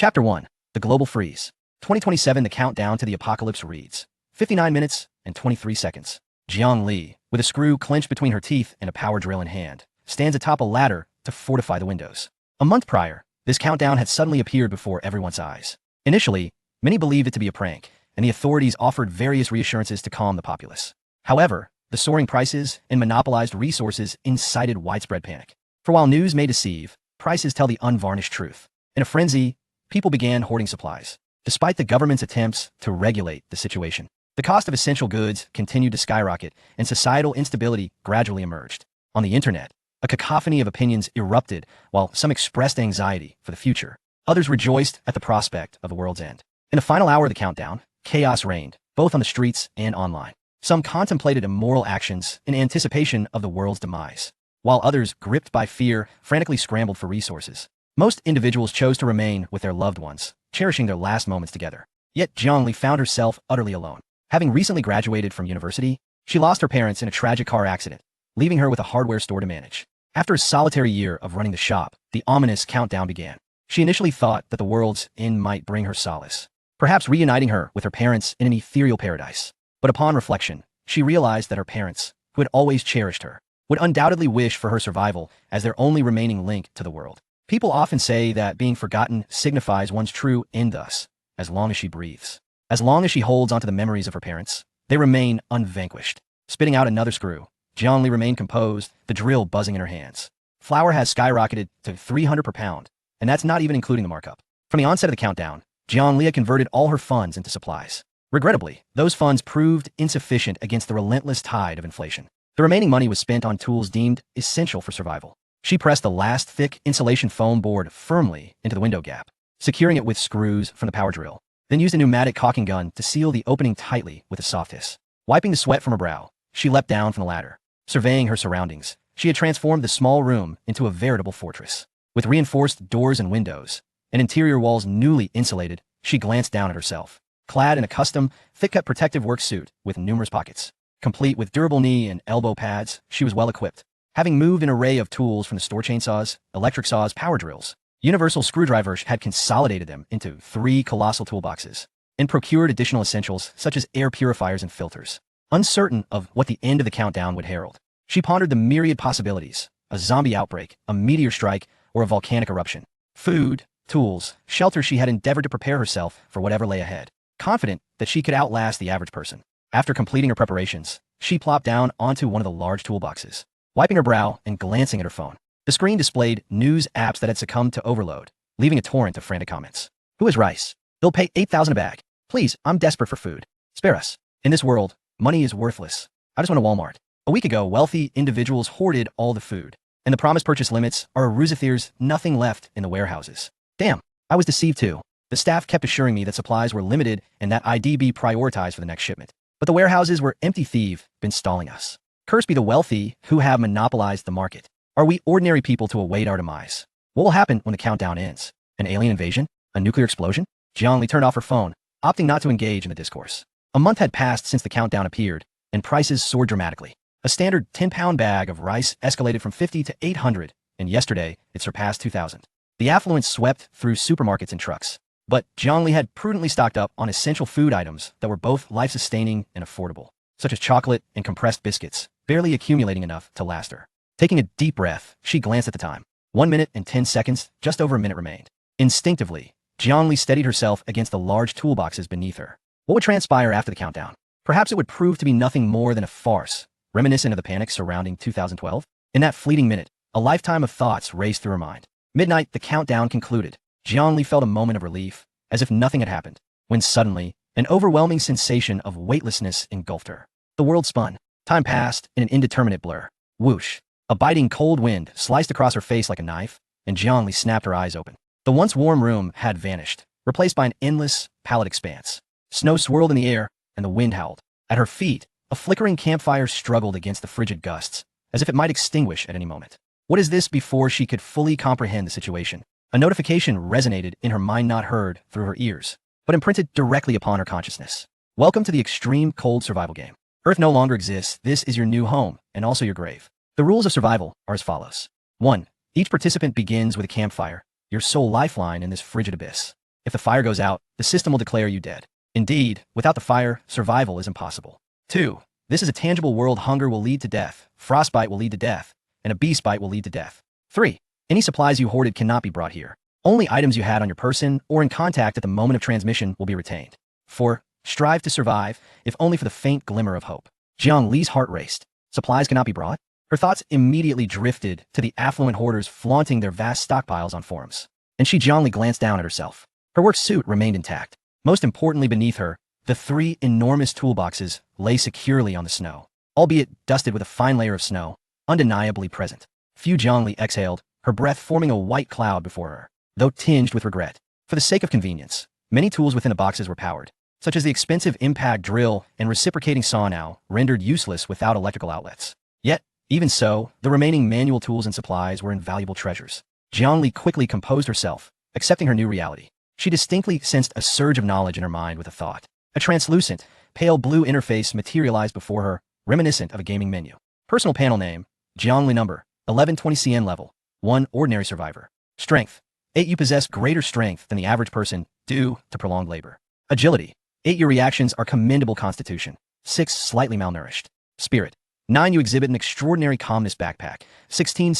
Chapter 1. The Global Freeze. 2027 The countdown to the apocalypse reads. 59 minutes and 23 seconds. Jiang Li, with a screw clenched between her teeth and a power drill in hand, stands atop a ladder to fortify the windows. A month prior, this countdown had suddenly appeared before everyone's eyes. Initially, many believed it to be a prank, and the authorities offered various reassurances to calm the populace. However, the soaring prices and monopolized resources incited widespread panic. For while news may deceive, prices tell the unvarnished truth. In a frenzy, people began hoarding supplies. Despite the government's attempts to regulate the situation, the cost of essential goods continued to skyrocket, and societal instability gradually emerged. On the internet, a cacophony of opinions erupted, while some expressed anxiety for the future. Others rejoiced at the prospect of the world's end. In the final hour of the countdown, chaos reigned, both on the streets and online. Some contemplated immoral actions in anticipation of the world's demise, while others, gripped by fear, frantically scrambled for resources. Most individuals chose to remain with their loved ones, cherishing their last moments together. Yet Jiang Li found herself utterly alone. Having recently graduated from university, she lost her parents in a tragic car accident, leaving her with a hardware store to manage. After a solitary year of running the shop, the ominous countdown began. She initially thought that the world's end might bring her solace, perhaps reuniting her with her parents in an ethereal paradise. But upon reflection, she realized that her parents, who had always cherished her, would undoubtedly wish for her survival as their only remaining link to the world. People often say that being forgotten signifies one's true end thus, as long as she breathes. As long as she holds onto the memories of her parents, they remain unvanquished. Spitting out another screw, Jiang Li remained composed, the drill buzzing in her hands. Flour has skyrocketed to $300 per pound, and that's not even including the markup. From the onset of the countdown, Jiang Li had converted all her funds into supplies. Regrettably, those funds proved insufficient against the relentless tide of inflation. The remaining money was spent on tools deemed essential for survival. She pressed the last thick insulation foam board firmly into the window gap, securing it with screws from the power drill, then used a pneumatic caulking gun to seal the opening tightly with a soft hiss. Wiping the sweat from her brow, she leapt down from the ladder. Surveying her surroundings, she had transformed the small room into a veritable fortress. With reinforced doors and windows, and interior walls newly insulated, she glanced down at herself. Clad in a custom, thick-cut protective work suit with numerous pockets, complete with durable knee and elbow pads, she was well equipped. Having moved an array of tools from the store chainsaws, electric saws, power drills, universal screwdrivers had consolidated them into 3 colossal toolboxes, and procured additional essentials such as air purifiers and filters. Uncertain of what the end of the countdown would herald, she pondered the myriad possibilities: a zombie outbreak, a meteor strike, or a volcanic eruption. Food, tools, shelter. She had endeavored to prepare herself for whatever lay ahead, confident that she could outlast the average person. After completing her preparations, she plopped down onto one of the large toolboxes, wiping her brow and glancing at her phone. The screen displayed news apps that had succumbed to overload, leaving a torrent of frantic comments. Who is rice? They'll pay $8,000 a bag. Please, I'm desperate for food. Spare us. In this world, money is worthless. I just want a Walmart. A week ago, wealthy individuals hoarded all the food, and the promised purchase limits are a ruse. There's nothing left in the warehouses. Damn, I was deceived too. The staff kept assuring me that supplies were limited and that I'd be prioritized for the next shipment. But the warehouses were empty. They've been stalling us. Cursed be the wealthy who have monopolized the market. Are we ordinary people to await our demise? What will happen when the countdown ends? An alien invasion? A nuclear explosion? Jiang Li turned off her phone, opting not to engage in the discourse. A month had passed since the countdown appeared, and prices soared dramatically. A standard 10-pound bag of rice escalated from $50 to $800, and yesterday it surpassed $2,000. The affluence swept through supermarkets and trucks, but Jiang Li had prudently stocked up on essential food items that were both life-sustaining and affordable, such as chocolate and compressed biscuits, barely accumulating enough to last her. Taking a deep breath, she glanced at the time. 1 minute and 10 seconds, just over a minute remained. Instinctively, Jiang Li steadied herself against the large toolboxes beneath her. What would transpire after the countdown? Perhaps it would prove to be nothing more than a farce, reminiscent of the panic surrounding 2012. In that fleeting minute, a lifetime of thoughts raced through her mind. Midnight, the countdown concluded. Jiang Li felt a moment of relief, as if nothing had happened, when suddenly, an overwhelming sensation of weightlessness engulfed her. The world spun. Time passed in an indeterminate blur. Whoosh! A biting cold wind sliced across her face like a knife, and Jiang Li snapped her eyes open. The once warm room had vanished, replaced by an endless, pallid expanse. Snow swirled in the air, and the wind howled. At her feet, a flickering campfire struggled against the frigid gusts, as if it might extinguish at any moment. What is this? Before she could fully comprehend the situation, a notification resonated in her mind, not heard through her ears, but imprinted directly upon her consciousness. Welcome to the extreme cold survival game. Earth no longer exists. This is your new home, and also your grave. The rules of survival are as follows. 1. Each participant begins with a campfire, your sole lifeline in this frigid abyss. If the fire goes out, the system will declare you dead. Indeed, without the fire, survival is impossible. 2. This is a tangible world. Hunger will lead to death, frostbite will lead to death, and a beast bite will lead to death. 3. Any supplies you hoarded cannot be brought here. Only items you had on your person or in contact at the moment of transmission will be retained. 4. Strive to survive, if only for the faint glimmer of hope. Jiang Li's heart raced. Supplies cannot be brought? Her thoughts immediately drifted to the affluent hoarders flaunting their vast stockpiles on forums. And she Jiang Li glanced down at herself. Her work suit remained intact. Most importantly beneath her, the 3 enormous toolboxes lay securely on the snow, albeit dusted with a fine layer of snow, undeniably present. Jiang Li exhaled, her breath forming a white cloud before her, though tinged with regret. For the sake of convenience, many tools within the boxes were powered, such as the expensive impact drill and reciprocating saw now rendered useless without electrical outlets. Yet, even so, the remaining manual tools and supplies were invaluable treasures. Jiang Li quickly composed herself, accepting her new reality. She distinctly sensed a surge of knowledge in her mind with a thought. A translucent, pale blue interface materialized before her, reminiscent of a gaming menu. Personal panel name, Jiang Li number, 1120 CN level, 1 ordinary survivor. Strength, 8. You possess greater strength than the average person due to prolonged labor. Agility, 8. Your reactions are commendable. Constitution, 6. Slightly malnourished. Spirit, 9. You exhibit an extraordinary calmness. Backpack, 16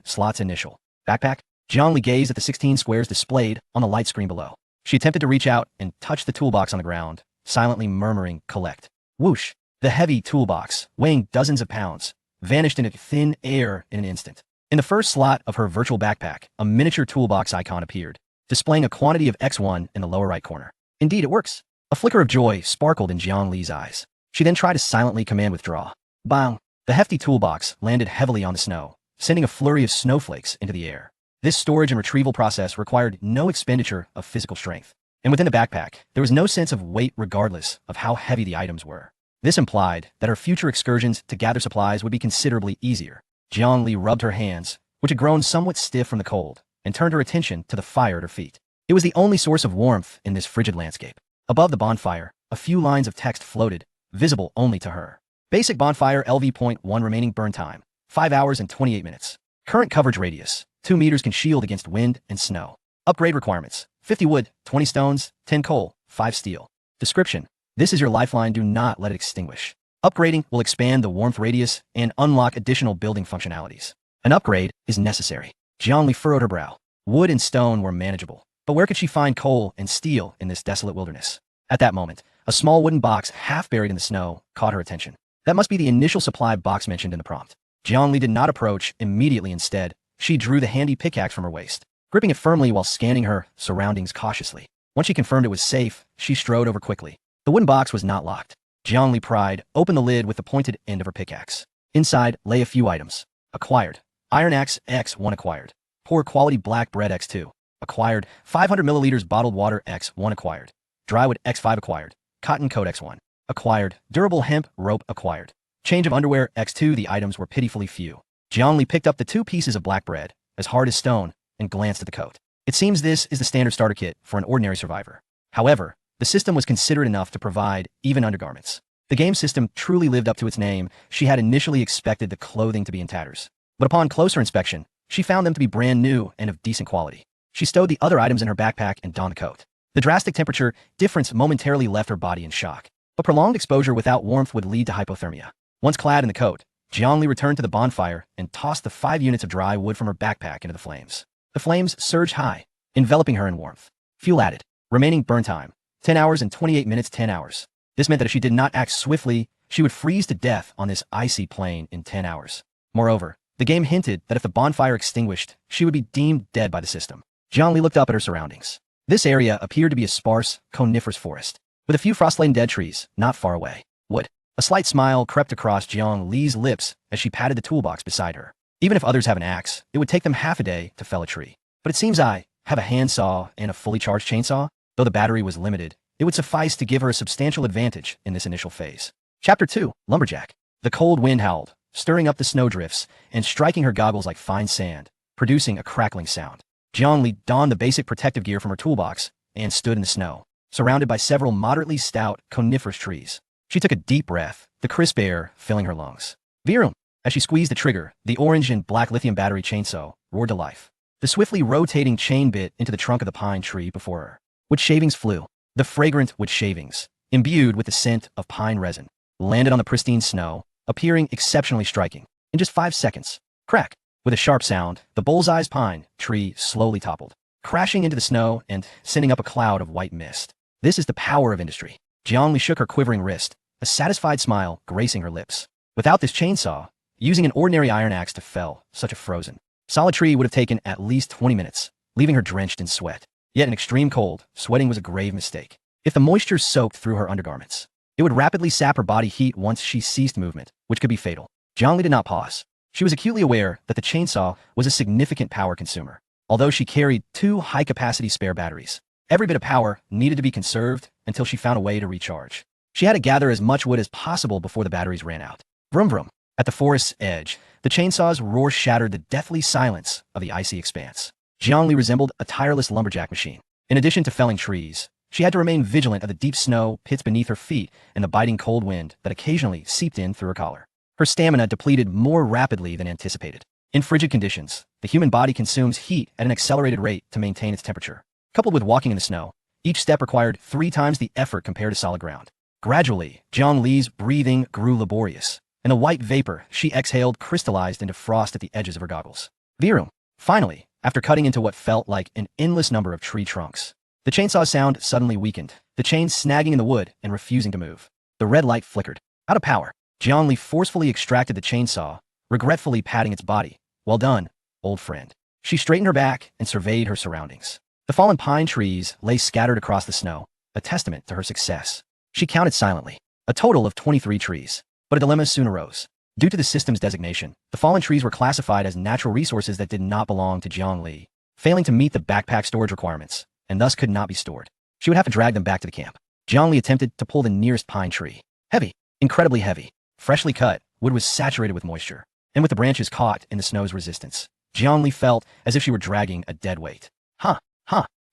slots initial. Backpack? Jiang Li gazed at the 16 squares displayed on the light screen below. She attempted to reach out and touch the toolbox on the ground, silently murmuring, collect. Whoosh! The heavy toolbox, weighing dozens of pounds, vanished into thin air in an instant. In the first slot of her virtual backpack, a miniature toolbox icon appeared, displaying a quantity of X1 in the lower right corner. Indeed, it works. A flicker of joy sparkled in Jiang Li's eyes. She then tried to silently command withdraw. Bang! The hefty toolbox landed heavily on the snow, sending a flurry of snowflakes into the air. This storage and retrieval process required no expenditure of physical strength. And within the backpack, there was no sense of weight regardless of how heavy the items were. This implied that her future excursions to gather supplies would be considerably easier. Jiang Li rubbed her hands, which had grown somewhat stiff from the cold, and turned her attention to the fire at her feet. It was the only source of warmth in this frigid landscape. Above the bonfire, a few lines of text floated, visible only to her. Basic bonfire LV.1 remaining burn time, 5 hours and 28 minutes. Current coverage radius, 2 meters, can shield against wind and snow. Upgrade requirements, 50 wood, 20 stones, 10 coal, 5 steel. Description: this is your lifeline, do not let it extinguish. Upgrading will expand the warmth radius and unlock additional building functionalities. An upgrade is necessary. Jiang Li furrowed her brow. Wood and stone were manageable, but where could she find coal and steel in this desolate wilderness? At that moment, a small wooden box half buried in the snow caught her attention. That must be the initial supply box mentioned in the prompt. Jiang Li did not approach immediately. Instead, she drew the handy pickaxe from her waist, gripping it firmly while scanning her surroundings cautiously. Once she confirmed it was safe, she strode over quickly. The wooden box was not locked. Jiang Li pried open the lid with the pointed end of her pickaxe. Inside lay a few items. Acquired. Iron axe X1 acquired. Poor quality black bread X2 acquired. 500 milliliters bottled water X1 acquired. Drywood X5 acquired. Cotton coat X1 acquired. Durable hemp rope acquired. Change of underwear X2. The items were pitifully few. Jiang Li picked up the 2 pieces of black bread, as hard as stone, and glanced at the coat. It seems this is the standard starter kit for an ordinary survivor. However, the system was considerate enough to provide even undergarments. The game system truly lived up to its name. She had initially expected the clothing to be in tatters, but upon closer inspection, she found them to be brand new and of decent quality. She stowed the other items in her backpack and donned the coat. The drastic temperature difference momentarily left her body in shock, but prolonged exposure without warmth would lead to hypothermia. Once clad in the coat, Jiang Li returned to the bonfire and tossed the 5 units of dry wood from her backpack into the flames. The flames surged high, enveloping her in warmth. Fuel added. Remaining burn time, 10 hours and 28 minutes. 10 hours. This meant that if she did not act swiftly, she would freeze to death on this icy plain in 10 hours. Moreover, the game hinted that if the bonfire extinguished, she would be deemed dead by the system. Jiang Li looked up at her surroundings. This area appeared to be a sparse, coniferous forest, with a few frost-laden dead trees not far away. Wood. A slight smile crept across Jiang Li's lips as she patted the toolbox beside her. Even if others have an axe, it would take them half a day to fell a tree. But it seems I have a handsaw and a fully charged chainsaw. Though the battery was limited, it would suffice to give her a substantial advantage in this initial phase. Chapter 2, Lumberjack. The cold wind howled, stirring up the snowdrifts and striking her goggles like fine sand, producing a crackling sound. Jiang Li donned the basic protective gear from her toolbox and stood in the snow, surrounded by several moderately stout coniferous trees. She took a deep breath, the crisp air filling her lungs. Vroom! As she squeezed the trigger, the orange and black lithium battery chainsaw roared to life. The swiftly rotating chain bit into the trunk of the pine tree before her. Wood shavings flew. The fragrant wood shavings, imbued with the scent of pine resin, landed on the pristine snow, appearing exceptionally striking. In just 5 seconds, crack! With a sharp sound, the bullseye's pine tree slowly toppled, crashing into the snow and sending up a cloud of white mist. This is the power of industry. Jiangli shook her quivering wrist, a satisfied smile gracing her lips. Without this chainsaw, using an ordinary iron axe to fell such a frozen, solid tree would have taken at least 20 minutes, leaving her drenched in sweat. Yet in extreme cold, sweating was a grave mistake. If the moisture soaked through her undergarments, it would rapidly sap her body heat once she ceased movement, which could be fatal. Jiangli did not pause. She was acutely aware that the chainsaw was a significant power consumer. Although she carried 2 high-capacity spare batteries, every bit of power needed to be conserved until she found a way to recharge. She had to gather as much wood as possible before the batteries ran out. Vroom vroom. At the forest's edge, the chainsaw's roar shattered the deathly silence of the icy expanse. Jiangli resembled a tireless lumberjack machine. In addition to felling trees, she had to remain vigilant of the deep snow pits beneath her feet and the biting cold wind that occasionally seeped in through her collar. Her stamina depleted more rapidly than anticipated. In frigid conditions, the human body consumes heat at an accelerated rate to maintain its temperature. Coupled with walking in the snow, each step required 3 times the effort compared to solid ground. Gradually, Jiang Li's breathing grew laborious, and the white vapor she exhaled crystallized into frost at the edges of her goggles. Virum. Finally, after cutting into what felt like an endless number of tree trunks, the chainsaw's sound suddenly weakened, the chains snagging in the wood and refusing to move. The red light flickered. Out of power, Jiang Li forcefully extracted the chainsaw, regretfully patting its body. Well done, old friend. She straightened her back and surveyed her surroundings. The fallen pine trees lay scattered across the snow, a testament to her success. She counted silently, a total of 23 trees. But a dilemma soon arose. Due to the system's designation, the fallen trees were classified as natural resources that did not belong to Jiang Li, failing to meet the backpack storage requirements, and thus could not be stored. She would have to drag them back to the camp. Jiang Li attempted to pull the nearest pine tree. Heavy, incredibly heavy. Freshly cut, wood was saturated with moisture, and with the branches caught in the snow's resistance, Jiang Li felt as if she were dragging a dead weight. Huh.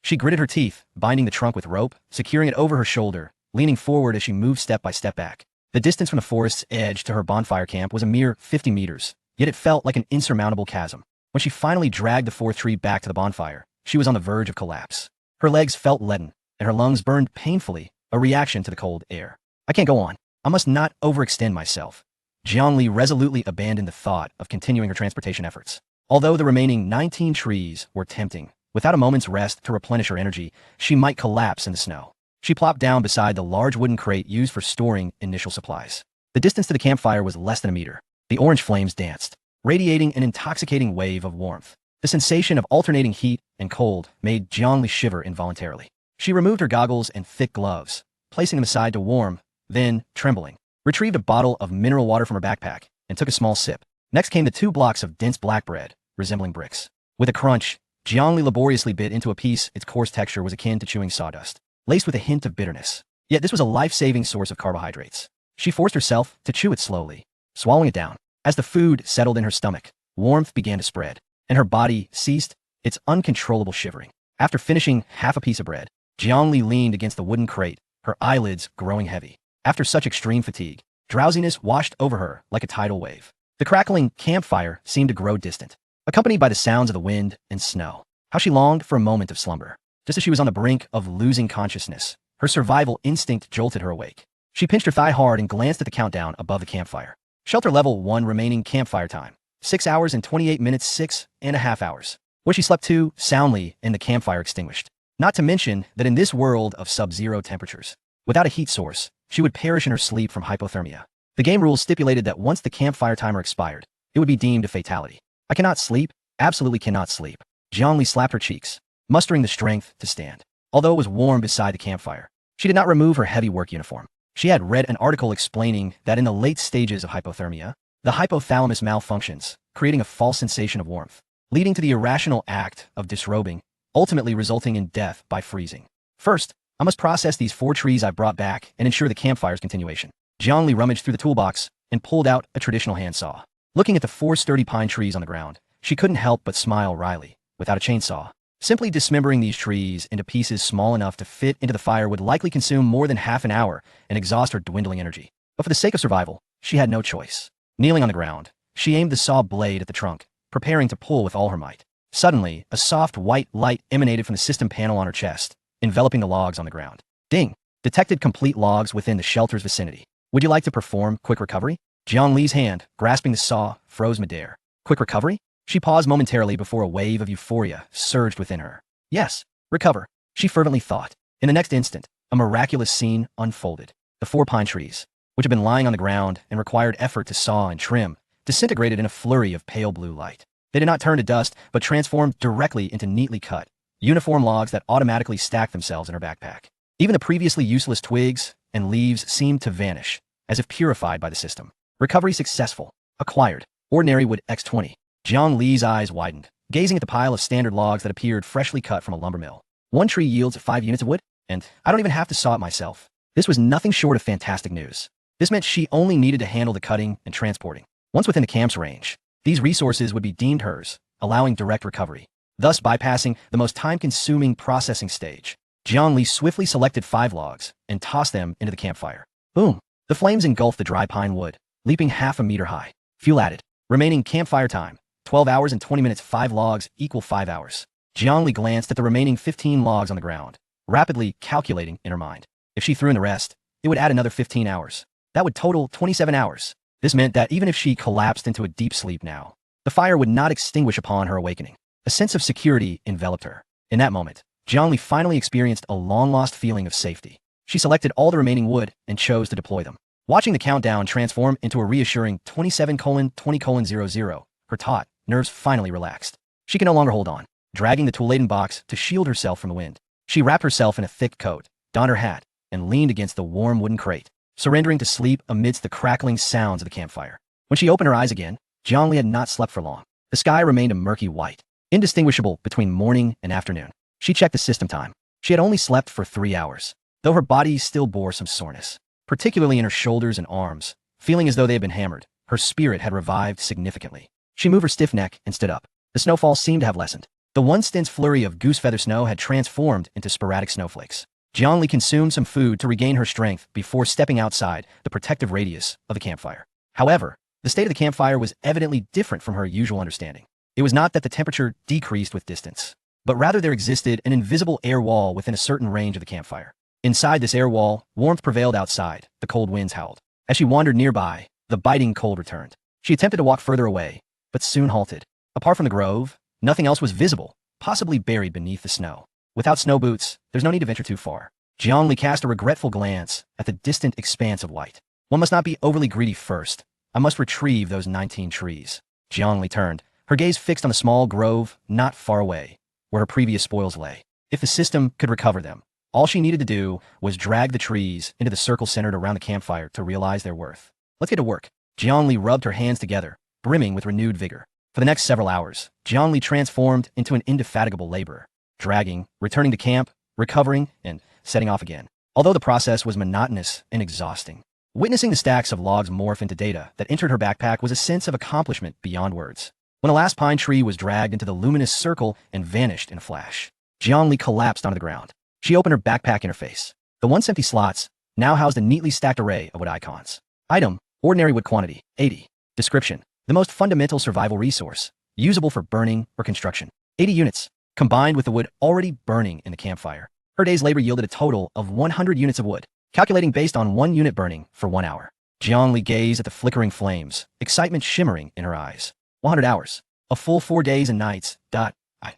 She gritted her teeth, binding the trunk with rope, securing it over her shoulder, leaning forward as she moved step by step back. The distance from the forest's edge to her bonfire camp was a mere 50 meters, yet it felt like an insurmountable chasm. When she finally dragged the 4th tree back to the bonfire, she was on the verge of collapse. Her legs felt leaden, and her lungs burned painfully, a reaction to the cold air. I can't go on. I must not overextend myself. Jiang Li resolutely abandoned the thought of continuing her transportation efforts. Although the remaining 19 trees were tempting, without a moment's rest to replenish her energy, she might collapse in the snow. She plopped down beside the large wooden crate used for storing initial supplies. The distance to the campfire was less than a meter. The orange flames danced, radiating an intoxicating wave of warmth. The sensation of alternating heat and cold made Jiang Li shiver involuntarily. She removed her goggles and thick gloves, placing them aside to warm, then, trembling, retrieved a bottle of mineral water from her backpack and took a small sip. Next came the 2 blocks of dense black bread, resembling bricks. With a crunch, Jiang Li laboriously bit into a piece its coarse texture was akin to chewing sawdust, laced with a hint of bitterness. Yet this was a life-saving source of carbohydrates. She forced herself to chew it slowly, swallowing it down. As the food settled in her stomach, warmth began to spread, and her body ceased its uncontrollable shivering. After finishing half a piece of bread, Jiang Li leaned against the wooden crate, her eyelids growing heavy. After such extreme fatigue, drowsiness washed over her like a tidal wave. The crackling campfire seemed to grow distant, accompanied by the sounds of the wind and snow. How she longed for a moment of slumber. Just as she was on the brink of losing consciousness, her survival instinct jolted her awake. She pinched her thigh hard and glanced at the countdown above the campfire. Shelter level 1 remaining campfire time. 6 hours and 28 minutes, 6.5 hours. When she slept too soundly and the campfire extinguished. Not to mention that in this world of sub-zero temperatures, without a heat source, she would perish in her sleep from hypothermia. The game rules stipulated that once the campfire timer expired, it would be deemed a fatality. I cannot sleep, absolutely cannot sleep. Jiang Li slapped her cheeks, mustering the strength to stand. Although it was warm beside the campfire, she did not remove her heavy work uniform. She had read an article explaining that in the late stages of hypothermia, the hypothalamus malfunctions, creating a false sensation of warmth, leading to the irrational act of disrobing, ultimately resulting in death by freezing. First, I must process these 4 trees I've brought back and ensure the campfire's continuation. Jiang Li rummaged through the toolbox and pulled out a traditional handsaw. Looking at the 4 sturdy pine trees on the ground, she couldn't help but smile wryly. Without a chainsaw, simply dismembering these trees into pieces small enough to fit into the fire would likely consume more than half an hour and exhaust her dwindling energy. But for the sake of survival, she had no choice. Kneeling on the ground, she aimed the saw blade at the trunk, preparing to pull with all her might. Suddenly, a soft white light emanated from the system panel on her chest, enveloping the logs on the ground. Ding! Detected complete logs within the shelter's vicinity. Would you like to perform quick recovery? Jiang Li's hand, grasping the saw, froze midair. Quick recovery? She paused momentarily before a wave of euphoria surged within her. Yes, recover, she fervently thought. In the next instant, a miraculous scene unfolded. The 4 pine trees, which had been lying on the ground and required effort to saw and trim, disintegrated in a flurry of pale blue light. They did not turn to dust, but transformed directly into neatly cut, uniform logs that automatically stacked themselves in her backpack. Even the previously useless twigs and leaves seemed to vanish, as if purified by the system. Recovery successful. Acquired. Ordinary wood X20. Jiang Li's eyes widened, gazing at the pile of standard logs that appeared freshly cut from a lumber mill. 1 tree yields 5 units of wood, and I don't even have to saw it myself. This was nothing short of fantastic news. This meant she only needed to handle the cutting and transporting. Once within the camp's range, these resources would be deemed hers, allowing direct recovery, thus bypassing the most time-consuming processing stage. Jiang Li swiftly selected 5 logs and tossed them into the campfire. Boom! The flames engulfed the dry pine wood, leaping half a meter high. Fuel added. Remaining campfire time, 12 hours and 20 minutes. 5 logs equal 5 hours. Jiang Li glanced at the remaining 15 logs on the ground, rapidly calculating in her mind. If she threw in the rest, it would add another 15 hours. That would total 27 hours. This meant that even if she collapsed into a deep sleep now, the fire would not extinguish upon her awakening. A sense of security enveloped her. In that moment, Jiang Li finally experienced a long-lost feeling of safety. She selected all the remaining wood and chose to deploy them. Watching the countdown transform into a reassuring 27:20:00, her taut nerves finally relaxed. She could no longer hold on, dragging the tool-laden box to shield herself from the wind. She wrapped herself in a thick coat, donned her hat, and leaned against the warm wooden crate, surrendering to sleep amidst the crackling sounds of the campfire. When she opened her eyes again, Jiang Li had not slept for long. The sky remained a murky white, indistinguishable between morning and afternoon. She checked the system time. She had only slept for 3 hours, though her body still bore some soreness, particularly in her shoulders and arms. Feeling as though they had been hammered, her spirit had revived significantly. She moved her stiff neck and stood up. The snowfall seemed to have lessened. The once-dense flurry of goose feather snow had transformed into sporadic snowflakes. Jiang Li consumed some food to regain her strength before stepping outside the protective radius of the campfire. However, the state of the campfire was evidently different from her usual understanding. It was not that the temperature decreased with distance, but rather there existed an invisible air wall within a certain range of the campfire. Inside this air wall, warmth prevailed outside, the cold winds howled. As she wandered nearby, the biting cold returned. She attempted to walk further away, but soon halted. Apart from the grove, nothing else was visible, possibly buried beneath the snow. Without snow boots, there's no need to venture too far. Jiang Li cast a regretful glance at the distant expanse of white. One must not be overly greedy first. I must retrieve those 19 trees. Jiang Li turned, her gaze fixed on a small grove not far away, where her previous spoils lay. If the system could recover them, all she needed to do was drag the trees into the circle centered around the campfire to realize their worth. Let's get to work. Jiang Li rubbed her hands together, brimming with renewed vigor. For the next several hours, Jiang Li transformed into an indefatigable laborer, dragging, returning to camp, recovering, and setting off again. Although the process was monotonous and exhausting, witnessing the stacks of logs morph into data that entered her backpack was a sense of accomplishment beyond words. When the last pine tree was dragged into the luminous circle and vanished in a flash, Jiang Li collapsed onto the ground. She opened her backpack interface. The once empty slots now housed a neatly stacked array of wood icons. Item: ordinary wood quantity, 80. Description: the most fundamental survival resource, usable for burning or construction. 80 units, combined with the wood already burning in the campfire. Her day's labor yielded a total of 100 units of wood, calculating based on 1 unit burning for 1 hour. Jiang Li gazed at the flickering flames, excitement shimmering in her eyes. 100 hours, a full 4 days and nights,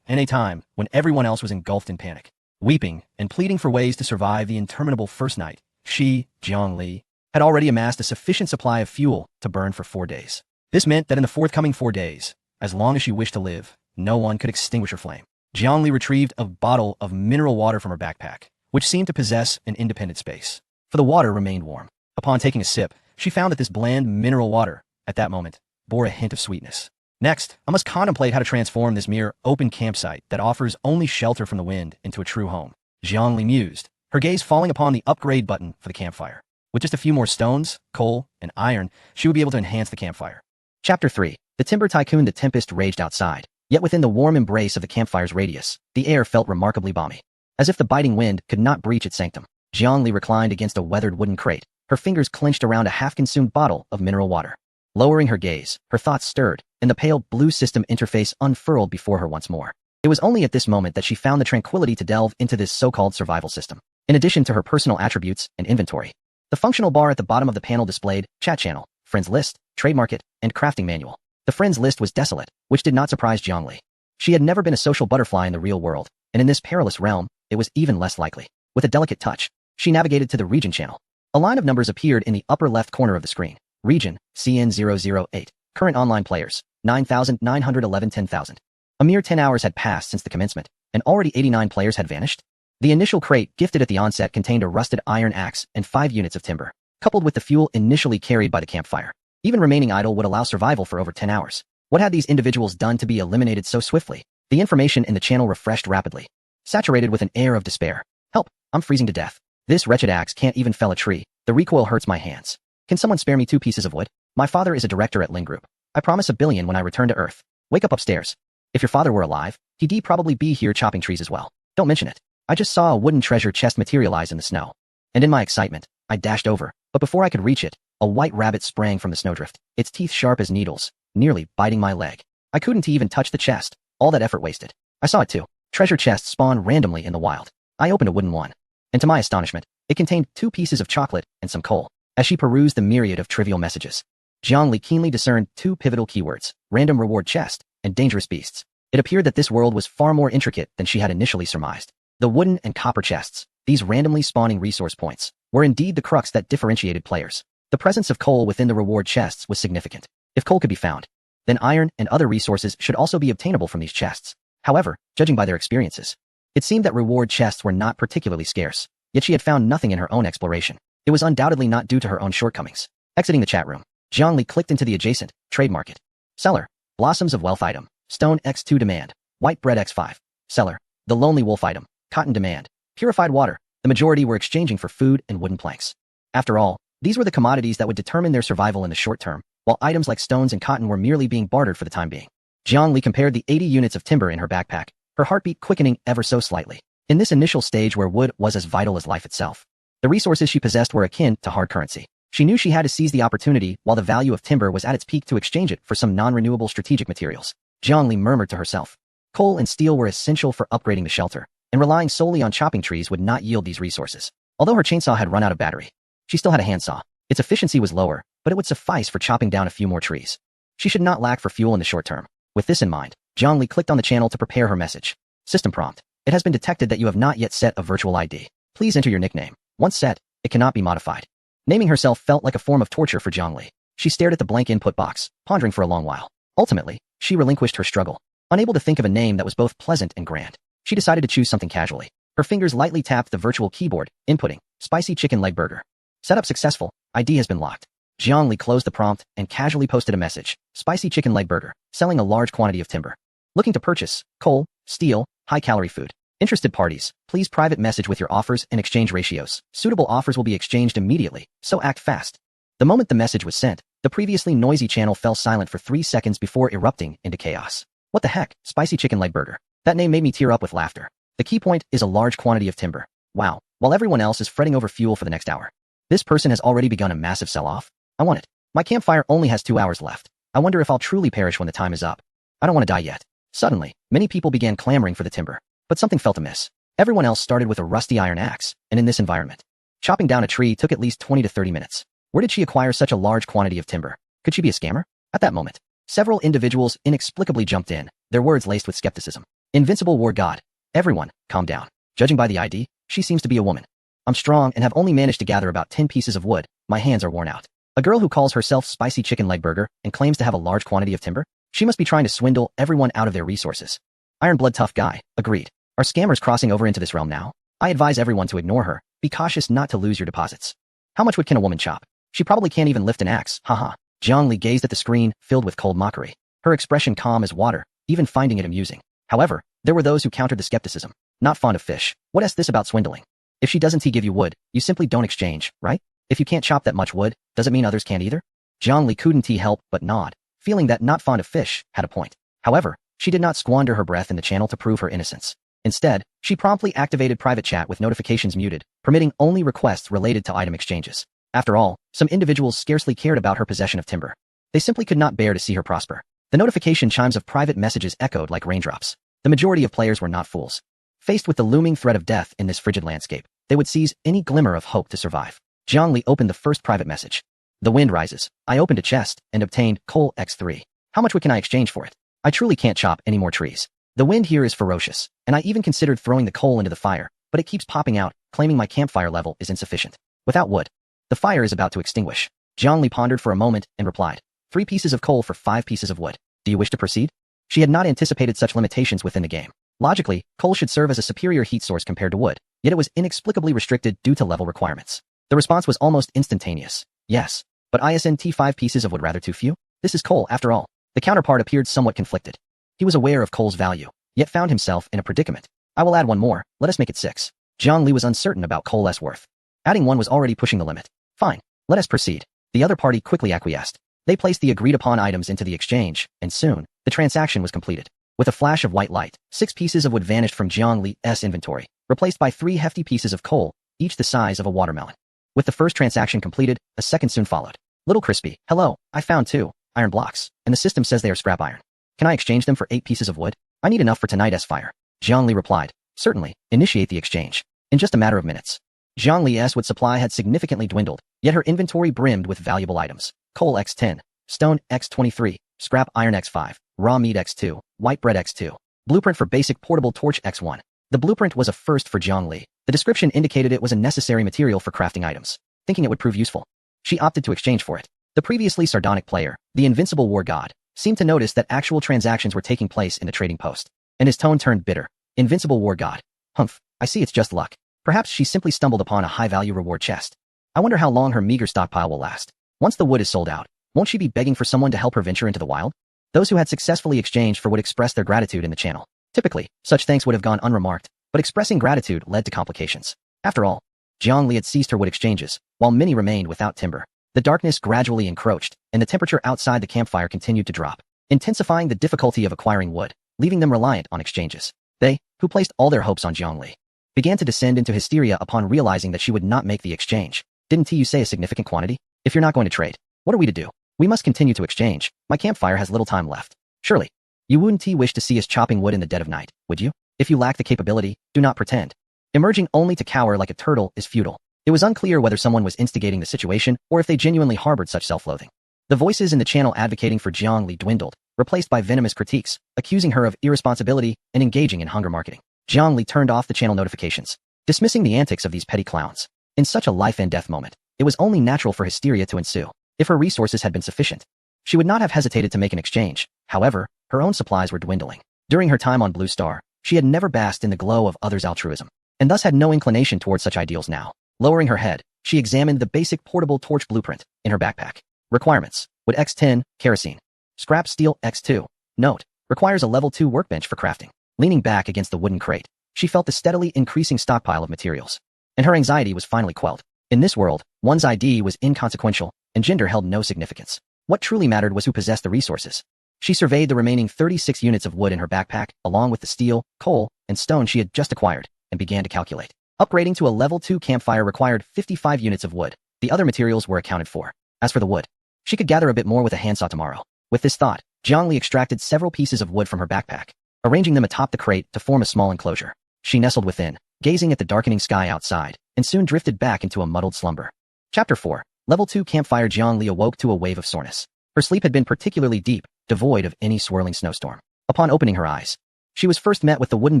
in a time when everyone else was engulfed in panic. Weeping and pleading for ways to survive the interminable first night, she, Jiang Li, had already amassed a sufficient supply of fuel to burn for 4 days. This meant that in the forthcoming 4 days, as long as she wished to live, no one could extinguish her flame. Jiang Li retrieved a bottle of mineral water from her backpack, which seemed to possess an independent space. For the water remained warm. Upon taking a sip, she found that this bland mineral water, at that moment, bore a hint of sweetness. Next, I must contemplate how to transform this mere open campsite that offers only shelter from the wind into a true home. Jiang Li mused, her gaze falling upon the upgrade button for the campfire. With just a few more stones, coal, and iron, she would be able to enhance the campfire. Chapter 3. The Timber Tycoon. The tempest raged outside, yet within the warm embrace of the campfire's radius, the air felt remarkably balmy. As if the biting wind could not breach its sanctum, Jiang Li reclined against a weathered wooden crate, her fingers clenched around a half-consumed bottle of mineral water. Lowering her gaze, her thoughts stirred, and the pale blue system interface unfurled before her once more. It was only at this moment that she found the tranquility to delve into this so-called survival system. In addition to her personal attributes and inventory, the functional bar at the bottom of the panel displayed Chat Channel, Friends List, Trade Market, and Crafting Manual. The Friends List was desolate, which did not surprise Jiangli. She had never been a social butterfly in the real world, and in this perilous realm, it was even less likely. With a delicate touch, she navigated to the Region channel. A line of numbers appeared in the upper left corner of the screen. Region, CN008. Current online players, 9,911 10,000. A mere 10 hours had passed since the commencement, and already 89 players had vanished. The initial crate gifted at the onset contained a rusted iron axe and 5 units of timber, coupled with the fuel initially carried by the campfire. Even remaining idle would allow survival for over 10 hours. What had these individuals done to be eliminated so swiftly? The information in the channel refreshed rapidly, saturated with an air of despair. Help, I'm freezing to death. This wretched axe can't even fell a tree. The recoil hurts my hands. Can someone spare me 2 pieces of wood? My father is a director at Ling Group. I promise $1 billion when I return to Earth. Wake up upstairs. If your father were alive, he'd probably be here chopping trees as well. Don't mention it. I just saw a wooden treasure chest materialize in the snow. And in my excitement, I dashed over, but before I could reach it, a white rabbit sprang from the snowdrift, its teeth sharp as needles, nearly biting my leg. I couldn't even touch the chest, all that effort wasted. I saw it too. Treasure chests spawn randomly in the wild. I opened a wooden one, and to my astonishment, it contained 2 pieces of chocolate and some coal. As she perused the myriad of trivial messages, Jiangli keenly discerned 2 pivotal keywords: random reward chest and dangerous beasts. It appeared that this world was far more intricate than she had initially surmised. The wooden and copper chests, these randomly spawning resource points, were indeed the crux that differentiated players. The presence of coal within the reward chests was significant. If coal could be found, then iron and other resources should also be obtainable from these chests. However, judging by their experiences, it seemed that reward chests were not particularly scarce, yet she had found nothing in her own exploration. It was undoubtedly not due to her own shortcomings. Exiting the chat room, Jiangli clicked into the adjacent trade market. Seller, Blossoms of Wealth item, Stone X2 demand, White Bread X5. Seller, The Lonely Wolf item, Cotton demand, Purified water. The majority were exchanging for food and wooden planks. After all, these were the commodities that would determine their survival in the short term, while items like stones and cotton were merely being bartered for the time being. Jiangli compared the 80 units of timber in her backpack, her heartbeat quickening ever so slightly. In this initial stage where wood was as vital as life itself, the resources she possessed were akin to hard currency. She knew she had to seize the opportunity while the value of timber was at its peak to exchange it for some non-renewable strategic materials. Jiangli murmured to herself. Coal and steel were essential for upgrading the shelter, and relying solely on chopping trees would not yield these resources. Although her chainsaw had run out of battery, she still had a handsaw. Its efficiency was lower, but it would suffice for chopping down a few more trees. She should not lack for fuel in the short term. With this in mind, Jiangli clicked on the channel to prepare her message. System prompt. It has been detected that you have not yet set a virtual ID. Please enter your nickname. Once set, it cannot be modified. Naming herself felt like a form of torture for Jiangli. She stared at the blank input box, pondering for a long while. Ultimately, she relinquished her struggle. Unable to think of a name that was both pleasant and grand, she decided to choose something casually. Her fingers lightly tapped the virtual keyboard, inputting, Spicy Chicken Leg Burger. Setup successful. ID has been locked. Jiangli closed the prompt and casually posted a message. Spicy Chicken Leg Burger, selling a large quantity of timber. Looking to purchase, coal, steel, high-calorie food. Interested parties, please private message with your offers and exchange ratios. Suitable offers will be exchanged immediately, so act fast. The moment the message was sent, the previously noisy channel fell silent for 3 seconds before erupting into chaos. What the heck? Spicy Chicken Leg Burger. That name made me tear up with laughter. The key point is a large quantity of timber. Wow, while everyone else is fretting over fuel for the next hour. This person has already begun a massive sell-off. I want it. My campfire only has 2 hours left. I wonder if I'll truly perish when the time is up. I don't want to die yet. Suddenly, many people began clamoring for the timber. But something felt amiss. Everyone else started with a rusty iron axe, and in this environment, chopping down a tree took at least 20 to 30 minutes. Where did she acquire such a large quantity of timber? Could she be a scammer? At that moment, several individuals inexplicably jumped in, their words laced with skepticism. Invincible war god. Everyone, calm down. Judging by the ID, she seems to be a woman. I'm strong and have only managed to gather about 10 pieces of wood. My hands are worn out. A girl who calls herself Spicy Chicken Leg Burger and claims to have a large quantity of timber? She must be trying to swindle everyone out of their resources. Iron blood tough guy, agreed. Are scammers crossing over into this realm now? I advise everyone to ignore her. Be cautious not to lose your deposits. How much wood can a woman chop? She probably can't even lift an axe, haha. Jiangli gazed at the screen, filled with cold mockery. Her expression calm as water, even finding it amusing. However, there were those who countered the skepticism. Not fond of fish. What is this about swindling? If she doesn't give you wood, you simply don't exchange, right? If you can't chop that much wood, does it mean others can't either? Jiangli couldn't help but nod, feeling that not fond of fish had a point. However, she did not squander her breath in the channel to prove her innocence. Instead, she promptly activated private chat with notifications muted, permitting only requests related to item exchanges. After all, some individuals scarcely cared about her possession of timber. They simply could not bear to see her prosper. The notification chimes of private messages echoed like raindrops. The majority of players were not fools. Faced with the looming threat of death in this frigid landscape, they would seize any glimmer of hope to survive. Jiangli opened the first private message. The wind rises. I opened a chest and obtained coal X3. How much wood can I exchange for it? I truly can't chop any more trees. The wind here is ferocious, and I even considered throwing the coal into the fire, but it keeps popping out, claiming my campfire level is insufficient. Without wood, the fire is about to extinguish. Jiangli pondered for a moment and replied, 3 pieces of coal for 5 pieces of wood. Do you wish to proceed? She had not anticipated such limitations within the game. Logically, coal should serve as a superior heat source compared to wood, yet it was inexplicably restricted due to level requirements. The response was almost instantaneous. Yes, but ISNT 5 pieces of wood rather too few? This is coal, after all. The counterpart appeared somewhat conflicted. He was aware of coal's value, yet found himself in a predicament. I will add 1 more, let us make it 6. Jiangli was uncertain about coal's worth. Adding 1 was already pushing the limit. Fine, let us proceed. The other party quickly acquiesced. They placed the agreed-upon items into the exchange, and soon, the transaction was completed. With a flash of white light, 6 pieces of wood vanished from Jiangli's inventory, replaced by 3 hefty pieces of coal, each the size of a watermelon. With the first transaction completed, a second soon followed. Little Crispy, hello, I found 2 iron blocks, and the system says they are scrap iron. Can I exchange them for 8 pieces of wood? I need enough for tonight's fire. Jiangli replied, certainly, initiate the exchange. In just a matter of minutes. Jiangli's wood supply had significantly dwindled, yet her inventory brimmed with valuable items. Coal X10, stone X23, scrap iron X5, raw meat X2, white bread X2, blueprint for basic portable torch X1. The blueprint was a first for Jiangli. The description indicated it was a necessary material for crafting items. Thinking it would prove useful, she opted to exchange for it. The previously sardonic player, the invincible war god, seemed to notice that actual transactions were taking place in the trading post, and his tone turned bitter. Invincible war god. Humph, I see it's just luck. Perhaps she simply stumbled upon a high-value reward chest. I wonder how long her meager stockpile will last. Once the wood is sold out, won't she be begging for someone to help her venture into the wild? Those who had successfully exchanged for would express their gratitude in the channel. Typically, such thanks would have gone unremarked, but expressing gratitude led to complications. After all, Jiangli had ceased her wood exchanges, while many remained without timber. The darkness gradually encroached, and the temperature outside the campfire continued to drop, intensifying the difficulty of acquiring wood, leaving them reliant on exchanges. They, who placed all their hopes on Jiangli, began to descend into hysteria upon realizing that she would not make the exchange. Didn't you say a significant quantity? If you're not going to trade, what are we to do? We must continue to exchange. My campfire has little time left. Surely, you wouldn't wish to see us chopping wood in the dead of night, would you? If you lack the capability, do not pretend. Emerging only to cower like a turtle is futile. It was unclear whether someone was instigating the situation or if they genuinely harbored such self-loathing. The voices in the channel advocating for Jiangli dwindled, replaced by venomous critiques, accusing her of irresponsibility and engaging in hunger marketing. Jiangli turned off the channel notifications, dismissing the antics of these petty clowns. In such a life-and-death moment, it was only natural for hysteria to ensue. If her resources had been sufficient, she would not have hesitated to make an exchange. However, her own supplies were dwindling. During her time on Blue Star, she had never basked in the glow of others' altruism, and thus had no inclination towards such ideals now. Lowering her head, she examined the basic portable torch blueprint in her backpack. Requirements: wood X10, kerosene. Scrap steel X2. Note: requires a level 2 workbench for crafting. Leaning back against the wooden crate, she felt the steadily increasing stockpile of materials, and her anxiety was finally quelled. In this world, one's ID was inconsequential, and gender held no significance. What truly mattered was who possessed the resources. She surveyed the remaining 36 units of wood in her backpack, along with the steel, coal, and stone she had just acquired, and began to calculate. Upgrading to a level 2 campfire required 55 units of wood. The other materials were accounted for. As for the wood, she could gather a bit more with a handsaw tomorrow. With this thought, Jiangli extracted several pieces of wood from her backpack, arranging them atop the crate to form a small enclosure. She nestled within, gazing at the darkening sky outside, and soon drifted back into a muddled slumber. Chapter 4. Level 2 Campfire. Jiangli awoke to a wave of soreness. Her sleep had been particularly deep, devoid of any swirling snowstorm. Upon opening her eyes, she was first met with the wooden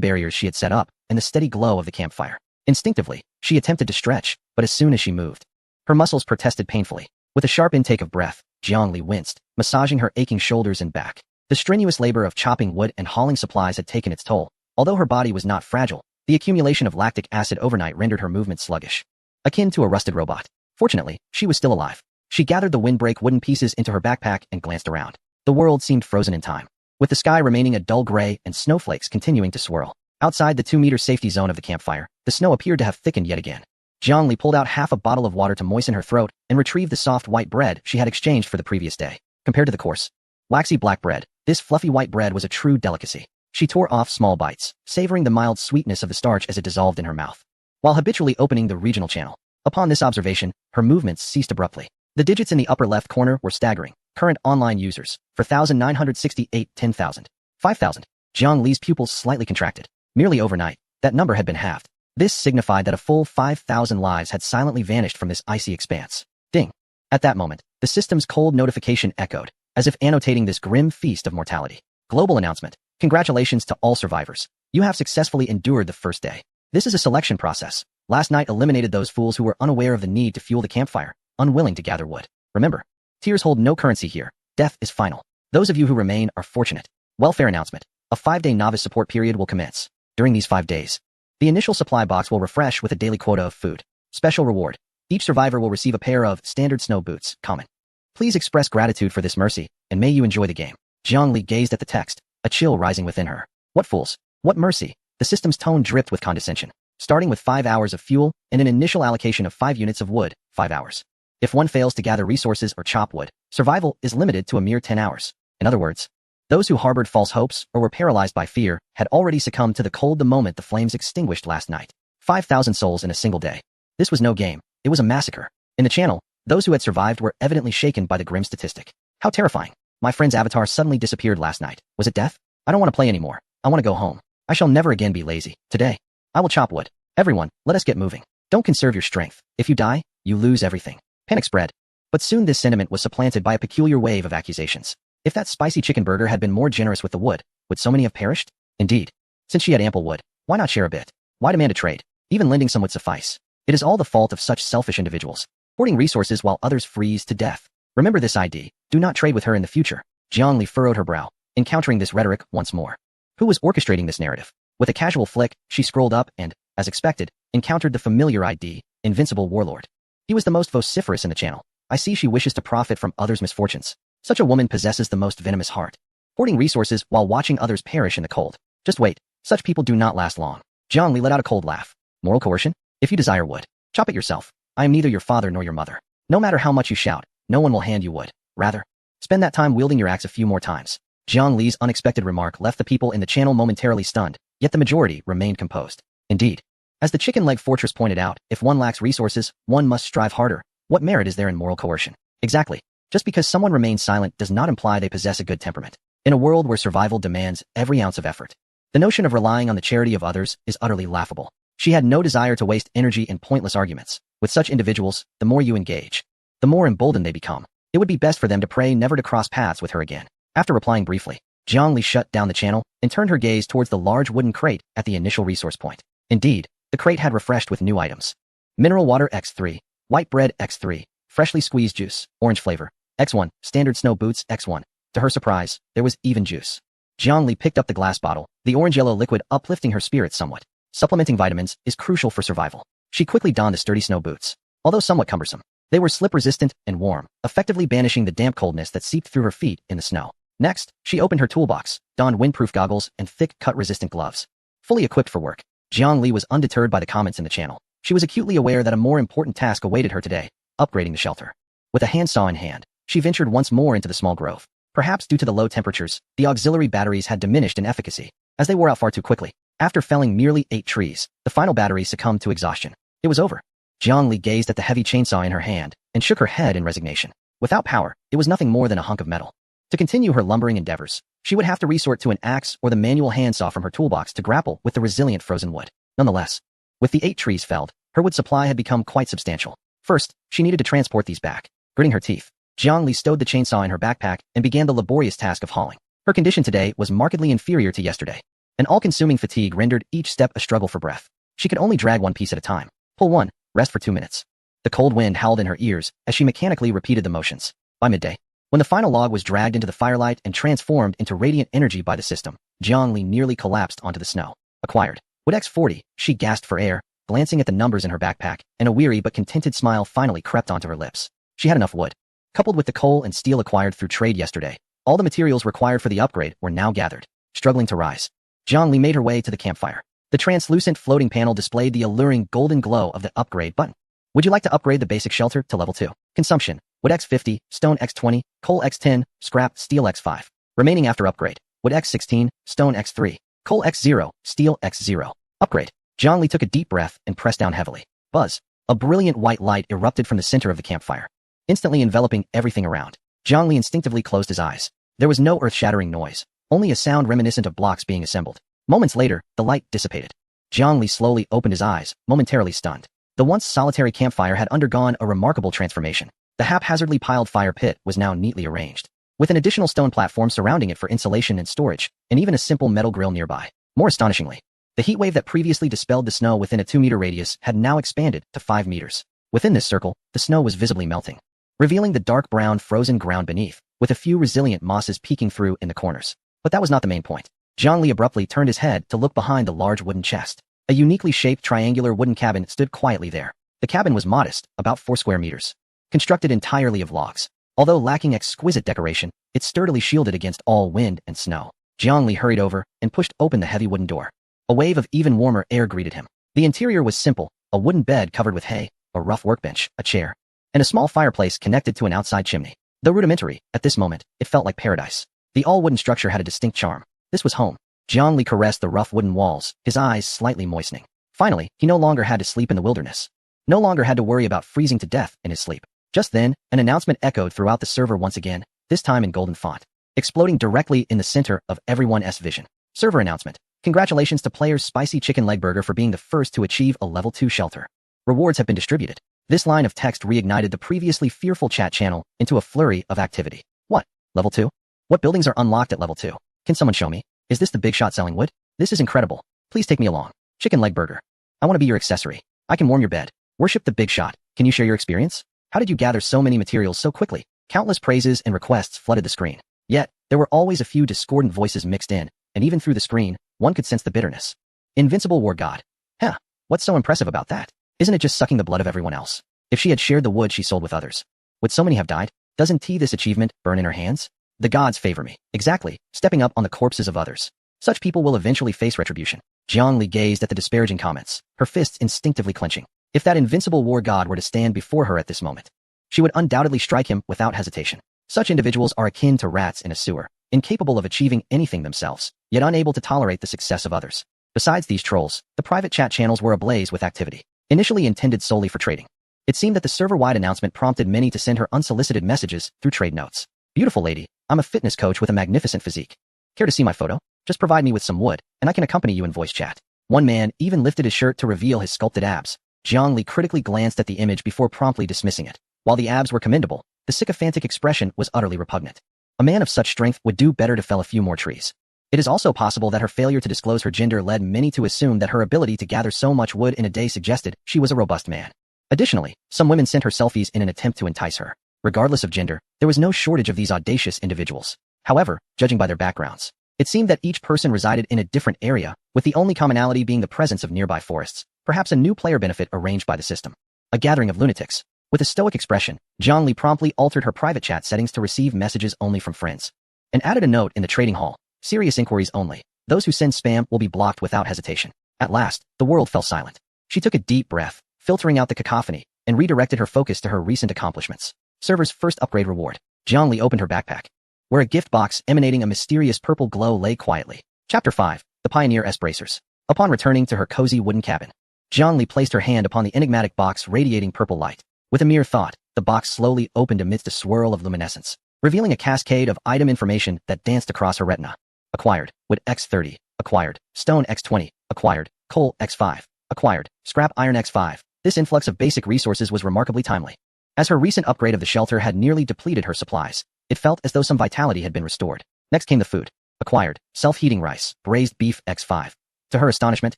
barriers she had set up and the steady glow of the campfire. Instinctively, she attempted to stretch, but as soon as she moved, her muscles protested painfully. With a sharp intake of breath, Jiangli winced, massaging her aching shoulders and back. The strenuous labor of chopping wood and hauling supplies had taken its toll. Although her body was not fragile, the accumulation of lactic acid overnight rendered her movement sluggish, akin to a rusted robot. Fortunately, she was still alive. She gathered the windbreak wooden pieces into her backpack and glanced around. The world seemed frozen in time, with the sky remaining a dull gray and snowflakes continuing to swirl. Outside the 2-meter safety zone of the campfire, the snow appeared to have thickened yet again. Jiangli pulled out half a bottle of water to moisten her throat and retrieved the soft white bread she had exchanged for the previous day. Compared to the coarse, waxy black bread, this fluffy white bread was a true delicacy. She tore off small bites, savoring the mild sweetness of the starch as it dissolved in her mouth, while habitually opening the regional channel. Upon this observation, her movements ceased abruptly. The digits in the upper left corner were staggering. Current online users: 4,968, 10,000, 5,000. Jiang Li's pupils slightly contracted. Merely overnight, that number had been halved. This signified that a full 5,000 lives had silently vanished from this icy expanse. Ding. At that moment, the system's cold notification echoed, as if annotating this grim feast of mortality. Global announcement. Congratulations to all survivors. You have successfully endured the first day. This is a selection process. Last night eliminated those fools who were unaware of the need to fuel the campfire, unwilling to gather wood. Remember, tears hold no currency here. Death is final. Those of you who remain are fortunate. Welfare announcement. A 5-day novice support period will commence. During these 5 days, the initial supply box will refresh with a daily quota of food. Special reward. Each survivor will receive a pair of standard snow boots, common. Please express gratitude for this mercy, and may you enjoy the game. Jiang Li gazed at the text, a chill rising within her. What fools? What mercy? The system's tone dripped with condescension. Starting with 5 hours of fuel and an initial allocation of 5 units of wood, 5 hours. If one fails to gather resources or chop wood, survival is limited to a mere 10 hours. In other words, those who harbored false hopes or were paralyzed by fear had already succumbed to the cold the moment the flames extinguished last night. 5,000 souls in a single day. This was no game. It was a massacre. In the channel, those who had survived were evidently shaken by the grim statistic. How terrifying. My friend's avatar suddenly disappeared last night. Was it death? I don't want to play anymore. I want to go home. I shall never again be lazy. Today, I will chop wood. Everyone, let us get moving. Don't conserve your strength. If you die, you lose everything. Panic spread. But soon this sentiment was supplanted by a peculiar wave of accusations. If that spicy chicken burger had been more generous with the wood, would so many have perished? Indeed. Since she had ample wood, why not share a bit? Why demand a trade? Even lending some would suffice. It is all the fault of such selfish individuals, hoarding resources while others freeze to death. Remember this ID. Do not trade with her in the future. Jiang Li furrowed her brow, encountering this rhetoric once more. Who was orchestrating this narrative? With a casual flick, she scrolled up and, as expected, encountered the familiar ID, Invincible Warlord. He was the most vociferous in the channel. I see she wishes to profit from others' misfortunes. Such a woman possesses the most venomous heart. Hoarding resources while watching others perish in the cold. Just wait. Such people do not last long. Jiang Li let out a cold laugh. Moral coercion? If you desire wood, chop it yourself. I am neither your father nor your mother. No matter how much you shout, no one will hand you wood. Rather, spend that time wielding your axe a few more times. Jiang Li's unexpected remark left the people in the channel momentarily stunned, yet the majority remained composed. Indeed, as the Chicken Leg Fortress pointed out, if one lacks resources, one must strive harder. What merit is there in moral coercion? Exactly. Just because someone remains silent does not imply they possess a good temperament. In a world where survival demands every ounce of effort, the notion of relying on the charity of others is utterly laughable. She had no desire to waste energy in pointless arguments. With such individuals, the more you engage, the more emboldened they become. It would be best for them to pray never to cross paths with her again. After replying briefly, Jiang Li shut down the channel and turned her gaze towards the large wooden crate at the initial resource point. Indeed, the crate had refreshed with new items. Mineral water X3, white bread X3, freshly squeezed juice, orange flavor, X1, standard snow boots X1. To her surprise, there was even juice. Jiang Li picked up the glass bottle, the orange-yellow liquid uplifting her spirits somewhat. Supplementing vitamins is crucial for survival. She quickly donned the sturdy snow boots. Although somewhat cumbersome, they were slip-resistant and warm, effectively banishing the damp coldness that seeped through her feet in the snow. Next, she opened her toolbox, donned windproof goggles and thick, cut-resistant gloves. Fully equipped for work, Jiang Li was undeterred by the comments in the channel. She was acutely aware that a more important task awaited her today, upgrading the shelter. With a handsaw in hand, she ventured once more into the small grove. Perhaps due to the low temperatures, the auxiliary batteries had diminished in efficacy, as they wore out far too quickly. After felling merely 8 trees, the final battery succumbed to exhaustion. It was over. Jiang Li gazed at the heavy chainsaw in her hand and shook her head in resignation. Without power, it was nothing more than a hunk of metal. To continue her lumbering endeavors, she would have to resort to an axe or the manual handsaw from her toolbox to grapple with the resilient frozen wood. Nonetheless, with the 8 trees felled, her wood supply had become quite substantial. First, she needed to transport these back. Gritting her teeth, Jiang Li stowed the chainsaw in her backpack and began the laborious task of hauling. Her condition today was markedly inferior to yesterday. An all-consuming fatigue rendered each step a struggle for breath. She could only drag one piece at a time. Pull 1, rest for 2 minutes. The cold wind howled in her ears as she mechanically repeated the motions. By midday, when the final log was dragged into the firelight and transformed into radiant energy by the system, Jiang Li nearly collapsed onto the snow. Acquired. Wood X40, she gasped for air, glancing at the numbers in her backpack, and a weary but contented smile finally crept onto her lips. She had enough wood. Coupled with the coal and steel acquired through trade yesterday, all the materials required for the upgrade were now gathered. Struggling to rise, Jiang Li made her way to the campfire. The translucent floating panel displayed the alluring golden glow of the upgrade button. Would you like to upgrade the basic shelter to level 2? Consumption: wood X50, stone X20, coal X10, scrap, steel X5. Remaining after upgrade: wood X16, stone X3, coal X0, steel X0. Upgrade. Jiang Li took a deep breath and pressed down heavily. Buzz. A brilliant white light erupted from the center of the campfire, instantly enveloping everything around. Jiang Li instinctively closed his eyes. There was no earth-shattering noise, only a sound reminiscent of blocks being assembled. Moments later, the light dissipated. Jiang Li slowly opened his eyes, momentarily stunned. The once solitary campfire had undergone a remarkable transformation. The haphazardly piled fire pit was now neatly arranged, with an additional stone platform surrounding it for insulation and storage, and even a simple metal grill nearby. More astonishingly, the heat wave that previously dispelled the snow within a 2-meter radius had now expanded to 5 meters. Within this circle, the snow was visibly melting, revealing the dark brown frozen ground beneath, with a few resilient mosses peeking through in the corners. But that was not the main point. Jiang Li abruptly turned his head to look behind the large wooden chest. A uniquely shaped triangular wooden cabin stood quietly there. The cabin was modest, about 4 square meters, constructed entirely of logs. Although lacking exquisite decoration, it sturdily shielded against all wind and snow. Jiang Li hurried over and pushed open the heavy wooden door. A wave of even warmer air greeted him. The interior was simple, a wooden bed covered with hay, a rough workbench, a chair, and a small fireplace connected to an outside chimney. Though rudimentary, at this moment, it felt like paradise. The all-wooden structure had a distinct charm. This was home. Jiang Li caressed the rough wooden walls, his eyes slightly moistening. Finally, he no longer had to sleep in the wilderness. No longer had to worry about freezing to death in his sleep. Just then, an announcement echoed throughout the server once again, this time in golden font, exploding directly in the center of everyone's vision. Server announcement. Congratulations to players Spicy Chicken Leg Burger for being the first to achieve a level 2 shelter. Rewards have been distributed. This line of text reignited the previously fearful chat channel into a flurry of activity. What? Level 2? What buildings are unlocked at level 2? Can someone show me? Is this the big shot selling wood? This is incredible. Please take me along. Chicken Leg Burger. I want to be your accessory. I can warm your bed. Worship the big shot. Can you share your experience? How did you gather so many materials so quickly? Countless praises and requests flooded the screen. Yet, there were always a few discordant voices mixed in, and even through the screen, one could sense the bitterness. Invincible War God. Huh, what's so impressive about that? Isn't it just sucking the blood of everyone else? If she had shared the wood she sold with others, would so many have died? Doesn't this achievement burn in her hands? The gods favor me. Exactly, stepping up on the corpses of others. Such people will eventually face retribution. Jiang Li gazed at the disparaging comments, her fists instinctively clenching. If that invincible war god were to stand before her at this moment, she would undoubtedly strike him without hesitation. Such individuals are akin to rats in a sewer, incapable of achieving anything themselves, yet unable to tolerate the success of others. Besides these trolls, the private chat channels were ablaze with activity, initially intended solely for trading. It seemed that the server-wide announcement prompted many to send her unsolicited messages through trade notes. Beautiful lady, I'm a fitness coach with a magnificent physique. Care to see my photo? Just provide me with some wood, and I can accompany you in voice chat. One man even lifted his shirt to reveal his sculpted abs. Jiang Li critically glanced at the image before promptly dismissing it. While the abs were commendable, the sycophantic expression was utterly repugnant. A man of such strength would do better to fell a few more trees. It is also possible that her failure to disclose her gender led many to assume that her ability to gather so much wood in a day suggested she was a robust man. Additionally, some women sent her selfies in an attempt to entice her. Regardless of gender, there was no shortage of these audacious individuals. However, judging by their backgrounds, it seemed that each person resided in a different area, with the only commonality being the presence of nearby forests, perhaps a new player benefit arranged by the system. A gathering of lunatics. With a stoic expression, Jiang Li promptly altered her private chat settings to receive messages only from friends, and added a note in the trading hall, serious inquiries only. Those who send spam will be blocked without hesitation. At last, the world fell silent. She took a deep breath, filtering out the cacophony, and redirected her focus to her recent accomplishments. Server's first upgrade reward. Jiang Li opened her backpack, where a gift box emanating a mysterious purple glow lay quietly. Chapter 5. The Pioneer S-Bracers. Upon returning to her cozy wooden cabin, Jiang Li placed her hand upon the enigmatic box radiating purple light. With a mere thought, the box slowly opened amidst a swirl of luminescence, revealing a cascade of item information that danced across her retina. Acquired, wood X30, acquired, stone X20, acquired, coal X5, acquired, scrap iron X5. This influx of basic resources was remarkably timely. As her recent upgrade of the shelter had nearly depleted her supplies, it felt as though some vitality had been restored. Next came the food. Acquired, self-heating rice, braised beef X5. To her astonishment,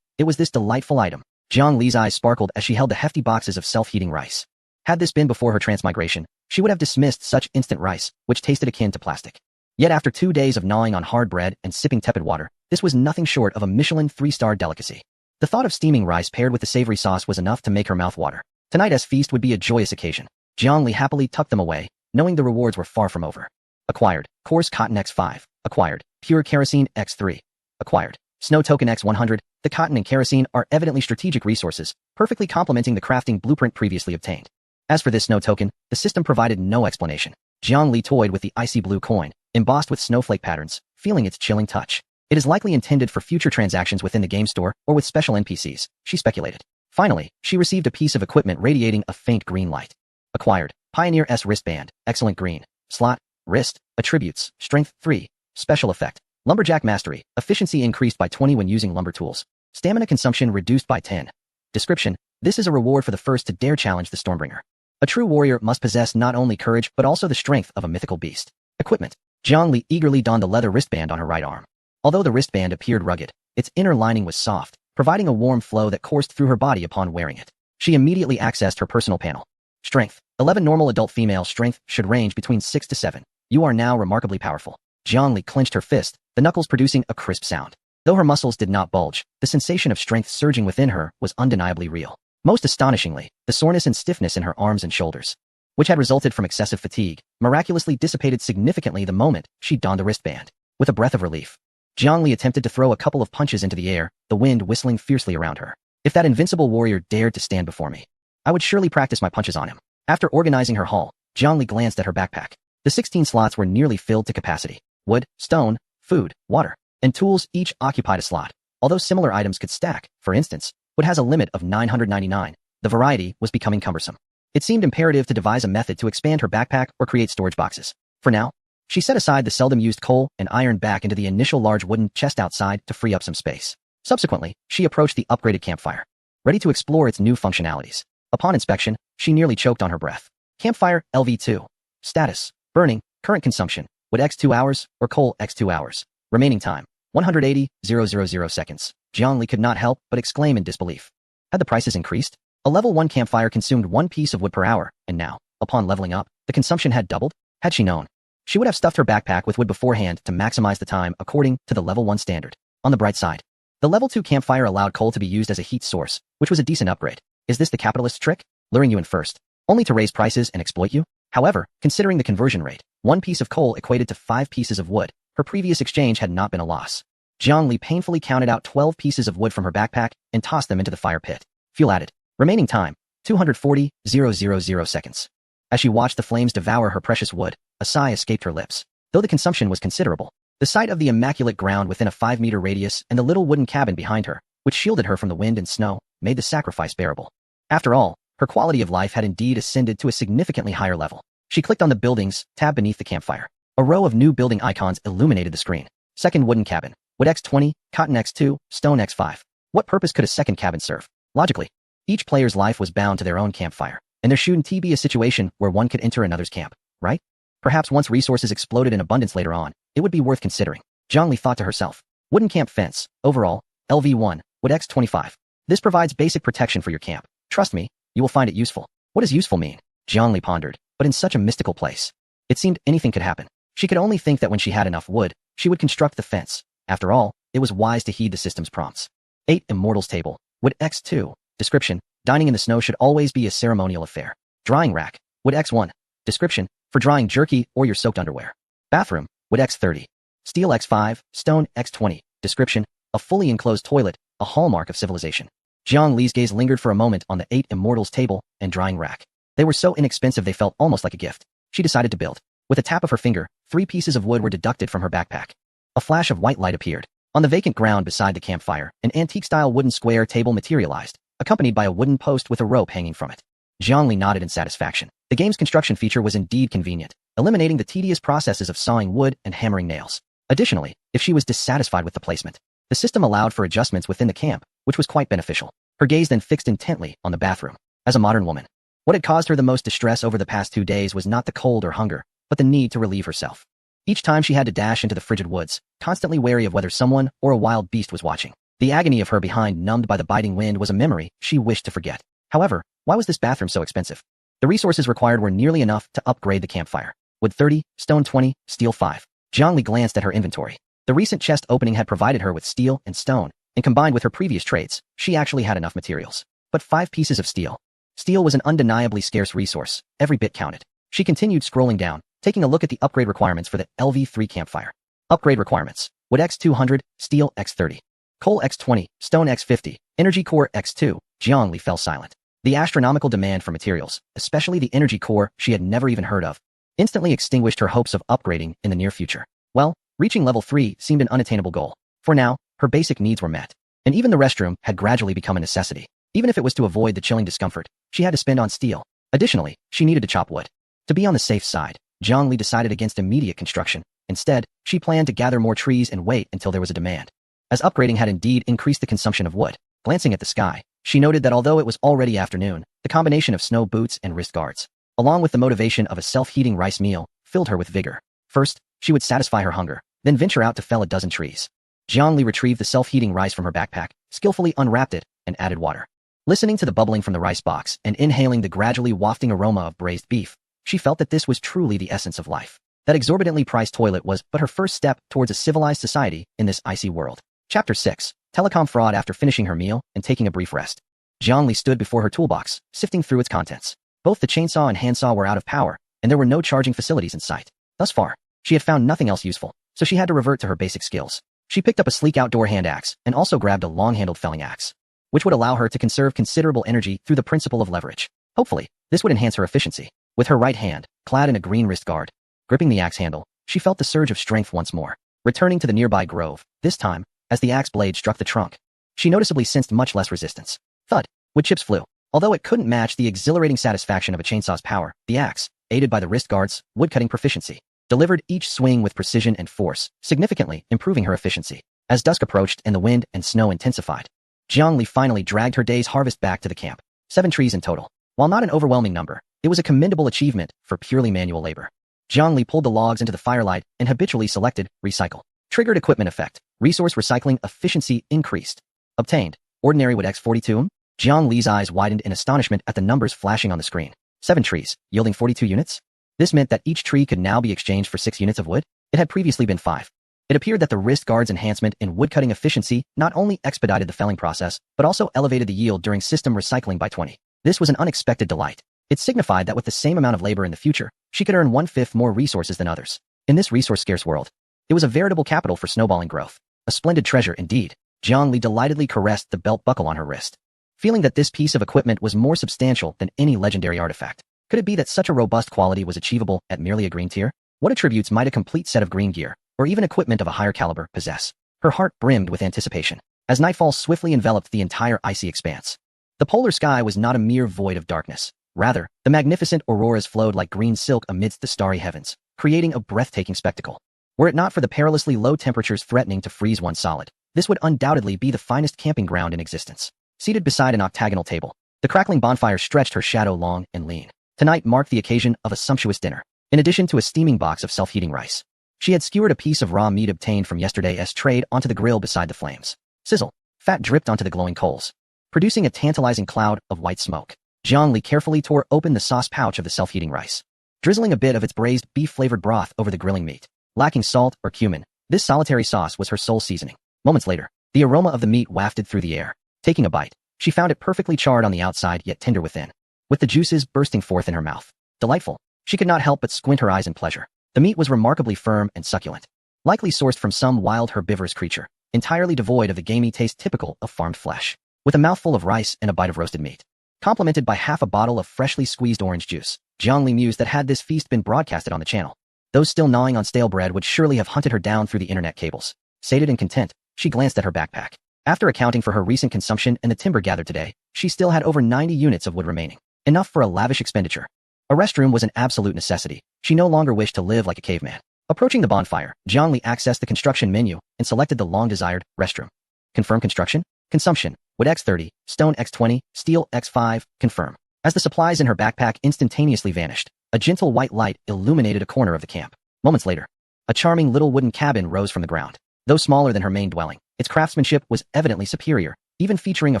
it was this delightful item. Jiang Li's eyes sparkled as she held the hefty boxes of self-heating rice. Had this been before her transmigration, she would have dismissed such instant rice, which tasted akin to plastic. Yet after 2 days of gnawing on hard bread and sipping tepid water, this was nothing short of a Michelin 3-star delicacy. The thought of steaming rice paired with the savory sauce was enough to make her mouth water. Tonight's feast would be a joyous occasion. Jiang Li happily tucked them away, knowing the rewards were far from over. Acquired, coarse cotton X5. Acquired, pure kerosene X3. Acquired, snow token X100. The cotton and kerosene are evidently strategic resources, perfectly complementing the crafting blueprint previously obtained. As for this snow token, the system provided no explanation. Jiang Li toyed with the icy blue coin, embossed with snowflake patterns, feeling its chilling touch. It is likely intended for future transactions within the game store or with special NPCs, she speculated. Finally, she received a piece of equipment radiating a faint green light. Acquired, Pioneer S wristband, excellent green. Slot, wrist, attributes, strength 3, special effect, Lumberjack Mastery. Efficiency increased by 20 when using lumber tools. Stamina consumption reduced by 10. Description: this is a reward for the first to dare challenge the Stormbringer. A true warrior must possess not only courage but also the strength of a mythical beast. Equipment. Zhongli eagerly donned a leather wristband on her right arm. Although the wristband appeared rugged, its inner lining was soft, providing a warm flow that coursed through her body upon wearing it. She immediately accessed her personal panel. Strength. 11. Normal adult female strength should range between 6 to 7. You are now remarkably powerful. Zhongli clenched her fist, the knuckles producing a crisp sound. Though her muscles did not bulge, the sensation of strength surging within her was undeniably real. Most astonishingly, the soreness and stiffness in her arms and shoulders, which had resulted from excessive fatigue, miraculously dissipated significantly the moment she donned the wristband. With a breath of relief, Zhongli attempted to throw a couple of punches into the air, the wind whistling fiercely around her. If that invincible warrior dared to stand before me, I would surely practice my punches on him. After organizing her haul, Zhongli glanced at her backpack. The 16 slots were nearly filled to capacity. Wood, stone, food, water, and tools each occupied a slot. Although similar items could stack, for instance, wood has a limit of 999. The variety was becoming cumbersome. It seemed imperative to devise a method to expand her backpack or create storage boxes. For now, she set aside the seldom used coal and iron back into the initial large wooden chest outside to free up some space. Subsequently, she approached the upgraded campfire, ready to explore its new functionalities. Upon inspection, she nearly choked on her breath. Campfire LV2. Status: burning, current consumption, wood x 2 hours or coal x 2 hours. Remaining time: 180,000 seconds. Zhongli could not help but exclaim in disbelief. Had the prices increased? A level 1 campfire consumed 1 piece of wood per hour, and now, upon leveling up, the consumption had doubled? Had she known, she would have stuffed her backpack with wood beforehand to maximize the time according to the level 1 standard. On the bright side, the level 2 campfire allowed coal to be used as a heat source, which was a decent upgrade. Is this the capitalist's trick? Luring you in first, only to raise prices and exploit you? However, considering the conversion rate, 1 piece of coal equated to 5 pieces of wood. Her previous exchange had not been a loss. Zhongli painfully counted out 12 pieces of wood from her backpack and tossed them into the fire pit. Fuel added. Remaining time: 240,000 seconds. As she watched the flames devour her precious wood, a sigh escaped her lips. Though the consumption was considerable, the sight of the immaculate ground within a 5-meter radius and the little wooden cabin behind her, which shielded her from the wind and snow, made the sacrifice bearable. After all, her quality of life had indeed ascended to a significantly higher level. She clicked on the Buildings tab beneath the campfire. A row of new building icons illuminated the screen. Second wooden cabin. Wood X20, cotton X2, stone X5. What purpose could a second cabin serve? Logically, each player's life was bound to their own campfire, and there shouldn't be a situation where one could enter another's camp, right? Perhaps once resources exploded in abundance later on, it would be worth considering. Zhongli thought to herself. Wooden camp fence. Overall, LV1, wood X25. This provides basic protection for your camp. Trust me, you will find it useful. What does useful mean? Zhongli pondered, but in such a mystical place. It seemed anything could happen. She could only think that when she had enough wood, she would construct the fence. After all, it was wise to heed the system's prompts. 8. Immortals Table. Wood X2. Description: dining in the snow should always be a ceremonial affair. Drying rack. Wood X1. Description: for drying jerky or your soaked underwear. Bathroom. Wood X30. Steel X5, stone X20. Description: a fully enclosed toilet, a hallmark of civilization. Zhongli's gaze lingered for a moment on the 8 Immortals Table and drying rack. They were so inexpensive they felt almost like a gift. She decided to build. With a tap of her finger, 3 pieces of wood were deducted from her backpack. A flash of white light appeared. On the vacant ground beside the campfire, an antique-style wooden square table materialized, accompanied by a wooden post with a rope hanging from it. Zhongli nodded in satisfaction. The game's construction feature was indeed convenient, eliminating the tedious processes of sawing wood and hammering nails. Additionally, if she was dissatisfied with the placement, the system allowed for adjustments within the camp, which was quite beneficial. Her gaze then fixed intently on the bathroom. As a modern woman, what had caused her the most distress over the past 2 days was not the cold or hunger, but the need to relieve herself. Each time she had to dash into the frigid woods, constantly wary of whether someone or a wild beast was watching. The agony of her behind numbed by the biting wind was a memory she wished to forget. However, why was this bathroom so expensive? The resources required were nearly enough to upgrade the campfire. Wood 30, stone 20, steel 5. Zhongli glanced at her inventory. The recent chest opening had provided her with steel and stone, and combined with her previous trades, she actually had enough materials. But 5 pieces of steel. Steel was an undeniably scarce resource. Every bit counted. She continued scrolling down, taking a look at the upgrade requirements for the LV3 campfire. Upgrade requirements. Wood X200, steel X30. Coal X20, stone X50, energy core X2. Zhongli fell silent. The astronomical demand for materials, especially the energy core she had never even heard of, instantly extinguished her hopes of upgrading in the near future. Well, reaching level 3 seemed an unattainable goal. For now, her basic needs were met, and even the restroom had gradually become a necessity. Even if it was to avoid the chilling discomfort she had to spend on steel. Additionally, she needed to chop wood. To be on the safe side, Zhongli decided against immediate construction. Instead, she planned to gather more trees and wait until there was a demand. As upgrading had indeed increased the consumption of wood, glancing at the sky, she noted that although it was already afternoon, the combination of snow boots and wrist guards, along with the motivation of a self-heating rice meal, filled her with vigor. First, she would satisfy her hunger, then venture out to fell a dozen trees. Jiangli retrieved the self-heating rice from her backpack, skillfully unwrapped it, and added water. Listening to the bubbling from the rice box and inhaling the gradually wafting aroma of braised beef, she felt that this was truly the essence of life. That exorbitantly priced toilet was but her first step towards a civilized society in this icy world. Chapter 6. Telecom Fraud. After finishing her meal and taking a brief rest, Jiangli stood before her toolbox, sifting through its contents. Both the chainsaw and handsaw were out of power, and there were no charging facilities in sight. Thus far, she had found nothing else useful, so she had to revert to her basic skills. She picked up a sleek outdoor hand axe and also grabbed a long-handled felling axe, which would allow her to conserve considerable energy through the principle of leverage. Hopefully, this would enhance her efficiency. With her right hand, clad in a green wrist guard, gripping the axe handle, she felt the surge of strength once more. Returning to the nearby grove, this time, as the axe blade struck the trunk, she noticeably sensed much less resistance. Thud! Wood chips flew. Although it couldn't match the exhilarating satisfaction of a chainsaw's power, the axe, aided by the wrist guard's woodcutting proficiency, delivered each swing with precision and force, significantly improving her efficiency. As dusk approached and the wind and snow intensified, Jiangli finally dragged her day's harvest back to the camp. 7 trees in total. While not an overwhelming number, it was a commendable achievement for purely manual labor. Jiangli pulled the logs into the firelight and habitually selected recycle. Triggered equipment effect. Resource recycling efficiency increased. Obtained. Ordinary wood X42. Jiangli's eyes widened in astonishment at the numbers flashing on the screen. 7 trees, yielding 42 units? This meant that each tree could now be exchanged for 6 units of wood? It had previously been 5. It appeared that the wrist guard's enhancement in woodcutting efficiency not only expedited the felling process, but also elevated the yield during system recycling by 20. This was an unexpected delight. It signified that with the same amount of labor in the future, she could earn 1/5 more resources than others. In this resource-scarce world, it was a veritable capital for snowballing growth. A splendid treasure indeed. Jiangli delightedly caressed the belt buckle on her wrist, feeling that this piece of equipment was more substantial than any legendary artifact. Could it be that such a robust quality was achievable at merely a green tier? What attributes might a complete set of green gear, or even equipment of a higher caliber, possess? Her heart brimmed with anticipation, as nightfall swiftly enveloped the entire icy expanse. The polar sky was not a mere void of darkness. Rather, the magnificent auroras flowed like green silk amidst the starry heavens, creating a breathtaking spectacle. Were it not for the perilously low temperatures threatening to freeze one solid, this would undoubtedly be the finest camping ground in existence. Seated beside an octagonal table, the crackling bonfire stretched her shadow long and lean. Tonight marked the occasion of a sumptuous dinner. In addition to a steaming box of self-heating rice, she had skewered a piece of raw meat obtained from yesterday's trade onto the grill beside the flames. Sizzle. Fat dripped onto the glowing coals, producing a tantalizing cloud of white smoke. Jiangli carefully tore open the sauce pouch of the self-heating rice, drizzling a bit of its braised beef-flavored broth over the grilling meat. Lacking salt or cumin, this solitary sauce was her sole seasoning. Moments later, the aroma of the meat wafted through the air. Taking a bite, she found it perfectly charred on the outside yet tender within, with the juices bursting forth in her mouth. Delightful. She could not help but squint her eyes in pleasure. The meat was remarkably firm and succulent, likely sourced from some wild herbivorous creature, entirely devoid of the gamey taste typical of farmed flesh. With a mouthful of rice and a bite of roasted meat, complemented by half a bottle of freshly squeezed orange juice, Jiangli mused that had this feast been broadcasted on the channel, those still gnawing on stale bread would surely have hunted her down through the internet cables. Sated and content, she glanced at her backpack. After accounting for her recent consumption and the timber gathered today, she still had over 90 units of wood remaining, enough for a lavish expenditure. A restroom was an absolute necessity. She no longer wished to live like a caveman. Approaching the bonfire, Jiangli accessed the construction menu and selected the long-desired restroom. Confirm construction. Consumption. Wood X30, stone X20, steel X5, confirm. As the supplies in her backpack instantaneously vanished, a gentle white light illuminated a corner of the camp. Moments later, a charming little wooden cabin rose from the ground. Though smaller than her main dwelling, its craftsmanship was evidently superior, even featuring a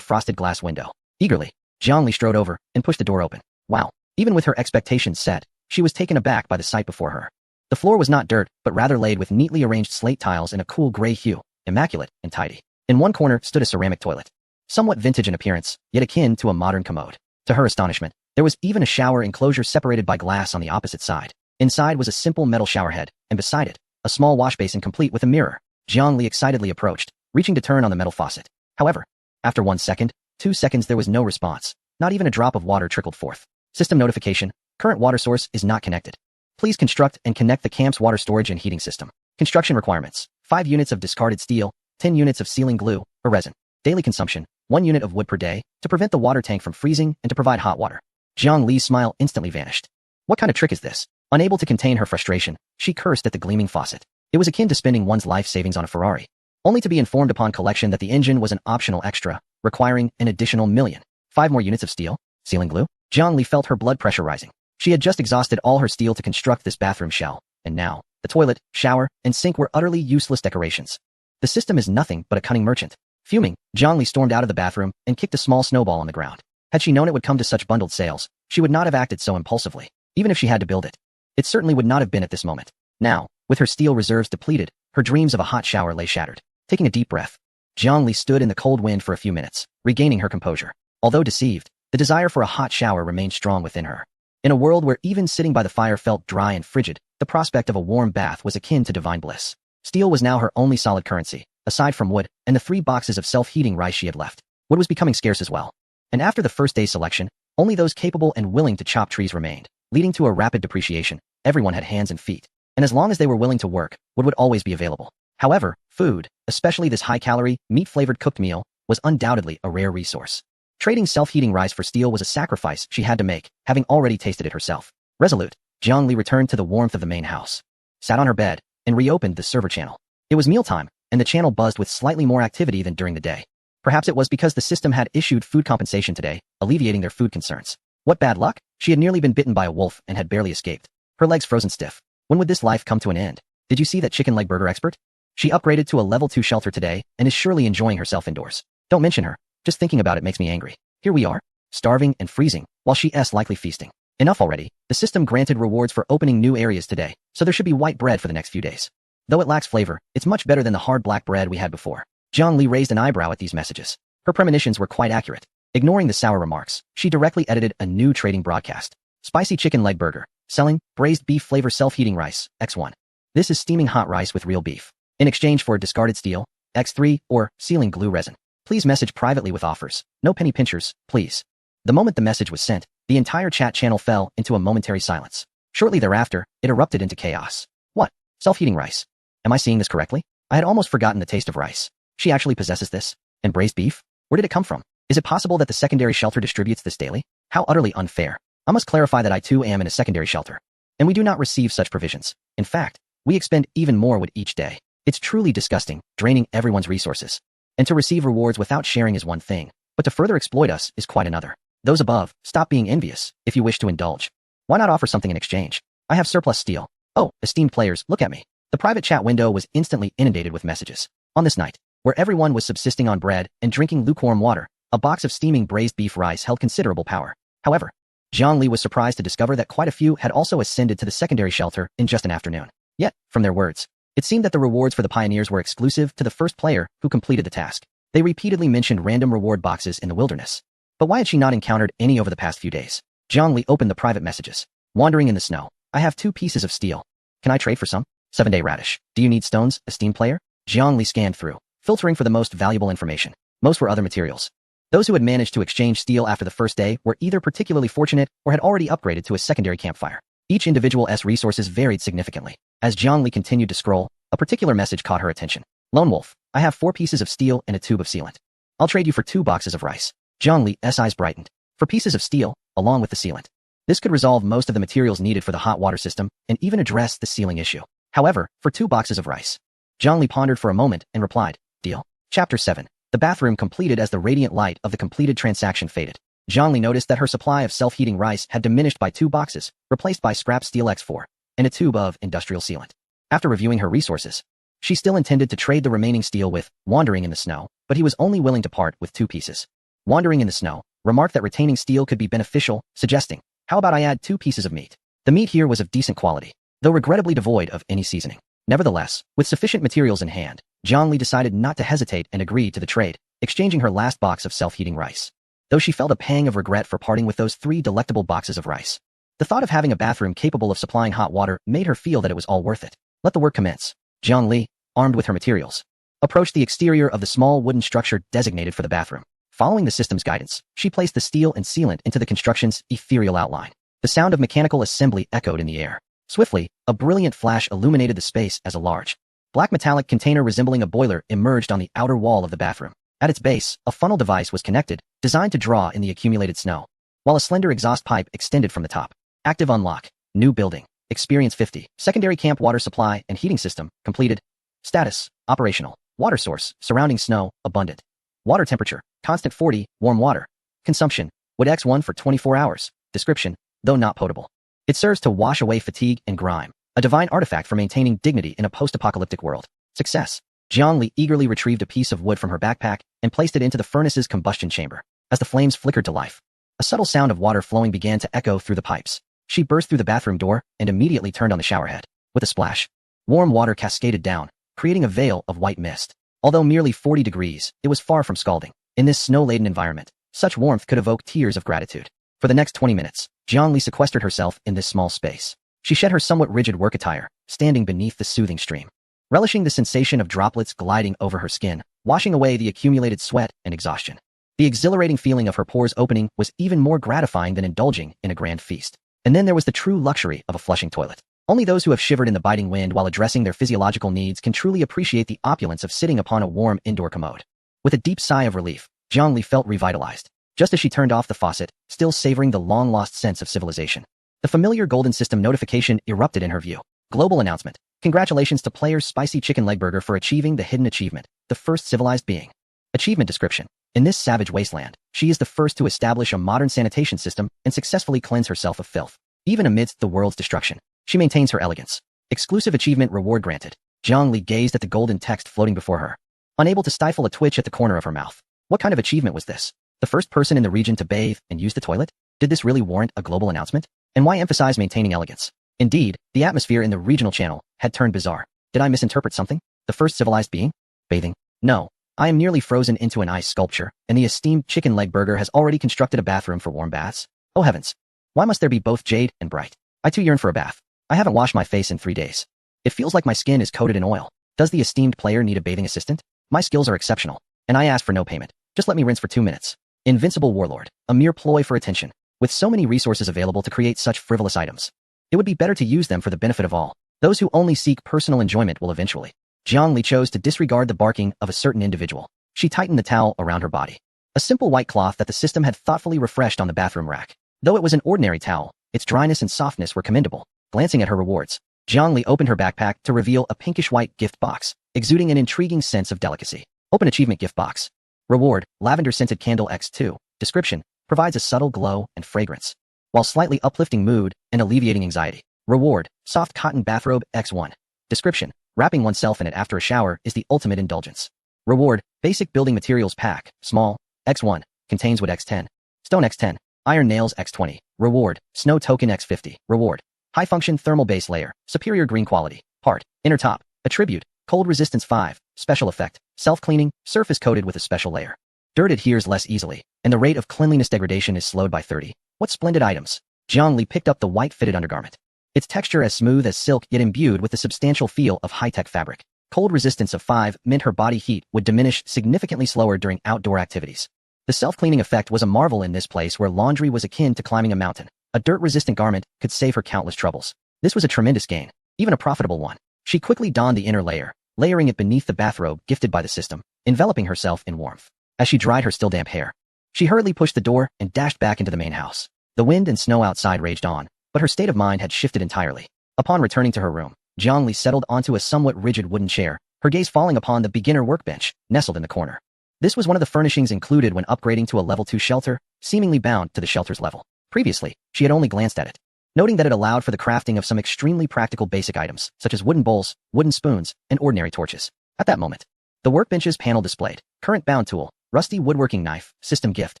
frosted glass window. Eagerly, Jiangli strode over and pushed the door open. Wow! Even with her expectations set, she was taken aback by the sight before her. The floor was not dirt, but rather laid with neatly arranged slate tiles in a cool gray hue, immaculate and tidy. In one corner stood a ceramic toilet, somewhat vintage in appearance, yet akin to a modern commode. To her astonishment, there was even a shower enclosure separated by glass on the opposite side. Inside was a simple metal showerhead, and beside it, a small wash basin complete with a mirror. Jiangli excitedly approached, reaching to turn on the metal faucet. However, after 1 second, 2 seconds there was no response. Not even a drop of water trickled forth. System notification. Current water source is not connected. Please construct and connect the camp's water storage and heating system. Construction requirements. 5 units of discarded steel, 10 units of sealing glue, or resin. Daily consumption. 1 unit of wood per day, to prevent the water tank from freezing and to provide hot water. Jiang Li's smile instantly vanished. What kind of trick is this? Unable to contain her frustration, she cursed at the gleaming faucet. It was akin to spending one's life savings on a Ferrari, only to be informed upon collection that the engine was an optional extra, requiring an additional million. 5 more units of steel? Ceiling glue? Jiangli felt her blood pressure rising. She had just exhausted all her steel to construct this bathroom shell, and now, the toilet, shower, and sink were utterly useless decorations. The system is nothing but a cunning merchant. Fuming, Jiangli stormed out of the bathroom and kicked a small snowball on the ground. Had she known it would come to such bundled sales, she would not have acted so impulsively, even if she had to build it. It certainly would not have been at this moment. Now, with her steel reserves depleted, her dreams of a hot shower lay shattered. Taking a deep breath, Jiangli stood in the cold wind for a few minutes, regaining her composure. Although deceived, the desire for a hot shower remained strong within her. In a world where even sitting by the fire felt dry and frigid, the prospect of a warm bath was akin to divine bliss. Steel was now her only solid currency, aside from wood and the 3 boxes of self-heating rice she had left. Wood was becoming scarce as well. And after the first day's selection, only those capable and willing to chop trees remained, leading to a rapid depreciation. Everyone had hands and feet, and as long as they were willing to work, wood would always be available. However, food, especially this high-calorie, meat-flavored cooked meal, was undoubtedly a rare resource. Trading self-heating rice for steel was a sacrifice she had to make, having already tasted it herself. Resolute, Jiangli returned to the warmth of the main house, sat on her bed, and reopened the server channel. It was mealtime, and the channel buzzed with slightly more activity than during the day. Perhaps it was because the system had issued food compensation today, alleviating their food concerns. What bad luck? She had nearly been bitten by a wolf and had barely escaped. Her legs frozen stiff. When would this life come to an end? Did you see that chicken leg burger expert? She upgraded to a level 2 shelter today and is surely enjoying herself indoors. Don't mention her. Just thinking about it makes me angry. Here we are, starving and freezing, while she's likely feasting. Enough already. The system granted rewards for opening new areas today, so there should be white bread for the next few days. Though it lacks flavor, it's much better than the hard black bread we had before. Jiangli raised an eyebrow at these messages. Her premonitions were quite accurate. Ignoring the sour remarks, she directly edited a new trading broadcast. Spicy chicken leg burger. Selling, braised beef flavor self-heating rice, X1. This is steaming hot rice with real beef. In exchange for discarded steel, X3, or ceiling glue resin. Please message privately with offers. No penny pinchers, please. The moment the message was sent, the entire chat channel fell into a momentary silence. Shortly thereafter, it erupted into chaos. What? Self-heating rice? Am I seeing this correctly? I had almost forgotten the taste of rice. She actually possesses this? And braised beef? Where did it come from? Is it possible that the secondary shelter distributes this daily? How utterly unfair. I must clarify that I too am in a secondary shelter. And we do not receive such provisions. In fact, we expend even more wood each day. It's truly disgusting, draining everyone's resources. And to receive rewards without sharing is one thing, but to further exploit us is quite another. Those above, stop being envious, if you wish to indulge. Why not offer something in exchange? I have surplus steel. Oh, esteemed players, look at me. The private chat window was instantly inundated with messages. On this night, where everyone was subsisting on bread and drinking lukewarm water, a box of steaming braised beef rice held considerable power. However, Jiangli was surprised to discover that quite a few had also ascended to the secondary shelter in just an afternoon. Yet, from their words, it seemed that the rewards for the pioneers were exclusive to the first player who completed the task. They repeatedly mentioned random reward boxes in the wilderness. But why had she not encountered any over the past few days? Jiangli opened the private messages. Wandering in the snow. I have 2 pieces of steel. Can I trade for some? 7-day radish. Do you need stones, esteemed player? Jiangli scanned through, filtering for the most valuable information. Most were other materials. Those who had managed to exchange steel after the first day were either particularly fortunate or had already upgraded to a secondary campfire. Each individual's resources varied significantly. As Jiangli continued to scroll, a particular message caught her attention. Lone Wolf, I have 4 pieces of steel and a tube of sealant. I'll trade you for 2 boxes of rice. Jiangli's eyes brightened. For pieces of steel, along with the sealant. This could resolve most of the materials needed for the hot water system and even address the ceiling issue. However, for 2 boxes of rice. Jiangli pondered for a moment and replied, deal. Chapter 7. The bathroom completed as the radiant light of the completed transaction faded. Jiangli noticed that her supply of self-heating rice had diminished by 2 boxes, replaced by scrap steel X4, and a tube of industrial sealant. After reviewing her resources, she still intended to trade the remaining steel with Wandering in the Snow, but he was only willing to part with 2 pieces. Wandering in the Snow remarked that retaining steel could be beneficial, suggesting, how about I add 2 pieces of meat? The meat here was of decent quality, though regrettably devoid of any seasoning. Nevertheless, with sufficient materials in hand, Jiangli decided not to hesitate and agreed to the trade, exchanging her last box of self-heating rice. Though she felt a pang of regret for parting with those 3 delectable boxes of rice, the thought of having a bathroom capable of supplying hot water made her feel that it was all worth it. Let the work commence. Jiangli, armed with her materials, approached the exterior of the small wooden structure designated for the bathroom. Following the system's guidance, she placed the steel and sealant into the construction's ethereal outline. The sound of mechanical assembly echoed in the air. Swiftly, a brilliant flash illuminated the space as a large, black metallic container resembling a boiler emerged on the outer wall of the bathroom. At its base, a funnel device was connected, designed to draw in the accumulated snow, while a slender exhaust pipe extended from the top. Active unlock. New building. Experience 50. Secondary camp water supply and heating system, completed. Status, operational. Water source, surrounding snow, abundant. Water temperature, constant 40, warm water. Consumption, wood X1 for 24 hours. Description, though not potable. It serves to wash away fatigue and grime, a divine artifact for maintaining dignity in a post-apocalyptic world. Success. Jiangli eagerly retrieved a piece of wood from her backpack and placed it into the furnace's combustion chamber. As the flames flickered to life, a subtle sound of water flowing began to echo through the pipes. She burst through the bathroom door and immediately turned on the shower head. With a splash, warm water cascaded down, creating a veil of white mist. Although merely 40 degrees, it was far from scalding. In this snow-laden environment, such warmth could evoke tears of gratitude. For the next 20 minutes, Jiangli sequestered herself in this small space. She shed her somewhat rigid work attire, standing beneath the soothing stream, relishing the sensation of droplets gliding over her skin, washing away the accumulated sweat and exhaustion. The exhilarating feeling of her pores opening was even more gratifying than indulging in a grand feast. And then there was the true luxury of a flushing toilet. Only those who have shivered in the biting wind while addressing their physiological needs can truly appreciate the opulence of sitting upon a warm indoor commode. With a deep sigh of relief, Jiangli felt revitalized, just as she turned off the faucet, still savoring the long-lost sense of civilization. The familiar golden system notification erupted in her view. Global announcement. Congratulations to players Spicy Chicken Leg Burger for achieving the hidden achievement, the first civilized being. Achievement description. In this savage wasteland, she is the first to establish a modern sanitation system and successfully cleanse herself of filth. Even amidst the world's destruction, she maintains her elegance. Exclusive achievement reward granted. Jiangli gazed at the golden text floating before her, unable to stifle a twitch at the corner of her mouth. What kind of achievement was this? The first person in the region to bathe and use the toilet? Did this really warrant a global announcement? And why emphasize maintaining elegance? Indeed, the atmosphere in the regional channel had turned bizarre. Did I misinterpret something? The first civilized being? Bathing? No. I am nearly frozen into an ice sculpture, and the esteemed Chicken Leg Burger has already constructed a bathroom for warm baths. Oh heavens. Why must there be both jade and bright? I too yearn for a bath. I haven't washed my face in 3 days. It feels like my skin is coated in oil. Does the esteemed player need a bathing assistant? My skills are exceptional, and I ask for no payment. Just let me rinse for 2 minutes. Invincible warlord, a mere ploy for attention. With so many resources available to create such frivolous items, it would be better to use them for the benefit of all. Those who only seek personal enjoyment will eventually. Jiangli chose to disregard the barking of a certain individual. She tightened the towel around her body. A simple white cloth that the system had thoughtfully refreshed on the bathroom rack. Though it was an ordinary towel, its dryness and softness were commendable. Glancing at her rewards, Jiangli opened her backpack to reveal a pinkish-white gift box, exuding an intriguing sense of delicacy. Open achievement gift box. Reward, lavender-scented candle X2. Description, provides a subtle glow and fragrance, while slightly uplifting mood and alleviating anxiety. Reward, soft cotton bathrobe X1. Description, wrapping oneself in it after a shower is the ultimate indulgence. Reward, basic building materials pack, small, X1, contains wood X10, stone X10, iron nails X20. Reward, snow token X50. Reward, high function thermal base layer, superior green quality. Part, inner top, attribute, cold resistance 5, special effect, self-cleaning, surface coated with a special layer. Dirt adheres less easily, and the rate of cleanliness degradation is slowed by 30. What splendid items. Jiangli picked up the white fitted undergarment. Its texture as smooth as silk yet imbued with the substantial feel of high-tech fabric. Cold resistance of 5 meant her body heat would diminish significantly slower during outdoor activities. The self-cleaning effect was a marvel in this place where laundry was akin to climbing a mountain. A dirt-resistant garment could save her countless troubles. This was a tremendous gain, even a profitable one. She quickly donned the inner layer, layering it beneath the bathrobe gifted by the system, enveloping herself in warmth. As she dried her still damp hair, she hurriedly pushed the door and dashed back into the main house. The wind and snow outside raged on, but her state of mind had shifted entirely. Upon returning to her room, Jiangli settled onto a somewhat rigid wooden chair, her gaze falling upon the beginner workbench, nestled in the corner. This was one of the furnishings included when upgrading to a level 2 shelter, seemingly bound to the shelter's level. Previously, she had only glanced at it, noting that it allowed for the crafting of some extremely practical basic items, such as wooden bowls, wooden spoons, and ordinary torches. At that moment, the workbench's panel displayed current bound tool, rusty woodworking knife, system gift,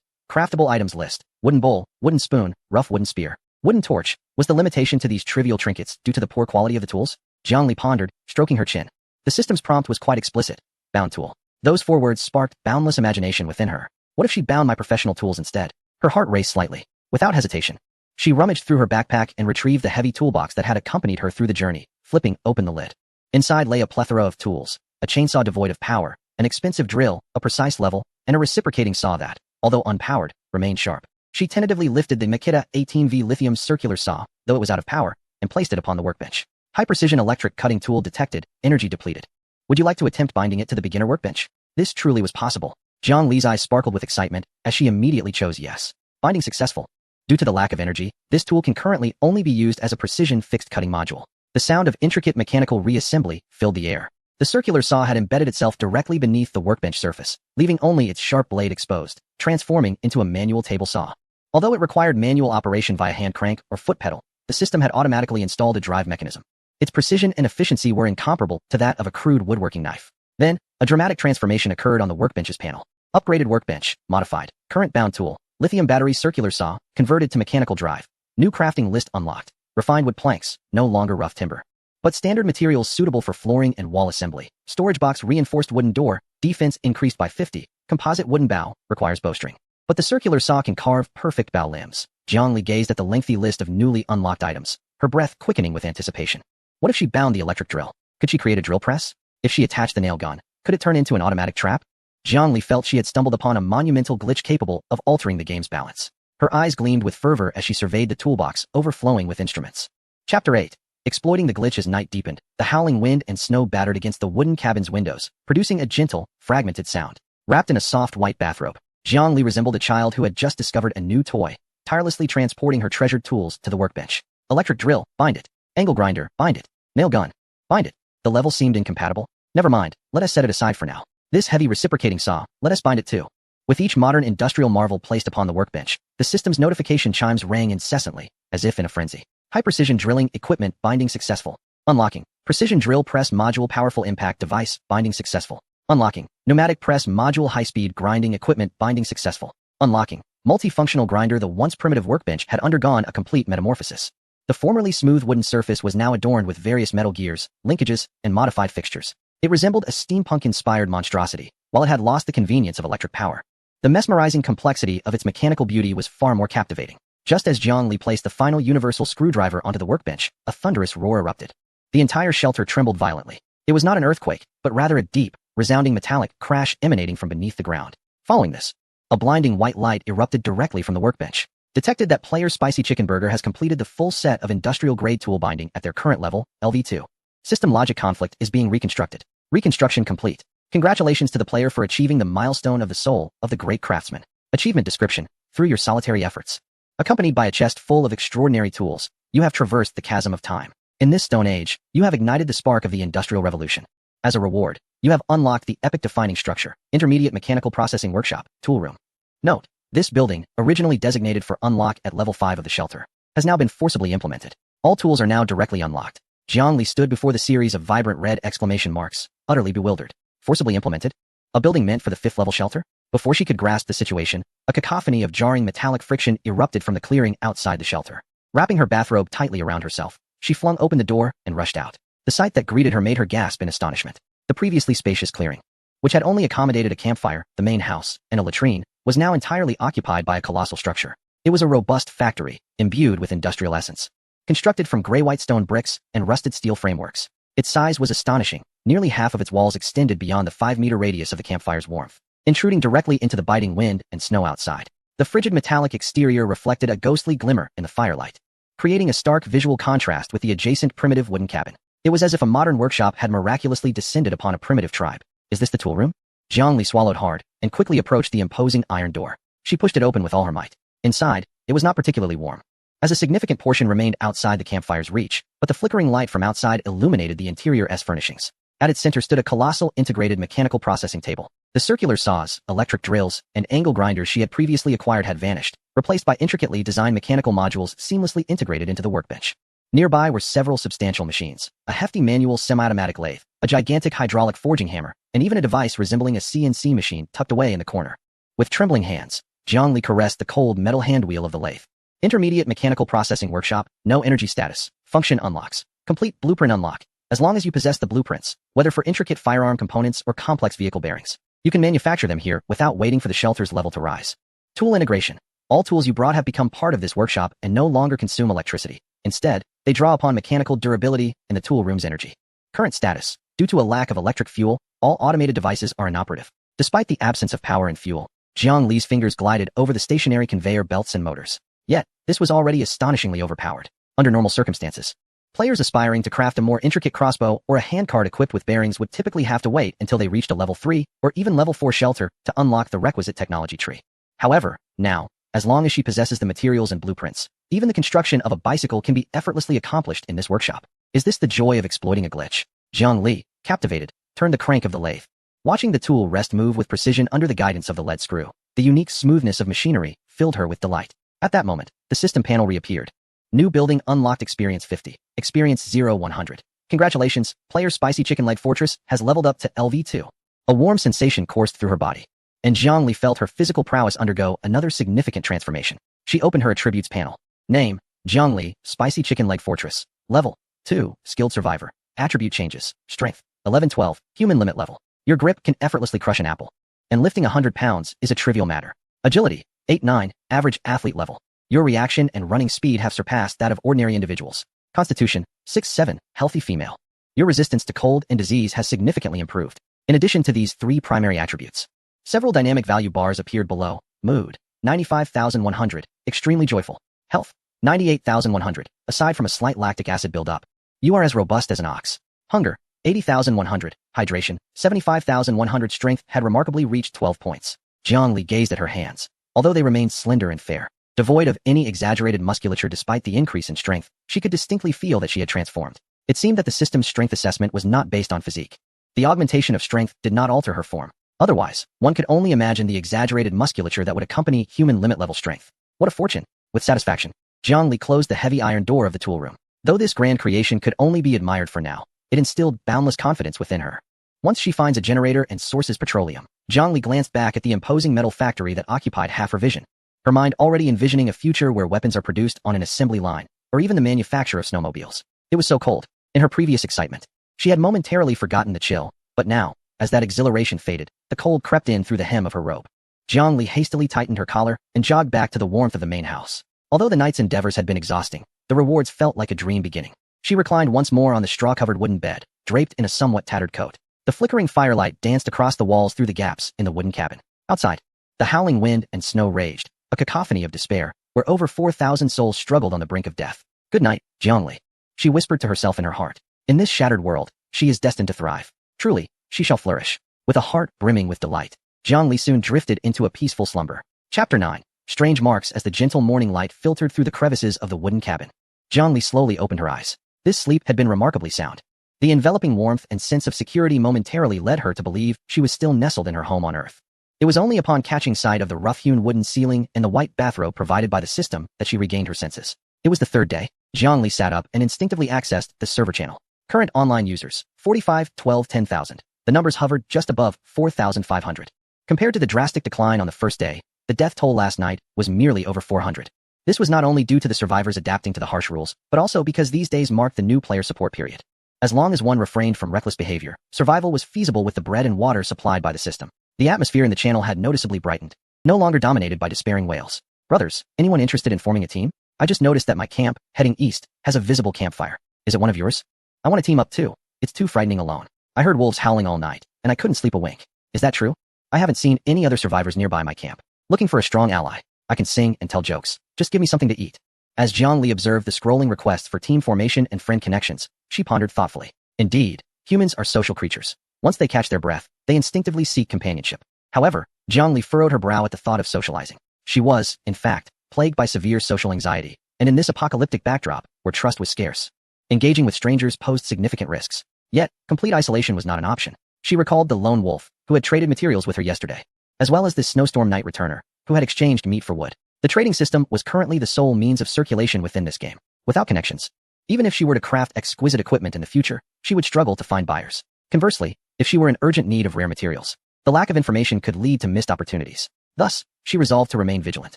craftable items list, wooden bowl, wooden spoon, rough wooden spear, wooden torch. Was the limitation to these trivial trinkets due to the poor quality of the tools? Jiangli pondered, stroking her chin. The system's prompt was quite explicit. Bound tool. Those 4 words sparked boundless imagination within her. What if she bound my professional tools instead? Her heart raced slightly. Without hesitation, she rummaged through her backpack and retrieved the heavy toolbox that had accompanied her through the journey, flipping open the lid. Inside lay a plethora of tools, a chainsaw devoid of power, an expensive drill, a precise level, and a reciprocating saw that, although unpowered, remained sharp. She tentatively lifted the Makita 18V lithium circular saw, though it was out of power, and placed it upon the workbench. High-precision electric cutting tool detected, energy depleted. Would you like to attempt binding it to the beginner workbench? This truly was possible. Jiang Li's eyes sparkled with excitement, as she immediately chose yes. Binding successful. Due to the lack of energy, this tool can currently only be used as a precision fixed cutting module. The sound of intricate mechanical reassembly filled the air. The circular saw had embedded itself directly beneath the workbench surface, leaving only its sharp blade exposed, transforming into a manual table saw. Although it required manual operation via hand crank or foot pedal, the system had automatically installed a drive mechanism. Its precision and efficiency were incomparable to that of a crude woodworking knife. Then, a dramatic transformation occurred on the workbench's panel. Upgraded workbench, modified, current bound tool, lithium battery circular saw, converted to mechanical drive. New crafting list unlocked. Refined wood planks, no longer rough timber, but standard materials suitable for flooring and wall assembly. Storage box reinforced wooden door, defense increased by 50. Composite wooden bow, requires bowstring. But the circular saw can carve perfect bow limbs. Jiangli gazed at the lengthy list of newly unlocked items, her breath quickening with anticipation. What if she bound the electric drill? Could she create a drill press? If she attached the nail gun, could it turn into an automatic trap? Jiangli felt she had stumbled upon a monumental glitch capable of altering the game's balance. Her eyes gleamed with fervor as she surveyed the toolbox overflowing with instruments. Chapter 8. Exploiting the glitch as night deepened, the howling wind and snow battered against the wooden cabin's windows, producing a gentle, fragmented sound. Wrapped in a soft white bathrobe, Jiangli resembled a child who had just discovered a new toy, tirelessly transporting her treasured tools to the workbench. Electric drill, bind it. Angle grinder, bind it. Nail gun, bind it. The level seemed incompatible. Never mind, let us set it aside for now. This heavy reciprocating saw, let us bind it too. With each modern industrial marvel placed upon the workbench, the system's notification chimes rang incessantly, as if in a frenzy. High-precision drilling equipment binding successful. Unlocking. Precision drill press module powerful impact device binding successful. Unlocking. Pneumatic press module high-speed grinding equipment binding successful. Unlocking. Multifunctional grinder. The once primitive workbench had undergone a complete metamorphosis. The formerly smooth wooden surface was now adorned with various metal gears, linkages, and modified fixtures. It resembled a steampunk-inspired monstrosity, while it had lost the convenience of electric power. The mesmerizing complexity of its mechanical beauty was far more captivating. Just as Jiangli placed the final universal screwdriver onto the workbench, a thunderous roar erupted. The entire shelter trembled violently. It was not an earthquake, but rather a deep, resounding metallic crash emanating from beneath the ground. Following this, a blinding white light erupted directly from the workbench. Detected that player Spicy Chicken Burger has completed the full set of industrial-grade tool binding at their current level, LV2. System logic conflict is being reconstructed. Reconstruction complete. Congratulations to the player for achieving the milestone of the soul of the great craftsman. Achievement description. Through your solitary efforts, accompanied by a chest full of extraordinary tools, you have traversed the chasm of time. In this stone age, you have ignited the spark of the Industrial Revolution. As a reward, you have unlocked the epic-defining structure, Intermediate Mechanical Processing Workshop, Tool Room. Note: this building, originally designated for unlock at level 5 of the shelter, has now been forcibly implemented. All tools are now directly unlocked. Jiangli stood before the series of vibrant red exclamation marks, utterly bewildered. Forcibly implemented? A building meant for the 5th level shelter? Before she could grasp the situation, a cacophony of jarring metallic friction erupted from the clearing outside the shelter. Wrapping her bathrobe tightly around herself, she flung open the door and rushed out. The sight that greeted her made her gasp in astonishment. The previously spacious clearing, which had only accommodated a campfire, the main house, and a latrine, was now entirely occupied by a colossal structure. It was a robust factory, imbued with industrial essence. Constructed from gray-white stone bricks and rusted steel frameworks. Its size was astonishing. Nearly half of its walls extended beyond the 5-meter radius of the campfire's warmth, intruding directly into the biting wind and snow outside. The frigid metallic exterior reflected a ghostly glimmer in the firelight, creating a stark visual contrast with the adjacent primitive wooden cabin. It was as if a modern workshop had miraculously descended upon a primitive tribe. Is this the tool room? Jiangli swallowed hard and quickly approached the imposing iron door. She pushed it open with all her might. Inside, it was not particularly warm, as a significant portion remained outside the campfire's reach, but the flickering light from outside illuminated the interior's furnishings. At its center stood a colossal integrated mechanical processing table. The circular saws, electric drills, and angle grinders she had previously acquired had vanished, replaced by intricately designed mechanical modules seamlessly integrated into the workbench. Nearby were several substantial machines, a hefty manual semi-automatic lathe, a gigantic hydraulic forging hammer, and even a device resembling a CNC machine tucked away in the corner. With trembling hands, Jiangli caressed the cold metal handwheel of the lathe. Intermediate Mechanical Processing Workshop, no energy status, function unlocks, complete blueprint unlock. As long as you possess the blueprints, whether for intricate firearm components or complex vehicle bearings, you can manufacture them here without waiting for the shelter's level to rise. Tool integration. All tools you brought have become part of this workshop and no longer consume electricity. Instead, they draw upon mechanical durability and the tool room's energy. Current status. Due to a lack of electric fuel, all automated devices are inoperative. Despite the absence of power and fuel, Jiang Li's fingers glided over the stationary conveyor belts and motors. Yet, this was already astonishingly overpowered. Under normal circumstances, players aspiring to craft a more intricate crossbow or a handcart equipped with bearings would typically have to wait until they reached a level 3 or even level 4 shelter to unlock the requisite technology tree. However, now, As long as she possesses the materials and blueprints, even the construction of a bicycle can be effortlessly accomplished in this workshop. Is this the joy of exploiting a glitch? Jiang Li, captivated, turned the crank of the lathe. Watching the tool rest move with precision under the guidance of the lead screw, the unique smoothness of machinery filled her with delight. At that moment, the system panel reappeared. New building unlocked experience 50. Experience 0-100. Congratulations, player Spicy Chicken Leg Fortress has leveled up to LV2. A warm sensation coursed through her body, and Jiang Li felt her physical prowess undergo another significant transformation. She opened her attributes panel. Name, Jiang Li, Spicy Chicken Leg Fortress. Level, 2, Skilled Survivor. Attribute changes. Strength, 11-12, Human Limit Level. Your grip can effortlessly crush an apple. And lifting 100 pounds is a trivial matter. Agility, 8-9, Average Athlete Level. Your reaction and running speed have surpassed that of ordinary individuals. Constitution, 6-7, Healthy Female. Your resistance to cold and disease has significantly improved. In addition to these 3 primary attributes, several dynamic value bars appeared below. Mood, 95,100, Extremely Joyful. Health, 98,100, aside from a slight lactic acid buildup. You are as robust as an ox. Hunger, 80,100, Hydration, 75,100. Strength had remarkably reached 12 points. Jiang Li gazed at her hands. Although they remained slender and fair, devoid of any exaggerated musculature despite the increase in strength, she could distinctly feel that she had transformed. It seemed that the system's strength assessment was not based on physique. The augmentation of strength did not alter her form. Otherwise, one could only imagine the exaggerated musculature that would accompany human limit level strength. What a fortune! With satisfaction, Jiang Li closed the heavy iron door of the tool room. Though this grand creation could only be admired for now, it instilled boundless confidence within her. Once she finds a generator and sources petroleum, Jiang Li glanced back at the imposing metal factory that occupied half her vision. Her mind already envisioning a future where weapons are produced on an assembly line, or even the manufacture of snowmobiles. It was so cold. In her previous excitement, she had momentarily forgotten the chill, but now, as that exhilaration faded, the cold crept in through the hem of her robe. Jiang Li hastily tightened her collar and jogged back to the warmth of the main house. Although the night's endeavors had been exhausting, the rewards felt like a dream beginning. She reclined once more on the straw-covered wooden bed, draped in a somewhat tattered coat. The flickering firelight danced across the walls through the gaps in the wooden cabin. Outside, the howling wind and snow raged, a cacophony of despair, where over 4,000 souls struggled on the brink of death. Good night, Jiang Li, she whispered to herself in her heart. In this shattered world, she is destined to thrive. Truly, she shall flourish. With a heart brimming with delight, Jiang Li soon drifted into a peaceful slumber. Chapter 9. Strange marks as the gentle morning light filtered through the crevices of the wooden cabin. Jiang Li slowly opened her eyes. This sleep had been remarkably sound. The enveloping warmth and sense of security momentarily led her to believe she was still nestled in her home on Earth. It was only upon catching sight of the rough-hewn wooden ceiling and the white bathrobe provided by the system that she regained her senses. It was the third day. Jiang Li sat up and instinctively accessed the server channel. Current online users, 45, 12, 10,000. The numbers hovered just above 4,500. Compared to the drastic decline on the first day, the death toll last night was merely over 400. This was not only due to the survivors adapting to the harsh rules, but also because these days marked the new player support period. As long as one refrained from reckless behavior, survival was feasible with the bread and water supplied by the system. The atmosphere in the channel had noticeably brightened, no longer dominated by despairing wails. Brothers, anyone interested in forming a team? I just noticed that my camp, heading east, has a visible campfire. Is it one of yours? I want to team up too. It's too frightening alone. I heard wolves howling all night, and I couldn't sleep a wink. Is that true? I haven't seen any other survivors nearby my camp. Looking for a strong ally. I can sing and tell jokes. Just give me something to eat. As Jiang Li observed the scrolling requests for team formation and friend connections, she pondered thoughtfully. Indeed, humans are social creatures. Once they catch their breath, they instinctively seek companionship. However, Jiang Li furrowed her brow at the thought of socializing. She was, in fact, plagued by severe social anxiety, and in this apocalyptic backdrop, where trust was scarce, engaging with strangers posed significant risks. Yet, complete isolation was not an option. She recalled the lone wolf, who had traded materials with her yesterday, as well as this snowstorm night returner, who had exchanged meat for wood. The trading system was currently the sole means of circulation within this game. Without connections, even if she were to craft exquisite equipment in the future, she would struggle to find buyers. Conversely, if she were in urgent need of rare materials, the lack of information could lead to missed opportunities. Thus, she resolved to remain vigilant,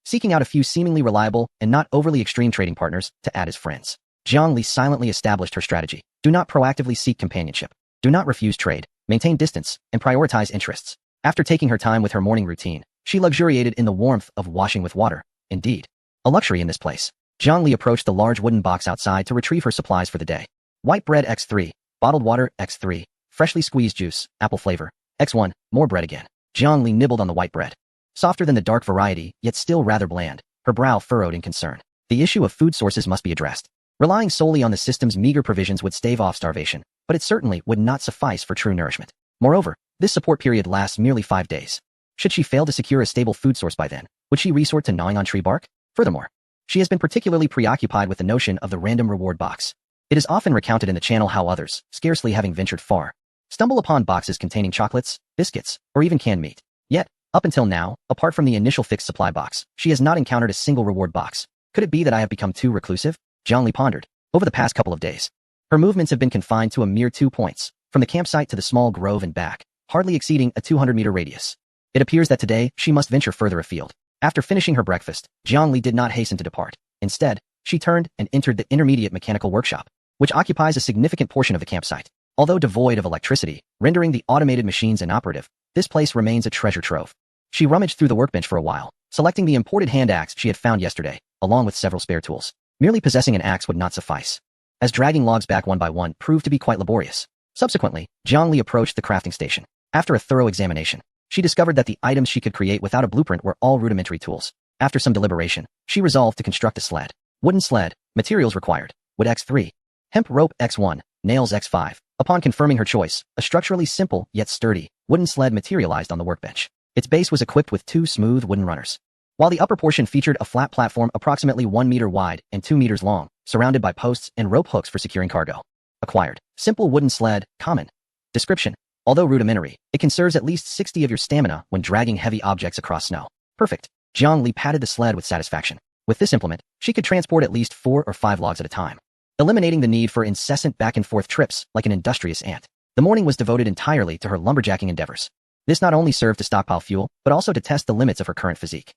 seeking out a few seemingly reliable and not overly extreme trading partners to add as friends. Jiang Li silently established her strategy. Do not proactively seek companionship. Do not refuse trade. Maintain distance and prioritize interests. After taking her time with her morning routine, she luxuriated in the warmth of washing with water. Indeed, a luxury in this place. Jiang Li approached the large wooden box outside to retrieve her supplies for the day. White bread X3, bottled water X3, freshly squeezed juice, apple flavor, X1, more bread again. Jiang Li nibbled on the white bread. Softer than the dark variety, yet still rather bland, her brow furrowed in concern. The issue of food sources must be addressed. Relying solely on the system's meager provisions would stave off starvation, but it certainly would not suffice for true nourishment. Moreover, this support period lasts merely 5 days. Should she fail to secure a stable food source by then, Would she resort to gnawing on tree bark? Furthermore, she has been particularly preoccupied with the notion of the random reward box. It is often recounted in the channel how others, scarcely having ventured far, stumble upon boxes containing chocolates, biscuits, or even canned meat. Yet, up until now, apart from the initial fixed supply box, she has not encountered a single reward box. Could it be that I have become too reclusive? Jiang Li pondered. Over the past couple of days, her movements have been confined to a mere 2 points, from the campsite to the small grove and back, hardly exceeding a 200-meter radius. It appears that today she must venture further afield. After finishing her breakfast, Jiang Li did not hasten to depart. Instead, she turned and entered the intermediate mechanical workshop, which occupies a significant portion of the campsite. Although devoid of electricity, rendering the automated machines inoperative, this place remains a treasure trove. She rummaged through the workbench for a while, selecting the imported hand axe she had found yesterday, along with several spare tools. Merely possessing an axe would not suffice, as dragging logs back one by one proved to be quite laborious. Subsequently, Jiang Li approached the crafting station. After a thorough examination, she discovered that the items she could create without a blueprint were all rudimentary tools. After some deliberation, she resolved to construct a sled. Wooden sled, materials required, wood X3, hemp rope X1, nails X5. Upon confirming her choice, a structurally simple yet sturdy wooden sled materialized on the workbench. Its base was equipped with 2 smooth wooden runners, while the upper portion featured a flat platform approximately 1 meter wide and 2 meters long, surrounded by posts and rope hooks for securing cargo. Acquired. Simple wooden sled, common. Description. Although rudimentary, it conserves at least 60 of your stamina when dragging heavy objects across snow. Perfect. Jiang Li patted the sled with satisfaction. With this implement, she could transport at least 4 or 5 logs at a time, eliminating the need for incessant back-and-forth trips like an industrious ant. The morning was devoted entirely to her lumberjacking endeavors. This not only served to stockpile fuel, but also to test the limits of her current physique.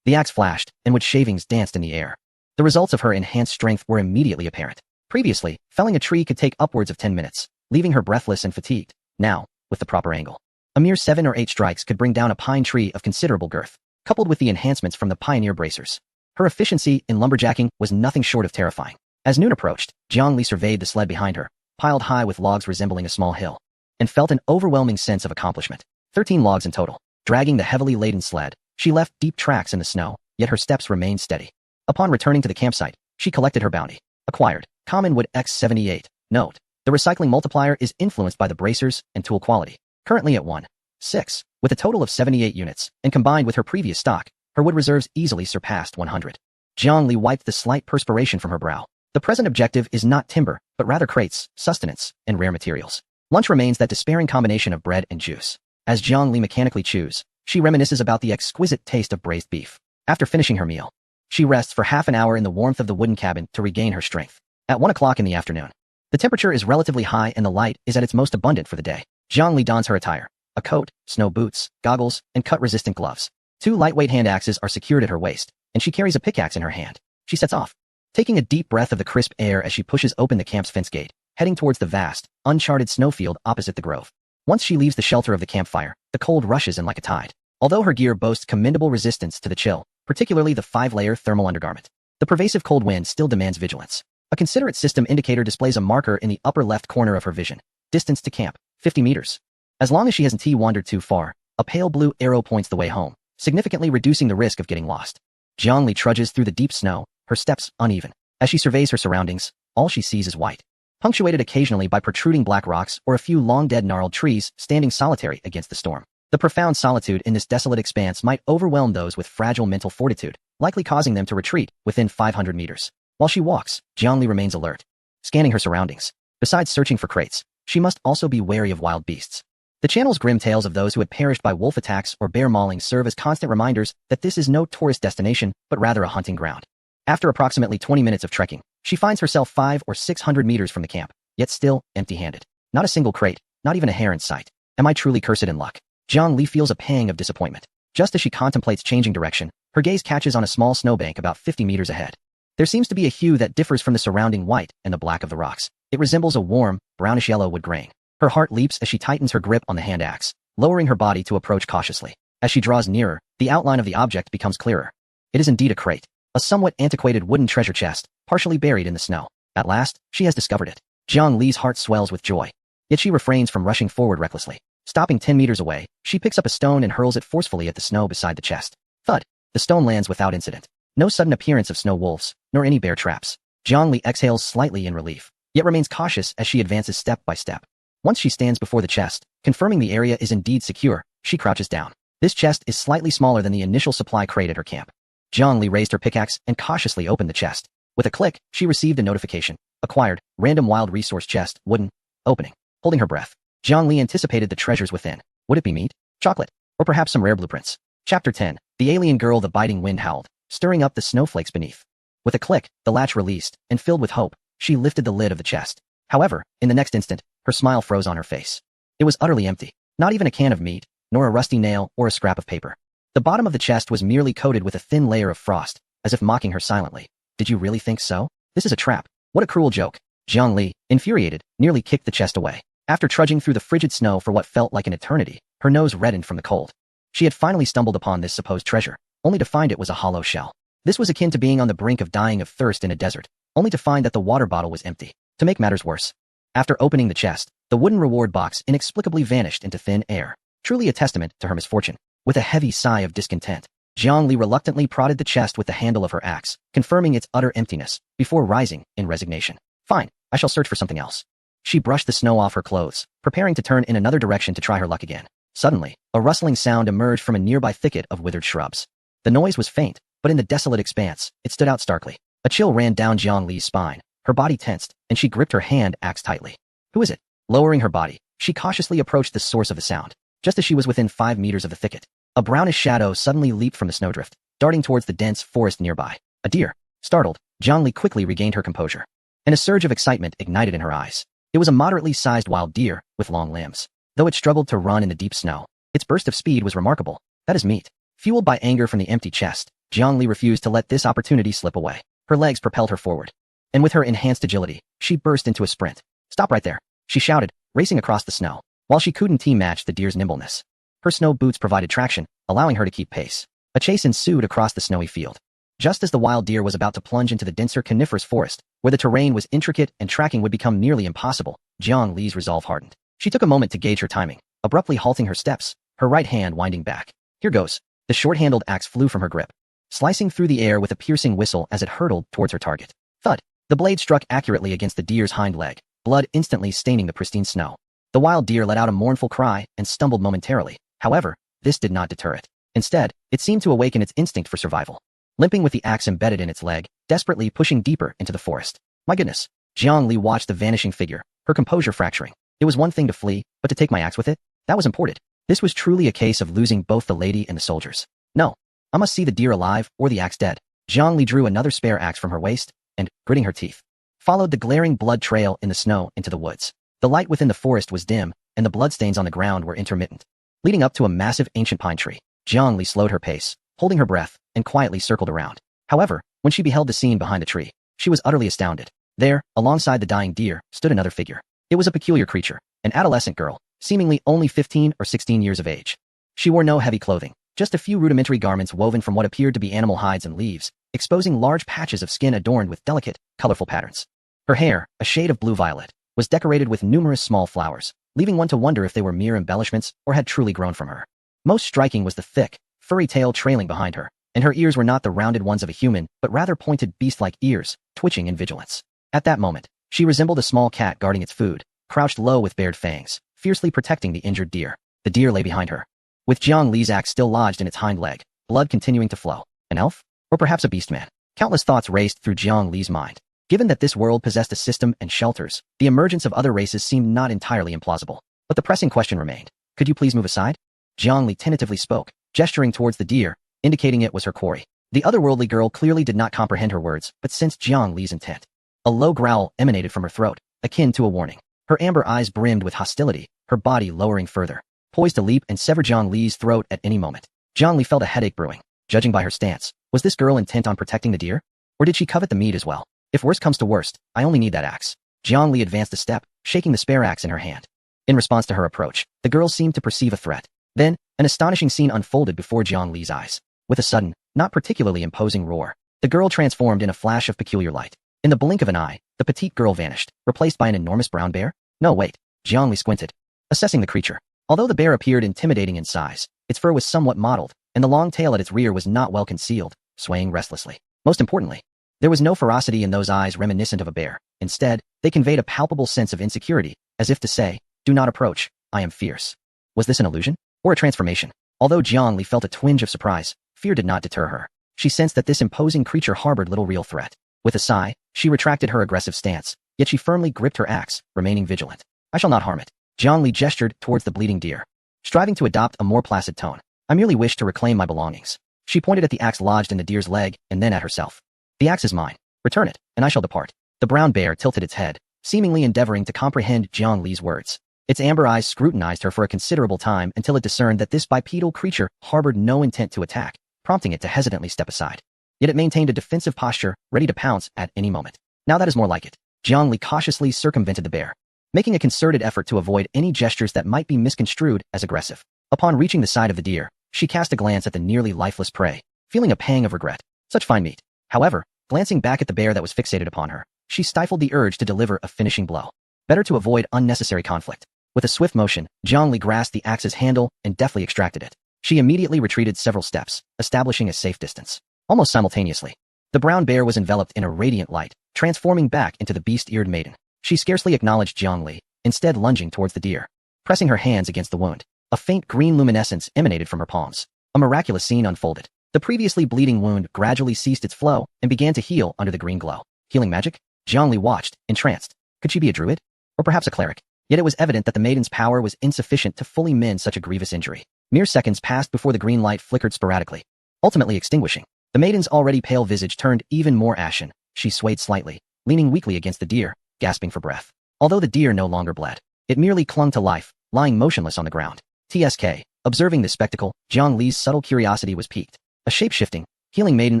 The axe flashed, and wood shavings danced in the air. The results of her enhanced strength were immediately apparent. Previously, felling a tree could take upwards of 10 minutes, leaving her breathless and fatigued. Now, with the proper angle, a mere 7 or 8 strikes could bring down a pine tree of considerable girth. Coupled with the enhancements from the Pioneer bracers, her efficiency in lumberjacking was nothing short of terrifying. As noon approached, Jiang Li surveyed the sled behind her, piled high with logs resembling a small hill, and felt an overwhelming sense of accomplishment. 13 logs in total. Dragging the heavily laden sled, she left deep tracks in the snow, yet her steps remained steady. Upon returning to the campsite, she collected her bounty. Acquired. Common wood X78. Note: the recycling multiplier is influenced by the bracers and tool quality. Currently at 1.6, with a total of 78 units, and combined with her previous stock, her wood reserves easily surpassed 100. Jiang Li wiped the slight perspiration from her brow. The present objective is not timber, but rather crates, sustenance, and rare materials. Lunch remains that despairing combination of bread and juice. As Jiang Li mechanically chews, she reminisces about the exquisite taste of braised beef. After finishing her meal, she rests for half an hour in the warmth of the wooden cabin to regain her strength. At 1 o'clock in the afternoon, the temperature is relatively high and the light is at its most abundant for the day. Jiang Li dons her attire, a coat, snow boots, goggles, and cut-resistant gloves. 2 lightweight hand axes are secured at her waist, and she carries a pickaxe in her hand. She sets off, taking a deep breath of the crisp air as she pushes open the camp's fence gate, heading towards the vast, uncharted snowfield opposite the grove. Once she leaves the shelter of the campfire, the cold rushes in like a tide. Although her gear boasts commendable resistance to the chill, particularly the 5-layer thermal undergarment, the pervasive cold wind still demands vigilance. A considerate system indicator displays a marker in the upper left corner of her vision. Distance to camp, 50 meters. As long as she hasn't wandered too far, a pale blue arrow points the way home, significantly reducing the risk of getting lost. Jiang Li trudges through the deep snow, her steps uneven. As she surveys her surroundings, all she sees is white, punctuated occasionally by protruding black rocks or a few long-dead gnarled trees standing solitary against the storm. The profound solitude in this desolate expanse might overwhelm those with fragile mental fortitude, likely causing them to retreat within 500 meters. While she walks, Jiang Li remains alert, scanning her surroundings. Besides searching for crates, she must also be wary of wild beasts. The channel's grim tales of those who had perished by wolf attacks or bear maulings serve as constant reminders that this is no tourist destination, but rather a hunting ground. After approximately 20 minutes of trekking, she finds herself 500 or 600 meters from the camp, yet still empty-handed. Not a single crate, not even a hare in sight. Am I truly cursed in luck? Jiang Li feels a pang of disappointment. Just as she contemplates changing direction, her gaze catches on a small snowbank about 50 meters ahead. There seems to be a hue that differs from the surrounding white and the black of the rocks. It resembles a warm, brownish-yellow wood grain. Her heart leaps as she tightens her grip on the hand axe, lowering her body to approach cautiously. As she draws nearer, the outline of the object becomes clearer. It is indeed a crate, a somewhat antiquated wooden treasure chest, partially buried in the snow. At last, she has discovered it. Jiang Li's heart swells with joy, yet she refrains from rushing forward recklessly. Stopping 10 meters away, she picks up a stone and hurls it forcefully at the snow beside the chest. Thud! The stone lands without incident. No sudden appearance of snow wolves, nor any bear traps. Jiang Li exhales slightly in relief, yet remains cautious as she advances step by step. Once she stands before the chest, confirming the area is indeed secure, she crouches down. This chest is slightly smaller than the initial supply crate at her camp. Jiang Li raised her pickaxe and cautiously opened the chest. With a click, she received a notification. Acquired, random wild resource chest, wooden, opening. Holding her breath, Jiang Li anticipated the treasures within. Would it be meat, chocolate, or perhaps some rare blueprints? Chapter 10. The alien girl. The biting wind howled, stirring up the snowflakes beneath. With a click, the latch released, and filled with hope, she lifted the lid of the chest. However, in the next instant, her smile froze on her face. It was utterly empty. Not even a can of meat, nor a rusty nail or a scrap of paper. The bottom of the chest was merely coated with a thin layer of frost, as if mocking her silently. Did you really think so? This is a trap. What a cruel joke. Jiang Li, infuriated, nearly kicked the chest away. After trudging through the frigid snow for what felt like an eternity, her nose reddened from the cold. She had finally stumbled upon this supposed treasure, only to find it was a hollow shell. This was akin to being on the brink of dying of thirst in a desert, only to find that the water bottle was empty. To make matters worse, after opening the chest, the wooden reward box inexplicably vanished into thin air. Truly a testament to her misfortune. With a heavy sigh of discontent, Jiang Li reluctantly prodded the chest with the handle of her axe, confirming its utter emptiness, before rising in resignation. Fine, I shall search for something else. She brushed the snow off her clothes, preparing to turn in another direction to try her luck again. Suddenly, a rustling sound emerged from a nearby thicket of withered shrubs. The noise was faint, but in the desolate expanse, it stood out starkly. A chill ran down Jiang Li's spine. Her body tensed, and she gripped her hand axe tightly. Who is it? Lowering her body, she cautiously approached the source of the sound. Just as she was within 5 meters of the thicket, a brownish shadow suddenly leaped from the snowdrift, darting towards the dense forest nearby. A deer. Startled, Jiang Li quickly regained her composure, and a surge of excitement ignited in her eyes. It was a moderately sized wild deer, with long limbs. Though it struggled to run in the deep snow, its burst of speed was remarkable. That is meat. Fueled by anger from the empty chest, Jiang Li refused to let this opportunity slip away. Her legs propelled her forward, and with her enhanced agility, she burst into a sprint. Stop right there, she shouted, racing across the snow, while she couldn't match the deer's nimbleness. Her snow boots provided traction, allowing her to keep pace. A chase ensued across the snowy field. Just as the wild deer was about to plunge into the denser coniferous forest, where the terrain was intricate and tracking would become nearly impossible, Jiang Li's resolve hardened. She took a moment to gauge her timing, abruptly halting her steps, her right hand winding back. Here goes. The short-handled axe flew from her grip, slicing through the air with a piercing whistle as it hurtled towards her target. Thud! The blade struck accurately against the deer's hind leg, blood instantly staining the pristine snow. The wild deer let out a mournful cry and stumbled momentarily. However, this did not deter it. Instead, it seemed to awaken its instinct for survival. Limping with the axe embedded in its leg, desperately pushing deeper into the forest. My goodness. Jiang Li watched the vanishing figure, her composure fracturing. It was one thing to flee, but to take my axe with it? That was imported. This was truly a case of losing both the lady and the soldiers. No. I must see the deer alive or the axe dead. Jiang Li drew another spare axe from her waist, and, gritting her teeth, followed the glaring blood trail in the snow into the woods. The light within the forest was dim, and the bloodstains on the ground were intermittent. Leading up to a massive ancient pine tree, Jiang Li slowed her pace, holding her breath, and quietly circled around. However, when she beheld the scene behind the tree, she was utterly astounded. There, alongside the dying deer, stood another figure. It was a peculiar creature, an adolescent girl, seemingly only 15 or 16 years of age. She wore no heavy clothing, just a few rudimentary garments woven from what appeared to be animal hides and leaves, exposing large patches of skin adorned with delicate, colorful patterns. Her hair, a shade of blue-violet, was decorated with numerous small flowers, leaving one to wonder if they were mere embellishments or had truly grown from her. Most striking was the thick, furry tail trailing behind her, and her ears were not the rounded ones of a human, but rather pointed beast-like ears, twitching in vigilance. At that moment, she resembled a small cat guarding its food, crouched low with bared fangs, fiercely protecting the injured deer. The deer lay behind her, with Jiang Li's axe still lodged in its hind leg, blood continuing to flow. An elf? Or perhaps a beastman? Countless thoughts raced through Jiang Li's mind. Given that this world possessed a system and shelters, the emergence of other races seemed not entirely implausible. But the pressing question remained. Could you please move aside? Jiang Li tentatively spoke, gesturing towards the deer, indicating it was her quarry. The otherworldly girl clearly did not comprehend her words, but sensed Jiang Li's intent. A low growl emanated from her throat, akin to a warning. Her amber eyes brimmed with hostility, her body lowering further, poised to leap and sever Jiang Li's throat at any moment. Jiang Li felt a headache brewing. Judging by her stance, was this girl intent on protecting the deer? Or did she covet the meat as well? If worst comes to worst, I only need that axe. Jiang Li advanced a step, shaking the spare axe in her hand. In response to her approach, the girl seemed to perceive a threat. Then, an astonishing scene unfolded before Jiang Li's eyes. With a sudden, not particularly imposing roar, the girl transformed in a flash of peculiar light. In the blink of an eye, the petite girl vanished, replaced by an enormous brown bear. No, wait. Jiang Li squinted, assessing the creature. Although the bear appeared intimidating in size, its fur was somewhat mottled, and the long tail at its rear was not well concealed, swaying restlessly. Most importantly, there was no ferocity in those eyes reminiscent of a bear. Instead, they conveyed a palpable sense of insecurity, as if to say, do not approach, I am fierce. Was this an illusion? Or a transformation? Although Jiang Li felt a twinge of surprise, fear did not deter her. She sensed that this imposing creature harbored little real threat. With a sigh, she retracted her aggressive stance, yet she firmly gripped her axe, remaining vigilant. I shall not harm it. Jiang Li gestured towards the bleeding deer, striving to adopt a more placid tone. I merely wish to reclaim my belongings. She pointed at the axe lodged in the deer's leg and then at herself. The axe is mine. Return it, and I shall depart. The brown bear tilted its head, seemingly endeavoring to comprehend Jiang Li's words. Its amber eyes scrutinized her for a considerable time until it discerned that this bipedal creature harbored no intent to attack, prompting it to hesitantly step aside. Yet it maintained a defensive posture, ready to pounce at any moment. Now that is more like it. Jiang Li cautiously circumvented the bear, making a concerted effort to avoid any gestures that might be misconstrued as aggressive. Upon reaching the side of the deer, she cast a glance at the nearly lifeless prey, feeling a pang of regret. Such fine meat. However, glancing back at the bear that was fixated upon her, she stifled the urge to deliver a finishing blow. Better to avoid unnecessary conflict. With a swift motion, Jiang Li grasped the axe's handle and deftly extracted it. She immediately retreated several steps, establishing a safe distance. Almost simultaneously, the brown bear was enveloped in a radiant light, transforming back into the beast-eared maiden. She scarcely acknowledged Jiang Li, instead lunging towards the deer. Pressing her hands against the wound, a faint green luminescence emanated from her palms. A miraculous scene unfolded. The previously bleeding wound gradually ceased its flow and began to heal under the green glow. Healing magic? Jiang Li watched, entranced. Could she be a druid? Or perhaps a cleric? Yet it was evident that the maiden's power was insufficient to fully mend such a grievous injury. Mere seconds passed before the green light flickered sporadically, ultimately extinguishing. The maiden's already pale visage turned even more ashen. She swayed slightly, leaning weakly against the deer, gasping for breath. Although the deer no longer bled, it merely clung to life, lying motionless on the ground. TSK. Observing this spectacle, Jiang Li's subtle curiosity was piqued. A shape-shifting, healing maiden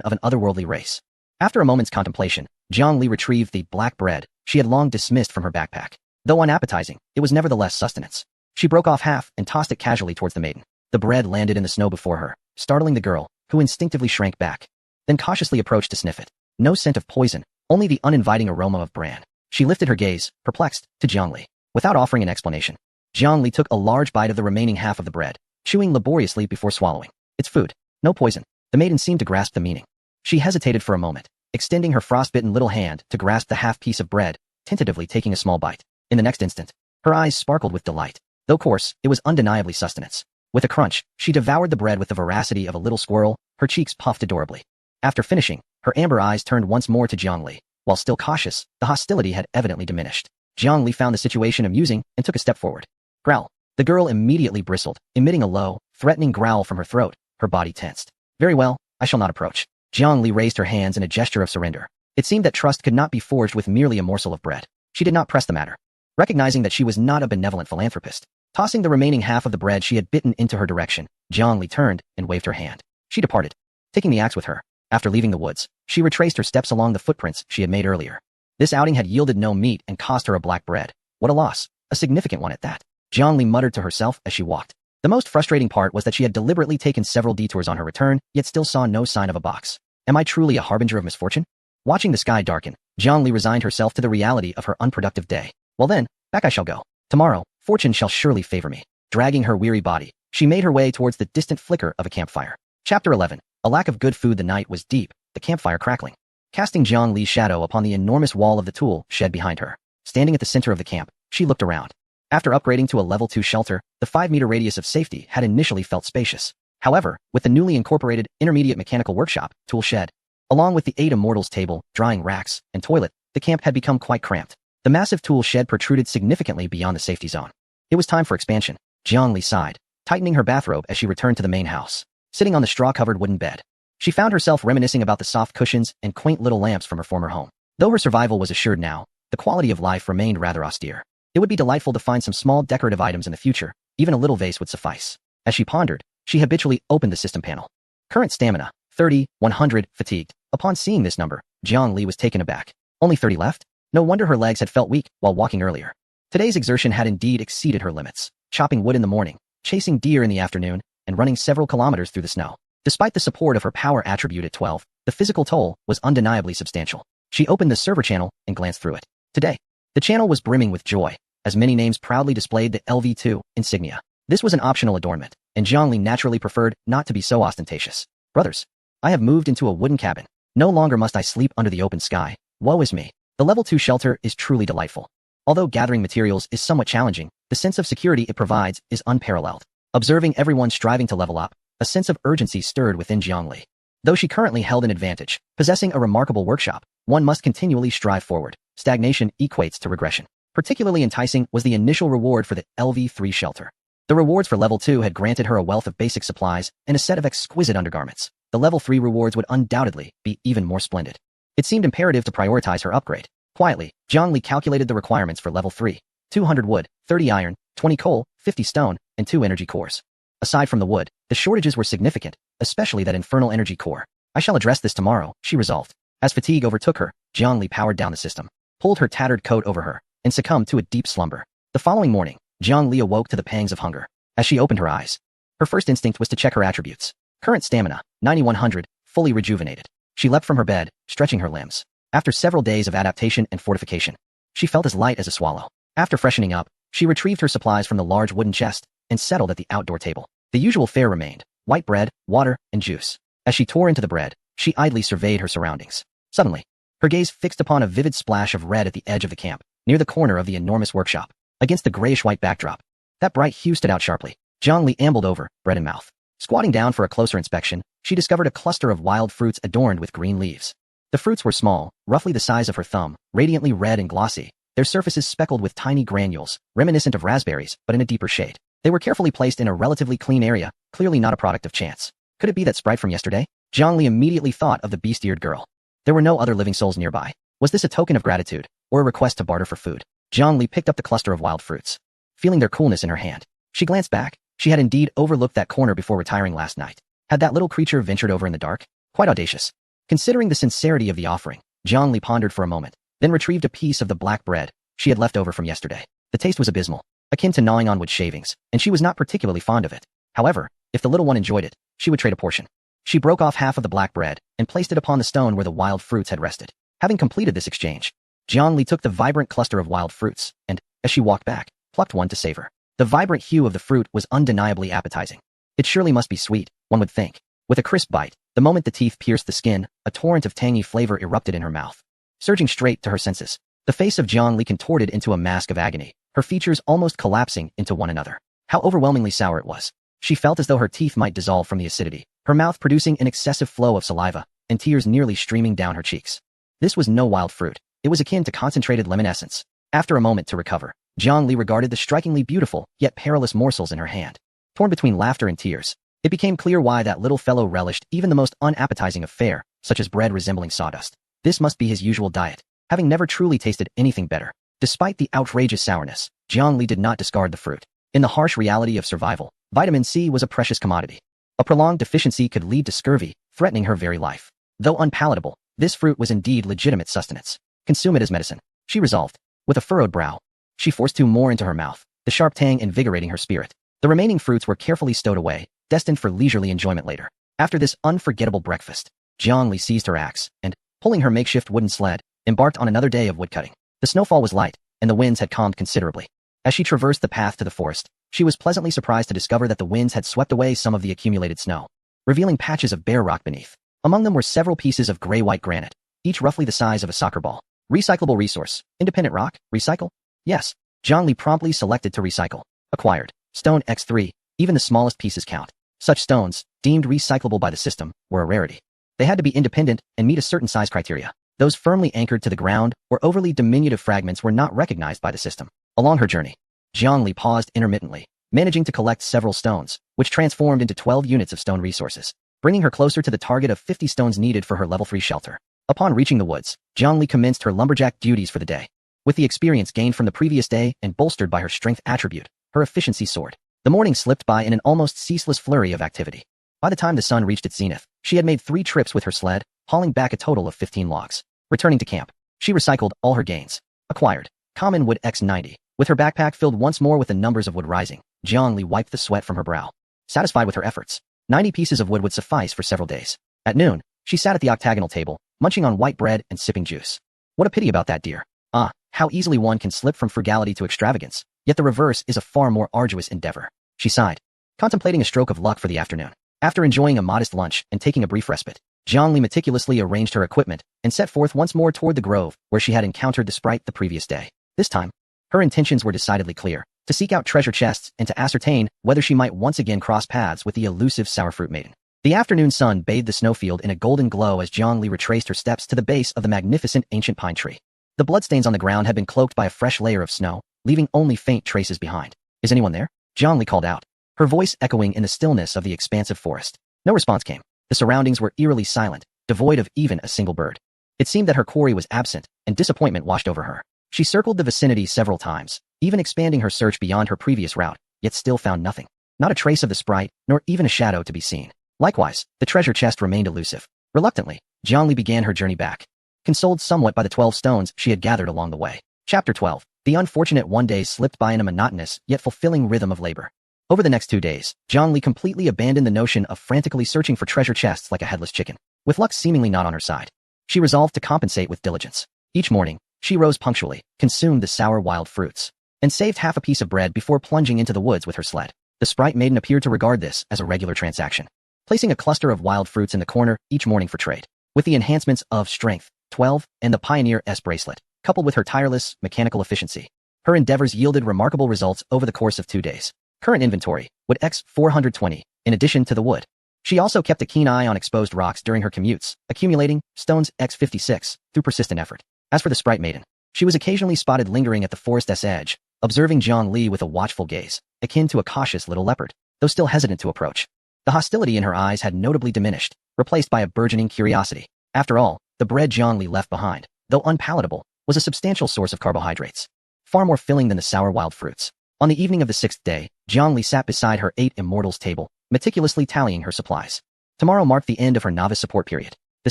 of an otherworldly race. After a moment's contemplation, Jiang Li retrieved the black bread she had long dismissed from her backpack. Though unappetizing, it was nevertheless sustenance. She broke off half and tossed it casually towards the maiden. The bread landed in the snow before her, startling the girl, who instinctively shrank back, then cautiously approached to sniff it. No scent of poison, only the uninviting aroma of bran. She lifted her gaze, perplexed, to Jiang Li. Without offering an explanation, Jiang Li took a large bite of the remaining half of the bread, chewing laboriously before swallowing. It's food, no poison. The maiden seemed to grasp the meaning. She hesitated for a moment, extending her frostbitten little hand to grasp the half piece of bread, tentatively taking a small bite. In the next instant, her eyes sparkled with delight. Though coarse, it was undeniably sustenance. With a crunch, she devoured the bread with the voracity of a little squirrel, her cheeks puffed adorably. After finishing, her amber eyes turned once more to Jiang Li. While still cautious, the hostility had evidently diminished. Jiang Li found the situation amusing and took a step forward. Growl. The girl immediately bristled, emitting a low, threatening growl from her throat, her body tensed. Very well, I shall not approach. Jiang Li raised her hands in a gesture of surrender. It seemed that trust could not be forged with merely a morsel of bread. She did not press the matter, recognizing that she was not a benevolent philanthropist. Tossing the remaining half of the bread she had bitten into her direction, Jiang Li turned and waved her hand. She departed, taking the axe with her. After leaving the woods, she retraced her steps along the footprints she had made earlier. This outing had yielded no meat and cost her a black bread. What a loss, a significant one at that. Jiang Li muttered to herself as she walked. The most frustrating part was that she had deliberately taken several detours on her return, yet still saw no sign of a box. Am I truly a harbinger of misfortune? Watching the sky darken, Jiang Li resigned herself to the reality of her unproductive day. Well then, back I shall go. Tomorrow, fortune shall surely favor me. Dragging her weary body, she made her way towards the distant flicker of a campfire. Chapter 11. A lack of good food. The night was deep, the campfire crackling, casting Jiang Li's shadow upon the enormous wall of the tool shed behind her. Standing at the center of the camp, she looked around. After upgrading to a level 2 shelter, the 5-meter radius of safety had initially felt spacious. However, with the newly incorporated intermediate mechanical workshop, tool shed, along with the 8 immortals table, drying racks, and toilet, the camp had become quite cramped. The massive tool shed protruded significantly beyond the safety zone. It was time for expansion. Jiang Li sighed, tightening her bathrobe as she returned to the main house. Sitting on the straw-covered wooden bed, she found herself reminiscing about the soft cushions and quaint little lamps from her former home. Though her survival was assured now, the quality of life remained rather austere. It would be delightful to find some small decorative items in the future, even a little vase would suffice. As she pondered, she habitually opened the system panel. Current stamina, 30, 100, fatigued. Upon seeing this number, Jiang Li was taken aback. Only 30 left? No wonder her legs had felt weak while walking earlier. Today's exertion had indeed exceeded her limits, chopping wood in the morning, chasing deer in the afternoon, and running several kilometers through the snow. Despite the support of her power attribute at 12, the physical toll was undeniably substantial. She opened the server channel and glanced through it. Today, the channel was brimming with joy, as many names proudly displayed the LV2 insignia. This was an optional adornment, and Jiang Li naturally preferred not to be so ostentatious. Brothers, I have moved into a wooden cabin. No longer must I sleep under the open sky. Woe is me. The level 2 shelter is truly delightful. Although gathering materials is somewhat challenging, the sense of security it provides is unparalleled. Observing everyone striving to level up, a sense of urgency stirred within Jiangli. Though she currently held an advantage, possessing a remarkable workshop, one must continually strive forward. Stagnation equates to regression. Particularly enticing was the initial reward for the LV3 shelter. The rewards for level 2 had granted her a wealth of basic supplies and a set of exquisite undergarments. The level 3 rewards would undoubtedly be even more splendid. It seemed imperative to prioritize her upgrade. Quietly, Jiangli calculated the requirements for level 3. 200 wood, 30 iron, 20 coal, 50 stone, and 2 energy cores. Aside from the wood, the shortages were significant, especially that infernal energy core. I shall address this tomorrow, she resolved. As fatigue overtook her, Jiangli powered down the system, pulled her tattered coat over her, and succumbed to a deep slumber. The following morning, Jiangli awoke to the pangs of hunger. As she opened her eyes, her first instinct was to check her attributes. Current stamina, 9100, fully rejuvenated. She leapt from her bed, stretching her limbs. After several days of adaptation and fortification, she felt as light as a swallow. After freshening up, she retrieved her supplies from the large wooden chest and settled at the outdoor table. The usual fare remained: white bread, water, and juice. As she tore into the bread, she idly surveyed her surroundings. Suddenly, her gaze fixed upon a vivid splash of red at the edge of the camp, near the corner of the enormous workshop. Against the grayish-white backdrop, that bright hue stood out sharply. Jiangli ambled over, bread in mouth. Squatting down for a closer inspection, she discovered a cluster of wild fruits adorned with green leaves. The fruits were small, roughly the size of her thumb, radiantly red and glossy, their surfaces speckled with tiny granules, reminiscent of raspberries, but in a deeper shade. They were carefully placed in a relatively clean area, clearly not a product of chance. Could it be that sprite from yesterday? Jiangli immediately thought of the beast-eared girl. There were no other living souls nearby. Was this a token of gratitude, or a request to barter for food? Jiangli picked up the cluster of wild fruits. Feeling their coolness in her hand, she glanced back. She had indeed overlooked that corner before retiring last night. Had that little creature ventured over in the dark? Quite audacious. Considering the sincerity of the offering, Jiangli pondered for a moment, then retrieved a piece of the black bread she had left over from yesterday. The taste was abysmal, akin to gnawing on wood shavings, and she was not particularly fond of it. However, if the little one enjoyed it, she would trade a portion. She broke off half of the black bread and placed it upon the stone where the wild fruits had rested. Having completed this exchange, Jiangli took the vibrant cluster of wild fruits and, as she walked back, plucked one to savor. The vibrant hue of the fruit was undeniably appetizing. It surely must be sweet, one would think. With a crisp bite, the moment the teeth pierced the skin, a torrent of tangy flavor erupted in her mouth. Surging straight to her senses, the face of Jiangli contorted into a mask of agony, her features almost collapsing into one another. How overwhelmingly sour it was. She felt as though her teeth might dissolve from the acidity, her mouth producing an excessive flow of saliva, and tears nearly streaming down her cheeks. This was no wild fruit. It was akin to concentrated lemon essence. After a moment to recover, Jiangli regarded the strikingly beautiful, yet perilous morsels in her hand. Torn between laughter and tears, it became clear why that little fellow relished even the most unappetizing of fare, such as bread resembling sawdust. This must be his usual diet, having never truly tasted anything better. Despite the outrageous sourness, Jiangli did not discard the fruit. In the harsh reality of survival, vitamin C was a precious commodity. A prolonged deficiency could lead to scurvy, threatening her very life. Though unpalatable, this fruit was indeed legitimate sustenance. Consume it as medicine, she resolved. With a furrowed brow, she forced 2 more into her mouth, the sharp tang invigorating her spirit. The remaining fruits were carefully stowed away, destined for leisurely enjoyment later. After this unforgettable breakfast, Jiangli seized her axe and, pulling her makeshift wooden sled, embarked on another day of woodcutting. The snowfall was light, and the winds had calmed considerably. As she traversed the path to the forest, she was pleasantly surprised to discover that the winds had swept away some of the accumulated snow, revealing patches of bare rock beneath. Among them were several pieces of gray-white granite, each roughly the size of a soccer ball. Recyclable resource. Independent rock. Recycle? Yes. Jiangli promptly selected to recycle. Acquired. Stone X3. Even the smallest pieces count. Such stones, deemed recyclable by the system, were a rarity. They had to be independent and meet a certain size criteria. Those firmly anchored to the ground or overly diminutive fragments were not recognized by the system. Along her journey, Jiangli paused intermittently, managing to collect several stones, which transformed into 12 units of stone resources, bringing her closer to the target of 50 stones needed for her level 3 shelter. Upon reaching the woods, Jiangli commenced her lumberjack duties for the day. With the experience gained from the previous day and bolstered by her strength attribute, her efficiency soared. The morning slipped by in an almost ceaseless flurry of activity. By the time the sun reached its zenith, she had made 3 trips with her sled, hauling back a total of 15 logs. Returning to camp, she recycled all her gains. Acquired. Common wood X90. With her backpack filled once more with the numbers of wood rising, Jiangli wiped the sweat from her brow. Satisfied with her efforts, 90 pieces of wood would suffice for several days. At noon, she sat at the octagonal table, munching on white bread and sipping juice. What a pity about that, dear. Ah, how easily one can slip from frugality to extravagance, yet the reverse is a far more arduous endeavor. She sighed, contemplating a stroke of luck for the afternoon. After enjoying a modest lunch and taking a brief respite, Jiangli meticulously arranged her equipment and set forth once more toward the grove where she had encountered the sprite the previous day. This time, her intentions were decidedly clear. to seek out treasure chests and to ascertain whether she might once again cross paths with the elusive Sourfruit Maiden. The afternoon sun bathed the snowfield in a golden glow as Jiangli retraced her steps to the base of the magnificent ancient pine tree. The bloodstains on the ground had been cloaked by a fresh layer of snow, leaving only faint traces behind. "Is anyone there?" Jiangli called out, her voice echoing in the stillness of the expansive forest. No response came. The surroundings were eerily silent, devoid of even a single bird. It seemed that her quarry was absent, and disappointment washed over her. She circled the vicinity several times, even expanding her search beyond her previous route, yet still found nothing. Not a trace of the sprite, nor even a shadow to be seen. Likewise, the treasure chest remained elusive. Reluctantly, Jiangli began her journey back, consoled somewhat by the 12 stones she had gathered along the way. Chapter 12. The unfortunate one day slipped by in a monotonous, yet fulfilling rhythm of labor. Over the next 2 days, Jiangli completely abandoned the notion of frantically searching for treasure chests like a headless chicken. With luck seemingly not on her side, she resolved to compensate with diligence. Each morning, she rose punctually, consumed the sour wild fruits, and saved half a piece of bread before plunging into the woods with her sled. The sprite maiden appeared to regard this as a regular transaction, placing a cluster of wild fruits in the corner each morning for trade. With the enhancements of Strength 12 and the Pioneer S bracelet, coupled with her tireless mechanical efficiency, her endeavors yielded remarkable results over the course of 2 days. Current inventory, wood X 420, in addition to the wood. She also kept a keen eye on exposed rocks during her commutes, accumulating stones X 56 through persistent effort. As for the sprite maiden, she was occasionally spotted lingering at the forest's edge, observing Jiangli with a watchful gaze, akin to a cautious little leopard, though still hesitant to approach. The hostility in her eyes had notably diminished, replaced by a burgeoning curiosity. After all, the bread Jiangli left behind, though unpalatable, was a substantial source of carbohydrates, far more filling than the sour wild fruits. On the evening of the 6th day, Jiangli sat beside her 8 immortals table, meticulously tallying her supplies. Tomorrow marked the end of her novice support period. The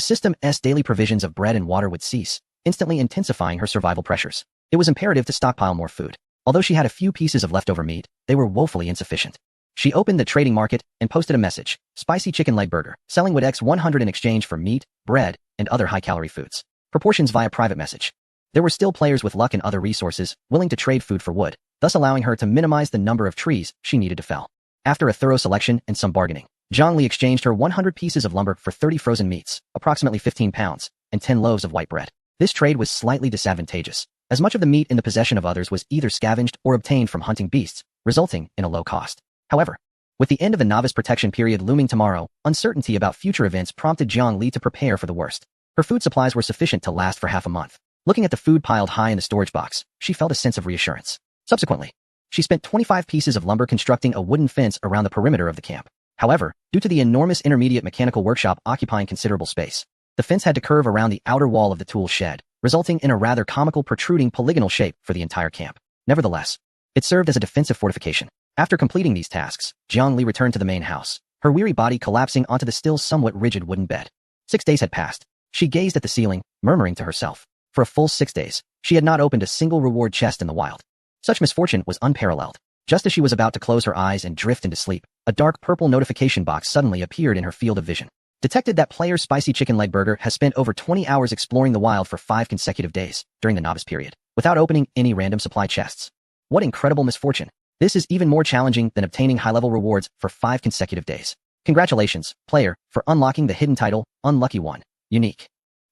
system's daily provisions of bread and water would cease, instantly intensifying her survival pressures. It was imperative to stockpile more food. Although she had a few pieces of leftover meat, they were woefully insufficient. She opened the trading market and posted a message: spicy chicken leg burger, selling wood X 100 in exchange for meat, bread, and other high-calorie foods. Proportions via private message. There were still players with luck and other resources willing to trade food for wood, thus allowing her to minimize the number of trees she needed to fell. After a thorough selection and some bargaining, Jiangli exchanged her 100 pieces of lumber for 30 frozen meats, approximately 15 pounds, and 10 loaves of white bread. This trade was slightly disadvantageous, as much of the meat in the possession of others was either scavenged or obtained from hunting beasts, resulting in a low cost. However, with the end of the novice protection period looming tomorrow, uncertainty about future events prompted Jiangli to prepare for the worst. Her food supplies were sufficient to last for half a month. Looking at the food piled high in the storage box, she felt a sense of reassurance. Subsequently, she spent 25 pieces of lumber constructing a wooden fence around the perimeter of the camp. However, due to the enormous intermediate mechanical workshop occupying considerable space, the fence had to curve around the outer wall of the tool shed, resulting in a rather comical protruding polygonal shape for the entire camp. Nevertheless, it served as a defensive fortification. After completing these tasks, Jiangli returned to the main house, her weary body collapsing onto the still somewhat rigid wooden bed. 6 days had passed. She gazed at the ceiling, murmuring to herself. For a full 6 days, she had not opened a single reward chest in the wild. Such misfortune was unparalleled. Just as she was about to close her eyes and drift into sleep, a dark purple notification box suddenly appeared in her field of vision. Detected that player Spicy Chicken Leg Burger has spent over 20 hours exploring the wild for 5 consecutive days during the novice period, without opening any random supply chests. What incredible misfortune. This is even more challenging than obtaining high-level rewards for 5 consecutive days. Congratulations, player, for unlocking the hidden title, Unlucky 1. Unique.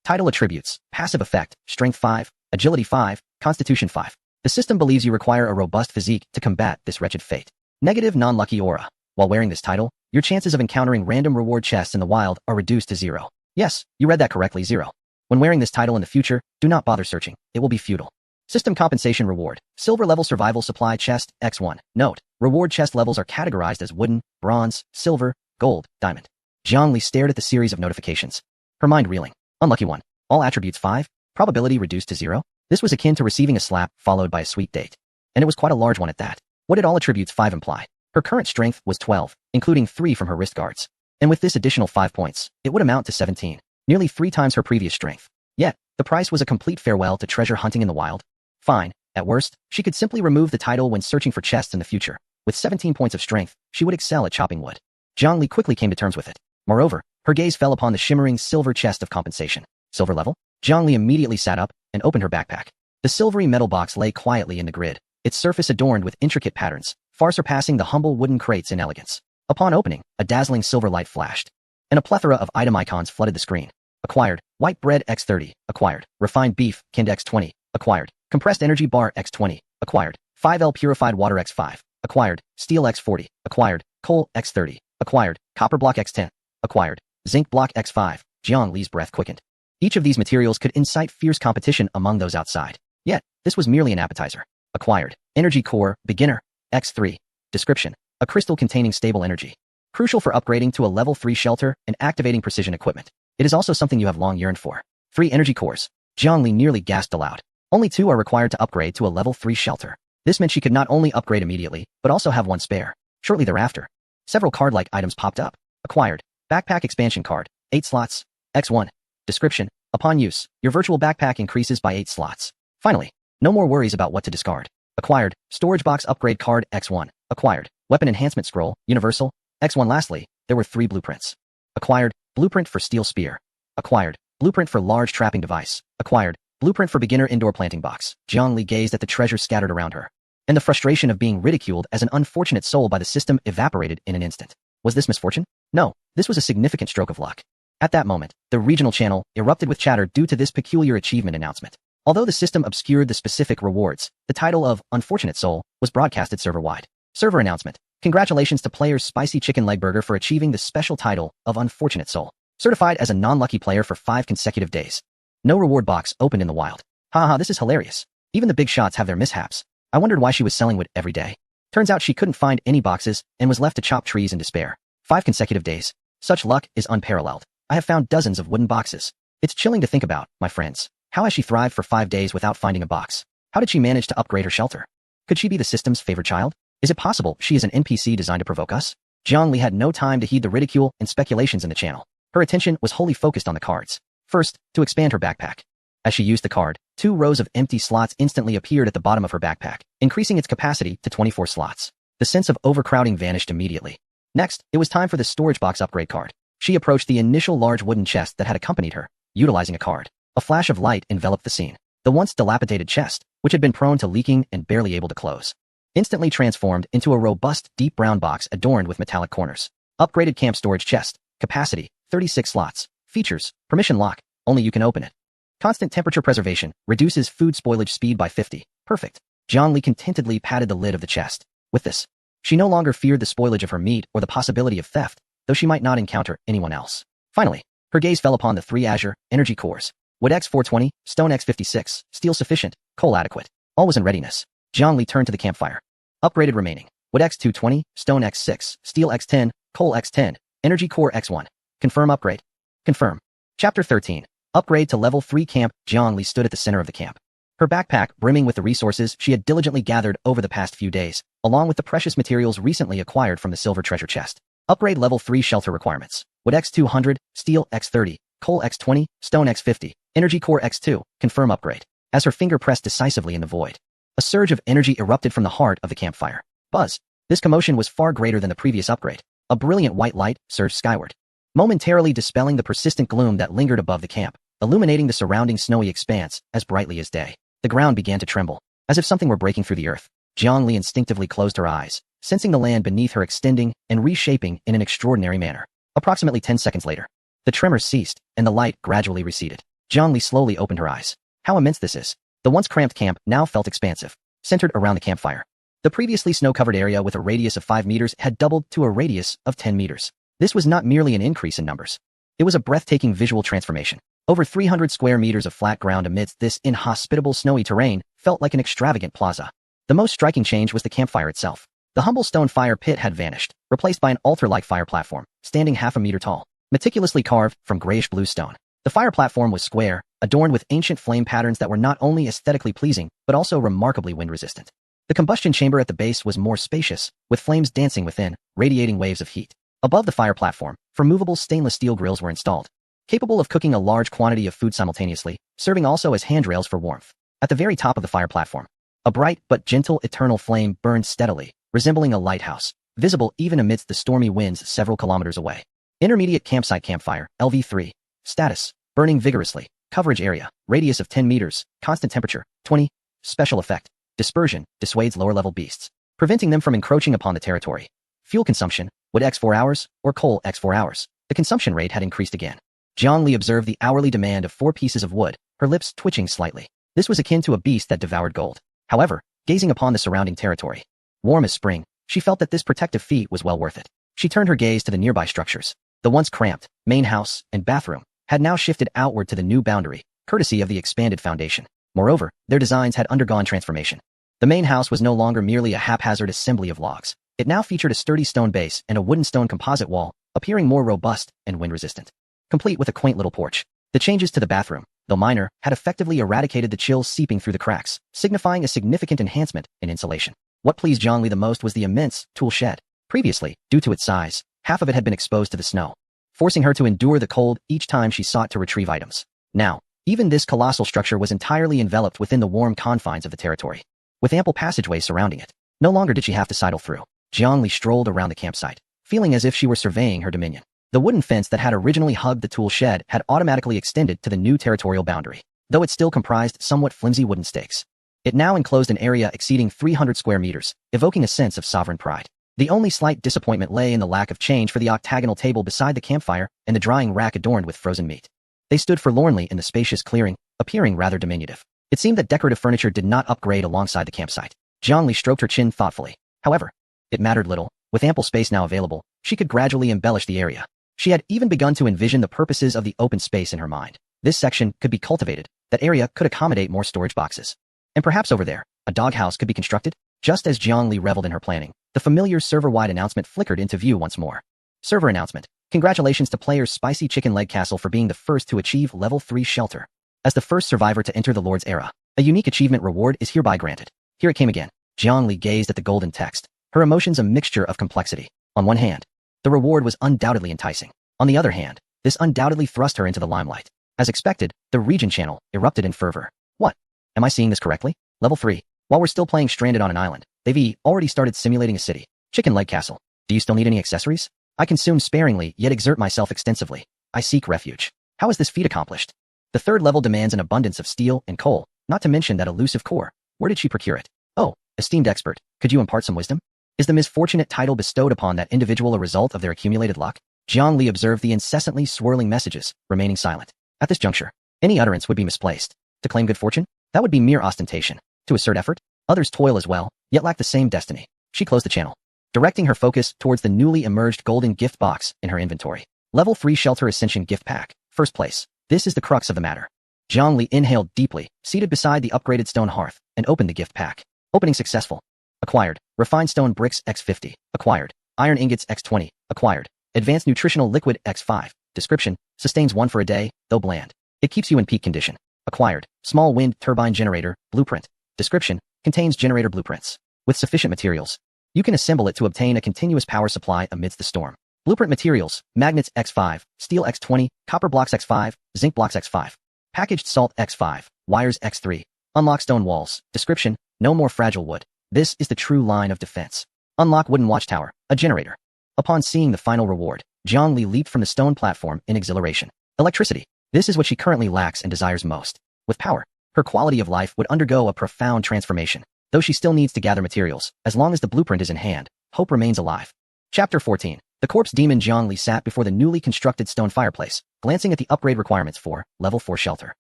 Title attributes: passive effect, Strength 5, Agility 5, Constitution 5. The system believes you require a robust physique to combat this wretched fate. Negative non-lucky aura. While wearing this title, your chances of encountering random reward chests in the wild are reduced to 0. Yes, you read that correctly, 0. When wearing this title in the future, do not bother searching. It will be futile. System compensation reward: silver level survival supply chest, X1. Note: reward chest levels are categorized as wooden, bronze, silver, gold, diamond. Jiangli stared at the series of notifications, her mind reeling. Unlucky 1. All attributes 5. Probability reduced to 0. This was akin to receiving a slap followed by a sweet date. And it was quite a large one at that. What did all attributes 5 imply? Her current strength was 12, including 3 from her wrist guards. And with this additional 5 points, it would amount to 17, nearly 3 times her previous strength. Yet, the price was a complete farewell to treasure hunting in the wild. Fine. At worst, she could simply remove the title when searching for chests in the future. With 17 points of strength, she would excel at chopping wood. Jiangli quickly came to terms with it. Moreover, her gaze fell upon the shimmering silver chest of compensation. Silver level? Jiangli immediately sat up and opened her backpack. The silvery metal box lay quietly in the grid, its surface adorned with intricate patterns, far surpassing the humble wooden crates in elegance. Upon opening, a dazzling silver light flashed, and a plethora of item icons flooded the screen. Acquired: white bread X30. Acquired: refined beef, Kind X20. Acquired: compressed energy bar X20. Acquired: 5L purified water X5. Acquired. Steel X40. Acquired. Coal X30. Acquired. Copper block X10. Acquired. Zinc block X5. Jiang Li's breath quickened. Each of these materials could incite fierce competition among those outside. Yet, this was merely an appetizer. Acquired. Energy core, beginner, X3. Description. A crystal containing stable energy. Crucial for upgrading to a level 3 shelter and activating precision equipment. It is also something you have long yearned for. 3 energy cores. Jiang Li nearly gasped aloud. Only 2 are required to upgrade to a level 3 shelter. This meant she could not only upgrade immediately, but also have one spare. Shortly thereafter, several card-like items popped up. Acquired. Backpack expansion card. 8 slots. X1. Description. Upon use, your virtual backpack increases by 8 slots. Finally, no more worries about what to discard. Acquired. Storage box upgrade card X1. Acquired. Weapon enhancement scroll, universal, X1. Lastly, there were 3 blueprints. Acquired. Blueprint for steel spear. Acquired. Blueprint for large trapping device. Acquired. Blueprint for beginner indoor planting box. Jiang Li gazed at the treasures scattered around her, and the frustration of being ridiculed as an unfortunate soul by the system evaporated in an instant. Was this misfortune? No, this was a significant stroke of luck. At that moment, the regional channel erupted with chatter due to this peculiar achievement announcement. Although the system obscured the specific rewards, the title of Unfortunate Soul was broadcasted server-wide. Server announcement. Congratulations to players Spicy Chicken Leg Burger for achieving the special title of Unfortunate Soul. Certified as a non-lucky player for 5 consecutive days. No reward box opened in the wild. Haha, this is hilarious. Even the big shots have their mishaps. I wondered why she was selling wood every day. Turns out she couldn't find any boxes and was left to chop trees in despair. 5 consecutive days. Such luck is unparalleled. I have found dozens of wooden boxes. It's chilling to think about, my friends. How has she thrived for 5 days without finding a box? How did she manage to upgrade her shelter? Could she be the system's favorite child? Is it possible she is an NPC designed to provoke us? Jiang Li had no time to heed the ridicule and speculations in the channel. Her attention was wholly focused on the cards. First, to expand her backpack. As she used the card, 2 rows of empty slots instantly appeared at the bottom of her backpack, increasing its capacity to 24 slots. The sense of overcrowding vanished immediately. Next, it was time for the storage box upgrade card. She approached the initial large wooden chest that had accompanied her, utilizing a card. A flash of light enveloped the scene. The once dilapidated chest, which had been prone to leaking and barely able to close, instantly transformed into a robust deep brown box adorned with metallic corners. Upgraded camp storage chest. Capacity, 36 slots. Features, permission lock, only you can open it. Constant temperature preservation, reduces food spoilage speed by 50. Perfect. Jiang Li contentedly patted the lid of the chest. With this, she no longer feared the spoilage of her meat or the possibility of theft, though she might not encounter anyone else. Finally, her gaze fell upon the 3 Azure energy cores. Wood X420, Stone X56, Steel sufficient, Coal adequate. All was in readiness. Jiang Li turned to the campfire. Upgraded remaining. Wood X220, Stone X6, Steel X10, Coal X10, Energy Core X1. Confirm upgrade. Confirm. Chapter 13. Upgrade to level 3 camp. Jiang Li stood at the center of the camp. Her backpack brimming with the resources she had diligently gathered over the past few days, along with the precious materials recently acquired from the silver treasure chest. Upgrade level 3 shelter requirements. Wood X200, Steel X30, Coal X20, Stone X50, Energy Core X2. Confirm upgrade. As her finger pressed decisively in the void, a surge of energy erupted from the heart of the campfire. Buzz. This commotion was far greater than the previous upgrade. A brilliant white light surged skyward, momentarily dispelling the persistent gloom that lingered above the camp, illuminating the surrounding snowy expanse as brightly as day. The ground began to tremble, as if something were breaking through the earth. Jiang Li instinctively closed her eyes, sensing the land beneath her extending and reshaping in an extraordinary manner. Approximately 10 seconds later, the tremors ceased, and the light gradually receded. Jiang Li slowly opened her eyes. How immense this is! The once cramped camp now felt expansive, centered around the campfire. The previously snow-covered area with a radius of 5 meters had doubled to a radius of 10 meters. This was not merely an increase in numbers. It was a breathtaking visual transformation. Over 300 square meters of flat ground amidst this inhospitable snowy terrain felt like an extravagant plaza. The most striking change was the campfire itself. The humble stone fire pit had vanished, replaced by an altar-like fire platform, standing half a meter tall, meticulously carved from grayish-blue stone. The fire platform was square, adorned with ancient flame patterns that were not only aesthetically pleasing, but also remarkably wind-resistant. The combustion chamber at the base was more spacious, with flames dancing within, radiating waves of heat. Above the fire platform, movable stainless steel grills were installed, capable of cooking a large quantity of food simultaneously, serving also as handrails for warmth. At the very top of the fire platform, a bright but gentle eternal flame burned steadily, resembling a lighthouse, visible even amidst the stormy winds several kilometers away. Intermediate campsite campfire, LV3. Status, burning vigorously. Coverage area, radius of 10 meters, constant temperature, 20. Special effect, dispersion, dissuades lower-level beasts, preventing them from encroaching upon the territory. Fuel consumption, wood X 4 hours, or coal X 4 hours. The consumption rate had increased again. Jiang Li observed the hourly demand of 4 pieces of wood, her lips twitching slightly. This was akin to a beast that devoured gold. However, gazing upon the surrounding territory. Warm as spring, she felt that this protective feat was well worth it. She turned her gaze to the nearby structures. The once cramped main house and bathroom had now shifted outward to the new boundary, courtesy of the expanded foundation. Moreover, their designs had undergone transformation. The main house was no longer merely a haphazard assembly of logs. It now featured a sturdy stone base and a wooden stone composite wall, appearing more robust and wind-resistant. Complete with a quaint little porch. The changes to the bathroom, though minor, had effectively eradicated the chills seeping through the cracks, signifying a significant enhancement in insulation. What pleased Zhongli the most was the immense tool shed. Previously, due to its size, half of it had been exposed to the snow, forcing her to endure the cold each time she sought to retrieve items. Now, even this colossal structure was entirely enveloped within the warm confines of the territory, with ample passageways surrounding it. No longer did she have to sidle through. Zhongli strolled around the campsite, feeling as if she were surveying her dominion. The wooden fence that had originally hugged the tool shed had automatically extended to the new territorial boundary, though it still comprised somewhat flimsy wooden stakes. It now enclosed an area exceeding 300 square meters, evoking a sense of sovereign pride. The only slight disappointment lay in the lack of change for the octagonal table beside the campfire and the drying rack adorned with frozen meat. They stood forlornly in the spacious clearing, appearing rather diminutive. It seemed that decorative furniture did not upgrade alongside the campsite. Zhongli stroked her chin thoughtfully. However, it mattered little. With ample space now available, she could gradually embellish the area. She had even begun to envision the purposes of the open space in her mind. This section could be cultivated. That area could accommodate more storage boxes. And perhaps over there, a doghouse could be constructed. Just as Zhongli reveled in her planning, the familiar server-wide announcement flickered into view once more. Server announcement. Congratulations to players Spicy Chicken Leg Castle for being the first to achieve level 3 shelter. As the first survivor to enter the Lord's era, a unique achievement reward is hereby granted. Here it came again. Zhongli gazed at the golden text, her emotions a mixture of complexity. On one hand, the reward was undoubtedly enticing. On the other hand, this undoubtedly thrust her into the limelight. As expected, the region channel erupted in fervor. What? Am I seeing this correctly? Level 3. While we're still playing stranded on an island, they've already started simulating a city. Chicken Leg Castle. Do you still need any accessories? I consume sparingly, yet exert myself extensively. I seek refuge. How is this feat accomplished? The third level demands an abundance of steel and coal, not to mention that elusive core. Where did she procure it? Oh, esteemed expert, could you impart some wisdom? Is the misfortunate title bestowed upon that individual a result of their accumulated luck? Zhongli observed the incessantly swirling messages, remaining silent. At this juncture, any utterance would be misplaced. To claim good fortune? That would be mere ostentation. To assert effort? Others toil as well, yet lack the same destiny. She closed the channel, directing her focus towards the newly emerged golden gift box in her inventory. Level 3 Shelter Ascension Gift Pack. First place. This is the crux of the matter. Zhongli inhaled deeply, seated beside the upgraded stone hearth, and opened the gift pack. Opening successful. Acquired. Refined stone bricks X50. Acquired. Iron ingots X20. Acquired. Advanced nutritional liquid X5. Description. Sustains 1 for a day, though bland. It keeps you in peak condition. Acquired. Small wind turbine generator. Blueprint. Description. Contains generator blueprints. With sufficient materials, you can assemble it to obtain a continuous power supply amidst the storm. Blueprint materials. Magnets X5. Steel X20. Copper blocks X5. Zinc blocks X5. Packaged salt X5. Wires X3. Unlock stone walls. Description. No more fragile wood. This is the true line of defense. Unlock wooden watchtower. A generator. Upon seeing the final reward, Zhongli leaped from the stone platform in exhilaration. Electricity. This is what she currently lacks and desires most. With power, her quality of life would undergo a profound transformation. Though she still needs to gather materials, as long as the blueprint is in hand, hope remains alive. Chapter 14. The corpse demon Zhongli sat before the newly constructed stone fireplace, glancing at the upgrade requirements for Level 4 Shelter.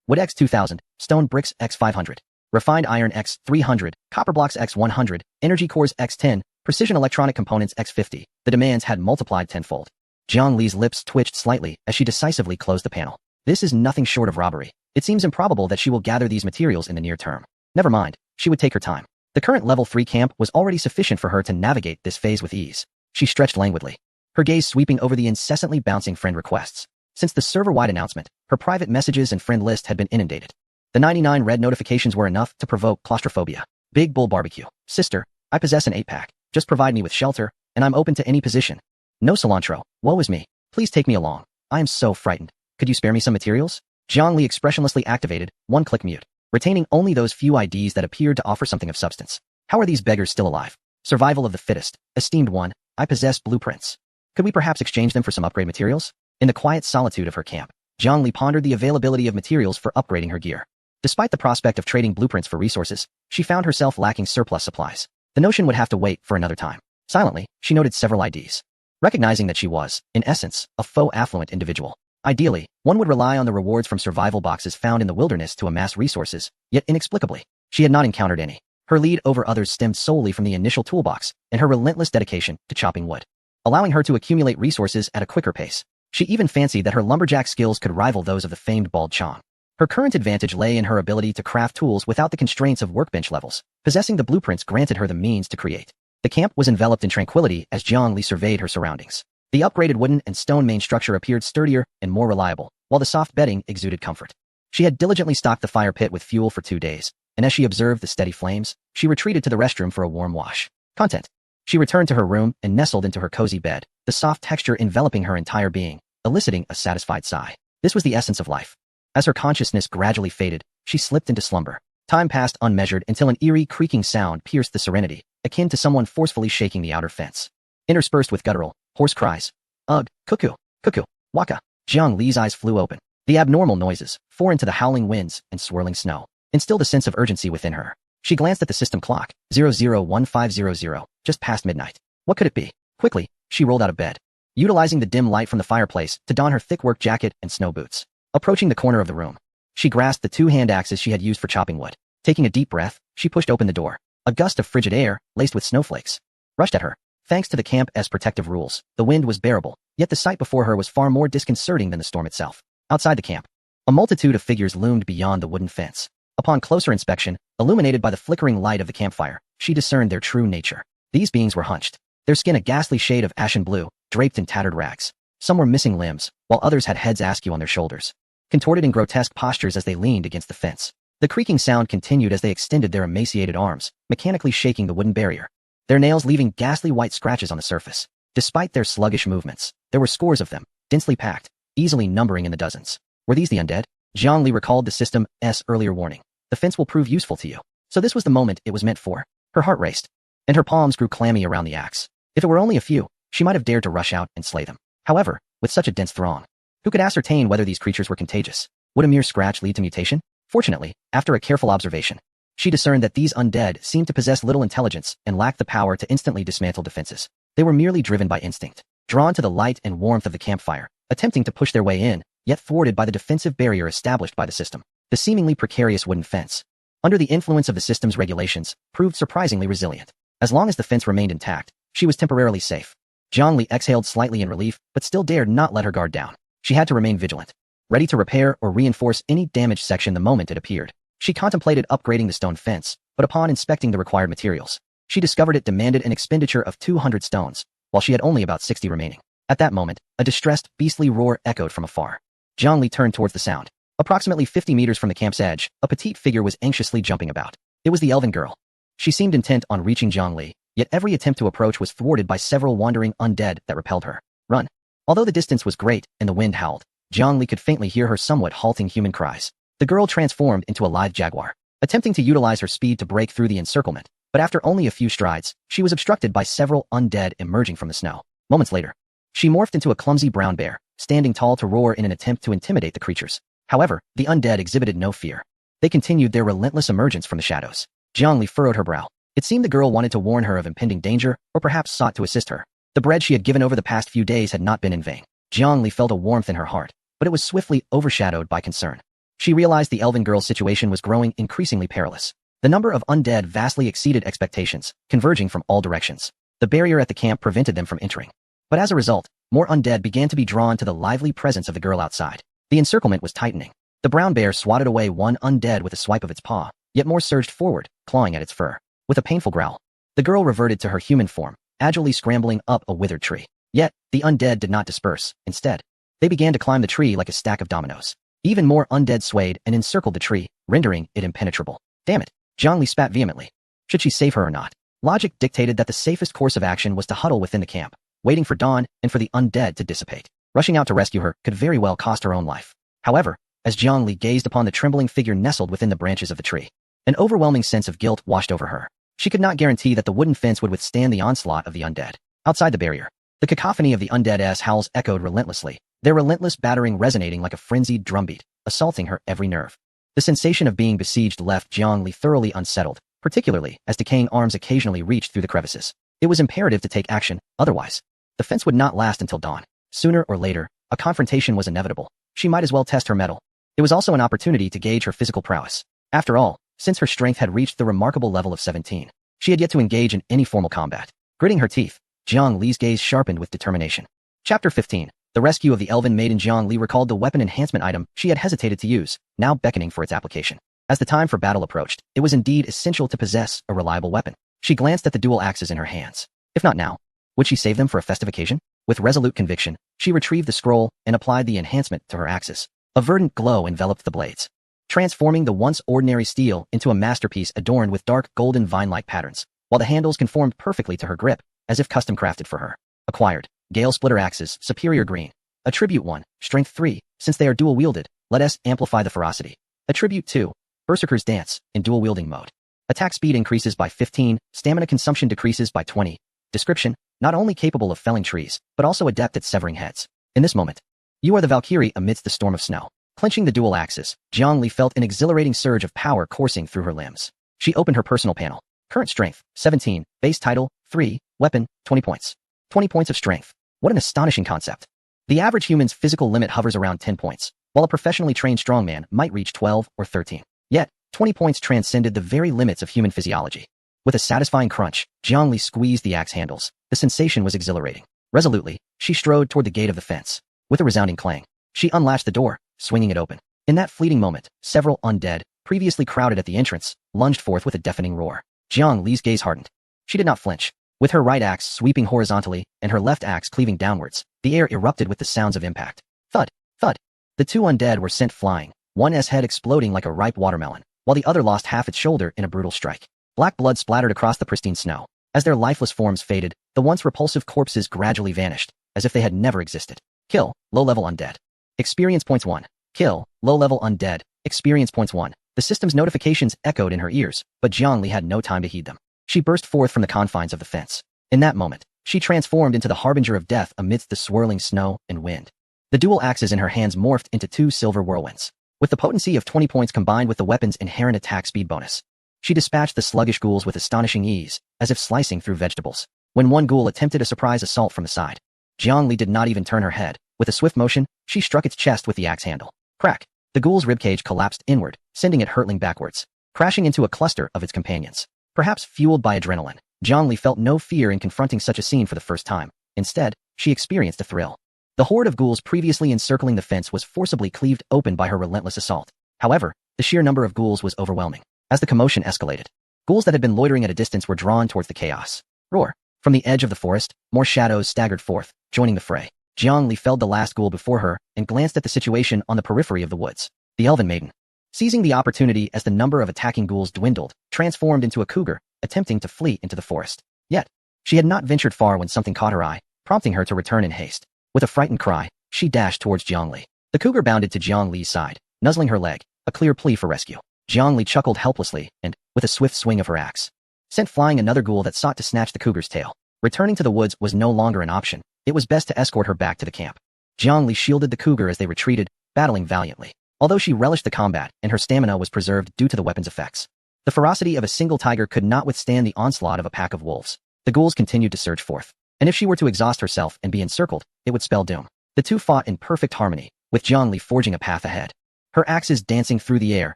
Wood X2000, Stone Bricks X500, Refined Iron X300, Copper Blocks X100, Energy Cores X10, Precision Electronic Components X50. The demands had multiplied tenfold. Zhongli's lips twitched slightly as she decisively closed the panel. This is nothing short of robbery. It seems improbable that she will gather these materials in the near term. Never mind, she would take her time. The current Level 3 camp was already sufficient for her to navigate this phase with ease. She stretched languidly, her gaze sweeping over the incessantly bouncing friend requests. Since the server-wide announcement, her private messages and friend list had been inundated. The 99 red notifications were enough to provoke claustrophobia. Big Bull Barbecue. Sister, I possess an 8-pack. Just provide me with shelter, and I'm open to any position. No cilantro. Woe is me. Please take me along. I am so frightened. Could you spare me some materials? Zhongli expressionlessly activated, one-click mute, retaining only those few IDs that appeared to offer something of substance. How are these beggars still alive? Survival of the fittest. Esteemed one, I possess blueprints. Could we perhaps exchange them for some upgrade materials? In the quiet solitude of her camp, Zhongli pondered the availability of materials for upgrading her gear. Despite the prospect of trading blueprints for resources, she found herself lacking surplus supplies. The notion would have to wait for another time. Silently, she noted several IDs. Recognizing that she was, in essence, a faux affluent individual. Ideally, one would rely on the rewards from survival boxes found in the wilderness to amass resources, yet inexplicably, she had not encountered any. Her lead over others stemmed solely from the initial toolbox and her relentless dedication to chopping wood, allowing her to accumulate resources at a quicker pace. She even fancied that her lumberjack skills could rival those of the famed Bald Chong. Her current advantage lay in her ability to craft tools without the constraints of workbench levels. Possessing the blueprints granted her the means to create. The camp was enveloped in tranquility as Jiang Li surveyed her surroundings. The upgraded wooden and stone main structure appeared sturdier and more reliable, while the soft bedding exuded comfort. She had diligently stocked the fire pit with fuel for 2 days, and as she observed the steady flames, she retreated to the restroom for a warm wash. Content. She returned to her room and nestled into her cozy bed, the soft texture enveloping her entire being, eliciting a satisfied sigh. This was the essence of life. As her consciousness gradually faded, she slipped into slumber. Time passed unmeasured until an eerie creaking sound pierced the serenity, akin to someone forcefully shaking the outer fence. Interspersed with guttural, hoarse cries. Ugh, cuckoo, cuckoo, waka. Jiang Li's eyes flew open. The abnormal noises, foreign to the howling winds and swirling snow, instilled a sense of urgency within her. She glanced at the system clock, 001500, just past midnight. What could it be? Quickly, she rolled out of bed, utilizing the dim light from the fireplace to don her thick work jacket and snow boots. Approaching the corner of the room, she grasped the 2 hand axes she had used for chopping wood. Taking a deep breath, she pushed open the door. A gust of frigid air, laced with snowflakes, rushed at her. Thanks to the camp's protective rules, the wind was bearable, yet the sight before her was far more disconcerting than the storm itself. Outside the camp, a multitude of figures loomed beyond the wooden fence. Upon closer inspection, illuminated by the flickering light of the campfire, she discerned their true nature. These beings were hunched, their skin a ghastly shade of ashen blue, draped in tattered rags. Some were missing limbs, while others had heads askew on their shoulders, contorted in grotesque postures as they leaned against the fence. The creaking sound continued as they extended their emaciated arms, mechanically shaking the wooden barrier, their nails leaving ghastly white scratches on the surface. Despite their sluggish movements, there were scores of them, densely packed, easily numbering in the dozens. Were these the undead? Jiang Li recalled the system's earlier warning. The fence will prove useful to you. So this was the moment it was meant for. Her heart raced, and her palms grew clammy around the axe. If it were only a few, she might have dared to rush out and slay them. However, with such a dense throng, who could ascertain whether these creatures were contagious? Would a mere scratch lead to mutation? Fortunately, after a careful observation, she discerned that these undead seemed to possess little intelligence and lacked the power to instantly dismantle defenses. They were merely driven by instinct, drawn to the light and warmth of the campfire, attempting to push their way in, yet thwarted by the defensive barrier established by the system. The seemingly precarious wooden fence, under the influence of the system's regulations, proved surprisingly resilient. As long as the fence remained intact, she was temporarily safe. Jiang Li exhaled slightly in relief, but still dared not let her guard down. She had to remain vigilant, ready to repair or reinforce any damaged section the moment it appeared. She contemplated upgrading the stone fence, but upon inspecting the required materials, she discovered it demanded an expenditure of 200 stones, while she had only about 60 remaining. At that moment, a distressed, beastly roar echoed from afar. Jiang Li turned towards the sound. Approximately 50 meters from the camp's edge, a petite figure was anxiously jumping about. It was the elven girl. She seemed intent on reaching Jiang Li, yet every attempt to approach was thwarted by several wandering undead that repelled her. Run. Although the distance was great and the wind howled, Jiang Li could faintly hear her somewhat halting human cries. The girl transformed into a live jaguar, attempting to utilize her speed to break through the encirclement, but after only a few strides, she was obstructed by several undead emerging from the snow. Moments later, she morphed into a clumsy brown bear, standing tall to roar in an attempt to intimidate the creatures. However, the undead exhibited no fear. They continued their relentless emergence from the shadows. Jiang Li furrowed her brow. It seemed the girl wanted to warn her of impending danger, or perhaps sought to assist her. The bread she had given over the past few days had not been in vain. Jiang Li felt a warmth in her heart, but it was swiftly overshadowed by concern. She realized the elven girl's situation was growing increasingly perilous. The number of undead vastly exceeded expectations, converging from all directions. The barrier at the camp prevented them from entering. But as a result, more undead began to be drawn to the lively presence of the girl outside. The encirclement was tightening. The brown bear swatted away one undead with a swipe of its paw, yet more surged forward, clawing at its fur. With a painful growl, the girl reverted to her human form, agilely scrambling up a withered tree. Yet, the undead did not disperse. Instead, they began to climb the tree like a stack of dominoes. Even more undead swayed and encircled the tree, rendering it impenetrable. Damn it! Jiang Li spat vehemently. Should she save her or not? Logic dictated that the safest course of action was to huddle within the camp, waiting for dawn and for the undead to dissipate. Rushing out to rescue her could very well cost her own life. However, as Jiang Li gazed upon the trembling figure nestled within the branches of the tree, an overwhelming sense of guilt washed over her. She could not guarantee that the wooden fence would withstand the onslaught of the undead. Outside the barrier, the cacophony of the undead's howls echoed relentlessly, their relentless battering resonating like a frenzied drumbeat, assaulting her every nerve. The sensation of being besieged left Jiang Li thoroughly unsettled, particularly as decaying arms occasionally reached through the crevices. It was imperative to take action, otherwise, the fence would not last until dawn. Sooner or later, a confrontation was inevitable. She might as well test her mettle. It was also an opportunity to gauge her physical prowess. After all, since her strength had reached the remarkable level of 17. She had yet to engage in any formal combat. Gritting her teeth, Jiang Li's gaze sharpened with determination. Chapter 15. The rescue of the elven maiden. Jiang Li recalled the weapon enhancement item she had hesitated to use, now beckoning for its application. As the time for battle approached, it was indeed essential to possess a reliable weapon. She glanced at the dual axes in her hands. If not now, would she save them for a festive occasion? With resolute conviction, she retrieved the scroll and applied the enhancement to her axes. A verdant glow enveloped the blades, transforming the once ordinary steel into a masterpiece adorned with dark golden vine-like patterns, while the handles conformed perfectly to her grip, as if custom crafted for her. Acquired. Gale Splitter Axes, Superior Green. Attribute 1, Strength 3, since they are dual-wielded, let us amplify the ferocity. Attribute 2, Berserker's Dance, in dual-wielding mode. Attack speed increases by 15, stamina consumption decreases by 20. Description, not only capable of felling trees, but also adept at severing heads. In this moment, you are the Valkyrie amidst the storm of snow. Clenching the dual axes, Jiang Li felt an exhilarating surge of power coursing through her limbs. She opened her personal panel. Current strength, 17, base title, 3, weapon, 20 points. 20 points of strength. What an astonishing concept. The average human's physical limit hovers around 10 points, while a professionally trained strongman might reach 12 or 13. Yet, 20 points transcended the very limits of human physiology. With a satisfying crunch, Jiang Li squeezed the axe handles. The sensation was exhilarating. Resolutely, she strode toward the gate of the fence. With a resounding clang, she unlatched the door, swinging it open. In that fleeting moment, several undead, previously crowded at the entrance, lunged forth with a deafening roar. Jiang Li's gaze hardened. She did not flinch. With her right axe sweeping horizontally and her left axe cleaving downwards, the air erupted with the sounds of impact. Thud, thud. The two undead were sent flying, one's head exploding like a ripe watermelon, while the other lost half its shoulder in a brutal strike. Black blood splattered across the pristine snow. As their lifeless forms faded, the once repulsive corpses gradually vanished, as if they had never existed. Kill, low-level undead. Experience points 1. Kill, low-level undead. Experience points 1. The system's notifications echoed in her ears, but Jiang Li had no time to heed them. She burst forth from the confines of the fence. In that moment, she transformed into the harbinger of death amidst the swirling snow and wind. The dual axes in her hands morphed into 2 silver whirlwinds. With the potency of 20 points combined with the weapon's inherent attack speed bonus, she dispatched the sluggish ghouls with astonishing ease, as if slicing through vegetables. When one ghoul attempted a surprise assault from the side, Jiang Li did not even turn her head. With a swift motion, she struck its chest with the axe handle. Crack! The ghoul's ribcage collapsed inward, sending it hurtling backwards, crashing into a cluster of its companions. Perhaps fueled by adrenaline, Jiang Li felt no fear in confronting such a scene for the first time. Instead, she experienced a thrill. The horde of ghouls previously encircling the fence was forcibly cleaved open by her relentless assault. However, the sheer number of ghouls was overwhelming. As the commotion escalated, ghouls that had been loitering at a distance were drawn towards the chaos. Roar! From the edge of the forest, more shadows staggered forth, joining the fray. Jiang Li felled the last ghoul before her and glanced at the situation on the periphery of the woods. The elven maiden, seizing the opportunity as the number of attacking ghouls dwindled, transformed into a cougar, attempting to flee into the forest. Yet, she had not ventured far when something caught her eye, prompting her to return in haste. With a frightened cry, she dashed towards Jiang Li. The cougar bounded to Jiang Li's side, nuzzling her leg, a clear plea for rescue. Jiang Li chuckled helplessly and, with a swift swing of her axe, sent flying another ghoul that sought to snatch the cougar's tail. Returning to the woods was no longer an option. It was best to escort her back to the camp. Jiang Li shielded the cougar as they retreated, battling valiantly. Although she relished the combat and her stamina was preserved due to the weapon's effects, the ferocity of a single tiger could not withstand the onslaught of a pack of wolves. The ghouls continued to surge forth, and if she were to exhaust herself and be encircled, it would spell doom. The two fought in perfect harmony, with Jiang Li forging a path ahead, her axes dancing through the air,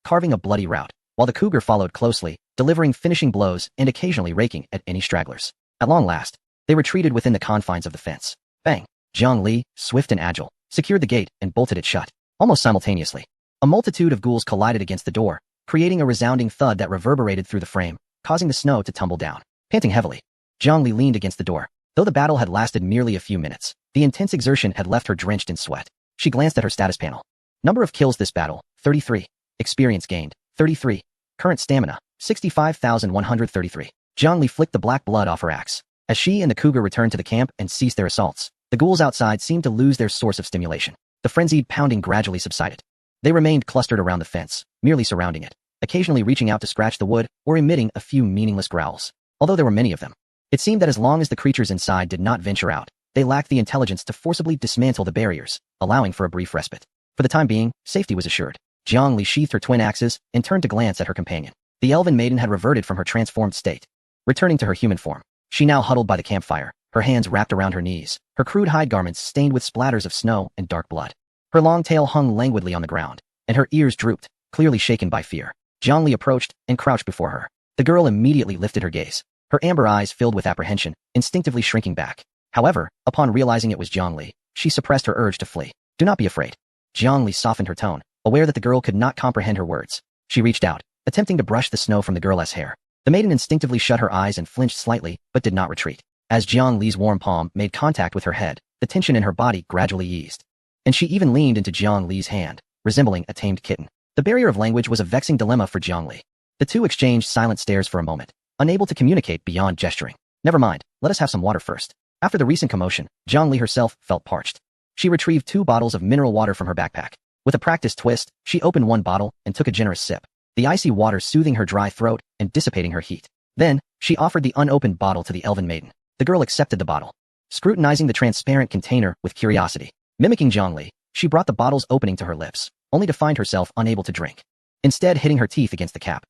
carving a bloody route, while the cougar followed closely, delivering finishing blows and occasionally raking at any stragglers. At long last, they retreated within the confines of the fence. Bang! Jiang Li, swift and agile, secured the gate and bolted it shut. Almost simultaneously, a multitude of ghouls collided against the door, creating a resounding thud that reverberated through the frame, causing the snow to tumble down. Panting heavily, Jiang Li leaned against the door. Though the battle had lasted merely a few minutes, the intense exertion had left her drenched in sweat. She glanced at her status panel. Number of kills this battle, 33. Experience gained, 33. Current stamina, 65,133. Jiang Li flicked the black blood off her axe. As she and the cougar returned to the camp and ceased their assaults, the ghouls outside seemed to lose their source of stimulation. The frenzied pounding gradually subsided. They remained clustered around the fence, merely surrounding it, occasionally reaching out to scratch the wood or emitting a few meaningless growls. Although there were many of them, it seemed that as long as the creatures inside did not venture out, they lacked the intelligence to forcibly dismantle the barriers, allowing for a brief respite. For the time being, safety was assured. Jiang Li sheathed her twin axes and turned to glance at her companion. The elven maiden had reverted from her transformed state, returning to her human form. She now huddled by the campfire, her hands wrapped around her knees, her crude hide garments stained with splatters of snow and dark blood. Her long tail hung languidly on the ground, and her ears drooped, clearly shaken by fear. Jiangli approached and crouched before her. The girl immediately lifted her gaze. Her amber eyes filled with apprehension, instinctively shrinking back. However, upon realizing it was Jiangli, she suppressed her urge to flee. Do not be afraid. Jiangli softened her tone, aware that the girl could not comprehend her words. She reached out, attempting to brush the snow from the girl's hair. The maiden instinctively shut her eyes and flinched slightly, but did not retreat. As Jiang Li's warm palm made contact with her head, the tension in her body gradually eased. And she even leaned into Jiang Li's hand, resembling a tamed kitten. The barrier of language was a vexing dilemma for Jiang Li. The two exchanged silent stares for a moment, unable to communicate beyond gesturing. Never mind, let us have some water first. After the recent commotion, Jiang Li herself felt parched. She retrieved 2 bottles of mineral water from her backpack. With a practiced twist, she opened one bottle and took a generous sip, the icy water soothing her dry throat and dissipating her heat. Then, she offered the unopened bottle to the elven maiden. The girl accepted the bottle, scrutinizing the transparent container with curiosity. Mimicking Jiang Li, she brought the bottle's opening to her lips, only to find herself unable to drink. Instead, hitting her teeth against the cap.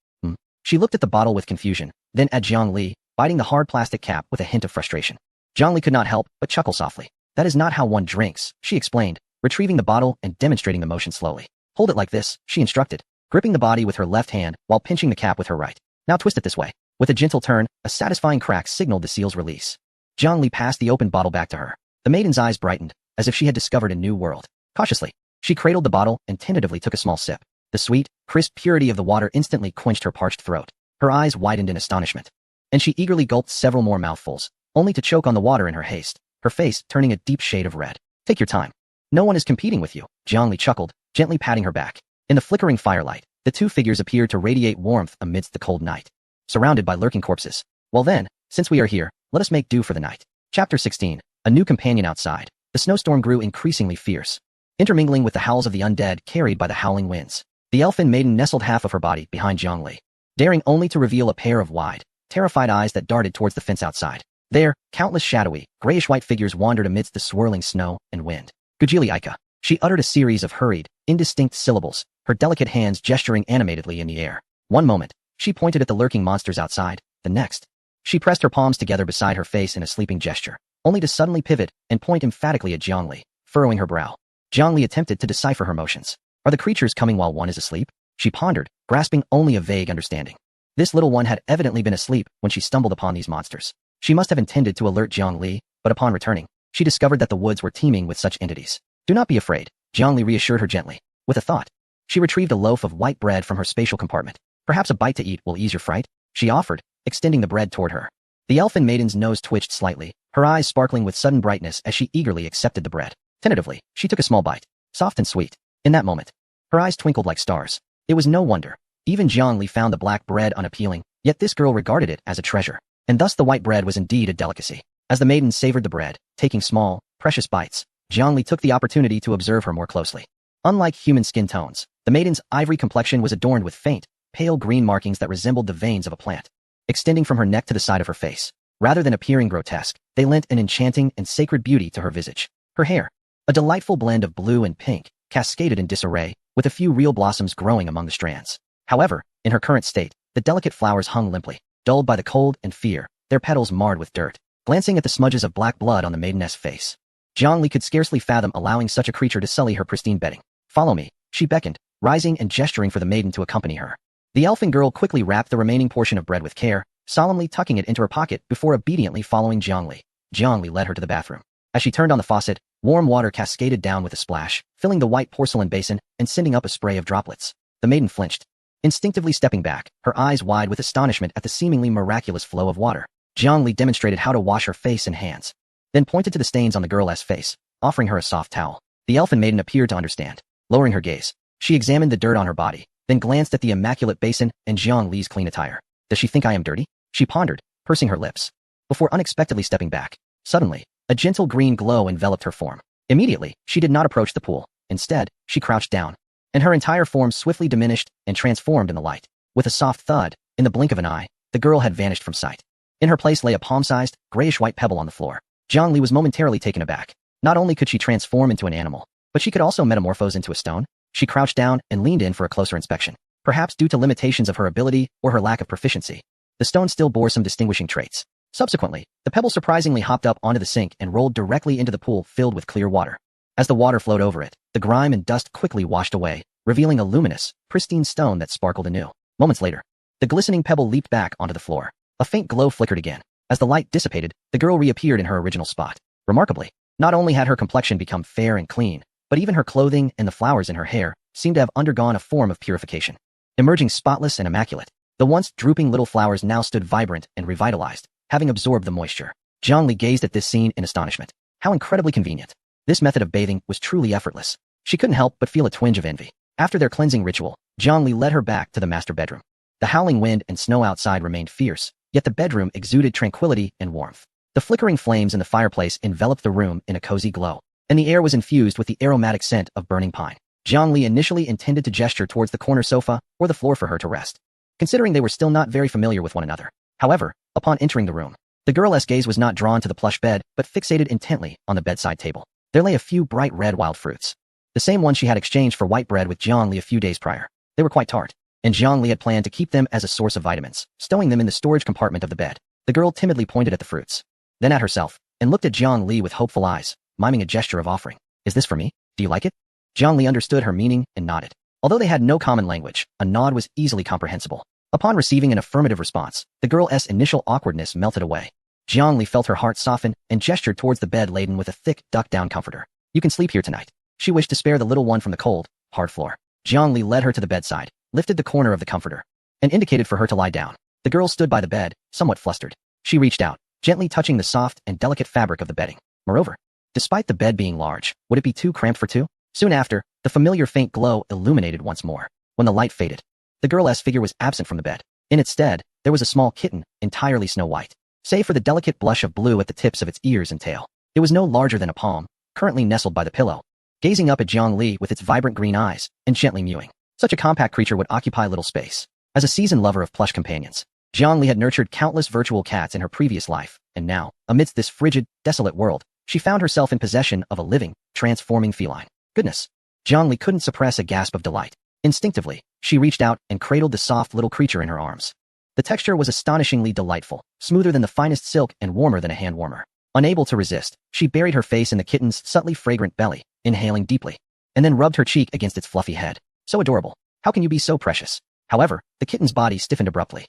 She looked at the bottle with confusion, then at Jiang Li, biting the hard plastic cap with a hint of frustration. Jiang Li could not help but chuckle softly. That is not how one drinks, she explained, retrieving the bottle and demonstrating the motion slowly. Hold it like this, she instructed, gripping the body with her left hand while pinching the cap with her right. Now twist it this way. With a gentle turn, a satisfying crack signaled the seal's release. Jiang Li passed the open bottle back to her. The maiden's eyes brightened, as if she had discovered a new world. Cautiously, she cradled the bottle and tentatively took a small sip. The sweet, crisp purity of the water instantly quenched her parched throat. Her eyes widened in astonishment, and she eagerly gulped several more mouthfuls, only to choke on the water in her haste, her face turning a deep shade of red. Take your time. No one is competing with you, Jiang Li chuckled, gently patting her back. In the flickering firelight, the two figures appeared to radiate warmth amidst the cold night, surrounded by lurking corpses. Well then, since we are here, let us make do for the night. Chapter 16. A new companion outside. The snowstorm grew increasingly fierce, intermingling with the howls of the undead carried by the howling winds. The elfin maiden nestled half of her body behind Jiang Li, daring only to reveal a pair of wide, terrified eyes that darted towards the fence outside. There, countless shadowy, grayish-white figures wandered amidst the swirling snow and wind. Gujili Ika. She uttered a series of hurried, indistinct syllables, her delicate hands gesturing animatedly in the air. One moment, she pointed at the lurking monsters outside. The next, she pressed her palms together beside her face in a sleeping gesture, only to suddenly pivot and point emphatically at Jiang Li, furrowing her brow. Jiang Li attempted to decipher her motions. Are the creatures coming while one is asleep? She pondered, grasping only a vague understanding. This little one had evidently been asleep when she stumbled upon these monsters. She must have intended to alert Jiang Li, but upon returning, she discovered that the woods were teeming with such entities. Do not be afraid, Jiang Li reassured her gently. With a thought, she retrieved a loaf of white bread from her spatial compartment. Perhaps a bite to eat will ease your fright, she offered, extending the bread toward her. The elfin maiden's nose twitched slightly, her eyes sparkling with sudden brightness as she eagerly accepted the bread. Tentatively, she took a small bite, soft and sweet. In that moment, her eyes twinkled like stars. It was no wonder. Even Jiang Li found the black bread unappealing, yet this girl regarded it as a treasure. And thus the white bread was indeed a delicacy. As the maiden savored the bread, taking small, precious bites, Jiang Li took the opportunity to observe her more closely. Unlike human skin tones, the maiden's ivory complexion was adorned with faint, pale green markings that resembled the veins of a plant, extending from her neck to the side of her face. Rather than appearing grotesque, they lent an enchanting and sacred beauty to her visage. Her hair, a delightful blend of blue and pink, cascaded in disarray, with a few real blossoms growing among the strands. However, in her current state, the delicate flowers hung limply, dulled by the cold and fear, their petals marred with dirt. Glancing at the smudges of black blood on the maiden's face, Jiang Li could scarcely fathom allowing such a creature to sully her pristine bedding. Follow me, she beckoned, rising and gesturing for the maiden to accompany her. The elfin girl quickly wrapped the remaining portion of bread with care, solemnly tucking it into her pocket before obediently following Jiang Li. Jiang Li led her to the bathroom. As she turned on the faucet, warm water cascaded down with a splash, filling the white porcelain basin and sending up a spray of droplets. The maiden flinched, instinctively stepping back, her eyes wide with astonishment at the seemingly miraculous flow of water. Jiang Li demonstrated how to wash her face and hands, then pointed to the stains on the girl's face, offering her a soft towel. The elfin maiden appeared to understand. Lowering her gaze, she examined the dirt on her body, then glanced at the immaculate basin and Jiang Li's clean attire. Does she think I am dirty? She pondered, pursing her lips, before unexpectedly stepping back. Suddenly, a gentle green glow enveloped her form. Immediately, she did not approach the pool. Instead, she crouched down, and her entire form swiftly diminished and transformed in the light. With a soft thud, in the blink of an eye, the girl had vanished from sight. In her place lay a palm-sized, grayish-white pebble on the floor. Jiang Li was momentarily taken aback. Not only could she transform into an animal, but she could also metamorphose into a stone. She crouched down and leaned in for a closer inspection. Perhaps due to limitations of her ability or her lack of proficiency, the stone still bore some distinguishing traits. Subsequently, the pebble surprisingly hopped up onto the sink and rolled directly into the pool filled with clear water. As the water flowed over it, the grime and dust quickly washed away, revealing a luminous, pristine stone that sparkled anew. Moments later, the glistening pebble leaped back onto the floor. A faint glow flickered again. As the light dissipated, the girl reappeared in her original spot. Remarkably, not only had her complexion become fair and clean, but even her clothing and the flowers in her hair seemed to have undergone a form of purification. Emerging spotless and immaculate, the once drooping little flowers now stood vibrant and revitalized, having absorbed the moisture. Jiangli gazed at this scene in astonishment. How incredibly convenient. This method of bathing was truly effortless. She couldn't help but feel a twinge of envy. After their cleansing ritual, Jiangli led her back to the master bedroom. The howling wind and snow outside remained fierce, yet the bedroom exuded tranquility and warmth. The flickering flames in the fireplace enveloped the room in a cozy glow, and the air was infused with the aromatic scent of burning pine. Jiangli initially intended to gesture towards the corner sofa or the floor for her to rest, considering they were still not very familiar with one another. However, upon entering the room, the girl's gaze was not drawn to the plush bed, but fixated intently on the bedside table. There lay a few bright red wild fruits, the same ones she had exchanged for white bread with Jiangli a few days prior. They were quite tart, and Jiangli had planned to keep them as a source of vitamins, stowing them in the storage compartment of the bed. The girl timidly pointed at the fruits, then at herself, and looked at Jiangli with hopeful eyes, miming a gesture of offering. Is this for me? Do you like it? Jiangli understood her meaning and nodded. Although they had no common language, a nod was easily comprehensible. Upon receiving an affirmative response, the girl's initial awkwardness melted away. Jiangli felt her heart soften and gestured towards the bed laden with a thick, duck-down comforter. You can sleep here tonight. She wished to spare the little one from the cold, hard floor. Jiangli led her to the bedside, lifted the corner of the comforter, and indicated for her to lie down. The girl stood by the bed, somewhat flustered. She reached out, gently touching the soft and delicate fabric of the bedding. Moreover, despite the bed being large, would it be too cramped for two? Soon after, the familiar faint glow illuminated once more. When the light faded, the girl's figure was absent from the bed. In its stead, there was a small kitten, entirely snow white, save for the delicate blush of blue at the tips of its ears and tail. It was no larger than a palm, currently nestled by the pillow, gazing up at Jiangli with its vibrant green eyes and gently mewing. Such a compact creature would occupy little space. As a seasoned lover of plush companions, Jiangli had nurtured countless virtual cats in her previous life, and now, amidst this frigid, desolate world, she found herself in possession of a living, transforming feline. Goodness! Jiangli couldn't suppress a gasp of delight. Instinctively, she reached out and cradled the soft little creature in her arms. The texture was astonishingly delightful, smoother than the finest silk and warmer than a hand warmer. Unable to resist, she buried her face in the kitten's subtly fragrant belly, inhaling deeply, and then rubbed her cheek against its fluffy head. So adorable. How can you be so precious? However, the kitten's body stiffened abruptly.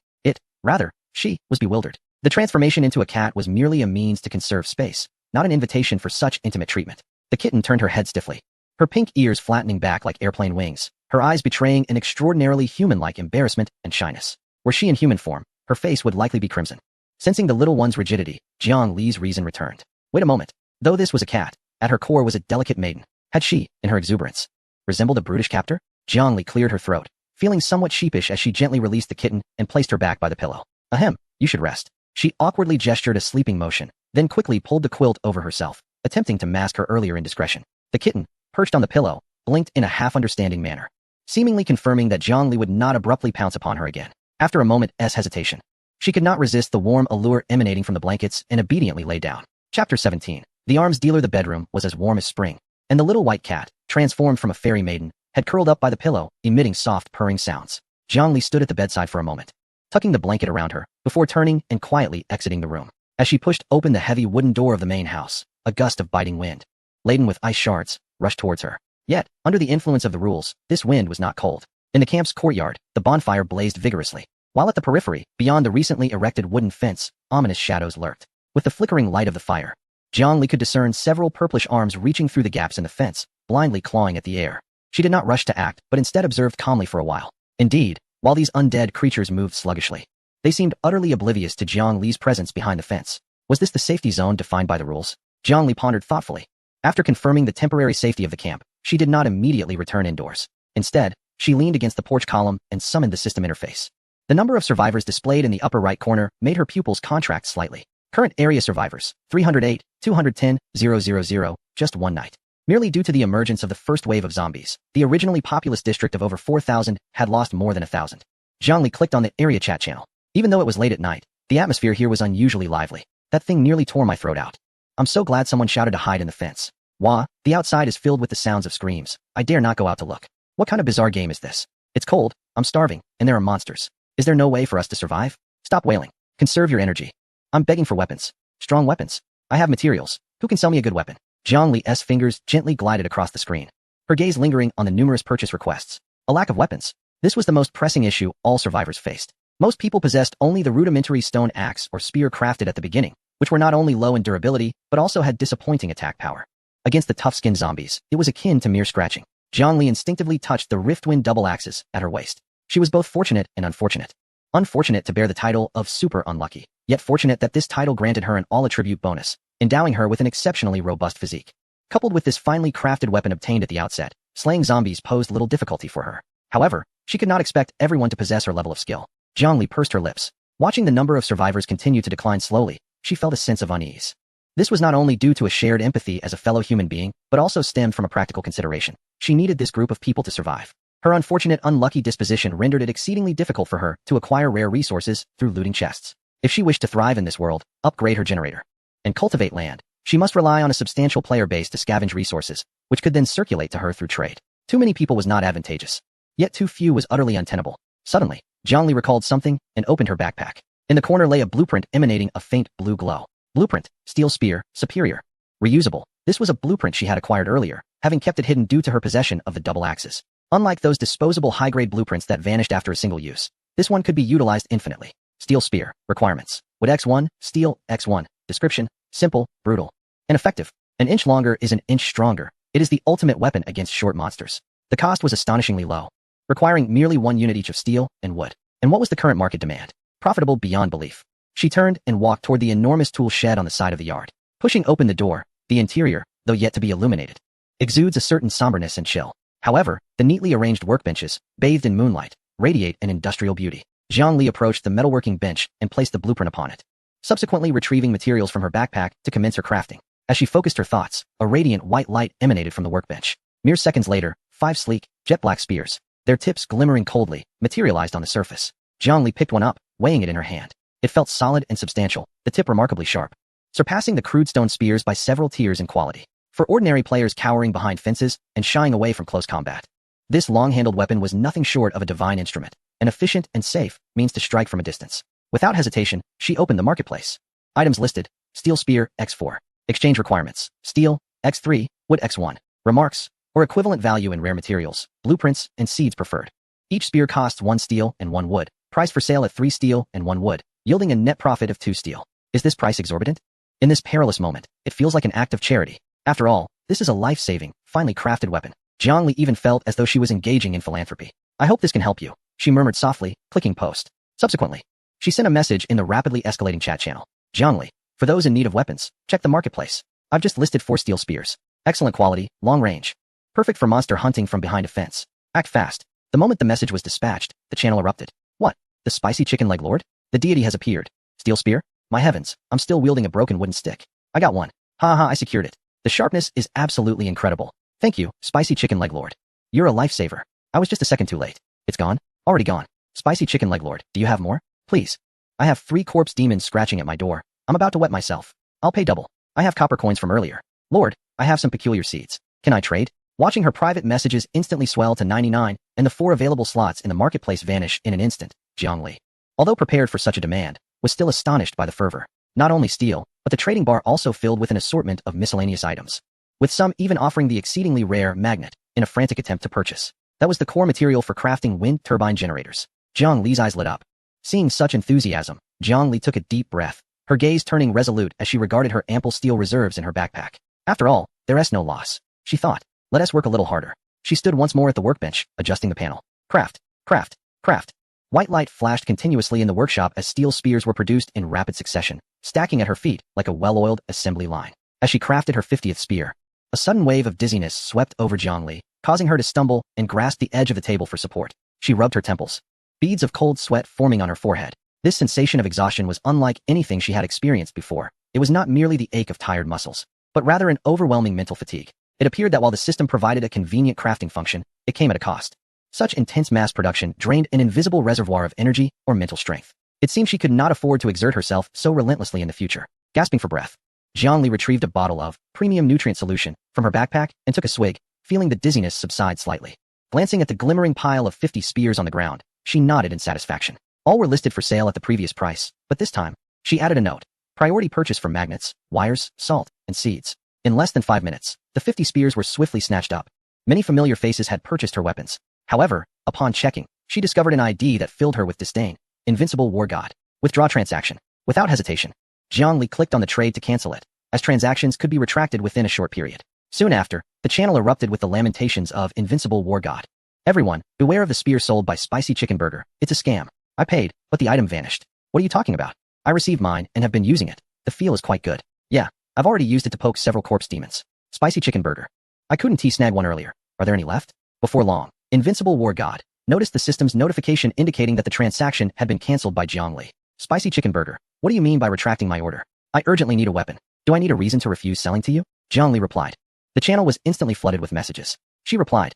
She was bewildered. The transformation into a cat was merely a means to conserve space, not an invitation for such intimate treatment. The kitten turned her head stiffly, her pink ears flattening back like airplane wings, her eyes betraying an extraordinarily human-like embarrassment and shyness. Were she in human form, her face would likely be crimson. Sensing the little one's rigidity, Jiangli's reason returned. Wait a moment. Though this was a cat, at her core was a delicate maiden. Had she, in her exuberance, resembled a brutish captor? Jiangli cleared her throat, feeling somewhat sheepish as she gently released the kitten and placed her back by the pillow. Ahem, you should rest. She awkwardly gestured a sleeping motion, then quickly pulled the quilt over herself, attempting to mask her earlier indiscretion. The kitten, perched on the pillow, blinked in a half-understanding manner, seemingly confirming that Jiangli would not abruptly pounce upon her again. After a moment's hesitation, she could not resist the warm allure emanating from the blankets and obediently lay down. Chapter 17. The arms dealer. The bedroom was as warm as spring, and the little white cat, transformed from a fairy maiden, had curled up by the pillow, emitting soft purring sounds. Jiangli stood at the bedside for a moment, tucking the blanket around her, before turning and quietly exiting the room. As she pushed open the heavy wooden door of the main house, a gust of biting wind, laden with ice shards, rushed towards her. Yet, under the influence of the rules, this wind was not cold. In the camp's courtyard, the bonfire blazed vigorously, while at the periphery, beyond the recently erected wooden fence, ominous shadows lurked. With the flickering light of the fire, Jiangli could discern several purplish arms reaching through the gaps in the fence, blindly clawing at the air. She did not rush to act, but instead observed calmly for a while. Indeed, while these undead creatures moved sluggishly, they seemed utterly oblivious to Jiangli's presence behind the fence. Was this the safety zone defined by the rules? Jiangli pondered thoughtfully. After confirming the temporary safety of the camp, she did not immediately return indoors. Instead, she leaned against the porch column and summoned the system interface. The number of survivors displayed in the upper right corner made her pupils contract slightly. Current area survivors, 308, 210, 000, just one night. Merely due to the emergence of the first wave of zombies, the originally populous district of over 4,000 had lost more than 1,000. Jiangli clicked on the area chat channel. Even though it was late at night, the atmosphere here was unusually lively. That thing nearly tore my throat out. I'm so glad someone shouted to hide in the fence. Wah, the outside is filled with the sounds of screams. I dare not go out to look. What kind of bizarre game is this? It's cold, I'm starving, and there are monsters. Is there no way for us to survive? Stop wailing. Conserve your energy. I'm begging for weapons. Strong weapons. I have materials. Who can sell me a good weapon? Jiangli's fingers gently glided across the screen, her gaze lingering on the numerous purchase requests. A lack of weapons. This was the most pressing issue all survivors faced. Most people possessed only the rudimentary stone axe or spear crafted at the beginning, which were not only low in durability, but also had disappointing attack power. Against the tough-skinned zombies, it was akin to mere scratching. Jiangli instinctively touched the Riftwind double axes at her waist. She was both fortunate and unfortunate. Unfortunate to bear the title of super unlucky, yet fortunate that this title granted her an all-attribute bonus, endowing her with an exceptionally robust physique. Coupled with this finely crafted weapon obtained at the outset, slaying zombies posed little difficulty for her. However, she could not expect everyone to possess her level of skill. Jiangli pursed her lips. Watching the number of survivors continue to decline slowly, she felt a sense of unease. This was not only due to a shared empathy as a fellow human being, but also stemmed from a practical consideration. She needed this group of people to survive. Her unfortunate, unlucky disposition rendered it exceedingly difficult for her to acquire rare resources through looting chests. If she wished to thrive in this world, upgrade her generator, and cultivate land, she must rely on a substantial player base to scavenge resources, which could then circulate to her through trade. Too many people was not advantageous. Yet too few was utterly untenable. Suddenly, Jiangli recalled something and opened her backpack. In the corner lay a blueprint emanating a faint blue glow. Blueprint, steel spear, superior. Reusable. This was a blueprint she had acquired earlier, having kept it hidden due to her possession of the double axes. Unlike those disposable high-grade blueprints that vanished after a single use, this one could be utilized infinitely. Steel spear. Requirements. Wood X1, steel, X1. Description. Simple, brutal, and effective. An inch longer is an inch stronger. It is the ultimate weapon against short monsters. The cost was astonishingly low, requiring merely 1 unit each of steel and wood. And what was the current market demand? Profitable beyond belief. She turned and walked toward the enormous tool shed on the side of the yard. Pushing open the door, the interior, though yet to be illuminated, exudes a certain somberness and chill. However, the neatly arranged workbenches, bathed in moonlight, radiate an industrial beauty. Jiangli approached the metalworking bench and placed the blueprint upon it, subsequently retrieving materials from her backpack to commence her crafting. As she focused her thoughts, a radiant white light emanated from the workbench. Mere seconds later, 5 sleek, jet-black spears, their tips glimmering coldly, materialized on the surface. Jiangli picked one up, weighing it in her hand. It felt solid and substantial, the tip remarkably sharp, surpassing the crude stone spears by several tiers in quality. For ordinary players cowering behind fences and shying away from close combat, this long-handled weapon was nothing short of a divine instrument, an efficient and safe means to strike from a distance. Without hesitation, she opened the marketplace. Items listed: steel spear, X4. Exchange requirements: steel, X3, wood X1. Remarks, or equivalent value in rare materials, blueprints, and seeds preferred. Each spear costs 1 steel and 1 wood. Price for sale at 3 steel and 1 wood, yielding a net profit of 2 steel. Is this price exorbitant? In this perilous moment, it feels like an act of charity. After all, this is a life-saving, finely crafted weapon. Jiangli even felt as though she was engaging in philanthropy. I hope this can help you, she murmured softly, clicking post. Subsequently, she sent a message in the rapidly escalating chat channel. Jiangli, for those in need of weapons, check the marketplace. I've just listed 4 steel spears. Excellent quality, long range. Perfect for monster hunting from behind a fence. Act fast. The moment the message was dispatched, the channel erupted. What? The spicy chicken leg lord? The deity has appeared. Steel spear? My heavens, I'm still wielding a broken wooden stick. I got one. Ha ha, I secured it. The sharpness is absolutely incredible. Thank you, spicy chicken leg lord. You're a lifesaver. I was just a second too late. It's gone? Already gone. Spicy chicken leg lord, do you have more? Please. I have 3 corpse demons scratching at my door. I'm about to wet myself. I'll pay double. I have copper coins from earlier. Lord, I have some peculiar seeds. Can I trade? Watching her private messages instantly swell to 99 and the 4 available slots in the marketplace vanish in an instant, Jiangli, although prepared for such a demand, was still astonished by the fervor. Not only steel, but the trading bar also filled with an assortment of miscellaneous items, with some even offering the exceedingly rare magnet in a frantic attempt to purchase. That was the core material for crafting wind turbine generators. Jiang Li's eyes lit up. Seeing such enthusiasm, Jiang Li took a deep breath, her gaze turning resolute as she regarded her ample steel reserves in her backpack. After all, there is no loss, she thought. Let us work a little harder. She stood once more at the workbench, adjusting the panel. Craft, craft, craft. White light flashed continuously in the workshop as steel spears were produced in rapid succession, stacking at her feet like a well-oiled assembly line. As she crafted her 50th spear, a sudden wave of dizziness swept over Jiang Li, causing her to stumble and grasp the edge of the table for support. She rubbed her temples, beads of cold sweat forming on her forehead. This sensation of exhaustion was unlike anything she had experienced before. It was not merely the ache of tired muscles, but rather an overwhelming mental fatigue. It appeared that while the system provided a convenient crafting function, it came at a cost. Such intense mass production drained an invisible reservoir of energy or mental strength. It seemed she could not afford to exert herself so relentlessly in the future. Gasping for breath, Jiang Li retrieved a bottle of premium nutrient solution from her backpack and took a swig, feeling the dizziness subside slightly. Glancing at the glimmering pile of 50 spears on the ground, she nodded in satisfaction. All were listed for sale at the previous price, but this time, she added a note. Priority purchase for magnets, wires, salt, and seeds. In less than 5 minutes, the 50 spears were swiftly snatched up. Many familiar faces had purchased her weapons. However, upon checking, She discovered an ID that filled her with disdain. Invincible War God. Withdraw transaction. Without hesitation, Jiang Li clicked on the trade to cancel it, as transactions could be retracted within a short period. Soon after, the channel erupted with the lamentations of Invincible War God. Everyone, beware of the spear sold by Spicy Chicken Burger. It's a scam. I paid, but the item vanished. What are you talking about? I received mine and have been using it. The feel is quite good. Yeah, I've already used it to poke several corpse demons. Spicy Chicken Burger. I couldn't snag one earlier. Are there any left? Before long, Invincible War God noticed the system's notification indicating that the transaction had been cancelled by Jiang Li. Spicy Chicken Burger. What do you mean by retracting my order? I urgently need a weapon. Do I need a reason to refuse selling to you? Jiang Li replied. The channel was instantly flooded with messages. She replied,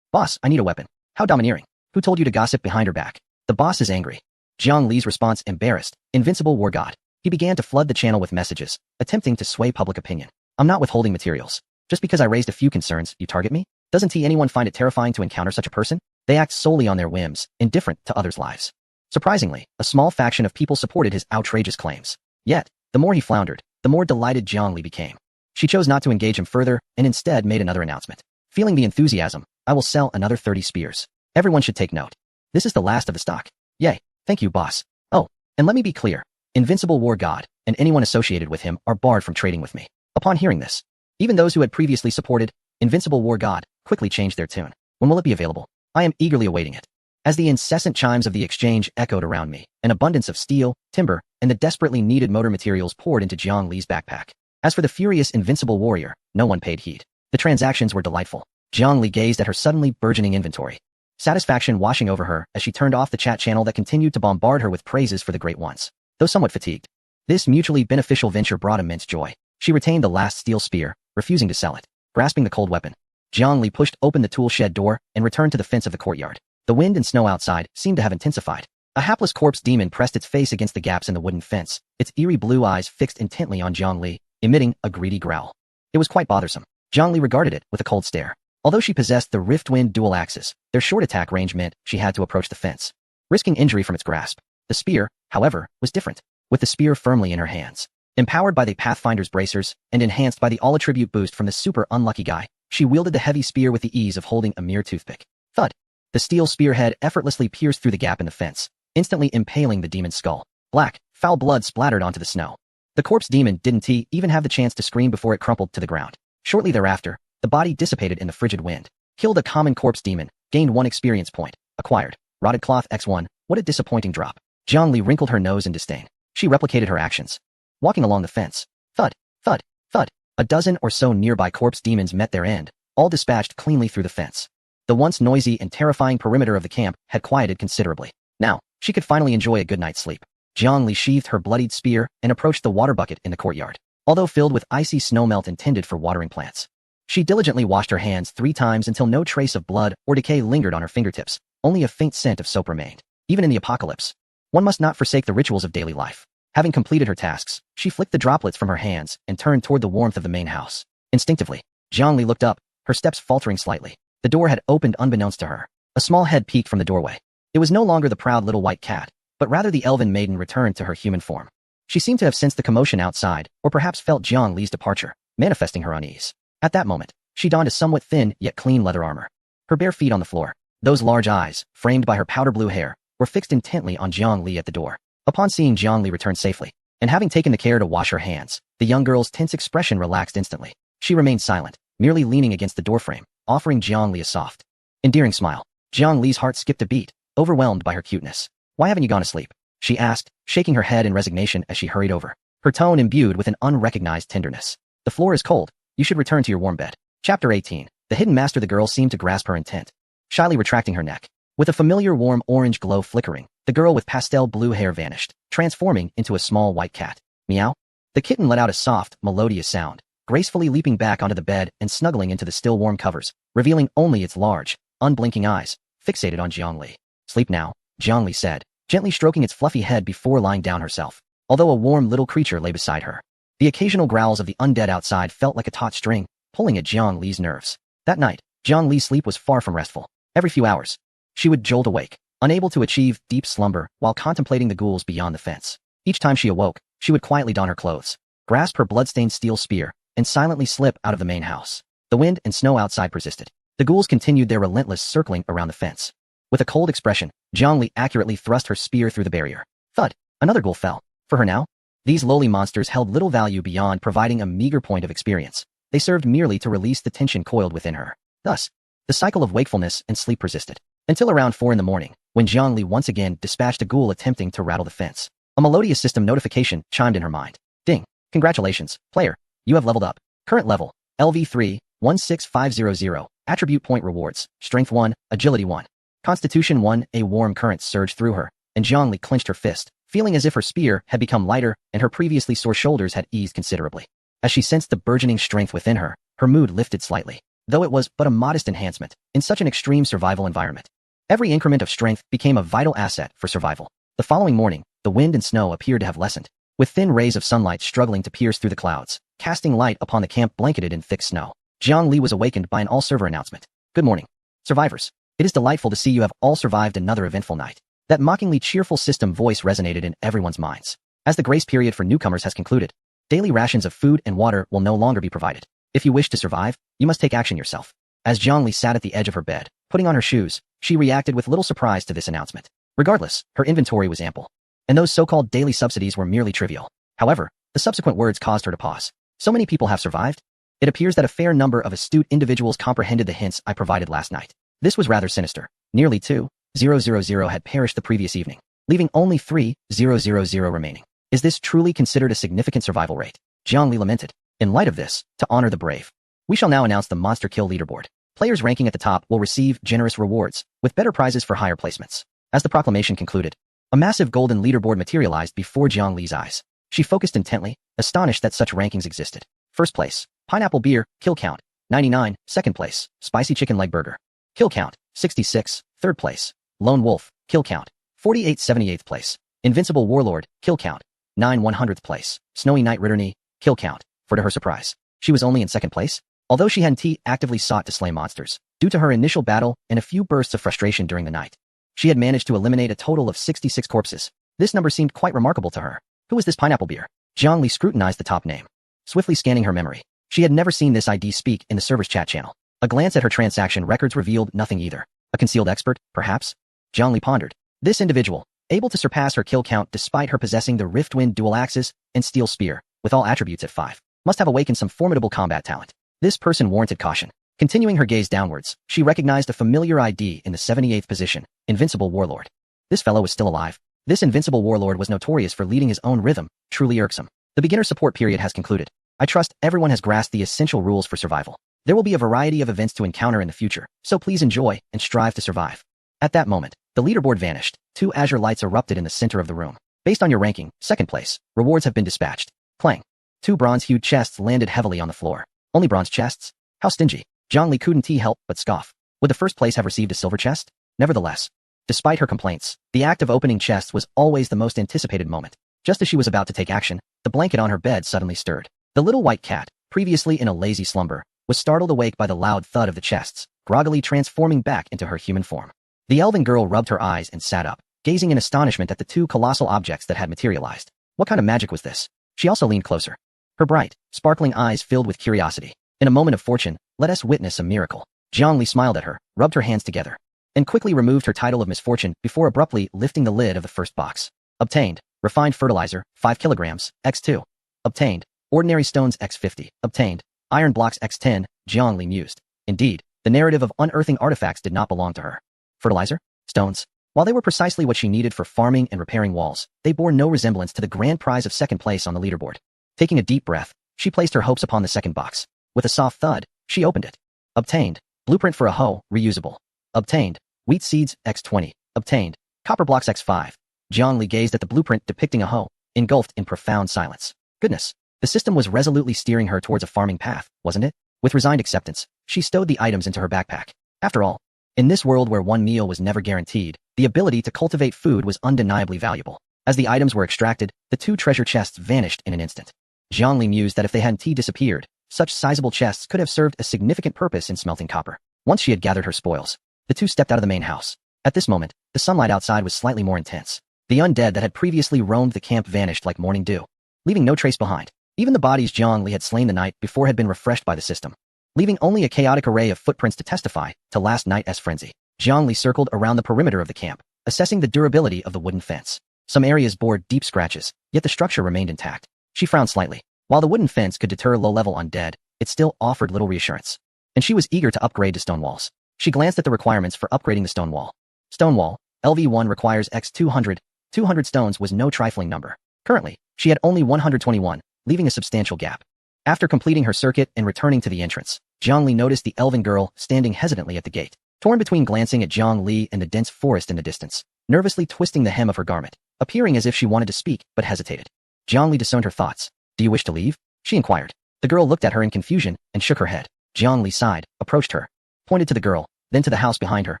Boss, I need a weapon. How domineering. Who told you to gossip behind her back? The boss is angry. Jiang Li's response embarrassed Invincible War God. He began to flood the channel with messages, attempting to sway public opinion. I'm not withholding materials. Just because I raised a few concerns, you target me? Doesn't anyone find it terrifying to encounter such a person? They act solely on their whims, indifferent to others' lives. Surprisingly, a small faction of people supported his outrageous claims. Yet, the more he floundered, the more delighted Jiang Li became. She chose not to engage him further and instead made another announcement. Feeling the enthusiasm, I will sell another 30 spears. Everyone should take note. This is the last of the stock. Yay, thank you, boss. Oh, and let me be clear. Invincible War God and anyone associated with him are barred from trading with me. Upon hearing this, even those who had previously supported Invincible War God quickly changed their tune. When will it be available? I am eagerly awaiting it. As the incessant chimes of the exchange echoed around me, an abundance of steel, timber, and the desperately needed motor materials poured into Jiang Li's backpack. As for the furious Invincible Warrior, no one paid heed. The transactions were delightful. Jiang Li gazed at her suddenly burgeoning inventory, satisfaction washing over her as she turned off the chat channel that continued to bombard her with praises for the great ones. Though somewhat fatigued, this mutually beneficial venture brought immense joy. She retained the last steel spear, refusing to sell it. Grasping the cold weapon, Jiang Li pushed open the tool shed door and returned to the fence of the courtyard. The wind and snow outside seemed to have intensified. A hapless corpse demon pressed its face against the gaps in the wooden fence, its eerie blue eyes fixed intently on Jiang Li, emitting a greedy growl. It was quite bothersome. Jiang Li regarded it with a cold stare. Although she possessed the Riftwind dual axes, their short attack range meant she had to approach the fence, risking injury from its grasp. The spear, however, was different. With the spear firmly in her hands, empowered by the Pathfinder's bracers and enhanced by the all-attribute boost from the super unlucky guy, she wielded the heavy spear with the ease of holding a mere toothpick. Thud! The steel spearhead effortlessly pierced through the gap in the fence, instantly impaling the demon's skull. Black, foul blood splattered onto the snow. The corpse demon didn't even have the chance to scream before it crumpled to the ground. Shortly thereafter, the body dissipated in the frigid wind. Killed a common corpse demon, gained 1 experience point. Acquired. Rotted cloth X1. What a disappointing drop. Jiang Li wrinkled her nose in disdain. She replicated her actions. Walking along the fence. Thud, thud, thud. A dozen or so nearby corpse demons met their end, all dispatched cleanly through the fence. The once noisy and terrifying perimeter of the camp had quieted considerably. Now, she could finally enjoy a good night's sleep. Jiang Li sheathed her bloodied spear and approached the water bucket in the courtyard. Although filled with icy snowmelt intended for watering plants, she diligently washed her hands 3 times until no trace of blood or decay lingered on her fingertips. Only a faint scent of soap remained. Even in the apocalypse, one must not forsake the rituals of daily life. Having completed her tasks, she flicked the droplets from her hands and turned toward the warmth of the main house. Instinctively, Jiang Li looked up, her steps faltering slightly. The door had opened unbeknownst to her. A small head peeked from the doorway. It was no longer the proud little white cat, but rather the elven maiden returned to her human form. She seemed to have sensed the commotion outside, or perhaps felt Jiang Li's departure, manifesting her unease. At that moment, she donned a somewhat thin yet clean leather armor. Her bare feet on the floor, those large eyes, framed by her powder blue hair, were fixed intently on Jiang Li at the door. Upon seeing Jiang Li return safely, and having taken the care to wash her hands, the young girl's tense expression relaxed instantly. She remained silent, merely leaning against the doorframe, offering Jiang Li a soft, endearing smile. Jiang Li's heart skipped a beat, overwhelmed by her cuteness. Why haven't you gone to sleep? She asked, shaking her head in resignation as she hurried over, her tone imbued with an unrecognized tenderness. The floor is cold. You should return to your warm bed. Chapter 18. The hidden master. The girl seemed to grasp her intent, shyly retracting her neck. With a familiar warm orange glow flickering, the girl with pastel blue hair vanished, transforming into a small white cat. Meow. The kitten let out a soft, melodious sound, gracefully leaping back onto the bed and snuggling into the still warm covers, revealing only its large, unblinking eyes, fixated on Jiang Li. Sleep now, Jiang Li said, gently stroking its fluffy head before lying down herself, although a warm little creature lay beside her. The occasional growls of the undead outside felt like a taut string, pulling at Jiang Li's nerves. That night, Jiang Li's sleep was far from restful. Every few hours, she would jolt awake, unable to achieve deep slumber while contemplating the ghouls beyond the fence. Each time she awoke, she would quietly don her clothes, grasp her blood-stained steel spear, and silently slip out of the main house. The wind and snow outside persisted. The ghouls continued their relentless circling around the fence. With a cold expression, Jiang Li accurately thrust her spear through the barrier. Thud! Another ghoul fell. For her now? These lowly monsters held little value beyond providing a meager point of experience. They served merely to release the tension coiled within her. Thus, the cycle of wakefulness and sleep persisted. Until around 4 in the morning, when Jiang Li once again dispatched a ghoul attempting to rattle the fence. A melodious system notification chimed in her mind. Ding! Congratulations, player. You have leveled up. Current level, LV3, 16500. Attribute point rewards, Strength 1, Agility 1. Constitution 1. A warm current surged through her, and Jiang Li clenched her fist, feeling as if her spear had become lighter and her previously sore shoulders had eased considerably. As she sensed the burgeoning strength within her, her mood lifted slightly, though it was but a modest enhancement in such an extreme survival environment. Every increment of strength became a vital asset for survival. The following morning, the wind and snow appeared to have lessened, with thin rays of sunlight struggling to pierce through the clouds, casting light upon the camp blanketed in thick snow. Jiang Li was awakened by an all-server announcement. Good morning, survivors. It is delightful to see you have all survived another eventful night. That mockingly cheerful system voice resonated in everyone's minds. As the grace period for newcomers has concluded, daily rations of food and water will no longer be provided. If you wish to survive, you must take action yourself. As Jiang Li sat at the edge of her bed, putting on her shoes, she reacted with little surprise to this announcement. Regardless, her inventory was ample, and those so-called daily subsidies were merely trivial. However, the subsequent words caused her to pause. So many people have survived? It appears that a fair number of astute individuals comprehended the hints I provided last night. This was rather sinister. Nearly 2,000 had perished the previous evening, leaving only 3,000 remaining. Is this truly considered a significant survival rate? Jiang Li lamented. In light of this, to honor the brave, we shall now announce the monster kill leaderboard. Players ranking at the top will receive generous rewards, with better prizes for higher placements. As the proclamation concluded, a massive golden leaderboard materialized before Jiang Li's eyes. She focused intently, astonished that such rankings existed. First place, pineapple beer, kill count, 99. Second place, spicy chicken leg burger, kill count, 66. Third place, lone wolf, kill count, 48. 78th place, invincible warlord, kill count, 9. 100th place, snowy night ridderny, kill count. For to her surprise, she was only in second place. Although she hadn't actively sought to slay monsters, due to her initial battle and a few bursts of frustration during the night, she had managed to eliminate a total of 66 corpses. This number seemed quite remarkable to her. Who was this pineapple beer? Jiang Li scrutinized the top name, swiftly scanning her memory. She had never seen this ID speak in the server's chat channel. A glance at her transaction records revealed nothing either. A concealed expert, perhaps? Jiang Li pondered. This individual, able to surpass her kill count despite her possessing the Riftwind dual axes and steel spear, with all attributes at 5, must have awakened some formidable combat talent. This person warranted caution. Continuing her gaze downwards, she recognized a familiar ID in the 78th position, Invincible Warlord. This fellow was still alive. This Invincible Warlord was notorious for leading his own rhythm, truly irksome. The beginner support period has concluded. I trust everyone has grasped the essential rules for survival. There will be a variety of events to encounter in the future, so please enjoy and strive to survive. At that moment, the leaderboard vanished. 2 azure lights erupted in the center of the room. Based on your ranking, second place, rewards have been dispatched. Clang. 2 bronze-hued chests landed heavily on the floor. Only bronze chests? How stingy. Jiang Li couldn't help but scoff. Would the first place have received a silver chest? Nevertheless, despite her complaints, the act of opening chests was always the most anticipated moment. Just as she was about to take action, the blanket on her bed suddenly stirred. The little white cat, previously in a lazy slumber, was startled awake by the loud thud of the chests, groggily transforming back into her human form. The elven girl rubbed her eyes and sat up, gazing in astonishment at the 2 colossal objects that had materialized. What kind of magic was this? She also leaned closer. Her bright, sparkling eyes filled with curiosity. In a moment of fortune, let us witness a miracle. Jiang Li smiled at her, rubbed her hands together, and quickly removed her title of misfortune before abruptly lifting the lid of the first box. Obtained, refined fertilizer, 5 kilograms, x2. Obtained, ordinary stones x50. Obtained, iron blocks x10, Jiang Li mused. Indeed, the narrative of unearthing artifacts did not belong to her. Fertilizer? Stones? While they were precisely what she needed for farming and repairing walls, they bore no resemblance to the grand prize of second place on the leaderboard. Taking a deep breath, she placed her hopes upon the second box. With a soft thud, she opened it. Obtained, blueprint for a hoe, reusable. Obtained, wheat seeds, x20. Obtained, copper blocks x5. Jiang Li gazed at the blueprint depicting a hoe, engulfed in profound silence. Goodness, the system was resolutely steering her towards a farming path, wasn't it? With resigned acceptance, she stowed the items into her backpack. After all, in this world where one meal was never guaranteed, the ability to cultivate food was undeniably valuable. As the items were extracted, the 2 treasure chests vanished in an instant. Jiang Li mused that if they hadn't disappeared, such sizable chests could have served a significant purpose in smelting copper. Once she had gathered her spoils, the 2 stepped out of the main house. At this moment, the sunlight outside was slightly more intense. The undead that had previously roamed the camp vanished like morning dew, leaving no trace behind. Even the bodies Jiang Li had slain the night before had been refreshed by the system, leaving only a chaotic array of footprints to testify to last night's frenzy. Jiang Li circled around the perimeter of the camp, assessing the durability of the wooden fence. Some areas bore deep scratches, yet the structure remained intact. She frowned slightly. While the wooden fence could deter low-level undead, it still offered little reassurance. And she was eager to upgrade to stone walls. She glanced at the requirements for upgrading the stone wall. Stone wall, LV1 requires X 200. 200 stones was no trifling number. Currently, she had only 121, leaving a substantial gap. After completing her circuit and returning to the entrance, Jiang Li noticed the elven girl standing hesitantly at the gate, torn between glancing at Jiang Li and the dense forest in the distance, nervously twisting the hem of her garment, appearing as if she wanted to speak but hesitated. Jiang Li discerned her thoughts. Do you wish to leave? She inquired. The girl looked at her in confusion and shook her head. Jiang Li sighed, approached her, pointed to the girl, then to the house behind her,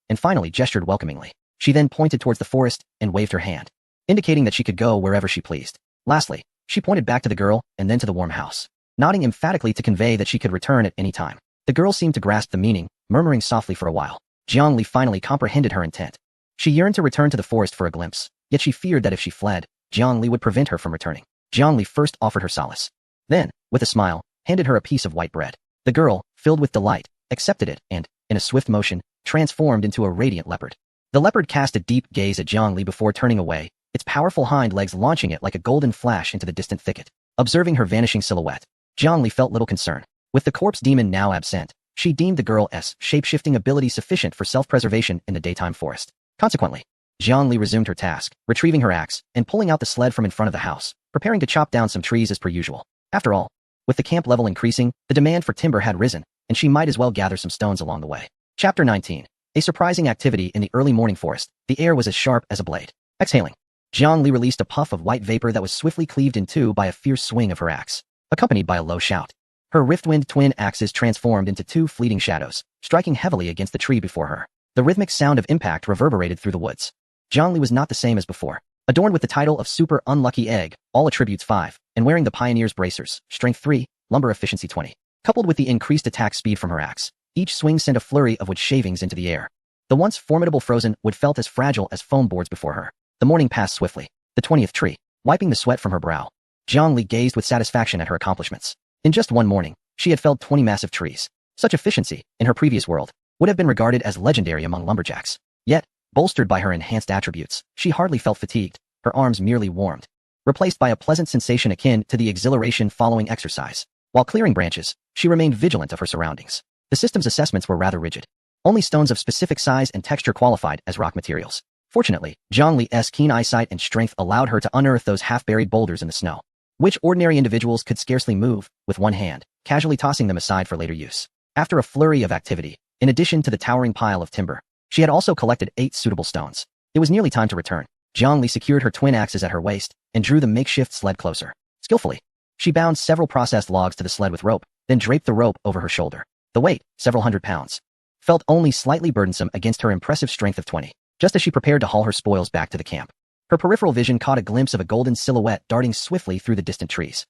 and finally gestured welcomingly. She then pointed towards the forest and waved her hand, indicating that she could go wherever she pleased. Lastly, she pointed back to the girl and then to the warm house, nodding emphatically to convey that she could return at any time. The girl seemed to grasp the meaning, murmuring softly for a while. Jiang Li finally comprehended her intent. She yearned to return to the forest for a glimpse, yet she feared that if she fled, Jiang Li would prevent her from returning. Jiang Li first offered her solace. Then, with a smile, handed her a piece of white bread. The girl, filled with delight, accepted it and, in a swift motion, transformed into a radiant leopard. The leopard cast a deep gaze at Jiang Li before turning away, its powerful hind legs launching it like a golden flash into the distant thicket. Observing her vanishing silhouette, Jiang Li felt little concern. With the corpse demon now absent, she deemed the girl's shape-shifting ability sufficient for self-preservation in the daytime forest. Consequently, Jiang Li resumed her task, retrieving her axe and pulling out the sled from in front of the house, preparing to chop down some trees as per usual. After all, with the camp level increasing, the demand for timber had risen, and she might as well gather some stones along the way. Chapter 19. A surprising activity in the early morning forest. The air was as sharp as a blade. Exhaling, Jiang Li released a puff of white vapor that was swiftly cleaved in two by a fierce swing of her axe, accompanied by a low shout. Her riftwind twin axes transformed into two fleeting shadows, striking heavily against the tree before her. The rhythmic sound of impact reverberated through the woods. Jiang Li was not the same as before. Adorned with the title of Super Unlucky Egg, all attributes 5, and wearing the Pioneer's bracers, Strength 3, Lumber Efficiency 20. Coupled with the increased attack speed from her axe, each swing sent a flurry of wood shavings into the air. The once formidable Frozen wood felt as fragile as foam boards before her. The morning passed swiftly. The 20th tree, wiping the sweat from her brow. Jiang Li gazed with satisfaction at her accomplishments. In just one morning, she had felled 20 massive trees. Such efficiency, in her previous world, would have been regarded as legendary among lumberjacks. Yet, bolstered by her enhanced attributes, she hardly felt fatigued. Her arms merely warmed, replaced by a pleasant sensation akin to the exhilaration following exercise. While clearing branches, she remained vigilant of her surroundings. The system's assessments were rather rigid. Only stones of specific size and texture qualified as rock materials. Fortunately, Jiang Li's keen eyesight and strength allowed her to unearth those half-buried boulders in the snow, which ordinary individuals could scarcely move, with one hand, casually tossing them aside for later use. After a flurry of activity, in addition to the towering pile of timber, she had also collected 8 suitable stones. It was nearly time to return. Jiang Li secured her twin axes at her waist and drew the makeshift sled closer. Skillfully, she bound several processed logs to the sled with rope, then draped the rope over her shoulder. The weight, several hundred pounds, felt only slightly burdensome against her impressive strength of 20. Just as she prepared to haul her spoils back to the camp, her peripheral vision caught a glimpse of a golden silhouette darting swiftly through the distant trees.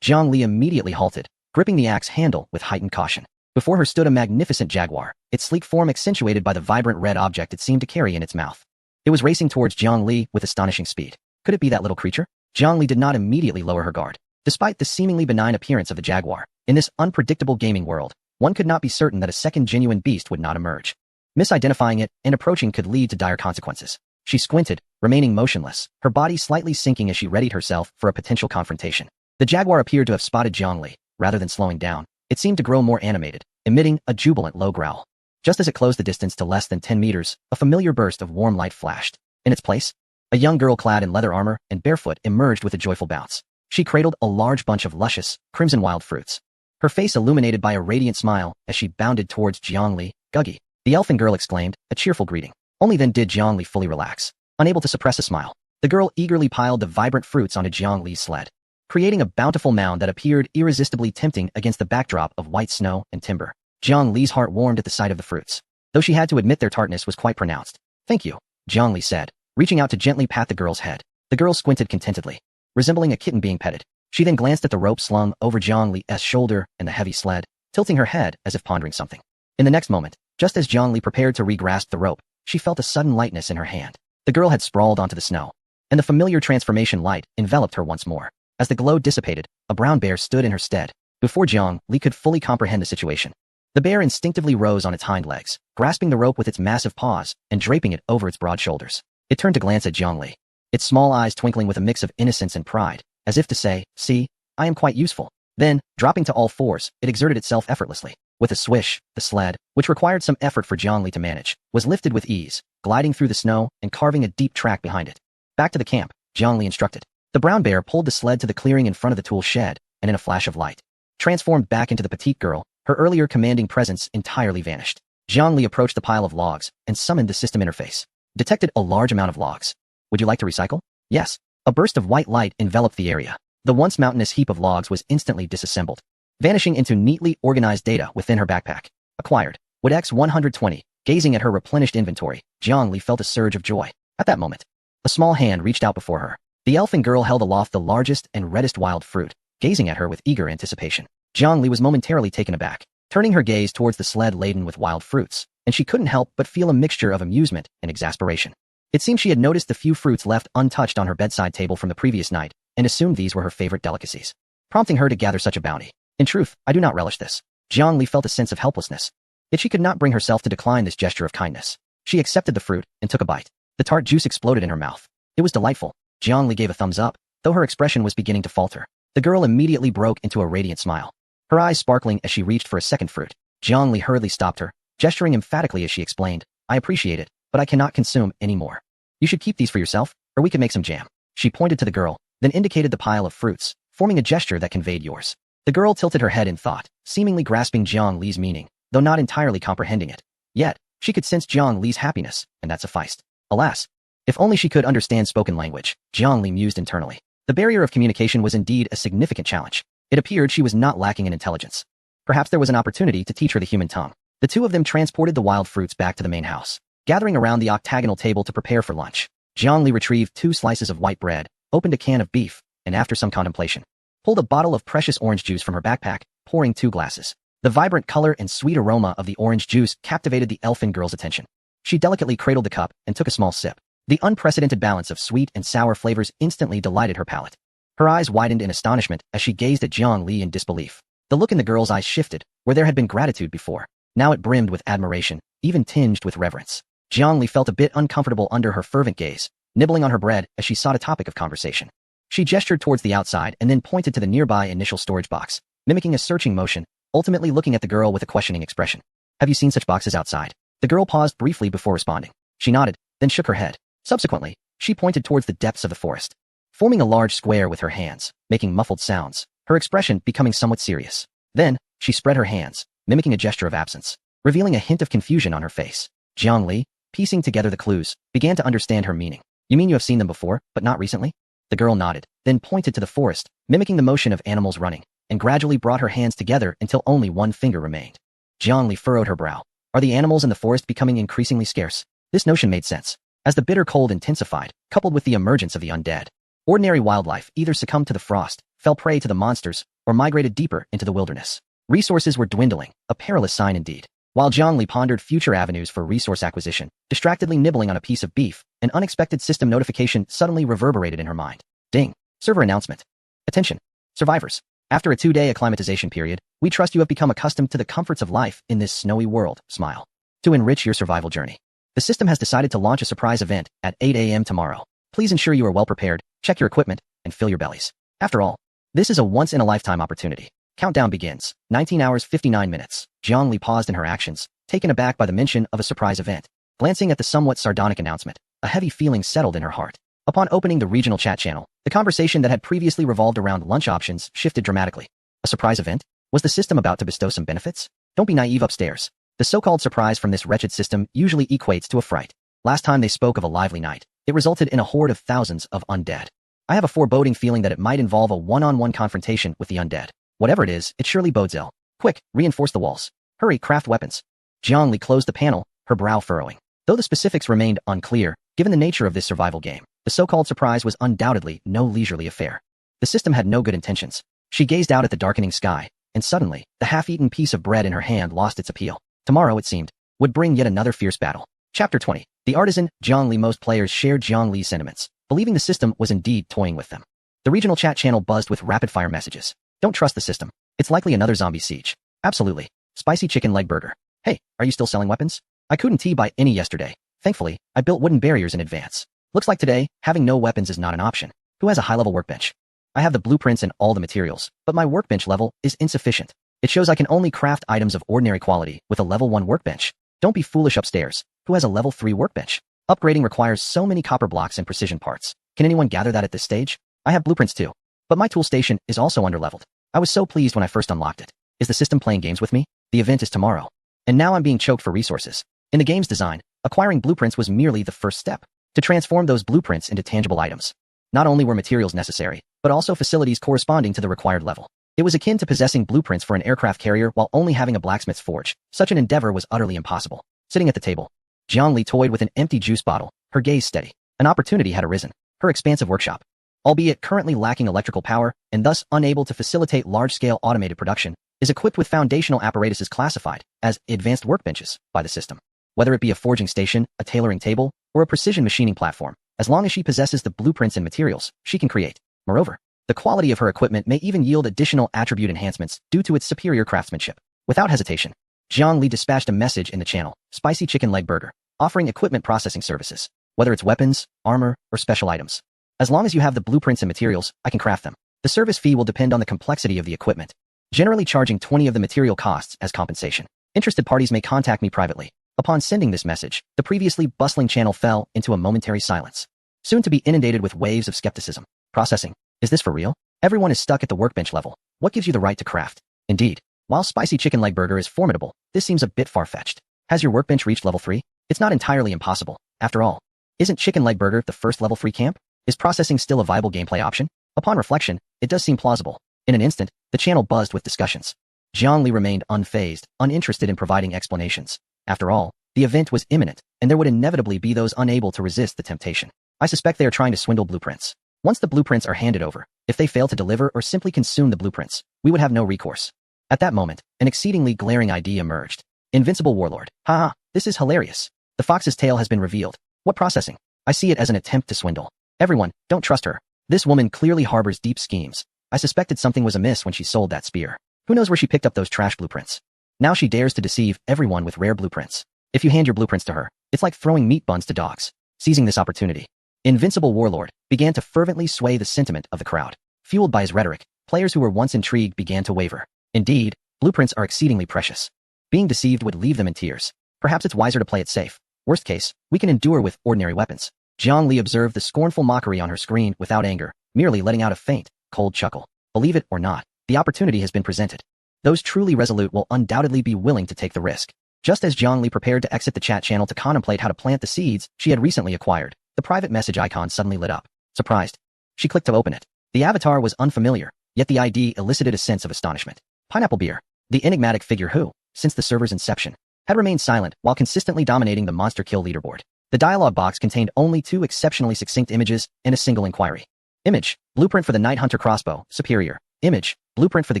Jiang Li immediately halted, gripping the axe handle with heightened caution. Before her stood a magnificent jaguar, its sleek form accentuated by the vibrant red object it seemed to carry in its mouth. It was racing towards Jiang Li with astonishing speed. Could it be that little creature? Jiang Li did not immediately lower her guard. Despite the seemingly benign appearance of the jaguar, in this unpredictable gaming world, one could not be certain that a second genuine beast would not emerge. Misidentifying it and approaching could lead to dire consequences. She squinted, remaining motionless, her body slightly sinking as she readied herself for a potential confrontation. The jaguar appeared to have spotted Jiang Li. Rather than slowing down, it seemed to grow more animated, emitting a jubilant low growl. Just as it closed the distance to less than 10 meters, a familiar burst of warm light flashed. In its place, a young girl clad in leather armor and barefoot emerged with a joyful bounce. She cradled a large bunch of luscious, crimson wild fruits, her face illuminated by a radiant smile as she bounded towards Jiang Li. Guggy, the elfin girl exclaimed, a cheerful greeting. Only then did Jiang Li fully relax. Unable to suppress a smile, the girl eagerly piled the vibrant fruits onto Jiang Li's sled, creating a bountiful mound that appeared irresistibly tempting against the backdrop of white snow and timber. Jiang Li's heart warmed at the sight of the fruits, though she had to admit their tartness was quite pronounced. Thank you, Jiang Li said, reaching out to gently pat the girl's head. The girl squinted contentedly, resembling a kitten being petted. She then glanced at the rope slung over Jiang Li's shoulder and the heavy sled, tilting her head as if pondering something. In the next moment, just as Jiang Li prepared to re-grasp the rope, she felt a sudden lightness in her hand. The girl had sprawled onto the snow, and the familiar transformation light enveloped her once more. As the glow dissipated, a brown bear stood in her stead. Before Jiang Li could fully comprehend the situation, The bear instinctively rose on its hind legs, grasping the rope with its massive paws and draping it over its broad shoulders. It turned to glance at Zhongli, its small eyes twinkling with a mix of innocence and pride, as if to say, "See, I am quite useful." Then, dropping to all fours, it exerted itself effortlessly. With a swish, the sled, which required some effort for Zhongli to manage, was lifted with ease, gliding through the snow and carving a deep track behind it. Back to the camp, Zhongli instructed. The brown bear pulled the sled to the clearing in front of the tool shed, and in a flash of light, transformed back into the petite girl, her earlier commanding presence entirely vanished. Zhongli approached the pile of logs and summoned the system interface. Detected a large amount of logs. Would you like to recycle? Yes. A burst of white light enveloped the area. The once mountainous heap of logs was instantly disassembled, vanishing into neatly organized data within her backpack. Acquired. Wood X 120. Gazing at her replenished inventory, Zhongli felt a surge of joy. At that moment, a small hand reached out before her. The elfin girl held aloft the largest and reddest wild fruit, gazing at her with eager anticipation. Zhongli was momentarily taken aback, turning her gaze towards the sled laden with wild fruits, and she couldn't help but feel a mixture of amusement and exasperation. It seemed she had noticed the few fruits left untouched on her bedside table from the previous night, and assumed these were her favorite delicacies, prompting her to gather such a bounty. In truth, I do not relish this. Zhongli felt a sense of helplessness. Yet she could not bring herself to decline this gesture of kindness. She accepted the fruit and took a bite. The tart juice exploded in her mouth. It was delightful. Zhongli gave a thumbs up, though her expression was beginning to falter. The girl immediately broke into a radiant smile, her eyes sparkling as she reached for a second fruit. Zhongli hurriedly stopped her, gesturing emphatically as she explained, "I appreciate it, but I cannot consume any more. You should keep these for yourself, or we could make some jam." She pointed to the girl, then indicated the pile of fruits, forming a gesture that conveyed yours. The girl tilted her head in thought, seemingly grasping Zhang Li's meaning, though not entirely comprehending it. Yet, she could sense Zhang Li's happiness, and that sufficed. Alas, if only she could understand spoken language, Zhang Li mused internally. The barrier of communication was indeed a significant challenge. It appeared she was not lacking in intelligence. Perhaps there was an opportunity to teach her the human tongue. The two of them transported the wild fruits back to the main house, gathering around the octagonal table to prepare for lunch. Zhang Li retrieved 2 slices of white bread, opened a can of beef, and after some contemplation, pulled a bottle of precious orange juice from her backpack, pouring 2 glasses. The vibrant color and sweet aroma of the orange juice captivated the elfin girl's attention. She delicately cradled the cup and took a small sip. The unprecedented balance of sweet and sour flavors instantly delighted her palate. Her eyes widened in astonishment as she gazed at Zhang Li in disbelief. The look in the girl's eyes shifted, where there had been gratitude before. Now it brimmed with admiration, even tinged with reverence. Zhang Li felt a bit uncomfortable under her fervent gaze, nibbling on her bread as she sought a topic of conversation. She gestured towards the outside and then pointed to the nearby initial storage box, mimicking a searching motion, ultimately looking at the girl with a questioning expression. "Have you seen such boxes outside?" The girl paused briefly before responding. She nodded, then shook her head. Subsequently, she pointed towards the depths of the forest, forming a large square with her hands, making muffled sounds, her expression becoming somewhat serious. Then, she spread her hands, mimicking a gesture of absence, revealing a hint of confusion on her face. Zhang Li, piecing together the clues, began to understand her meaning. "You mean you have seen them before, but not recently?" The girl nodded, then pointed to the forest, mimicking the motion of animals running, and gradually brought her hands together until only one finger remained. Zhang Li furrowed her brow. Are the animals in the forest becoming increasingly scarce? This notion made sense, as the bitter cold intensified, coupled with the emergence of the undead. Ordinary wildlife either succumbed to the frost, fell prey to the monsters, or migrated deeper into the wilderness. Resources were dwindling, a perilous sign indeed. While Zhang Li pondered future avenues for resource acquisition, distractedly nibbling on a piece of beef, an unexpected system notification suddenly reverberated in her mind. Ding. Server announcement. Attention. Survivors. After a 2-day acclimatization period, we trust you have become accustomed to the comforts of life in this snowy world. Smile. To enrich your survival journey, the system has decided to launch a surprise event at 8 a.m. tomorrow. Please ensure you are well prepared, check your equipment, and fill your bellies. After all, this is a once-in-a-lifetime opportunity. Countdown begins. 19 hours 59 minutes. Zhang Li paused in her actions, taken aback by the mention of a surprise event. Glancing at the somewhat sardonic announcement, a heavy feeling settled in her heart. Upon opening the regional chat channel, the conversation that had previously revolved around lunch options shifted dramatically. A surprise event? Was the system about to bestow some benefits? Don't be naive upstairs. The so-called surprise from this wretched system usually equates to a fright. Last time they spoke of a lively night, it resulted in a horde of thousands of undead. I have a foreboding feeling that it might involve a one-on-one confrontation with the undead. Whatever it is, it surely bodes ill. Quick, reinforce the walls. Hurry, craft weapons. Zhang Li closed the panel, her brow furrowing. Though the specifics remained unclear, given the nature of this survival game, the so-called surprise was undoubtedly no leisurely affair. The system had no good intentions. She gazed out at the darkening sky, and suddenly, the half-eaten piece of bread in her hand lost its appeal. Tomorrow, it seemed, would bring yet another fierce battle. Chapter 20. The Artisan, Zhang Li. Most players shared Zhang Li's sentiments, believing the system was indeed toying with them. The regional chat channel buzzed with rapid-fire messages. Don't trust the system. It's likely another zombie siege. Absolutely. Spicy chicken leg burger. Hey, are you still selling weapons? I couldn't buy any yesterday. Thankfully, I built wooden barriers in advance. Looks like today, having no weapons is not an option. Who has a high-level workbench? I have the blueprints and all the materials, but my workbench level is insufficient. It shows I can only craft items of ordinary quality with a level 1 workbench. Don't be foolish upstairs. Who has a level 3 workbench? Upgrading requires so many copper blocks and precision parts. Can anyone gather that at this stage? I have blueprints too. But my tool station is also underleveled. I was so pleased when I first unlocked it. Is the system playing games with me? The event is tomorrow. And now I'm being choked for resources. In the game's design, acquiring blueprints was merely the first step to transform those blueprints into tangible items. Not only were materials necessary, but also facilities corresponding to the required level. It was akin to possessing blueprints for an aircraft carrier while only having a blacksmith's forge. Such an endeavor was utterly impossible. Sitting at the table, Jiangli toyed with an empty juice bottle, her gaze steady. An opportunity had arisen. Her expansive workshop, albeit currently lacking electrical power and thus unable to facilitate large-scale automated production, is equipped with foundational apparatuses classified as advanced workbenches by the system. Whether it be a forging station, a tailoring table, or a precision machining platform, as long as she possesses the blueprints and materials, she can create. Moreover, the quality of her equipment may even yield additional attribute enhancements due to its superior craftsmanship. Without hesitation, Jiang Li dispatched a message in the channel, Spicy Chicken Leg Burger, offering equipment processing services, whether it's weapons, armor, or special items. As long as you have the blueprints and materials, I can craft them. The service fee will depend on the complexity of the equipment, generally charging 20 of the material costs as compensation. Interested parties may contact me privately. Upon sending this message, the previously bustling channel fell into a momentary silence, soon to be inundated with waves of skepticism. Processing. Is this for real? Everyone is stuck at the workbench level. What gives you the right to craft? Indeed, while Spicy Chicken Leg Burger is formidable, this seems a bit far-fetched. Has your workbench reached level 3? It's not entirely impossible. After all, isn't Chicken Leg Burger the first level 3 camp? Is processing still a viable gameplay option? Upon reflection, it does seem plausible. In an instant, the channel buzzed with discussions. Jiang Li remained unfazed, uninterested in providing explanations. After all, the event was imminent, and there would inevitably be those unable to resist the temptation. I suspect they are trying to swindle blueprints. Once the blueprints are handed over, if they fail to deliver or simply consume the blueprints, we would have no recourse. At that moment, an exceedingly glaring idea emerged. Invincible Warlord. Haha, this is hilarious. The fox's tail has been revealed. What processing? I see it as an attempt to swindle. Everyone, don't trust her. This woman clearly harbors deep schemes. I suspected something was amiss when she sold that spear. Who knows where she picked up those trash blueprints? Now she dares to deceive everyone with rare blueprints. If you hand your blueprints to her, it's like throwing meat buns to dogs. Seizing this opportunity, Invincible Warlord began to fervently sway the sentiment of the crowd. Fueled by his rhetoric, players who were once intrigued began to waver. Indeed, blueprints are exceedingly precious. Being deceived would leave them in tears. Perhaps it's wiser to play it safe. Worst case, we can endure with ordinary weapons. Jiang Li observed the scornful mockery on her screen without anger, merely letting out a faint, cold chuckle. Believe it or not, the opportunity has been presented. Those truly resolute will undoubtedly be willing to take the risk. Just as Jiang Li prepared to exit the chat channel to contemplate how to plant the seeds she had recently acquired, the private message icon suddenly lit up. Surprised, she clicked to open it. The avatar was unfamiliar, yet the ID elicited a sense of astonishment. Pineapple Beer, the enigmatic figure who, since the server's inception, had remained silent while consistently dominating the monster kill leaderboard. The dialog box contained only 2 exceptionally succinct images and a single inquiry. Image, blueprint for the Night Hunter crossbow, superior. Image, blueprint for the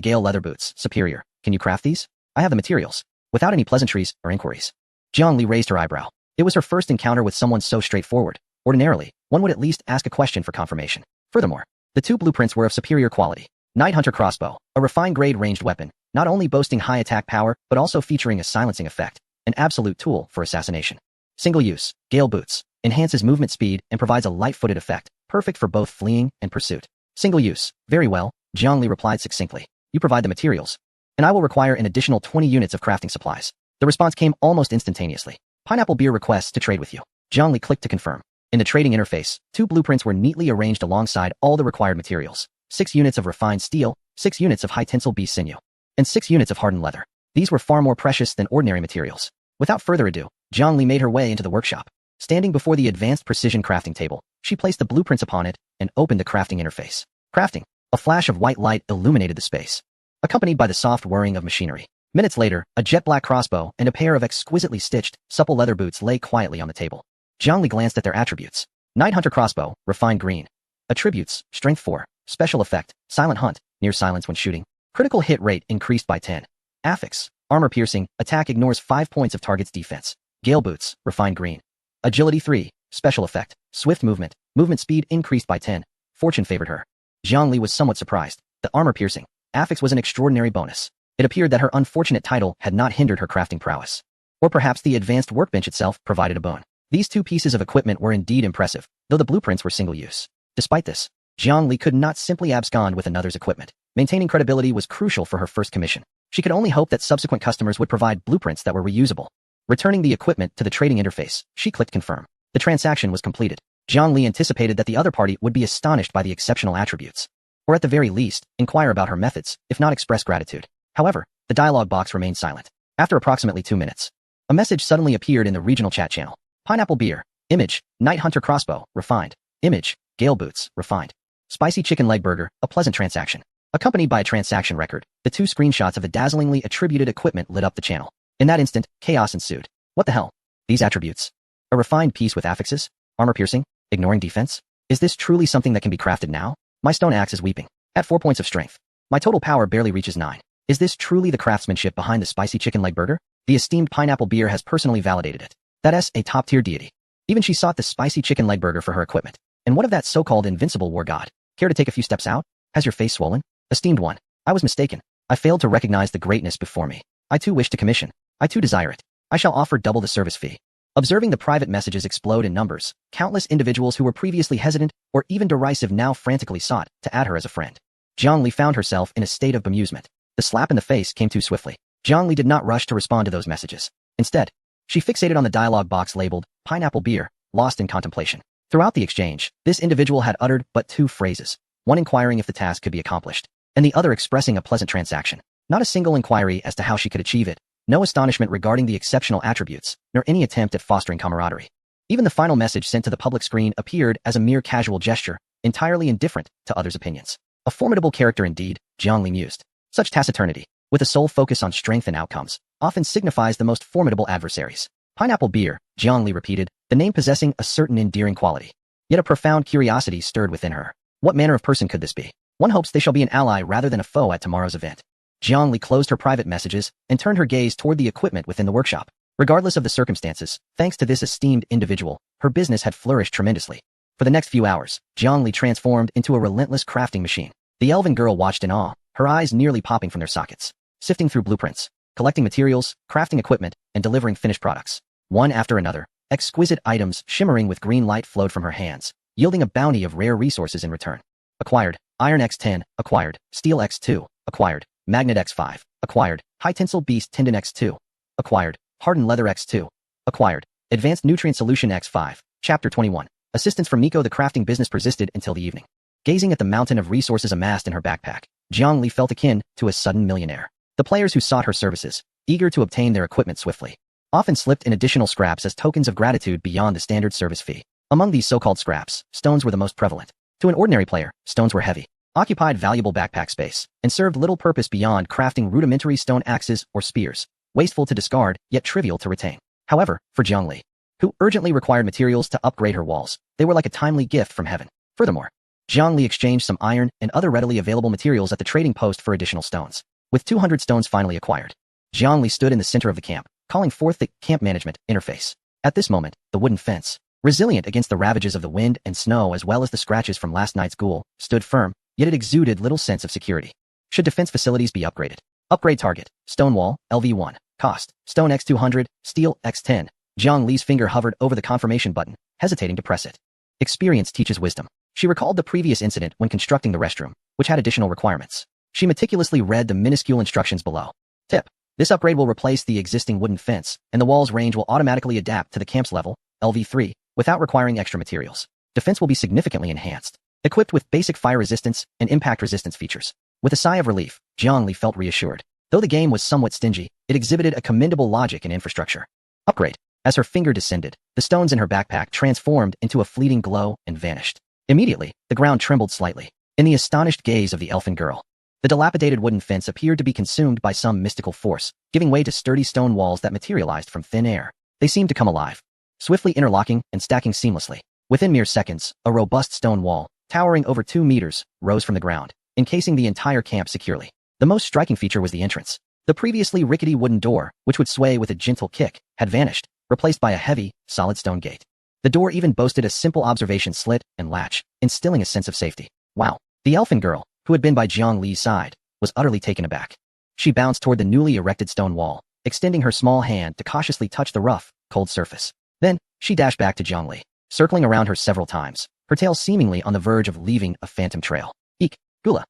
Gale leather boots, superior. Can you craft these? I have the materials. Without any pleasantries or inquiries, Jiang Li raised her eyebrow. It was her first encounter with someone so straightforward. Ordinarily, one would at least ask a question for confirmation. Furthermore, the 2 blueprints were of superior quality. Night Hunter crossbow, a refined grade ranged weapon, not only boasting high attack power, but also featuring a silencing effect, an absolute tool for assassination. Single use, Gale boots, enhances movement speed and provides a light-footed effect, perfect for both fleeing and pursuit. Single use, very well, Jiang Li replied succinctly. You provide the materials, and I will require an additional 20 units of crafting supplies. The response came almost instantaneously. Pineapple Beer requests to trade with you. Jiang Li clicked to confirm. In the trading interface, 2 blueprints were neatly arranged alongside all the required materials. 6 units of refined steel, 6 units of high-tensile beast sinew, and 6 units of hardened leather. These were far more precious than ordinary materials. Without further ado, Jiang Li made her way into the workshop. Standing before the advanced precision crafting table, she placed the blueprints upon it and opened the crafting interface. Crafting. A flash of white light illuminated the space, accompanied by the soft whirring of machinery. Minutes later, a jet-black crossbow and a pair of exquisitely stitched, supple leather boots lay quietly on the table. Jiang Li glanced at their attributes. Night Hunter crossbow, refined green. Attributes, strength 4. Special effect, silent hunt, near silence when shooting. Critical hit rate increased by 10. Affix, armor piercing, attack ignores 5 points of target's defense. Gale boots, refined green. Agility 3. Special effect, swift movement. Movement speed increased by 10. Fortune favored her. Jiang Li was somewhat surprised. The armor piercing affix was an extraordinary bonus. It appeared that her unfortunate title had not hindered her crafting prowess. Or perhaps the advanced workbench itself provided a boon. These two pieces of equipment were indeed impressive, though the blueprints were single-use. Despite this, Jiang Li could not simply abscond with another's equipment. Maintaining credibility was crucial for her first commission. She could only hope that subsequent customers would provide blueprints that were reusable. Returning the equipment to the trading interface, she clicked confirm. The transaction was completed. Jiang Li anticipated that the other party would be astonished by the exceptional attributes. Or at the very least, inquire about her methods, if not express gratitude. However, the dialog box remained silent. After approximately 2 minutes, a message suddenly appeared in the regional chat channel. Pineapple beer. Image. Night Hunter crossbow. Refined. Image. Gale boots. Refined. Spicy chicken leg burger. A pleasant transaction. Accompanied by a transaction record, the 2 screenshots of the dazzlingly attributed equipment lit up the channel. In that instant, chaos ensued. What the hell? These attributes? A refined piece with affixes? Armor piercing? Ignoring defense? Is this truly something that can be crafted now? My stone axe is weeping. At 4 points of strength. My total power barely reaches 9. Is this truly the craftsmanship behind the spicy chicken leg burger? The esteemed pineapple beer has personally validated it. That's a top-tier deity. Even she sought the spicy chicken leg burger for her equipment. And what of that so-called invincible war god? Care to take a few steps out? Has your face swollen? Esteemed one, I was mistaken. I failed to recognize the greatness before me. I too wish to commission. I too desire it. I shall offer double the service fee. Observing the private messages explode in numbers, countless individuals who were previously hesitant or even derisive now frantically sought to add her as a friend. Jiang Li found herself in a state of bemusement. The slap in the face came too swiftly. Jiang Li did not rush to respond to those messages. Instead, she fixated on the dialog box labeled, pineapple beer, lost in contemplation. Throughout the exchange, this individual had uttered but 2 phrases, one inquiring if the task could be accomplished, and the other expressing a pleasant transaction. Not a single inquiry as to how she could achieve it, no astonishment regarding the exceptional attributes, nor any attempt at fostering camaraderie. Even the final message sent to the public screen appeared as a mere casual gesture, entirely indifferent to others' opinions. A formidable character indeed, Jiang Li mused. Such taciturnity, with a sole focus on strength and outcomes, often signifies the most formidable adversaries. Pineapple beer, Jiang Li repeated, the name possessing a certain endearing quality. Yet a profound curiosity stirred within her. What manner of person could this be? One hopes they shall be an ally rather than a foe at tomorrow's event. Jiang Li closed her private messages and turned her gaze toward the equipment within the workshop. Regardless of the circumstances, thanks to this esteemed individual, her business had flourished tremendously. For the next few hours, Jiang Li transformed into a relentless crafting machine. The elven girl watched in awe, her eyes nearly popping from their sockets. Sifting through blueprints, collecting materials, crafting equipment, and delivering finished products. One after another, exquisite items shimmering with green light flowed from her hands, yielding a bounty of rare resources in return. Acquired, Iron X10, acquired, Steel X2, acquired, Magnet X5, acquired, High Tensile Beast Tendon X2, acquired, Hardened Leather X2, acquired, Advanced Nutrient Solution X5, Chapter 21. Assistance from Miko. The crafting business persisted until the evening. Gazing at the mountain of resources amassed in her backpack, Jiang Li felt akin to a sudden millionaire. The players who sought her services, eager to obtain their equipment swiftly, often slipped in additional scraps as tokens of gratitude beyond the standard service fee. Among these so-called scraps, stones were the most prevalent. To an ordinary player, stones were heavy, occupied valuable backpack space, and served little purpose beyond crafting rudimentary stone axes or spears, wasteful to discard, yet trivial to retain. However, for Jiang Li, who urgently required materials to upgrade her walls, they were like a timely gift from heaven. Furthermore, Jiang Li exchanged some iron and other readily available materials at the trading post for additional stones. With 200 stones finally acquired, Jiang Li stood in the center of the camp, calling forth the camp management interface. At this moment, the wooden fence, resilient against the ravages of the wind and snow as well as the scratches from last night's ghoul, stood firm, yet it exuded little sense of security. Should defense facilities be upgraded? Upgrade target, stone wall, LV1. Cost, stone X200, steel X10. Jiang Li's finger hovered over the confirmation button, hesitating to press it. Experience teaches wisdom. She recalled the previous incident when constructing the restroom, which had additional requirements. She meticulously read the minuscule instructions below. Tip. This upgrade will replace the existing wooden fence, and the wall's range will automatically adapt to the camp's level, LV3, without requiring extra materials. Defense will be significantly enhanced, equipped with basic fire resistance and impact resistance features. With a sigh of relief, Jiang Li felt reassured. Though the game was somewhat stingy, it exhibited a commendable logic and infrastructure. Upgrade. As her finger descended, the stones in her backpack transformed into a fleeting glow and vanished. Immediately, the ground trembled slightly. In the astonished gaze of the elfin girl, the dilapidated wooden fence appeared to be consumed by some mystical force, giving way to sturdy stone walls that materialized from thin air. They seemed to come alive, swiftly interlocking and stacking seamlessly. Within mere seconds, a robust stone wall, towering over 2 meters, rose from the ground, encasing the entire camp securely. The most striking feature was the entrance. The previously rickety wooden door, which would sway with a gentle kick, had vanished, replaced by a heavy, solid stone gate. The door even boasted a simple observation slit and latch, instilling a sense of safety. Wow. The elfin girl, who had been by Jiang Li's side, was utterly taken aback. She bounced toward the newly erected stone wall, extending her small hand to cautiously touch the rough, cold surface. Then, she dashed back to Zhongli, circling around her several times, her tail seemingly on the verge of leaving a phantom trail. Eek, Gula.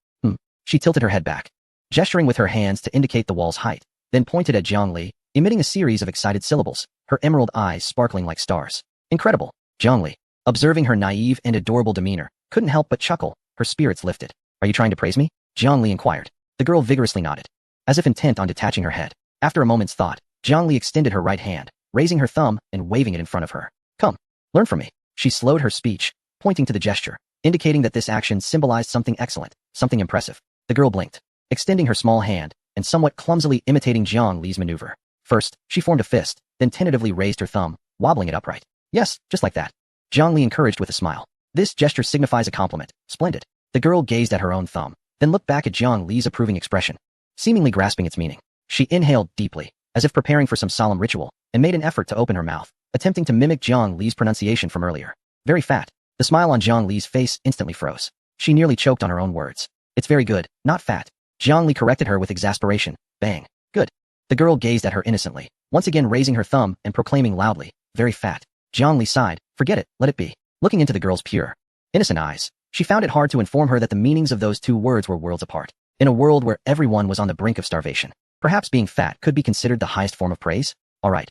She tilted her head back, gesturing with her hands to indicate the wall's height, then pointed at Zhongli, emitting a series of excited syllables, her emerald eyes sparkling like stars. Incredible. Zhongli, observing her naive and adorable demeanor, couldn't help but chuckle, her spirits lifted. Are you trying to praise me? Zhongli inquired. The girl vigorously nodded, as if intent on detaching her head. After a moment's thought, Zhongli extended her right hand, raising her thumb and waving it in front of her. Come, learn from me. She slowed her speech, pointing to the gesture, indicating that this action symbolized something excellent, something impressive. The girl blinked, extending her small hand, and somewhat clumsily imitating Zhang Li's maneuver. First, she formed a fist, then tentatively raised her thumb, wobbling it upright. Yes, just like that. Zhang Li encouraged with a smile. This gesture signifies a compliment. Splendid. The girl gazed at her own thumb, then looked back at Zhang Li's approving expression, seemingly grasping its meaning. She inhaled deeply, as if preparing for some solemn ritual, and made an effort to open her mouth, attempting to mimic Zhang Li's pronunciation from earlier. Very fat. The smile on Zhang Li's face instantly froze. She nearly choked on her own words. It's very good, not fat. Zhang Li corrected her with exasperation. Bang. Good. The girl gazed at her innocently, once again raising her thumb and proclaiming loudly, very fat. Zhang Li sighed. Forget it, let it be. Looking into the girl's pure, innocent eyes, she found it hard to inform her that the meanings of those two words were worlds apart. In a world where everyone was on the brink of starvation, perhaps being fat could be considered the highest form of praise? All right,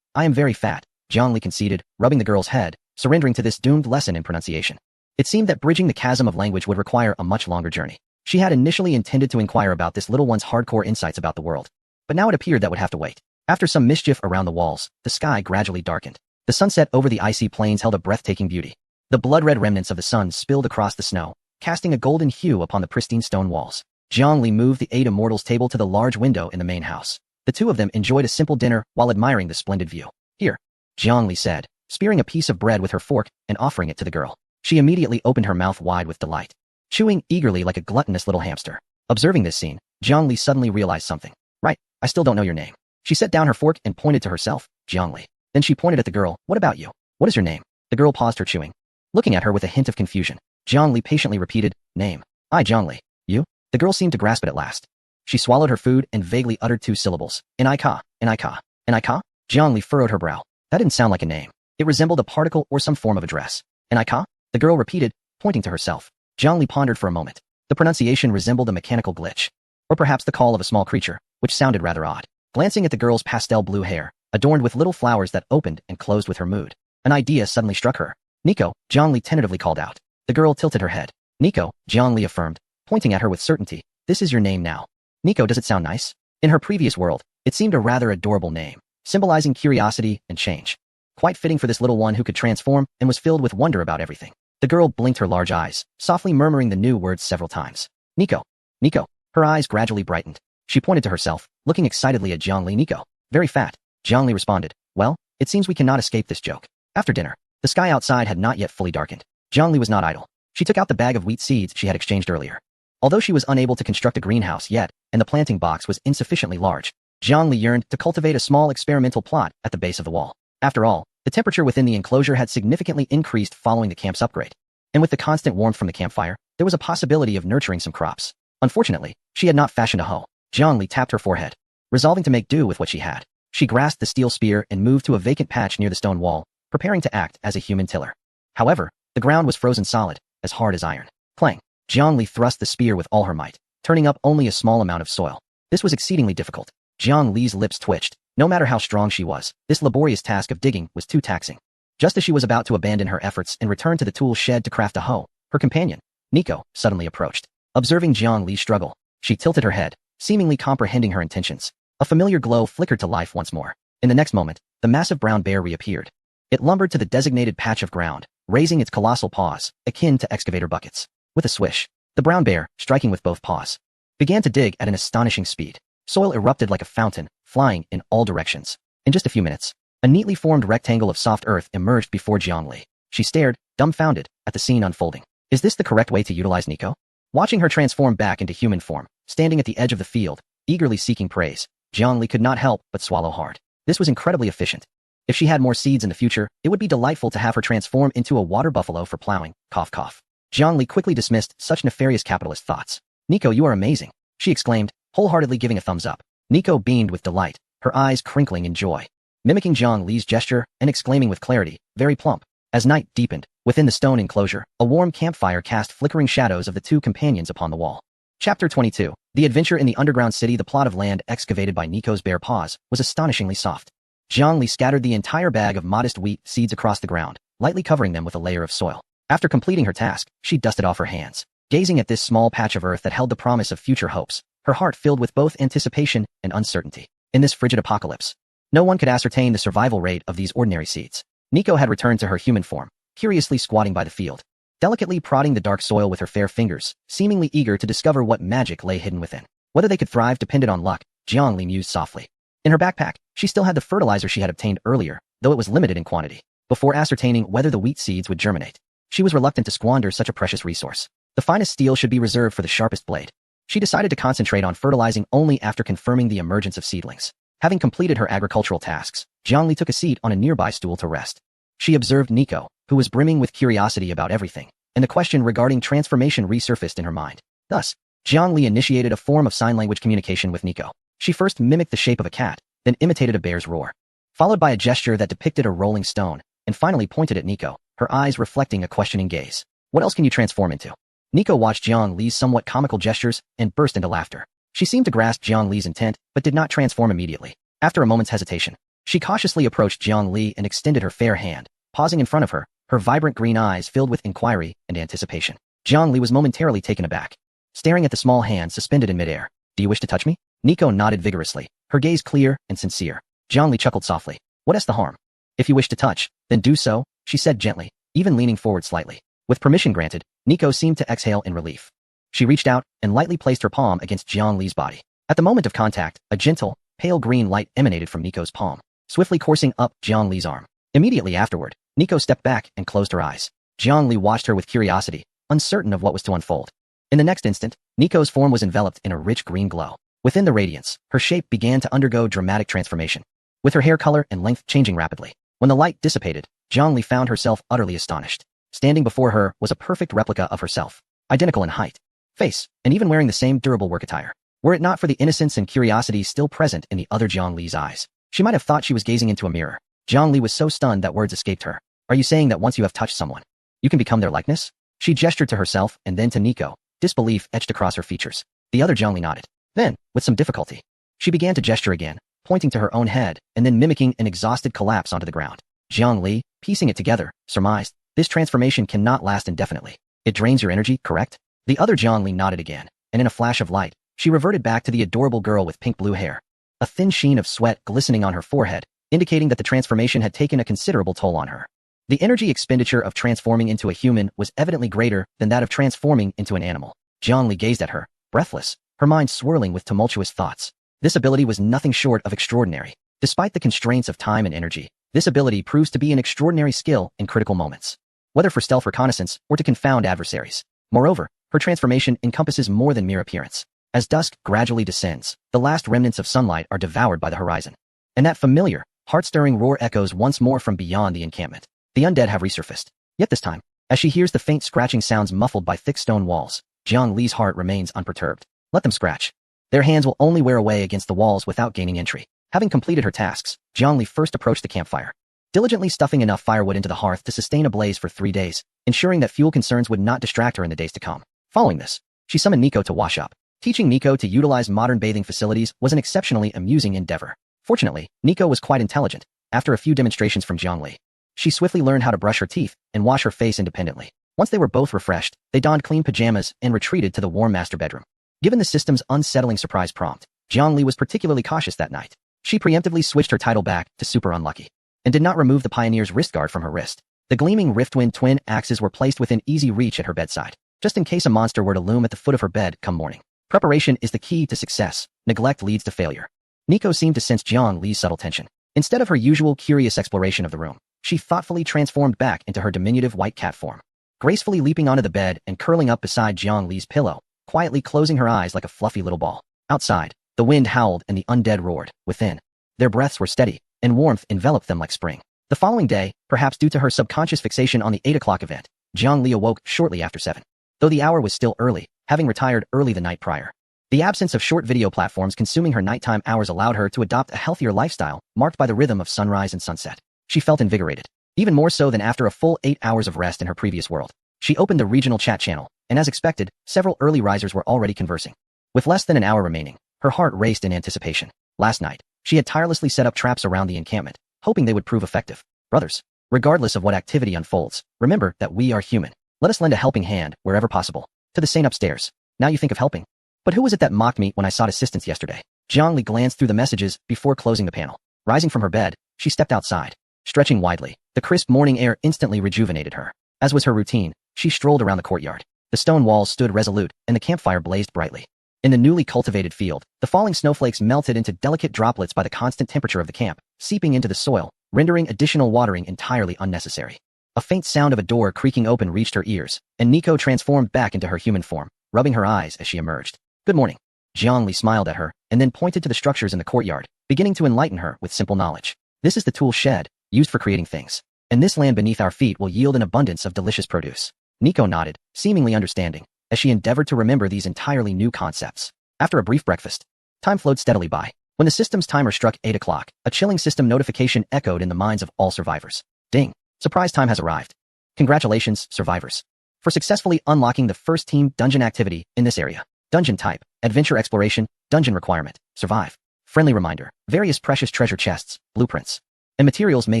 I am very fat, Zhang Li conceded, rubbing the girl's head, surrendering to this doomed lesson in pronunciation. It seemed that bridging the chasm of language would require a much longer journey. She had initially intended to inquire about this little one's hardcore insights about the world, but now it appeared that would have to wait. After some mischief around the walls, the sky gradually darkened. The sunset over the icy plains held a breathtaking beauty. The blood-red remnants of the sun spilled across the snow, casting a golden hue upon the pristine stone walls. Zhang Li moved the 8 immortals table to the large window in the main house. The two of them enjoyed a simple dinner while admiring the splendid view. Here, Zhang Li said, spearing a piece of bread with her fork and offering it to the girl. She immediately opened her mouth wide with delight, chewing eagerly like a gluttonous little hamster. Observing this scene, Zhang Li suddenly realized something. Right, I still don't know your name. She set down her fork and pointed to herself, Zhang Li. Then she pointed at the girl. What about you? What is your name? The girl paused her chewing, looking at her with a hint of confusion. Zhang Li patiently repeated, name. I Zhang Li. You? The girl seemed to grasp it at last. She swallowed her food and vaguely uttered 2 syllables. N-I-Ka. Zhang Li furrowed her brow. That didn't sound like a name. It resembled a particle or some form of address. N-I-Ka? The girl repeated, pointing to herself. Zhang Li pondered for a moment. The pronunciation resembled a mechanical glitch, or perhaps the call of a small creature, which sounded rather odd. Glancing at the girl's pastel blue hair, adorned with little flowers that opened and closed with her mood, an idea suddenly struck her. Nico, Zhang Li tentatively called out. The girl tilted her head. Nico, Zhang Li affirmed, pointing at her with certainty. This is your name now. Nico, does it sound nice? In her previous world, it seemed a rather adorable name, symbolizing curiosity and change. Quite fitting for this little one who could transform and was filled with wonder about everything. The girl blinked her large eyes, softly murmuring the new words several times. Nico. Nico. Her eyes gradually brightened. She pointed to herself, looking excitedly at Zhang Li. Nico. Very fat. Zhang Li responded. Well, it seems we cannot escape this joke. After dinner, the sky outside had not yet fully darkened. Zhang Li was not idle. She took out the bag of wheat seeds she had exchanged earlier. Although she was unable to construct a greenhouse yet, and the planting box was insufficiently large, Zhang Li yearned to cultivate a small experimental plot at the base of the wall. After all, the temperature within the enclosure had significantly increased following the camp's upgrade. And with the constant warmth from the campfire, there was a possibility of nurturing some crops. Unfortunately, she had not fashioned a hoe. Zhang Li tapped her forehead, resolving to make do with what she had. She grasped the steel spear and moved to a vacant patch near the stone wall, preparing to act as a human tiller. However, the ground was frozen solid, as hard as iron. Clang! Zhang Li thrust the spear with all her might, turning up only a small amount of soil. This was exceedingly difficult. Zhang Li's lips twitched. No matter how strong she was, this laborious task of digging was too taxing. Just as she was about to abandon her efforts and return to the tool shed to craft a hoe, her companion, Nico, suddenly approached. Observing Zhang Li's struggle, she tilted her head, seemingly comprehending her intentions. A familiar glow flickered to life once more. In the next moment, the massive brown bear reappeared. It lumbered to the designated patch of ground, raising its colossal paws, akin to excavator buckets. With a swish, the brown bear, striking with both paws, began to dig at an astonishing speed. Soil erupted like a fountain, flying in all directions. In just a few minutes, a neatly formed rectangle of soft earth emerged before Zhang Li. She stared, dumbfounded, at the scene unfolding. Is this the correct way to utilize Nico? Watching her transform back into human form, standing at the edge of the field, eagerly seeking praise, Zhang Li could not help but swallow hard. This was incredibly efficient. If she had more seeds in the future, it would be delightful to have her transform into a water buffalo for plowing. Cough cough. Zhang Li quickly dismissed such nefarious capitalist thoughts. Nico, you are amazing, she exclaimed, wholeheartedly giving a thumbs up. Nico beamed with delight, her eyes crinkling in joy, mimicking Jiang Li's gesture and exclaiming with clarity, very plump. As night deepened, within the stone enclosure, a warm campfire cast flickering shadows of the two companions upon the wall. Chapter 22. The adventure in the underground city. The plot of land excavated by Nico's bare paws was astonishingly soft. Jiang Li scattered the entire bag of modest wheat seeds across the ground, lightly covering them with a layer of soil. After completing her task, she dusted off her hands, gazing at this small patch of earth that held the promise of future hopes, her heart filled with both anticipation and uncertainty. In this frigid apocalypse, no one could ascertain the survival rate of these ordinary seeds. Nico had returned to her human form, curiously squatting by the field, delicately prodding the dark soil with her fair fingers, seemingly eager to discover what magic lay hidden within. Whether they could thrive depended on luck, Jiang Li mused softly. In her backpack, she still had the fertilizer she had obtained earlier, though it was limited in quantity. Before ascertaining whether the wheat seeds would germinate, she was reluctant to squander such a precious resource. The finest steel should be reserved for the sharpest blade. She decided to concentrate on fertilizing only after confirming the emergence of seedlings. Having completed her agricultural tasks, Jiang Li took a seat on a nearby stool to rest. She observed Nico, who was brimming with curiosity about everything, and the question regarding transformation resurfaced in her mind. Thus, Jiang Li initiated a form of sign language communication with Nico. She first mimicked the shape of a cat, then imitated a bear's roar, followed by a gesture that depicted a rolling stone, and finally pointed at Nico, her eyes reflecting a questioning gaze. What else can you transform into? Nico watched Jiang Li's somewhat comical gestures and burst into laughter. She seemed to grasp Jiang Li's intent, but did not transform immediately. After a moment's hesitation, she cautiously approached Jiang Li and extended her fair hand, pausing in front of her, her vibrant green eyes filled with inquiry and anticipation. Jiang Li was momentarily taken aback, staring at the small hand suspended in midair. Do you wish to touch me? Nico nodded vigorously, her gaze clear and sincere. Jiang Li chuckled softly. What is the harm? If you wish to touch, then do so, she said gently, even leaning forward slightly. With permission granted, Nico seemed to exhale in relief. She reached out and lightly placed her palm against Jiang Li's body. At the moment of contact, a gentle, pale green light emanated from Nico's palm, swiftly coursing up Jiang Li's arm. Immediately afterward, Nico stepped back and closed her eyes. Jiang Li watched her with curiosity, uncertain of what was to unfold. In the next instant, Nico's form was enveloped in a rich green glow. Within the radiance, her shape began to undergo dramatic transformation, with her hair color and length changing rapidly. When the light dissipated, Jiang Li found herself utterly astonished. Standing before her was a perfect replica of herself, identical in height, face, and even wearing the same durable work attire. Were it not for the innocence and curiosity still present in the other Jiang Li's eyes, she might have thought she was gazing into a mirror. Jiang Li was so stunned that words escaped her. Are you saying that once you have touched someone, you can become their likeness? She gestured to herself and then to Nico, disbelief etched across her features. The other Jiang Li nodded. Then, with some difficulty, she began to gesture again, pointing to her own head and then mimicking an exhausted collapse onto the ground. Jiang Li, piecing it together, surmised, this transformation cannot last indefinitely. It drains your energy, correct? The other Jiang Li nodded again, and in a flash of light, she reverted back to the adorable girl with pink-blue hair, a thin sheen of sweat glistening on her forehead, indicating that the transformation had taken a considerable toll on her. The energy expenditure of transforming into a human was evidently greater than that of transforming into an animal. Jiang Li gazed at her, breathless, her mind swirling with tumultuous thoughts. This ability was nothing short of extraordinary. Despite the constraints of time and energy, this ability proves to be an extraordinary skill in critical moments, whether for stealth reconnaissance or to confound adversaries. Moreover, her transformation encompasses more than mere appearance. As dusk gradually descends, the last remnants of sunlight are devoured by the horizon, and that familiar, heart-stirring roar echoes once more from beyond the encampment. The undead have resurfaced. Yet this time, as she hears the faint scratching sounds muffled by thick stone walls, Jiang Li's heart remains unperturbed. Let them scratch. Their hands will only wear away against the walls without gaining entry. Having completed her tasks, Jiang Li first approached the campfire, diligently stuffing enough firewood into the hearth to sustain a blaze for 3 days, ensuring that fuel concerns would not distract her in the days to come. Following this, she summoned Nico to wash up. Teaching Nico to utilize modern bathing facilities was an exceptionally amusing endeavor. Fortunately, Nico was quite intelligent. After a few demonstrations from Jiang Li, she swiftly learned how to brush her teeth and wash her face independently. Once they were both refreshed, they donned clean pajamas and retreated to the warm master bedroom. Given the system's unsettling surprise prompt, Jiang Li was particularly cautious that night. She preemptively switched her title back to super unlucky, and did not remove the pioneer's wrist guard from her wrist. The gleaming Riftwind twin axes were placed within easy reach at her bedside, just in case a monster were to loom at the foot of her bed come morning. Preparation is the key to success. Neglect leads to failure. Nico seemed to sense Jiang Li's subtle tension. Instead of her usual curious exploration of the room, she thoughtfully transformed back into her diminutive white cat form, gracefully leaping onto the bed and curling up beside Jiang Li's pillow, quietly closing her eyes like a fluffy little ball. Outside, the wind howled and the undead roared. Within, their breaths were steady, and warmth enveloped them like spring. The following day, perhaps due to her subconscious fixation on the 8 o'clock event, Jiang Li awoke shortly after 7. Though the hour was still early, having retired early the night prior, The absence of short video platforms consuming her nighttime hours allowed her to adopt a healthier lifestyle, marked by the rhythm of sunrise and sunset. She felt invigorated, even more so than after a full 8 hours of rest in her previous world. She opened the regional chat channel, and as expected, several early risers were already conversing. With less than an hour remaining, her heart raced in anticipation. Last night, she had tirelessly set up traps around the encampment, hoping they would prove effective. Brothers, regardless of what activity unfolds, remember that we are human. Let us lend a helping hand wherever possible. To the saint upstairs. Now you think of helping? But who was it that mocked me when I sought assistance yesterday? Jiangli glanced through the messages before closing the panel. Rising from her bed, she stepped outside. Stretching widely, the crisp morning air instantly rejuvenated her. As was her routine, she strolled around the courtyard. The stone walls stood resolute, and the campfire blazed brightly. In the newly cultivated field, the falling snowflakes melted into delicate droplets by the constant temperature of the camp, seeping into the soil, rendering additional watering entirely unnecessary. A faint sound of a door creaking open reached her ears, and Nico transformed back into her human form, rubbing her eyes as she emerged. Good morning. Jiangli smiled at her, and then pointed to the structures in the courtyard, beginning to enlighten her with simple knowledge. This is the tool shed, used for creating things. And this land beneath our feet will yield an abundance of delicious produce. Nico nodded, seemingly understanding, as she endeavored to remember these entirely new concepts. After a brief breakfast, time flowed steadily by. When the system's timer struck 8 o'clock, a chilling system notification echoed in the minds of all survivors. Ding! Surprise time has arrived. Congratulations, survivors, for successfully unlocking the first team dungeon activity in this area. Dungeon type, adventure exploration, dungeon requirement, survive. Friendly reminder, various precious treasure chests, blueprints, and materials may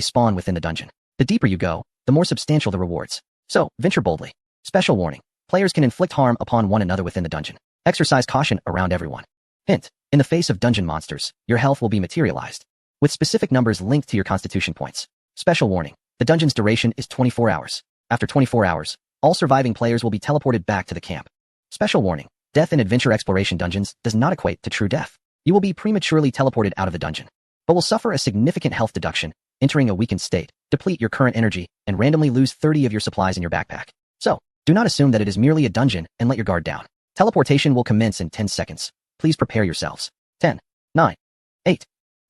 spawn within the dungeon. The deeper you go, the more substantial the rewards. So, venture boldly. Special warning, players can inflict harm upon one another within the dungeon. Exercise caution around everyone. Hint, in the face of dungeon monsters, your health will be materialized, with specific numbers linked to your constitution points. Special warning, the dungeon's duration is 24 hours. After 24 hours, all surviving players will be teleported back to the camp. Special warning, death in adventure exploration dungeons does not equate to true death. You will be prematurely teleported out of the dungeon, but will suffer a significant health deduction, entering a weakened state, deplete your current energy, and randomly lose 30 of your supplies in your backpack. So, do not assume that it is merely a dungeon and let your guard down. Teleportation will commence in 10 seconds. Please prepare yourselves. 10, 9, 8.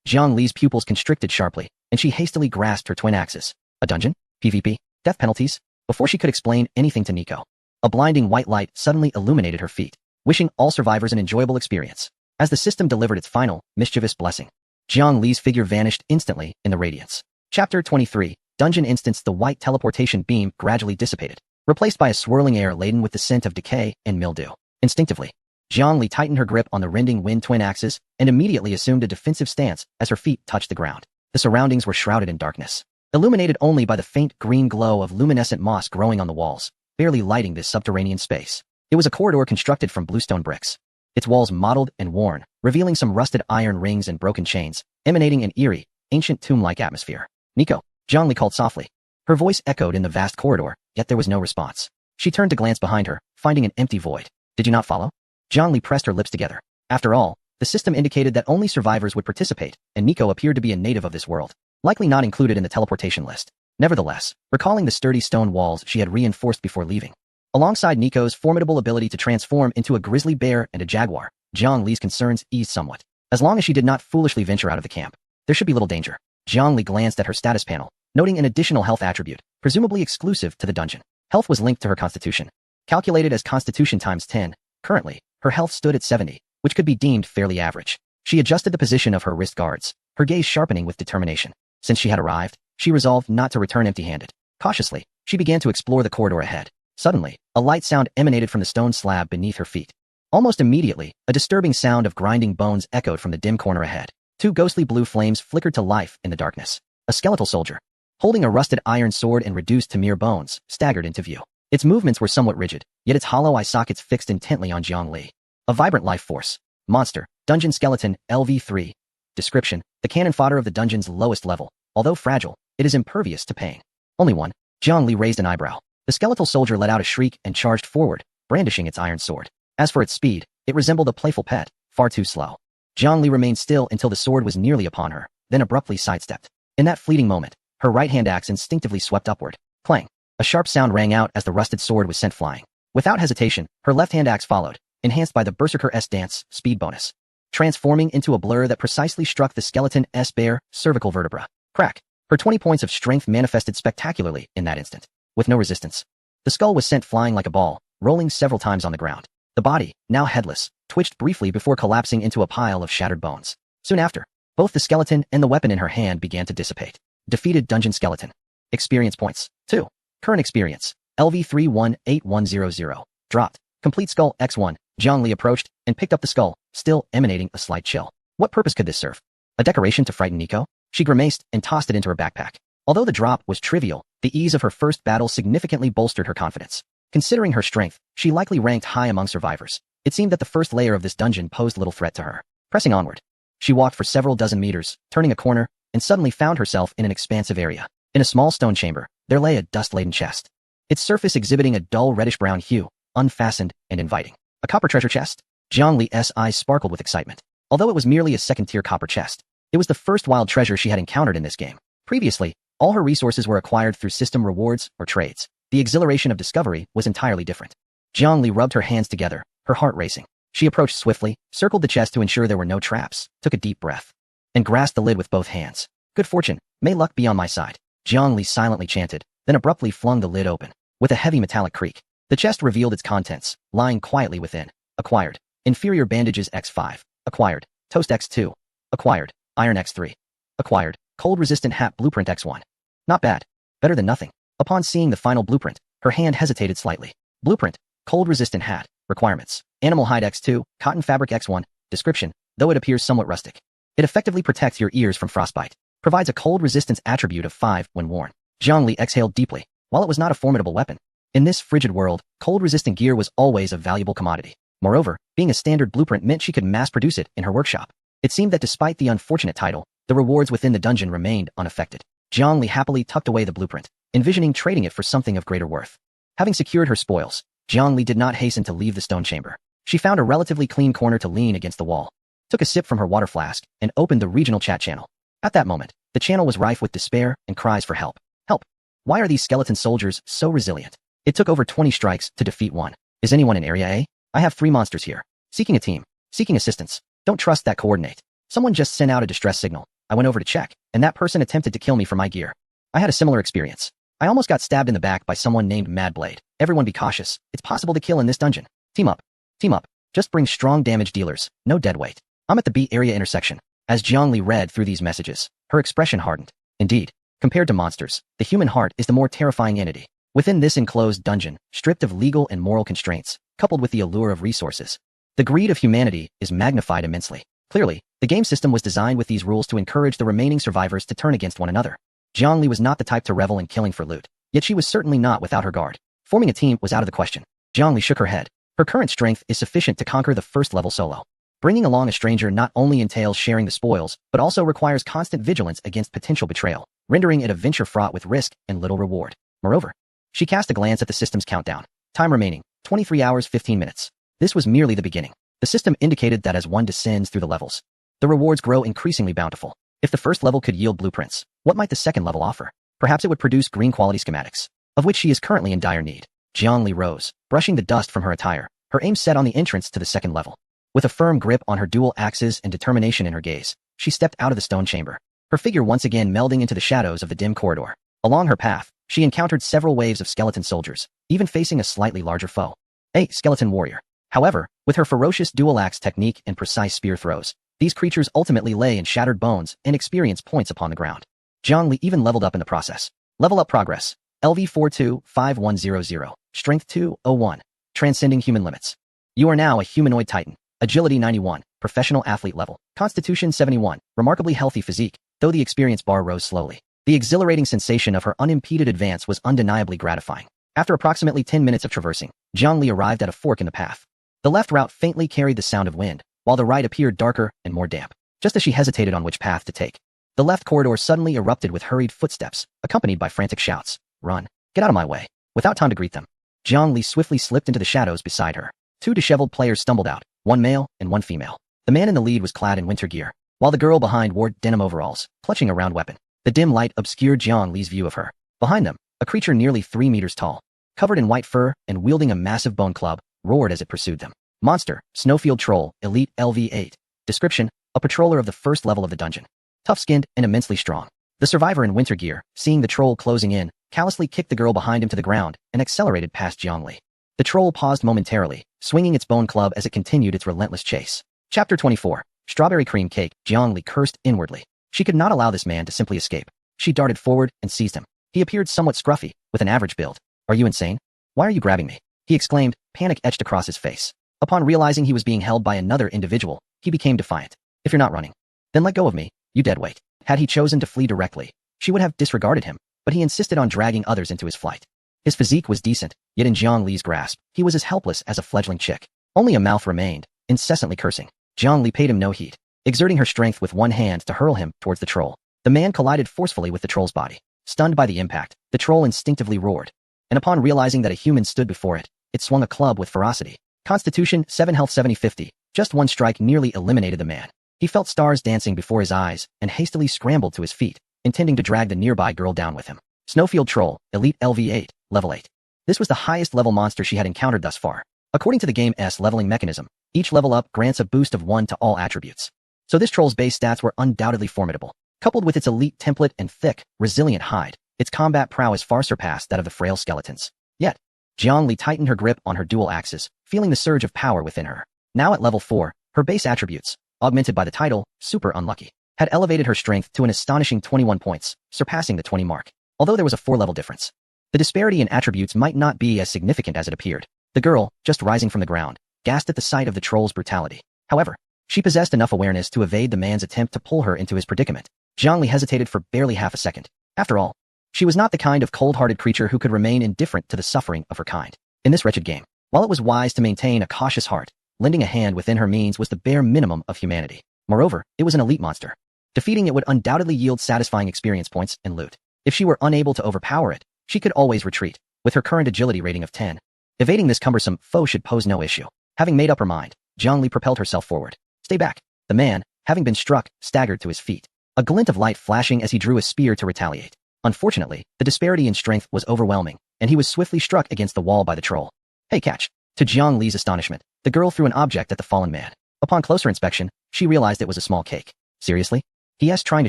Jiang Li's pupils constricted sharply, and she hastily grasped her twin axes. A dungeon? PvP? Death penalties? Before she could explain anything to Nico, a blinding white light suddenly illuminated her feet, wishing all survivors an enjoyable experience. As the system delivered its final, mischievous blessing, Jiang Li's figure vanished instantly in the radiance. Chapter 23, Dungeon Instance. The white teleportation beam gradually dissipated, replaced by a swirling air laden with the scent of decay and mildew. Instinctively, Jiang Li tightened her grip on the rending wind twin axes and immediately assumed a defensive stance as her feet touched the ground. The surroundings were shrouded in darkness, illuminated only by the faint green glow of luminescent moss growing on the walls, barely lighting this subterranean space. It was a corridor constructed from bluestone bricks, its walls mottled and worn, revealing some rusted iron rings and broken chains, emanating an eerie, ancient tomb-like atmosphere. Nico, Jiang Li called softly. Her voice echoed in the vast corridor, yet there was no response. She turned to glance behind her, finding an empty void. Did you not follow? Jiang Li pressed her lips together. After all, the system indicated that only survivors would participate, and Nico appeared to be a native of this world, likely not included in the teleportation list. Nevertheless, recalling the sturdy stone walls she had reinforced before leaving, alongside Nico's formidable ability to transform into a grizzly bear and a jaguar, Jiang Li's concerns eased somewhat. As long as she did not foolishly venture out of the camp, there should be little danger. Jiang Li glanced at her status panel, noting an additional health attribute, presumably exclusive to the dungeon. Health was linked to her constitution. Calculated as constitution times 10, currently, her health stood at 70, which could be deemed fairly average. She adjusted the position of her wrist guards, her gaze sharpening with determination. Since she had arrived, she resolved not to return empty-handed. Cautiously, she began to explore the corridor ahead. Suddenly, a light sound emanated from the stone slab beneath her feet. Almost immediately, a disturbing sound of grinding bones echoed from the dim corner ahead. Two ghostly blue flames flickered to life in the darkness. A skeletal soldier, holding a rusted iron sword and reduced to mere bones, staggered into view. Its movements were somewhat rigid, yet its hollow eye sockets fixed intently on Jiang Li. A vibrant life force. Monster. Dungeon skeleton, LV3. Description: the cannon fodder of the dungeon's lowest level. Although fragile, it is impervious to pain. Only one. Jiang Li raised an eyebrow. The skeletal soldier let out a shriek and charged forward, brandishing its iron sword. As for its speed, it resembled a playful pet, far too slow. Jiang Li remained still until the sword was nearly upon her, then abruptly sidestepped. In that fleeting moment, her right-hand axe instinctively swept upward. Clang! A sharp sound rang out as the rusted sword was sent flying. Without hesitation, her left-hand axe followed, enhanced by the Berserker's dance speed bonus, transforming into a blur that precisely struck the skeleton's bare cervical vertebra. Crack! Her 20 points of strength manifested spectacularly in that instant. With no resistance, the skull was sent flying like a ball, rolling several times on the ground. The body, now headless, twitched briefly before collapsing into a pile of shattered bones. Soon after, both the skeleton and the weapon in her hand began to dissipate. Defeated dungeon skeleton. Experience points. 2. Current experience. LV318100. Dropped. Complete skull X1. Zhongli approached and picked up the skull, still emanating a slight chill. What purpose could this serve? A decoration to frighten Nico? She grimaced and tossed it into her backpack. Although the drop was trivial, the ease of her first battle significantly bolstered her confidence. Considering her strength, she likely ranked high among survivors. It seemed that the first layer of this dungeon posed little threat to her. Pressing onward, she walked for several dozen meters, turning a corner, and suddenly found herself in an expansive area. In a small stone chamber, there lay a dust-laden chest. Its surface exhibiting a dull reddish-brown hue, unfastened and inviting. A copper treasure chest? Zhongli's eyes sparkled with excitement. Although it was merely a second-tier copper chest, it was the first wild treasure she had encountered in this game. Previously, all her resources were acquired through system rewards or trades. The exhilaration of discovery was entirely different. Zhongli rubbed her hands together, her heart racing. She approached swiftly, circled the chest to ensure there were no traps, took a deep breath, and grasped the lid with both hands. Good fortune, may luck be on my side. Zhongli silently chanted, then abruptly flung the lid open. With a heavy metallic creak, the chest revealed its contents, lying quietly within. Acquired. Inferior bandages X5. Acquired. Toast X2. Acquired. Iron X3. Acquired. Cold-resistant hat blueprint X1. Not bad. Better than nothing. Upon seeing the final blueprint, her hand hesitated slightly. Blueprint. Cold-resistant hat. Requirements. Animal hide X2. Cotton fabric X1. Description. Though it appears somewhat rustic, it effectively protects your ears from frostbite. Provides a cold resistance attribute of 5 when worn. Zhongli exhaled deeply. While it was not a formidable weapon, in this frigid world, cold-resistant gear was always a valuable commodity. Moreover, being a standard blueprint meant she could mass-produce it in her workshop. It seemed that despite the unfortunate title, the rewards within the dungeon remained unaffected. Zhongli happily tucked away the blueprint, envisioning trading it for something of greater worth. Having secured her spoils, Zhongli did not hasten to leave the stone chamber. She found a relatively clean corner to lean against the wall, took a sip from her water flask, and opened the regional chat channel. At that moment, the channel was rife with despair and cries for help. Help! Why are these skeleton soldiers so resilient? It took over 20 strikes to defeat one. Is anyone in Area A? I have 3 monsters here. Seeking a team. Seeking assistance. Don't trust that coordinate. Someone just sent out a distress signal. I went over to check, and that person attempted to kill me for my gear. I had a similar experience. I almost got stabbed in the back by someone named Madblade. Everyone be cautious. It's possible to kill in this dungeon. Team up. Team up. Just bring strong damage dealers. No deadweight. I'm at the B area intersection. As Zhongli read through these messages, her expression hardened. Indeed, compared to monsters, the human heart is the more terrifying entity. Within this enclosed dungeon, stripped of legal and moral constraints, coupled with the allure of resources, the greed of humanity is magnified immensely. Clearly, the game system was designed with these rules to encourage the remaining survivors to turn against one another. Zhongli was not the type to revel in killing for loot, yet she was certainly not without her guard. Forming a team was out of the question. Zhongli shook her head. Her current strength is sufficient to conquer the first level solo. Bringing along a stranger not only entails sharing the spoils, but also requires constant vigilance against potential betrayal, rendering it a venture fraught with risk and little reward. Moreover, she cast a glance at the system's countdown. Time remaining, 23 hours 15 minutes. This was merely the beginning. The system indicated that as one descends through the levels, the rewards grow increasingly bountiful. If the first level could yield blueprints, what might the second level offer? Perhaps it would produce green quality schematics, of which she is currently in dire need. Zhongli rose, brushing the dust from her attire, her aim set on the entrance to the second level. With a firm grip on her dual axes and determination in her gaze, she stepped out of the stone chamber, her figure once again melding into the shadows of the dim corridor. Along her path, she encountered several waves of skeleton soldiers, even facing a slightly larger foe. A skeleton warrior. However, with her ferocious dual-axe technique and precise spear throws, these creatures ultimately lay in shattered bones and experience points upon the ground. Zhongli even leveled up in the process. Level up progress. LV425100. Strength 201. Transcending human limits. You are now a humanoid titan. Agility 91. Professional athlete level. Constitution 71. Remarkably healthy physique, though the experience bar rose slowly. The exhilarating sensation of her unimpeded advance was undeniably gratifying. After approximately 10 minutes of traversing, Zhongli arrived at a fork in the path. The left route faintly carried the sound of wind, while the right appeared darker and more damp. Just as she hesitated on which path to take, the left corridor suddenly erupted with hurried footsteps, accompanied by frantic shouts. Run! Get out of my way! Without time to greet them, Zhongli swiftly slipped into the shadows beside her. 2 disheveled players stumbled out, 1 male and 1 female. The man in the lead was clad in winter gear, while the girl behind wore denim overalls, clutching a round weapon. The dim light obscured Zhongli's view of her. Behind them, a creature nearly 3 meters tall, covered in white fur and wielding a massive bone club, roared as it pursued them. Monster, Snowfield Troll, Elite LV8. Description, a patroller of the first level of the dungeon. Tough-skinned and immensely strong. The survivor in winter gear, seeing the troll closing in, callously kicked the girl behind him to the ground and accelerated past Zhongli. The troll paused momentarily, swinging its bone club as it continued its relentless chase. Chapter 24. Strawberry Cream Cake. Jiangli cursed inwardly. She could not allow this man to simply escape. She darted forward and seized him. He appeared somewhat scruffy, with an average build. Are you insane? Why are you grabbing me? He exclaimed, panic etched across his face. Upon realizing he was being held by another individual, he became defiant. If you're not running, then let go of me, you deadweight. Had he chosen to flee directly, she would have disregarded him, but he insisted on dragging others into his flight. His physique was decent, yet in Jiang Li's grasp, he was as helpless as a fledgling chick. Only a mouth remained, incessantly cursing. Jiang Li paid him no heed, exerting her strength with one hand to hurl him towards the troll. The man collided forcefully with the troll's body. Stunned by the impact, the troll instinctively roared, and upon realizing that a human stood before it, it swung a club with ferocity. Constitution, 7 health 70-50. Just one strike nearly eliminated the man. He felt stars dancing before his eyes and hastily scrambled to his feet, intending to drag the nearby girl down with him. Snowfield Troll, Elite LV8, Level 8. This was the highest level monster she had encountered thus far. According to the game's leveling mechanism, each level up grants a boost of 1 to all attributes. So this troll's base stats were undoubtedly formidable. Coupled with its elite template and thick, resilient hide, its combat prowess far surpassed that of the frail skeletons. Yet, Jiang Li tightened her grip on her dual axes, feeling the surge of power within her. Now at level 4, her base attributes, augmented by the title, Super Unlucky, had elevated her strength to an astonishing 21 points, surpassing the 20 mark. Although there was a 4-level difference, the disparity in attributes might not be as significant as it appeared. The girl, just rising from the ground, gasped at the sight of the troll's brutality. However, she possessed enough awareness to evade the man's attempt to pull her into his predicament. Jiang Li hesitated for barely half a second. After all, she was not the kind of cold-hearted creature who could remain indifferent to the suffering of her kind. In this wretched game, while it was wise to maintain a cautious heart, lending a hand within her means was the bare minimum of humanity. Moreover, it was an elite monster. Defeating it would undoubtedly yield satisfying experience points and loot. If she were unable to overpower it, she could always retreat, with her current agility rating of 10. Evading this cumbersome foe should pose no issue. Having made up her mind, Jiang Li propelled herself forward. Stay back. The man, having been struck, staggered to his feet, a glint of light flashing as he drew a spear to retaliate. Unfortunately, the disparity in strength was overwhelming, and he was swiftly struck against the wall by the troll. Hey, catch! To Jiang Li's astonishment, the girl threw an object at the fallen man. Upon closer inspection, she realized it was a small cake. Seriously? He asked, trying to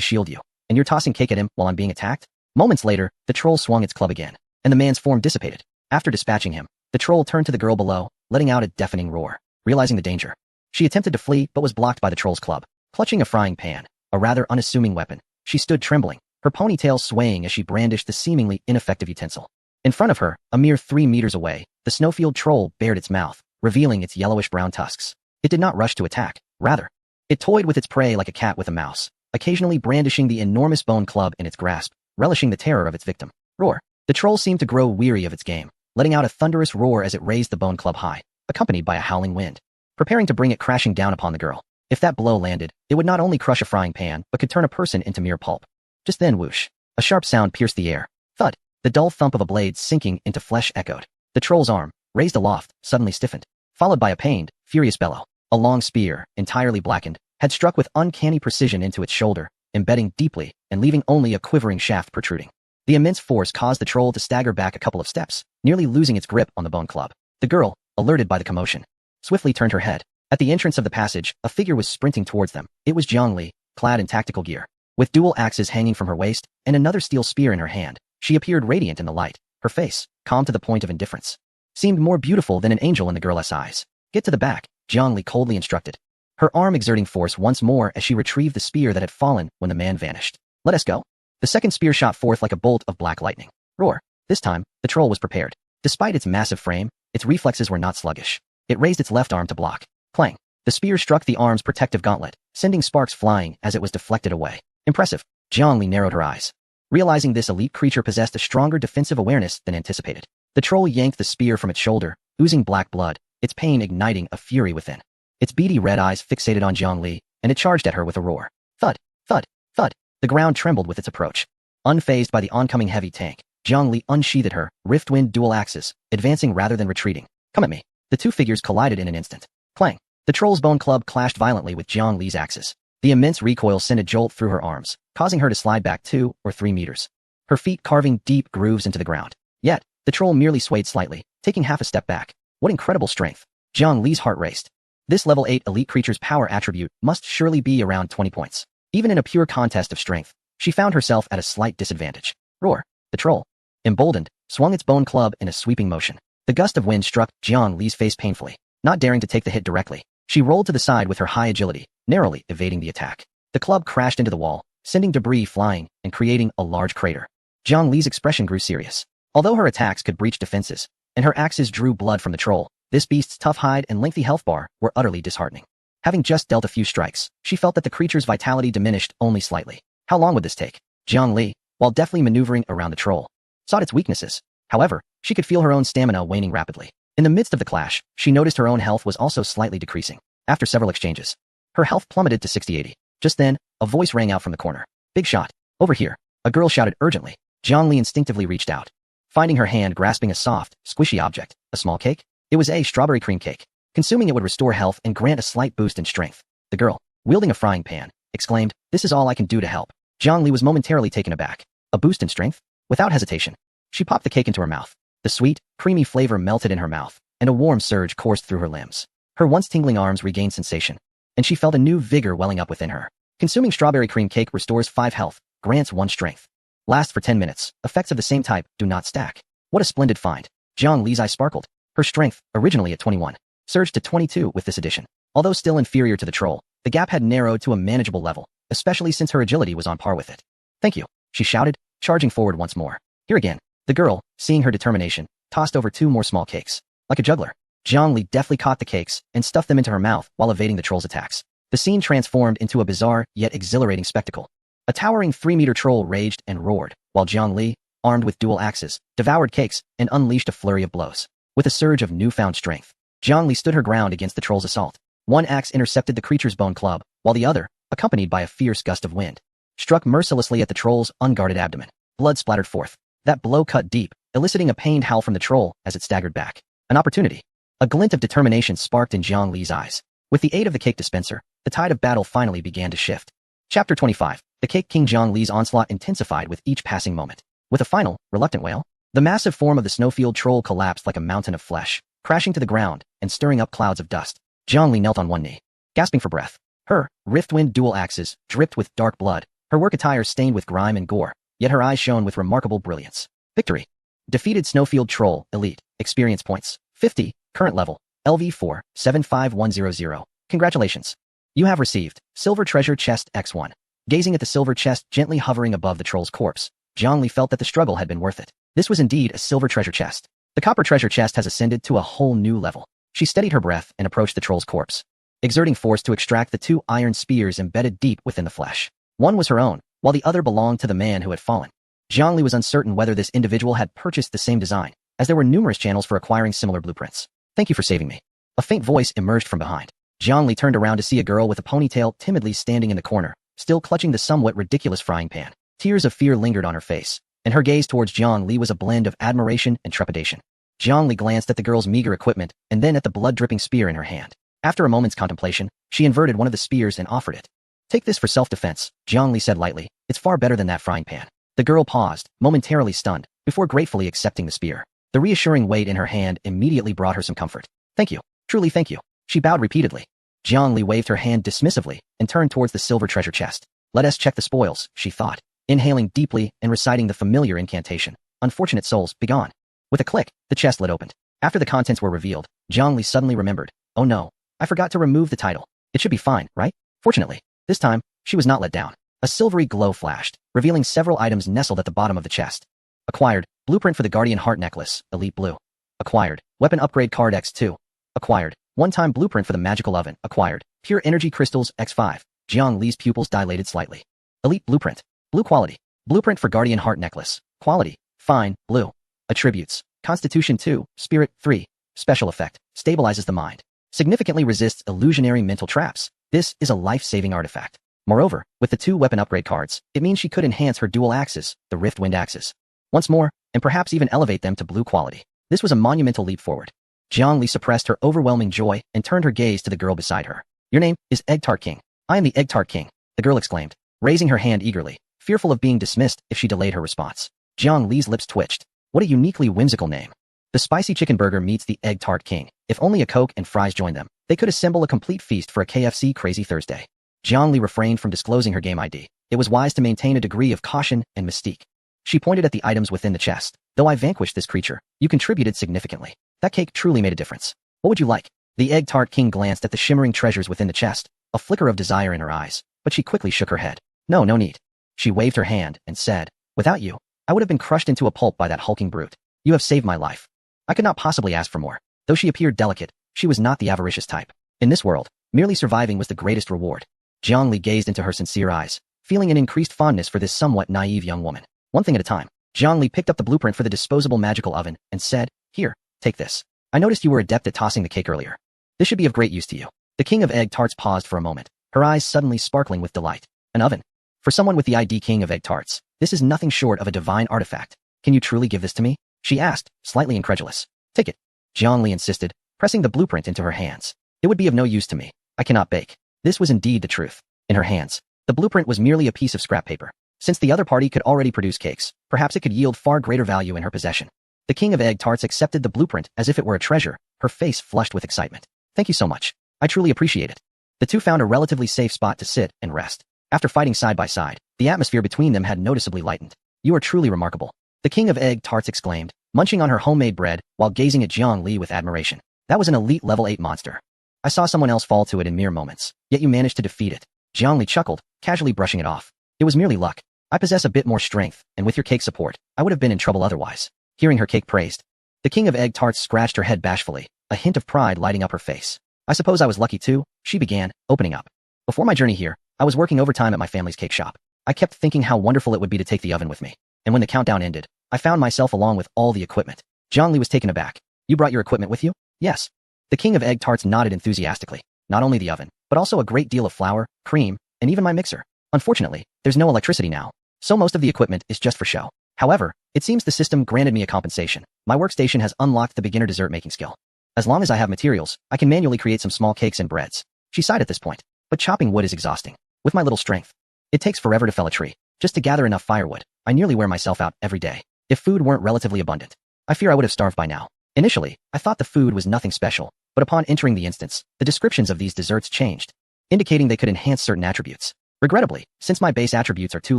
shield you, and you're tossing cake at him while I'm being attacked? Moments later, the troll swung its club again, and the man's form dissipated. After dispatching him, the troll turned to the girl below, letting out a deafening roar. Realizing the danger, she attempted to flee but was blocked by the troll's club. Clutching a frying pan, a rather unassuming weapon, she stood trembling, her ponytail swaying as she brandished the seemingly ineffective utensil. In front of her, a mere 3 meters away, the snowfield troll bared its mouth, revealing its yellowish-brown tusks. It did not rush to attack. Rather, it toyed with its prey like a cat with a mouse, occasionally brandishing the enormous bone club in its grasp, relishing the terror of its victim. Roar! The troll seemed to grow weary of its game, letting out a thunderous roar as it raised the bone club high, accompanied by a howling wind, preparing to bring it crashing down upon the girl. If that blow landed, it would not only crush a frying pan, but could turn a person into mere pulp. Just then, whoosh! A sharp sound pierced the air. Thud! The dull thump of a blade sinking into flesh echoed. The troll's arm, raised aloft, suddenly stiffened, followed by a pained, furious bellow. A long spear, entirely blackened, had struck with uncanny precision into its shoulder, embedding deeply and leaving only a quivering shaft protruding. The immense force caused the troll to stagger back a couple of steps, nearly losing its grip on the bone club. The girl, alerted by the commotion, swiftly turned her head. At the entrance of the passage, a figure was sprinting towards them. It was Jiang Li, clad in tactical gear, with dual axes hanging from her waist and another steel spear in her hand. She appeared radiant in the light. Her face, calm to the point of indifference, seemed more beautiful than an angel in the girl's eyes. Get to the back, Jiang Li coldly instructed, her arm exerting force once more as she retrieved the spear that had fallen when the man vanished. Let us go. The second spear shot forth like a bolt of black lightning. Roar! This time, the troll was prepared. Despite its massive frame, its reflexes were not sluggish. It raised its left arm to block. Clang! The spear struck the arm's protective gauntlet, sending sparks flying as it was deflected away. Impressive. Jiang Li narrowed her eyes, realizing this elite creature possessed a stronger defensive awareness than anticipated. The troll yanked the spear from its shoulder, oozing black blood, its pain igniting a fury within. Its beady red eyes fixated on Jiang Li, and it charged at her with a roar. Thud! Thud! Thud! The ground trembled with its approach. Unfazed by the oncoming heavy tank, Jiang Li unsheathed her Riftwind dual axes, advancing rather than retreating. Come at me. The two figures collided in an instant. Clang! The troll's bone club clashed violently with Jiang Li's axes. The immense recoil sent a jolt through her arms, causing her to slide back 2 or 3 meters, her feet carving deep grooves into the ground. Yet, the troll merely swayed slightly, taking half a step back. What incredible strength! Jiang Li's heart raced. This level 8 elite creature's power attribute must surely be around 20 points. Even in a pure contest of strength, she found herself at a slight disadvantage. Roar! The troll, emboldened, swung its bone club in a sweeping motion. The gust of wind struck Jiang Li's face painfully. Not daring to take the hit directly, she rolled to the side with her high agility, narrowly evading the attack. The club crashed into the wall, sending debris flying and creating a large crater. Jiang Li's expression grew serious. Although her attacks could breach defenses, and her axes drew blood from the troll, this beast's tough hide and lengthy health bar were utterly disheartening. Having just dealt a few strikes, she felt that the creature's vitality diminished only slightly. How long would this take? Jiang Li, while deftly maneuvering around the troll, sought its weaknesses. However, she could feel her own stamina waning rapidly. In the midst of the clash, she noticed her own health was also slightly decreasing. After several exchanges, her health plummeted to 60-80. Just then, a voice rang out from the corner. Big shot. Over here. A girl shouted urgently. Jiang Li instinctively reached out, finding her hand grasping a soft, squishy object. A small cake? It was a strawberry cream cake. Consuming it would restore health and grant a slight boost in strength. The girl, wielding a frying pan, exclaimed, "This is all I can do to help." Jiang Li was momentarily taken aback. A boost in strength? Without hesitation, she popped the cake into her mouth. The sweet, creamy flavor melted in her mouth, and a warm surge coursed through her limbs. Her once tingling arms regained sensation, and she felt a new vigor welling up within her. Consuming strawberry cream cake restores 5 health, grants 1 strength. Lasts for 10 minutes. Effects of the same type do not stack. What a splendid find. Jiang Li's eyes sparkled. Her strength, originally at 21, surged to 22 with this addition. Although still inferior to the troll, the gap had narrowed to a manageable level, especially since her agility was on par with it. "Thank you," she shouted, charging forward once more. "Here again." The girl, seeing her determination, tossed over 2 more small cakes. Like a juggler, Jiang Li deftly caught the cakes and stuffed them into her mouth while evading the troll's attacks. The scene transformed into a bizarre yet exhilarating spectacle. A towering 3-meter troll raged and roared, while Jiang Li, armed with dual axes, devoured cakes and unleashed a flurry of blows. With a surge of newfound strength, Jiang Li stood her ground against the troll's assault. One axe intercepted the creature's bone club, while the other, accompanied by a fierce gust of wind, struck mercilessly at the troll's unguarded abdomen. Blood splattered forth. That blow cut deep, eliciting a pained howl from the troll as it staggered back. An opportunity. A glint of determination sparked in Jiang Li's eyes. With the aid of the cake dispenser, the tide of battle finally began to shift. Chapter 25. The Cake King. Jiang Li's onslaught intensified with each passing moment. With a final, reluctant wail, the massive form of the snowfield troll collapsed like a mountain of flesh, crashing to the ground and stirring up clouds of dust. Jiang Li knelt on one knee, gasping for breath. Her Riftwind dual axes dripped with dark blood, her work attire stained with grime and gore, yet her eyes shone with remarkable brilliance. Victory. Defeated Snowfield Troll, Elite, Experience Points, 50, Current Level, LV4, 75100. Congratulations. You have received Silver Treasure Chest X1. Gazing at the silver chest gently hovering above the troll's corpse, Jiang Li felt that the struggle had been worth it. This was indeed a silver treasure chest. The copper treasure chest has ascended to a whole new level. She steadied her breath and approached the troll's corpse, exerting force to extract the 2 iron spears embedded deep within the flesh. One was her own, while the other belonged to the man who had fallen. Jiang Li was uncertain whether this individual had purchased the same design, as there were numerous channels for acquiring similar blueprints. "Thank you for saving me." A faint voice emerged from behind. Jiang Li turned around to see a girl with a ponytail timidly standing in the corner, still clutching the somewhat ridiculous frying pan. Tears of fear lingered on her face, and her gaze towards Jiang Li was a blend of admiration and trepidation. Jiang Li glanced at the girl's meager equipment and then at the blood-dripping spear in her hand. After a moment's contemplation, she inverted one of the spears and offered it. "Take this for self-defense," Jiang Li said lightly. "It's far better than that frying pan." The girl paused, momentarily stunned, before gratefully accepting the spear. The reassuring weight in her hand immediately brought her some comfort. "Thank you. Truly thank you." She bowed repeatedly. Jiang Li waved her hand dismissively and turned towards the silver treasure chest. "Let us check the spoils," she thought, inhaling deeply and reciting the familiar incantation. "Unfortunate souls, begone." With a click, the chest lid opened. After the contents were revealed, Jiang Li suddenly remembered. "Oh no, I forgot to remove the title. It should be fine, right?" Fortunately, this time, she was not let down. A silvery glow flashed, revealing several items nestled at the bottom of the chest. Acquired, Blueprint for the Guardian Heart Necklace, Elite Blue. Acquired, Weapon Upgrade Card X2. Acquired, One-Time Blueprint for the Magical Oven. Acquired, Pure Energy Crystals X5. Jiang Li's pupils dilated slightly. Elite Blueprint. Blue quality. Blueprint for Guardian Heart Necklace. Quality. Fine, blue. Attributes. Constitution 2, Spirit 3. Special effect. Stabilizes the mind. Significantly resists illusionary mental traps. This is a life-saving artifact. Moreover, with the 2 weapon upgrade cards, it means she could enhance her dual axes, the Riftwind axes, once more, and perhaps even elevate them to blue quality. This was a monumental leap forward. Jiang Li suppressed her overwhelming joy and turned her gaze to the girl beside her. "Your name is Egg Tart King." "I am the Egg Tart King," the girl exclaimed, raising her hand eagerly, fearful of being dismissed if she delayed her response. Jiang Li's lips twitched. What a uniquely whimsical name. The spicy chicken burger meets the Egg Tart King. If only a Coke and fries joined them, they could assemble a complete feast for a KFC Crazy Thursday. Jiang Li refrained from disclosing her game ID. It was wise to maintain a degree of caution and mystique. She pointed at the items within the chest. "Though I vanquished this creature, you contributed significantly. That cake truly made a difference. What would you like? The egg tart king glanced at the shimmering treasures within the chest, a flicker of desire in her eyes, but she quickly shook her head. No, no need. She waved her hand and said, without you, I would have been crushed into a pulp by that hulking brute. You have saved my life. I could not possibly ask for more. Though she appeared delicate, she was not the avaricious type. In this world, merely surviving was the greatest reward. Zhongli gazed into her sincere eyes, feeling an increased fondness for this somewhat naive young woman. One thing at a time, Zhongli picked up the blueprint for the disposable magical oven and said, here, take this. I noticed you were adept at tossing the cake earlier. This should be of great use to you. The king of egg tarts paused for a moment, her eyes suddenly sparkling with delight. An oven. For someone with the ID king of egg tarts, this is nothing short of a divine artifact. Can you truly give this to me? She asked, slightly incredulous. Take it. Zhongli insisted, pressing the blueprint into her hands. It would be of no use to me. I cannot bake. This was indeed the truth. In her hands, the blueprint was merely a piece of scrap paper. Since the other party could already produce cakes, perhaps it could yield far greater value in her possession. The king of egg tarts accepted the blueprint as if it were a treasure, her face flushed with excitement. Thank you so much. I truly appreciate it. The two found a relatively safe spot to sit and rest. After fighting side by side, the atmosphere between them had noticeably lightened. You are truly remarkable. The king of egg tarts exclaimed, munching on her homemade bread while gazing at Zhongli with admiration. That was an elite level 8 monster. I saw someone else fall to it in mere moments, yet you managed to defeat it. Zhongli chuckled, casually brushing it off. It was merely luck. I possess a bit more strength, and with your cake support, I would have been in trouble otherwise. Hearing her cake praised, the king of egg tarts scratched her head bashfully, a hint of pride lighting up her face. I suppose I was lucky too, she began, opening up. Before my journey here, I was working overtime at my family's cake shop. I kept thinking how wonderful it would be to take the oven with me. And when the countdown ended, I found myself along with all the equipment. Zhongli was taken aback. You brought your equipment with you? Yes. The king of egg tarts nodded enthusiastically. Not only the oven, but also a great deal of flour, cream, and even my mixer. Unfortunately, there's no electricity now, so most of the equipment is just for show. However, it seems the system granted me a compensation. My workstation has unlocked the beginner dessert making skill. As long as I have materials, I can manually create some small cakes and breads. She sighed at this point, but chopping wood is exhausting. With my little strength, it takes forever to fell a tree. Just to gather enough firewood, I nearly wear myself out every day. If food weren't relatively abundant, I fear I would have starved by now. Initially, I thought the food was nothing special, but upon entering the instance, the descriptions of these desserts changed, indicating they could enhance certain attributes. Regrettably, since my base attributes are too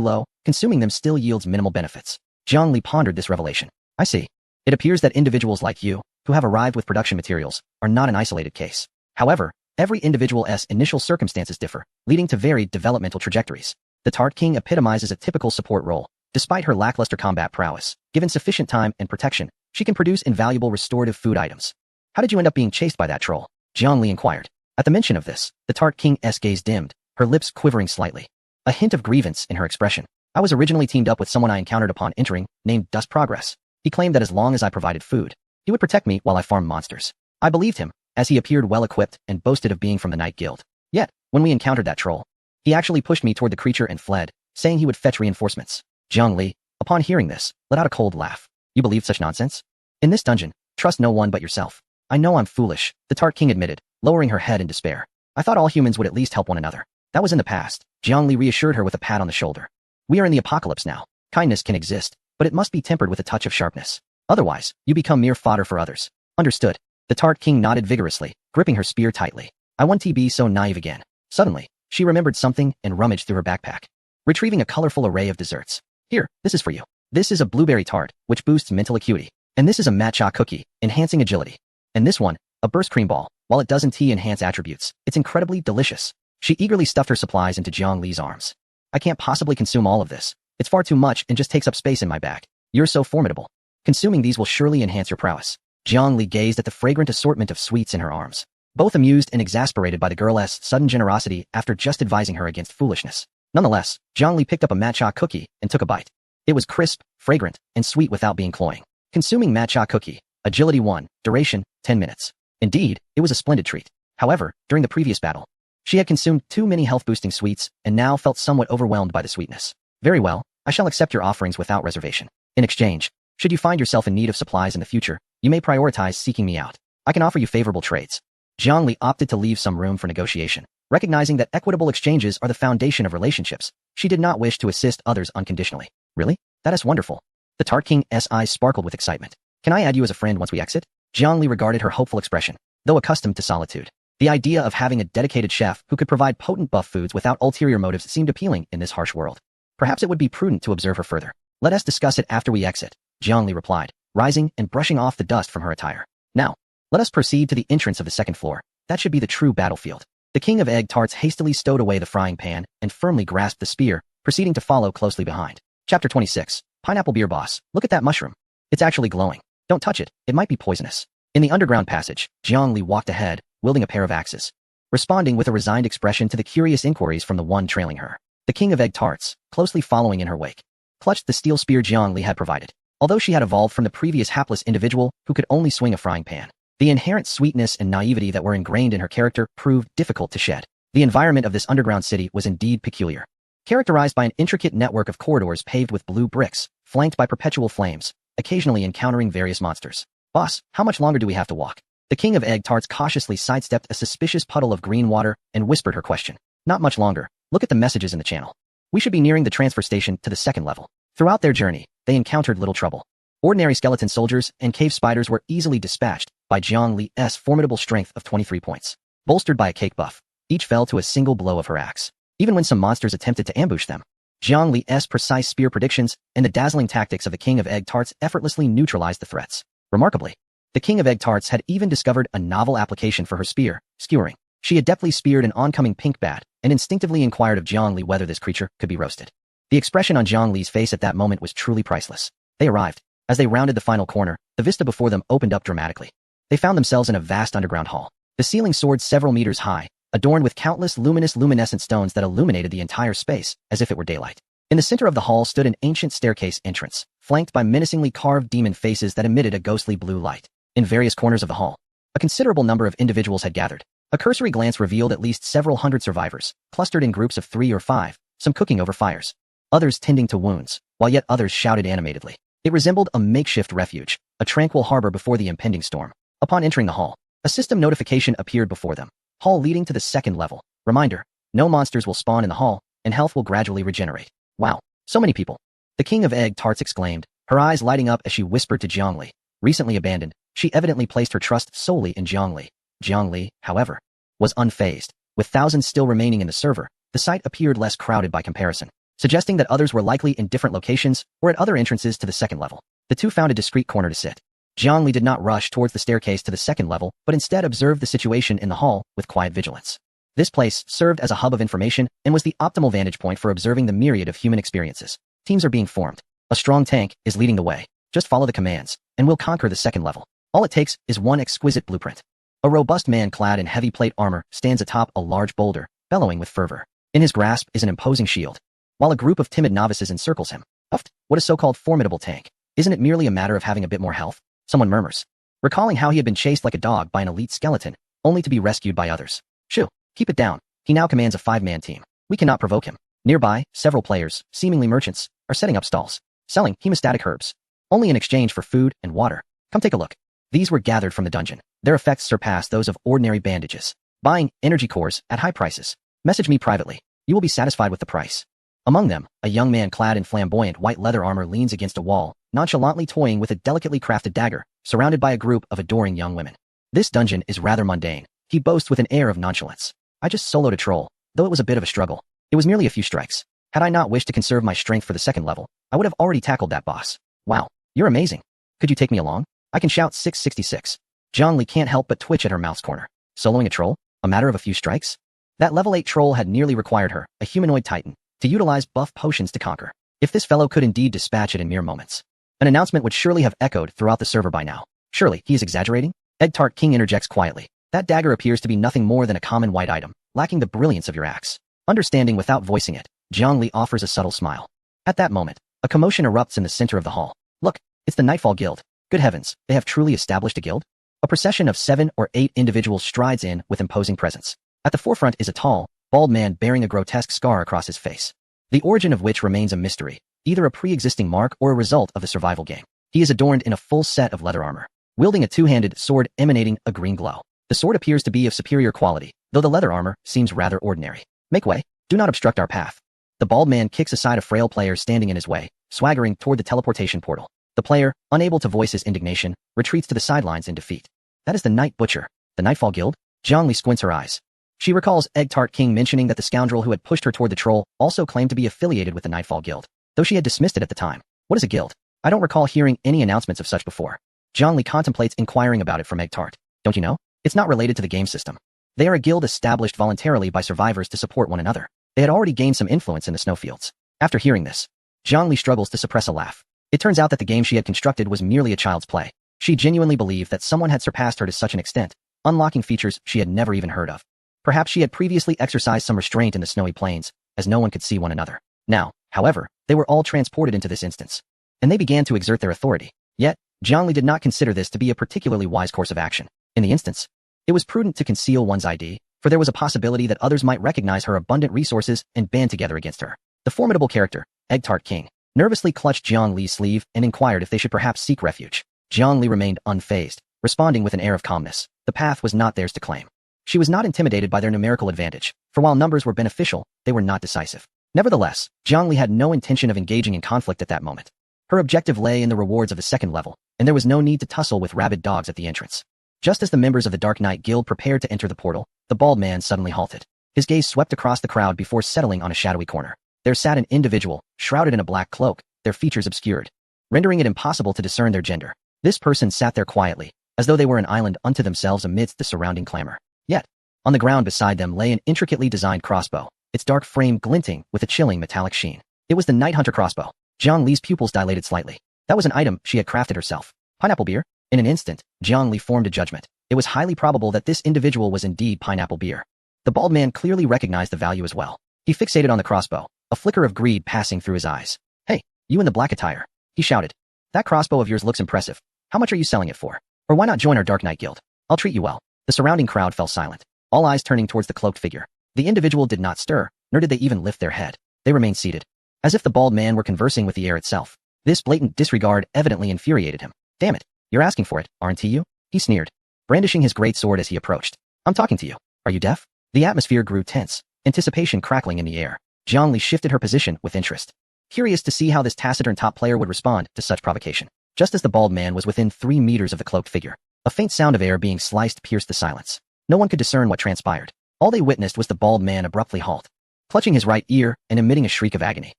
low, consuming them still yields minimal benefits. Zhongli pondered this revelation. I see. It appears that individuals like you, who have arrived with production materials, are not an isolated case. However, every individual's initial circumstances differ, leading to varied developmental trajectories. The Tart King epitomizes a typical support role. Despite her lackluster combat prowess, given sufficient time and protection, she can produce invaluable restorative food items. How did you end up being chased by that troll? Zhongli inquired. At the mention of this, the Tart King's gaze dimmed, her lips quivering slightly. A hint of grievance in her expression. I was originally teamed up with someone I encountered upon entering, named Dust Progress. He claimed that as long as I provided food, he would protect me while I farmed monsters. I believed him, as he appeared well-equipped and boasted of being from the Night Guild. Yet, when we encountered that troll, he actually pushed me toward the creature and fled, saying he would fetch reinforcements. Zhongli, upon hearing this, let out a cold laugh. You believed such nonsense? In this dungeon, trust no one but yourself. I know I'm foolish, the Tart King admitted, lowering her head in despair. I thought all humans would at least help one another. That was in the past. Zhongli reassured her with a pat on the shoulder. We are in the apocalypse now. Kindness can exist, but it must be tempered with a touch of sharpness. Otherwise, you become mere fodder for others. Understood. The Tart King nodded vigorously, gripping her spear tightly. I want to be so naive again. Suddenly, she remembered something and rummaged through her backpack, retrieving a colorful array of desserts. Here, this is for you. This is a blueberry tart, which boosts mental acuity. And this is a matcha cookie, enhancing agility. And this one, a burst cream ball. While it doesn't enhance attributes, it's incredibly delicious. She eagerly stuffed her supplies into Zhongli's arms. I can't possibly consume all of this. It's far too much and just takes up space in my bag. You're so formidable. Consuming these will surely enhance your prowess. Zhongli gazed at the fragrant assortment of sweets in her arms, both amused and exasperated by the girl's sudden generosity after just advising her against foolishness. Nonetheless, Zhongli picked up a matcha cookie and took a bite. It was crisp, fragrant, and sweet without being cloying. Consuming matcha cookie, agility 1, duration, 10 minutes. Indeed, it was a splendid treat. However, during the previous battle, she had consumed too many health-boosting sweets and now felt somewhat overwhelmed by the sweetness. Very well, I shall accept your offerings without reservation. In exchange, should you find yourself in need of supplies in the future, you may prioritize seeking me out. I can offer you favorable trades. Zhongli opted to leave some room for negotiation. Recognizing that equitable exchanges are the foundation of relationships, she did not wish to assist others unconditionally. Really? That is wonderful. The Tart King's eyes sparkled with excitement. Can I add you as a friend once we exit? Zhongli regarded her hopeful expression, though accustomed to solitude. The idea of having a dedicated chef who could provide potent buff foods without ulterior motives seemed appealing in this harsh world. Perhaps it would be prudent to observe her further. Let us discuss it after we exit, Zhongli replied, rising and brushing off the dust from her attire. Now, let us proceed to the entrance of the second floor. That should be the true battlefield. The king of egg tarts hastily stowed away the frying pan and firmly grasped the spear, proceeding to follow closely behind. Chapter 26. Pineapple Beer Boss. Look at that mushroom. It's actually glowing. Don't touch it. It might be poisonous. In the underground passage, Jiangli walked ahead, wielding a pair of axes, responding with a resigned expression to the curious inquiries from the one trailing her. The king of egg tarts, closely following in her wake, clutched the steel spear Jiangli had provided. Although she had evolved from the previous hapless individual who could only swing a frying pan, the inherent sweetness and naivety that were ingrained in her character proved difficult to shed. The environment of this underground city was indeed peculiar, characterized by an intricate network of corridors paved with blue bricks, flanked by perpetual flames, occasionally encountering various monsters. Boss, how much longer do we have to walk? The king of egg tarts cautiously sidestepped a suspicious puddle of green water and whispered her question. Not much longer. Look at the messages in the channel. We should be nearing the transfer station to the second level. Throughout their journey, they encountered little trouble. Ordinary skeleton soldiers and cave spiders were easily dispatched by Jiang Li's formidable strength of 23 points. Bolstered by a cake buff, each fell to a single blow of her axe. Even when some monsters attempted to ambush them, Jiang Li's precise spear predictions and the dazzling tactics of the king of egg tarts effortlessly neutralized the threats. Remarkably, the king of egg tarts had even discovered a novel application for her spear, skewering. She adeptly speared an oncoming pink bat and instinctively inquired of Jiang Li whether this creature could be roasted. The expression on Jiang Li's face at that moment was truly priceless. They arrived. As they rounded the final corner, the vista before them opened up dramatically. They found themselves in a vast underground hall. The ceiling soared several meters high, adorned with countless luminescent stones that illuminated the entire space as if it were daylight. In the center of the hall stood an ancient staircase entrance, flanked by menacingly carved demon faces that emitted a ghostly blue light. In various corners of the hall, a considerable number of individuals had gathered. A cursory glance revealed at least several hundred survivors, clustered in groups of 3 or 5, some cooking over fires, others tending to wounds, while yet others shouted animatedly. It resembled a makeshift refuge, a tranquil harbor before the impending storm. Upon entering the hall, a system notification appeared before them. Hall leading to the second level. Reminder, no monsters will spawn in the hall, and health will gradually regenerate. Wow, so many people. The king of egg tarts exclaimed, her eyes lighting up as she whispered to Jiang Li. Recently abandoned, she evidently placed her trust solely in Jiang Li. Jiang Li, however, was unfazed. With thousands still remaining in the server, the site appeared less crowded by comparison, suggesting that others were likely in different locations or at other entrances to the second level. The two found a discreet corner to sit. Jiang Li did not rush towards the staircase to the second level, but instead observed the situation in the hall with quiet vigilance. This place served as a hub of information and was the optimal vantage point for observing the myriad of human experiences. Teams are being formed. A strong tank is leading the way. Just follow the commands, and we'll conquer the second level. All it takes is one exquisite blueprint. A robust man clad in heavy plate armor stands atop a large boulder, bellowing with fervor. In his grasp is an imposing shield, while a group of timid novices encircles him. Uft, what a so-called formidable tank. Isn't it merely a matter of having a bit more health? Someone murmurs, recalling how he had been chased like a dog by an elite skeleton, only to be rescued by others. Shoo, keep it down. He now commands a 5-man team. We cannot provoke him. Nearby, several players, seemingly merchants, are setting up stalls, selling hemostatic herbs, only in exchange for food and water. Come take a look. These were gathered from the dungeon. Their effects surpass those of ordinary bandages. Buying energy cores at high prices. Message me privately. You will be satisfied with the price. Among them, a young man clad in flamboyant white leather armor leans against a wall, nonchalantly toying with a delicately crafted dagger, surrounded by a group of adoring young women. This dungeon is rather mundane, he boasts with an air of nonchalance. I just soloed a troll, though it was a bit of a struggle. It was merely a few strikes. Had I not wished to conserve my strength for the second level, I would have already tackled that boss. Wow, you're amazing. Could you take me along? I can shout 666. Jiang Li can't help but twitch at her mouth's corner. Soloing a troll? A matter of a few strikes? That level 8 troll had nearly required her, a humanoid titan, to utilize buff potions to conquer. If this fellow could indeed dispatch it in mere moments, an announcement would surely have echoed throughout the server by now. Surely, he is exaggerating? Egg Tart King interjects quietly. That dagger appears to be nothing more than a common white item, lacking the brilliance of your axe. Understanding without voicing it, Jiang Li offers a subtle smile. At that moment, a commotion erupts in the center of the hall. Look, it's the Nightfall Guild. Good heavens, they have truly established a guild? A procession of 7 or 8 individuals strides in with imposing presence. At the forefront is a tall, bald man bearing a grotesque scar across his face, the origin of which remains a mystery, either a pre-existing mark or a result of the survival game. He is adorned in a full set of leather armor, wielding a 2-handed sword emanating a green glow. The sword appears to be of superior quality, though the leather armor seems rather ordinary. Make way. Do not obstruct our path. The bald man kicks aside a frail player standing in his way, swaggering toward the teleportation portal. The player, unable to voice his indignation, retreats to the sidelines in defeat. That is the Night Butcher, the Nightfall Guild? Jiang Li squints her eyes. She recalls Egg Tart King mentioning that the scoundrel who had pushed her toward the troll also claimed to be affiliated with the Nightfall Guild, though she had dismissed it at the time. What is a guild? I don't recall hearing any announcements of such before. Jiang Li contemplates inquiring about it from Egg Tart. Don't you know? It's not related to the game system. They are a guild established voluntarily by survivors to support one another. They had already gained some influence in the snowfields. After hearing this, Jiang Li struggles to suppress a laugh. It turns out that the game she had constructed was merely a child's play. She genuinely believed that someone had surpassed her to such an extent, unlocking features she had never even heard of. Perhaps she had previously exercised some restraint in the snowy plains, as no one could see one another. Now, however, they were all transported into this instance, and they began to exert their authority. Yet, Jiang Li did not consider this to be a particularly wise course of action. In the instance, it was prudent to conceal one's ID, for there was a possibility that others might recognize her abundant resources and band together against her. The formidable character, Egg Tart King, nervously clutched Jiang Li's sleeve and inquired if they should perhaps seek refuge. Jiang Li remained unfazed, responding with an air of calmness. The path was not theirs to claim. She was not intimidated by their numerical advantage, for while numbers were beneficial, they were not decisive. Nevertheless, Jiang Li had no intention of engaging in conflict at that moment. Her objective lay in the rewards of the second level, and there was no need to tussle with rabid dogs at the entrance. Just as the members of the Dark Knight Guild prepared to enter the portal, the bald man suddenly halted. His gaze swept across the crowd before settling on a shadowy corner. There sat an individual, shrouded in a black cloak, their features obscured, rendering it impossible to discern their gender. This person sat there quietly, as though they were an island unto themselves amidst the surrounding clamor. Yet, on the ground beside them lay an intricately designed crossbow, its dark frame glinting with a chilling metallic sheen. It was the Night Hunter crossbow. Jiang Li's pupils dilated slightly. That was an item she had crafted herself. Pineapple beer? In an instant, Jiang Li formed a judgment. It was highly probable that this individual was indeed pineapple beer. The bald man clearly recognized the value as well. He fixated on the crossbow, a flicker of greed passing through his eyes. Hey, you in the black attire, he shouted. That crossbow of yours looks impressive. How much are you selling it for? Or why not join our Dark Knight Guild? I'll treat you well. The surrounding crowd fell silent, all eyes turning towards the cloaked figure. The individual did not stir, nor did they even lift their head. They remained seated, as if the bald man were conversing with the air itself. This blatant disregard evidently infuriated him. Damn it, you're asking for it, aren't you? He sneered, brandishing his great sword as he approached. I'm talking to you. Are you deaf? The atmosphere grew tense, anticipation crackling in the air. Jiang Li shifted her position with interest, curious to see how this taciturn top player would respond to such provocation. Just as the bald man was within 3 meters of the cloaked figure, a faint sound of air being sliced pierced the silence. No one could discern what transpired. All they witnessed was the bald man abruptly halt, clutching his right ear and emitting a shriek of agony.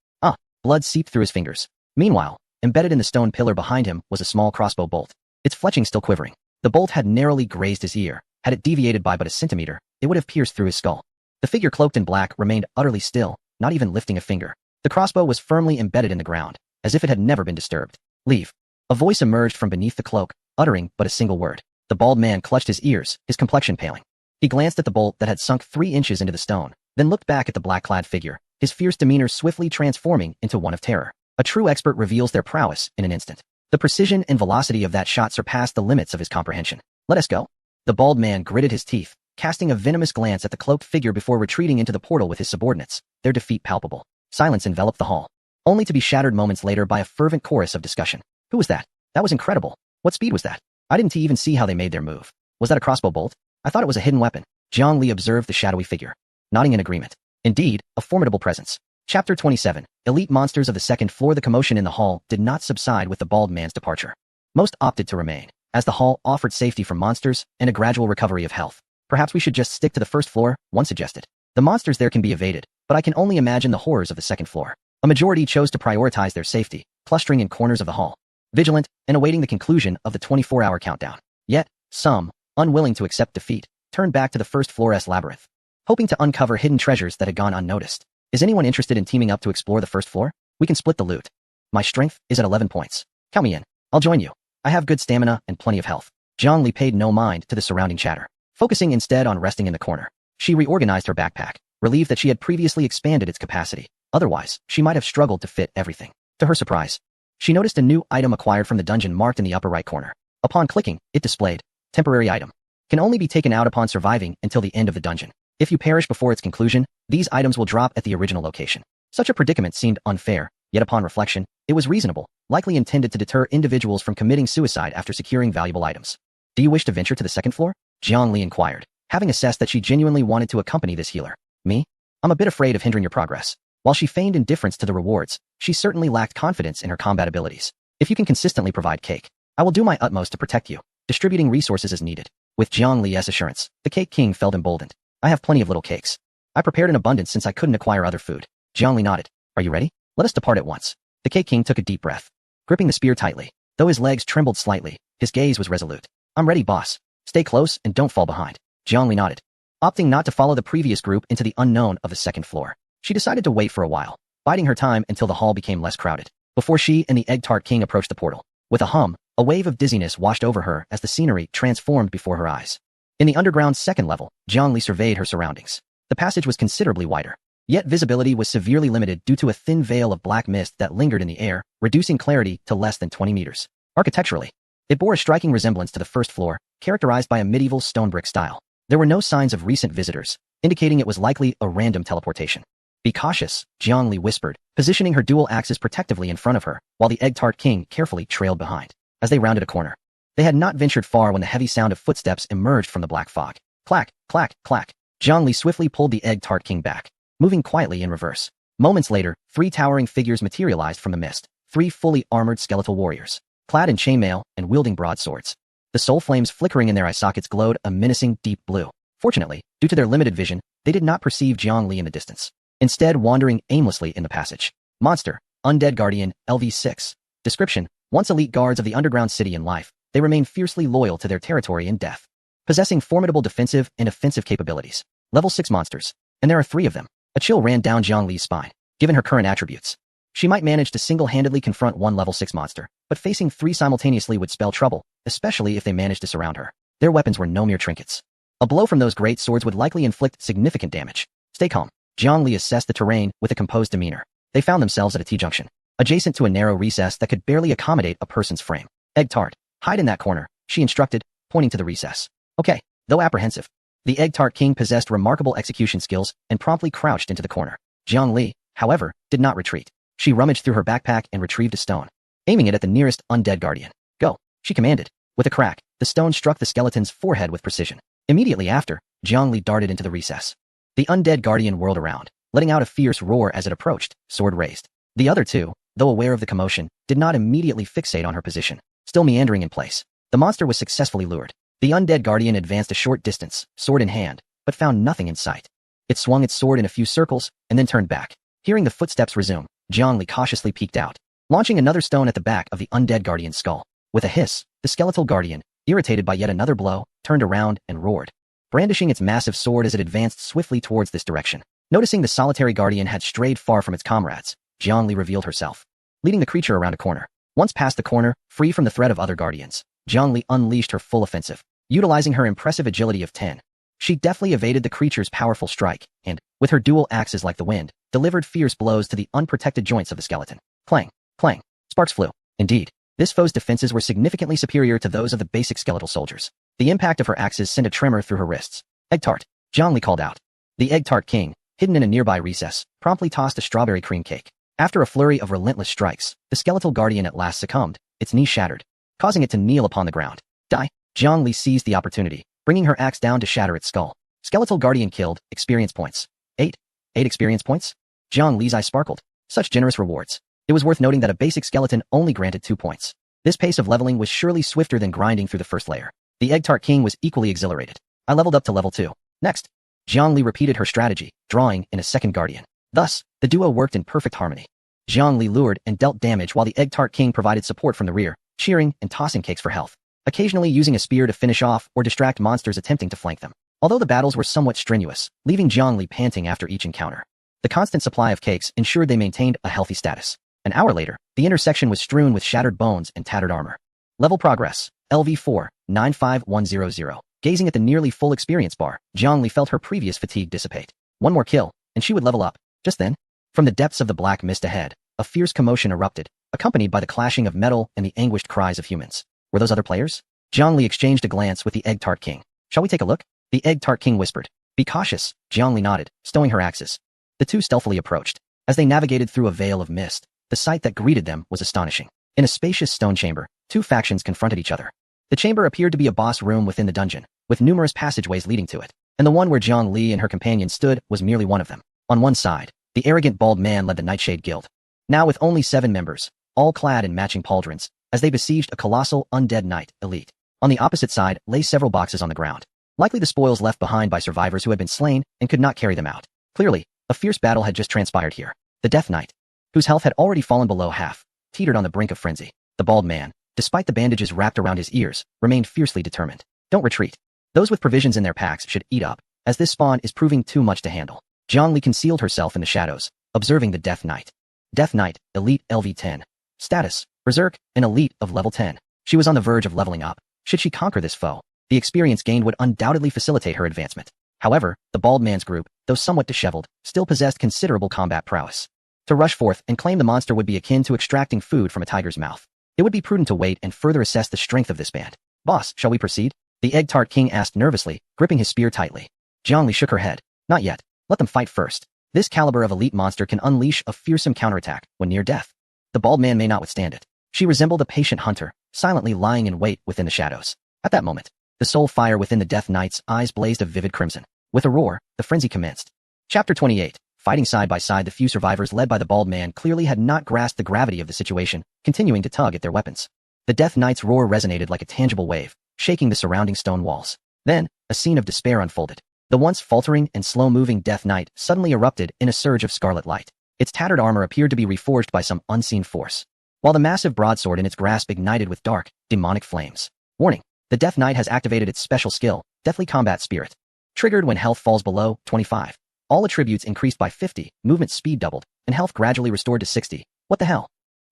Blood seeped through his fingers. Meanwhile, embedded in the stone pillar behind him was a small crossbow bolt, its fletching still quivering. The bolt had narrowly grazed his ear. Had it deviated by but a centimeter, it would have pierced through his skull. The figure cloaked in black remained utterly still, not even lifting a finger. The crossbow was firmly embedded in the ground, as if it had never been disturbed. Leave. A voice emerged from beneath the cloak, uttering but a single word. The bald man clutched his ears, his complexion paling. He glanced at the bolt that had sunk 3 inches into the stone, then looked back at the black-clad figure, his fierce demeanor swiftly transforming into one of terror. A true expert reveals their prowess in an instant. The precision and velocity of that shot surpassed the limits of his comprehension. Let us go. The bald man gritted his teeth, casting a venomous glance at the cloaked figure before retreating into the portal with his subordinates, their defeat palpable. Silence enveloped the hall, only to be shattered moments later by a fervent chorus of discussion. Who was that? That was incredible. What speed was that? I didn't even see how they made their move. Was that a crossbow bolt? I thought it was a hidden weapon. Jiang Li observed the shadowy figure, nodding in agreement. Indeed, a formidable presence. Chapter 27. Elite monsters of the second floor. The commotion in the hall did not subside with the bald man's departure. Most opted to remain, as the hall offered safety from monsters and a gradual recovery of health. Perhaps we should just stick to the first floor, one suggested. The monsters there can be evaded, but I can only imagine the horrors of the second floor. A majority chose to prioritize their safety, clustering in corners of the hall, vigilant and awaiting the conclusion of the 24-hour countdown. Yet, some, unwilling to accept defeat, turned back to the first floor's labyrinth, hoping to uncover hidden treasures that had gone unnoticed. Is anyone interested in teaming up to explore the first floor? We can split the loot. My strength is at 11 points. Count me in. I'll join you. I have good stamina and plenty of health. Jiang Li paid no mind to the surrounding chatter, focusing instead on resting in the corner. She reorganized her backpack, relieved that she had previously expanded its capacity. Otherwise, she might have struggled to fit everything. To her surprise, she noticed a new item acquired from the dungeon marked in the upper right corner. Upon clicking, it displayed, temporary item. Can only be taken out upon surviving until the end of the dungeon. If you perish before its conclusion, these items will drop at the original location. Such a predicament seemed unfair, yet upon reflection, it was reasonable, likely intended to deter individuals from committing suicide after securing valuable items. Do you wish to venture to the second floor? Jiang Li inquired, having assessed that she genuinely wanted to accompany this healer. Me? I'm a bit afraid of hindering your progress. While she feigned indifference to the rewards, she certainly lacked confidence in her combat abilities. If you can consistently provide cake, I will do my utmost to protect you, distributing resources as needed. With Jiang Li's assurance, the Cake King felt emboldened. I have plenty of little cakes. I prepared in abundance since I couldn't acquire other food. Jiang Li nodded. Are you ready? Let us depart at once. The Cake King took a deep breath, gripping the spear tightly. Though his legs trembled slightly, his gaze was resolute. I'm ready, boss. Stay close and don't fall behind. Jiangli nodded. Opting not to follow the previous group into the unknown of the second floor, she decided to wait for a while, biding her time until the hall became less crowded, before she and the Egg Tart King approached the portal. With a hum, a wave of dizziness washed over her as the scenery transformed before her eyes. In the underground's second level, Jiangli surveyed her surroundings. The passage was considerably wider, yet visibility was severely limited due to a thin veil of black mist that lingered in the air, reducing clarity to less than 20 meters. Architecturally, it bore a striking resemblance to the first floor, characterized by a medieval stone brick style. There were no signs of recent visitors, indicating it was likely a random teleportation. Be cautious, Jiangli whispered, positioning her dual axes protectively in front of her, while the Egg Tart King carefully trailed behind. As they rounded a corner, they had not ventured far when the heavy sound of footsteps emerged from the black fog. Clack, clack, clack. Jiangli swiftly pulled the Egg Tart King back, moving quietly in reverse. Moments later, 3 towering figures materialized from the mist, 3 fully armored skeletal warriors, clad in chainmail and wielding broadswords. The soul flames flickering in their eye sockets glowed a menacing deep blue. Fortunately, due to their limited vision, they did not perceive Jiangli in the distance, instead wandering aimlessly in the passage. Monster, Undead Guardian, LV6. Description: once elite guards of the underground city in life, they remain fiercely loyal to their territory in death. Possessing formidable defensive and offensive capabilities. Level 6 monsters. And there are 3 of them. A chill ran down Jiangli's spine. Given her current attributes, she might manage to single-handedly confront one level 6 monster, but facing 3 simultaneously would spell trouble, especially if they managed to surround her. Their weapons were no mere trinkets. A blow from those great swords would likely inflict significant damage. Stay calm. Jiangli assessed the terrain with a composed demeanor. They found themselves at a T-junction, adjacent to a narrow recess that could barely accommodate a person's frame. Egg Tart, hide in that corner, she instructed, pointing to the recess. Okay. Though apprehensive, the Egg Tart King possessed remarkable execution skills and promptly crouched into the corner. Jiangli, however, did not retreat. She rummaged through her backpack and retrieved a stone, aiming it at the nearest undead guardian. Go, she commanded. With a crack, the stone struck the skeleton's forehead with precision. Immediately after, Jiangli darted into the recess. The undead guardian whirled around, letting out a fierce roar as it approached, sword raised. The other 2, though aware of the commotion, did not immediately fixate on her position, still meandering in place. The monster was successfully lured. The undead guardian advanced a short distance, sword in hand, but found nothing in sight. It swung its sword in a few circles, and then turned back. Hearing the footsteps resume, Jiangli cautiously peeked out, launching another stone at the back of the undead guardian's skull. With a hiss, the skeletal guardian, irritated by yet another blow, turned around and roared, brandishing its massive sword as it advanced swiftly towards this direction. Noticing the solitary guardian had strayed far from its comrades, Jiangli revealed herself, leading the creature around a corner. Once past the corner, free from the threat of other guardians, Jiangli unleashed her full offensive. Utilizing her impressive agility of 10, she deftly evaded the creature's powerful strike and, with her dual axes like the wind, delivered fierce blows to the unprotected joints of the skeleton. Clang, clang, sparks flew. Indeed, this foe's defenses were significantly superior to those of the basic skeletal soldiers. The impact of her axes sent a tremor through her wrists. Egg Tart, Jiangli called out. The Egg Tart King, hidden in a nearby recess, promptly tossed a strawberry cream cake. After a flurry of relentless strikes, the skeletal guardian at last succumbed, its knee shattered, causing it to kneel upon the ground. Die. Jiangli seized the opportunity, bringing her axe down to shatter its skull. Skeletal guardian killed, experience points. 8. 8 experience points? Jiangli's eyes sparkled. Such generous rewards. It was worth noting that a basic skeleton only granted 2 points. This pace of leveling was surely swifter than grinding through the first layer. The Egg Tart King was equally exhilarated. I leveled up to level 2. Next. Jiangli repeated her strategy, drawing in a second guardian. Thus, the duo worked in perfect harmony. Jiangli lured and dealt damage while the Egg Tart King provided support from the rear, cheering and tossing cakes for health, occasionally using a spear to finish off or distract monsters attempting to flank them. Although the battles were somewhat strenuous, leaving Jiangli panting after each encounter, the constant supply of cakes ensured they maintained a healthy status. An hour later, the intersection was strewn with shattered bones and tattered armor. Level progress, LV4, 95100. Gazing at the nearly full experience bar, Jiangli felt her previous fatigue dissipate. One more kill, and she would level up. Just then, from the depths of the black mist ahead, a fierce commotion erupted, accompanied by the clashing of metal and the anguished cries of humans. Were those other players? Jiangli exchanged a glance with the Egg Tart King. Shall we take a look? The Egg Tart King whispered. Be cautious, Jiangli nodded, stowing her axes. The two stealthily approached. As they navigated through a veil of mist, the sight that greeted them was astonishing. In a spacious stone chamber, 2 factions confronted each other. The chamber appeared to be a boss room within the dungeon, with numerous passageways leading to it, and the one where Jiangli and her companion stood was merely one of them. On one side, the arrogant bald man led the Nightshade Guild, now with only 7 members, all clad in matching pauldrons, as they besieged a colossal undead knight elite. On the opposite side lay several boxes on the ground, likely the spoils left behind by survivors who had been slain and could not carry them out. Clearly, a fierce battle had just transpired here. The Death Knight, whose health had already fallen below half, teetered on the brink of frenzy. The bald man, despite the bandages wrapped around his ears, remained fiercely determined. Don't retreat. Those with provisions in their packs should eat up, as this spawn is proving too much to handle. Jiang Li concealed herself in the shadows, observing the Death Knight. Death Knight, Elite LV10. Status, Berserk, an Elite of level 10. She was on the verge of leveling up. Should she conquer this foe, the experience gained would undoubtedly facilitate her advancement. However, the bald man's group, though somewhat disheveled, still possessed considerable combat prowess. To rush forth and claim the monster would be akin to extracting food from a tiger's mouth. It would be prudent to wait and further assess the strength of this band. Boss, shall we proceed? The Egg-Tart King asked nervously, gripping his spear tightly. Jiang Li shook her head. Not yet. Let them fight first. This caliber of elite monster can unleash a fearsome counterattack when near death. The bald man may not withstand it. She resembled a patient hunter, silently lying in wait within the shadows. At that moment, the soul fire within the Death Knight's eyes blazed a vivid crimson. With a roar, the frenzy commenced. Chapter 28. Fighting side by side, the few survivors led by the bald man clearly had not grasped the gravity of the situation, continuing to tug at their weapons. The Death Knight's roar resonated like a tangible wave, shaking the surrounding stone walls. Then, a scene of despair unfolded. The once faltering and slow-moving Death Knight suddenly erupted in a surge of scarlet light. Its tattered armor appeared to be reforged by some unseen force, while the massive broadsword in its grasp ignited with dark, demonic flames. Warning. The Death Knight has activated its special skill, Deathly Combat Spirit. Triggered when health falls below 25. All attributes increased by 50, movement speed doubled, and health gradually restored to 60. What the hell?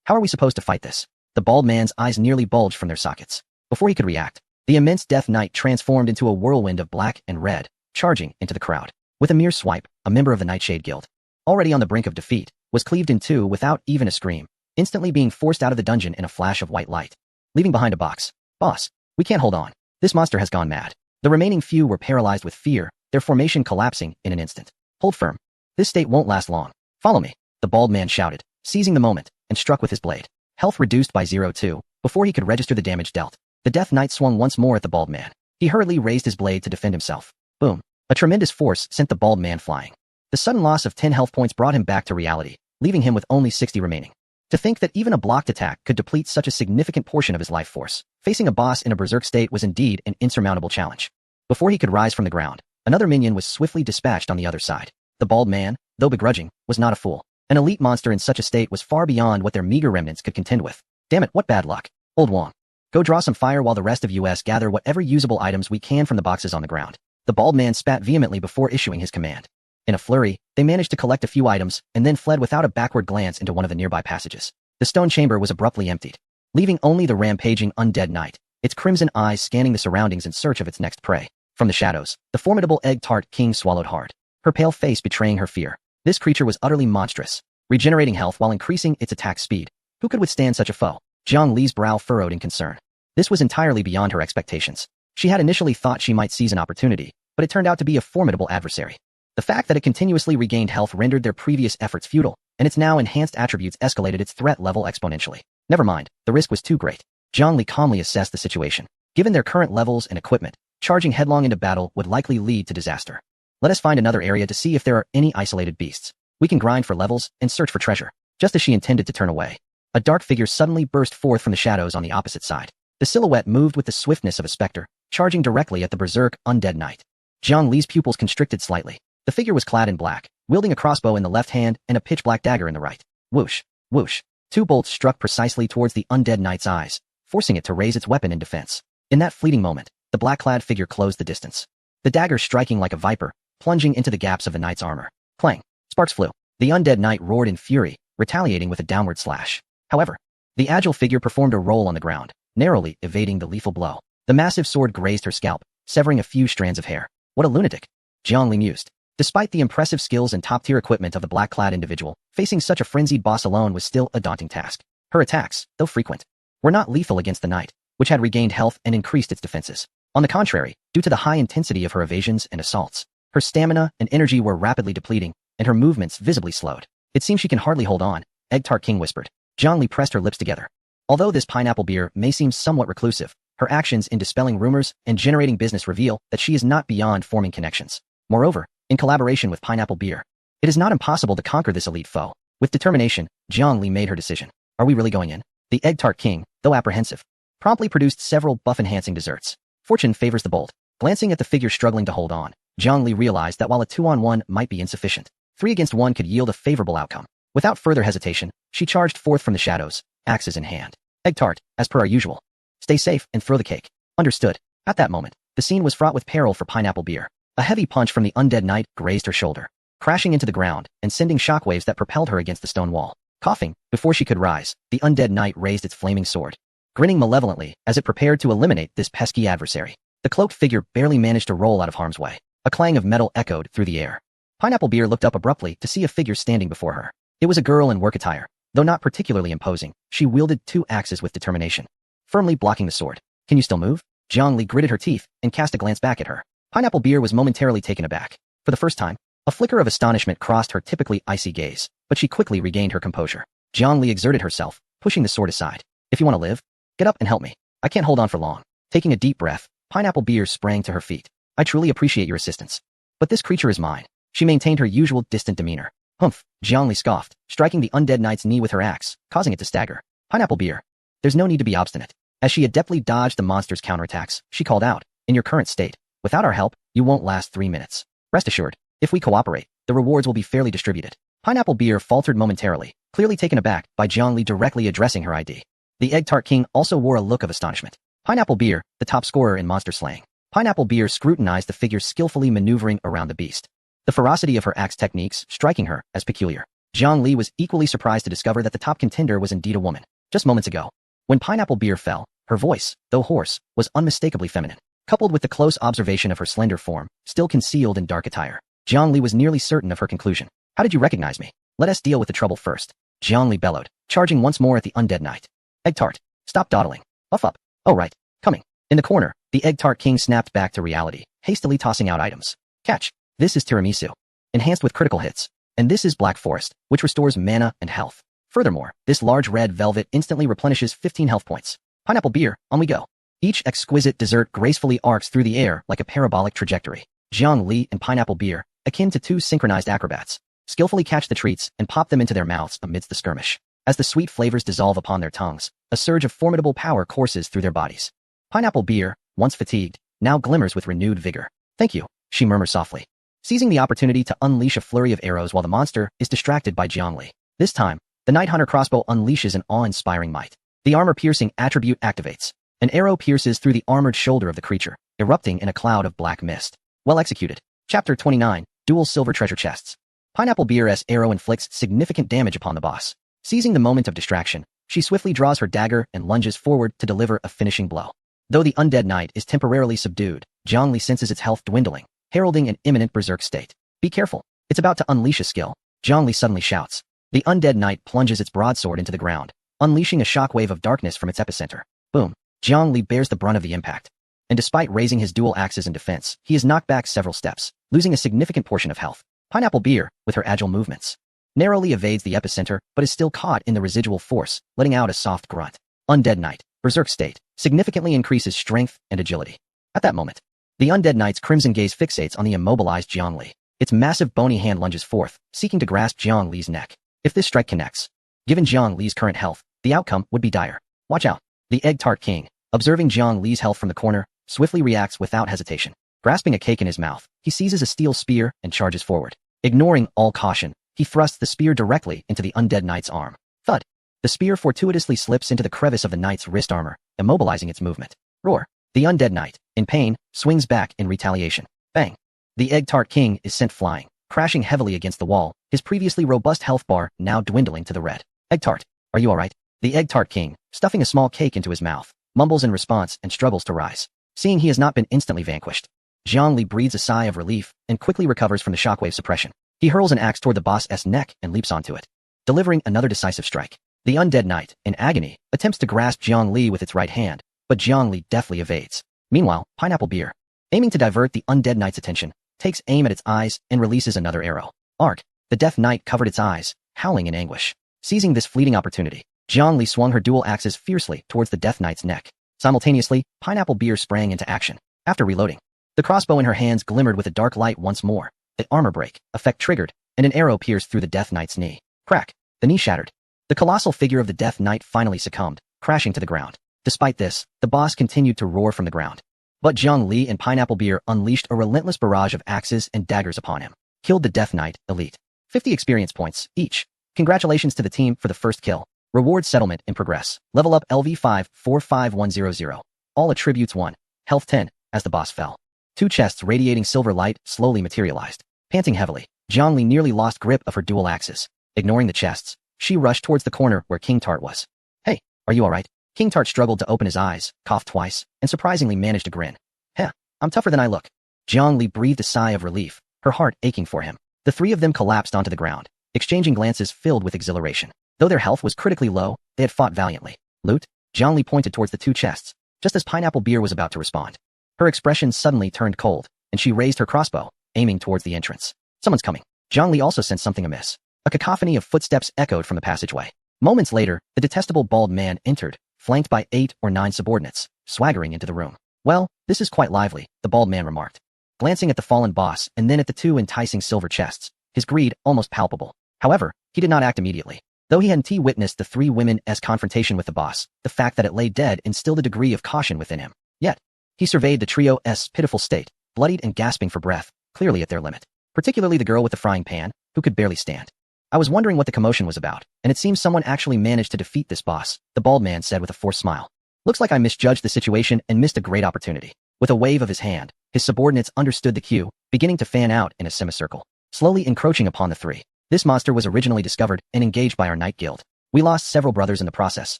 How are we supposed to fight this? The bald man's eyes nearly bulged from their sockets. Before he could react, the immense Death Knight transformed into a whirlwind of black and red, charging into the crowd. With a mere swipe, a member of the Nightshade Guild, already on the brink of defeat, was cleaved in two without even a scream, instantly being forced out of the dungeon in a flash of white light. Leaving behind a box. Boss, we can't hold on. This monster has gone mad. The remaining few were paralyzed with fear, their formation collapsing in an instant. Hold firm. This state won't last long. Follow me, the bald man shouted, seizing the moment, and struck with his blade. Health reduced by 0-2, before he could register the damage dealt. The Death Knight swung once more at the bald man. He hurriedly raised his blade to defend himself. Boom. A tremendous force sent the bald man flying. The sudden loss of 10 health points brought him back to reality, leaving him with only 60 remaining. To think that even a blocked attack could deplete such a significant portion of his life force, facing a boss in a berserk state was indeed an insurmountable challenge. Before he could rise from the ground, another minion was swiftly dispatched on the other side. The bald man, though begrudging, was not a fool. An elite monster in such a state was far beyond what their meager remnants could contend with. Damn it, what bad luck. Old Wong. Go draw some fire while the rest of us gather whatever usable items we can from the boxes on the ground. The bald man spat vehemently before issuing his command. In a flurry, they managed to collect a few items and then fled without a backward glance into one of the nearby passages. The stone chamber was abruptly emptied, leaving only the rampaging undead knight, its crimson eyes scanning the surroundings in search of its next prey. From the shadows, the formidable Egg-Tart King swallowed hard, her pale face betraying her fear. This creature was utterly monstrous, regenerating health while increasing its attack speed. Who could withstand such a foe? Jiang Li's brow furrowed in concern. This was entirely beyond her expectations. She had initially thought she might seize an opportunity, but it turned out to be a formidable adversary. The fact that it continuously regained health rendered their previous efforts futile, and its now enhanced attributes escalated its threat level exponentially. Never mind, the risk was too great. Jiang Li calmly assessed the situation. Given their current levels and equipment, charging headlong into battle would likely lead to disaster. Let us find another area to see if there are any isolated beasts. We can grind for levels and search for treasure. Just as she intended to turn away, a dark figure suddenly burst forth from the shadows on the opposite side. The silhouette moved with the swiftness of a specter, charging directly at the berserk undead knight. Jiang Li's pupils constricted slightly. The figure was clad in black, wielding a crossbow in the left hand and a pitch-black dagger in the right. Whoosh, whoosh. Two bolts struck precisely towards the undead knight's eyes, forcing it to raise its weapon in defense. In that fleeting moment, the black-clad figure closed the distance, the dagger striking like a viper, plunging into the gaps of the knight's armor. Clang. Sparks flew. The undead knight roared in fury, retaliating with a downward slash. However, the agile figure performed a roll on the ground, narrowly evading the lethal blow. The massive sword grazed her scalp, severing a few strands of hair. What a lunatic. Jiang Li mused. Despite the impressive skills and top-tier equipment of the black-clad individual, facing such a frenzied boss alone was still a daunting task. Her attacks, though frequent, were not lethal against the knight, which had regained health and increased its defenses. On the contrary, due to the high intensity of her evasions and assaults, her stamina and energy were rapidly depleting, and her movements visibly slowed. It seems she can hardly hold on, Egg-Tart King whispered. Jiang Li pressed her lips together. Although this pineapple beer may seem somewhat reclusive, her actions in dispelling rumors and generating business reveal that she is not beyond forming connections. Moreover, in collaboration with Pineapple Beer, it is not impossible to conquer this elite foe. With determination, Jiang Li made her decision. Are we really going in? The Egg-Tart King, though apprehensive, promptly produced several buff-enhancing desserts. Fortune favors the bold. Glancing at the figure struggling to hold on, Jiang Li realized that while a 2-on-1 might be insufficient, 3 against 1 could yield a favorable outcome. Without further hesitation, she charged forth from the shadows, axes in hand. Egg tart, as per our usual. Stay safe and throw the cake. Understood. At that moment, the scene was fraught with peril for Pineapple Beer. A heavy punch from the undead knight grazed her shoulder, crashing into the ground and sending shockwaves that propelled her against the stone wall. Coughing, before she could rise, the undead knight raised its flaming sword, grinning malevolently as it prepared to eliminate this pesky adversary. The cloaked figure barely managed to roll out of harm's way. A clang of metal echoed through the air. Pineapple Beer looked up abruptly to see a figure standing before her. It was a girl in work attire. Though not particularly imposing, she wielded 2 axes with determination, firmly blocking the sword. Can you still move? Jiangli gritted her teeth and cast a glance back at her. Pineapple Beer was momentarily taken aback. For the first time, a flicker of astonishment crossed her typically icy gaze, but she quickly regained her composure. Jiangli exerted herself, pushing the sword aside. If you want to live, get up and help me. I can't hold on for long. Taking a deep breath, Pineapple Beer sprang to her feet. I truly appreciate your assistance, but this creature is mine. She maintained her usual distant demeanor. Humph, Jiangli scoffed, striking the undead knight's knee with her axe, causing it to stagger. Pineapple Beer, there's no need to be obstinate. As she adeptly dodged the monster's counterattacks, she called out, in your current state, without our help, you won't last 3 minutes. Rest assured, if we cooperate, the rewards will be fairly distributed. Pineapple Beer faltered momentarily, clearly taken aback by Jiangli directly addressing her ID. The Egg Tart King also wore a look of astonishment. Pineapple Beer, the top scorer in monster slaying. Pineapple Beer scrutinized the figure skillfully maneuvering around the beast, the ferocity of her axe techniques striking her as peculiar. Jiangli was equally surprised to discover that the top contender was indeed a woman. Just moments ago, when Pineapple Beer fell, her voice, though hoarse, was unmistakably feminine. Coupled with the close observation of her slender form, still concealed in dark attire, Jiangli was nearly certain of her conclusion. How did you recognize me? Let us deal with the trouble first. Jiangli bellowed, charging once more at the undead knight. Egg Tart, stop dawdling. Buff up. Oh right, coming. In the corner, the Egg Tart King snapped back to reality, hastily tossing out items. Catch. This is tiramisu, enhanced with critical hits. And this is Black Forest, which restores mana and health. Furthermore, this large red velvet instantly replenishes 15 health points. Pineapple Beer, on we go. Each exquisite dessert gracefully arcs through the air like a parabolic trajectory. Jiang Li and Pineapple Beer, akin to 2 synchronized acrobats, skillfully catch the treats and pop them into their mouths amidst the skirmish. As the sweet flavors dissolve upon their tongues, a surge of formidable power courses through their bodies. Pineapple Beer, once fatigued, now glimmers with renewed vigor. Thank you, she murmurs softly, seizing the opportunity to unleash a flurry of arrows while the monster is distracted by Jiangli. This time, the Night Hunter crossbow unleashes an awe-inspiring might. The armor-piercing attribute activates. An arrow pierces through the armored shoulder of the creature, erupting in a cloud of black mist. Well executed. Chapter 29, Dual Silver Treasure Chests. Pineapple Beer's arrow inflicts significant damage upon the boss. Seizing the moment of distraction, she swiftly draws her dagger and lunges forward to deliver a finishing blow. Though the undead knight is temporarily subdued, Jiangli senses its health dwindling, heralding an imminent berserk state. Be careful. It's about to unleash a skill. Jiangli suddenly shouts. The undead knight plunges its broadsword into the ground, unleashing a shockwave of darkness from its epicenter. Boom. Jiangli bears the brunt of the impact. And despite raising his dual axes in defense, he is knocked back several steps, losing a significant portion of health. Pineapple Beer, with her agile movements, narrowly evades the epicenter, but is still caught in the residual force, letting out a soft grunt. Undead Knight, berserk state, significantly increases strength and agility. At that moment, the undead knight's crimson gaze fixates on the immobilized Jiangli. Its massive bony hand lunges forth, seeking to grasp Jiangli's neck. If this strike connects, given Jiangli's current health, the outcome would be dire. Watch out. The Egg Tart King, observing Jiangli's health from the corner, swiftly reacts without hesitation. Grasping a cake in his mouth, he seizes a steel spear and charges forward. Ignoring all caution, he thrusts the spear directly into the undead knight's arm. Thud! The spear fortuitously slips into the crevice of the knight's wrist armor, immobilizing its movement. Roar! The undead knight, in pain, swings back in retaliation. Bang! The Egg Tart King is sent flying, crashing heavily against the wall, his previously robust health bar now dwindling to the red. Egg Tart, are you alright? The Egg Tart King, stuffing a small cake into his mouth, mumbles in response and struggles to rise. Seeing he has not been instantly vanquished, Jiangli breathes a sigh of relief and quickly recovers from the shockwave suppression. He hurls an axe toward the boss's neck and leaps onto it, delivering another decisive strike. The undead knight, in agony, attempts to grasp Jiangli with its right hand, but Jiangli deftly evades. Meanwhile, Pineapple Beer, aiming to divert the undead knight's attention, takes aim at its eyes and releases another arrow. Arc! The death knight covered its eyes, howling in anguish. Seizing this fleeting opportunity, Jiangli swung her dual axes fiercely towards the death knight's neck. Simultaneously, Pineapple Beer sprang into action. After reloading, the crossbow in her hands glimmered with a dark light once more. The armor break effect triggered, and an arrow pierced through the death knight's knee. Crack! The knee shattered. The colossal figure of the death knight finally succumbed, crashing to the ground. Despite this, the boss continued to roar from the ground. But Jiang Li and Pineapple Beer unleashed a relentless barrage of axes and daggers upon him. Killed the Death Knight, elite. 50 experience points, each. Congratulations to the team for the first kill. Reward settlement in progress. Level up LV5 45100. All attributes 1. Health 10, as the boss fell. 2 chests radiating silver light slowly materialized. Panting heavily, Zhongli nearly lost grip of her dual axes. Ignoring the chests, she rushed towards the corner where King Tart was. Hey, are you alright? King Tart struggled to open his eyes, coughed twice, and surprisingly managed to grin. Heh, I'm tougher than I look. Zhongli breathed a sigh of relief, her heart aching for him. The three of them collapsed onto the ground, exchanging glances filled with exhilaration. Though their health was critically low, they had fought valiantly. Loot? Zhongli pointed towards the 2 chests, just as Pineapple Beer was about to respond. Her expression suddenly turned cold, and she raised her crossbow, aiming towards the entrance. Someone's coming. Zhongli also sensed something amiss. A cacophony of footsteps echoed from the passageway. Moments later, the detestable bald man entered, flanked by 8 or 9 subordinates, swaggering into the room. Well, this is quite lively, the bald man remarked. Glancing at the fallen boss and then at the 2 enticing silver chests, his greed almost palpable. However, he did not act immediately. Though he hadn't witnessed the 3 women's confrontation with the boss, the fact that it lay dead instilled a degree of caution within him. Yet, he surveyed the trio's pitiful state, bloodied and gasping for breath, clearly at their limit. Particularly the girl with the frying pan, who could barely stand. I was wondering what the commotion was about, and it seems someone actually managed to defeat this boss, the bald man said with a forced smile. Looks like I misjudged the situation and missed a great opportunity. With a wave of his hand, his subordinates understood the cue, beginning to fan out in a semicircle, slowly encroaching upon the 3. This monster was originally discovered and engaged by our Knight Guild. We lost several brothers in the process,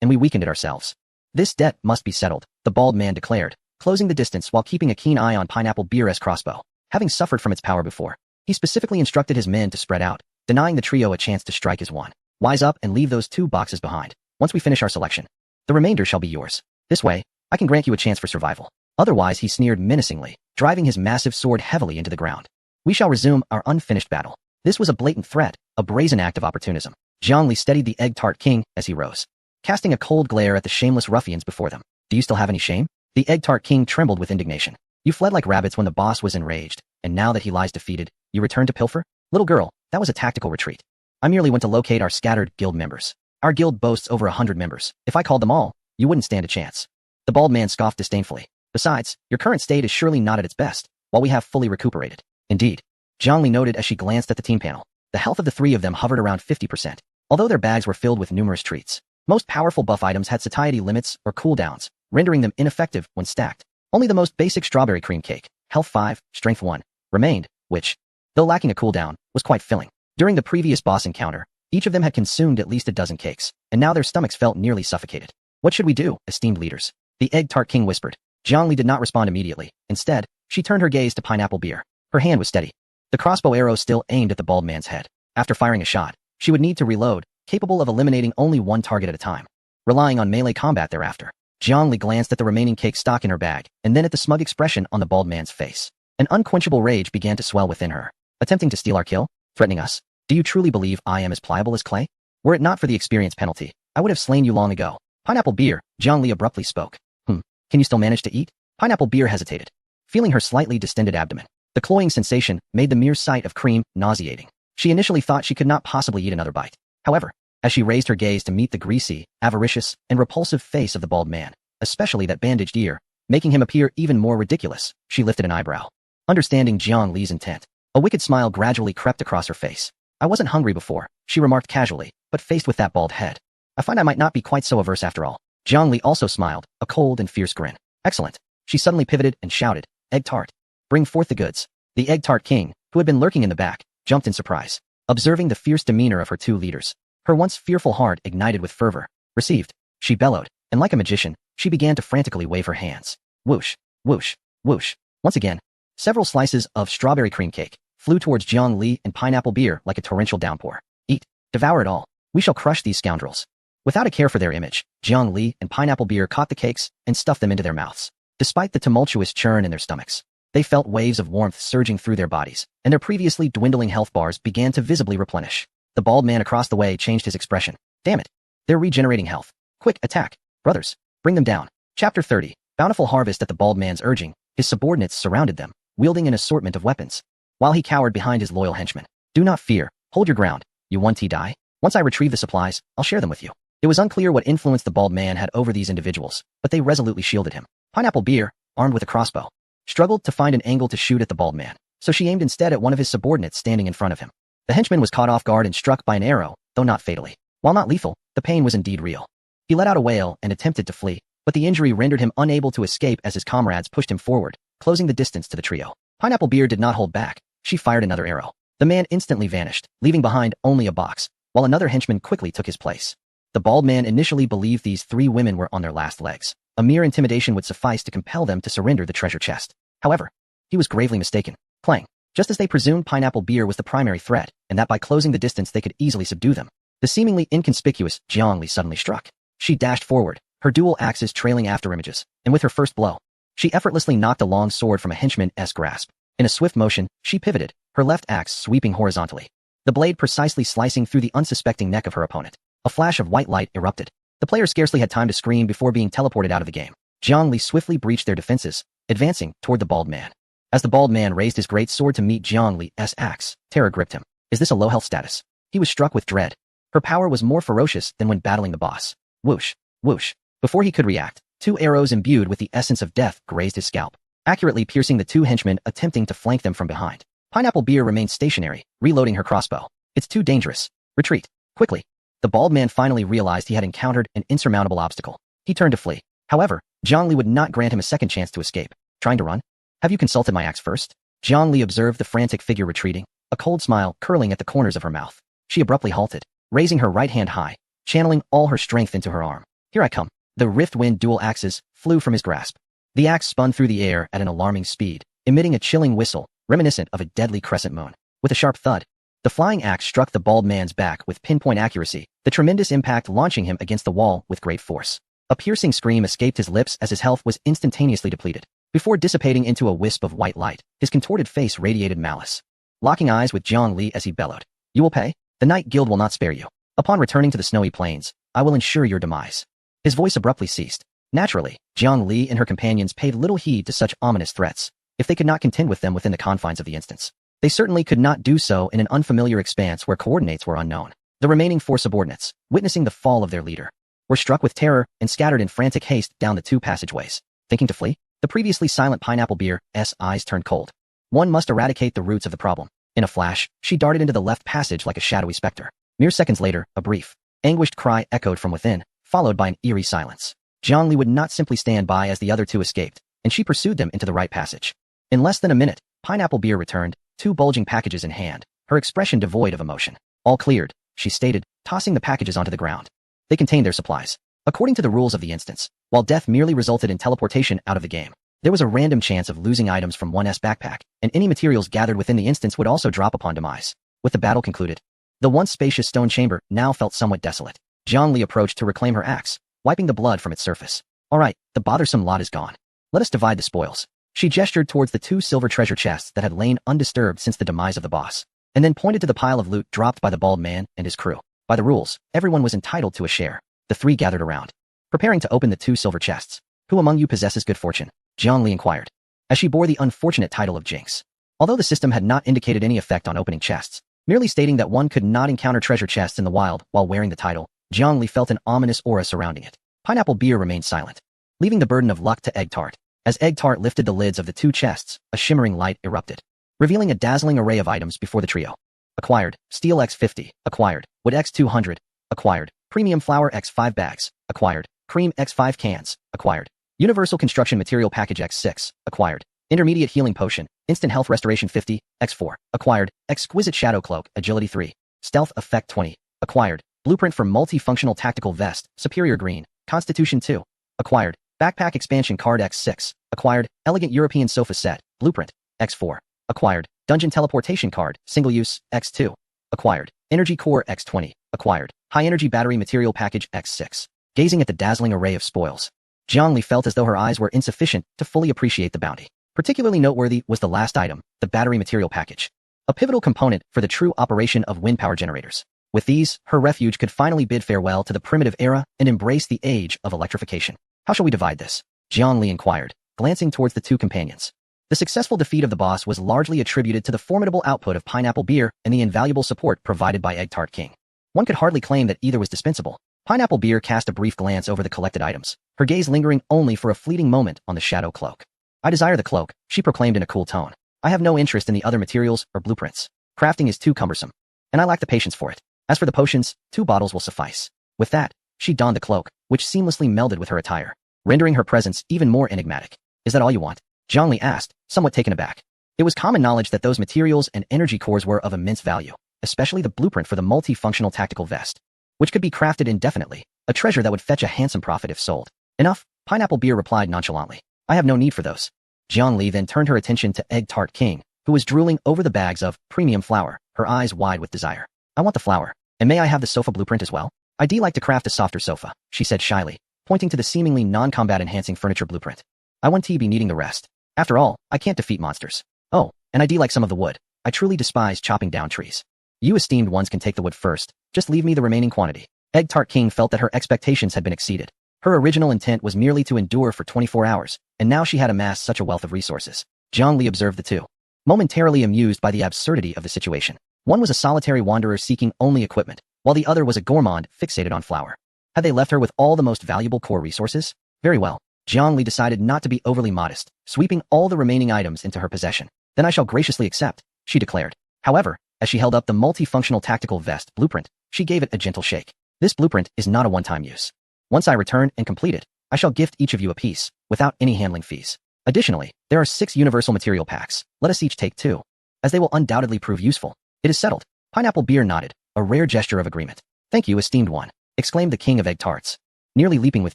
and we weakened it ourselves. This debt must be settled, the bald man declared, closing the distance while keeping a keen eye on Pineapple Beer's crossbow. Having suffered from its power before, he specifically instructed his men to spread out, denying the trio a chance to strike as one. Wise up and leave those 2 boxes behind. Once we finish our selection, the remainder shall be yours. This way, I can grant you a chance for survival. Otherwise, he sneered menacingly, driving his massive sword heavily into the ground. We shall resume our unfinished battle. This was a blatant threat, a brazen act of opportunism. Zhongli steadied the Egg Tart King as he rose, casting a cold glare at the shameless ruffians before them. Do you still have any shame? The Egg Tart King trembled with indignation. You fled like rabbits when the boss was enraged, and now that he lies defeated, you return to pilfer? Little girl, that was a tactical retreat. I merely went to locate our scattered guild members. Our guild boasts over 100 members. If I called them all, you wouldn't stand a chance. The bald man scoffed disdainfully. Besides, your current state is surely not at its best, while we have fully recuperated. Indeed. Zhongli noted as she glanced at the team panel. The health of the 3 of them hovered around 50%. Although their bags were filled with numerous treats, most powerful buff items had satiety limits or cooldowns, rendering them ineffective when stacked. Only the most basic strawberry cream cake, health 5, strength 1, remained, which, though lacking a cooldown, was quite filling. During the previous boss encounter, each of them had consumed at least a dozen cakes, and now their stomachs felt nearly suffocated. What should we do, esteemed leaders? The Egg Tart King whispered. Zhongli did not respond immediately. Instead, she turned her gaze to Pineapple Beer. Her hand was steady. The crossbow arrow still aimed at the bald man's head. After firing a shot, she would need to reload, capable of eliminating only 1 target at a time, relying on melee combat thereafter. Zhongli glanced at the remaining cake stock in her bag, and then at the smug expression on the bald man's face. An unquenchable rage began to swell within her. Attempting to steal our kill? Threatening us? Do you truly believe I am as pliable as clay? Were it not for the experience penalty, I would have slain you long ago. Pineapple Beer, Zhongli abruptly spoke. Can you still manage to eat? Pineapple Beer hesitated, feeling her slightly distended abdomen. The cloying sensation made the mere sight of cream nauseating. She initially thought she could not possibly eat another bite. However, as she raised her gaze to meet the greasy, avaricious, and repulsive face of the bald man, especially that bandaged ear, making him appear even more ridiculous, she lifted an eyebrow. Understanding Jiang Li's intent, a wicked smile gradually crept across her face. I wasn't hungry before, she remarked casually, but faced with that bald head, I find I might not be quite so averse after all. Jiang Li also smiled, a cold and fierce grin. Excellent. She suddenly pivoted and shouted, Egg Tart. Bring forth the goods. The Egg Tart King, who had been lurking in the back, jumped in surprise, observing the fierce demeanor of her 2 leaders. Her once fearful heart ignited with fervor. Received. She bellowed, and like a magician, she began to frantically wave her hands. Whoosh, whoosh, whoosh. Once again, several slices of strawberry cream cake flew towards Jiang Li and Pineapple Beer like a torrential downpour. Eat. Devour it all. We shall crush these scoundrels. Without a care for their image, Jiang Li and Pineapple Beer caught the cakes and stuffed them into their mouths. Despite the tumultuous churn in their stomachs, they felt waves of warmth surging through their bodies, and their previously dwindling health bars began to visibly replenish. The bald man across the way changed his expression. Damn it. They're regenerating health. Quick, attack. Brothers, bring them down. Chapter 30. Bountiful harvest. At the bald man's urging, his subordinates surrounded them, wielding an assortment of weapons, while he cowered behind his loyal henchmen. Do not fear. Hold your ground. You want to die? Once I retrieve the supplies, I'll share them with you. It was unclear what influence the bald man had over these individuals, but they resolutely shielded him. Pineapple Beer, armed with a crossbow, struggled to find an angle to shoot at the bald man, so she aimed instead at one of his subordinates standing in front of him. The henchman was caught off guard and struck by an arrow, though not fatally. While not lethal, the pain was indeed real. He let out a wail and attempted to flee, but the injury rendered him unable to escape as his comrades pushed him forward, closing the distance to the trio. Pineapple Beer did not hold back. She fired another arrow. The man instantly vanished, leaving behind only a box, while another henchman quickly took his place. The bald man initially believed these 3 women were on their last legs. A mere intimidation would suffice to compel them to surrender the treasure chest. However, he was gravely mistaken. Clang. Just as they presumed Pineapple Beer was the primary threat, and that by closing the distance they could easily subdue them, the seemingly inconspicuous Jiangli suddenly struck. She dashed forward, her dual axes trailing after images, and with her first blow, she effortlessly knocked a long sword from a henchman's grasp. In a swift motion, she pivoted, her left axe sweeping horizontally, the blade precisely slicing through the unsuspecting neck of her opponent. A flash of white light erupted. The player scarcely had time to scream before being teleported out of the game. Jiangli swiftly breached their defenses, advancing toward the bald man. As the bald man raised his great sword to meet Jiangli's axe, terror gripped him. Is this a low health status? He was struck with dread. Her power was more ferocious than when battling the boss. Whoosh, whoosh. Before he could react, 2 arrows imbued with the essence of death grazed his scalp, accurately piercing the 2 henchmen attempting to flank them from behind. Pineapple Beer remained stationary, reloading her crossbow. It's too dangerous. Retreat. Quickly. The bald man finally realized he had encountered an insurmountable obstacle. He turned to flee. However, Jiangli would not grant him a second chance to escape. Trying to run? Have you consulted my axe first? Jiangli observed the frantic figure retreating, a cold smile curling at the corners of her mouth. She abruptly halted, raising her right hand high, channeling all her strength into her arm. Here I come. The Riftwind dual axes flew from his grasp. The axe spun through the air at an alarming speed, emitting a chilling whistle, reminiscent of a deadly crescent moon. With a sharp thud, the flying axe struck the bald man's back with pinpoint accuracy, the tremendous impact launching him against the wall with great force. A piercing scream escaped his lips as his health was instantaneously depleted. Before dissipating into a wisp of white light, his contorted face radiated malice. Locking eyes with Jiangli as he bellowed, "You will pay? The Night Guild will not spare you. Upon returning to the snowy plains, I will ensure your demise." His voice abruptly ceased. Naturally, Jiangli and her companions paid little heed to such ominous threats. If they could not contend with them within the confines of the instance, they certainly could not do so in an unfamiliar expanse where coordinates were unknown. The remaining 4 subordinates, witnessing the fall of their leader, were struck with terror and scattered in frantic haste down the 2 passageways. Thinking to flee? The previously silent Pineapple Beer's eyes turned cold. One must eradicate the roots of the problem. In a flash, she darted into the left passage like a shadowy specter. Mere seconds later, a brief, anguished cry echoed from within, followed by an eerie silence. Jiangli would not simply stand by as the other 2 escaped, and she pursued them into the right passage. In less than a minute, Pineapple Beer returned, 2 bulging packages in hand, her expression devoid of emotion. All cleared, she stated, tossing the packages onto the ground. They contained their supplies. According to the rules of the instance, while death merely resulted in teleportation out of the game, there was a random chance of losing items from one's backpack, and any materials gathered within the instance would also drop upon demise. With the battle concluded, the once spacious stone chamber now felt somewhat desolate. Jiangli approached to reclaim her axe, wiping the blood from its surface. All right, the bothersome lot is gone. Let us divide the spoils. She gestured towards the 2 silver treasure chests that had lain undisturbed since the demise of the boss, and then pointed to the pile of loot dropped by the bald man and his crew. By the rules, everyone was entitled to a share. The 3 gathered around, preparing to open the 2 silver chests. Who among you possesses good fortune? Jiangli inquired, as she bore the unfortunate title of Jinx. Although the system had not indicated any effect on opening chests, merely stating that one could not encounter treasure chests in the wild while wearing the title, Jiangli felt an ominous aura surrounding it. Pineapple Beer remained silent, leaving the burden of luck to Egg Tart. As Egg Tart lifted the lids of the 2 chests, a shimmering light erupted, revealing a dazzling array of items before the trio. Acquired, Steel X50, acquired, Wood X200, acquired, Premium Flour X5 bags, acquired, Cream X5 cans, acquired, Universal Construction Material Package X6, acquired, Intermediate Healing Potion, Instant Health Restoration 50, X4, acquired, Exquisite Shadow Cloak, Agility 3, Stealth Effect 20, acquired, Blueprint for Multifunctional Tactical Vest, Superior Green, Constitution 2, acquired, Backpack Expansion Card X6, acquired, Elegant European Sofa Set, Blueprint, X4, acquired, Dungeon Teleportation Card, Single Use, X2, acquired, Energy Core X20, acquired, High Energy Battery Material Package X6. Gazing at the dazzling array of spoils, Jiangli felt as though her eyes were insufficient to fully appreciate the bounty. Particularly noteworthy was the last item, the Battery Material Package, a pivotal component for the true operation of wind power generators. With these, her refuge could finally bid farewell to the primitive era and embrace the age of electrification. How shall we divide this? Jiangli inquired, glancing towards the 2 companions. The successful defeat of the boss was largely attributed to the formidable output of Pineapple Beer and the invaluable support provided by Egg Tart King. One could hardly claim that either was dispensable. Pineapple Beer cast a brief glance over the collected items, her gaze lingering only for a fleeting moment on the shadow cloak. I desire the cloak, she proclaimed in a cool tone. I have no interest in the other materials or blueprints. Crafting is too cumbersome, and I lack the patience for it. As for the potions, 2 bottles will suffice. With that, she donned the cloak, which seamlessly melded with her attire, rendering her presence even more enigmatic. Is that all you want? Zhongli asked, somewhat taken aback. It was common knowledge that those materials and energy cores were of immense value, especially the blueprint for the multifunctional tactical vest, which could be crafted indefinitely, a treasure that would fetch a handsome profit if sold. Enough, Pineapple Beer replied nonchalantly. I have no need for those. Zhongli then turned her attention to Egg Tart King, who was drooling over the bags of premium flour, her eyes wide with desire. I want the flour, and may I have the sofa blueprint as well? I'd like to craft a softer sofa, she said shyly, pointing to the seemingly non-combat enhancing furniture blueprint. I want to be needing the rest. After all, I can't defeat monsters. Oh, and I'd like some of the wood. I truly despise chopping down trees. You esteemed ones can take the wood first, just leave me the remaining quantity. Egg Tart King felt that her expectations had been exceeded. Her original intent was merely to endure for 24 hours, and now she had amassed such a wealth of resources. Zhongli observed the two, momentarily amused by the absurdity of the situation. One was a solitary wanderer seeking only equipment, while the other was a gourmand fixated on flour. Had they left her with all the most valuable core resources? Very well. Zhongli decided not to be overly modest, sweeping all the remaining items into her possession. Then I shall graciously accept, she declared. However, as she held up the multifunctional tactical vest blueprint, she gave it a gentle shake. This blueprint is not a one-time use. Once I return and complete it, I shall gift each of you a piece, without any handling fees. Additionally, there are 6 universal material packs. Let us each take 2, as they will undoubtedly prove useful. It is settled. Pineapple Beer nodded, a rare gesture of agreement. Thank you, esteemed one, exclaimed the king of egg tarts, nearly leaping with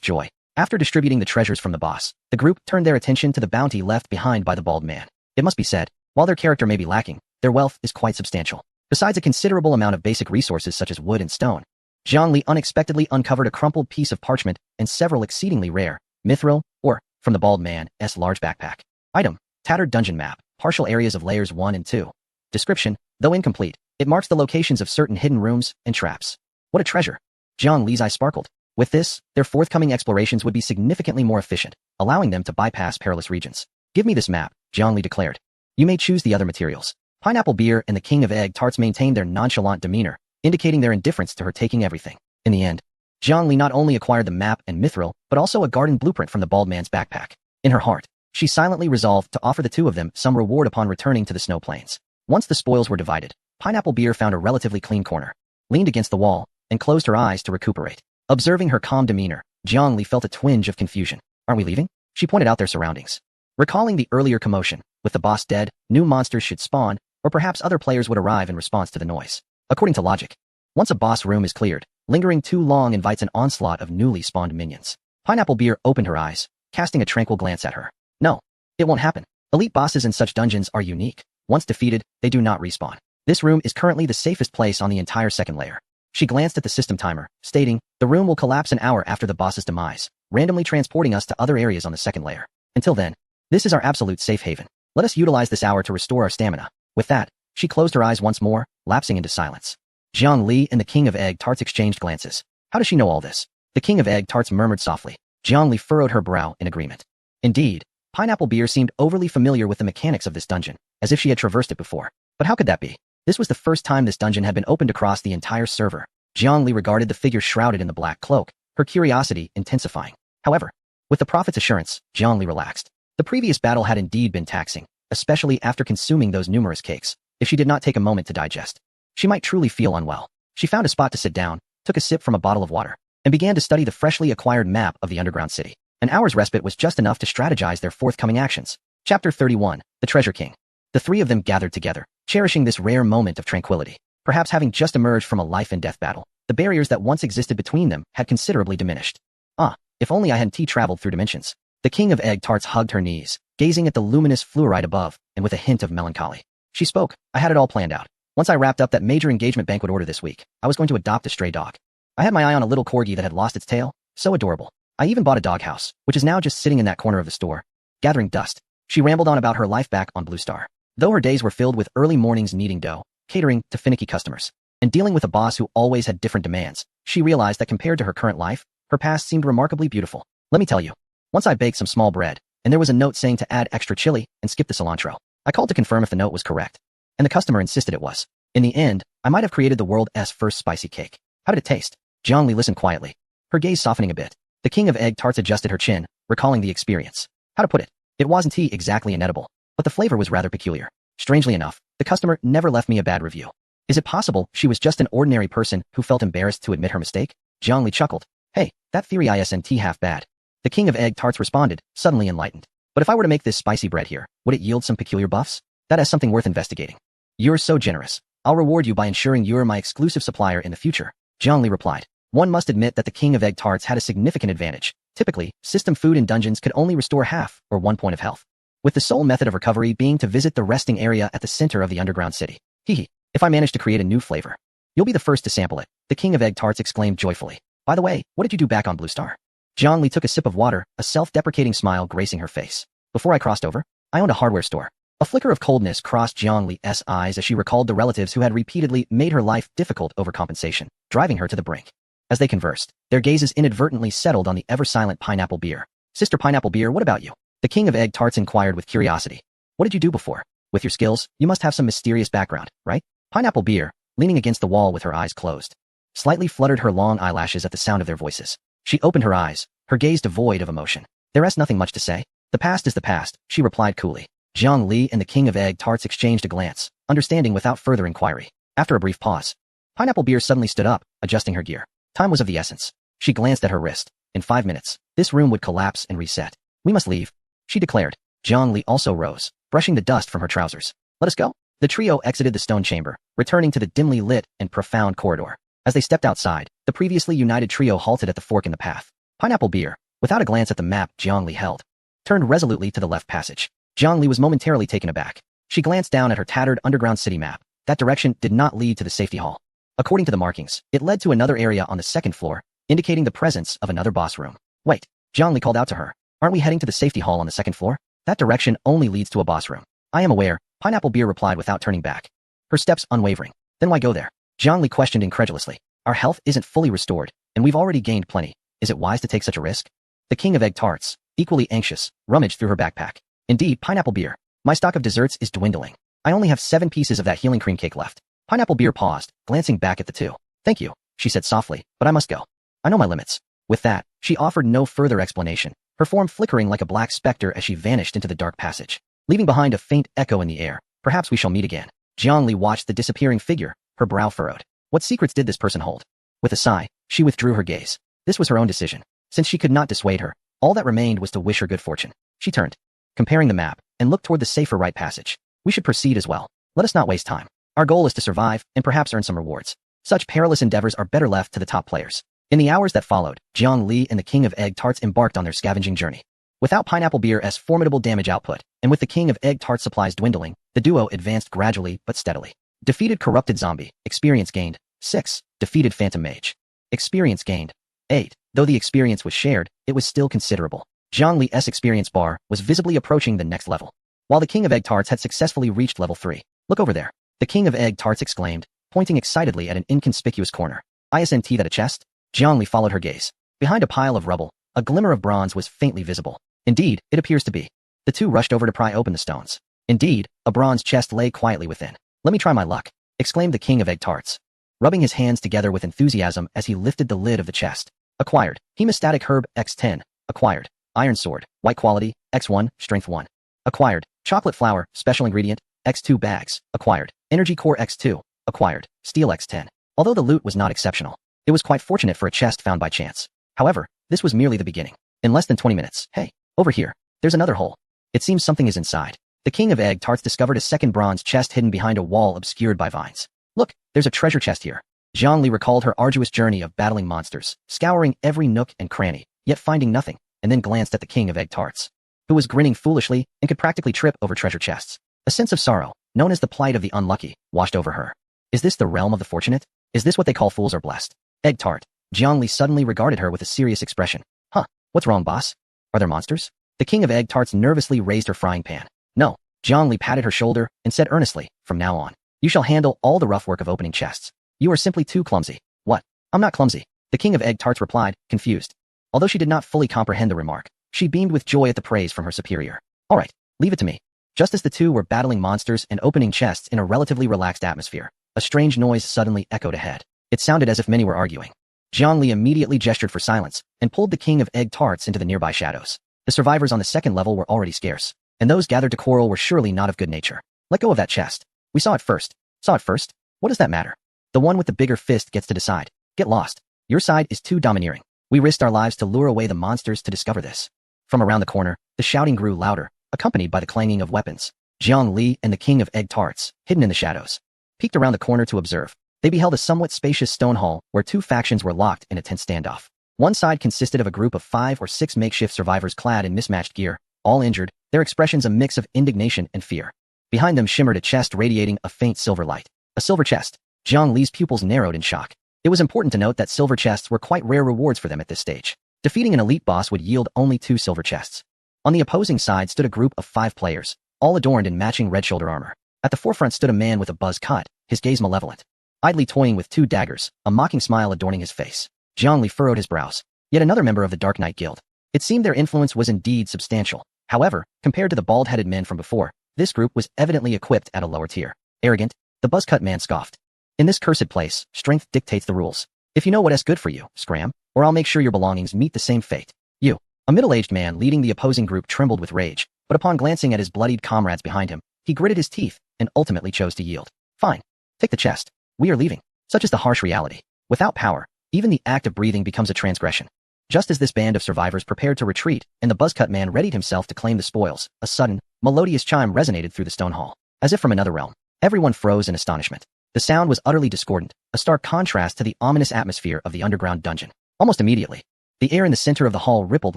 joy. After distributing the treasures from the boss, the group turned their attention to the bounty left behind by the bald man. It must be said, while their character may be lacking, their wealth is quite substantial. Besides a considerable amount of basic resources such as wood and stone, Zhongli unexpectedly uncovered a crumpled piece of parchment and several exceedingly rare, mithril, or, from the bald man's large backpack. Item, tattered dungeon map, partial areas of layers 1 and 2. Description, though incomplete, it marks the locations of certain hidden rooms and traps. What a treasure! Zhongli's eyes sparkled. With this, their forthcoming explorations would be significantly more efficient, allowing them to bypass perilous regions. Give me this map, Zhongli declared. You may choose the other materials. Pineapple Beer and the king of egg tarts maintained their nonchalant demeanor, indicating their indifference to her taking everything. In the end, Zhongli not only acquired the map and mithril, but also a garden blueprint from the bald man's backpack. In her heart, she silently resolved to offer the two of them some reward upon returning to the snow plains. Once the spoils were divided, Pineapple Beer found a relatively clean corner, leaned against the wall, and closed her eyes to recuperate. Observing her calm demeanor, Zhongli felt a twinge of confusion. Aren't we leaving? She pointed out their surroundings. Recalling the earlier commotion, with the boss dead, new monsters should spawn, or perhaps other players would arrive in response to the noise. According to logic, once a boss room is cleared, lingering too long invites an onslaught of newly spawned minions. Pineapple Beer opened her eyes, casting a tranquil glance at her. No, it won't happen. Elite bosses in such dungeons are unique. Once defeated, they do not respawn. This room is currently the safest place on the entire second layer. She glanced at the system timer, stating, the room will collapse an hour after the boss's demise, randomly transporting us to other areas on the second layer. Until then, this is our absolute safe haven. Let us utilize this hour to restore our stamina. With that, she closed her eyes once more, lapsing into silence. Zhongli and the king of egg tarts exchanged glances. How does she know all this? The king of egg tarts murmured softly. Zhongli furrowed her brow in agreement. Indeed, Pineapple Beer seemed overly familiar with the mechanics of this dungeon, as if she had traversed it before. But how could that be? This was the first time this dungeon had been opened across the entire server. Zhongli regarded the figure shrouded in the black cloak, her curiosity intensifying. However, with the prophet's assurance, Zhongli relaxed. The previous battle had indeed been taxing, especially after consuming those numerous cakes. If she did not take a moment to digest, she might truly feel unwell. She found a spot to sit down, took a sip from a bottle of water, and began to study the freshly acquired map of the underground city. An hour's respite was just enough to strategize their forthcoming actions. Chapter 31, The Treasure King. The three of them gathered together, cherishing this rare moment of tranquility. Perhaps having just emerged from a life-and-death battle, the barriers that once existed between them had considerably diminished. Ah, if only I hadn't traveled through dimensions. The king of egg tarts hugged her knees, gazing at the luminous fluorite above, and with a hint of melancholy. She spoke. I had it all planned out. Once I wrapped up that major engagement banquet order this week, I was going to adopt a stray dog. I had my eye on a little corgi that had lost its tail. So adorable. I even bought a doghouse, which is now just sitting in that corner of the store, gathering dust. She rambled on about her life back on Blue Star. Though her days were filled with early mornings kneading dough, catering to finicky customers, and dealing with a boss who always had different demands, she realized that compared to her current life, her past seemed remarkably beautiful. Let me tell you. Once I baked some small bread, and there was a note saying to add extra chili and skip the cilantro. I called to confirm if the note was correct, and the customer insisted it was. In the end, I might have created the world's first spicy cake. How did it taste? Zhongli listened quietly, her gaze softening a bit. The king of egg tarts adjusted her chin, recalling the experience. How to put it? It wasn't exactly inedible, but the flavor was rather peculiar. Strangely enough, the customer never left me a bad review. Is it possible she was just an ordinary person who felt embarrassed to admit her mistake? Jiangli chuckled. Hey, that theory isn't half bad. The king of egg tarts responded, suddenly enlightened. But if I were to make this spicy bread here, would it yield some peculiar buffs? That is something worth investigating. You're so generous. I'll reward you by ensuring you're my exclusive supplier in the future. Jiangli replied. One must admit that the king of egg tarts had a significant advantage. Typically, system food in dungeons could only restore half or 1 point of health, with the sole method of recovery being to visit the resting area at the center of the underground city. Hehe. If I manage to create a new flavor, you'll be the first to sample it, the king of egg tarts exclaimed joyfully. By the way, what did you do back on Blue Star? Jiangli took a sip of water, a self-deprecating smile gracing her face. Before I crossed over, I owned a hardware store. A flicker of coldness crossed Jiangli's eyes as she recalled the relatives who had repeatedly made her life difficult over compensation, driving her to the brink. As they conversed, their gazes inadvertently settled on the ever-silent Pineapple Beer. Sister Pineapple Beer, what about you? The king of egg tarts inquired with curiosity. What did you do before? With your skills, you must have some mysterious background, right? Pineapple Beer, leaning against the wall with her eyes closed, slightly fluttered her long eyelashes at the sound of their voices. She opened her eyes, her gaze devoid of emotion. There's nothing much to say. The past is the past, she replied coolly. Jiang Li and the king of egg tarts exchanged a glance, understanding without further inquiry. After a brief pause, Pineapple Beer suddenly stood up, adjusting her gear. Time was of the essence. She glanced at her wrist. In 5 minutes, this room would collapse and reset. We must leave, she declared. Jiang Li also rose, brushing the dust from her trousers. Let us go. The trio exited the stone chamber, returning to the dimly lit and profound corridor. As they stepped outside, the previously united trio halted at the fork in the path. Pineapple Beer, without a glance at the map Jiang Li held, turned resolutely to the left passage. Jiang Li was momentarily taken aback. She glanced down at her tattered underground city map. That direction did not lead to the safety hall. According to the markings, it led to another area on the second floor, indicating the presence of another boss room. Wait, Jiang Li called out to her. Aren't we heading to the safety hall on the second floor? That direction only leads to a boss room. I am aware, Pineapple Beer replied without turning back, her steps unwavering. Then why go there? Jiang Li questioned incredulously. Our health isn't fully restored, and we've already gained plenty. Is it wise to take such a risk? The king of egg tarts, equally anxious, rummaged through her backpack. Indeed, Pineapple Beer, my stock of desserts is dwindling. I only have 7 pieces of that healing cream cake left. Pineapple Beer paused, glancing back at the two. Thank you, she said softly, but I must go. I know my limits. With that, she offered no further explanation, her form flickering like a black specter as she vanished into the dark passage, leaving behind a faint echo in the air. Perhaps we shall meet again. Jiang Li watched the disappearing figure, her brow furrowed. What secrets did this person hold? With a sigh, she withdrew her gaze. This was her own decision. Since she could not dissuade her, all that remained was to wish her good fortune. She turned, comparing the map, and looked toward the safer right passage. We should proceed as well. Let us not waste time. Our goal is to survive, and perhaps earn some rewards. Such perilous endeavors are better left to the top players. In the hours that followed, Jiang Li and the king of egg tarts embarked on their scavenging journey. Without Pineapple Beer's formidable damage output, and with the king of egg tart supplies dwindling, the duo advanced gradually but steadily. Defeated corrupted zombie, experience gained, 6. Defeated phantom mage, experience gained, 8. Though the experience was shared, it was still considerable. Jiang Li's experience bar was visibly approaching the next level, while the king of egg tarts had successfully reached level 3. Look over there. The king of egg tarts exclaimed, pointing excitedly at an inconspicuous corner. Isn't that a chest? Jiang Li followed her gaze. Behind a pile of rubble, a glimmer of bronze was faintly visible. Indeed, it appears to be. The two rushed over to pry open the stones. Indeed, a bronze chest lay quietly within. Let me try my luck, exclaimed the king of egg tarts, rubbing his hands together with enthusiasm as he lifted the lid of the chest. Acquired, hemostatic herb, X10. Acquired, iron sword, white quality, X1, strength 1. Acquired, chocolate flour, special ingredient, X2 bags. Acquired, energy core X2. Acquired, steel X10. Although the loot was not exceptional, it was quite fortunate for a chest found by chance. However, this was merely the beginning. In less than 20 minutes, hey, over here, there's another hole. It seems something is inside. The king of egg tarts discovered a second bronze chest hidden behind a wall obscured by vines. Look, there's a treasure chest here. Jiang Li recalled her arduous journey of battling monsters, scouring every nook and cranny, yet finding nothing, and then glanced at the king of egg tarts, who was grinning foolishly and could practically trip over treasure chests. A sense of sorrow, known as the plight of the unlucky, washed over her. Is this the realm of the fortunate? Is this what they call fools or blessed? Egg tart. Jiang Li suddenly regarded her with a serious expression. Huh, what's wrong, boss? Are there monsters? The king of egg tarts nervously raised her frying pan. No. Jiang Li patted her shoulder and said earnestly, from now on, you shall handle all the rough work of opening chests. You are simply too clumsy. What? I'm not clumsy. The king of egg tarts replied, confused. Although she did not fully comprehend the remark, she beamed with joy at the praise from her superior. All right, leave it to me. Just as the two were battling monsters and opening chests in a relatively relaxed atmosphere, a strange noise suddenly echoed ahead. It sounded as if many were arguing. Jiang Li immediately gestured for silence and pulled the king of egg tarts into the nearby shadows. The survivors on the second level were already scarce, and those gathered to quarrel were surely not of good nature. Let go of that chest. We saw it first. Saw it first? What does that matter? The one with the bigger fist gets to decide. Get lost. Your side is too domineering. We risked our lives to lure away the monsters to discover this. From around the corner, the shouting grew louder, accompanied by the clanging of weapons. Jiang Li and the king of egg tarts, hidden in the shadows, peeked around the corner to observe. They beheld a somewhat spacious stone hall where two factions were locked in a tense standoff. One side consisted of a group of 5 or 6 makeshift survivors clad in mismatched gear, all injured, their expressions a mix of indignation and fear. Behind them shimmered a chest radiating a faint silver light. A silver chest. Jiang Li's pupils narrowed in shock. It was important to note that silver chests were quite rare rewards for them at this stage. Defeating an elite boss would yield only 2 silver chests. On the opposing side stood a group of 5 players, all adorned in matching red shoulder armor. At the forefront stood a man with a buzz cut, his gaze malevolent, idly toying with 2 daggers, a mocking smile adorning his face. Jiang Li furrowed his brows. Yet another member of the Dark Knight Guild. It seemed their influence was indeed substantial. However, compared to the bald-headed men from before, this group was evidently equipped at a lower tier. Arrogant, the buzz-cut man scoffed. In this cursed place, strength dictates the rules. If you know what is good for you, scram, or I'll make sure your belongings meet the same fate. You. A middle-aged man leading the opposing group trembled with rage, but upon glancing at his bloodied comrades behind him, he gritted his teeth and ultimately chose to yield. Fine. Take the chest. We are leaving. Such is the harsh reality. Without power, even the act of breathing becomes a transgression. Just as this band of survivors prepared to retreat, and the buzzcut man readied himself to claim the spoils, a sudden, melodious chime resonated through the stone hall. As if from another realm, everyone froze in astonishment. The sound was utterly discordant, a stark contrast to the ominous atmosphere of the underground dungeon. Almost immediately, the air in the center of the hall rippled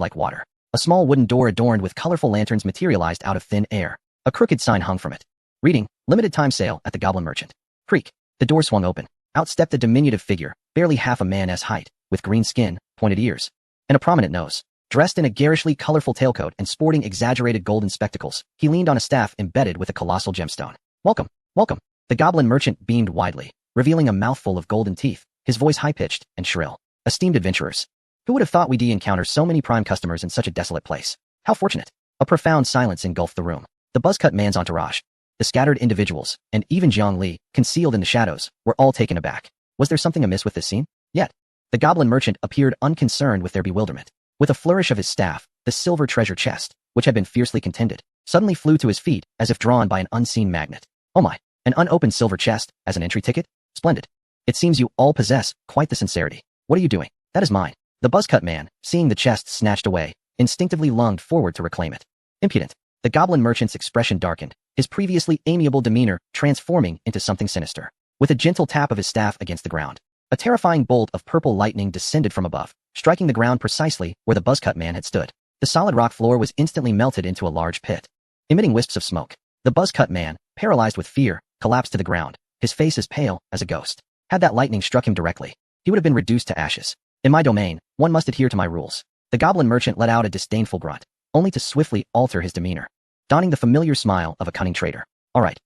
like water. A small wooden door adorned with colorful lanterns materialized out of thin air. A crooked sign hung from it. Reading, limited time sale at the Goblin Merchant. Creak. The door swung open. Out stepped a diminutive figure, barely half a man's height, with green skin, pointed ears, and a prominent nose. Dressed in a garishly colorful tailcoat and sporting exaggerated golden spectacles, he leaned on a staff embedded with a colossal gemstone. Welcome, welcome. The Goblin Merchant beamed widely, revealing a mouthful of golden teeth, his voice high-pitched and shrill. Esteemed adventurers. Who would have thought we'd encounter so many prime customers in such a desolate place? How fortunate. A profound silence engulfed the room. The buzzcut man's entourage, the scattered individuals, and even Jiang Li, concealed in the shadows, were all taken aback. Was there something amiss with this scene? Yet, the Goblin Merchant appeared unconcerned with their bewilderment. With a flourish of his staff, the silver treasure chest, which had been fiercely contended, suddenly flew to his feet as if drawn by an unseen magnet. Oh my, an unopened silver chest as an entry ticket? Splendid. It seems you all possess quite the sincerity. What are you doing? That is mine. The buzzcut man, seeing the chest snatched away, instinctively lunged forward to reclaim it. Impudent. The Goblin Merchant's expression darkened, his previously amiable demeanor transforming into something sinister. With a gentle tap of his staff against the ground, a terrifying bolt of purple lightning descended from above, striking the ground precisely where the buzzcut man had stood. The solid rock floor was instantly melted into a large pit, emitting wisps of smoke. The buzzcut man, paralyzed with fear, collapsed to the ground, his face as pale as a ghost. Had that lightning struck him directly, he would have been reduced to ashes. In my domain, one must adhere to my rules. The Goblin Merchant let out a disdainful grunt, only to swiftly alter his demeanor, donning the familiar smile of a cunning trader. All right,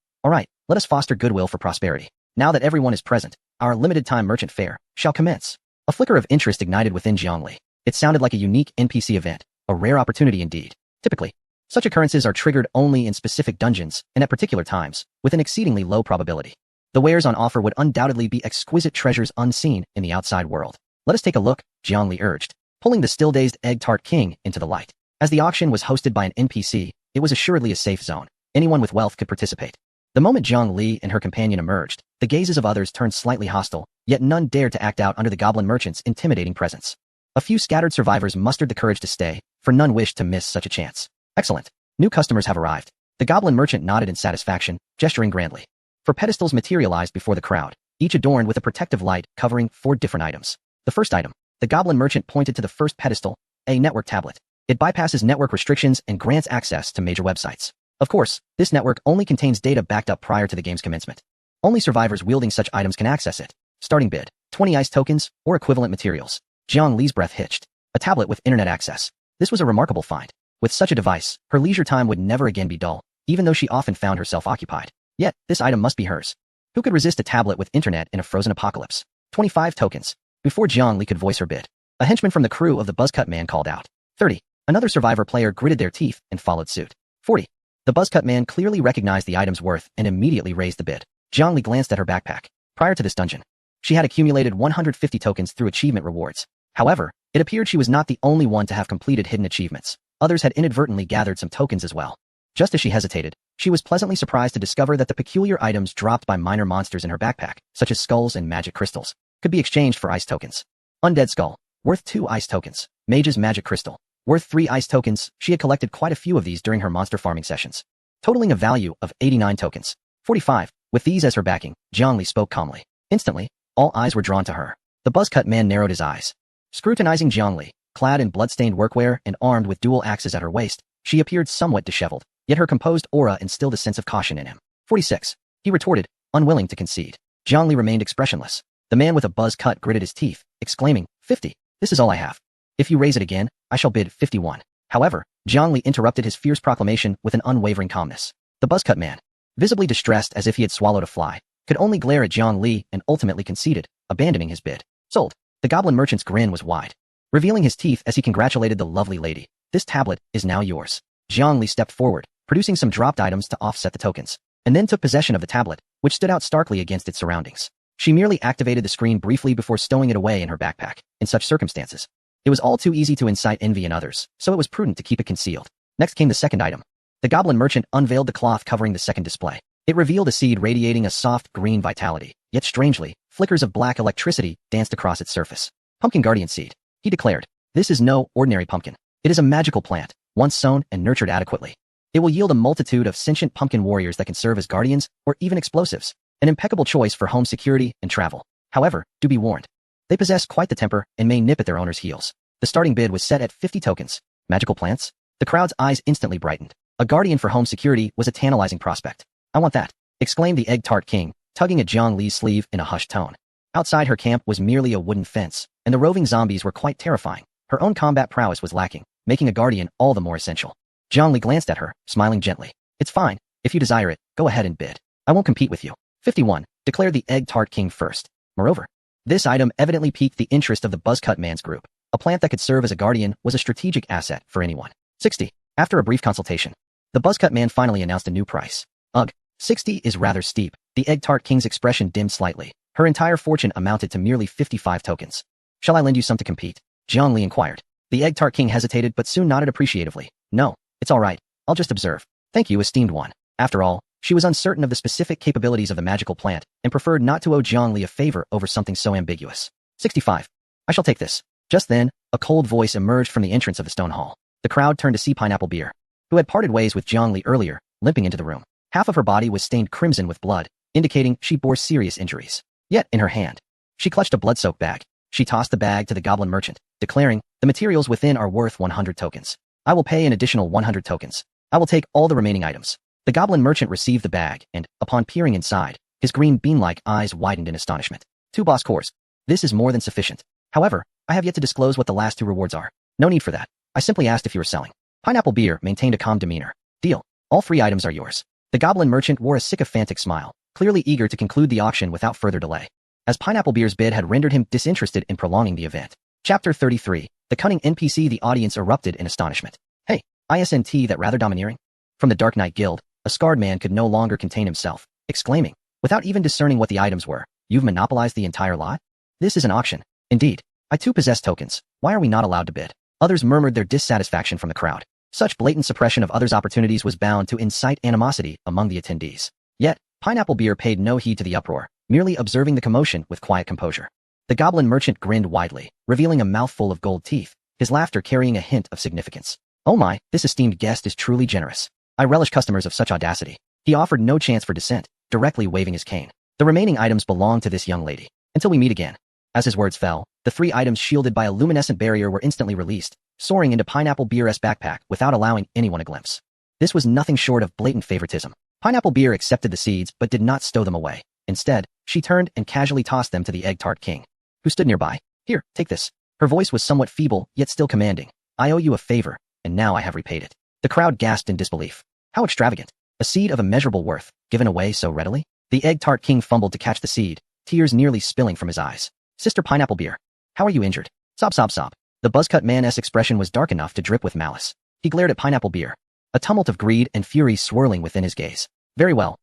let us foster goodwill for prosperity. Now that everyone is present, our limited-time merchant fair shall commence. A flicker of interest ignited within Jiang Li. It sounded like a unique NPC event, a rare opportunity indeed. Typically, such occurrences are triggered only in specific dungeons and at particular times, with an exceedingly low probability. The wares on offer would undoubtedly be exquisite treasures unseen in the outside world. Let us take a look, Jiang Li urged, pulling the still-dazed egg tart king into the light. As the auction was hosted by an NPC, it was assuredly a safe zone. Anyone with wealth could participate. The moment Jiang Li and her companion emerged, the gazes of others turned slightly hostile, yet none dared to act out under the Goblin Merchant's intimidating presence. A few scattered survivors mustered the courage to stay, for none wished to miss such a chance. Excellent. New customers have arrived. The Goblin Merchant nodded in satisfaction, gesturing grandly. 4 pedestals materialized before the crowd, each adorned with a protective light covering 4 different items. The first item. The Goblin Merchant pointed to the first pedestal, a network tablet. It bypasses network restrictions and grants access to major websites. Of course, this network only contains data backed up prior to the game's commencement. Only survivors wielding such items can access it. Starting bid, 20 ice tokens, or equivalent materials. Jiang Li's breath hitched. A tablet with internet access. This was a remarkable find. With such a device, her leisure time would never again be dull, even though she often found herself occupied. Yet, this item must be hers. Who could resist a tablet with internet in a frozen apocalypse? 25 tokens. Before Jiang Li could voice her bid, a henchman from the crew of the buzzcut man called out. 30. Another survivor player gritted their teeth and followed suit. 40. The buzzcut man clearly recognized the item's worth and immediately raised the bid. Jiang Li glanced at her backpack. Prior to this dungeon, she had accumulated 150 tokens through achievement rewards. However, it appeared she was not the only one to have completed hidden achievements. Others had inadvertently gathered some tokens as well. Just as she hesitated, she was pleasantly surprised to discover that the peculiar items dropped by minor monsters in her backpack, such as skulls and magic crystals, could be exchanged for ice tokens. Undead skull, worth 2 ice tokens. Mage's magic crystal, worth 3 ice tokens. She had collected quite a few of these during her monster farming sessions, totaling a value of 89 tokens. 45. With these as her backing, Jiangli spoke calmly. Instantly, all eyes were drawn to her. The buzzcut man narrowed his eyes. Scrutinizing Jiangli, clad in blood-stained workwear and armed with dual axes at her waist, she appeared somewhat disheveled, yet her composed aura instilled a sense of caution in him. 46. He retorted, unwilling to concede. Jiangli remained expressionless. The man with a buzz cut gritted his teeth, exclaiming, 50. This is all I have. If you raise it again, I shall bid 51. However, Jiangli interrupted his fierce proclamation with an unwavering calmness. The buzzcut man, visibly distressed as if he had swallowed a fly, could only glare at Jiangli and ultimately conceded, abandoning his bid. Sold. The goblin merchant's grin was wide, revealing his teeth as he congratulated the lovely lady. This tablet is now yours. Jiangli stepped forward, producing some dropped items to offset the tokens, and then took possession of the tablet, which stood out starkly against its surroundings. She merely activated the screen briefly before stowing it away in her backpack. In such circumstances, it was all too easy to incite envy in others, so it was prudent to keep it concealed. Next came the second item. The goblin merchant unveiled the cloth covering the second display. It revealed a seed radiating a soft green vitality, yet strangely, flickers of black electricity danced across its surface. Pumpkin guardian seed, he declared. This is no ordinary pumpkin. It is a magical plant, once sown and nurtured adequately. It will yield a multitude of sentient pumpkin warriors that can serve as guardians or even explosives, an impeccable choice for home security and travel. However, do be warned. They possess quite the temper and may nip at their owner's heels. The starting bid was set at 50 tokens. Magical plants? The crowd's eyes instantly brightened. A guardian for home security was a tantalizing prospect. I want that, exclaimed the egg tart king, tugging at Jiangli's sleeve in a hushed tone. Outside her camp was merely a wooden fence, and the roving zombies were quite terrifying. Her own combat prowess was lacking, making a guardian all the more essential. Jiangli glanced at her, smiling gently. It's fine. If you desire it, go ahead and bid. I won't compete with you. 51, declared the egg tart king first. Moreover, this item evidently piqued the interest of the buzzcut man's group. A plant that could serve as a guardian was a strategic asset for anyone. 60. After a brief consultation, the buzzcut man finally announced a new price. Ugh, 60 is rather steep. The egg tart king's expression dimmed slightly. Her entire fortune amounted to merely 55 tokens. Shall I lend you some to compete? Jiangli inquired. The egg tart king hesitated but soon nodded appreciatively. No, it's all right. I'll just observe. Thank you, esteemed one. After all, she was uncertain of the specific capabilities of the magical plant and preferred not to owe Jiangli a favor over something so ambiguous. 65. I shall take this. Just then, a cold voice emerged from the entrance of the stone hall. The crowd turned to see Pineapple Beer, who had parted ways with Jiangli earlier, limping into the room. Half of her body was stained crimson with blood, indicating she bore serious injuries. Yet, in her hand, she clutched a blood-soaked bag. She tossed the bag to the goblin merchant, declaring, the materials within are worth 100 tokens. I will pay an additional 100 tokens. I will take all the remaining items. The goblin merchant received the bag, and, upon peering inside, his green bean-like eyes widened in astonishment. 2 boss cores. This is more than sufficient. However, I have yet to disclose what the last 2 rewards are. No need for that. I simply asked if you were selling. Pineapple Beer maintained a calm demeanor. Deal. All 3 items are yours. The goblin merchant wore a sycophantic smile, clearly eager to conclude the auction without further delay, as Pineapple Beer's bid had rendered him disinterested in prolonging the event. Chapter 33. The cunning NPC. The audience erupted in astonishment. Hey, isn't that rather domineering? From the Dark Knight Guild, a scarred man could no longer contain himself, exclaiming, without even discerning what the items were, you've monopolized the entire lot? This is an auction. Indeed. I too possess tokens. Why are we not allowed to bid? Others murmured their dissatisfaction from the crowd. Such blatant suppression of others' opportunities was bound to incite animosity among the attendees. Yet, Pineapple Beer paid no heed to the uproar, merely observing the commotion with quiet composure. The goblin merchant grinned widely, revealing a mouthful of gold teeth, his laughter carrying a hint of significance. Oh my, this esteemed guest is truly generous. I relish customers of such audacity. He offered no chance for dissent, directly waving his cane. The remaining items belong to this young lady. Until we meet again. As his words fell, the 3 items shielded by a luminescent barrier were instantly released, soaring into Pineapple Beer's backpack without allowing anyone a glimpse. This was nothing short of blatant favoritism. Pineapple Beer accepted the seeds but did not stow them away. Instead, she turned and casually tossed them to the egg tart king, who stood nearby. Here, take this. Her voice was somewhat feeble, yet still commanding. I owe you a favor, and now I have repaid it. The crowd gasped in disbelief. How extravagant. A seed of immeasurable worth, given away so readily? The egg tart king fumbled to catch the seed, tears nearly spilling from his eyes. Sister Pineapple Beer, how are you injured? Sob sob sob. The buzzcut man's expression was dark enough to drip with malice. He glared at Pineapple Beer, a tumult of greed and fury swirling within his gaze. Very well,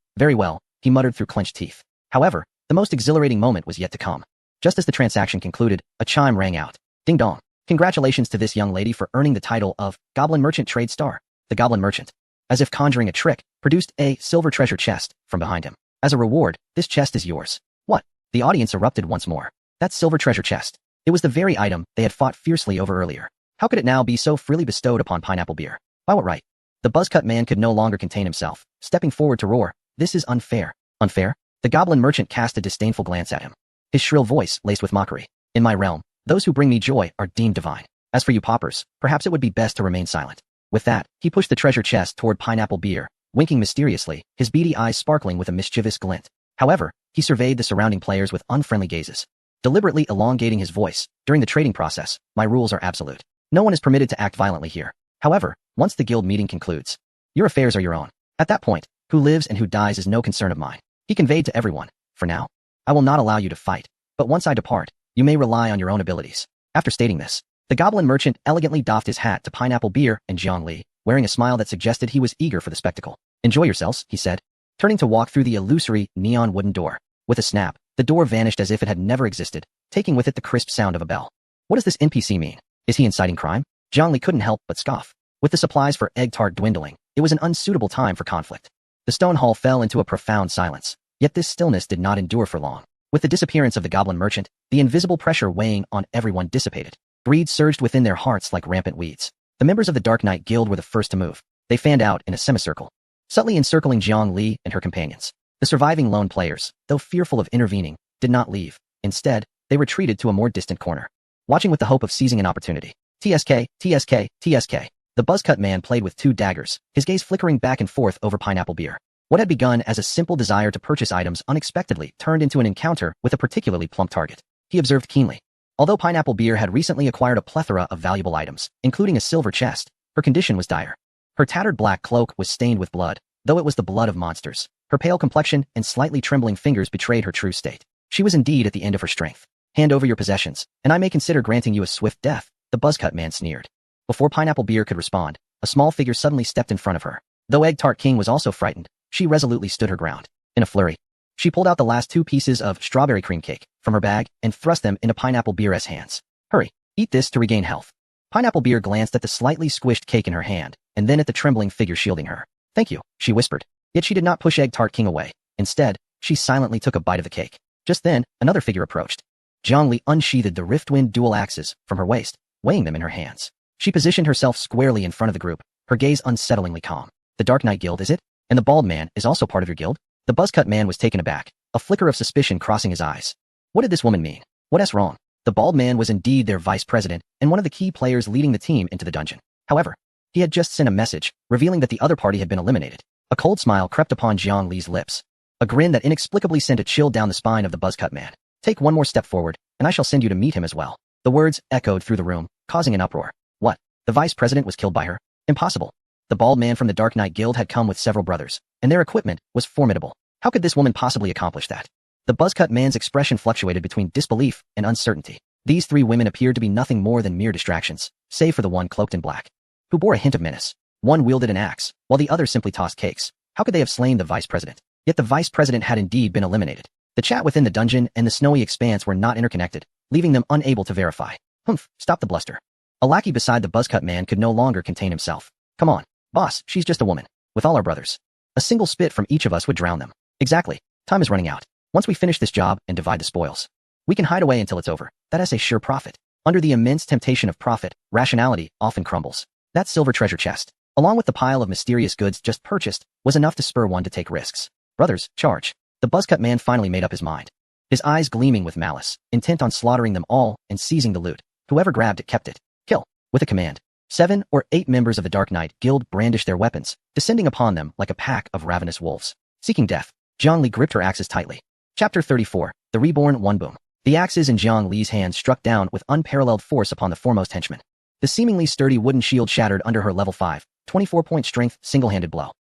he muttered through clenched teeth. However, the most exhilarating moment was yet to come. Just as the transaction concluded, a chime rang out. Ding dong. Congratulations to this young lady for earning the title of Goblin Merchant Trade Star. The Goblin Merchant, as if conjuring a trick, produced a silver treasure chest from behind him. As a reward, this chest is yours. What? The audience erupted once more. That silver treasure chest. It was the very item they had fought fiercely over earlier. How could it now be so freely bestowed upon Pineapple Beer? By what right? The buzzcut man could no longer contain himself, stepping forward to roar. This is unfair. Unfair? The goblin merchant cast a disdainful glance at him. His shrill voice laced with mockery. In my realm, those who bring me joy are deemed divine. As for you paupers, perhaps it would be best to remain silent. With that, he pushed the treasure chest toward Pineapple Beer, winking mysteriously, his beady eyes sparkling with a mischievous glint. However, he surveyed the surrounding players with unfriendly gazes, deliberately elongating his voice. During the trading process, my rules are absolute. No one is permitted to act violently here. However, once the guild meeting concludes, your affairs are your own. At that point, who lives and who dies is no concern of mine. He conveyed to everyone. For now, I will not allow you to fight, but once I depart, you may rely on your own abilities. After stating this, the goblin merchant elegantly doffed his hat to Pineapple Beer and Jiang Li, wearing a smile that suggested he was eager for the spectacle. Enjoy yourselves, he said, turning to walk through the illusory neon wooden door. With a snap, the door vanished as if it had never existed, taking with it the crisp sound of a bell. What does this NPC mean? Is he inciting crime? Jiang Li couldn't help but scoff. With the supplies for egg tart dwindling, it was an unsuitable time for conflict. The stone hall fell into a profound silence, yet this stillness did not endure for long. With the disappearance of the goblin merchant, the invisible pressure weighing on everyone dissipated. Greed surged within their hearts like rampant weeds. The members of the Dark Knight Guild were the first to move. They fanned out in a semicircle, subtly encircling Jiang Li and her companions. The surviving lone players, though fearful of intervening, did not leave. Instead, they retreated to a more distant corner, watching with the hope of seizing an opportunity. TSK, TSK, TSK. The buzzcut man played with two daggers, his gaze flickering back and forth over Pineapple Beer. What had begun as a simple desire to purchase items unexpectedly turned into an encounter with a particularly plump target. He observed keenly. Although Pineapple Beer had recently acquired a plethora of valuable items, including a silver chest, her condition was dire. Her tattered black cloak was stained with blood, though it was the blood of monsters. Her pale complexion and slightly trembling fingers betrayed her true state. She was indeed at the end of her strength. Hand over your possessions, and I may consider granting you a swift death, the buzzcut man sneered. Before Pineapple Beer could respond, a small figure suddenly stepped in front of her. Though Egg Tart King was also frightened, she resolutely stood her ground. In a flurry, she pulled out the last two pieces of strawberry cream cake from her bag and thrust them into Pineapple Beer's hands. Hurry, eat this to regain health. Pineapple Beer glanced at the slightly squished cake in her hand, and then at the trembling figure shielding her. Thank you, she whispered. Yet she did not push Egg Tart King away. Instead, she silently took a bite of the cake. Just then, another figure approached. Jiang Li unsheathed the Riftwind dual axes from her waist, weighing them in her hands. She positioned herself squarely in front of the group, her gaze unsettlingly calm. The Dark Knight Guild, is it? And the bald man is also part of your guild? The buzzcut man was taken aback, a flicker of suspicion crossing his eyes. What did this woman mean? What's wrong? The bald man was indeed their vice president and one of the key players leading the team into the dungeon. However, he had just sent a message, revealing that the other party had been eliminated. A cold smile crept upon Jiang Li's lips, a grin that inexplicably sent a chill down the spine of the buzzcut man. Take one more step forward, and I shall send you to meet him as well. The words echoed through the room, causing an uproar. What? The vice president was killed by her? Impossible. The bald man from the Dark Knight Guild had come with several brothers, and their equipment was formidable. How could this woman possibly accomplish that? The buzzcut man's expression fluctuated between disbelief and uncertainty. These three women appeared to be nothing more than mere distractions, save for the one cloaked in black, who bore a hint of menace. One wielded an axe, while the other simply tossed cakes. How could they have slain the vice president? Yet the vice president had indeed been eliminated. The chat within the dungeon and the snowy expanse were not interconnected, leaving them unable to verify. Humph, stop the bluster. A lackey beside the buzzcut man could no longer contain himself. Come on, boss, she's just a woman. With all our brothers, a single spit from each of us would drown them. Exactly. Time is running out. Once we finish this job and divide the spoils, we can hide away until it's over. That is a sure profit. Under the immense temptation of profit, rationality often crumbles. That silver treasure chest, along with the pile of mysterious goods just purchased, was enough to spur one to take risks. Brothers, charge. The buzzcut man finally made up his mind, his eyes gleaming with malice, intent on slaughtering them all and seizing the loot. Whoever grabbed it kept it. Kill. With a command, 7 or 8 members of the Dark Knight Guild brandished their weapons, descending upon them like a pack of ravenous wolves. Seeking death, Jiang Li gripped her axes tightly. Chapter 34, The Reborn One Boom. The axes in Jiang Li's hands struck down with unparalleled force upon the foremost henchman. The seemingly sturdy wooden shield shattered under her level 5, 24-point strength, single-handed blow.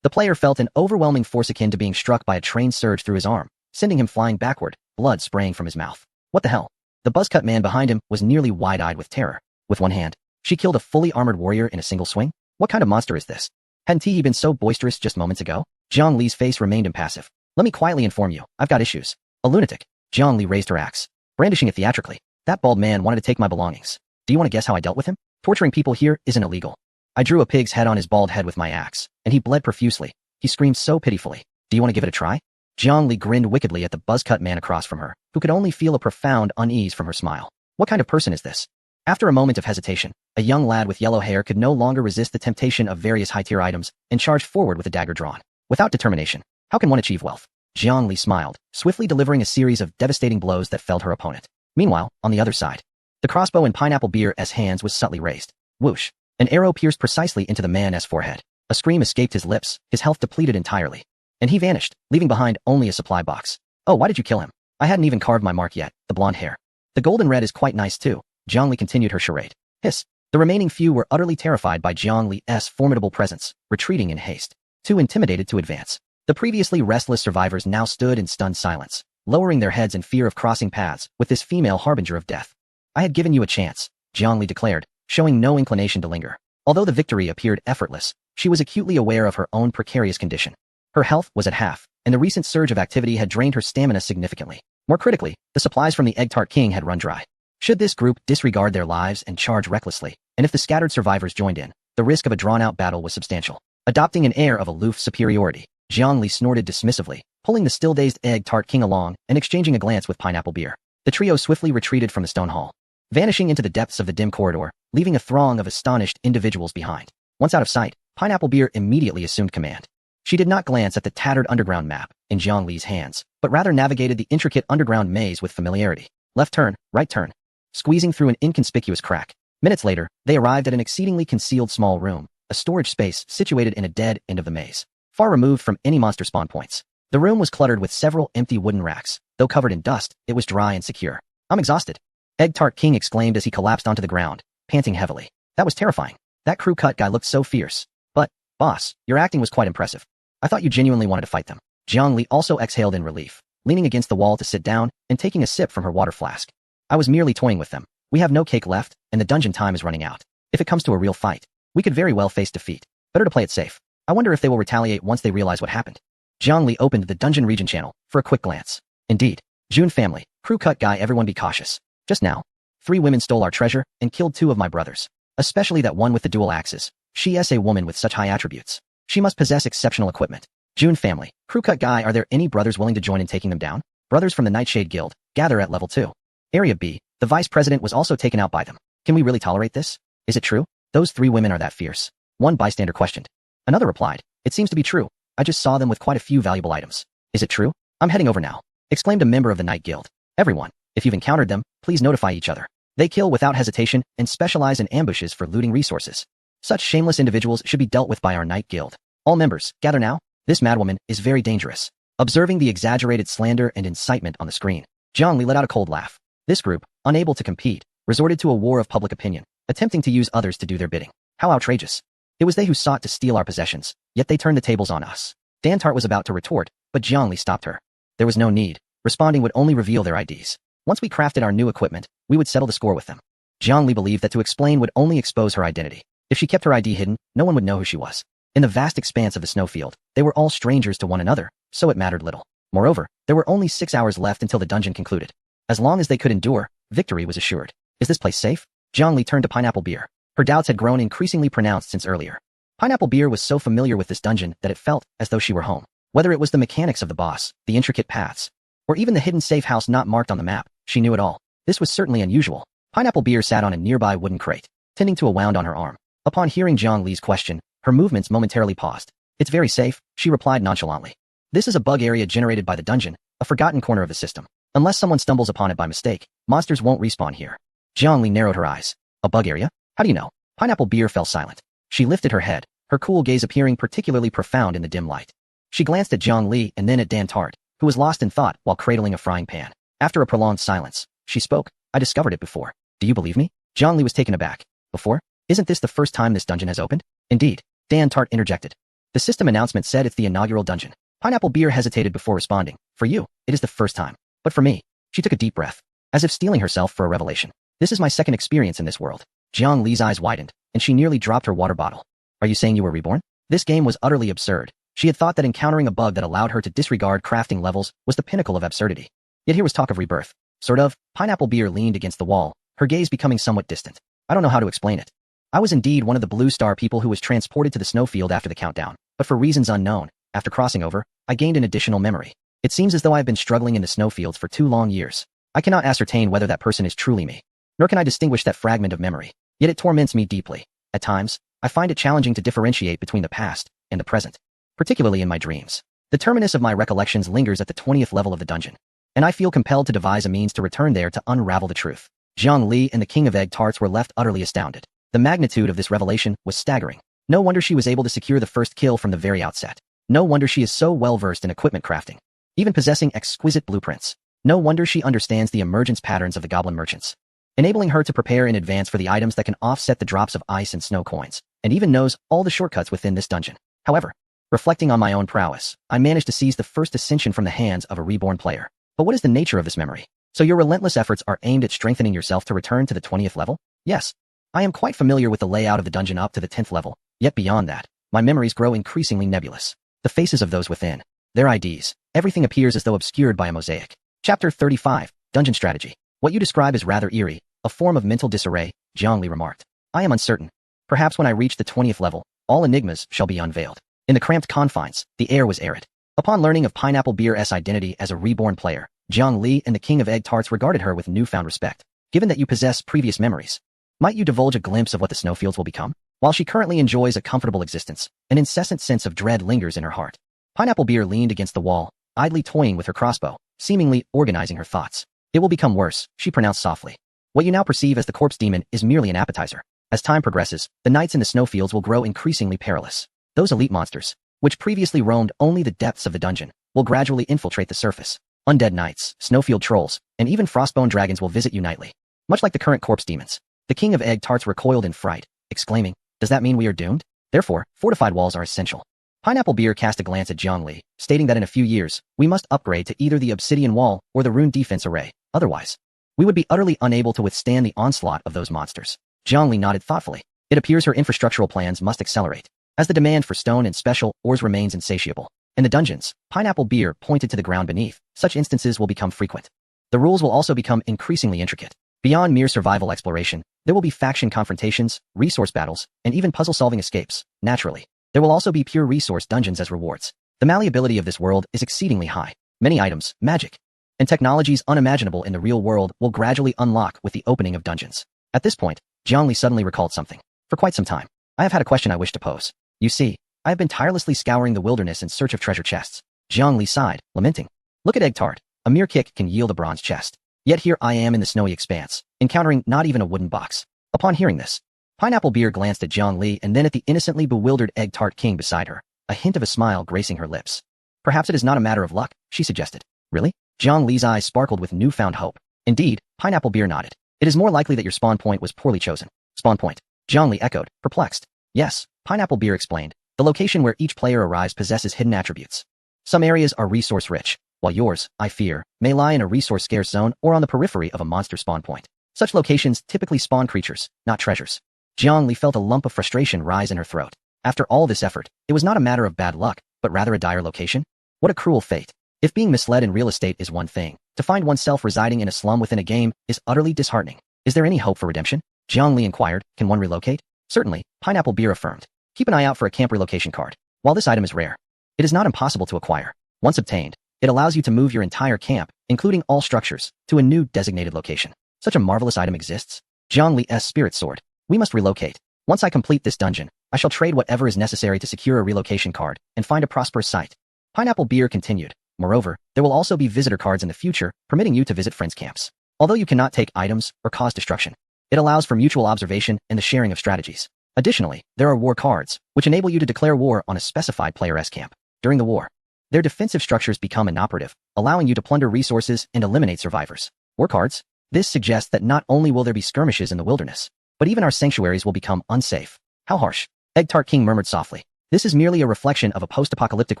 The player felt an overwhelming force akin to being struck by a train surge through his arm, sending him flying backward, blood spraying from his mouth. What the hell? The buzzcut man behind him was nearly wide-eyed with terror. With one hand, she killed a fully armored warrior in a single swing? What kind of monster is this? Hadn't he been so boisterous just moments ago? Jiang Li's face remained impassive. Let me quietly inform you, I've got issues. A lunatic. Jiang Li raised her axe, brandishing it theatrically. That bald man wanted to take my belongings. Do you want to guess how I dealt with him? Torturing people here isn't illegal. I drew a pig's head on his bald head with my axe, and he bled profusely. He screamed so pitifully. Do you want to give it a try? Jiang Li grinned wickedly at the buzz-cut man across from her, who could only feel a profound unease from her smile. What kind of person is this? After a moment of hesitation, a young lad with yellow hair could no longer resist the temptation of various high-tier items and charged forward with a dagger drawn. Without determination, how can one achieve wealth? Jiang Li smiled, swiftly delivering a series of devastating blows that felled her opponent. Meanwhile, on the other side, the crossbow in Pineapple Beer's hands was subtly raised. Whoosh! An arrow pierced precisely into the man's forehead. A scream escaped his lips, his health depleted entirely. And he vanished, leaving behind only a supply box. Oh, why did you kill him? I hadn't even carved my mark yet, the blonde hair. The golden red is quite nice too. Jiang Li continued her charade. Hiss. The remaining few were utterly terrified by Jiang Li's formidable presence, retreating in haste. Too intimidated to advance. The previously restless survivors now stood in stunned silence, lowering their heads in fear of crossing paths with this female harbinger of death. I had given you a chance, Jiang Li declared, showing no inclination to linger. Although the victory appeared effortless, she was acutely aware of her own precarious condition. Her health was at half, and the recent surge of activity had drained her stamina significantly. More critically, the supplies from the Egg Tart King had run dry. Should this group disregard their lives and charge recklessly, and if the scattered survivors joined in, the risk of a drawn-out battle was substantial. Adopting an air of aloof superiority, Jiang Li snorted dismissively, pulling the still-dazed Egg Tart King along and exchanging a glance with Pineapple Beer. The trio swiftly retreated from the stone hall, vanishing into the depths of the dim corridor, leaving a throng of astonished individuals behind. Once out of sight, Pineapple Beer immediately assumed command. She did not glance at the tattered underground map in Jiang Li's hands, but rather navigated the intricate underground maze with familiarity. Left turn, right turn. Squeezing through an inconspicuous crack. Minutes later, they arrived at an exceedingly concealed small room, a storage space situated in a dead end of the maze, far removed from any monster spawn points. The room was cluttered with several empty wooden racks. Though covered in dust, it was dry and secure. I'm exhausted. Egg Tart King exclaimed as he collapsed onto the ground, panting heavily. That was terrifying. That crew cut guy looked so fierce. But, boss, your acting was quite impressive. I thought you genuinely wanted to fight them. Jiang Li also exhaled in relief, leaning against the wall to sit down and taking a sip from her water flask. I was merely toying with them. We have no cake left, and the dungeon time is running out. If it comes to a real fight, we could very well face defeat. Better to play it safe. I wonder if they will retaliate once they realize what happened. Jiang Li opened the dungeon region channel for a quick glance. Indeed. June family, crew cut guy, everyone be cautious. Just now, 3 women stole our treasure and killed 2 of my brothers. Especially that one with the dual axes. She is a woman with such high attributes. She must possess exceptional equipment. June family, crew cut guy, are there any brothers willing to join in taking them down? Brothers from the Nightshade Guild, gather at level 2. Area B, the vice president was also taken out by them. Can we really tolerate this? Is it true? Those 3 women are that fierce. One bystander questioned. Another replied, it seems to be true. I just saw them with quite a few valuable items. Is it true? I'm heading over now, exclaimed a member of the Night Guild. Everyone, if you've encountered them, please notify each other. They kill without hesitation and specialize in ambushes for looting resources. Such shameless individuals should be dealt with by our Night Guild. All members, gather now. This madwoman is very dangerous. Observing the exaggerated slander and incitement on the screen, Jiang Li let out a cold laugh. This group, unable to compete, resorted to a war of public opinion, attempting to use others to do their bidding. How outrageous. It was they who sought to steal our possessions, yet they turned the tables on us. Dan Tart was about to retort, but Jiang Li stopped her. There was no need. Responding would only reveal their IDs. Once we crafted our new equipment, we would settle the score with them. Jiang Li believed that to explain would only expose her identity. If she kept her ID hidden, no one would know who she was. In the vast expanse of the snowfield, they were all strangers to one another, so it mattered little. Moreover, there were only 6 hours left until the dungeon concluded. As long as they could endure, victory was assured. Is this place safe? Jiang Li turned to Pineapple Beer. Her doubts had grown increasingly pronounced since earlier. Pineapple Beer was so familiar with this dungeon that it felt as though she were home. Whether it was the mechanics of the boss, the intricate paths, or even the hidden safe house not marked on the map, she knew it all. This was certainly unusual. Pineapple Beer sat on a nearby wooden crate, tending to a wound on her arm. Upon hearing Jiang Li's question, her movements momentarily paused. It's very safe, she replied nonchalantly. This is a bug area generated by the dungeon, a forgotten corner of the system. Unless someone stumbles upon it by mistake, monsters won't respawn here. Jiang Li narrowed her eyes. A bug area? How do you know? Pineapple Beer fell silent. She lifted her head, her cool gaze appearing particularly profound in the dim light. She glanced at Jiang Li and then at Dan Tart, who was lost in thought while cradling a frying pan. After a prolonged silence, she spoke. I discovered it before. Do you believe me? Jiang Li was taken aback. Before? Isn't this the first time this dungeon has opened? Indeed. Dan Tart interjected. The system announcement said it's the inaugural dungeon. Pineapple Beer hesitated before responding. For you, it is the first time. But for me, she took a deep breath, as if steeling herself for a revelation. This is my second experience in this world. Jiang Li's eyes widened, and she nearly dropped her water bottle. Are you saying you were reborn? This game was utterly absurd. She had thought that encountering a bug that allowed her to disregard crafting levels was the pinnacle of absurdity. Yet here was talk of rebirth. Sort of. Pineapple Beer leaned against the wall, her gaze becoming somewhat distant. I don't know how to explain it. I was indeed one of the Blue Star people who was transported to the snowfield after the countdown, but for reasons unknown, after crossing over, I gained an additional memory. It seems as though I have been struggling in the snowfields for 2 long years. I cannot ascertain whether that person is truly me, nor can I distinguish that fragment of memory. Yet it torments me deeply. At times, I find it challenging to differentiate between the past and the present, particularly in my dreams. The terminus of my recollections lingers at the 20th level of the dungeon, and I feel compelled to devise a means to return there to unravel the truth. Jiang Li and the King of Egg Tarts were left utterly astounded. The magnitude of this revelation was staggering. No wonder she was able to secure the first kill from the very outset. No wonder she is so well-versed in equipment crafting, even possessing exquisite blueprints. No wonder she understands the emergence patterns of the goblin merchants, enabling her to prepare in advance for the items that can offset the drops of ice and snow coins, and even knows all the shortcuts within this dungeon. However, reflecting on my own prowess, I managed to seize the first ascension from the hands of a reborn player. But what is the nature of this memory? So your relentless efforts are aimed at strengthening yourself to return to the 20th level? Yes. I am quite familiar with the layout of the dungeon up to the 10th level, yet beyond that, my memories grow increasingly nebulous. The faces of those within, their IDs, everything appears as though obscured by a mosaic. Chapter 35, Dungeon Strategy. What you describe is rather eerie, a form of mental disarray, Jiang Li remarked. I am uncertain. Perhaps when I reach the 20th level, all enigmas shall be unveiled. In the cramped confines, the air was arid. Upon learning of Pineapple Beer's identity as a reborn player, Jiang Li and the King of Egg Tarts regarded her with newfound respect. Given that you possess previous memories, might you divulge a glimpse of what the snowfields will become? While she currently enjoys a comfortable existence, an incessant sense of dread lingers in her heart. Pineapple Beer leaned against the wall, idly toying with her crossbow, seemingly organizing her thoughts. It will become worse, she pronounced softly. What you now perceive as the corpse demon is merely an appetizer. As time progresses, the nights in the snowfields will grow increasingly perilous. Those elite monsters, which previously roamed only the depths of the dungeon, will gradually infiltrate the surface. Undead knights, snowfield trolls, and even frostbone dragons will visit you nightly. Much like the current corpse demons. The King of Egg Tarts recoiled in fright, exclaiming, does that mean we are doomed? Therefore, fortified walls are essential. Pineapple Beer cast a glance at Jiang Li, stating that in a few years, we must upgrade to either the obsidian wall or the rune defense array. Otherwise, we would be utterly unable to withstand the onslaught of those monsters. Jiang Li nodded thoughtfully. It appears her infrastructural plans must accelerate, as the demand for stone and special ores remains insatiable. In the dungeons, Pineapple Beer pointed to the ground beneath. Such instances will become frequent. The rules will also become increasingly intricate. Beyond mere survival exploration, there will be faction confrontations, resource battles, and even puzzle-solving escapes. Naturally, there will also be pure resource dungeons as rewards. The malleability of this world is exceedingly high. Many items, magic, and technologies unimaginable in the real world will gradually unlock with the opening of dungeons. At this point, Jiang Li suddenly recalled something. For quite some time, I have had a question I wish to pose. You see, I have been tirelessly scouring the wilderness in search of treasure chests. Jiang Li sighed, lamenting. Look at Egg Tart. A mere kick can yield a bronze chest. Yet here I am in the snowy expanse, encountering not even a wooden box. Upon hearing this, Pineapple Beer glanced at Jiang Li and then at the innocently bewildered Egg Tart King beside her, a hint of a smile gracing her lips. Perhaps it is not a matter of luck, she suggested. Really? Jiang Li's eyes sparkled with newfound hope. Indeed, Pineapple Beer nodded. It is more likely that your spawn point was poorly chosen. Spawn point. Jiang Li echoed, perplexed. Yes, Pineapple Beer explained. The location where each player arrives possesses hidden attributes. Some areas are resource-rich, while yours, I fear, may lie in a resource-scarce zone or on the periphery of a monster spawn point. Such locations typically spawn creatures, not treasures. Jiang Li felt a lump of frustration rise in her throat. After all this effort, it was not a matter of bad luck, but rather a dire location? What a cruel fate. If being misled in real estate is one thing, to find oneself residing in a slum within a game is utterly disheartening. Is there any hope for redemption? Jiang Li inquired, can one relocate? Certainly, Pineapple Beer affirmed. Keep an eye out for a camp relocation card. While this item is rare, it is not impossible to acquire. Once obtained, it allows you to move your entire camp, including all structures, to a new designated location. Such a marvelous item exists. Jiang Li's spirit soared. We must relocate. Once I complete this dungeon, I shall trade whatever is necessary to secure a relocation card and find a prosperous site. Pineapple Beer continued. Moreover, there will also be visitor cards in the future, permitting you to visit friends' camps. Although you cannot take items or cause destruction, it allows for mutual observation and the sharing of strategies. Additionally, there are war cards, which enable you to declare war on a specified player's camp. During the war, their defensive structures become inoperative, allowing you to plunder resources and eliminate survivors. War cards? This suggests that not only will there be skirmishes in the wilderness, but even our sanctuaries will become unsafe. How harsh. Egg Tart King murmured softly. This is merely a reflection of a post-apocalyptic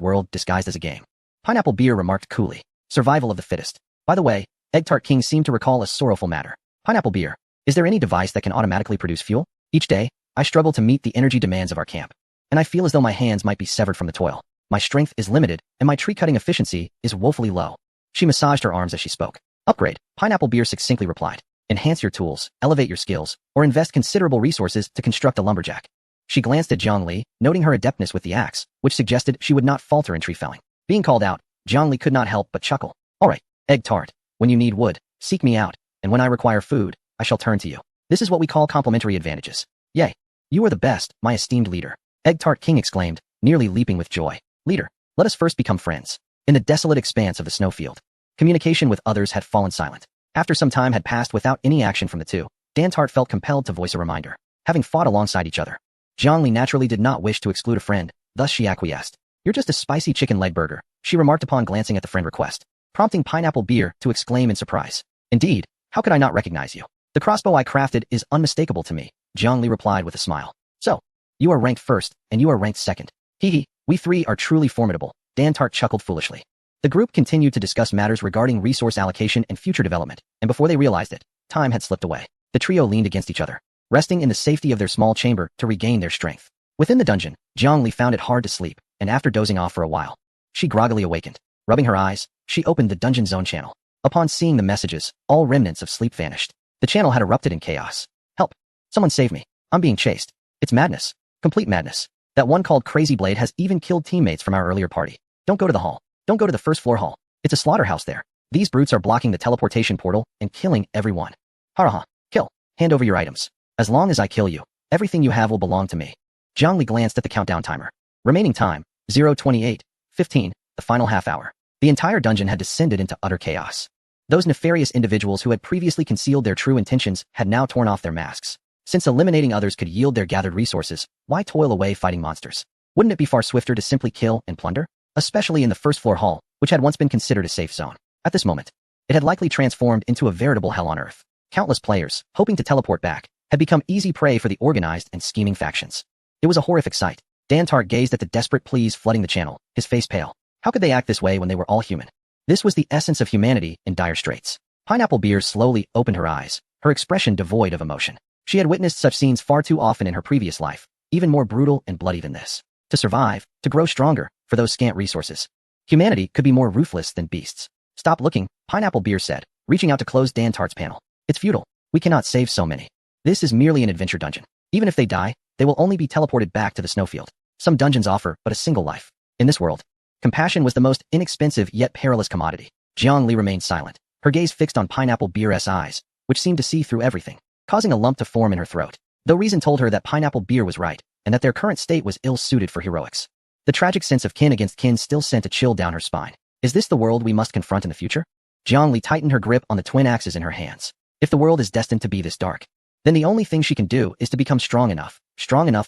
world disguised as a game. Pineapple Beer remarked coolly. Survival of the fittest. By the way, Egg Tart King seemed to recall a sorrowful matter. Pineapple Beer, is there any device that can automatically produce fuel? Each day, I struggle to meet the energy demands of our camp, and I feel as though my hands might be severed from the toil. My strength is limited, and my tree-cutting efficiency is woefully low. She massaged her arms as she spoke. Upgrade, Pineapple Beer succinctly replied. enhance your tools, elevate your skills, or invest considerable resources to construct a lumberjack. She glanced at Jiang Li, noting her adeptness with the axe, which suggested she would not falter in tree felling. Being called out, Jiang Li could not help but chuckle. All right, egg tart. When you need wood, seek me out, and when I require food, I shall turn to you. This is what we call complementary advantages. Yay! You are the best, my esteemed leader. Egg Tart King exclaimed, nearly leaping with joy. Leader, let us first become friends. In the desolate expanse of the snowfield, communication with others had fallen silent. After some time had passed without any action from the two, Dan Tart felt compelled to voice a reminder. Having fought alongside each other, Jiang Li naturally did not wish to exclude a friend, thus she acquiesced. You're just a spicy chicken leg burger, she remarked upon glancing at the friend request, prompting Pineapple Beer to exclaim in surprise. Indeed, how could I not recognize you? The crossbow I crafted is unmistakable to me, Jiang Li replied with a smile. So, you are ranked first, and you are ranked second. Hee, we three are truly formidable, Dan Tart chuckled foolishly. The group continued to discuss matters regarding resource allocation and future development, and before they realized it, time had slipped away. The trio leaned against each other, resting in the safety of their small chamber to regain their strength. Within the dungeon, Jiang Li found it hard to sleep, and after dozing off for a while, she groggily awakened. Rubbing her eyes, she opened the dungeon zone channel. Upon seeing the messages, all remnants of sleep vanished. The channel had erupted in chaos. Help! Someone save me. I'm being chased. It's madness. Complete madness. That one called Crazy Blade has even killed teammates from our earlier party. Don't go to the hall. Don't go to the first floor hall. It's a slaughterhouse there. These brutes are blocking the teleportation portal and killing everyone. Haraha. Kill. Hand over your items. As long as I kill you, everything you have will belong to me. Jiang Li glanced at the countdown timer. Remaining time, 0:28:15, the final half hour. The entire dungeon had descended into utter chaos. Those nefarious individuals who had previously concealed their true intentions had now torn off their masks. Since eliminating others could yield their gathered resources, why toil away fighting monsters? Wouldn't it be far swifter to simply kill and plunder? Especially in the first floor hall, which had once been considered a safe zone. At this moment, it had likely transformed into a veritable hell on earth. Countless players, hoping to teleport back, had become easy prey for the organized and scheming factions. It was a horrific sight. Dan Tart gazed at the desperate pleas flooding the channel, his face pale. How could they act this way when they were all human? This was the essence of humanity in dire straits. Pineapple Beer slowly opened her eyes, her expression devoid of emotion. She had witnessed such scenes far too often in her previous life, even more brutal and bloody than this. To survive, to grow stronger, for those scant resources, humanity could be more ruthless than beasts. Stop looking, Pineapple Beer said, reaching out to close Dan Tart's panel. It's futile. We cannot save so many. This is merely an adventure dungeon. Even if they die, they will only be teleported back to the snowfield. Some dungeons offer but a single life. In this world, compassion was the most inexpensive yet perilous commodity. Jiang Li remained silent, her gaze fixed on Pineapple Beer's eyes, which seemed to see through everything, causing a lump to form in her throat. Though reason told her that Pineapple Beer was right, and that their current state was ill-suited for heroics, the tragic sense of kin against kin still sent a chill down her spine. Is this the world we must confront in the future? Jiang Li tightened her grip on the twin axes in her hands. If the world is destined to be this dark, then the only thing she can do is to become strong enough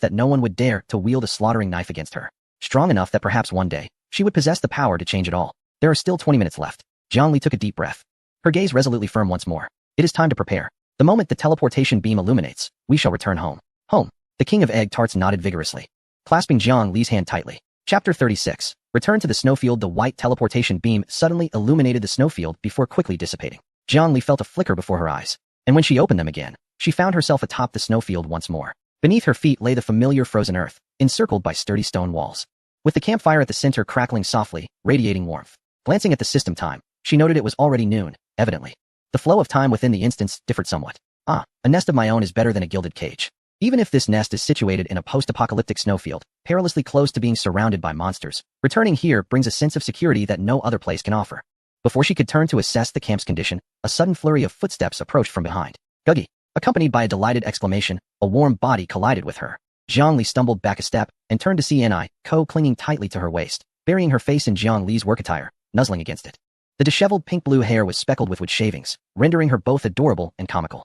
that no one would dare to wield a slaughtering knife against her. Strong enough that perhaps one day, she would possess the power to change it all. There are still 20 minutes left. Jiang Li took a deep breath, her gaze resolutely firm once more. It is time to prepare. The moment the teleportation beam illuminates, we shall return home. Home. The King of Egg Tarts nodded vigorously, clasping Jiang Li's hand tightly. Chapter 36. Return to the snowfield. The white teleportation beam suddenly illuminated the snowfield before quickly dissipating. Jiang Li felt a flicker before her eyes, and when she opened them again, she found herself atop the snowfield once more. Beneath her feet lay the familiar frozen earth, encircled by sturdy stone walls, with the campfire at the center crackling softly, radiating warmth. Glancing at the system time, she noted it was already noon, evidently. The flow of time within the instance differed somewhat. A nest of my own is better than a gilded cage. Even if this nest is situated in a post-apocalyptic snowfield, perilously close to being surrounded by monsters, returning here brings a sense of security that no other place can offer. Before she could turn to assess the camp's condition, a sudden flurry of footsteps approached from behind. Guggy! Accompanied by a delighted exclamation, a warm body collided with her. Jiang Li stumbled back a step and turned to see Ko clinging tightly to her waist, burying her face in Jiang Li's work attire, nuzzling against it. The disheveled pink-blue hair was speckled with wood shavings, rendering her both adorable and comical.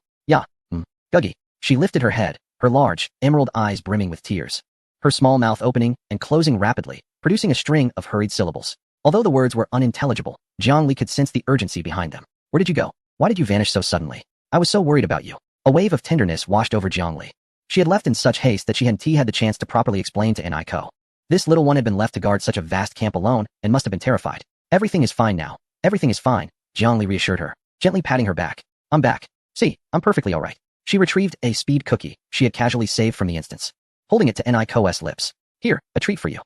Guggy. She lifted her head, her large, emerald eyes brimming with tears, her small mouth opening and closing rapidly, producing a string of hurried syllables. Although the words were unintelligible, Jiang Li could sense the urgency behind them. Where did you go? Why did you vanish so suddenly? I was so worried about you. A wave of tenderness washed over Jiang Li. She had left in such haste that she hadn't had the chance to properly explain to Ko. This little one had been left to guard such a vast camp alone and must have been terrified. Everything is fine now. Everything is fine, Jiang Li reassured her, gently patting her back. I'm back. See, I'm perfectly all right. She retrieved a speed cookie she had casually saved from the instance, holding it to Ko's lips. Here, a treat for you.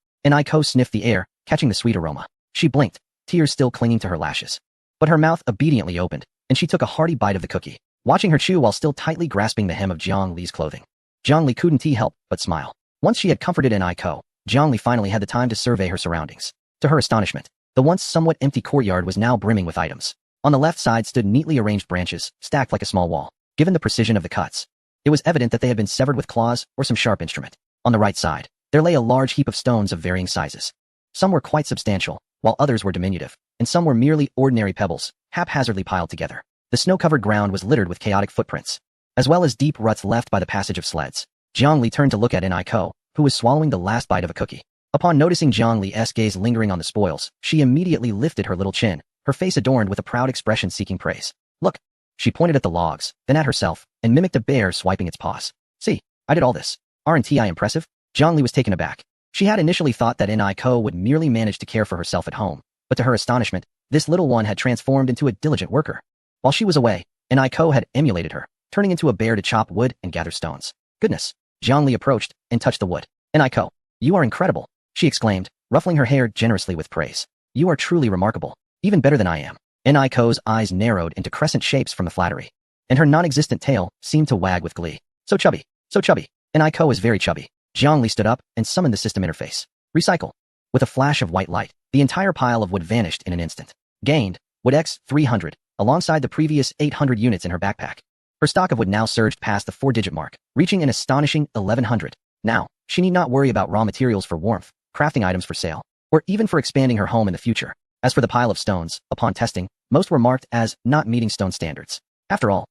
Ko sniffed the air, catching the sweet aroma. She blinked, tears still clinging to her lashes. But her mouth obediently opened, and she took a hearty bite of the cookie. watching her chew while still tightly grasping the hem of Jiang Li's clothing. Jiang Li couldn't help but smile. Once she had comforted Ko, Jiang Li finally had the time to survey her surroundings. To her astonishment, the once somewhat empty courtyard was now brimming with items. On the left side stood neatly arranged branches, stacked like a small wall. Given the precision of the cuts, it was evident that they had been severed with claws or some sharp instrument. On the right side, there lay a large heap of stones of varying sizes. Some were quite substantial, while others were diminutive, and some were merely ordinary pebbles, haphazardly piled together. The snow-covered ground was littered with chaotic footprints, as well as deep ruts left by the passage of sleds. Jiang Li turned to look at Ko, who was swallowing the last bite of a cookie. Upon noticing Jiang Li's gaze lingering on the spoils, she immediately lifted her little chin, her face adorned with a proud expression seeking praise. Look! She pointed at the logs, then at herself, and mimicked a bear swiping its paws. See, I did all this. Aren't I impressive? Jiang Li was taken aback. She had initially thought that Ko would merely manage to care for herself at home, but to her astonishment, this little one had transformed into a diligent worker. While she was away, Ko had emulated her, turning into a bear to chop wood and gather stones. Goodness! Jiang Li approached and touched the wood. Ko, you are incredible, she exclaimed, ruffling her hair generously with praise. You are truly remarkable, even better than I am. Ko's eyes narrowed into crescent shapes from the flattery, and her non-existent tail seemed to wag with glee. So chubby, so chubby. Ko is very chubby. Jiang Li stood up and summoned the system interface. Recycle. With a flash of white light, the entire pile of wood vanished in an instant. Gained, wood X 300, alongside the previous 800 units in her backpack. Her stock of wood now surged past the 4-digit mark, reaching an astonishing 1100. Now, she need not worry about raw materials for warmth, crafting items for sale, or even for expanding her home in the future. As for the pile of stones, upon testing, most were marked as not meeting stone standards. After all,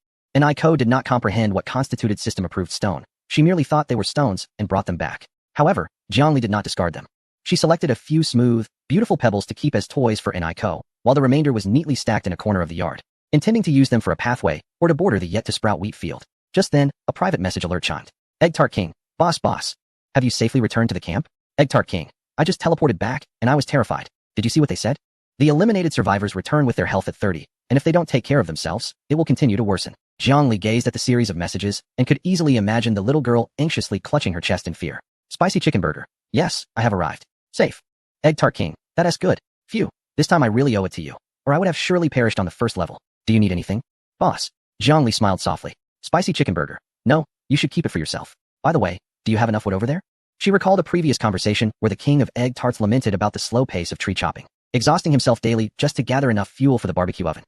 Ko did not comprehend what constituted system-approved stone. She merely thought they were stones and brought them back. However, Jiang Li did not discard them. She selected a few smooth, beautiful pebbles to keep as toys for Ko, while the remainder was neatly stacked in a corner of the yard, intending to use them for a pathway or to border the yet-to-sprout wheat field. Just then, a private message alert chimed. Egg Tart King, boss. Have you safely returned to the camp? Egg Tart King, I just teleported back, and I was terrified. Did you see what they said? The eliminated survivors return with their health at 30, and if they don't take care of themselves, it will continue to worsen. Jiang Li gazed at the series of messages and could easily imagine the little girl anxiously clutching her chest in fear. Spicy chicken burger. Yes, I have arrived. Safe. Egg Tart King. That's good. Phew. This time I really owe it to you, or I would have surely perished on the first level. Do you need anything? Boss. Jiang Li smiled softly. Spicy chicken burger. No, you should keep it for yourself. By the way, do you have enough wood over there? She recalled a previous conversation where the king of egg tarts lamented about the slow pace of tree chopping, exhausting himself daily just to gather enough fuel for the barbecue oven.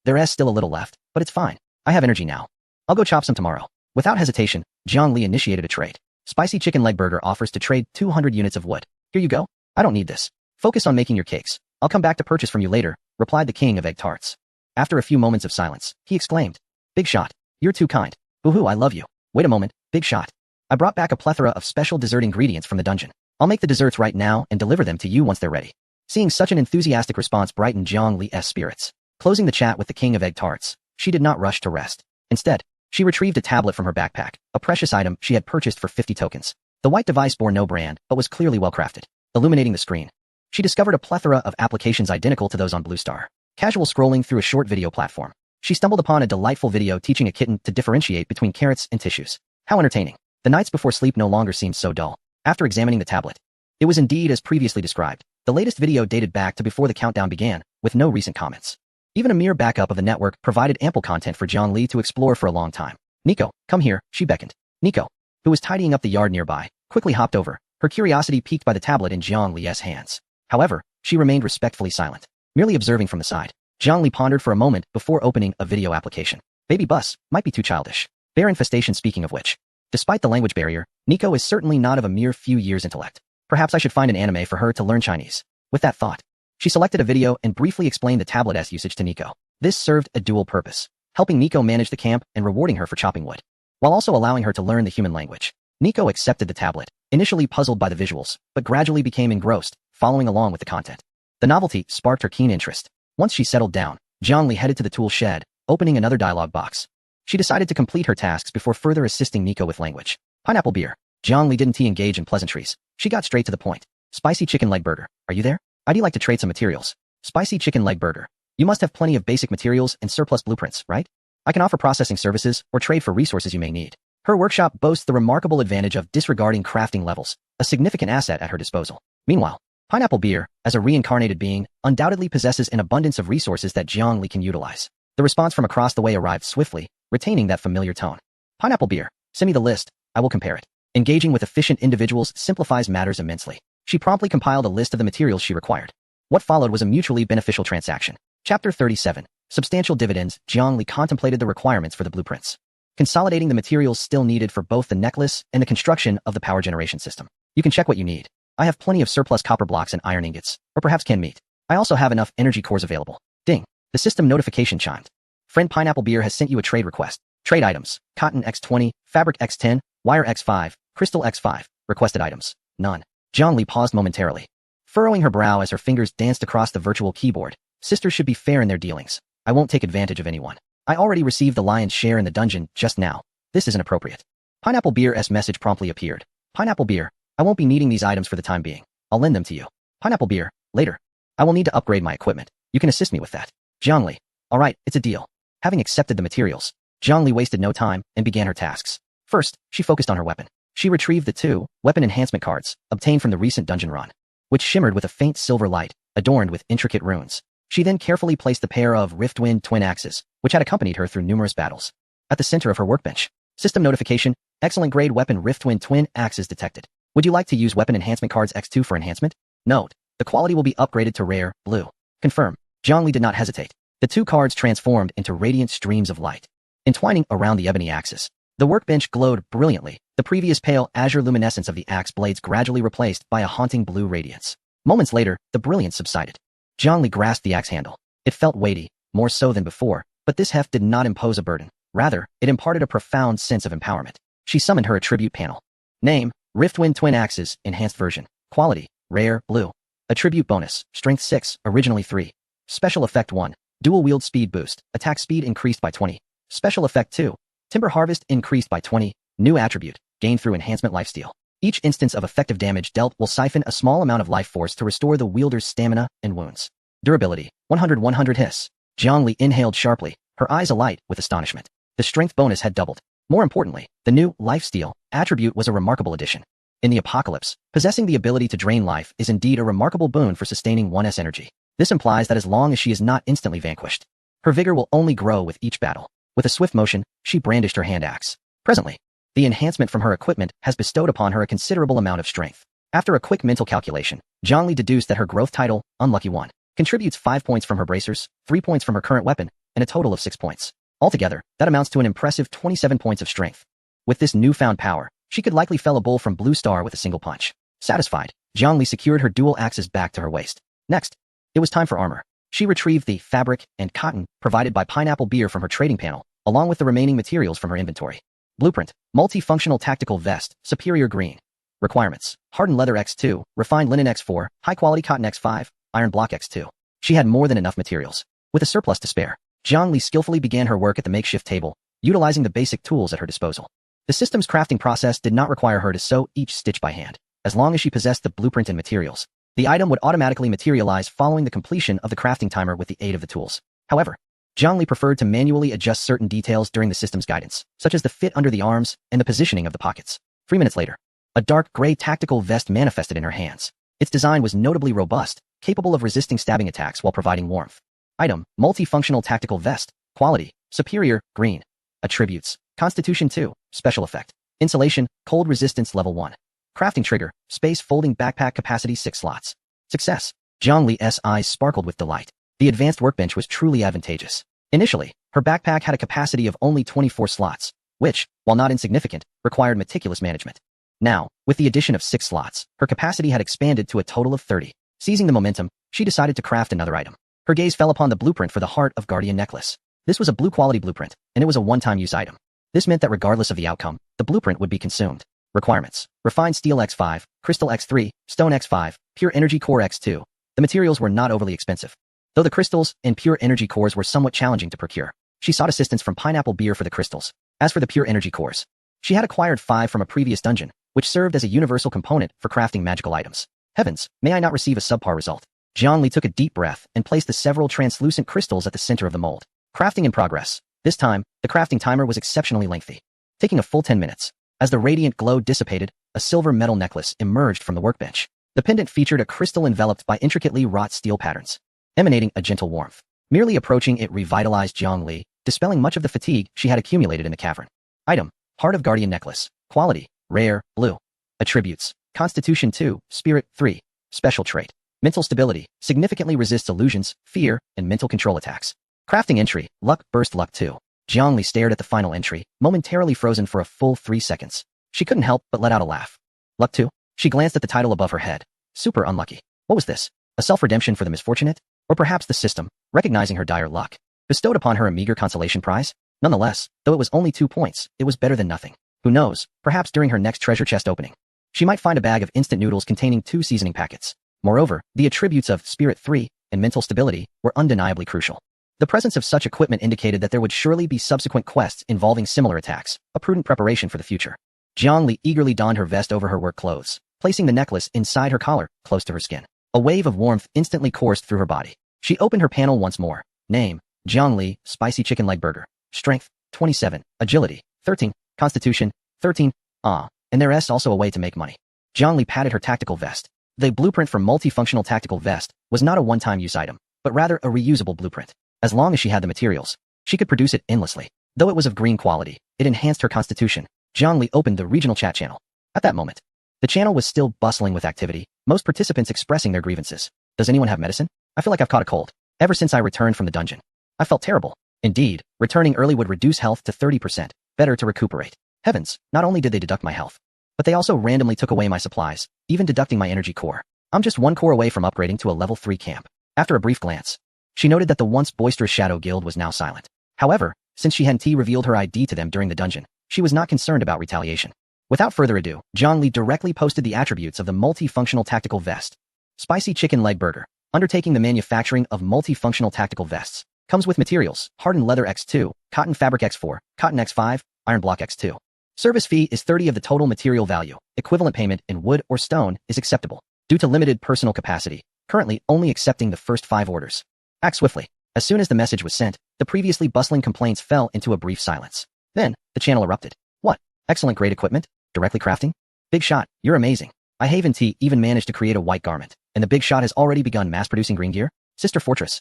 There is still a little left, but it's fine. I have energy now. I'll go chop some tomorrow. Without hesitation, Jiang Li initiated a trade. Spicy chicken leg burger offers to trade 200 units of wood. Here you go. I don't need this. Focus on making your cakes. I'll come back to purchase from you later, replied the king of egg tarts. After a few moments of silence, he exclaimed, Big Shot, you're too kind. Boo-hoo, I love you. Wait a moment, Big Shot. I brought back a plethora of special dessert ingredients from the dungeon. I'll make the desserts right now and deliver them to you once they're ready. Seeing such an enthusiastic response brightened Jiang Li's spirits. Closing the chat with the king of egg tarts, she did not rush to rest. Instead, she retrieved a tablet from her backpack, a precious item she had purchased for 50 tokens. The white device bore no brand, but was clearly well crafted. Illuminating the screen, she discovered a plethora of applications identical to those on Blue Star. Casual scrolling through a short video platform, she stumbled upon a delightful video teaching a kitten to differentiate between carrots and tissues. How entertaining. The nights before sleep no longer seemed so dull. After examining the tablet, it was indeed as previously described. The latest video dated back to before the countdown began, with no recent comments. Even a mere backup of the network provided ample content for Jiang Li to explore for a long time. Nico, come here, she beckoned. Nico, who was tidying up the yard nearby, quickly hopped over, her curiosity piqued by the tablet in Jiang Li's hands. However, she remained respectfully silent, merely observing from the side. Jiang Li pondered for a moment before opening a video application. Baby bus might be too childish. Bear infestation speaking of which. Despite the language barrier, Nico is certainly not of a mere few years intellect. Perhaps I should find an anime for her to learn Chinese. With that thought, she selected a video and briefly explained the tablet's usage to Nico. This served a dual purpose, helping Nico manage the camp and rewarding her for chopping wood, while also allowing her to learn the human language. Nico accepted the tablet, initially puzzled by the visuals, but gradually became engrossed, following along with the content. The novelty sparked her keen interest. Once she settled down, Jiang Li headed to the tool shed, opening another dialogue box. She decided to complete her tasks before further assisting Nico with language. Pineapple beer. Jiang Li didn't engage in pleasantries. She got straight to the point. Spicy chicken leg burger. Are you there? I'd like to trade some materials. Spicy chicken leg burger. You must have plenty of basic materials and surplus blueprints, right? I can offer processing services or trade for resources you may need. Her workshop boasts the remarkable advantage of disregarding crafting levels, a significant asset at her disposal. Meanwhile, Pineapple Beer, as a reincarnated being, undoubtedly possesses an abundance of resources that Jiang Li can utilize. The response from across the way arrived swiftly, retaining that familiar tone. Pineapple beer. Send me the list. I will compare it. Engaging with efficient individuals simplifies matters immensely. She promptly compiled a list of the materials she required. What followed was a mutually beneficial transaction. Chapter 37. Substantial dividends. Jiang Li contemplated the requirements for the blueprints, consolidating the materials still needed for both the necklace and the construction of the power generation system. You can check what you need. I have plenty of surplus copper blocks and iron ingots, or perhaps canned meat. I also have enough energy cores available. Ding. The system notification chimed. Friend Pineapple Beer has sent you a trade request. Trade items. Cotton X20, Fabric X10, Wire X5, Crystal X5. Requested items. None. Jiang Li paused momentarily, furrowing her brow as her fingers danced across the virtual keyboard. Sisters should be fair in their dealings. I won't take advantage of anyone. I already received the lion's share in the dungeon just now. This isn't appropriate. Pineapple Beer's message promptly appeared. Pineapple Beer, I won't be needing these items for the time being. I'll lend them to you. Pineapple Beer, later. I will need to upgrade my equipment. You can assist me with that. Jiang Li. All right, it's a deal. Having accepted the materials, Jiang Li wasted no time and began her tasks. First, she focused on her weapon. She retrieved the 2 weapon enhancement cards obtained from the recent dungeon run, which shimmered with a faint silver light, adorned with intricate runes. She then carefully placed the pair of Riftwind twin axes, which had accompanied her through numerous battles, at the center of her workbench. System notification, excellent grade weapon Riftwind twin axes detected. Would you like to use weapon enhancement cards X2 for enhancement? Note, the quality will be upgraded to rare, blue. Confirm. Jiang Li did not hesitate. The 2 cards transformed into radiant streams of light, entwining around the ebony axes. The workbench glowed brilliantly, the previous pale azure luminescence of the axe blades gradually replaced by a haunting blue radiance. Moments later, the brilliance subsided. Jiang Li grasped the axe handle. It felt weighty, more so than before, but this heft did not impose a burden. Rather, it imparted a profound sense of empowerment. She summoned her attribute panel. Name, Riftwind Twin Axes, Enhanced Version. Quality, Rare, Blue. Attribute bonus, Strength 6, originally 3. Special Effect 1, Dual Wield Speed Boost, Attack Speed increased by 20. Special Effect 2, Timber Harvest increased by 20. New attribute, gained through Enhancement Lifesteal. Each instance of effective damage dealt will siphon a small amount of life force to restore the wielder's stamina and wounds. Durability, 100 hiss. Jiang Li inhaled sharply, her eyes alight with astonishment. The strength bonus had doubled. More importantly, the new Lifesteal attribute was a remarkable addition. In the apocalypse, possessing the ability to drain life is indeed a remarkable boon for sustaining one's energy. This implies that as long as she is not instantly vanquished, her vigor will only grow with each battle. With a swift motion, she brandished her hand axe. Presently, the enhancement from her equipment has bestowed upon her a considerable amount of strength. After a quick mental calculation, Jiang Li deduced that her growth title, Unlucky One, contributes 5 points from her bracers, 3 points from her current weapon, and a total of 6 points. Altogether, that amounts to an impressive 27 points of strength. With this newfound power, she could likely fell a bull from Blue Star with a single punch. Satisfied, Jiang Li secured her dual axes back to her waist. Next, it was time for armor. She retrieved the fabric and cotton provided by Pineapple Beer from her trading panel, along with the remaining materials from her inventory. Blueprint, Multifunctional Tactical Vest, Superior Green. Requirements, Hardened Leather X2, Refined Linen X4, High Quality Cotton X5, Iron Block X2. She had more than enough materials. With a surplus to spare, Jiang Li skillfully began her work at the makeshift table, utilizing the basic tools at her disposal. The system's crafting process did not require her to sew each stitch by hand. As long as she possessed the blueprint and materials, the item would automatically materialize following the completion of the crafting timer with the aid of the tools. However, Jiang Li preferred to manually adjust certain details during the system's guidance, such as the fit under the arms and the positioning of the pockets. 3 minutes later, a dark gray tactical vest manifested in her hands. Its design was notably robust, capable of resisting stabbing attacks while providing warmth. Item, Multifunctional Tactical Vest. Quality, Superior, Green. Attributes, Constitution 2, Special Effect. Insulation, Cold Resistance Level 1. Crafting Trigger, Space Folding Backpack Capacity 6 slots. Success. Jiang Li's eyes sparkled with delight. The advanced workbench was truly advantageous. Initially, her backpack had a capacity of only 24 slots, which, while not insignificant, required meticulous management. Now, with the addition of 6 slots, her capacity had expanded to a total of 30. Seizing the momentum, she decided to craft another item. Her gaze fell upon the blueprint for the Heart of Guardian necklace. This was a blue-quality blueprint, and it was a one-time use item. This meant that regardless of the outcome, the blueprint would be consumed. Requirements, Refined Steel X5, Crystal X3, Stone X5, Pure Energy Core X2. The materials were not overly expensive, though the crystals and pure energy cores were somewhat challenging to procure. She sought assistance from Pineapple Beer for the crystals. As for the pure energy cores, she had acquired 5 from a previous dungeon, which served as a universal component for crafting magical items. Heavens, may I not receive a subpar result? Jiang Li took a deep breath and placed the several translucent crystals at the center of the mold. Crafting in progress. This time, the crafting timer was exceptionally lengthy, taking a full 10 minutes. As the radiant glow dissipated, a silver metal necklace emerged from the workbench. The pendant featured a crystal enveloped by intricately wrought steel patterns, emanating a gentle warmth. Merely approaching it revitalized Jiang Li, dispelling much of the fatigue she had accumulated in the cavern. Item: Heart of Guardian Necklace. Quality: Rare, Blue. Attributes: Constitution 2, Spirit 3. Special trait: Mental stability, significantly resists illusions, fear, and mental control attacks. Crafting entry: Luck Burst Luck 2. Jiangli stared at the final entry, momentarily frozen for a full 3 seconds. She couldn't help but let out a laugh. Luck 2? She glanced at the title above her head. Super unlucky. What was this? A self-redemption for the misfortunate? Or perhaps the system, recognizing her dire luck, bestowed upon her a meager consolation prize? Nonetheless, though it was only 2 points, it was better than nothing. Who knows, perhaps during her next treasure chest opening, she might find a bag of instant noodles containing 2 seasoning packets. Moreover, the attributes of Spirit 3 and mental stability were undeniably crucial. The presence of such equipment indicated that there would surely be subsequent quests involving similar attacks, a prudent preparation for the future. Jiangli eagerly donned her vest over her work clothes, placing the necklace inside her collar, close to her skin. A wave of warmth instantly coursed through her body. She opened her panel once more. Name: Jiangli, Spicy Chicken Leg Burger. Strength: 27. Agility: 13. Constitution: 13. And there's also a way to make money. Jiangli patted her tactical vest. The blueprint for multifunctional tactical vest was not a one-time use item, but rather a reusable blueprint. As long as she had the materials, she could produce it endlessly. Though it was of green quality, it enhanced her constitution. Jiangli opened the regional chat channel. At that moment, the channel was still bustling with activity, most participants expressing their grievances. Does anyone have medicine? I feel like I've caught a cold. Ever since I returned from the dungeon, I felt terrible. Indeed, returning early would reduce health to 30%. Better to recuperate. Heavens, not only did they deduct my health, but they also randomly took away my supplies, even deducting my energy core. I'm just 1 core away from upgrading to a level 3 camp. After a brief glance, she noted that the once boisterous Shadow Guild was now silent. However, since she hadn't revealed her ID to them during the dungeon, she was not concerned about retaliation. Without further ado, Jiangli directly posted the attributes of the multifunctional tactical vest. Spicy Chicken Leg Burger. Undertaking the manufacturing of multifunctional tactical vests. Comes with materials: hardened leather X2, cotton fabric X4, cotton X5, iron block X2. Service fee is 30 of the total material value. Equivalent payment in wood or stone is acceptable. Due to limited personal capacity, currently only accepting the first 5 orders. Act swiftly. As soon as the message was sent, the previously bustling complaints fell into a brief silence. Then, the channel erupted. What? Excellent, great equipment? Directly crafting? Big shot, you're amazing. I Haven T even managed to create a white garment, and the big shot has already begun mass-producing green gear? Sister Fortress,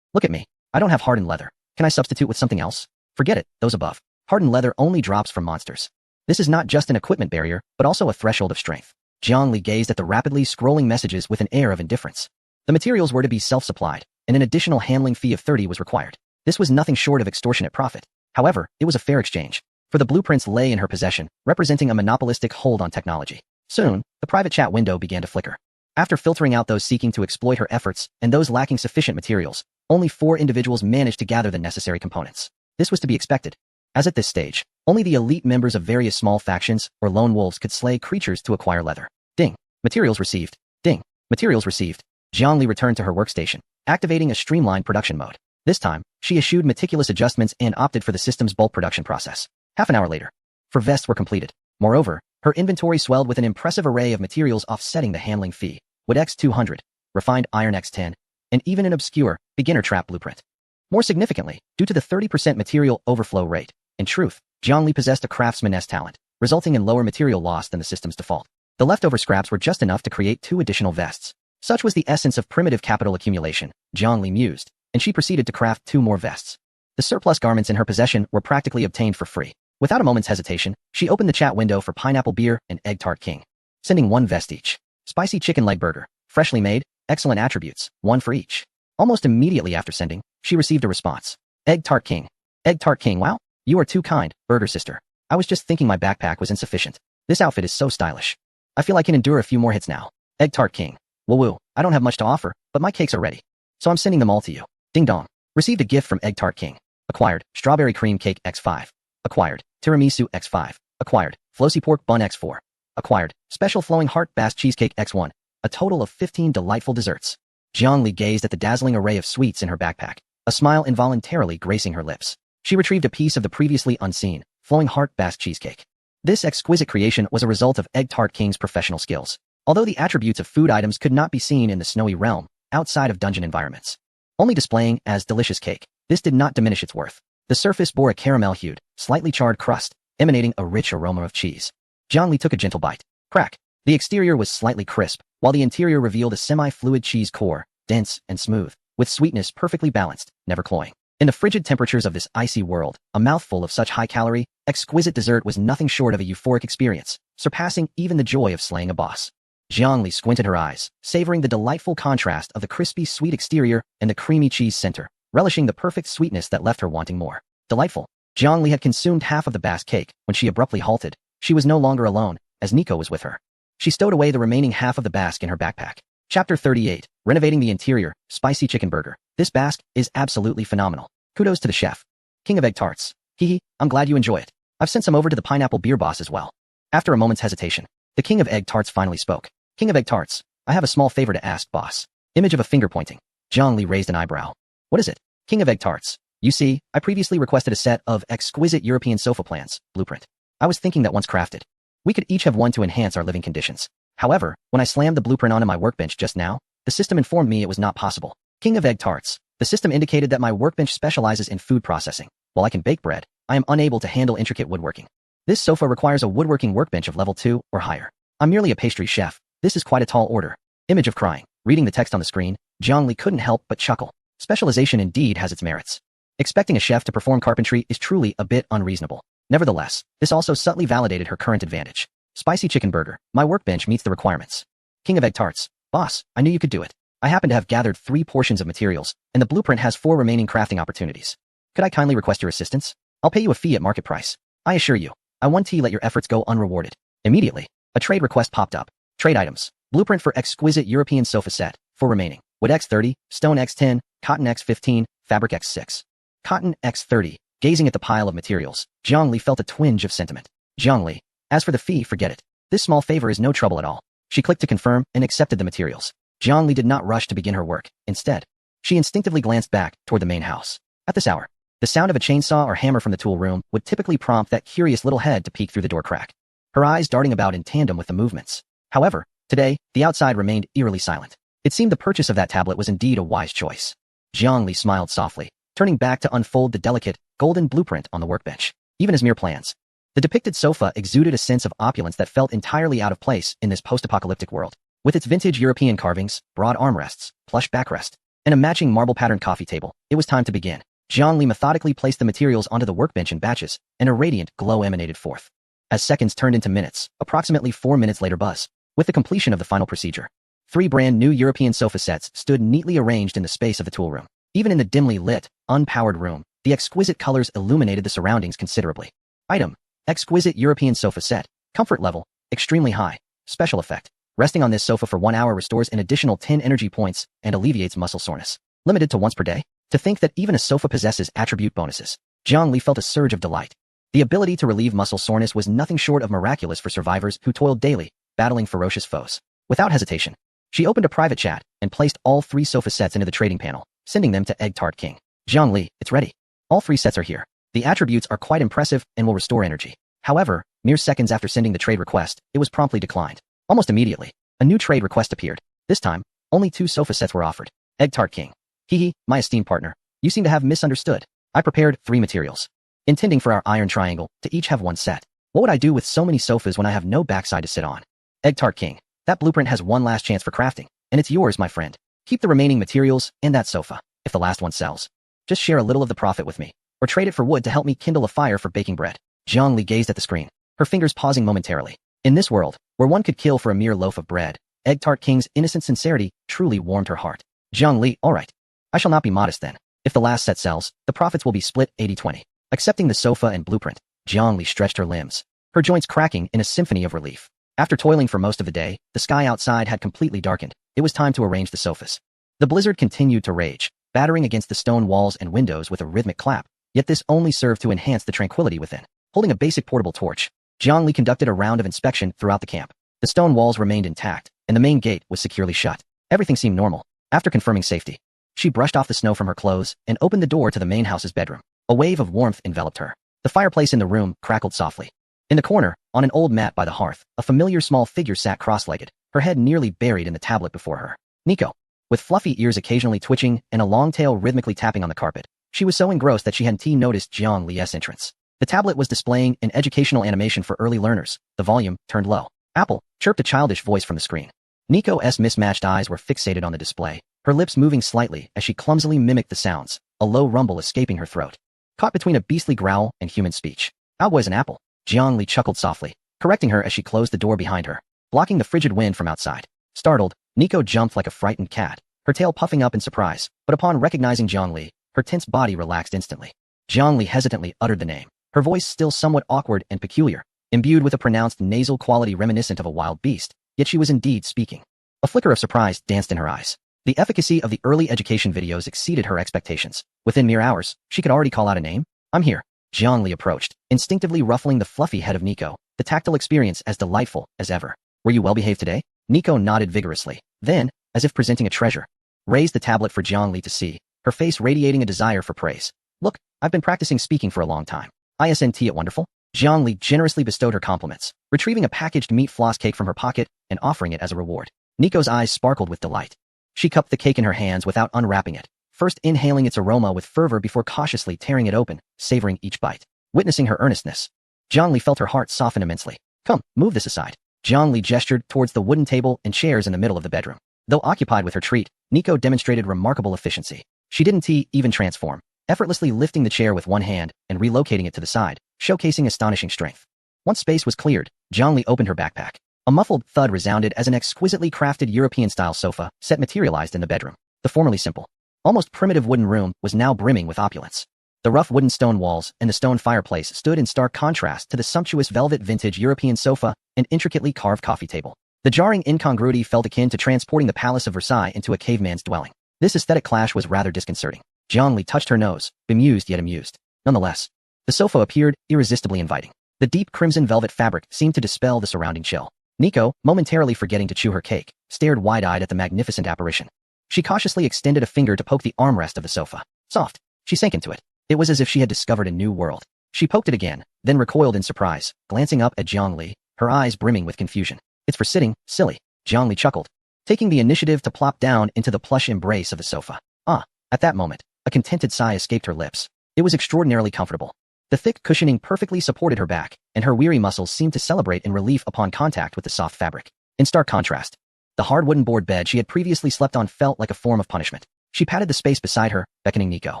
look at me. I don't have hardened leather. Can I substitute with something else? Forget it, those above. Hardened leather only drops from monsters. This is not just an equipment barrier, but also a threshold of strength. Jiangli gazed at the rapidly scrolling messages with an air of indifference. The materials were to be self-supplied, and an additional handling fee of 30 was required. This was nothing short of extortionate profit. However, it was a fair exchange, for the blueprints lay in her possession, representing a monopolistic hold on technology. Soon, the private chat window began to flicker. After filtering out those seeking to exploit her efforts and those lacking sufficient materials, only 4 individuals managed to gather the necessary components. This was to be expected, as at this stage, only the elite members of various small factions or lone wolves could slay creatures to acquire leather. Ding. Materials received. Ding. Materials received. Jiangli returned to her workstation, activating a streamlined production mode. This time, she eschewed meticulous adjustments and opted for the system's bulk production process. Half an hour later, 4 vests were completed. Moreover, her inventory swelled with an impressive array of materials offsetting the handling fee. Wood X200, refined iron X10, and even an obscure, beginner trap blueprint. More significantly, due to the 30% material overflow rate, in truth, Jiangli possessed a craftsman's talent, resulting in lower material loss than the system's default. The leftover scraps were just enough to create 2 additional vests. Such was the essence of primitive capital accumulation, Jiangli mused, and she proceeded to craft 2 more vests. The surplus garments in her possession were practically obtained for free. Without a moment's hesitation, she opened the chat window for Pineapple Beer and Egg Tart King, sending 1 vest each. Spicy Chicken Leg Burger, freshly made, excellent attributes, 1 for each. Almost immediately after sending, she received a response. Egg Tart King. Egg Tart King, wow, you are too kind, Burger Sister. I was just thinking my backpack was insufficient. This outfit is so stylish. I feel I can endure a few more hits now. Egg Tart King. Woo-woo, I don't have much to offer, but my cakes are ready. So I'm sending them all to you. Ding dong. Received a gift from Egg Tart King. Acquired, Strawberry Cream Cake X5. Acquired, Tiramisu X5. Acquired, Flossy Pork Bun X4. Acquired, Special Flowing Heart Bass Cheesecake X1. A total of 15 delightful desserts. Jiangli gazed at the dazzling array of sweets in her backpack, a smile involuntarily gracing her lips. She retrieved a piece of the previously unseen, Flowing Heart Bass Cheesecake. This exquisite creation was a result of Egg Tart King's professional skills. Although the attributes of food items could not be seen in the snowy realm, outside of dungeon environments, only displaying as delicious cake, this did not diminish its worth. The surface bore a caramel-hued, slightly charred crust, emanating a rich aroma of cheese. Jiangli took a gentle bite. Crack. The exterior was slightly crisp, while the interior revealed a semi-fluid cheese core, dense and smooth, with sweetness perfectly balanced, never cloying. In the frigid temperatures of this icy world, a mouthful of such high-calorie, exquisite dessert was nothing short of a euphoric experience, surpassing even the joy of slaying a boss. Jiangli squinted her eyes, savoring the delightful contrast of the crispy, sweet exterior and the creamy cheese center, relishing the perfect sweetness that left her wanting more. Delightful. Jiangli had consumed half of the Basque cake when she abruptly halted. She was no longer alone, as Nico was with her. She stowed away the remaining half of the Basque in her backpack. Chapter 38, Renovating the Interior, Spicy Chicken Burger. This Basque is absolutely phenomenal. Kudos to the chef. King of Egg Tarts. Hehe, I'm glad you enjoy it. I've sent some over to the Pineapple Beer Boss as well. After a moment's hesitation, the King of Egg Tarts finally spoke. King of Egg Tarts, I have a small favor to ask, boss. Image of a finger pointing. Jiangli raised an eyebrow. What is it? King of Egg Tarts. You see, I previously requested a set of exquisite European sofa plans, blueprint. I was thinking that once crafted, we could each have one to enhance our living conditions. However, when I slammed the blueprint onto my workbench just now, the system informed me it was not possible. King of Egg Tarts. The system indicated that my workbench specializes in food processing. While I can bake bread, I am unable to handle intricate woodworking. This sofa requires a woodworking workbench of level 2 or higher. I'm merely a pastry chef. This is quite a tall order. Image of crying. Reading the text on the screen, Jiangli couldn't help but chuckle. Specialization indeed has its merits. Expecting a chef to perform carpentry is truly a bit unreasonable. Nevertheless, this also subtly validated her current advantage. Spicy chicken burger. My workbench meets the requirements. King of Egg Tarts. Boss, I knew you could do it. I happen to have gathered 3 portions of materials, and the blueprint has 4 remaining crafting opportunities. Could I kindly request your assistance? I'll pay you a fee at market price. I assure you, I won't let your efforts go unrewarded. Immediately, a trade request popped up. Trade items. Blueprint for exquisite European sofa set. 4 remaining. Wood X30, stone X10, cotton X15, fabric X6. Cotton X30. Gazing at the pile of materials, Jiangli felt a twinge of sentiment. Jiangli. As for the fee, forget it. This small favor is no trouble at all. She clicked to confirm and accepted the materials. Jiangli did not rush to begin her work. Instead, she instinctively glanced back toward the main house. At this hour, the sound of a chainsaw or hammer from the tool room would typically prompt that curious little head to peek through the door crack, her eyes darting about in tandem with the movements. However, today, the outside remained eerily silent. It seemed the purchase of that tablet was indeed a wise choice. Jiangli smiled softly, turning back to unfold the delicate, golden blueprint on the workbench. Even as mere plans, the depicted sofa exuded a sense of opulence that felt entirely out of place in this post-apocalyptic world. With its vintage European carvings, broad armrests, plush backrest, and a matching marble-patterned coffee table, it was time to begin. Jiangli methodically placed the materials onto the workbench in batches, and a radiant glow emanated forth. As seconds turned into minutes, approximately 4 minutes later buzz. With the completion of the final procedure, 3 brand new European sofa sets stood neatly arranged in the space of the tool room. Even in the dimly lit, unpowered room, the exquisite colors illuminated the surroundings considerably. Item. Exquisite European sofa set. Comfort level. Extremely high. Special effect. Resting on this sofa for 1 hour restores an additional 10 energy points and alleviates muscle soreness. Limited to once per day? To think that even a sofa possesses attribute bonuses. Jiangli felt a surge of delight. The ability to relieve muscle soreness was nothing short of miraculous for survivors who toiled daily, battling ferocious foes. Without hesitation, she opened a private chat and placed all 3 sofa sets into the trading panel, sending them to Egg Tart King. Jiangli, it's ready. All 3 sets are here. The attributes are quite impressive and will restore energy. However, mere seconds after sending the trade request, it was promptly declined. Almost immediately, a new trade request appeared. This time, only 2 sofa sets were offered. Egg Tart King. Hehe, my esteemed partner. You seem to have misunderstood. I prepared 3 materials, intending for our iron triangle to each have 1 set. What would I do with so many sofas when I have no backside to sit on? Egg Tart King. That blueprint has 1 last chance for crafting, and it's yours, my friend. Keep the remaining materials and that sofa. If the last one sells, just share a little of the profit with me, or trade it for wood to help me kindle a fire for baking bread. Jiangli gazed at the screen, her fingers pausing momentarily. In this world, where one could kill for a mere loaf of bread, Egg Tart King's innocent sincerity truly warmed her heart. Jiangli, all right. I shall not be modest then. If the last set sells, the profits will be split 80-20. Accepting the sofa and blueprint, Jiangli stretched her limbs, her joints cracking in a symphony of relief. After toiling for most of the day, the sky outside had completely darkened. It was time to arrange the sofas. The blizzard continued to rage, battering against the stone walls and windows with a rhythmic clap, yet this only served to enhance the tranquility within. Holding a basic portable torch, Jiangli conducted a round of inspection throughout the camp. The stone walls remained intact, and the main gate was securely shut. Everything seemed normal. After confirming safety, she brushed off the snow from her clothes and opened the door to the main house's bedroom. A wave of warmth enveloped her. The fireplace in the room crackled softly. In the corner, on an old mat by the hearth, a familiar small figure sat cross-legged, her head nearly buried in the tablet before her. Nico. With fluffy ears occasionally twitching and a long tail rhythmically tapping on the carpet, she was so engrossed that she hadn't noticed Jiangli's entrance. The tablet was displaying an educational animation for early learners. The volume turned low. Apple, chirped a childish voice from the screen. Nico's mismatched eyes were fixated on the display, her lips moving slightly as she clumsily mimicked the sounds, a low rumble escaping her throat. Caught between a beastly growl and human speech. Alboy's an apple. Jiangli chuckled softly, correcting her as she closed the door behind her, blocking the frigid wind from outside. Startled, Nico jumped like a frightened cat, her tail puffing up in surprise, but upon recognizing Jiangli, her tense body relaxed instantly. Jiangli hesitantly uttered the name, her voice still somewhat awkward and peculiar, imbued with a pronounced nasal quality reminiscent of a wild beast, yet she was indeed speaking. A flicker of surprise danced in her eyes. The efficacy of the early education videos exceeded her expectations. Within mere hours, she could already call out a name. I'm here. Jiangli approached, instinctively ruffling the fluffy head of Nico, the tactile experience as delightful as ever. Were you well behaved today? Nico nodded vigorously, then, as if presenting a treasure, raised the tablet for Jiangli to see, her face radiating a desire for praise. Look, I've been practicing speaking for a long time. Isn't it wonderful? Jiangli generously bestowed her compliments, retrieving a packaged meat floss cake from her pocket and offering it as a reward. Nico's eyes sparkled with delight. She cupped the cake in her hands without unwrapping it, first inhaling its aroma with fervor before cautiously tearing it open, savoring each bite. Witnessing her earnestness, Jiangli felt her heart soften immensely. Come, move this aside. Jiangli gestured towards the wooden table and chairs in the middle of the bedroom. Though occupied with her treat, Nico demonstrated remarkable efficiency. She didn't even transform, effortlessly lifting the chair with one hand and relocating it to the side, showcasing astonishing strength. Once space was cleared, Jiangli opened her backpack. A muffled thud resounded as an exquisitely crafted European-style sofa set materialized in the bedroom. The formerly simple, almost primitive wooden room was now brimming with opulence. The rough wooden stone walls and the stone fireplace stood in stark contrast to the sumptuous velvet vintage European sofa and intricately carved coffee table. The jarring incongruity felt akin to transporting the Palace of Versailles into a caveman's dwelling. This aesthetic clash was rather disconcerting. Jiangli touched her nose, bemused yet amused. Nonetheless, the sofa appeared irresistibly inviting. The deep crimson velvet fabric seemed to dispel the surrounding chill. Nico, momentarily forgetting to chew her cake, stared wide-eyed at the magnificent apparition. She cautiously extended a finger to poke the armrest of the sofa. Soft. She sank into it. It was as if she had discovered a new world. She poked it again, then recoiled in surprise, glancing up at Jiangli, her eyes brimming with confusion. It's for sitting, silly. Jiangli chuckled, taking the initiative to plop down into the plush embrace of the sofa. At that moment, a contented sigh escaped her lips. It was extraordinarily comfortable. The thick cushioning perfectly supported her back, and her weary muscles seemed to celebrate in relief upon contact with the soft fabric. In stark contrast, the hard wooden board bed she had previously slept on felt like a form of punishment. She patted the space beside her, beckoning Nico.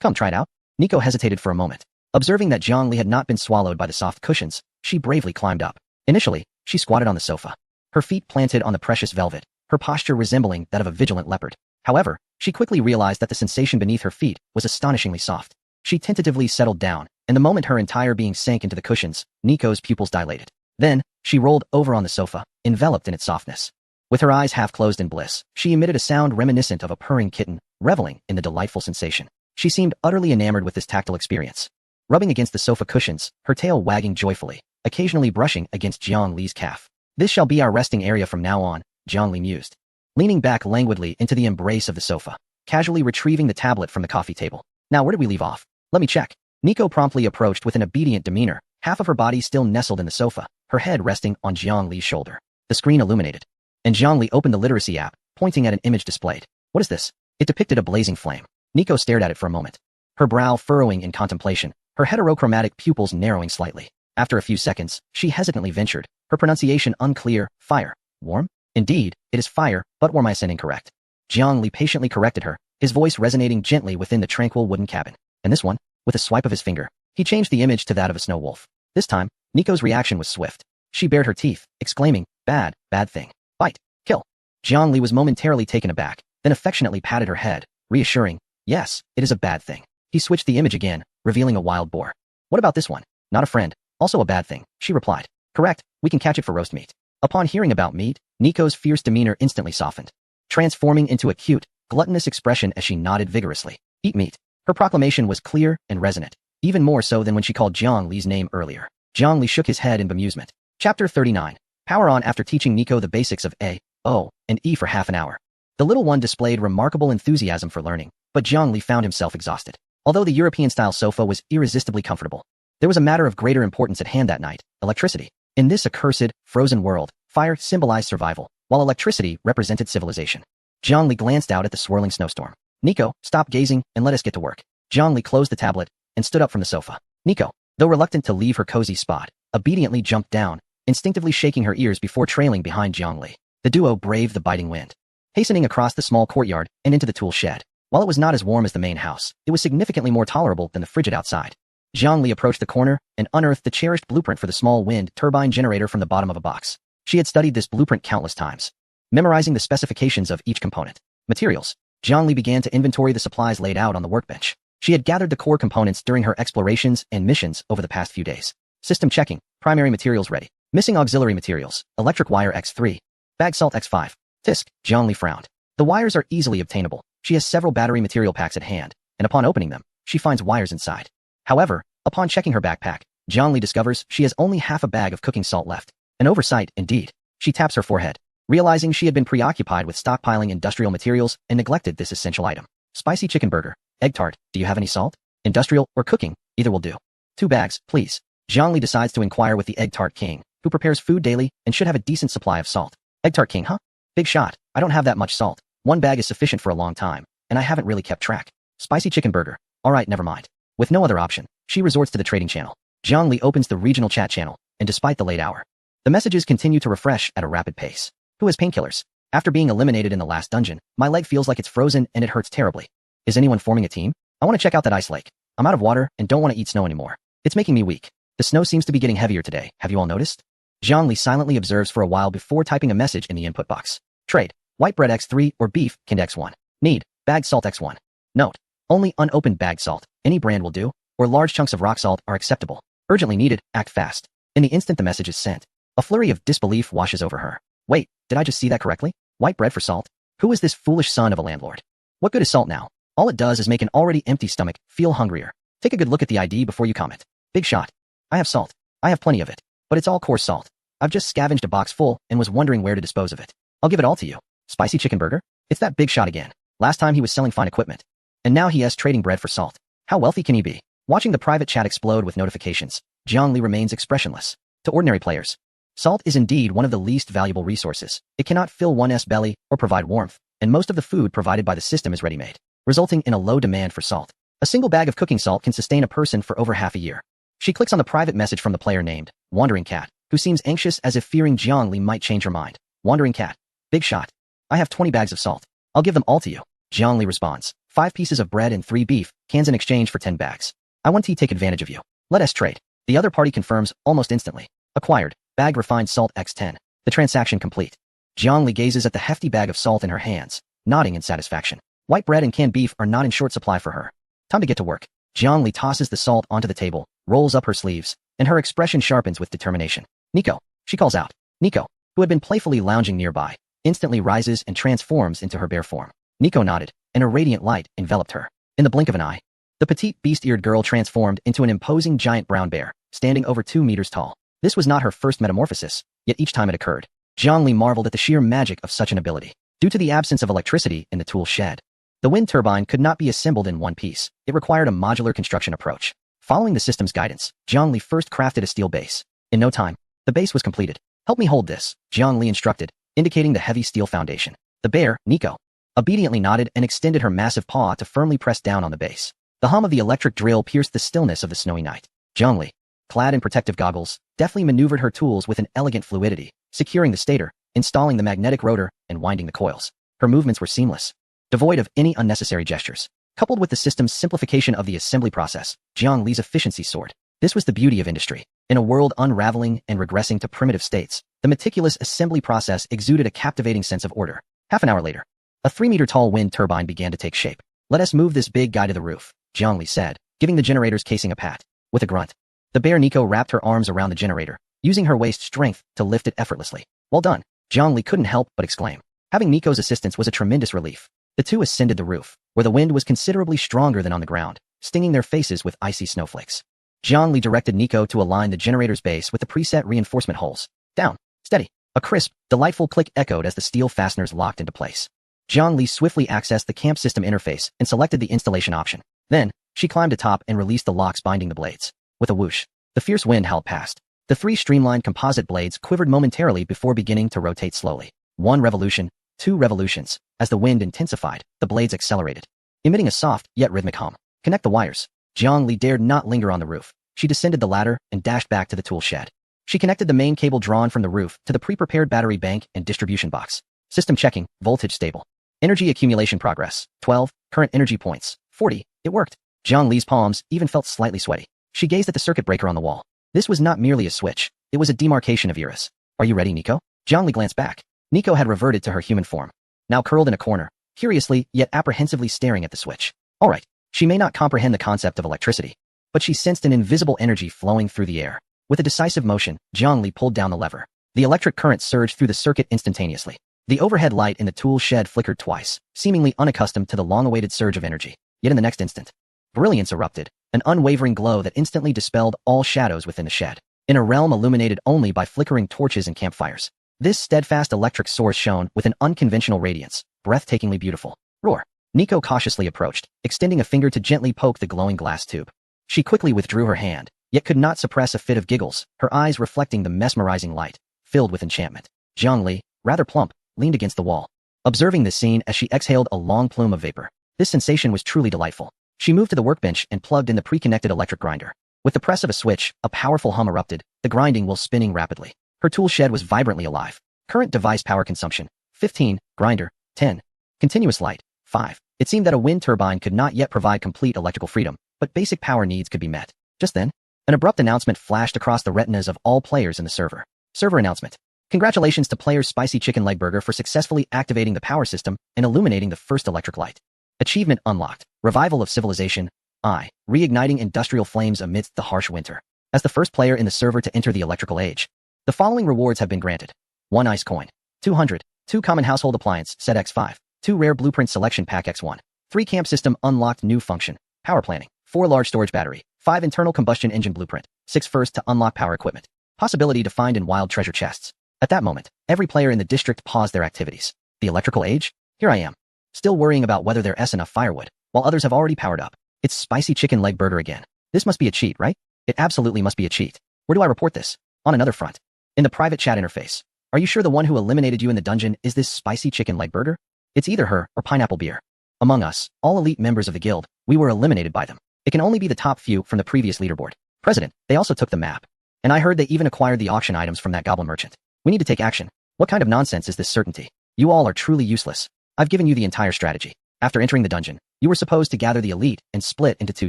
Come try it out. Nico hesitated for a moment. Observing that Jiangli had not been swallowed by the soft cushions, she bravely climbed up. Initially, she squatted on the sofa, her feet planted on the precious velvet, her posture resembling that of a vigilant leopard. However, she quickly realized that the sensation beneath her feet was astonishingly soft. She tentatively settled down, and the moment her entire being sank into the cushions, Nico's pupils dilated. Then, she rolled over on the sofa, enveloped in its softness. With her eyes half closed in bliss, she emitted a sound reminiscent of a purring kitten, reveling in the delightful sensation. She seemed utterly enamored with this tactile experience. Rubbing against the sofa cushions, her tail wagging joyfully, occasionally brushing against Jiangli's calf. This shall be our resting area from now on, Jiangli mused, leaning back languidly into the embrace of the sofa, casually retrieving the tablet from the coffee table. Now where did we leave off? Let me check. Nico promptly approached with an obedient demeanor, half of her body still nestled in the sofa, her head resting on Jiangli's shoulder. The screen illuminated, and Jiangli opened the literacy app, pointing at an image displayed. What is this? It depicted a blazing flame. Nico stared at it for a moment, her brow furrowing in contemplation, her heterochromatic pupils narrowing slightly. After a few seconds, she hesitantly ventured, her pronunciation unclear. Fire. Warm? Indeed, it is fire, but warm. I said incorrect. Jiangli patiently corrected her, his voice resonating gently within the tranquil wooden cabin. And this one? With a swipe of his finger, he changed the image to that of a snow wolf. This time, Nico's reaction was swift. She bared her teeth, exclaiming, bad thing. Bite. Kill. Jiangli was momentarily taken aback, then affectionately patted her head, reassuring, yes, it is a bad thing. He switched the image again, revealing a wild boar. What about this one? Not a friend, also a bad thing, she replied. Correct, we can catch it for roast meat. Upon hearing about meat, Nico's fierce demeanor instantly softened, transforming into a cute, gluttonous expression as she nodded vigorously. Eat meat. Her proclamation was clear and resonant, even more so than when she called Jiangli's name earlier. Jiangli shook his head in bemusement. Chapter 39. Power on. After teaching Nico the basics of A, O, and E for half an hour, the little one displayed remarkable enthusiasm for learning, but Jiangli found himself exhausted. Although the European-style sofa was irresistibly comfortable, there was a matter of greater importance at hand that night: electricity. In this accursed, frozen world, fire symbolized survival, while electricity represented civilization. Jiangli glanced out at the swirling snowstorm. Nico, stop gazing and let us get to work. Jiangli closed the tablet and stood up from the sofa. Nico, though reluctant to leave her cozy spot, obediently jumped down, instinctively shaking her ears before trailing behind Jiangli. The duo braved the biting wind, hastening across the small courtyard and into the tool shed. While it was not as warm as the main house, it was significantly more tolerable than the frigid outside. Jiangli approached the corner and unearthed the cherished blueprint for the small wind turbine generator from the bottom of a box. She had studied this blueprint countless times, memorizing the specifications of each component. Materials. Jiangli began to inventory the supplies laid out on the workbench. She had gathered the core components during her explorations and missions over the past few days. System checking. Primary materials ready. Missing auxiliary materials. Electric wire X3. Bag salt X5. Tisk. Jiangli frowned. The wires are easily obtainable. She has several battery material packs at hand, and upon opening them, she finds wires inside. However, upon checking her backpack, Jiangli discovers she has only half a bag of cooking salt left. An oversight, indeed. She taps her forehead, realizing she had been preoccupied with stockpiling industrial materials and neglected this essential item. Spicy chicken burger. Egg tart. Do you have any salt? Industrial or cooking, either will do. 2 bags, please. Jiangli decides to inquire with the egg tart king, who prepares food daily and should have a decent supply of salt. Egg tart king, huh? Big shot. I don't have that much salt. 1 bag is sufficient for a long time, and I haven't really kept track. Spicy chicken burger. Alright, never mind. With no other option, she resorts to the trading channel. Jiangli opens the regional chat channel, and despite the late hour, the messages continue to refresh at a rapid pace. Who has painkillers? After being eliminated in the last dungeon, my leg feels like it's frozen and it hurts terribly. Is anyone forming a team? I want to check out that ice lake. I'm out of water and don't want to eat snow anymore. It's making me weak. The snow seems to be getting heavier today. Have you all noticed? Jiangli silently observes for a while before typing a message in the input box. Trade. White bread X3 or beef, canned X1. Need. Bagged salt X1. Note. Only unopened bagged salt, any brand will do, or large chunks of rock salt are acceptable. Urgently needed, act fast. In the instant the message is sent, a flurry of disbelief washes over her. Wait, did I just see that correctly? White bread for salt? Who is this foolish son of a landlord? What good is salt now? All it does is make an already empty stomach feel hungrier. Take a good look at the ID before you comment. Big shot. I have salt. I have plenty of it. But it's all coarse salt. I've just scavenged a box full and was wondering where to dispose of it. I'll give it all to you. Spicy chicken burger? It's that big shot again. Last time he was selling fine equipment. And now he is trading bread for salt. How wealthy can he be? Watching the private chat explode with notifications, Jiangli remains expressionless. To ordinary players, salt is indeed one of the least valuable resources. It cannot fill one's belly or provide warmth, and most of the food provided by the system is ready-made, resulting in a low demand for salt. A single bag of cooking salt can sustain a person for over half a year. She clicks on the private message from the player named Wandering Cat, who seems anxious as if fearing Jiangli might change her mind. Wandering Cat. Big shot. I have 20 bags of salt. I'll give them all to you. Jiangli responds. 5 pieces of bread and 3 beef cans in exchange for 10 bags. I want to take advantage of you. Let us trade. The other party confirms almost instantly. Acquired. Bagged refined salt X10. The transaction complete. Jiangli gazes at the hefty bag of salt in her hands, nodding in satisfaction. White bread and canned beef are not in short supply for her. Time to get to work. Jiangli tosses the salt onto the table, rolls up her sleeves, and her expression sharpens with determination. Nico, she calls out. Nico, who had been playfully lounging nearby, instantly rises and transforms into her bare form. Nico nodded, and a radiant light enveloped her. In the blink of an eye, the petite beast-eared girl transformed into an imposing giant brown bear, standing over 2 meters tall. This was not her first metamorphosis, yet each time it occurred, Jiangli marveled at the sheer magic of such an ability. Due to the absence of electricity in the tool shed, the wind turbine could not be assembled in one piece. It required a modular construction approach. Following the system's guidance, Jiangli first crafted a steel base. In no time, the base was completed. Help me hold this, Jiangli instructed, indicating the heavy steel foundation. The bear, Nico, obediently nodded and extended her massive paw to firmly press down on the base. The hum of the electric drill pierced the stillness of the snowy night. Jiangli, clad in protective goggles, deftly maneuvered her tools with an elegant fluidity, securing the stator, installing the magnetic rotor, and winding the coils. Her movements were seamless, devoid of any unnecessary gestures. Coupled with the system's simplification of the assembly process, Jiangli's efficiency soared. This was the beauty of industry. In a world unraveling and regressing to primitive states, the meticulous assembly process exuded a captivating sense of order. Half an hour later, a 3-meter-tall wind turbine began to take shape. Let us move this big guy to the roof, Jiangli said, giving the generator's casing a pat. With a grunt, the bear Nico wrapped her arms around the generator, using her waist strength to lift it effortlessly. Well done, Jiangli couldn't help but exclaim. Having Nico's assistance was a tremendous relief. The two ascended the roof, where the wind was considerably stronger than on the ground, stinging their faces with icy snowflakes. Jiangli directed Nico to align the generator's base with the preset reinforcement holes. Down. Steady. A crisp, delightful click echoed as the steel fasteners locked into place. Jiangli swiftly accessed the camp system interface and selected the installation option. Then, she climbed atop and released the locks binding the blades. With a whoosh, the fierce wind howled past. The 3 streamlined composite blades quivered momentarily before beginning to rotate slowly. 1 revolution, 2 revolutions. As the wind intensified, the blades accelerated, emitting a soft yet rhythmic hum. Connect the wires. Jiangli dared not linger on the roof. She descended the ladder and dashed back to the tool shed. She connected the main cable drawn from the roof to the pre-prepared battery bank and distribution box. System checking, voltage stable. Energy accumulation progress, 12, current energy points, 40, it worked. Jiang Li's palms even felt slightly sweaty. She gazed at the circuit breaker on the wall. This was not merely a switch, it was a demarcation of eras. Are you ready, Nico? Jiang Li glanced back. Nico had reverted to her human form, now curled in a corner, curiously yet apprehensively staring at the switch. All right, she may not comprehend the concept of electricity, but she sensed an invisible energy flowing through the air. With a decisive motion, Jiang Li pulled down the lever. The electric current surged through the circuit instantaneously. The overhead light in the tool shed flickered twice, seemingly unaccustomed to the long-awaited surge of energy. Yet in the next instant, brilliance erupted, an unwavering glow that instantly dispelled all shadows within the shed. In a realm illuminated only by flickering torches and campfires, this steadfast electric source shone with an unconventional radiance, breathtakingly beautiful. Roar! Nico cautiously approached, extending a finger to gently poke the glowing glass tube. She quickly withdrew her hand, yet could not suppress a fit of giggles, her eyes reflecting the mesmerizing light, filled with enchantment. Jiang Li, rather plump, leaned against the wall, observing this scene as she exhaled a long plume of vapor. This sensation was truly delightful. She moved to the workbench and plugged in the pre-connected electric grinder. With the press of a switch, a powerful hum erupted, the grinding wheel spinning rapidly. Her tool shed was vibrantly alive. Current device power consumption, 15, grinder, 10. Continuous light, 5. It seemed that a wind turbine could not yet provide complete electrical freedom, but basic power needs could be met. Just then, an abrupt announcement flashed across the retinas of all players in the server. Server announcement. Congratulations to players Spicy Chicken Leg Burger for successfully activating the power system and illuminating the first electric light. Achievement unlocked. Revival of civilization. Reigniting industrial flames amidst the harsh winter. As the first player in the server to enter the electrical age, the following rewards have been granted. 1 ice coin. 200. 2 common household appliance set X5. 2 rare blueprint selection pack X1. 3 camp system unlocked new function. Power planning. 4 large storage battery. 5 internal combustion engine blueprint. 6 first to unlock power equipment. Possibility to find in wild treasure chests. At that moment, every player in the district paused their activities. The electrical age? Here I am, still worrying about whether there's enough firewood, while others have already powered up. It's Spicy Chicken Leg Burger again. This must be a cheat, right? It absolutely must be a cheat. Where do I report this? On another front. In the private chat interface. Are you sure the one who eliminated you in the dungeon is this Spicy Chicken Leg Burger? It's either her or Pineapple Beer. Among us, all elite members of the guild, we were eliminated by them. It can only be the top few from the previous leaderboard. President, they also took the map. And I heard they even acquired the auction items from that goblin merchant. We need to take action. What kind of nonsense is this certainty? You all are truly useless. I've given you the entire strategy. After entering the dungeon, you were supposed to gather the elite and split into 2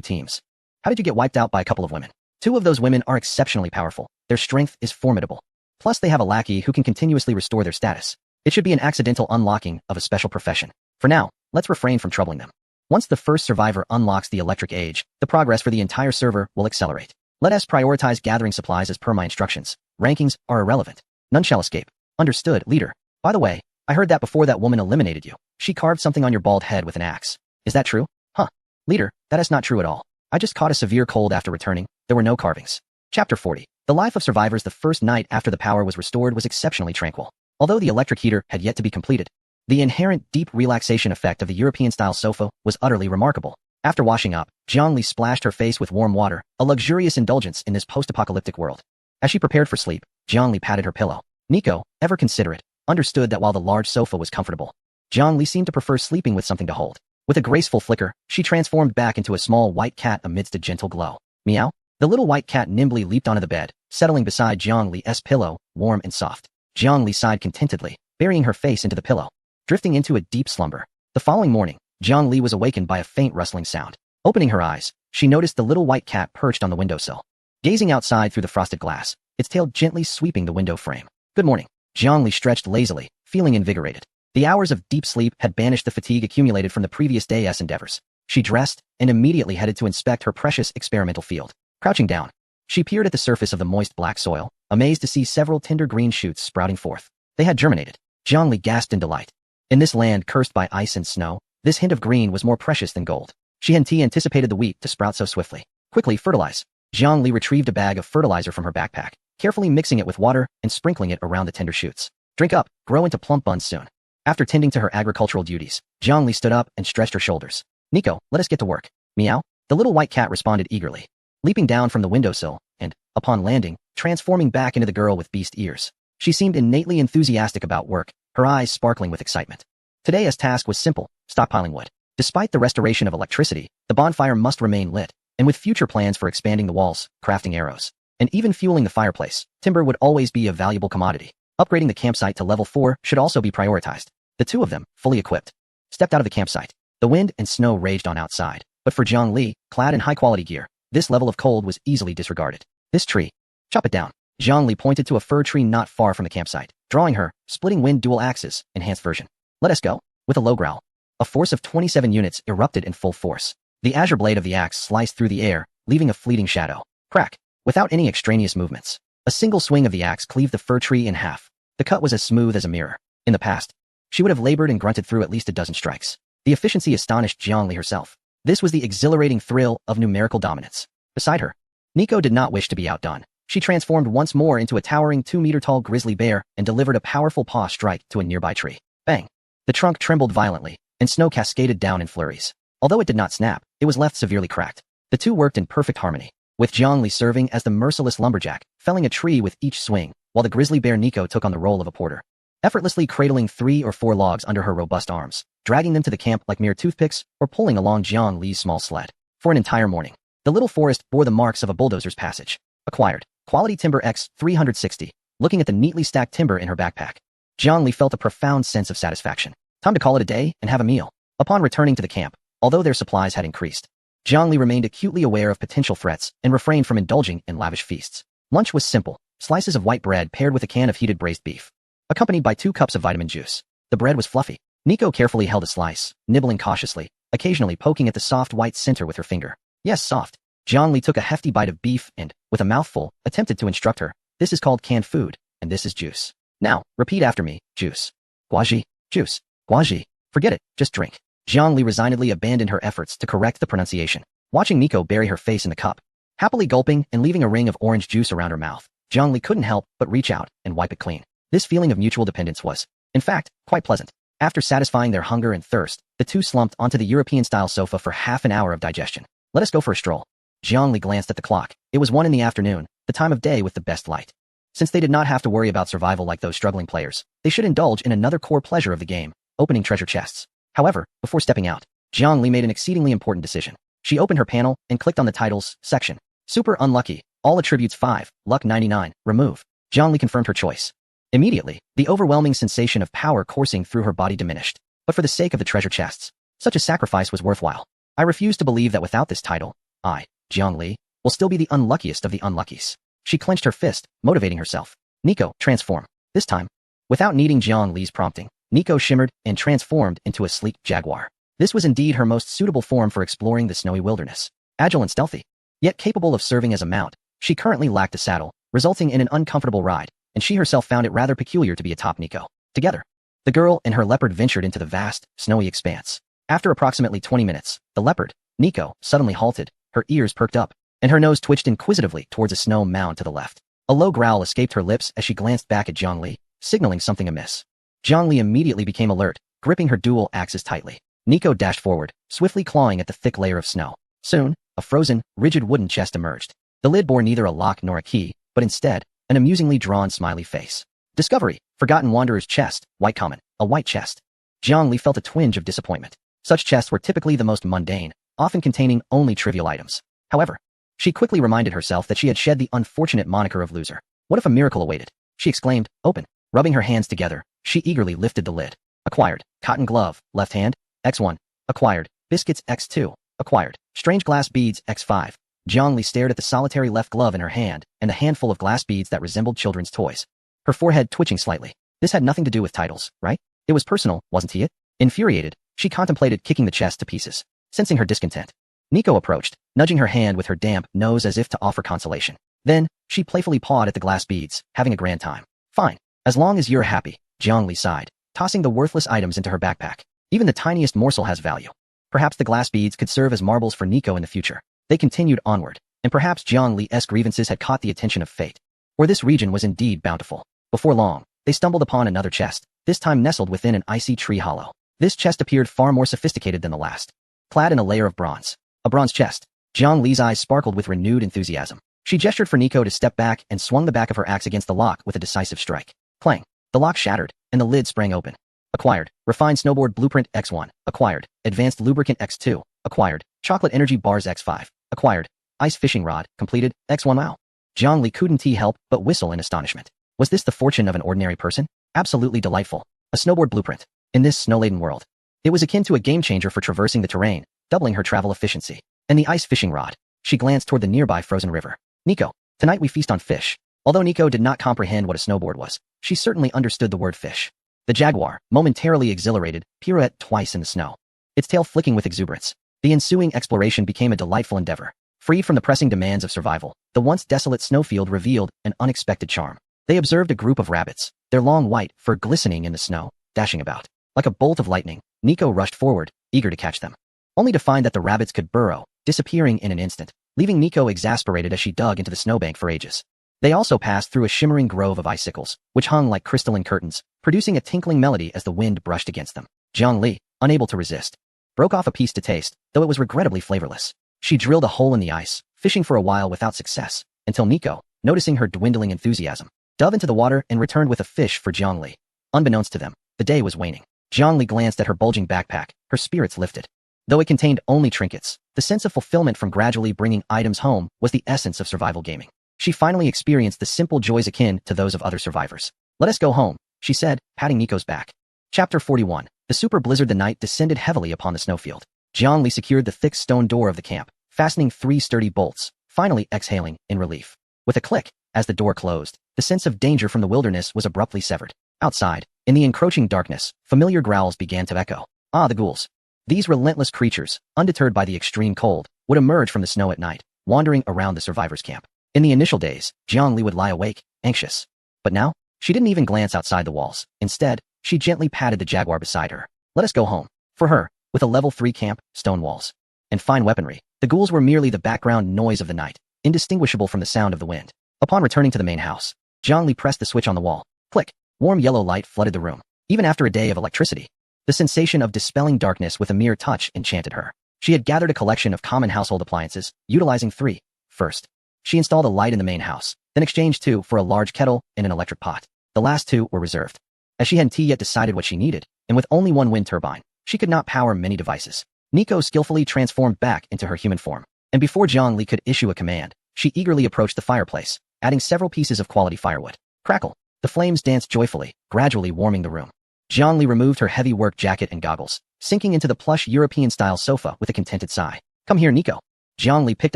teams. How did you get wiped out by a couple of women? 2 of those women are exceptionally powerful. Their strength is formidable. Plus they have a lackey who can continuously restore their status. It should be an accidental unlocking of a special profession. For now, let's refrain from troubling them. Once the first survivor unlocks the electric age, the progress for the entire server will accelerate. Let us prioritize gathering supplies as per my instructions. Rankings are irrelevant. None shall escape. Understood, leader. By the way, I heard that before that woman eliminated you, she carved something on your bald head with an axe. Is that true? Huh. Leader, that is not true at all. I just caught a severe cold after returning. There were no carvings. Chapter 40. The life of survivors the first night after the power was restored was exceptionally tranquil. Although the electric heater had yet to be completed, the inherent deep relaxation effect of the European-style sofa was utterly remarkable. After washing up, Jiang Li splashed her face with warm water, a luxurious indulgence in this post-apocalyptic world. As she prepared for sleep, Jiang Li patted her pillow. Nico, ever considerate, understood that while the large sofa was comfortable, Jiang Li seemed to prefer sleeping with something to hold. With a graceful flicker, she transformed back into a small white cat amidst a gentle glow. Meow. The little white cat nimbly leaped onto the bed, settling beside Jiang Li's pillow, warm and soft. Jiang Li sighed contentedly, burying her face into the pillow, drifting into a deep slumber. The following morning, Jiang Li was awakened by a faint rustling sound. Opening her eyes, she noticed the little white cat perched on the windowsill, gazing outside through the frosted glass, its tail gently sweeping the window frame. Good morning. Jiang Li stretched lazily, feeling invigorated. The hours of deep sleep had banished the fatigue accumulated from the previous day's endeavors. She dressed and immediately headed to inspect her precious experimental field. Crouching down, she peered at the surface of the moist black soil, amazed to see several tender green shoots sprouting forth. They had germinated. Jiang Li gasped in delight. In this land cursed by ice and snow, this hint of green was more precious than gold. She anticipated the wheat to sprout so swiftly. Quickly fertilize. Jiang Li retrieved a bag of fertilizer from her backpack, carefully mixing it with water and sprinkling it around the tender shoots. Drink up, grow into plump buns soon. After tending to her agricultural duties, Jiang Li stood up and stretched her shoulders. Nico, let us get to work. Meow. The little white cat responded eagerly, leaping down from the windowsill and, upon landing, transforming back into the girl with beast ears. She seemed innately enthusiastic about work, her eyes sparkling with excitement. Today's task was simple, stockpiling wood. Despite the restoration of electricity, the bonfire must remain lit, and with future plans for expanding the walls, crafting arrows, and even fueling the fireplace. Timber would always be a valuable commodity. Upgrading the campsite to level 4 should also be prioritized. The two of them, fully equipped, stepped out of the campsite. The wind and snow raged on outside, but for Jiang Li, clad in high-quality gear, this level of cold was easily disregarded. This tree. Chop it down. Jiang Li pointed to a fir tree not far from the campsite, drawing her, splitting wind dual axes, enhanced version. Let us go. With a low growl, a force of 27 units erupted in full force. The azure blade of the axe sliced through the air, leaving a fleeting shadow. Crack. Without any extraneous movements, a single swing of the axe cleaved the fir tree in half. The cut was as smooth as a mirror. In the past, she would have labored and grunted through at least a dozen strikes. The efficiency astonished Jiang Li herself. This was the exhilarating thrill of numerical dominance. Beside her, Nico did not wish to be outdone. She transformed once more into a towering 2-meter-tall grizzly bear and delivered a powerful paw strike to a nearby tree. Bang! The trunk trembled violently, and snow cascaded down in flurries. Although it did not snap, it was left severely cracked. The two worked in perfect harmony, with Jiang Li serving as the merciless lumberjack, felling a tree with each swing, while the grizzly bear Nico took on the role of a porter, effortlessly cradling 3 or 4 logs under her robust arms, dragging them to the camp like mere toothpicks or pulling along Jiang Li's small sled. For an entire morning, the little forest bore the marks of a bulldozer's passage. Acquired. Quality Timber X 360. Looking at the neatly stacked timber in her backpack, Jiang Li felt a profound sense of satisfaction. Time to call it a day and have a meal. Upon returning to the camp, although their supplies had increased, Jiang Li remained acutely aware of potential threats and refrained from indulging in lavish feasts. Lunch was simple. Slices of white bread paired with a can of heated braised beef, accompanied by 2 cups of vitamin juice. The bread was fluffy. Nico carefully held a slice, nibbling cautiously, occasionally poking at the soft white center with her finger. Yes, soft. Jiang Li took a hefty bite of beef and, with a mouthful, attempted to instruct her. This is called canned food, and this is juice. Now, repeat after me. Juice. Guaji. Juice. Guaji. Forget it, just drink. Jiang Li resignedly abandoned her efforts to correct the pronunciation, watching Nico bury her face in the cup, happily gulping and leaving a ring of orange juice around her mouth. Jiang Li couldn't help but reach out and wipe it clean. This feeling of mutual dependence was, in fact, quite pleasant. After satisfying their hunger and thirst, the two slumped onto the European-style sofa for half an hour of digestion. Let us go for a stroll. Jiang Li glanced at the clock. It was 1 in the afternoon, the time of day with the best light. Since they did not have to worry about survival like those struggling players, they should indulge in another core pleasure of the game, opening treasure chests. However, before stepping out, Jiang Li made an exceedingly important decision. She opened her panel and clicked on the titles section. Super unlucky. All attributes 5, luck 99, remove. Jiang Li confirmed her choice. Immediately, the overwhelming sensation of power coursing through her body diminished. But for the sake of the treasure chests, such a sacrifice was worthwhile. I refuse to believe that without this title, I, Jiang Li, will still be the unluckiest of the unluckies. She clenched her fist, motivating herself. Nico, transform. This time, without needing Jiang Li's prompting, Nico shimmered and transformed into a sleek jaguar. This was indeed her most suitable form for exploring the snowy wilderness. Agile and stealthy, yet capable of serving as a mount, she currently lacked a saddle, resulting in an uncomfortable ride, and she herself found it rather peculiar to be atop Nico. Together, the girl and her leopard ventured into the vast, snowy expanse. After approximately 20 minutes, the leopard, Nico, suddenly halted, her ears perked up, and her nose twitched inquisitively towards a snow mound to the left. A low growl escaped her lips as she glanced back at Jiang Li, signaling something amiss. Jiang Li immediately became alert, gripping her dual axes tightly. Nico dashed forward, swiftly clawing at the thick layer of snow. Soon, a frozen, rigid wooden chest emerged. The lid bore neither a lock nor a key, but instead, an amusingly drawn smiley face. Discovery, Forgotten Wanderer's chest, white common, a white chest. Jiang Li felt a twinge of disappointment. Such chests were typically the most mundane, often containing only trivial items. However, she quickly reminded herself that she had shed the unfortunate moniker of loser. What if a miracle awaited? She exclaimed, open. Rubbing her hands together, she eagerly lifted the lid. Acquired. Cotton glove, left hand, X1. Acquired. Biscuits X2. Acquired. Strange glass beads X5. Jiang Li stared at the solitary left glove in her hand and the handful of glass beads that resembled children's toys. Her forehead twitching slightly. This had nothing to do with titles, right? It was personal, wasn't it? Infuriated, she contemplated kicking the chest to pieces. Sensing her discontent, Nico approached, nudging her hand with her damp nose as if to offer consolation. Then, she playfully pawed at the glass beads, having a grand time. Fine. As long as you're happy, Jiang Li sighed, tossing the worthless items into her backpack. Even the tiniest morsel has value. Perhaps the glass beads could serve as marbles for Nico in the future. They continued onward, and perhaps Jiang Li's grievances had caught the attention of fate. Or this region was indeed bountiful. Before long, they stumbled upon another chest, this time nestled within an icy tree hollow. This chest appeared far more sophisticated than the last. Clad in a layer of bronze. A bronze chest. Jiang Li's eyes sparkled with renewed enthusiasm. She gestured for Nico to step back and swung the back of her axe against the lock with a decisive strike. Clang. The lock shattered, and the lid sprang open. Acquired. Refined Snowboard Blueprint X1. Acquired. Advanced Lubricant X2. Acquired. Chocolate Energy Bars X5. Acquired. Ice Fishing Rod. Completed. X1. Wow. Jiang Li couldn't help but whistle in astonishment. Was this the fortune of an ordinary person? Absolutely delightful. A snowboard blueprint. In this snow-laden world. It was akin to a game-changer for traversing the terrain, doubling her travel efficiency. And the ice fishing rod. She glanced toward the nearby frozen river. Nico, tonight we feast on fish. Although Nico did not comprehend what a snowboard was, she certainly understood the word fish. The jaguar, momentarily exhilarated, pirouetted twice in the snow, its tail flicking with exuberance. The ensuing exploration became a delightful endeavor. Freed from the pressing demands of survival, the once desolate snowfield revealed an unexpected charm. They observed a group of rabbits, their long white fur glistening in the snow, dashing about. Like a bolt of lightning, Nico rushed forward, eager to catch them. Only to find that the rabbits could burrow, disappearing in an instant, leaving Nico exasperated as she dug into the snowbank for ages. They also passed through a shimmering grove of icicles, which hung like crystalline curtains, producing a tinkling melody as the wind brushed against them. Jiang Li, unable to resist, broke off a piece to taste, though it was regrettably flavorless. She drilled a hole in the ice, fishing for a while without success, until Nico, noticing her dwindling enthusiasm, dove into the water and returned with a fish for Jiang Li. Unbeknownst to them, the day was waning. Jiang Li glanced at her bulging backpack, her spirits lifted. Though it contained only trinkets, the sense of fulfillment from gradually bringing items home was the essence of survival gaming. She finally experienced the simple joys akin to those of other survivors. Let us go home, she said, patting Nico's back. Chapter 41. The super blizzard. The night descended heavily upon the snowfield. Jiang Li secured the thick stone door of the camp, fastening 3 sturdy bolts, finally exhaling in relief. With a click, as the door closed, the sense of danger from the wilderness was abruptly severed. Outside, in the encroaching darkness, familiar growls began to echo. Ah, the ghouls. These relentless creatures, undeterred by the extreme cold, would emerge from the snow at night, wandering around the survivors' camp. In the initial days, Jiang Li would lie awake, anxious. But now, she didn't even glance outside the walls. Instead, she gently patted the jaguar beside her. Let us go home. For her, with a level 3 camp, stone walls, and fine weaponry, the ghouls were merely the background noise of the night, indistinguishable from the sound of the wind. Upon returning to the main house, Jiang Li pressed the switch on the wall. Click. Warm yellow light flooded the room. Even after a day of electricity, the sensation of dispelling darkness with a mere touch enchanted her. She had gathered a collection of common household appliances, utilizing 3. First, she installed a light in the main house, then exchanged 2 for a large kettle and an electric pot. The last 2 were reserved, as she hadn't yet decided what she needed, and with only 1 wind turbine, she could not power many devices. Nico skillfully transformed back into her human form, and before Jiang Li could issue a command, she eagerly approached the fireplace, adding several pieces of quality firewood. Crackle! The flames danced joyfully, gradually warming the room. Jiang Li removed her heavy work jacket and goggles, sinking into the plush European-style sofa with a contented sigh. Come here, Nico. Jiang Li picked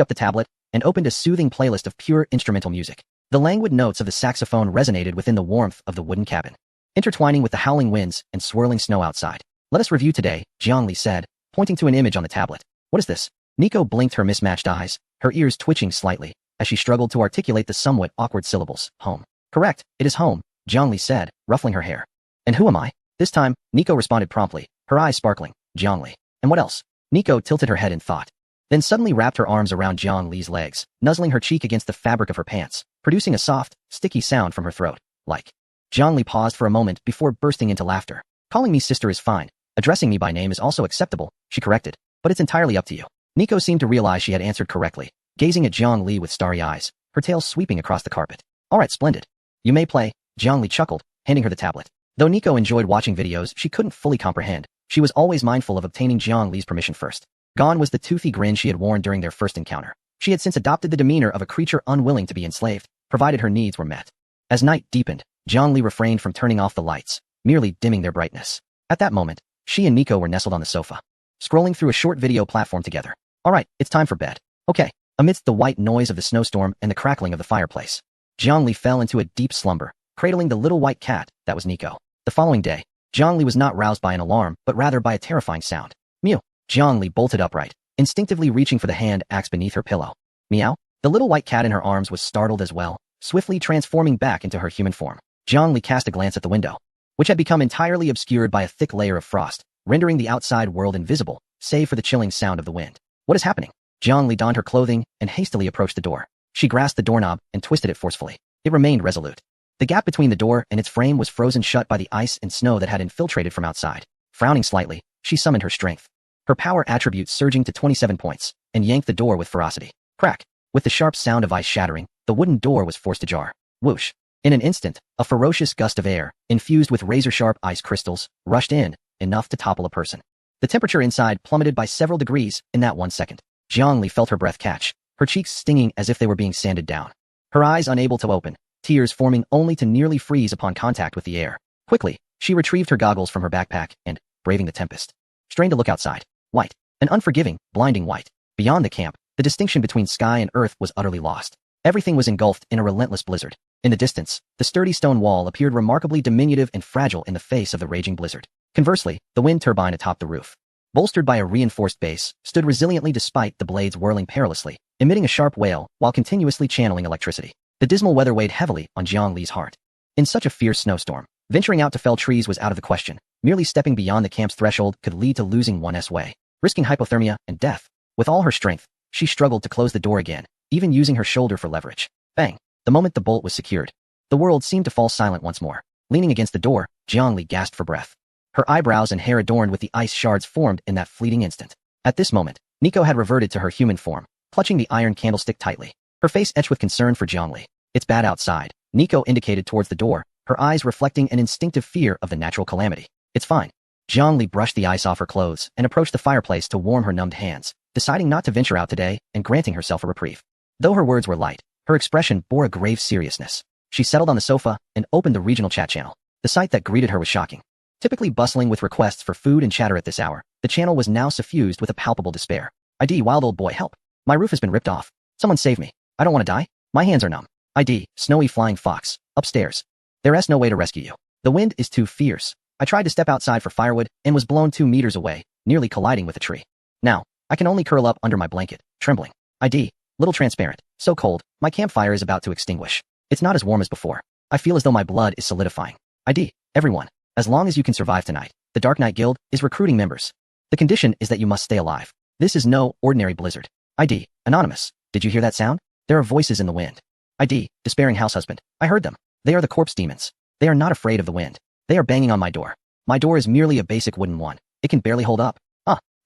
up the tablet and opened a soothing playlist of pure instrumental music. The languid notes of the saxophone resonated within the warmth of the wooden cabin, intertwining with the howling winds and swirling snow outside. Let us review today, Jiang Li said, pointing to an image on the tablet. What is this? Nico blinked her mismatched eyes, her ears twitching slightly, as she struggled to articulate the somewhat awkward syllables. Home. Correct, it is home, Jiang Li said, ruffling her hair. And who am I? This time, Nico responded promptly, her eyes sparkling. Jiang Li. And what else? Nico tilted her head in thought, then suddenly wrapped her arms around Jiang Li's legs, nuzzling her cheek against the fabric of her pants, producing a soft, sticky sound from her throat. Like. Jiang Li paused for a moment before bursting into laughter. Calling me sister is fine. Addressing me by name is also acceptable, she corrected. But it's entirely up to you. Nico seemed to realize she had answered correctly, gazing at Jiang Li with starry eyes, her tail sweeping across the carpet. All right, splendid. You may play, Jiang Li chuckled, handing her the tablet. Though Nico enjoyed watching videos she couldn't fully comprehend, she was always mindful of obtaining Jiang Li's permission first. Gone was the toothy grin she had worn during their first encounter. She had since adopted the demeanor of a creature unwilling to be enslaved, provided her needs were met. As night deepened, Jiang Li refrained from turning off the lights, merely dimming their brightness. At that moment, she and Nico were nestled on the sofa, scrolling through a short video platform together. All right, it's time for bed. Okay. Amidst the white noise of the snowstorm and the crackling of the fireplace, Jiang Li fell into a deep slumber, cradling the little white cat that was Nico. The following day, Jiang Li was not roused by an alarm, but rather by a terrifying sound. Mew. Jiang Li bolted upright, instinctively reaching for the hand axe beneath her pillow. Meow. The little white cat in her arms was startled as well, swiftly transforming back into her human form. Jiang Li cast a glance at the window, which had become entirely obscured by a thick layer of frost, rendering the outside world invisible, save for the chilling sound of the wind. What is happening? Jiang Li donned her clothing and hastily approached the door. She grasped the doorknob and twisted it forcefully. It remained resolute. The gap between the door and its frame was frozen shut by the ice and snow that had infiltrated from outside. Frowning slightly, she summoned her strength, her power attribute surging to 27 points, and yanked the door with ferocity. Crack! With the sharp sound of ice shattering, the wooden door was forced ajar. Whoosh! In an instant, a ferocious gust of air, infused with razor-sharp ice crystals, rushed in, enough to topple a person. The temperature inside plummeted by several degrees in that 1 second. Jiang Li felt her breath catch, her cheeks stinging as if they were being sanded down. her eyes unable to open, tears forming only to nearly freeze upon contact with the air. Quickly, she retrieved her goggles from her backpack and, braving the tempest, strained to look outside. White. An unforgiving, blinding white. Beyond the camp, the distinction between sky and earth was utterly lost. Everything was engulfed in a relentless blizzard. In the distance, the sturdy stone wall appeared remarkably diminutive and fragile in the face of the raging blizzard. Conversely, the wind turbine atop the roof, bolstered by a reinforced base, stood resiliently despite the blades whirling perilously, emitting a sharp wail while continuously channeling electricity. The dismal weather weighed heavily on Jiang Li's heart. In such a fierce snowstorm, venturing out to fell trees was out of the question. Merely stepping beyond the camp's threshold could lead to losing one's way, risking hypothermia and death. With all her strength, she struggled to close the door again, even using her shoulder for leverage. Bang! The moment the bolt was secured, the world seemed to fall silent once more. Leaning against the door, Jiang Li gasped for breath. Her eyebrows and hair adorned with the ice shards formed in that fleeting instant. At this moment, Nico had reverted to her human form, clutching the iron candlestick tightly, her face etched with concern for Jiang Li. It's bad outside, Nico indicated towards the door, her eyes reflecting an instinctive fear of the natural calamity. It's fine. Jiang Li brushed the ice off her clothes and approached the fireplace to warm her numbed hands, deciding not to venture out today and granting herself a reprieve. Though her words were light, her expression bore a grave seriousness. She settled on the sofa and opened the regional chat channel. The sight that greeted her was shocking. Typically bustling with requests for food and chatter at this hour, the channel was now suffused with a palpable despair. ID wild old boy help. My roof has been ripped off. Someone save me. I don't want to die. My hands are numb. ID snowy flying fox. Upstairs. There's no way to rescue you. The wind is too fierce. I tried to step outside for firewood and was blown 2 meters away, nearly colliding with a tree. Now, I can only curl up under my blanket, trembling. ID, little transparent, so cold, my campfire is about to extinguish. It's not as warm as before. I feel as though my blood is solidifying. ID, everyone, as long as you can survive tonight, the Dark Knight Guild is recruiting members. The condition is that you must stay alive. This is no ordinary blizzard. ID, anonymous, did you hear that sound? There are voices in the wind. ID, despairing house husband, I heard them. They are the corpse demons. They are not afraid of the wind. They are banging on my door. My door is merely a basic wooden one. It can barely hold up.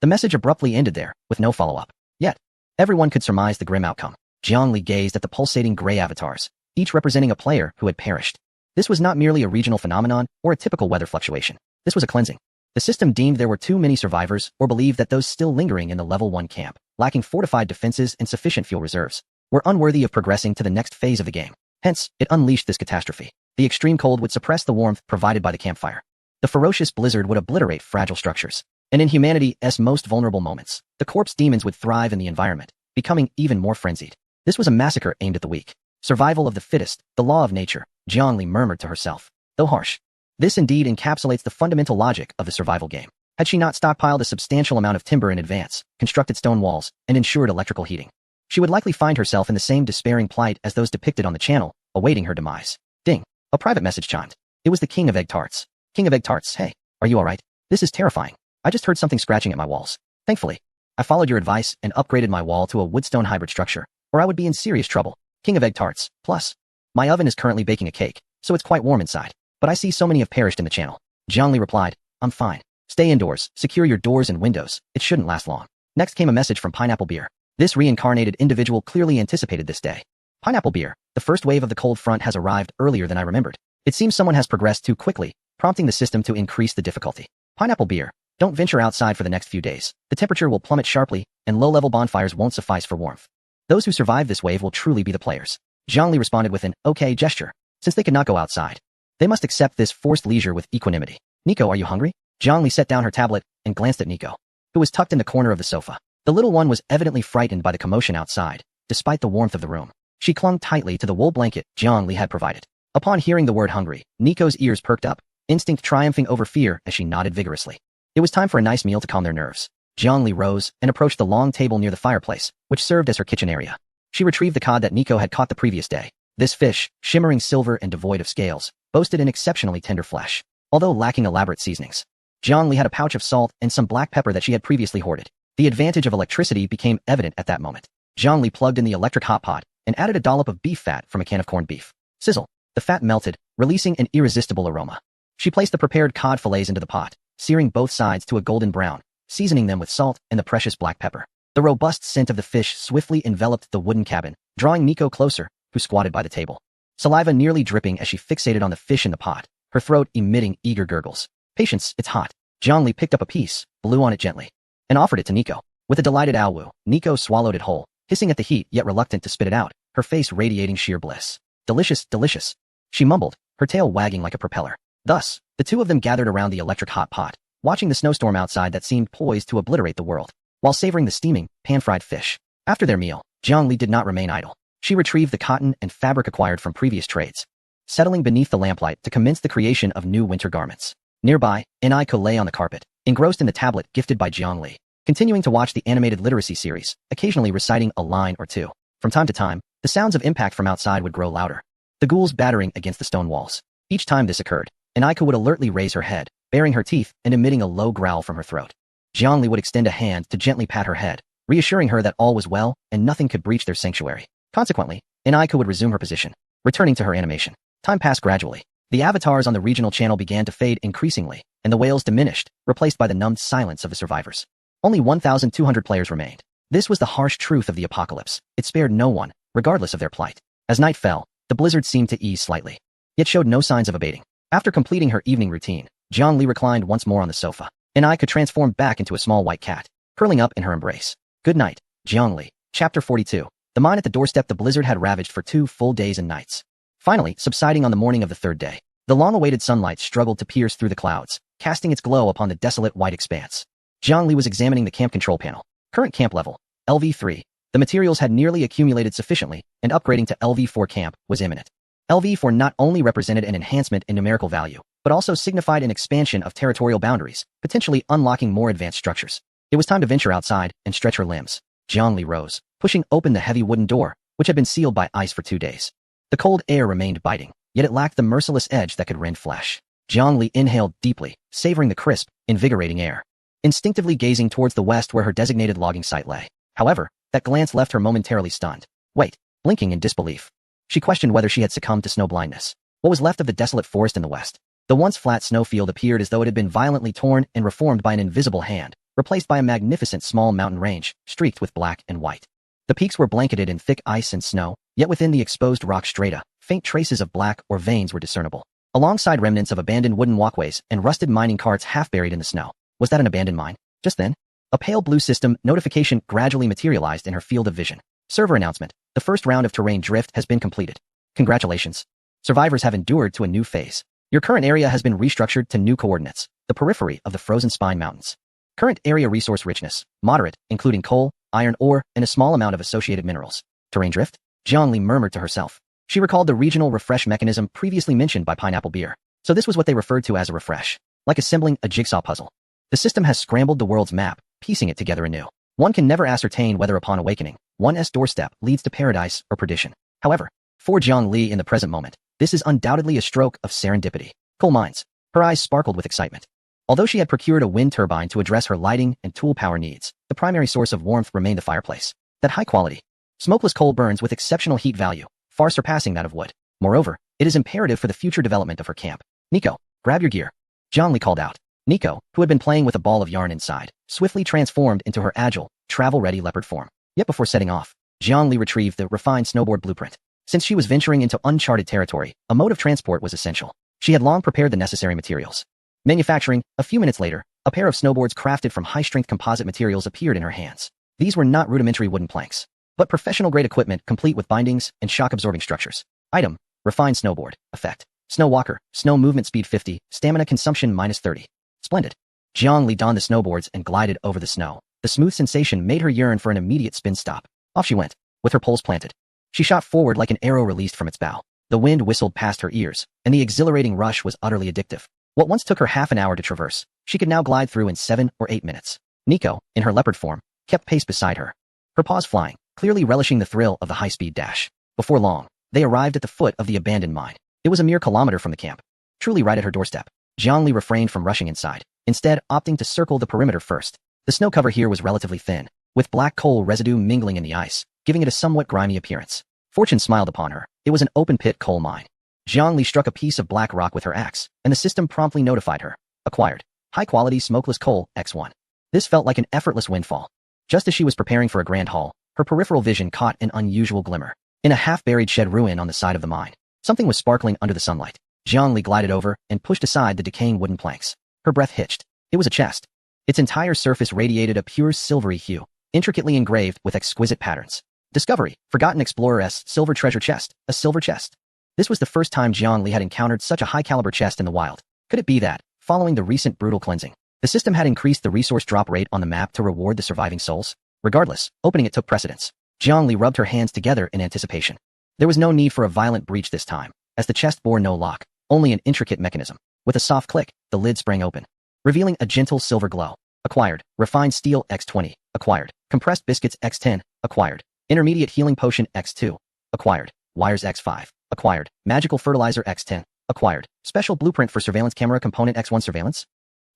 The message abruptly ended there, with no follow-up. Yet, everyone could surmise the grim outcome. Jiang Li gazed at the pulsating gray avatars, each representing a player who had perished. This was not merely a regional phenomenon or a typical weather fluctuation. This was a cleansing. The system deemed there were too many survivors or believed that those still lingering in the level 1 camp, lacking fortified defenses and sufficient fuel reserves, were unworthy of progressing to the next phase of the game. Hence, it unleashed this catastrophe. The extreme cold would suppress the warmth provided by the campfire. The ferocious blizzard would obliterate fragile structures. And in humanity's most vulnerable moments, the corpse demons would thrive in the environment, becoming even more frenzied. This was a massacre aimed at the weak. Survival of the fittest, the law of nature, Jiang Li murmured to herself. Though harsh, this indeed encapsulates the fundamental logic of the survival game. Had she not stockpiled a substantial amount of timber in advance, constructed stone walls, and ensured electrical heating, she would likely find herself in the same despairing plight as those depicted on the channel, awaiting her demise. Ding! A private message chimed. It was the King of Egg Tarts. King of Egg Tarts, hey, are you alright? This is terrifying. I just heard something scratching at my walls. Thankfully, I followed your advice and upgraded my wall to a woodstone hybrid structure, or I would be in serious trouble. King of Egg Tarts. Plus, my oven is currently baking a cake, so it's quite warm inside. But I see so many have perished in the channel. Jiang Li replied, I'm fine. Stay indoors, secure your doors and windows. It shouldn't last long. Next came a message from Pineapple Beer. This reincarnated individual clearly anticipated this day. Pineapple Beer, the first wave of the cold front has arrived earlier than I remembered. It seems someone has progressed too quickly, prompting the system to increase the difficulty. Pineapple Beer, don't venture outside for the next few days. The temperature will plummet sharply, and low-level bonfires won't suffice for warmth. Those who survive this wave will truly be the players. Jiang Li responded with an okay gesture, since they could not go outside. They must accept this forced leisure with equanimity. Nico, are you hungry? Jiang Li set down her tablet and glanced at Nico, who was tucked in the corner of the sofa. The little one was evidently frightened by the commotion outside, despite the warmth of the room. She clung tightly to the wool blanket Jiang Li had provided. Upon hearing the word hungry, Nico's ears perked up, instinct triumphing over fear as she nodded vigorously. It was time for a nice meal to calm their nerves. Jiang Li rose and approached the long table near the fireplace, which served as her kitchen area. She retrieved the cod that Nico had caught the previous day. This fish, shimmering silver and devoid of scales, boasted an exceptionally tender flesh, although lacking elaborate seasonings. Jiang Li had a pouch of salt and some black pepper that she had previously hoarded. The advantage of electricity became evident at that moment. Jiang Li plugged in the electric hot pot and added a dollop of beef fat from a can of corned beef. Sizzle. The fat melted, releasing an irresistible aroma. She placed the prepared cod fillets into the pot, searing both sides to a golden brown, seasoning them with salt and the precious black pepper. The robust scent of the fish swiftly enveloped the wooden cabin, drawing Nico closer, who squatted by the table. Saliva nearly dripping as she fixated on the fish in the pot, her throat emitting eager gurgles. Patience, it's hot. Jiang Li picked up a piece, blew on it gently, and offered it to Nico. With a delighted ow-woo, Nico swallowed it whole, hissing at the heat yet reluctant to spit it out, her face radiating sheer bliss. Delicious, delicious, she mumbled, her tail wagging like a propeller. Thus, the two of them gathered around the electric hot pot, watching the snowstorm outside that seemed poised to obliterate the world, while savoring the steaming, pan-fried fish. After their meal, Jiangli did not remain idle. She retrieved the cotton and fabric acquired from previous trades, settling beneath the lamplight to commence the creation of new winter garments. Nearby, Inaiko lay on the carpet, engrossed in the tablet gifted by Jiangli, continuing to watch the animated literacy series, occasionally reciting a line or two. From time to time, the sounds of impact from outside would grow louder, the ghouls battering against the stone walls. Each time this occurred, Inaiko would alertly raise her head, baring her teeth and emitting a low growl from her throat. Jiangli would extend a hand to gently pat her head, reassuring her that all was well and nothing could breach their sanctuary. Consequently, Inaiko would resume her position, returning to her animation. Time passed gradually. The avatars on the regional channel began to fade increasingly, and the wails diminished, replaced by the numbed silence of the survivors. Only 1,200 players remained. This was the harsh truth of the apocalypse. It spared no one, regardless of their plight. As night fell, the blizzard seemed to ease slightly, yet showed no signs of abating. After completing her evening routine, Jiangli reclined once more on the sofa, and I could transform back into a small white cat, curling up in her embrace. Good night, Jiangli. Chapter 42. The mine at the doorstep the blizzard had ravaged for 2 full days and nights. Finally, subsiding on the morning of the 3rd day, the long-awaited sunlight struggled to pierce through the clouds, casting its glow upon the desolate white expanse. Jiangli was examining the camp control panel. Current camp level, LV3. The materials had nearly accumulated sufficiently, and upgrading to LV4 camp was imminent. LV4 not only represented an enhancement in numerical value, but also signified an expansion of territorial boundaries, potentially unlocking more advanced structures. It was time to venture outside and stretch her limbs. Jiangli rose, pushing open the heavy wooden door, which had been sealed by ice for 2 days. The cold air remained biting, yet it lacked the merciless edge that could rend flesh. Jiangli inhaled deeply, savoring the crisp, invigorating air, instinctively gazing towards the west where her designated logging site lay. However, that glance left her momentarily stunned. Wait, blinking in disbelief. She questioned whether she had succumbed to snow blindness. What was left of the desolate forest in the west? The once flat snowfield appeared as though it had been violently torn and reformed by an invisible hand, replaced by a magnificent small mountain range, streaked with black and white. The peaks were blanketed in thick ice and snow, yet within the exposed rock strata, faint traces of black or veins were discernible, alongside remnants of abandoned wooden walkways and rusted mining carts half buried in the snow. Was that an abandoned mine? Just then, a pale blue system notification gradually materialized in her field of vision. Server announcement. The first round of terrain drift has been completed. Congratulations. Survivors have endured to a new phase. Your current area has been restructured to new coordinates, the periphery of the frozen spine mountains. Current area resource richness, moderate, including coal, iron ore, and a small amount of associated minerals. Terrain drift? Jiangli murmured to herself. She recalled the regional refresh mechanism previously mentioned by Pineapple Beer. So this was what they referred to as a refresh. Like assembling a jigsaw puzzle. The system has scrambled the world's map, piecing it together anew. One can never ascertain whether upon awakening, one's doorstep leads to paradise or perdition. However, for Jiangli in the present moment, this is undoubtedly a stroke of serendipity. Coal mines. Her eyes sparkled with excitement. Although she had procured a wind turbine to address her lighting and tool power needs, the primary source of warmth remained the fireplace. That high-quality, smokeless coal burns with exceptional heat value, far surpassing that of wood. Moreover, it is imperative for the future development of her camp. Nico, grab your gear. Jiangli called out. Nico, who had been playing with a ball of yarn inside, swiftly transformed into her agile, travel-ready leopard form. Yet before setting off, Jiangli retrieved the refined snowboard blueprint. Since she was venturing into uncharted territory, a mode of transport was essential. She had long prepared the necessary materials. Manufacturing, a few minutes later, a pair of snowboards crafted from high-strength composite materials appeared in her hands. These were not rudimentary wooden planks, but professional-grade equipment complete with bindings and shock-absorbing structures. Item, refined snowboard. Effect, snow walker, snow movement speed 50, stamina consumption -30. Splendid. Jiangli donned the snowboards and glided over the snow. The smooth sensation made her yearn for an immediate spin stop. Off she went, with her poles planted. She shot forward like an arrow released from its bow. The wind whistled past her ears, and the exhilarating rush was utterly addictive. What once took her half an hour to traverse, she could now glide through in 7 or 8 minutes. Nico, in her leopard form, kept pace beside her, her paws flying, clearly relishing the thrill of the high-speed dash. Before long, they arrived at the foot of the abandoned mine. It was a mere kilometer from the camp, truly right at her doorstep. Jiangli refrained from rushing inside, instead opting to circle the perimeter first. The snow cover here was relatively thin, with black coal residue mingling in the ice, giving it a somewhat grimy appearance. Fortune smiled upon her. It was an open-pit coal mine. Jiangli struck a piece of black rock with her axe, and the system promptly notified her. Acquired. High-quality smokeless coal, X1. This felt like an effortless windfall. Just as she was preparing for a grand haul, her peripheral vision caught an unusual glimmer. In a half-buried shed ruin on the side of the mine, something was sparkling under the sunlight. Jiangli glided over and pushed aside the decaying wooden planks. Her breath hitched. It was a chest. Its entire surface radiated a pure silvery hue, intricately engraved with exquisite patterns. Discovery, Forgotten Explorer's Silver Treasure Chest, a silver chest. This was the first time Jiang Li had encountered such a high-caliber chest in the wild. Could it be that, following the recent brutal cleansing, the system had increased the resource drop rate on the map to reward the surviving souls? Regardless, opening it took precedence. Jiang Li rubbed her hands together in anticipation. There was no need for a violent breach this time, as the chest bore no lock, only an intricate mechanism. With a soft click, the lid sprang open, revealing a gentle silver glow. Acquired. Refined Steel X20. Acquired. Compressed Biscuits X10. Acquired. Intermediate Healing Potion X2. Acquired. Wires X5. Acquired. Magical Fertilizer X10. Acquired. Special Blueprint for Surveillance Camera Component X1 Surveillance.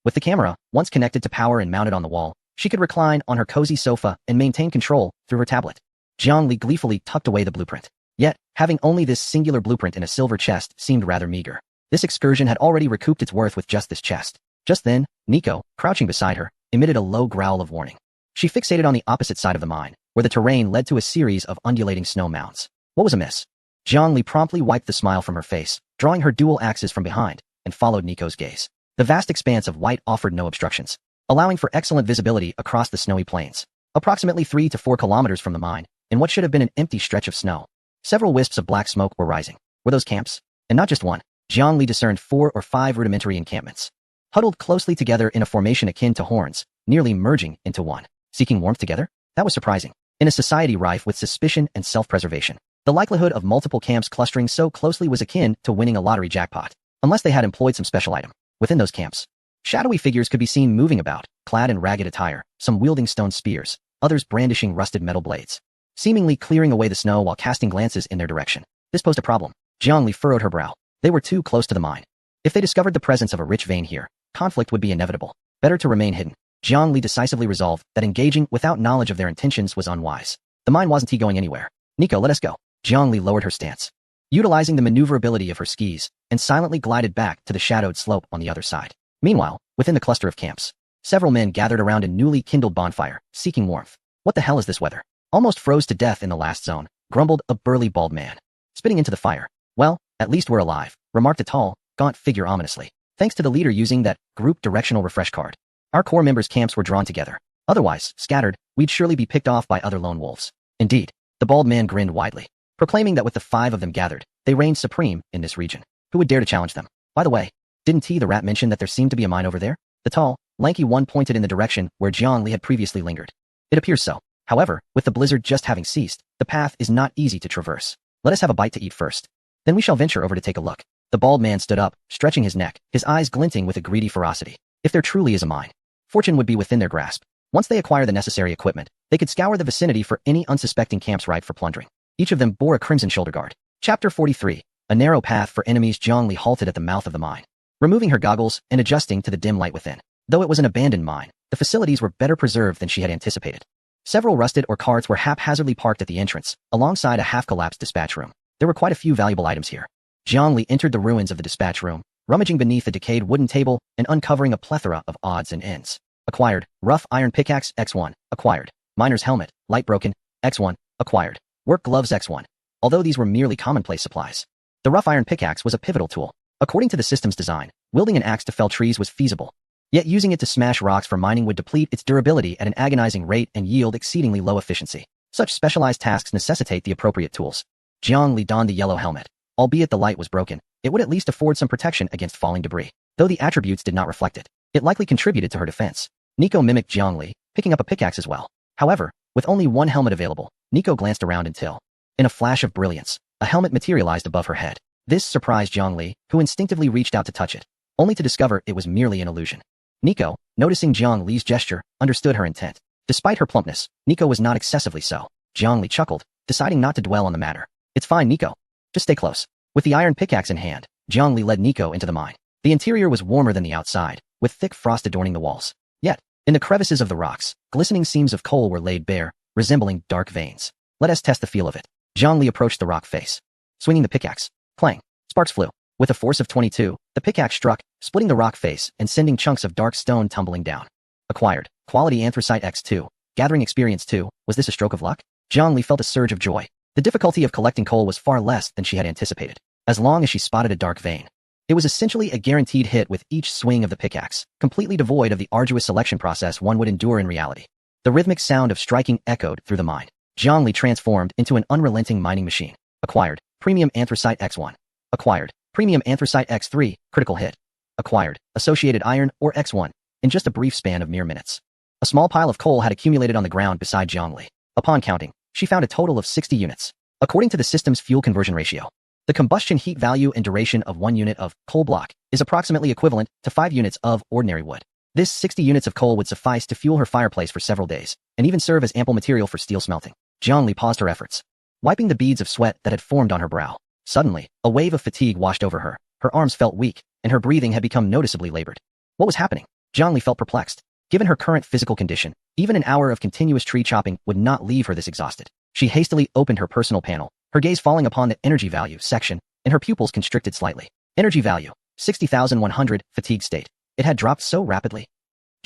With the camera, once connected to power and mounted on the wall, she could recline on her cozy sofa and maintain control through her tablet. Jiang Li gleefully tucked away the blueprint. Yet, having only this singular blueprint in a silver chest seemed rather meager. This excursion had already recouped its worth with just this chest. Just then, Nico, crouching beside her, emitted a low growl of warning. She fixated on the opposite side of the mine, where the terrain led to a series of undulating snow mounds. What was amiss? Jiang Li promptly wiped the smile from her face, drawing her dual axes from behind, and followed Nico's gaze. The vast expanse of white offered no obstructions, allowing for excellent visibility across the snowy plains. Approximately 3 to 4 kilometers from the mine, in what should have been an empty stretch of snow, several wisps of black smoke were rising. Were those camps? And not just one. Jiang Li discerned 4 or 5 rudimentary encampments, huddled closely together in a formation akin to horns, nearly merging into one. Seeking warmth together? That was surprising. In a society rife with suspicion and self-preservation, the likelihood of multiple camps clustering so closely was akin to winning a lottery jackpot, unless they had employed some special item. Within those camps, shadowy figures could be seen moving about, clad in ragged attire, some wielding stone spears, others brandishing rusted metal blades, seemingly clearing away the snow while casting glances in their direction. This posed a problem. Jiang Li furrowed her brow. They were too close to the mine. If they discovered the presence of a rich vein here, conflict would be inevitable. Better to remain hidden. Jiang Li decisively resolved that engaging without knowledge of their intentions was unwise. The mine wasn't going anywhere. Nico, let us go. Jiang Li lowered her stance, utilizing the maneuverability of her skis, and silently glided back to the shadowed slope on the other side. Meanwhile, within the cluster of camps, several men gathered around a newly kindled bonfire, seeking warmth. What the hell is this weather? Almost froze to death in the last zone, grumbled a burly bald man, spitting into the fire. Well, at least we're alive, remarked a tall, gaunt figure ominously. Thanks to the leader using that group directional refresh card, our core members' camps were drawn together. Otherwise, scattered, we'd surely be picked off by other lone wolves. Indeed, the bald man grinned widely, proclaiming that with the 5 of them gathered, they reigned supreme in this region. Who would dare to challenge them? By the way, didn't T the rat mention that there seemed to be a mine over there? The tall, lanky one pointed in the direction where Jiang Li had previously lingered. It appears so. However, with the blizzard just having ceased, the path is not easy to traverse. Let us have a bite to eat first. Then we shall venture over to take a look. The bald man stood up, stretching his neck, his eyes glinting with a greedy ferocity. If there truly is a mine, fortune would be within their grasp. Once they acquire the necessary equipment, they could scour the vicinity for any unsuspecting camps ripe for plundering. Each of them bore a crimson shoulder guard. Chapter 43. A narrow path for enemies. Jiang Li halted at the mouth of the mine, removing her goggles and adjusting to the dim light within. Though it was an abandoned mine, the facilities were better preserved than she had anticipated. Several rusted ore carts were haphazardly parked at the entrance, alongside a half-collapsed dispatch room. There were quite a few valuable items here. Jiang Li entered the ruins of the dispatch room, rummaging beneath a decayed wooden table and uncovering a plethora of odds and ends. Acquired. Rough iron pickaxe X1. Acquired. Miner's helmet, light broken, X1. Acquired. Work gloves X1. Although these were merely commonplace supplies, the rough iron pickaxe was a pivotal tool. According to the system's design, wielding an axe to fell trees was feasible. Yet using it to smash rocks for mining would deplete its durability at an agonizing rate and yield exceedingly low efficiency. Such specialized tasks necessitate the appropriate tools. Jiang Li donned the yellow helmet. Albeit the light was broken, it would at least afford some protection against falling debris. Though the attributes did not reflect it, it likely contributed to her defense. Nico mimicked Jiang Li, picking up a pickaxe as well. However, with only one helmet available, Nico glanced around until, in a flash of brilliance, a helmet materialized above her head. This surprised Jiang Li, who instinctively reached out to touch it, only to discover it was merely an illusion. Nico, noticing Jiang Li's gesture, understood her intent. Despite her plumpness, Nico was not excessively so. Jiang Li chuckled, deciding not to dwell on the matter. It's fine, Nico. Just stay close. With the iron pickaxe in hand, Jiang Li led Nico into the mine. The interior was warmer than the outside, with thick frost adorning the walls. Yet, in the crevices of the rocks, glistening seams of coal were laid bare, resembling dark veins. Let us test the feel of it. Jiang Li approached the rock face, swinging the pickaxe. Clang. Sparks flew. With a force of 22, the pickaxe struck, splitting the rock face and sending chunks of dark stone tumbling down. Acquired. Quality anthracite X2. Gathering experience 2. Was this a stroke of luck? Jiang Li felt a surge of joy. The difficulty of collecting coal was far less than she had anticipated. As long as she spotted a dark vein, it was essentially a guaranteed hit with each swing of the pickaxe, completely devoid of the arduous selection process one would endure in reality. The rhythmic sound of striking echoed through the mine. Zhongli transformed into an unrelenting mining machine. Acquired. Premium Anthracite X1. Acquired. Premium Anthracite X3. Critical hit. Acquired. Associated Iron, or X1. In just a brief span of mere minutes. A small pile of coal had accumulated on the ground beside Zhongli. Upon counting, she found a total of 60 units. According to the system's fuel conversion ratio, the combustion heat value and duration of 1 unit of coal block is approximately equivalent to 5 units of ordinary wood. This 60 units of coal would suffice to fuel her fireplace for several days, and even serve as ample material for steel smelting. Zhongli paused her efforts, wiping the beads of sweat that had formed on her brow. Suddenly, a wave of fatigue washed over her. Her arms felt weak, and her breathing had become noticeably labored. What was happening? Zhongli felt perplexed. Given her current physical condition, even an hour of continuous tree chopping would not leave her this exhausted. She hastily opened her personal panel, her gaze falling upon the energy value section, and her pupils constricted slightly. Energy value, 60,100, fatigue state. It had dropped so rapidly.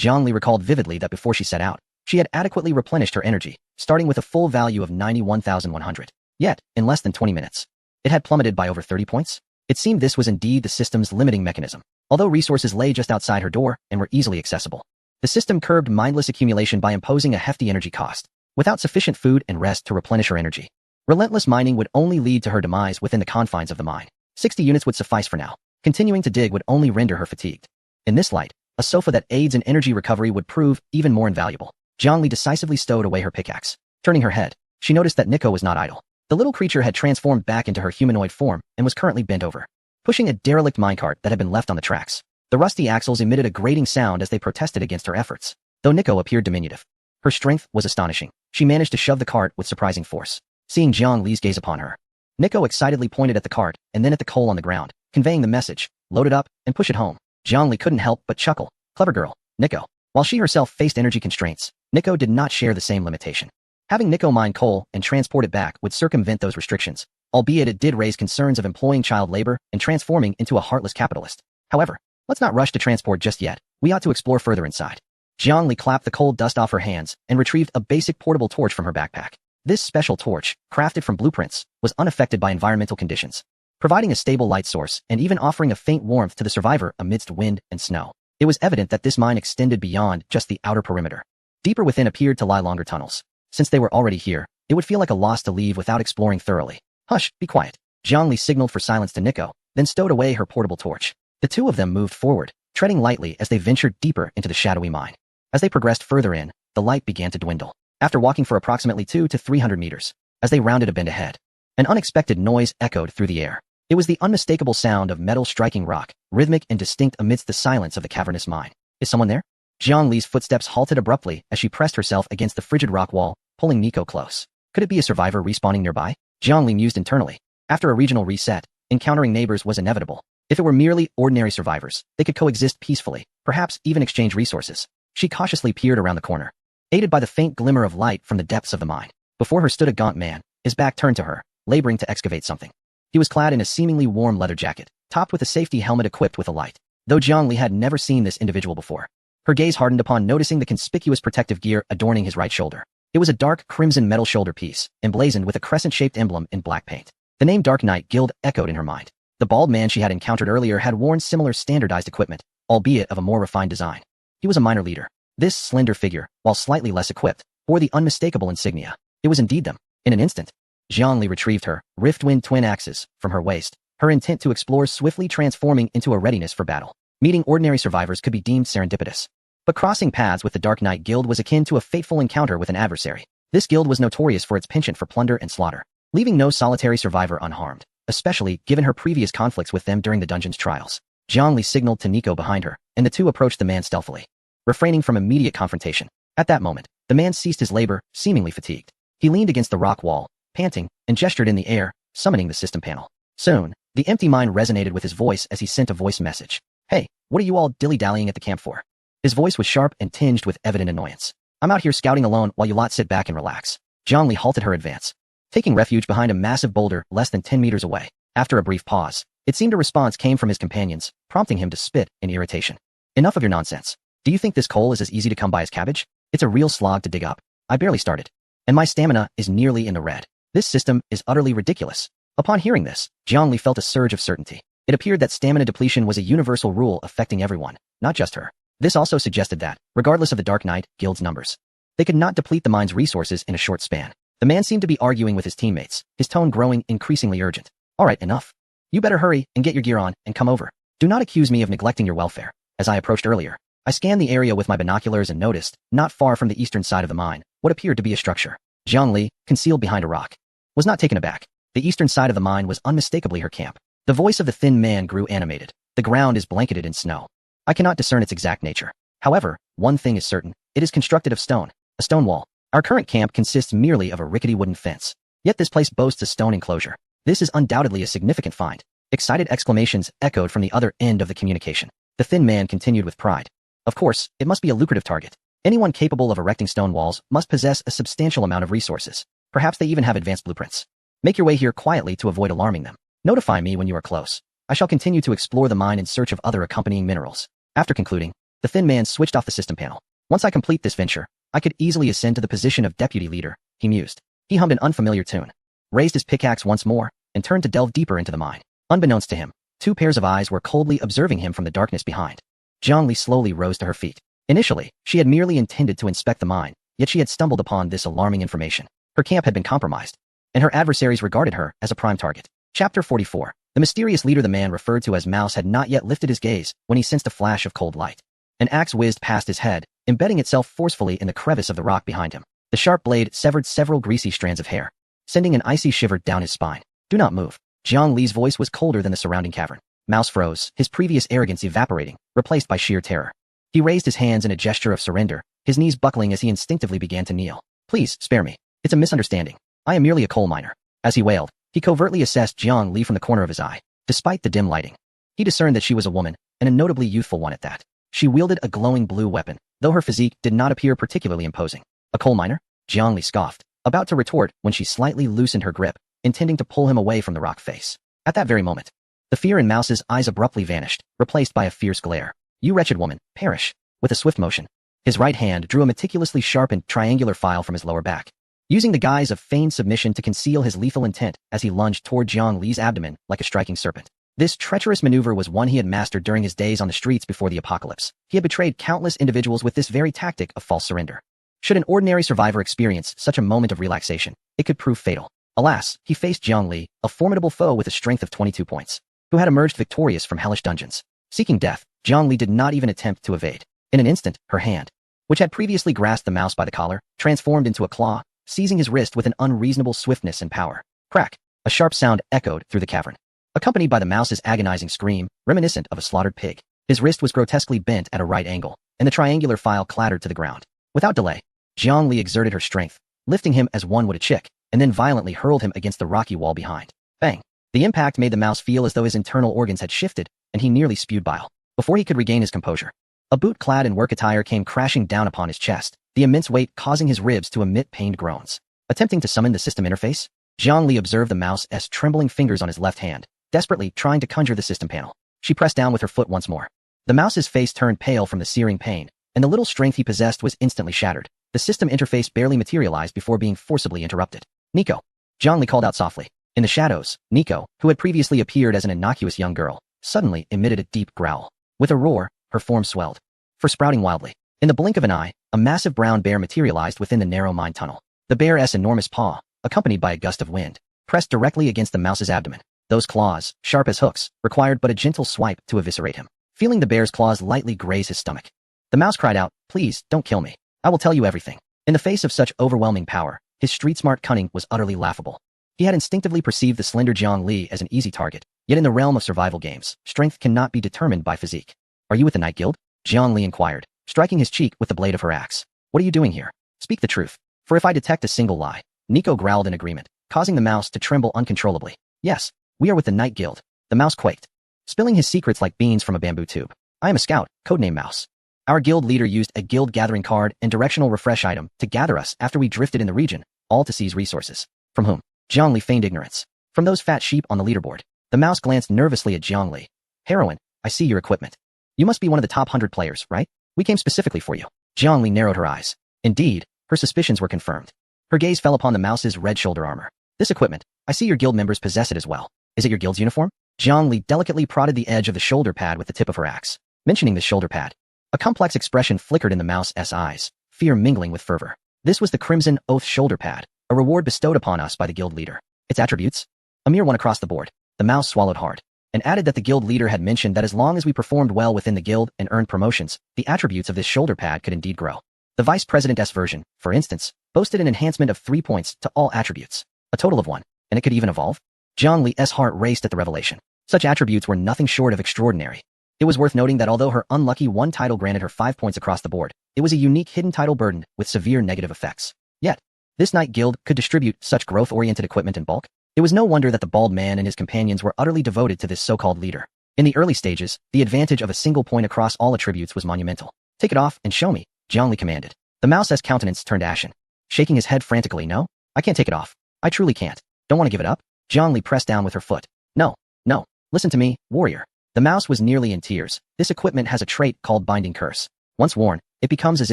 Zhongli recalled vividly that before she set out, she had adequately replenished her energy, starting with a full value of 91,100. Yet, in less than 20 minutes, it had plummeted by over 30 points. It seemed this was indeed the system's limiting mechanism. Although resources lay just outside her door and were easily accessible, the system curbed mindless accumulation by imposing a hefty energy cost. Without sufficient food and rest to replenish her energy, relentless mining would only lead to her demise within the confines of the mine. 60 units would suffice for now. Continuing to dig would only render her fatigued. In this light, a sofa that aids in energy recovery would prove even more invaluable. Zhongli decisively stowed away her pickaxe. Turning her head, she noticed that Nico was not idle. The little creature had transformed back into her humanoid form and was currently bent over, pushing a derelict minecart that had been left on the tracks. The rusty axles emitted a grating sound as they protested against her efforts. Though Nico appeared diminutive, her strength was astonishing. She managed to shove the cart with surprising force. Seeing Zhongli's gaze upon her, Nico excitedly pointed at the cart and then at the coal on the ground, conveying the message, load it up and push it home. Zhongli couldn't help but chuckle. Clever girl, Nico. While she herself faced energy constraints, Nico did not share the same limitation. Having Nico mine coal and transport it back would circumvent those restrictions, albeit it did raise concerns of employing child labor and transforming into a heartless capitalist. However, let's not rush to transport just yet. We ought to explore further inside. Zhongli clapped the coal dust off her hands and retrieved a basic portable torch from her backpack. This special torch, crafted from blueprints, was unaffected by environmental conditions, providing a stable light source and even offering a faint warmth to the survivor amidst wind and snow. It was evident that this mine extended beyond just the outer perimeter. Deeper within appeared to lie longer tunnels. Since they were already here, it would feel like a loss to leave without exploring thoroughly. Hush, be quiet. Zhongli signaled for silence to Nico, then stowed away her portable torch. The two of them moved forward, treading lightly as they ventured deeper into the shadowy mine. As they progressed further in, the light began to dwindle. After walking for approximately 200 to 300 meters, as they rounded a bend ahead, an unexpected noise echoed through the air. It was the unmistakable sound of metal striking rock, rhythmic and distinct amidst the silence of the cavernous mine. Is someone there? Zhongli's footsteps halted abruptly as she pressed herself against the frigid rock wall, pulling Nico close. Could it be a survivor respawning nearby? Zhongli mused internally. After a regional reset, encountering neighbors was inevitable. If it were merely ordinary survivors, they could coexist peacefully, perhaps even exchange resources. She cautiously peered around the corner, aided by the faint glimmer of light from the depths of the mine. Before her stood a gaunt man, his back turned to her, laboring to excavate something. He was clad in a seemingly warm leather jacket, topped with a safety helmet equipped with a light. Though Zhongli had never seen this individual before, her gaze hardened upon noticing the conspicuous protective gear adorning his right shoulder. It was a dark crimson metal shoulder piece, emblazoned with a crescent-shaped emblem in black paint. The name Dark Knight Guild echoed in her mind. The bald man she had encountered earlier had worn similar standardized equipment, albeit of a more refined design. He was a minor leader. This slender figure, while slightly less equipped, bore the unmistakable insignia. It was indeed them. In an instant, Zhongli retrieved her Riftwind twin axes from her waist, her intent to explore swiftly transforming into a readiness for battle. Meeting ordinary survivors could be deemed serendipitous, but crossing paths with the Dark Knight Guild was akin to a fateful encounter with an adversary. This guild was notorious for its penchant for plunder and slaughter, leaving no solitary survivor unharmed, especially given her previous conflicts with them during the dungeon's trials. Zhongli signaled to Nico behind her, and the two approached the man stealthily, refraining from immediate confrontation. At that moment, the man ceased his labor, seemingly fatigued. He leaned against the rock wall, panting, and gestured in the air, summoning the system panel. Soon, the empty mine resonated with his voice as he sent a voice message. Hey, what are you all dilly-dallying at the camp for? His voice was sharp and tinged with evident annoyance. I'm out here scouting alone while you lot sit back and relax. Zhongli halted her advance, taking refuge behind a massive boulder less than 10 meters away. After a brief pause, it seemed a response came from his companions, prompting him to spit in irritation. Enough of your nonsense. Do you think this coal is as easy to come by as cabbage? It's a real slog to dig up. I barely started, and my stamina is nearly in the red. This system is utterly ridiculous. Upon hearing this, Zhongli felt a surge of certainty. It appeared that stamina depletion was a universal rule affecting everyone, not just her. This also suggested that, regardless of the Dark Knight Guild's numbers, they could not deplete the mine's resources in a short span. The man seemed to be arguing with his teammates, his tone growing increasingly urgent. All right, enough. You better hurry and get your gear on and come over. Do not accuse me of neglecting your welfare. As I approached earlier, I scanned the area with my binoculars and noticed, not far from the eastern side of the mine, what appeared to be a structure. Jiang Li, concealed behind a rock, was not taken aback. The eastern side of the mine was unmistakably her camp. The voice of the thin man grew animated. The ground is blanketed in snow. I cannot discern its exact nature. However, one thing is certain. It is constructed of stone, a stone wall. Our current camp consists merely of a rickety wooden fence. Yet this place boasts a stone enclosure. This is undoubtedly a significant find. Excited exclamations echoed from the other end of the communication. The thin man continued with pride. Of course, it must be a lucrative target. Anyone capable of erecting stone walls must possess a substantial amount of resources. Perhaps they even have advanced blueprints. Make your way here quietly to avoid alarming them. Notify me when you are close. I shall continue to explore the mine in search of other accompanying minerals. After concluding, the thin man switched off the system panel. Once I complete this venture, I could easily ascend to the position of deputy leader, he mused. He hummed an unfamiliar tune, raised his pickaxe once more, and turned to delve deeper into the mine. Unbeknownst to him, two pairs of eyes were coldly observing him from the darkness behind. Jiang Li slowly rose to her feet. Initially, she had merely intended to inspect the mine, yet she had stumbled upon this alarming information. Her camp had been compromised, and her adversaries regarded her as a prime target. Chapter 44. The mysterious leader the man referred to as Mouse had not yet lifted his gaze when he sensed a flash of cold light. An axe whizzed past his head, embedding itself forcefully in the crevice of the rock behind him. The sharp blade severed several greasy strands of hair, sending an icy shiver down his spine. Do not move. Jiang Li's voice was colder than the surrounding cavern. Mouse froze, his previous arrogance evaporating, replaced by sheer terror. He raised his hands in a gesture of surrender, his knees buckling as he instinctively began to kneel. Please, spare me. It's a misunderstanding. I am merely a coal miner. As he wailed, he covertly assessed Jiang Li from the corner of his eye. Despite the dim lighting, he discerned that she was a woman, and a notably youthful one at that. She wielded a glowing blue weapon, though her physique did not appear particularly imposing. A coal miner? Jiang Li scoffed, about to retort when she slightly loosened her grip, intending to pull him away from the rock face. At that very moment, the fear in Mouse's eyes abruptly vanished, replaced by a fierce glare. You wretched woman, perish. With a swift motion, his right hand drew a meticulously sharpened triangular file from his lower back, using the guise of feigned submission to conceal his lethal intent as he lunged toward Jiang Li's abdomen like a striking serpent. This treacherous maneuver was one he had mastered during his days on the streets before the apocalypse. He had betrayed countless individuals with this very tactic of false surrender. Should an ordinary survivor experience such a moment of relaxation, it could prove fatal. Alas, he faced Jiang Li, a formidable foe with a strength of 22 points, who had emerged victorious from hellish dungeons. Seeking death, Jiang Li did not even attempt to evade. In an instant, her hand, which had previously grasped the mouse by the collar, transformed into a claw, seizing his wrist with an unreasonable swiftness and power. Crack! A sharp sound echoed through the cavern, accompanied by the mouse's agonizing scream, reminiscent of a slaughtered pig. His wrist was grotesquely bent at a right angle, and the triangular file clattered to the ground. Without delay, Jiang Li exerted her strength, lifting him as one would a chick, and then violently hurled him against the rocky wall behind. Bang! The impact made the mouse feel as though his internal organs had shifted, and he nearly spewed bile. Before he could regain his composure, a boot clad in work attire came crashing down upon his chest, the immense weight causing his ribs to emit pained groans. Attempting to summon the system interface, Jiang Li observed the mouse's trembling fingers on his left hand, desperately trying to conjure the system panel. She pressed down with her foot once more. The mouse's face turned pale from the searing pain, and the little strength he possessed was instantly shattered. The system interface barely materialized before being forcibly interrupted. Nico! Jiang Li called out softly. In the shadows, Nico, who had previously appeared as an innocuous young girl, suddenly emitted a deep growl. With a roar, her form swelled, sprouting wildly. In the blink of an eye, a massive brown bear materialized within the narrow mine tunnel. The bear's enormous paw, accompanied by a gust of wind, pressed directly against the mouse's abdomen. Those claws, sharp as hooks, required but a gentle swipe to eviscerate him. Feeling the bear's claws lightly graze his stomach, the mouse cried out, "Please, don't kill me. I will tell you everything." In the face of such overwhelming power, his street-smart cunning was utterly laughable. He had instinctively perceived the slender Jiang Li as an easy target, yet in the realm of survival games, strength cannot be determined by physique. Are you with the Night Guild? Jiang Li inquired, striking his cheek with the blade of her axe. What are you doing here? Speak the truth. For if I detect a single lie. Nico growled in agreement, causing the mouse to tremble uncontrollably. Yes, we are with the Night Guild. The mouse quaked, spilling his secrets like beans from a bamboo tube. I am a scout, codename Mouse. Our guild leader used a guild gathering card and directional refresh item to gather us after we drifted in the region, all to seize resources. From whom? Jiang Li feigned ignorance. From those fat sheep on the leaderboard. The mouse glanced nervously at Jiang Li. Heroine, I see your equipment. You must be one of the top 100 players, right? We came specifically for you. Jiang Li narrowed her eyes. Indeed, her suspicions were confirmed. Her gaze fell upon the mouse's red shoulder armor. This equipment, I see your guild members possess it as well. Is it your guild's uniform? Jiang Li delicately prodded the edge of the shoulder pad with the tip of her axe. Mentioning the shoulder pad, a complex expression flickered in the mouse's eyes, fear mingling with fervor. This was the Crimson Oath shoulder pad, A reward bestowed upon us by the guild leader. Its attributes? A mere one across the board. The mouse swallowed hard and added that the guild leader had mentioned that as long as we performed well within the guild and earned promotions, the attributes of this shoulder pad could indeed grow. The vice president's version, for instance, boasted an enhancement of 3 points to all attributes, a total of 1, and it could even evolve. Jiang Li's heart raced at the revelation. Such attributes were nothing short of extraordinary. It was worth noting that although her unlucky one title granted her 5 points across the board, it was a unique hidden title burdened with severe negative effects. Yet, this Night Guild could distribute such growth-oriented equipment in bulk. It was no wonder that the bald man and his companions were utterly devoted to this so-called leader. In the early stages, the advantage of a single point across all attributes was monumental. Take it off and show me, Jiang Li commanded. The mouse's countenance turned ashen, shaking his head frantically. No, I can't take it off. I truly can't. Don't want to give it up? Jiang Li pressed down with her foot. No, no, listen to me, warrior. The mouse was nearly in tears. This equipment has a trait called Binding Curse. Once worn, it becomes as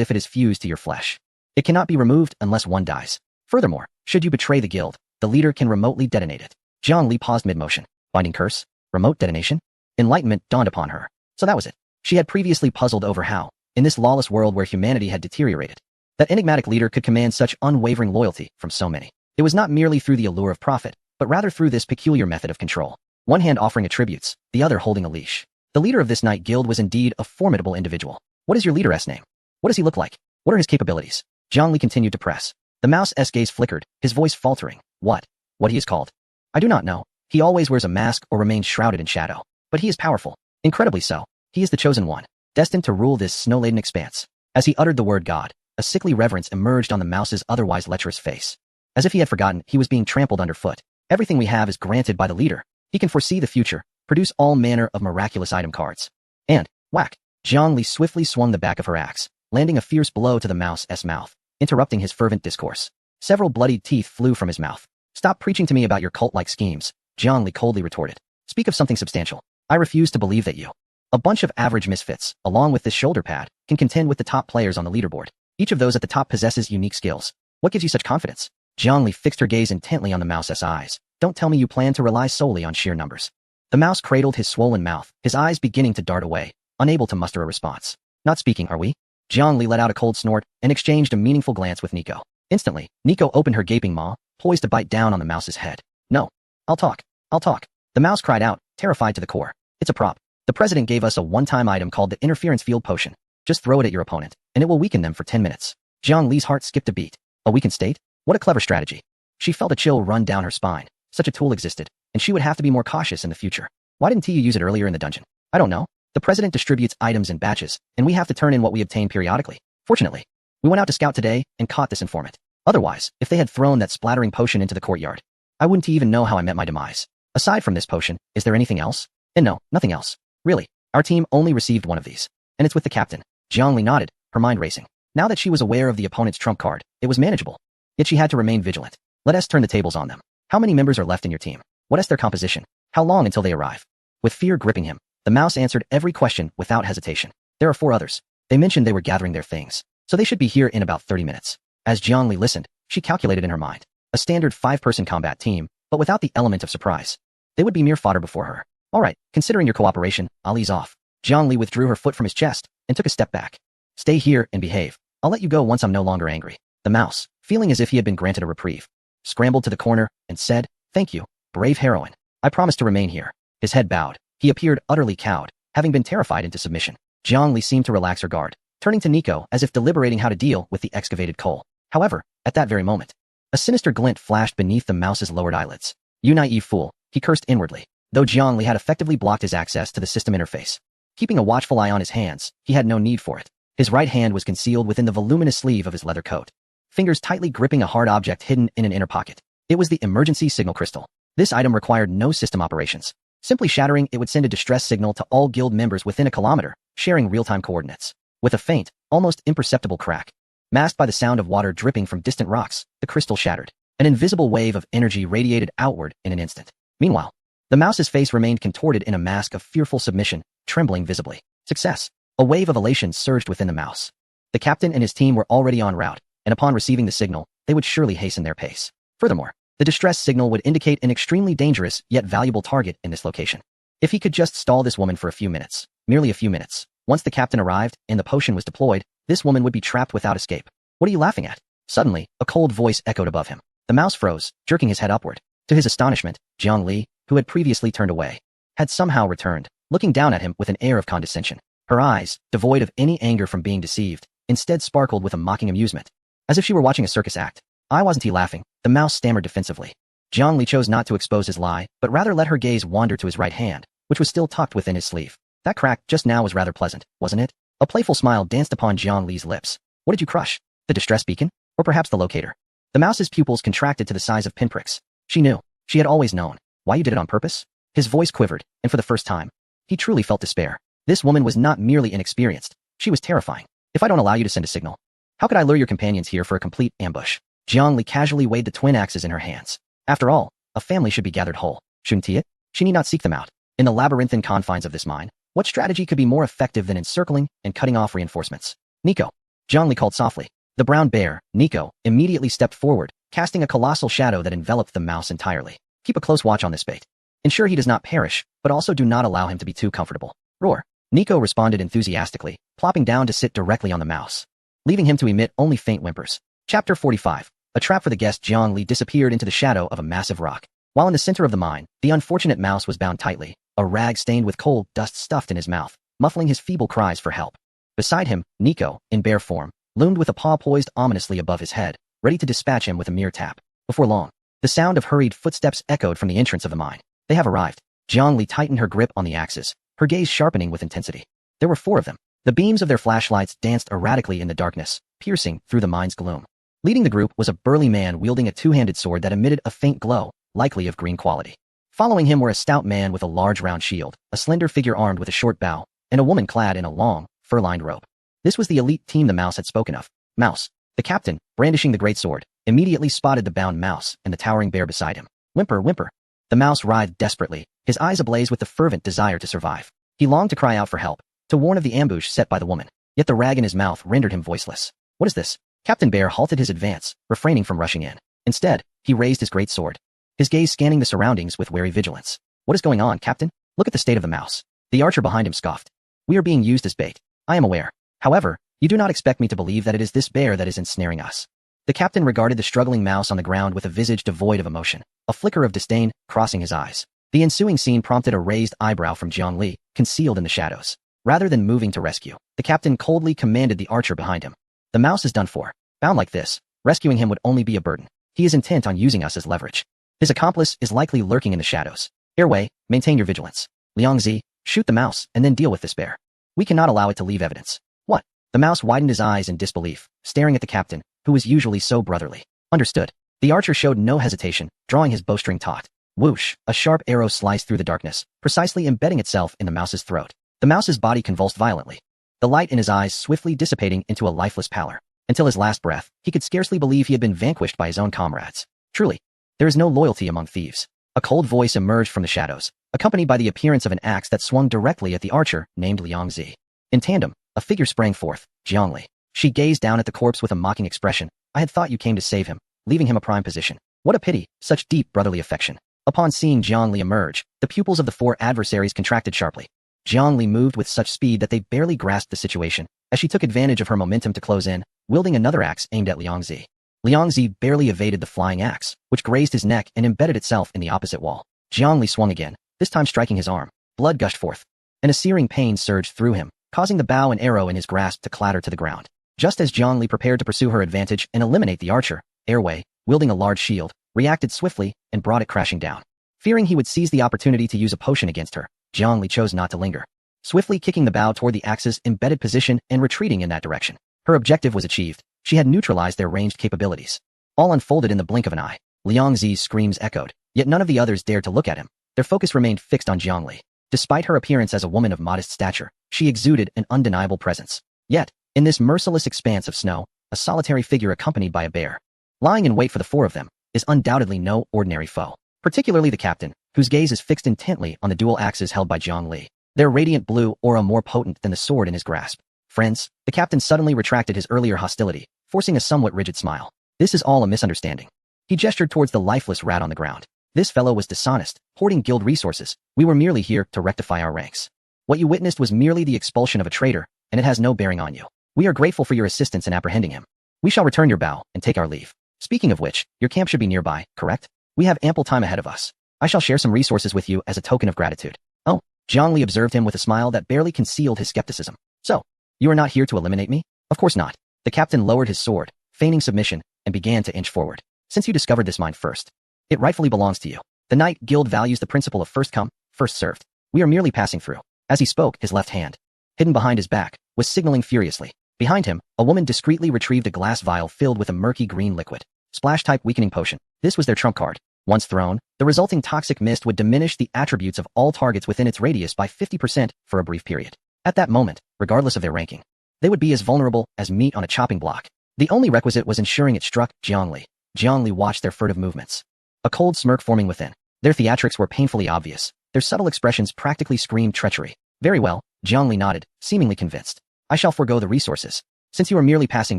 if it is fused to your flesh. It cannot be removed unless one dies. Furthermore, should you betray the guild, the leader can remotely detonate it. Jiang Li paused mid-motion. Binding Curse? Remote detonation? Enlightenment dawned upon her. So that was it. She had previously puzzled over how, in this lawless world where humanity had deteriorated, that enigmatic leader could command such unwavering loyalty from so many. It was not merely through the allure of profit, but rather through this peculiar method of control. One hand offering attributes, the other holding a leash. The leader of this Night Guild was indeed a formidable individual. What is your leader's name? What does he look like? What are his capabilities? Jiang Li continued to press. The mouse's gaze flickered, his voice faltering. What he is called? I do not know. He always wears a mask or remains shrouded in shadow. But he is powerful. Incredibly so. He is the chosen one, destined to rule this snow-laden expanse. As he uttered the word God, a sickly reverence emerged on the mouse's otherwise lecherous face. As if he had forgotten he was being trampled underfoot. Everything we have is granted by the leader. He can foresee the future, produce all manner of miraculous item cards. And, whack, Jiang Li swiftly swung the back of her axe, landing a fierce blow to the mouse's mouth, interrupting his fervent discourse. Several bloodied teeth flew from his mouth. Stop preaching to me about your cult-like schemes, Jiang Li coldly retorted. Speak of something substantial. I refuse to believe that you, a bunch of average misfits, along with this shoulder pad, can contend with the top players on the leaderboard. Each of those at the top possesses unique skills. What gives you such confidence? Jiang Li fixed her gaze intently on the mouse's eyes. Don't tell me you plan to rely solely on sheer numbers. The mouse cradled his swollen mouth, his eyes beginning to dart away, unable to muster a response. Not speaking, are we? Jiang Li let out a cold snort and exchanged a meaningful glance with Nico. Instantly, Nico opened her gaping maw, poised to bite down on the mouse's head. No. I'll talk. The mouse cried out, terrified to the core. It's a prop. The president gave us a one-time item called the Interference Field Potion. Just throw it at your opponent, and it will weaken them for 10 minutes. Jiang Li's heart skipped a beat. A weakened state? What a clever strategy. She felt a chill run down her spine. Such a tool existed, and she would have to be more cautious in the future. Why didn't you use it earlier in the dungeon? I don't know. The president distributes items in batches, and we have to turn in what we obtain periodically. Fortunately, we went out to scout today and caught this informant. Otherwise, if they had thrown that splattering potion into the courtyard, I wouldn't even know how I met my demise. Aside from this potion, is there anything else? And no, nothing else. Really, our team only received one of these, and it's with the captain. Jiang Li nodded, her mind racing. Now that she was aware of the opponent's trump card, it was manageable. Yet she had to remain vigilant. Let us turn the tables on them. How many members are left in your team? What is their composition? How long until they arrive? With fear gripping him, the mouse answered every question without hesitation. There are 4 others. They mentioned they were gathering their things, so they should be here in about 30 minutes. As Jiang Li listened, she calculated in her mind. A standard 5-person combat team, but without the element of surprise. They would be mere fodder before her. All right, considering your cooperation, I'll ease off. Jiang Li withdrew her foot from his chest and took a step back. Stay here and behave. I'll let you go once I'm no longer angry. The mouse, feeling as if he had been granted a reprieve, scrambled to the corner and said, Thank you, brave heroine. I promise to remain here. His head bowed. He appeared utterly cowed, having been terrified into submission. Jiang Li seemed to relax her guard, turning to Nico as if deliberating how to deal with the excavated coal. However, at that very moment, a sinister glint flashed beneath the mouse's lowered eyelids. You naive fool, he cursed inwardly, though Jiang Li had effectively blocked his access to the system interface. Keeping a watchful eye on his hands, he had no need for it. His right hand was concealed within the voluminous sleeve of his leather coat, fingers tightly gripping a hard object hidden in an inner pocket. It was the emergency signal crystal. This item required no system operations. Simply shattering it would send a distress signal to all guild members within a kilometer, sharing real-time coordinates. With a faint, almost imperceptible crack, masked by the sound of water dripping from distant rocks, the crystal shattered. An invisible wave of energy radiated outward in an instant. Meanwhile, the mouse's face remained contorted in a mask of fearful submission, trembling visibly. Success! A wave of elation surged within the mouse. The captain and his team were already en route, and upon receiving the signal, they would surely hasten their pace. Furthermore, the distress signal would indicate an extremely dangerous yet valuable target in this location. If he could just stall this woman for a few minutes, merely a few minutes, once the captain arrived and the potion was deployed, this woman would be trapped without escape. What are you laughing at? Suddenly, a cold voice echoed above him. The mouse froze, jerking his head upward. To his astonishment, Jiang Li, who had previously turned away, had somehow returned, looking down at him with an air of condescension. Her eyes, devoid of any anger from being deceived, instead sparkled with a mocking amusement, as if she were watching a circus act. "I wasn't laughing," the mouse stammered defensively. Jiang Li chose not to expose his lie, but rather let her gaze wander to his right hand, which was still tucked within his sleeve. "That crack just now was rather pleasant, wasn't it?" A playful smile danced upon Jiang Li's lips. "What did you crush? The distress beacon? Or perhaps the locator?" The mouse's pupils contracted to the size of pinpricks. She knew. She had always known. "Why you did it on purpose?" His voice quivered, and for the first time, he truly felt despair. This woman was not merely inexperienced. She was terrifying. "If I don't allow you to send a signal, how could I lure your companions here for a complete ambush?" Jiang Li casually weighed the twin axes in her hands. After all, a family should be gathered whole, shouldn't it? She need not seek them out. In the labyrinthine confines of this mine, what strategy could be more effective than encircling and cutting off reinforcements? "Nico," Jiang Li called softly. The brown bear, Nico, immediately stepped forward, casting a colossal shadow that enveloped the mouse entirely. "Keep a close watch on this bait. Ensure he does not perish, but also do not allow him to be too comfortable." "Roar." Nico responded enthusiastically, plopping down to sit directly on the mouse, leaving him to emit only faint whimpers. Chapter 45. A trap for the guest. Jiang Li disappeared into the shadow of a massive rock. While in the center of the mine, the unfortunate mouse was bound tightly, a rag stained with coal dust stuffed in his mouth, muffling his feeble cries for help. Beside him, Nico, in bear form, loomed with a paw poised ominously above his head, ready to dispatch him with a mere tap. Before long, the sound of hurried footsteps echoed from the entrance of the mine. "They have arrived." Jiang Li tightened her grip on the axes, her gaze sharpening with intensity. There were 4 of them. The beams of their flashlights danced erratically in the darkness, piercing through the mine's gloom. Leading the group was a burly man wielding a two-handed sword that emitted a faint glow, likely of green quality. Following him were a stout man with a large round shield, a slender figure armed with a short bow, and a woman clad in a long, fur-lined robe. This was the elite team the mouse had spoken of. Mouse, the captain, brandishing the great sword, immediately spotted the bound mouse and the towering bear beside him. "Whimper, whimper." The mouse writhed desperately, his eyes ablaze with the fervent desire to survive. He longed to cry out for help, to warn of the ambush set by the woman, yet the rag in his mouth rendered him voiceless. "What is this?" Captain Bear halted his advance, refraining from rushing in. Instead, he raised his great sword, his gaze scanning the surroundings with wary vigilance. "What is going on, Captain? Look at the state of the mouse." The archer behind him scoffed. "We are being used as bait. I am aware. However, you do not expect me to believe that it is this bear that is ensnaring us." The captain regarded the struggling mouse on the ground with a visage devoid of emotion, a flicker of disdain crossing his eyes. The ensuing scene prompted a raised eyebrow from Jiang Li, concealed in the shadows. Rather than moving to rescue, the captain coldly commanded the archer behind him. "The mouse is done for. Bound like this, rescuing him would only be a burden. He is intent on using us as leverage. His accomplice is likely lurking in the shadows. Airway, maintain your vigilance. Liang Zi, shoot the mouse and then deal with this bear. We cannot allow it to leave evidence." "What?" The mouse widened his eyes in disbelief, staring at the captain, who was usually so brotherly. "Understood." The archer showed no hesitation, drawing his bowstring taut. Whoosh, a sharp arrow sliced through the darkness, precisely embedding itself in the mouse's throat. The mouse's body convulsed violently, the light in his eyes swiftly dissipating into a lifeless pallor. Until his last breath, he could scarcely believe he had been vanquished by his own comrades. Truly, there is no loyalty among thieves. A cold voice emerged from the shadows, accompanied by the appearance of an axe that swung directly at the archer, named Liang Zi. In tandem, a figure sprang forth, Jiang Li. She gazed down at the corpse with a mocking expression. "I had thought you came to save him, leaving him a prime position. What a pity, such deep brotherly affection." Upon seeing Jiang Li emerge, the pupils of the 4 adversaries contracted sharply. Jiang Li moved with such speed that they barely grasped the situation, as she took advantage of her momentum to close in, wielding another axe aimed at Liang Zi. Liang Zi barely evaded the flying axe, which grazed his neck and embedded itself in the opposite wall. Jiang Li swung again, this time striking his arm. Blood gushed forth, and a searing pain surged through him, causing the bow and arrow in his grasp to clatter to the ground. Just as Jiang Li prepared to pursue her advantage and eliminate the archer, Airway, wielding a large shield, reacted swiftly and brought it crashing down. Fearing he would seize the opportunity to use a potion against her, Jiang Li chose not to linger, swiftly kicking the bow toward the axe's embedded position and retreating in that direction. Her objective was achieved. She had neutralized their ranged capabilities. All unfolded in the blink of an eye. Liang Zi's screams echoed, yet none of the others dared to look at him. Their focus remained fixed on Jiang Li. Despite her appearance as a woman of modest stature, she exuded an undeniable presence. Yet, in this merciless expanse of snow, a solitary figure accompanied by a bear, lying in wait for the 4 of them, is undoubtedly no ordinary foe. Particularly the captain, whose gaze is fixed intently on the dual axes held by Jiang Li. Their radiant blue aura more potent than the sword in his grasp. "Friends," the captain suddenly retracted his earlier hostility, forcing a somewhat rigid smile. "This is all a misunderstanding." He gestured towards the lifeless rat on the ground. "This fellow was dishonest, hoarding guild resources. We were merely here to rectify our ranks. What you witnessed was merely the expulsion of a traitor, and it has no bearing on you. We are grateful for your assistance in apprehending him. We shall return your bow and take our leave." Speaking of which, your camp should be nearby, correct? We have ample time ahead of us. I shall share some resources with you as a token of gratitude. Oh, Zhongli observed him with a smile that barely concealed his skepticism. So, you are not here to eliminate me? Of course not. The captain lowered his sword, feigning submission, and began to inch forward. Since you discovered this mine first, it rightfully belongs to you. The Knight Guild values the principle of first come, first served. We are merely passing through. As he spoke, his left hand, hidden behind his back, was signaling furiously. Behind him, a woman discreetly retrieved a glass vial filled with a murky green liquid. Splash-type weakening potion. This was their trump card. Once thrown, the resulting toxic mist would diminish the attributes of all targets within its radius by 50% for a brief period. At that moment, regardless of their ranking, they would be as vulnerable as meat on a chopping block. The only requisite was ensuring it struck Zhongli. Zhongli watched their furtive movements, a cold smirk forming within. Their theatrics were painfully obvious. Their subtle expressions practically screamed treachery. Very well, Zhongli nodded, seemingly convinced. I shall forego the resources. Since you are merely passing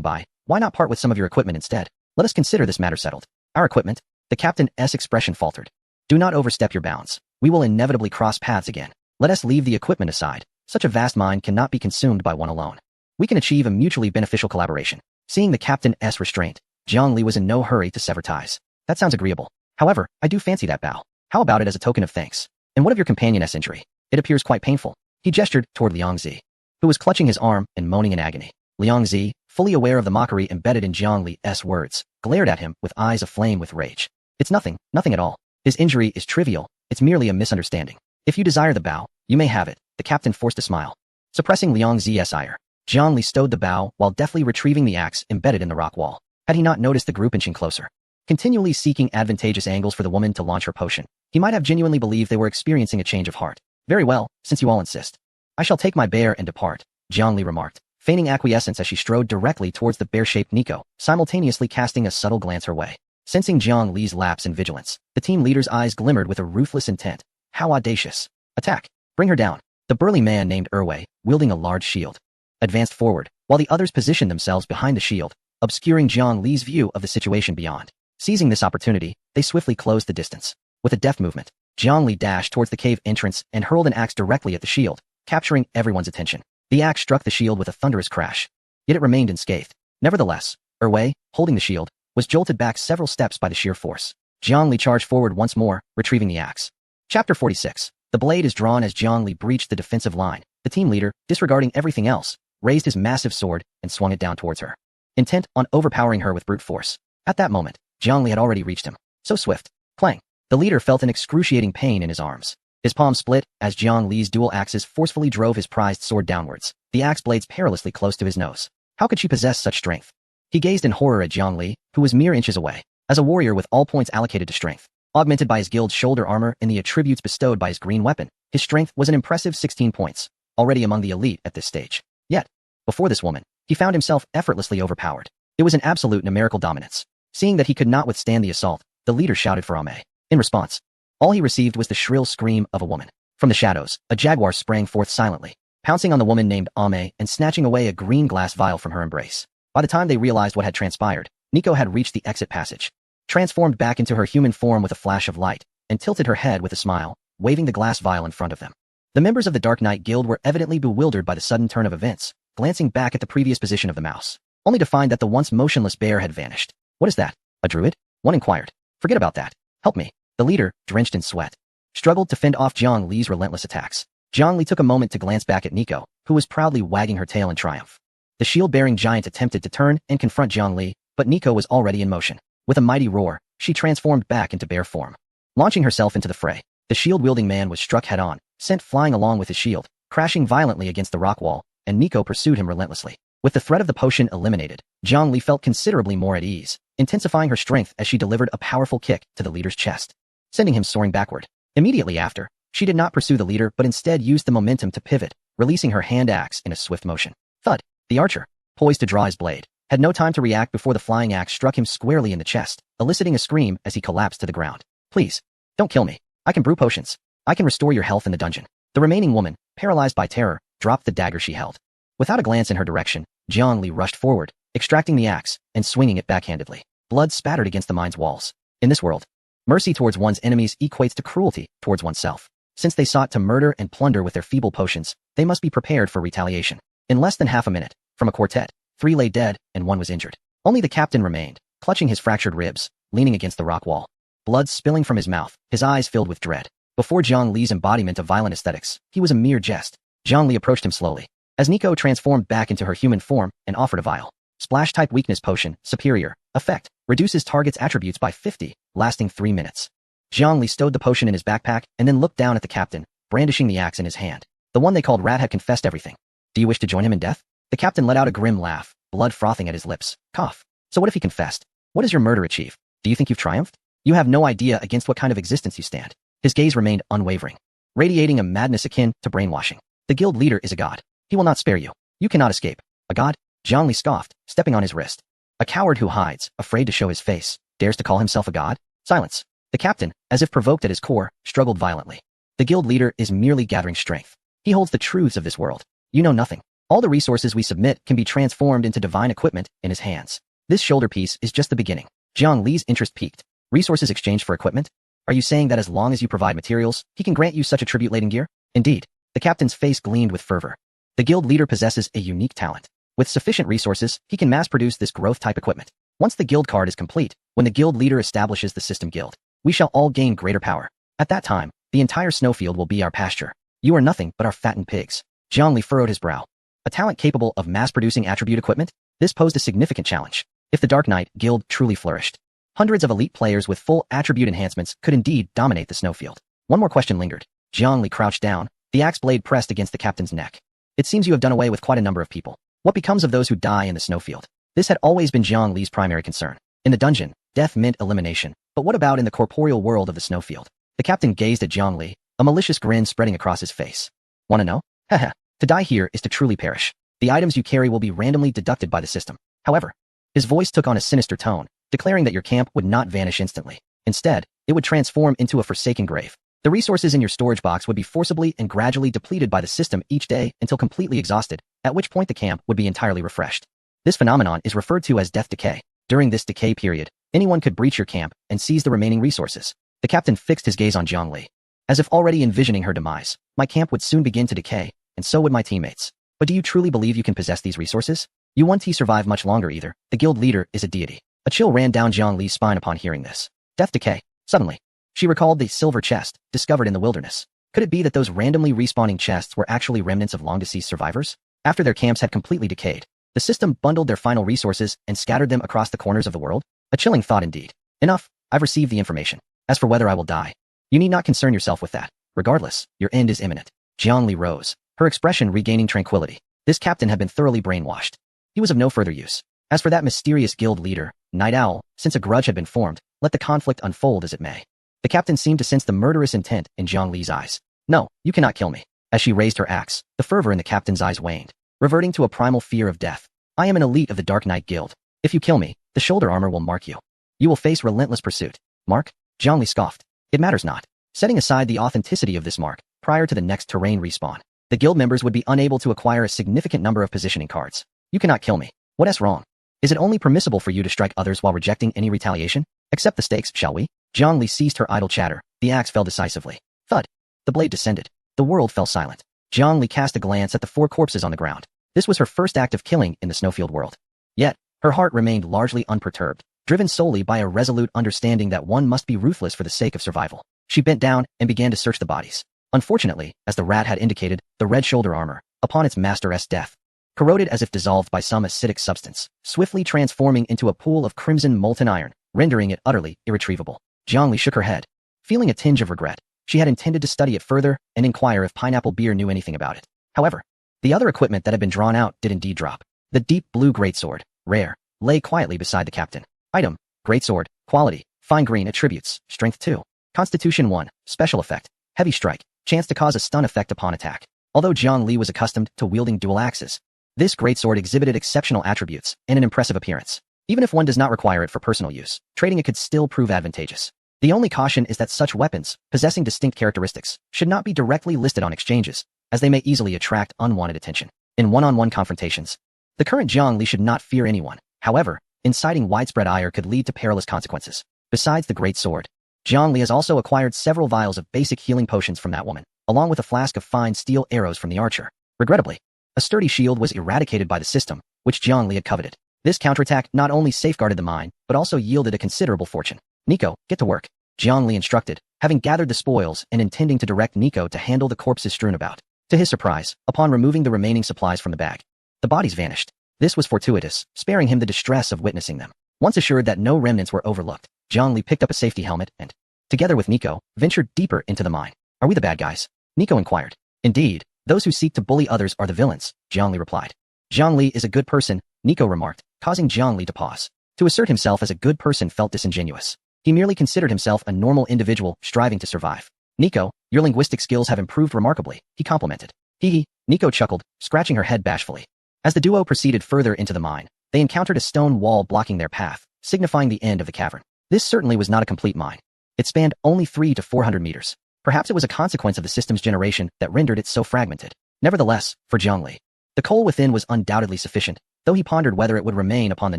by, why not part with some of your equipment instead? Let us consider this matter settled. Our equipment? The captain's expression faltered. Do not overstep your bounds. We will inevitably cross paths again. Let us leave the equipment aside. Such a vast mine cannot be consumed by one alone. We can achieve a mutually beneficial collaboration. Seeing the captain's restraint, Zhongli was in no hurry to sever ties. That sounds agreeable. However, I do fancy that bow. How about it as a token of thanks? And what of your companion's injury? It appears quite painful. He gestured toward Liang Zi, who was clutching his arm and moaning in agony. Liang Zi, fully aware of the mockery embedded in Zhongli's words, glared at him with eyes aflame with rage. It's nothing at all. His injury is trivial. It's merely a misunderstanding. If you desire the bow, you may have it. The captain forced a smile. Suppressing Liang Zi's ire, Zhongli stowed the bow while deftly retrieving the axe embedded in the rock wall. Had he not noticed the group inching closer, continually seeking advantageous angles for the woman to launch her potion, he might have genuinely believed they were experiencing a change of heart. Very well, since you all insist. I shall take my bear and depart, Zhongli remarked, feigning acquiescence as she strode directly towards the bear-shaped Nico, simultaneously casting a subtle glance her way. Sensing Zhongli's lapse in vigilance, the team leader's eyes glimmered with a ruthless intent. How audacious. Attack. Bring her down. The burly man named Erwei, wielding a large shield, advanced forward, while the others positioned themselves behind the shield, obscuring Zhongli's view of the situation beyond. Seizing this opportunity, they swiftly closed the distance. With a deft movement, Zhongli dashed towards the cave entrance and hurled an axe directly at the shield, capturing everyone's attention. The axe struck the shield with a thunderous crash, yet it remained unscathed. Nevertheless, Erwei, holding the shield, was jolted back several steps by the sheer force. Zhongli charged forward once more, retrieving the axe. Chapter 46. The blade is drawn as Zhongli breached the defensive line. The team leader, disregarding everything else, raised his massive sword and swung it down towards her, intent on overpowering her with brute force. At that moment, Zhongli had already reached him. So swift. Clang. The leader felt an excruciating pain in his arms. His palm split as Zhongli's dual axes forcefully drove his prized sword downwards, the axe blades perilously close to his nose. How could she possess such strength? He gazed in horror at Zhongli, who was mere inches away. As a warrior with all points allocated to strength, augmented by his guild's shoulder armor and the attributes bestowed by his green weapon, his strength was an impressive 16 points, already among the elite at this stage. Yet, before this woman, he found himself effortlessly overpowered. It was an absolute numerical dominance. Seeing that he could not withstand the assault, the leader shouted for Ame. In response, all he received was the shrill scream of a woman. From the shadows, a jaguar sprang forth silently, pouncing on the woman named Ame and snatching away a green glass vial from her embrace. By the time they realized what had transpired, Nico had reached the exit passage, transformed back into her human form with a flash of light, and tilted her head with a smile, waving the glass vial in front of them. The members of the Dark Knight Guild were evidently bewildered by the sudden turn of events, glancing back at the previous position of the mouse, only to find that the once motionless bear had vanished. What is that? A druid? One inquired. Forget about that. Help me. The leader, drenched in sweat, struggled to fend off Zhongli's relentless attacks. Zhongli took a moment to glance back at Nico, who was proudly wagging her tail in triumph. The shield-bearing giant attempted to turn and confront Zhongli, but Nico was already in motion. With a mighty roar, she transformed back into bear form. Launching herself into the fray, the shield-wielding man was struck head-on, sent flying along with his shield, crashing violently against the rock wall, and Nico pursued him relentlessly. With the threat of the potion eliminated, Zhongli felt considerably more at ease, intensifying her strength as she delivered a powerful kick to the leader's chest, sending him soaring backward. Immediately after, she did not pursue the leader but instead used the momentum to pivot, releasing her hand axe in a swift motion. Thud! The archer, poised to draw his blade, had no time to react before the flying axe struck him squarely in the chest, eliciting a scream as he collapsed to the ground. Please, don't kill me. I can brew potions. I can restore your health in the dungeon. The remaining woman, paralyzed by terror, dropped the dagger she held. Without a glance in her direction, Zhongli rushed forward, extracting the axe and swinging it backhandedly. Blood spattered against the mine's walls. In this world, mercy towards one's enemies equates to cruelty towards oneself. Since they sought to murder and plunder with their feeble potions, they must be prepared for retaliation. In less than half a minute, from a quartet, 3 lay dead and 1 was injured. Only the captain remained, clutching his fractured ribs, leaning against the rock wall. Blood spilling from his mouth, his eyes filled with dread. Before Zhang Li's embodiment of violent aesthetics, he was a mere jest. Zhang Li approached him slowly. As Nico transformed back into her human form and offered a vial. Splash-type weakness potion, superior, effect, reduces target's attributes by 50, lasting 3 minutes. Zhang Li stowed the potion in his backpack and then looked down at the captain, brandishing the axe in his hand. The one they called Rat had confessed everything. Do you wish to join him in death? The captain let out a grim laugh, blood frothing at his lips. Cough. So what if he confessed? What does your murder achieve? Do you think you've triumphed? You have no idea against what kind of existence you stand. His gaze remained unwavering, radiating a madness akin to brainwashing. The guild leader is a god. He will not spare you. You cannot escape. A god? Zhang Li scoffed, stepping on his wrist. A coward who hides, afraid to show his face, dares to call himself a god? Silence. The captain, as if provoked at his core, struggled violently. The guild leader is merely gathering strength. He holds the truths of this world. You know nothing. All the resources we submit can be transformed into divine equipment in his hands. This shoulder piece is just the beginning. Zhang Li's interest peaked. Resources exchanged for equipment? Are you saying that as long as you provide materials, he can grant you such a tribute-laden gear? Indeed. The captain's face gleamed with fervor. The guild leader possesses a unique talent. With sufficient resources, he can mass-produce this growth-type equipment. Once the guild card is complete, when the guild leader establishes the system guild, we shall all gain greater power. At that time, the entire snowfield will be our pasture. You are nothing but our fattened pigs. Zhang Li furrowed his brow. A talent capable of mass-producing attribute equipment? This posed a significant challenge. If the Dark Knight Guild truly flourished, hundreds of elite players with full attribute enhancements could indeed dominate the snowfield. One more question lingered. Zhang Li crouched down, the axe blade pressed against the captain's neck. It seems you have done away with quite a number of people. What becomes of those who die in the snowfield? This had always been Zhang Li's primary concern. In the dungeon, death meant elimination. But what about in the corporeal world of the snowfield? The captain gazed at Zhang Li, a malicious grin spreading across his face. Wanna know? Haha. To die here is to truly perish. The items you carry will be randomly deducted by the system. However, his voice took on a sinister tone, declaring that your camp would not vanish instantly. Instead, it would transform into a forsaken grave. The resources in your storage box would be forcibly and gradually depleted by the system each day until completely exhausted, at which point the camp would be entirely refreshed. This phenomenon is referred to as death decay. During this decay period, anyone could breach your camp and seize the remaining resources. The captain fixed his gaze on Zhang Li, as if already envisioning her demise. My camp would soon begin to decay, and so would my teammates. But do you truly believe you can possess these resources? You won't survive much longer either. The guild leader is a deity. A chill ran down Zhang Li's spine upon hearing this. Death decay. Suddenly, she recalled the silver chest discovered in the wilderness. Could it be that those randomly respawning chests were actually remnants of long-deceased survivors? After their camps had completely decayed, the system bundled their final resources and scattered them across the corners of the world? A chilling thought indeed. Enough, I've received the information. As for whether I will die, you need not concern yourself with that. Regardless, your end is imminent. Zhang Li rose, her expression regaining tranquility. This captain had been thoroughly brainwashed. He was of no further use. As for that mysterious guild leader, Night Owl, since a grudge had been formed, let the conflict unfold as it may. The captain seemed to sense the murderous intent in Zhang Li's eyes. No, you cannot kill me. As she raised her axe, the fervor in the captain's eyes waned, reverting to a primal fear of death. I am an elite of the Dark Knight Guild. If you kill me, the shoulder armor will mark you. You will face relentless pursuit. Mark? Zhang Li scoffed. It matters not. Setting aside the authenticity of this mark, prior to the next terrain respawn, the guild members would be unable to acquire a significant number of positioning cards. You cannot kill me. What is wrong? Is it only permissible for you to strike others while rejecting any retaliation? Accept the stakes, shall we? Zhang Li ceased her idle chatter. The axe fell decisively. Thud. The blade descended. The world fell silent. Zhang Li cast a glance at the 4 corpses on the ground. This was her first act of killing in the snowfield world. Yet, her heart remained largely unperturbed, driven solely by a resolute understanding that one must be ruthless for the sake of survival. She bent down and began to search the bodies. Unfortunately, as the rat had indicated, the red shoulder armor, upon its master's death, corroded as if dissolved by some acidic substance, swiftly transforming into a pool of crimson molten iron, rendering it utterly irretrievable. Zhang Li shook her head, feeling a tinge of regret. She had intended to study it further and inquire if Pineapple Beer knew anything about it. However, the other equipment that had been drawn out did indeed drop. The deep blue greatsword, rare, lay quietly beside the captain. Item, greatsword, quality, fine green attributes, strength 2. Constitution 1, special effect, heavy strike, chance to cause a stun effect upon attack. Although Zhang Li was accustomed to wielding dual axes, this greatsword exhibited exceptional attributes and an impressive appearance. Even if one does not require it for personal use, trading it could still prove advantageous. The only caution is that such weapons, possessing distinct characteristics, should not be directly listed on exchanges, as they may easily attract unwanted attention. In one-on-one confrontations, the current Zhang Li should not fear anyone. However, inciting widespread ire could lead to perilous consequences. Besides the great sword, Zhang Li has also acquired several vials of basic healing potions from that woman, along with a flask of fine steel arrows from the archer. Regrettably, a sturdy shield was eradicated by the system, which Zhang Li had coveted. This counterattack not only safeguarded the mine, but also yielded a considerable fortune. Nico, get to work, Jiang Li instructed, having gathered the spoils and intending to direct Nico to handle the corpses strewn about. To his surprise, upon removing the remaining supplies from the bag, the bodies vanished. This was fortuitous, sparing him the distress of witnessing them. Once assured that no remnants were overlooked, Jiang Li picked up a safety helmet and, together with Nico, ventured deeper into the mine. Are we the bad guys? Nico inquired. Indeed, those who seek to bully others are the villains, Jiang Li replied. Jiang Li is a good person, Nico remarked, causing Jiang Li to pause. To assert himself as a good person felt disingenuous. He merely considered himself a normal individual striving to survive. Nico, your linguistic skills have improved remarkably, he complimented. Hee, Nico chuckled, scratching her head bashfully. As the duo proceeded further into the mine, they encountered a stone wall blocking their path, signifying the end of the cavern. This certainly was not a complete mine. It spanned only 300 to 400 meters. Perhaps it was a consequence of the system's generation that rendered it so fragmented. Nevertheless, for Jiang Li, the coal within was undoubtedly sufficient, though he pondered whether it would remain upon the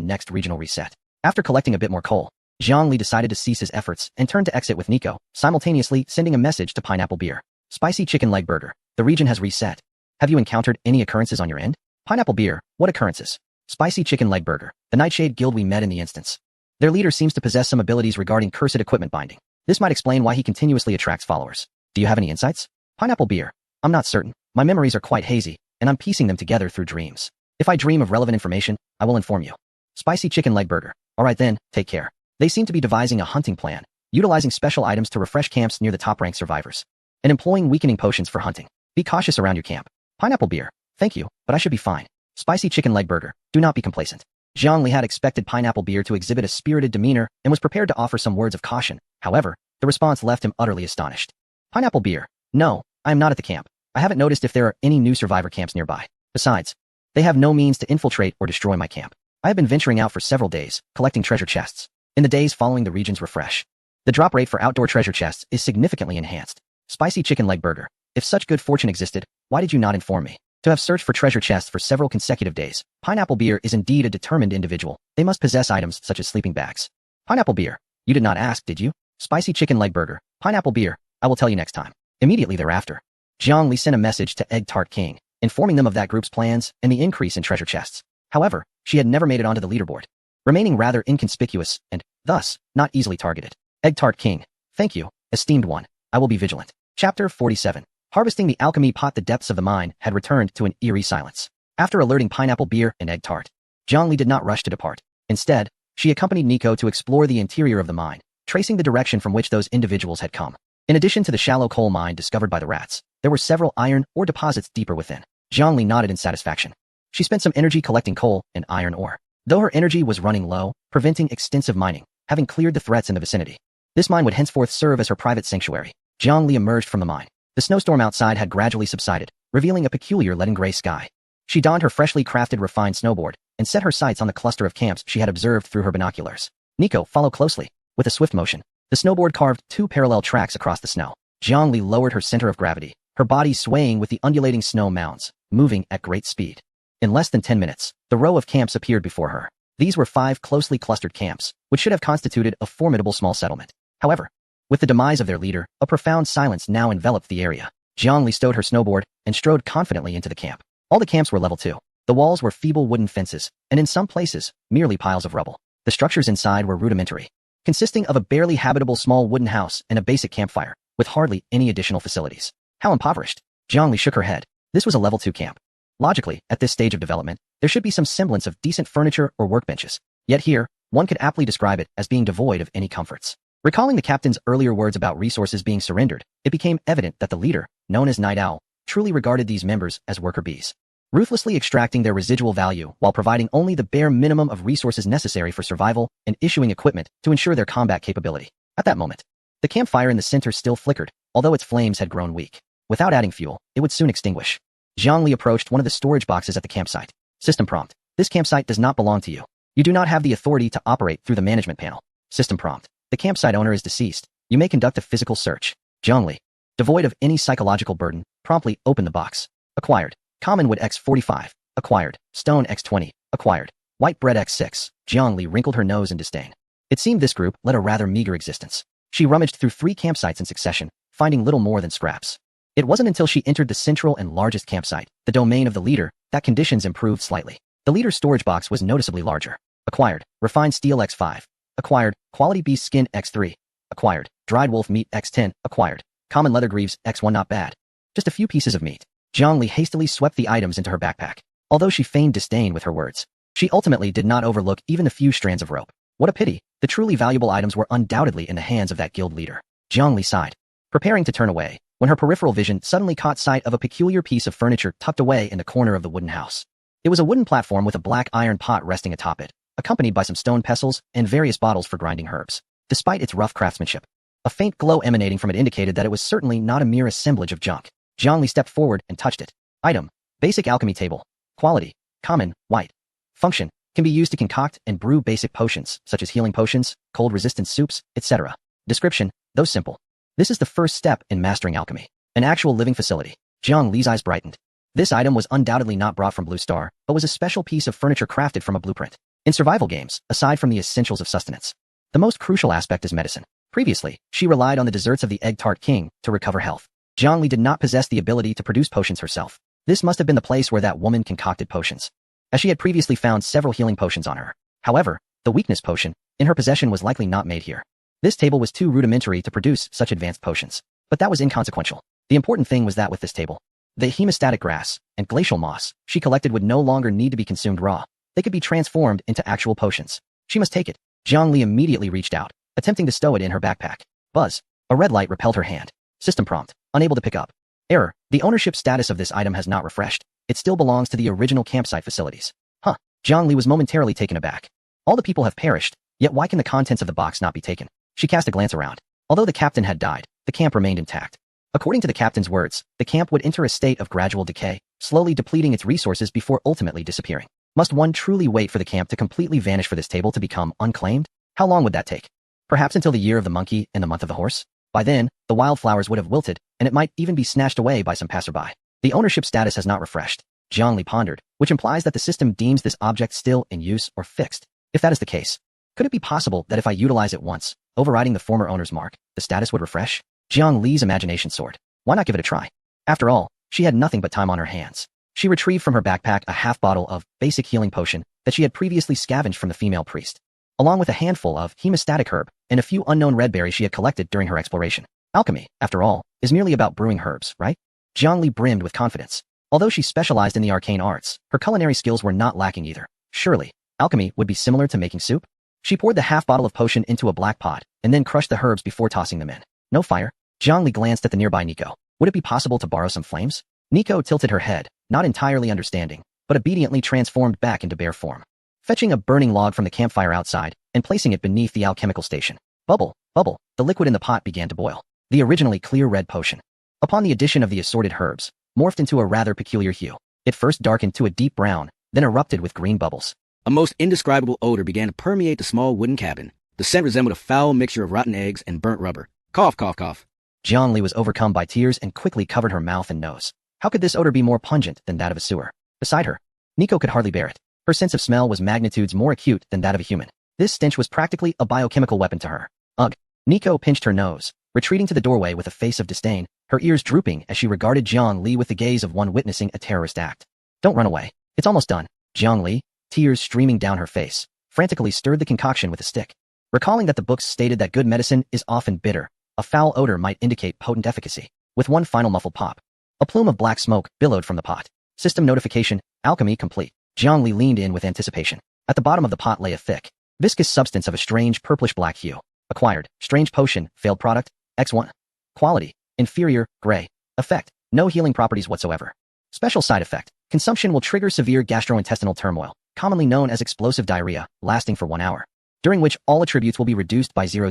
next regional reset. After collecting a bit more coal, Jiang Li decided to cease his efforts and turned to exit with Nico, simultaneously sending a message to Pineapple Beer. Spicy chicken leg burger. The region has reset. Have you encountered any occurrences on your end? Pineapple Beer. What occurrences? Spicy chicken leg burger. The Nightshade Guild we met in the instance. Their leader seems to possess some abilities regarding cursed equipment binding. This might explain why he continuously attracts followers. Do you have any insights? Pineapple Beer. I'm not certain. My memories are quite hazy, and I'm piecing them together through dreams. If I dream of relevant information, I will inform you. Spicy chicken leg burger. Alright then, take care. They seem to be devising a hunting plan, utilizing special items to refresh camps near the top-ranked survivors, and employing weakening potions for hunting. Be cautious around your camp. Pineapple Beer. Thank you, but I should be fine. Spicy chicken leg burger. Do not be complacent. Jiang Li had expected Pineapple Beer to exhibit a spirited demeanor and was prepared to offer some words of caution. However, the response left him utterly astonished. Pineapple Beer. No, I am not at the camp. I haven't noticed if there are any new survivor camps nearby. Besides, they have no means to infiltrate or destroy my camp. I have been venturing out for several days, collecting treasure chests. In the days following the region's refresh, the drop rate for outdoor treasure chests is significantly enhanced. Spicy chicken leg burger. If such good fortune existed, why did you not inform me? To have searched for treasure chests for several consecutive days, Pineapple Beer is indeed a determined individual. They must possess items such as sleeping bags. Pineapple Beer. You did not ask, did you? Spicy chicken leg burger. Pineapple Beer. I will tell you next time. Immediately thereafter, Jiang Li sent a message to Egg Tart King, informing them of that group's plans and the increase in treasure chests. However, she had never made it onto the leaderboard, remaining rather inconspicuous and, thus, not easily targeted. Egg Tart King. Thank you, esteemed one. I will be vigilant. Chapter 47. Harvesting the alchemy pot. The depths of the mine had returned to an eerie silence. After alerting Pineapple Beer and Egg Tart, Jiang Li did not rush to depart. Instead, she accompanied Nico to explore the interior of the mine, tracing the direction from which those individuals had come. In addition to the shallow coal mine discovered by the rats, there were several iron ore deposits deeper within. Jiang Li nodded in satisfaction. She spent some energy collecting coal and iron ore, though her energy was running low, preventing extensive mining, having cleared the threats in the vicinity. This mine would henceforth serve as her private sanctuary. Jiang Li emerged from the mine. The snowstorm outside had gradually subsided, revealing a peculiar leaden-gray sky. She donned her freshly crafted refined snowboard and set her sights on the cluster of camps she had observed through her binoculars. Nico, follow closely. With a swift motion, the snowboard carved 2 parallel tracks across the snow. Jiang Li lowered her center of gravity, her body swaying with the undulating snow mounds, moving at great speed. In less than 10 minutes, the row of camps appeared before her. These were 5 closely clustered camps, which should have constituted a formidable small settlement. However, with the demise of their leader, a profound silence now enveloped the area. Jiang Li stowed her snowboard and strode confidently into the camp. All the camps were level 2. The walls were feeble wooden fences, and in some places, merely piles of rubble. The structures inside were rudimentary, consisting of a barely habitable small wooden house and a basic campfire, with hardly any additional facilities. How impoverished. Jiang Li shook her head. This was a level 2 camp. Logically, at this stage of development, there should be some semblance of decent furniture or workbenches. Yet here, one could aptly describe it as being devoid of any comforts. Recalling the captain's earlier words about resources being surrendered, it became evident that the leader, known as Night Owl, truly regarded these members as worker bees, ruthlessly extracting their residual value while providing only the bare minimum of resources necessary for survival and issuing equipment to ensure their combat capability. At that moment, the campfire in the center still flickered, although its flames had grown weak. Without adding fuel, it would soon extinguish. Jiang Li approached one of the storage boxes at the campsite. System prompt. This campsite does not belong to you. You do not have the authority to operate through the management panel. System prompt. The campsite owner is deceased. You may conduct a physical search. Jiang Li, devoid of any psychological burden, promptly opened the box. Acquired. Common wood X45. Acquired. Stone X20. Acquired. White bread X6. Jiang Li wrinkled her nose in disdain. It seemed this group led a rather meager existence. She rummaged through 3 campsites in succession, finding little more than scraps. It wasn't until she entered the central and largest campsite, the domain of the leader, that conditions improved slightly. The leader's storage box was noticeably larger. Acquired. Refined steel X5. Acquired. Quality beast skin X3. Acquired. Dried wolf meat X10. Acquired. Common leather greaves X1 not bad. Just a few pieces of meat. Jiangli hastily swept the items into her backpack. Although she feigned disdain with her words, she ultimately did not overlook even the few strands of rope. What a pity. The truly valuable items were undoubtedly in the hands of that guild leader. Jiangli sighed, preparing to turn away, when her peripheral vision suddenly caught sight of a peculiar piece of furniture tucked away in the corner of the wooden house. It was a wooden platform with a black iron pot resting atop it, accompanied by some stone pestles and various bottles for grinding herbs. Despite its rough craftsmanship, a faint glow emanating from it indicated that it was certainly not a mere assemblage of junk. Jiangli stepped forward and touched it. Item. Basic alchemy table. Quality. Common, white. Function. Can be used to concoct and brew basic potions, such as healing potions, cold-resistant soups, etc. Description. Though simple, this is the first step in mastering alchemy. An actual living facility. Jiang Li's eyes brightened. This item was undoubtedly not brought from Blue Star, but was a special piece of furniture crafted from a blueprint. In survival games, aside from the essentials of sustenance, the most crucial aspect is medicine. Previously, she relied on the desserts of the Egg Tart King to recover health. Jiang Li did not possess the ability to produce potions herself. This must have been the place where that woman concocted potions, as she had previously found several healing potions on her. However, the weakness potion in her possession was likely not made here. This table was too rudimentary to produce such advanced potions. But that was inconsequential. The important thing was that with this table, the hemostatic grass and glacial moss she collected would no longer need to be consumed raw. They could be transformed into actual potions. She must take it. Jiang Li immediately reached out, attempting to stow it in her backpack. Buzz. A red light repelled her hand. System prompt. Unable to pick up. Error. The ownership status of this item has not refreshed. It still belongs to the original campsite facilities. Huh. Jiang Li was momentarily taken aback. All the people have perished, yet why can the contents of the box not be taken? She cast a glance around. Although the captain had died, the camp remained intact. According to the captain's words, the camp would enter a state of gradual decay, slowly depleting its resources before ultimately disappearing. Must one truly wait for the camp to completely vanish for this table to become unclaimed? How long would that take? Perhaps until the year of the monkey and the month of the horse? By then, the wildflowers would have wilted, and it might even be snatched away by some passerby. The ownership status has not refreshed. Jiang Li pondered, which implies that the system deems this object still in use or fixed. If that is the case, could it be possible that if I utilize it once, overriding the former owner's mark, the status would refresh? Jiang Li's imagination soared. Why not give it a try? After all, she had nothing but time on her hands. She retrieved from her backpack a half bottle of basic healing potion that she had previously scavenged from the female priest, along with a handful of hemostatic herb and a few unknown red berries she had collected during her exploration. Alchemy, after all, is merely about brewing herbs, right? Jiang Li brimmed with confidence. Although she specialized in the arcane arts, her culinary skills were not lacking either. Surely, alchemy would be similar to making soup? She poured the half bottle of potion into a black pot and then crushed the herbs before tossing them in. No fire? Jiang Li glanced at the nearby Nico. Would it be possible to borrow some flames? Nico tilted her head, not entirely understanding, but obediently transformed back into bear form, fetching a burning log from the campfire outside and placing it beneath the alchemical station. Bubble, bubble, the liquid in the pot began to boil. The originally clear red potion, upon the addition of the assorted herbs, morphed into a rather peculiar hue. It first darkened to a deep brown, then erupted with green bubbles. A most indescribable odor began to permeate the small wooden cabin. The scent resembled a foul mixture of rotten eggs and burnt rubber. Cough, cough, cough. Jiang Li was overcome by tears and quickly covered her mouth and nose. How could this odor be more pungent than that of a sewer? Beside her, Nico could hardly bear it. Her sense of smell was magnitudes more acute than that of a human. This stench was practically a biochemical weapon to her. Ugh. Nico pinched her nose, retreating to the doorway with a face of disdain, her ears drooping as she regarded Jiang Li with the gaze of one witnessing a terrorist act. Don't run away. It's almost done. Jiang Li, tears streaming down her face, frantically stirred the concoction with a stick. Recalling that the books stated that good medicine is often bitter, a foul odor might indicate potent efficacy. With one final muffled pop, a plume of black smoke billowed from the pot. System notification, alchemy complete. Jiang Li leaned in with anticipation. At the bottom of the pot lay a thick, viscous substance of a strange purplish-black hue. Acquired. Strange potion. Failed product. X1. Quality. Inferior. Gray. Effect. No healing properties whatsoever. Special side effect. Consumption will trigger severe gastrointestinal turmoil, commonly known as explosive diarrhea, lasting for 1 hour, during which all attributes will be reduced by 0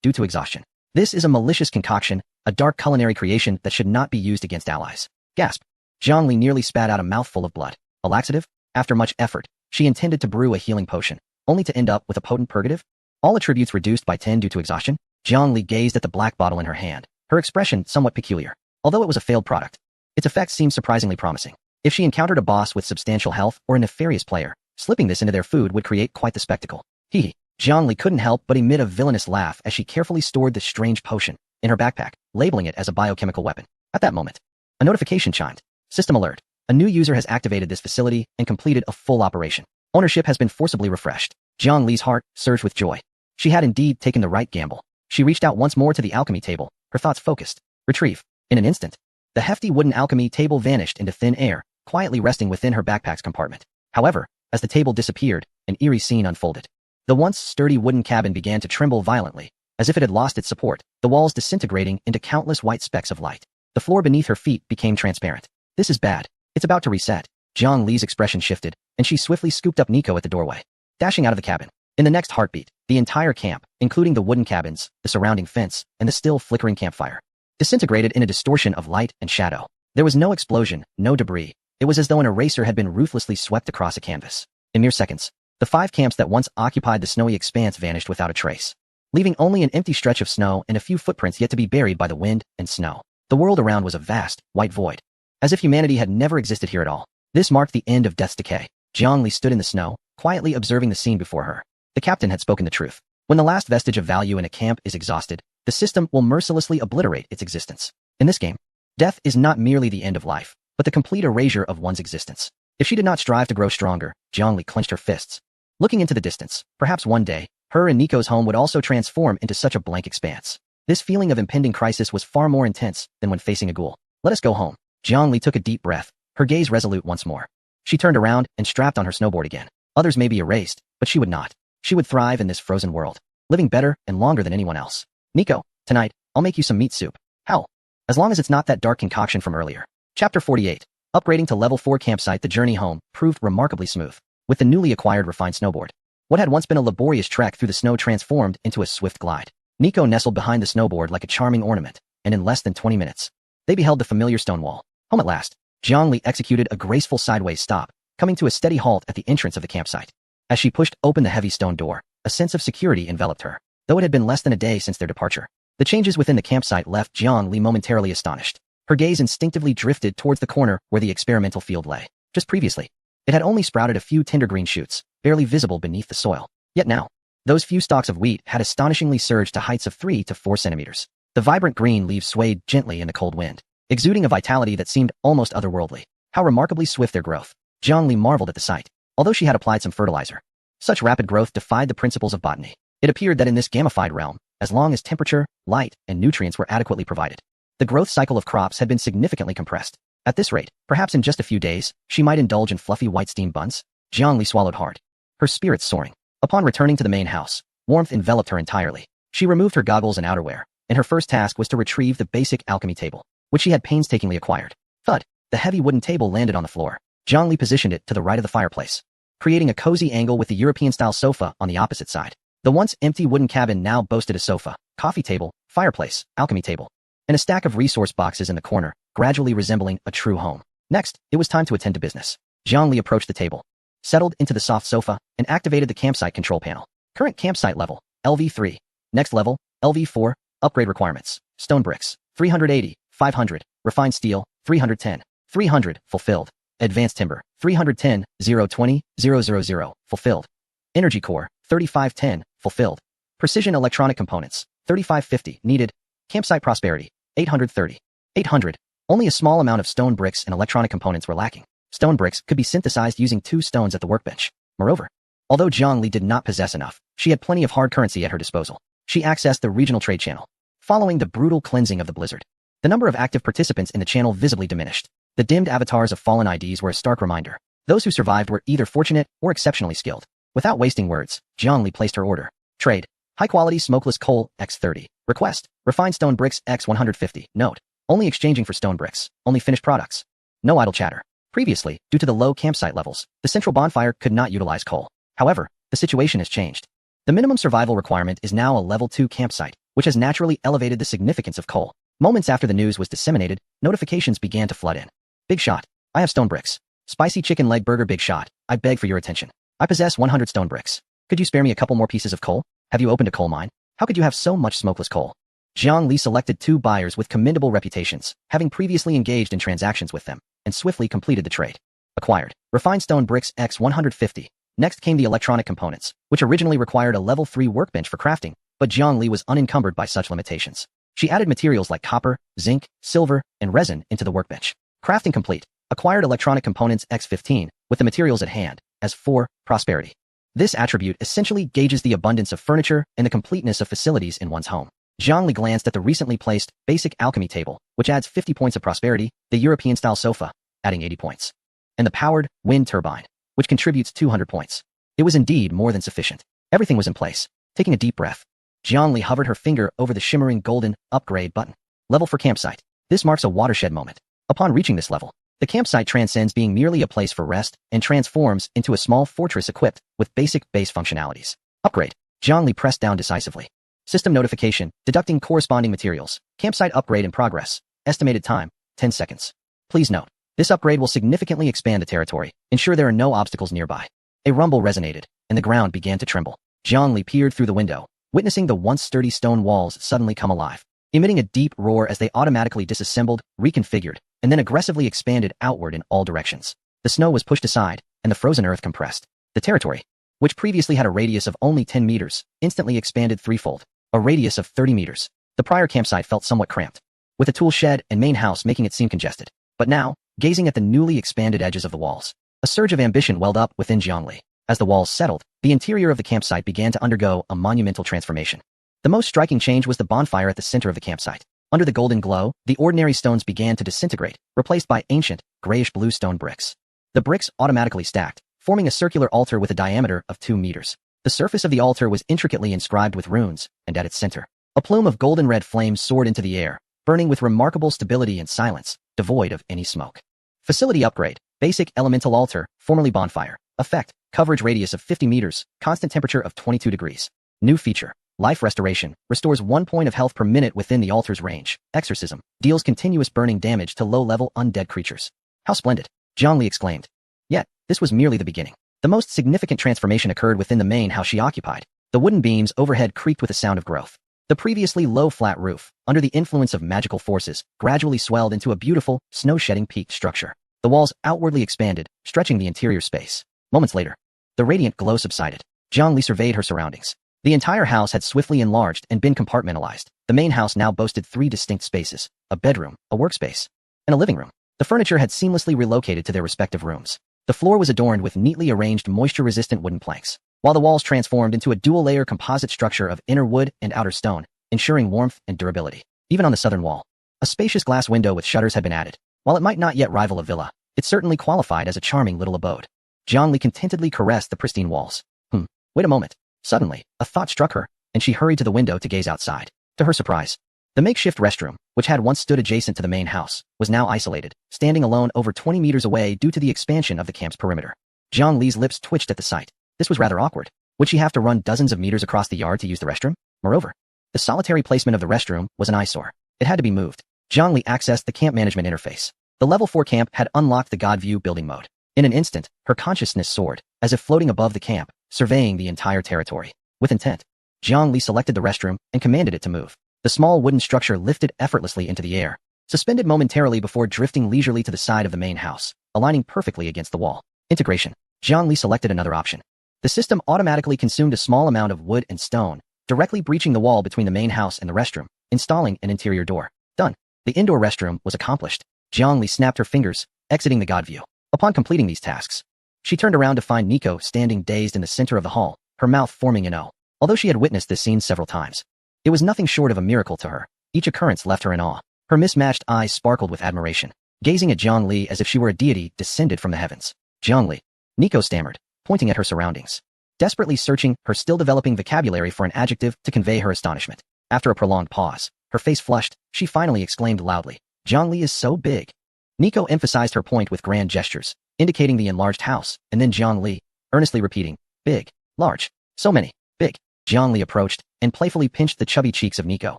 due to exhaustion. This is a malicious concoction, a dark culinary creation that should not be used against allies. Gasp. Jiang Li nearly spat out a mouthful of blood. A laxative? After much effort, she intended to brew a healing potion, only to end up with a potent purgative? All attributes reduced by 10 due to exhaustion? Jiang Li gazed at the black bottle in her hand, her expression somewhat peculiar. Although it was a failed product, its effects seemed surprisingly promising. If she encountered a boss with substantial health or a nefarious player, slipping this into their food would create quite the spectacle. Hee. Jiang Li couldn't help but emit a villainous laugh as she carefully stored the strange potion in her backpack, labeling it as a biochemical weapon. At that moment, a notification chimed. System alert. A new user has activated this facility and completed a full operation. Ownership has been forcibly refreshed. Jiang Li's heart surged with joy. She had indeed taken the right gamble. She reached out once more to the alchemy table, her thoughts focused. Retrieve. In an instant, the hefty wooden alchemy table vanished into thin air, quietly resting within her backpack's compartment. However, as the table disappeared, an eerie scene unfolded. The once sturdy wooden cabin began to tremble violently, as if it had lost its support, the walls disintegrating into countless white specks of light. The floor beneath her feet became transparent. This is bad. It's about to reset. Jiang Li's expression shifted, and she swiftly scooped up Nico at the doorway, dashing out of the cabin. In the next heartbeat, the entire camp, including the wooden cabins, the surrounding fence, and the still flickering campfire, disintegrated in a distortion of light and shadow. There was no explosion, no debris. It was as though an eraser had been ruthlessly swept across a canvas. In mere seconds, the 5 camps that once occupied the snowy expanse vanished without a trace, leaving only an empty stretch of snow and a few footprints yet to be buried by the wind and snow. The world around was a vast, white void, as if humanity had never existed here at all. This marked the end of Death's Decay. Jiang Li stood in the snow, quietly observing the scene before her. The captain had spoken the truth. When the last vestige of value in a camp is exhausted, the system will mercilessly obliterate its existence. In this game, death is not merely the end of life, but the complete erasure of one's existence. If she did not strive to grow stronger, Jiang Li clenched her fists. Looking into the distance, perhaps one day, her and Nico's home would also transform into such a blank expanse. This feeling of impending crisis was far more intense than when facing a ghoul. Let us go home. Jiang Li took a deep breath, her gaze resolute once more. She turned around and strapped on her snowboard again. Others may be erased, but she would not. She would thrive in this frozen world, living better and longer than anyone else. Nico, tonight, I'll make you some meat soup. Hell, as long as it's not that dark concoction from earlier. Chapter 48. Upgrading to level 4 campsite. The journey home proved remarkably smooth, with the newly acquired refined snowboard. What had once been a laborious trek through the snow transformed into a swift glide. Nico nestled behind the snowboard like a charming ornament, and in less than 20 minutes, they beheld the familiar stone wall. Home at last. Jiang Li executed a graceful sideways stop, coming to a steady halt at the entrance of the campsite. As she pushed open the heavy stone door, a sense of security enveloped her. Though it had been less than a day since their departure, the changes within the campsite left Jiang Li momentarily astonished. Her gaze instinctively drifted towards the corner where the experimental field lay. Just previously, it had only sprouted a few tender green shoots, barely visible beneath the soil. Yet now, those few stalks of wheat had astonishingly surged to heights of 3 to 4 centimeters. The vibrant green leaves swayed gently in the cold wind, exuding a vitality that seemed almost otherworldly. How remarkably swift their growth. Jiang Li marveled at the sight. Although she had applied some fertilizer, such rapid growth defied the principles of botany. It appeared that in this gamified realm, as long as temperature, light, and nutrients were adequately provided, the growth cycle of crops had been significantly compressed. At this rate, perhaps in just a few days, she might indulge in fluffy white steamed buns. Jiang Li swallowed hard, her spirits soaring. Upon returning to the main house, warmth enveloped her entirely. She removed her goggles and outerwear, and her first task was to retrieve the basic alchemy table, which she had painstakingly acquired. Thud! The heavy wooden table landed on the floor. Jiang Li positioned it to the right of the fireplace, creating a cozy angle with the European-style sofa on the opposite side. The once empty wooden cabin now boasted a sofa, coffee table, fireplace, alchemy table, and a stack of resource boxes in the corner, gradually resembling a true home. Next, it was time to attend to business. Jiang Li approached the table, settled into the soft sofa, and activated the campsite control panel. Current campsite level, LV3. Next level, LV4. Upgrade requirements. Stone bricks, 380, 500. Refined steel, 310, 300. Fulfilled. Advanced timber, 310, 020, 000. Fulfilled. Energy core, 3510. Fulfilled. Precision electronic components, 3550. Needed. Campsite prosperity, 830. 800. Only a small amount of stone bricks and electronic components were lacking. Stone bricks could be synthesized using 2 stones at the workbench. Moreover, although Jiang Li did not possess enough, she had plenty of hard currency at her disposal. She accessed the regional trade channel. Following the brutal cleansing of the blizzard, the number of active participants in the channel visibly diminished. The dimmed avatars of fallen IDs were a stark reminder. Those who survived were either fortunate or exceptionally skilled. Without wasting words, Jiang Li placed her order. Trade. High-quality smokeless coal, X30. Request. Refined stone bricks, X150. Note. Only exchanging for stone bricks. Only finished products. No idle chatter. Previously, due to the low campsite levels, the central bonfire could not utilize coal. However, the situation has changed. The minimum survival requirement is now a level 2 campsite, which has naturally elevated the significance of coal. Moments after the news was disseminated, notifications began to flood in. Big shot. I have stone bricks. Spicy chicken leg burger. Big shot. I beg for your attention. I possess 100 stone bricks. Could you spare me a couple more pieces of coal? Have you opened a coal mine? How could you have so much smokeless coal? Jiang Li selected 2 buyers with commendable reputations, having previously engaged in transactions with them, and swiftly completed the trade. Acquired. Refined stone bricks, X150. Next came the electronic components, which originally required a level 3 workbench for crafting, but Jiang Li was unencumbered by such limitations. She added materials like copper, zinc, silver, and resin into the workbench. Crafting complete. Acquired electronic components, X15, with the materials at hand. As 4, prosperity. This attribute essentially gauges the abundance of furniture and the completeness of facilities in one's home. Zhang Li glanced at the recently placed basic alchemy table, which adds 50 points of prosperity, the European-style sofa, adding 80 points, and the powered wind turbine, which contributes 200 points. It was indeed more than sufficient. Everything was in place. Taking a deep breath, Zhang Li hovered her finger over the shimmering golden upgrade button. Level for campsite. This marks a watershed moment. Upon reaching this level, the campsite transcends being merely a place for rest and transforms into a small fortress equipped with basic base functionalities. Upgrade. Zhang Li pressed down decisively. System notification, deducting corresponding materials. Campsite upgrade in progress. Estimated time, 10 seconds. Please note, this upgrade will significantly expand the territory. Ensure there are no obstacles nearby. A rumble resonated, and the ground began to tremble. Zhang Li peered through the window, witnessing the once sturdy stone walls suddenly come alive, emitting a deep roar as they automatically disassembled, reconfigured, and then aggressively expanded outward in all directions. The snow was pushed aside, and the frozen earth compressed. The territory, which previously had a radius of only 10 meters, instantly expanded threefold, a radius of 30 meters. The prior campsite felt somewhat cramped, with the tool shed and main house making it seem congested. But now, gazing at the newly expanded edges of the walls, a surge of ambition welled up within Zhang Li. As the walls settled, the interior of the campsite began to undergo a monumental transformation. The most striking change was the bonfire at the center of the campsite. Under the golden glow, the ordinary stones began to disintegrate, replaced by ancient, grayish-blue stone bricks. The bricks automatically stacked, forming a circular altar with a diameter of 2 meters. The surface of the altar was intricately inscribed with runes, and at its center, a plume of golden-red flames soared into the air, burning with remarkable stability and silence, devoid of any smoke. Facility upgrade. Basic elemental altar, formerly bonfire. Effect. Coverage radius of 50 meters, constant temperature of 22 degrees. New feature. Life restoration. Restores 1 point of health per minute within the altar's range. Exorcism. Deals continuous burning damage to low-level undead creatures. How splendid! Zhang Li exclaimed. Yet, this was merely the beginning. The most significant transformation occurred within the main house she occupied. The wooden beams overhead creaked with a sound of growth. The previously low flat roof, under the influence of magical forces, gradually swelled into a beautiful, snow-shedding peaked structure. The walls outwardly expanded, stretching the interior space. Moments later, the radiant glow subsided. Zhang Li surveyed her surroundings. The entire house had swiftly enlarged and been compartmentalized. The main house now boasted 3 distinct spaces: a bedroom, a workspace, and a living room. The furniture had seamlessly relocated to their respective rooms. The floor was adorned with neatly arranged moisture-resistant wooden planks, while the walls transformed into a dual-layer composite structure of inner wood and outer stone, ensuring warmth and durability. Even on the southern wall, a spacious glass window with shutters had been added. While it might not yet rival a villa, it certainly qualified as a charming little abode. Zhang Li contentedly caressed the pristine walls. Wait a moment. Suddenly, a thought struck her, and she hurried to the window to gaze outside. To her surprise, the makeshift restroom, which had once stood adjacent to the main house, was now isolated, standing alone over 20 meters away due to the expansion of the camp's perimeter. Zhang Li's lips twitched at the sight. This was rather awkward. Would she have to run dozens of meters across the yard to use the restroom? Moreover, the solitary placement of the restroom was an eyesore. It had to be moved. Zhang Li accessed the camp management interface. The level 4 camp had unlocked the God View building mode. In an instant, her consciousness soared, as if floating above the camp, surveying the entire territory. With intent, Zhang Li selected the restroom and commanded it to move. The small wooden structure lifted effortlessly into the air, suspended momentarily before drifting leisurely to the side of the main house, aligning perfectly against the wall. Integration. Zhang Li selected another option. The system automatically consumed a small amount of wood and stone, directly breaching the wall between the main house and the restroom, installing an interior door. Done. The indoor restroom was accomplished. Zhang Li snapped her fingers, exiting the God View. Upon completing these tasks, she turned around to find Nico standing dazed in the center of the hall, her mouth forming an O. Although she had witnessed this scene several times, it was nothing short of a miracle to her. Each occurrence left her in awe. Her mismatched eyes sparkled with admiration, gazing at Zhang Li as if she were a deity descended from the heavens. Zhang Li, Nico stammered, pointing at her surroundings, desperately searching her still-developing vocabulary for an adjective to convey her astonishment. After a prolonged pause, her face flushed, she finally exclaimed loudly, "Zhang Li is so big." Nico emphasized her point with grand gestures, indicating the enlarged house, and then Zhang Li, earnestly repeating, "Big, large, so many, big." Zhang Li approached and playfully pinched the chubby cheeks of Nico,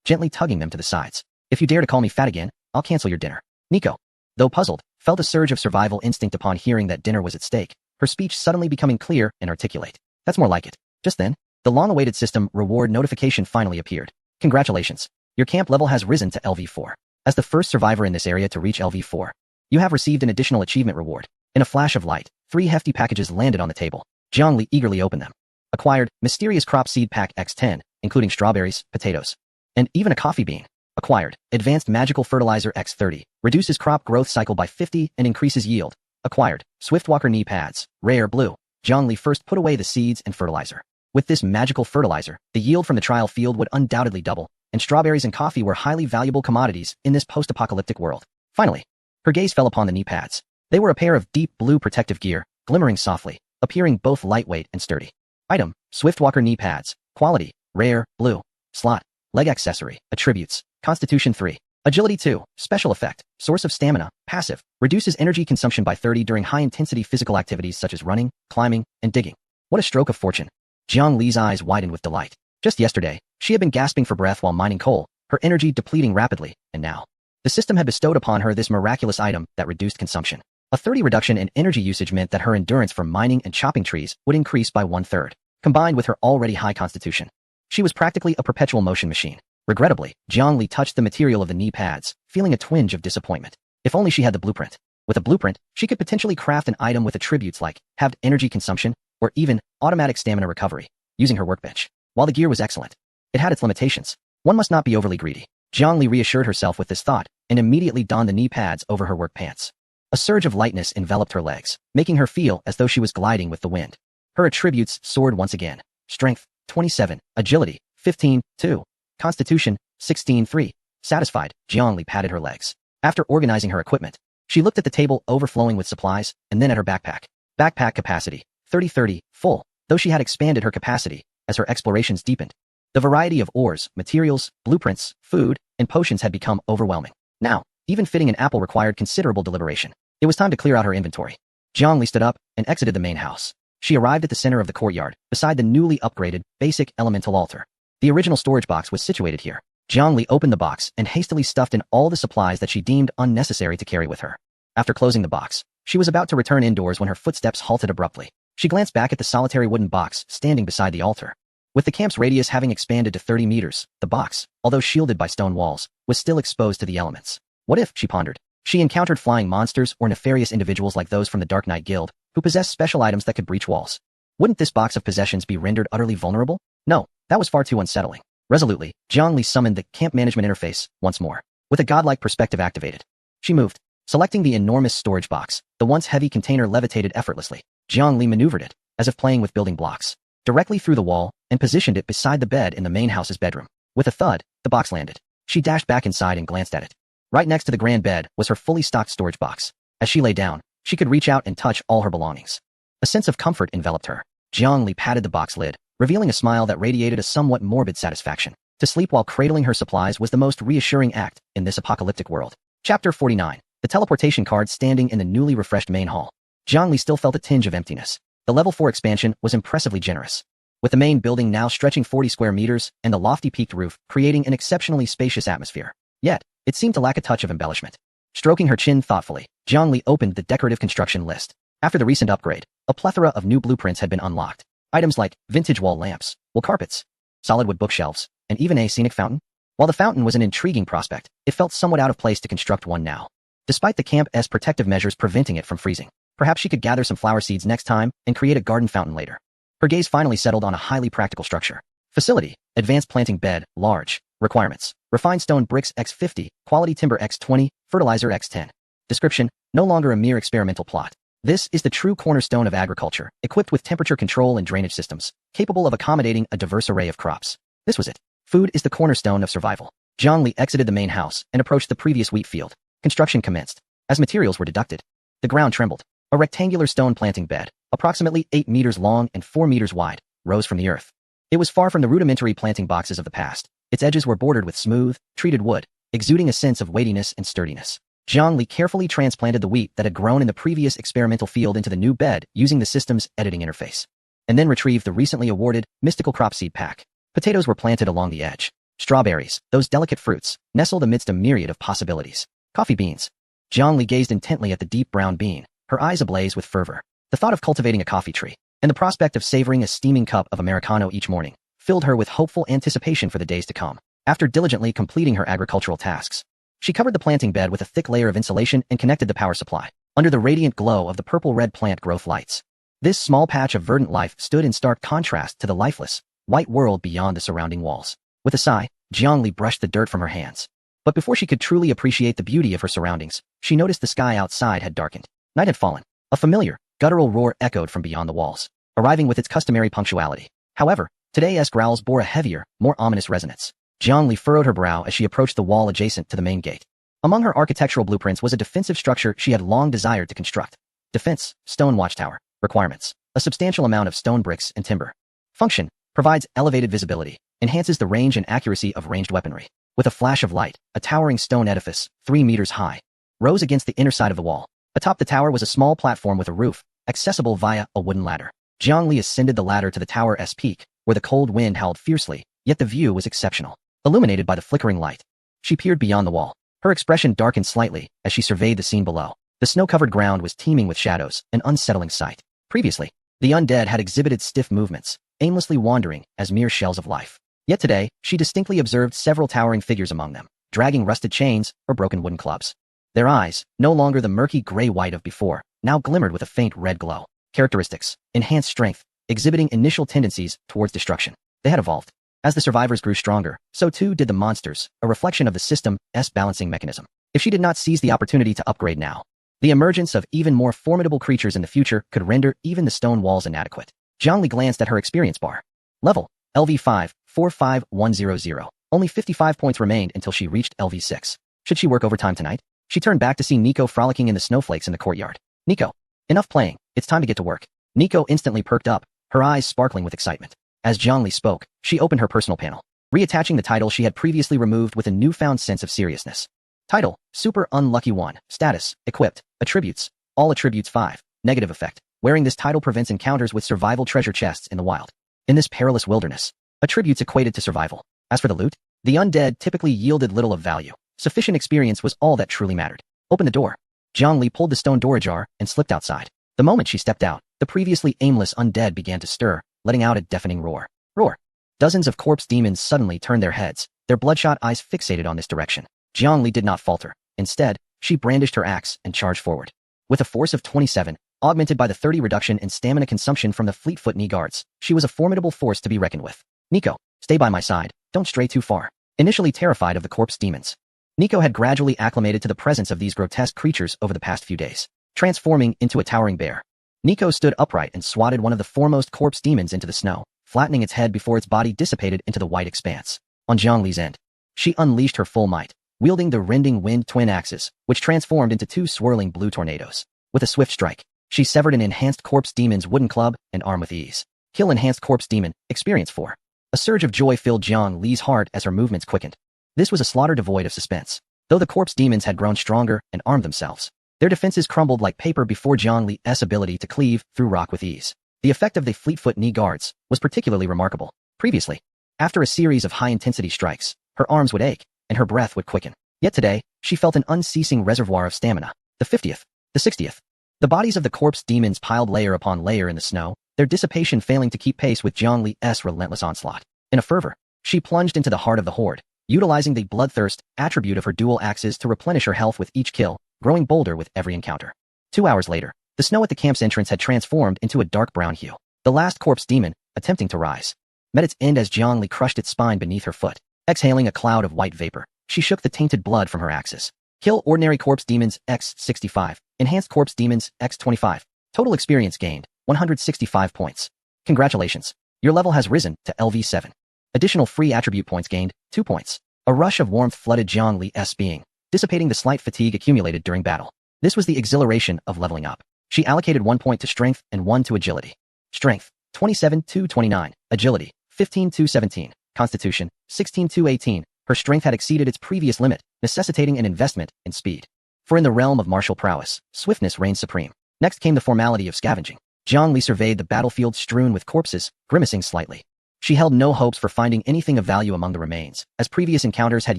gently tugging them to the sides. "If you dare to call me fat again, I'll cancel your dinner." Nico, though puzzled, felt a surge of survival instinct upon hearing that dinner was at stake, her speech suddenly becoming clear and articulate. "That's more like it." Just then, the long-awaited system reward notification finally appeared. "Congratulations. Your camp level has risen to LV4. As the first survivor in this area to reach LV4, you have received an additional achievement reward." In a flash of light, 3 hefty packages landed on the table. Zhang Li eagerly opened them. Acquired, Mysterious Crop Seed Pack X10, including strawberries, potatoes, and even a coffee bean. Acquired, Advanced Magical Fertilizer X30, reduces crop growth cycle by 50 and increases yield. Acquired, Swiftwalker Knee Pads, rare blue, Zhongli first put away the seeds and fertilizer. With this magical fertilizer, the yield from the trial field would undoubtedly double, and strawberries and coffee were highly valuable commodities in this post-apocalyptic world. Finally, her gaze fell upon the knee pads. They were a pair of deep blue protective gear, glimmering softly, appearing both lightweight and sturdy. Item: Swiftwalker knee pads. Quality: rare, blue. Slot: leg accessory. Attributes: Constitution 3. Agility 2. Special effect: source of stamina. Passive: reduces energy consumption by 30 during high-intensity physical activities such as running, climbing, and digging. What a stroke of fortune. Jiang Li's eyes widened with delight. Just yesterday, she had been gasping for breath while mining coal, her energy depleting rapidly, and now the system had bestowed upon her this miraculous item that reduced consumption. A 30 reduction in energy usage meant that her endurance for mining and chopping trees would increase by 1/3, combined with her already high constitution. She was practically a perpetual motion machine. Regrettably, Jiang Li touched the material of the knee pads, feeling a twinge of disappointment. If only she had the blueprint. With a blueprint, she could potentially craft an item with attributes like halved energy consumption or even automatic stamina recovery, using her workbench. While the gear was excellent, it had its limitations. One must not be overly greedy. Jiang Li reassured herself with this thought and immediately donned the knee pads over her work pants. A surge of lightness enveloped her legs, making her feel as though she was gliding with the wind. Her attributes soared once again. Strength: 27, agility: 15-2, constitution: 16-3. Satisfied, Jiang Li patted her legs. After organizing her equipment, she looked at the table overflowing with supplies and then at her backpack. Backpack capacity: 30-30, full, though she had expanded her capacity as her explorations deepened. The variety of ores, materials, blueprints, food, and potions had become overwhelming. Now, even fitting an apple required considerable deliberation. It was time to clear out her inventory. Jiang Li stood up and exited the main house. She arrived at the center of the courtyard, beside the newly upgraded, basic elemental altar. The original storage box was situated here. Jiang Li opened the box and hastily stuffed in all the supplies that she deemed unnecessary to carry with her. After closing the box, she was about to return indoors when her footsteps halted abruptly. She glanced back at the solitary wooden box standing beside the altar. With the camp's radius having expanded to 30 meters, the box, although shielded by stone walls, was still exposed to the elements. What if, she pondered, she encountered flying monsters or nefarious individuals like those from the Dark Knight Guild, who possessed special items that could breach walls? Wouldn't this box of possessions be rendered utterly vulnerable? No, that was far too unsettling. Resolutely, Jiang Li summoned the camp management interface once more. With a godlike perspective activated, she moved. Selecting the enormous storage box, the once heavy container levitated effortlessly. Jiang Li maneuvered it, as if playing with building blocks, directly through the wall, and positioned it beside the bed in the main house's bedroom. With a thud, the box landed. She dashed back inside and glanced at it. Right next to the grand bed was her fully stocked storage box. As she lay down, she could reach out and touch all her belongings. A sense of comfort enveloped her. Jiang Li patted the box lid, revealing a smile that radiated a somewhat morbid satisfaction. To sleep while cradling her supplies was the most reassuring act in this apocalyptic world. Chapter 49. The teleportation card standing in the newly refreshed main hall. Jiang Li still felt a tinge of emptiness. The level 4 expansion was impressively generous, with the main building now stretching 40 square meters and the lofty peaked roof creating an exceptionally spacious atmosphere. Yet, it seemed to lack a touch of embellishment. Stroking her chin thoughtfully, Jiang Li opened the decorative construction list. After the recent upgrade, a plethora of new blueprints had been unlocked. Items like vintage wall lamps, wool carpets, solid wood bookshelves, and even a scenic fountain. While the fountain was an intriguing prospect, it felt somewhat out of place to construct one now, despite the camp's protective measures preventing it from freezing. Perhaps she could gather some flower seeds next time and create a garden fountain later. Her gaze finally settled on a highly practical structure. Facility: advanced planting bed, large. Requirements: refined stone bricks x50, quality timber x20, fertilizer x10. Description: no longer a mere experimental plot. This is the true cornerstone of agriculture, equipped with temperature control and drainage systems, capable of accommodating a diverse array of crops. This was it. Food is the cornerstone of survival. Jiang Li exited the main house and approached the previous wheat field. Construction commenced. As materials were deducted, the ground trembled. A rectangular stone planting bed, approximately 8 meters long and 4 meters wide, rose from the earth. It was far from the rudimentary planting boxes of the past. Its edges were bordered with smooth, treated wood, exuding a sense of weightiness and sturdiness. Jiang Li carefully transplanted the wheat that had grown in the previous experimental field into the new bed using the system's editing interface, and then retrieved the recently awarded mystical crop seed pack. Potatoes were planted along the edge. Strawberries, those delicate fruits, nestled amidst a myriad of possibilities. Coffee beans. Jiang Li gazed intently at the deep brown bean, her eyes ablaze with fervor. The thought of cultivating a coffee tree, and the prospect of savoring a steaming cup of Americano each morning, filled her with hopeful anticipation for the days to come. After diligently completing her agricultural tasks, she covered the planting bed with a thick layer of insulation and connected the power supply. Under the radiant glow of the purple-red plant growth lights, this small patch of verdant life stood in stark contrast to the lifeless, white world beyond the surrounding walls. With a sigh, Jiang Li brushed the dirt from her hands. But before she could truly appreciate the beauty of her surroundings, she noticed the sky outside had darkened. Night had fallen. A familiar, guttural roar echoed from beyond the walls, arriving with its customary punctuality. However, today's growls bore a heavier, more ominous resonance. Jiangli furrowed her brow as she approached the wall adjacent to the main gate. Among her architectural blueprints was a defensive structure she had long desired to construct. Defense, stone watchtower. Requirements: a substantial amount of stone bricks and timber. Function: provides elevated visibility, enhances the range and accuracy of ranged weaponry. With a flash of light, a towering stone edifice, 3 meters high, rose against the inner side of the wall. Atop the tower was a small platform with a roof, accessible via a wooden ladder. Jiangli ascended the ladder to the tower's peak, where the cold wind howled fiercely, yet the view was exceptional. Illuminated by the flickering light, she peered beyond the wall. Her expression darkened slightly as she surveyed the scene below. The snow-covered ground was teeming with shadows, an unsettling sight. Previously, the undead had exhibited stiff movements, aimlessly wandering as mere shells of life. Yet today, she distinctly observed several towering figures among them, dragging rusted chains or broken wooden clubs. Their eyes, no longer the murky gray-white of before, now glimmered with a faint red glow. Characteristics: enhanced strength, exhibiting initial tendencies towards destruction. They had evolved. As the survivors grew stronger, so too did the monsters, a reflection of the system's balancing mechanism. If she did not seize the opportunity to upgrade now, the emergence of even more formidable creatures in the future could render even the stone walls inadequate. Jiangli glanced at her experience bar. Level: LV5, 45100. Only 55 points remained until she reached LV6. Should she work overtime tonight? She turned back to see Nico frolicking in the snowflakes in the courtyard. Nico, enough playing, it's time to get to work. Nico instantly perked up, her eyes sparkling with excitement. As Jiangli spoke, she opened her personal panel, reattaching the title she had previously removed with a newfound sense of seriousness. Title: Super Unlucky 1. Status: Equipped. Attributes: All attributes 5. Negative effect: wearing this title prevents encounters with survival treasure chests in the wild. In this perilous wilderness, attributes equated to survival. As for the loot, the undead typically yielded little of value. Sufficient experience was all that truly mattered. Open the door. Jiangli pulled the stone door ajar and slipped outside. The moment she stepped out, the previously aimless undead began to stir, letting out a deafening roar. Roar! Dozens of corpse demons suddenly turned their heads, their bloodshot eyes fixated on this direction. Jiangli did not falter. Instead, she brandished her axe and charged forward. With a force of 27, augmented by the 30 reduction in stamina consumption from the Fleetfoot knee guards, she was a formidable force to be reckoned with. Nico, stay by my side, don't stray too far. Initially terrified of the corpse demons, Nico had gradually acclimated to the presence of these grotesque creatures over the past few days. Transforming into a towering bear, Nico stood upright and swatted one of the foremost corpse demons into the snow, flattening its head before its body dissipated into the white expanse. On Jiangli's end, she unleashed her full might, wielding the rending wind twin axes, which transformed into 2 swirling blue tornadoes. With a swift strike, she severed an enhanced corpse demon's wooden club and arm with ease. Kill enhanced corpse demon, experience 4. A surge of joy filled Jiang Li's heart as her movements quickened. This was a slaughter devoid of suspense. Though the corpse demons had grown stronger and armed themselves, their defenses crumbled like paper before Jiang Li's ability to cleave through rock with ease. The effect of the Fleetfoot knee guards was particularly remarkable. Previously, after a series of high-intensity strikes, her arms would ache, and her breath would quicken. Yet today, she felt an unceasing reservoir of stamina. The 50th, the 60th. The bodies of the corpse demons piled layer upon layer in the snow, their dissipation failing to keep pace with Jiang Li's relentless onslaught. In a fervor, she plunged into the heart of the horde, utilizing the bloodthirst attribute of her dual axes to replenish her health with each kill, growing bolder with every encounter. 2 hours later, the snow at the camp's entrance had transformed into a dark brown hue. The last corpse demon, attempting to rise, met its end as Jiang Li crushed its spine beneath her foot. Exhaling a cloud of white vapor, she shook the tainted blood from her axes. Kill ordinary corpse demons X65, enhanced corpse demons X25. Total experience gained, 165 points. Congratulations. Your level has risen to LV7. Additional free attribute points gained, 2 points. A rush of warmth flooded Jiang Li's being, dissipating the slight fatigue accumulated during battle. This was the exhilaration of leveling up. She allocated 1 point to strength and 1 to agility. Strength, 27-29. Agility, 15-17. Constitution, 16-18. Her strength had exceeded its previous limit, necessitating an investment in speed. For in the realm of martial prowess, swiftness reigned supreme. Next came the formality of scavenging. Jiang Li surveyed the battlefield strewn with corpses, grimacing slightly. She held no hopes for finding anything of value among the remains, as previous encounters had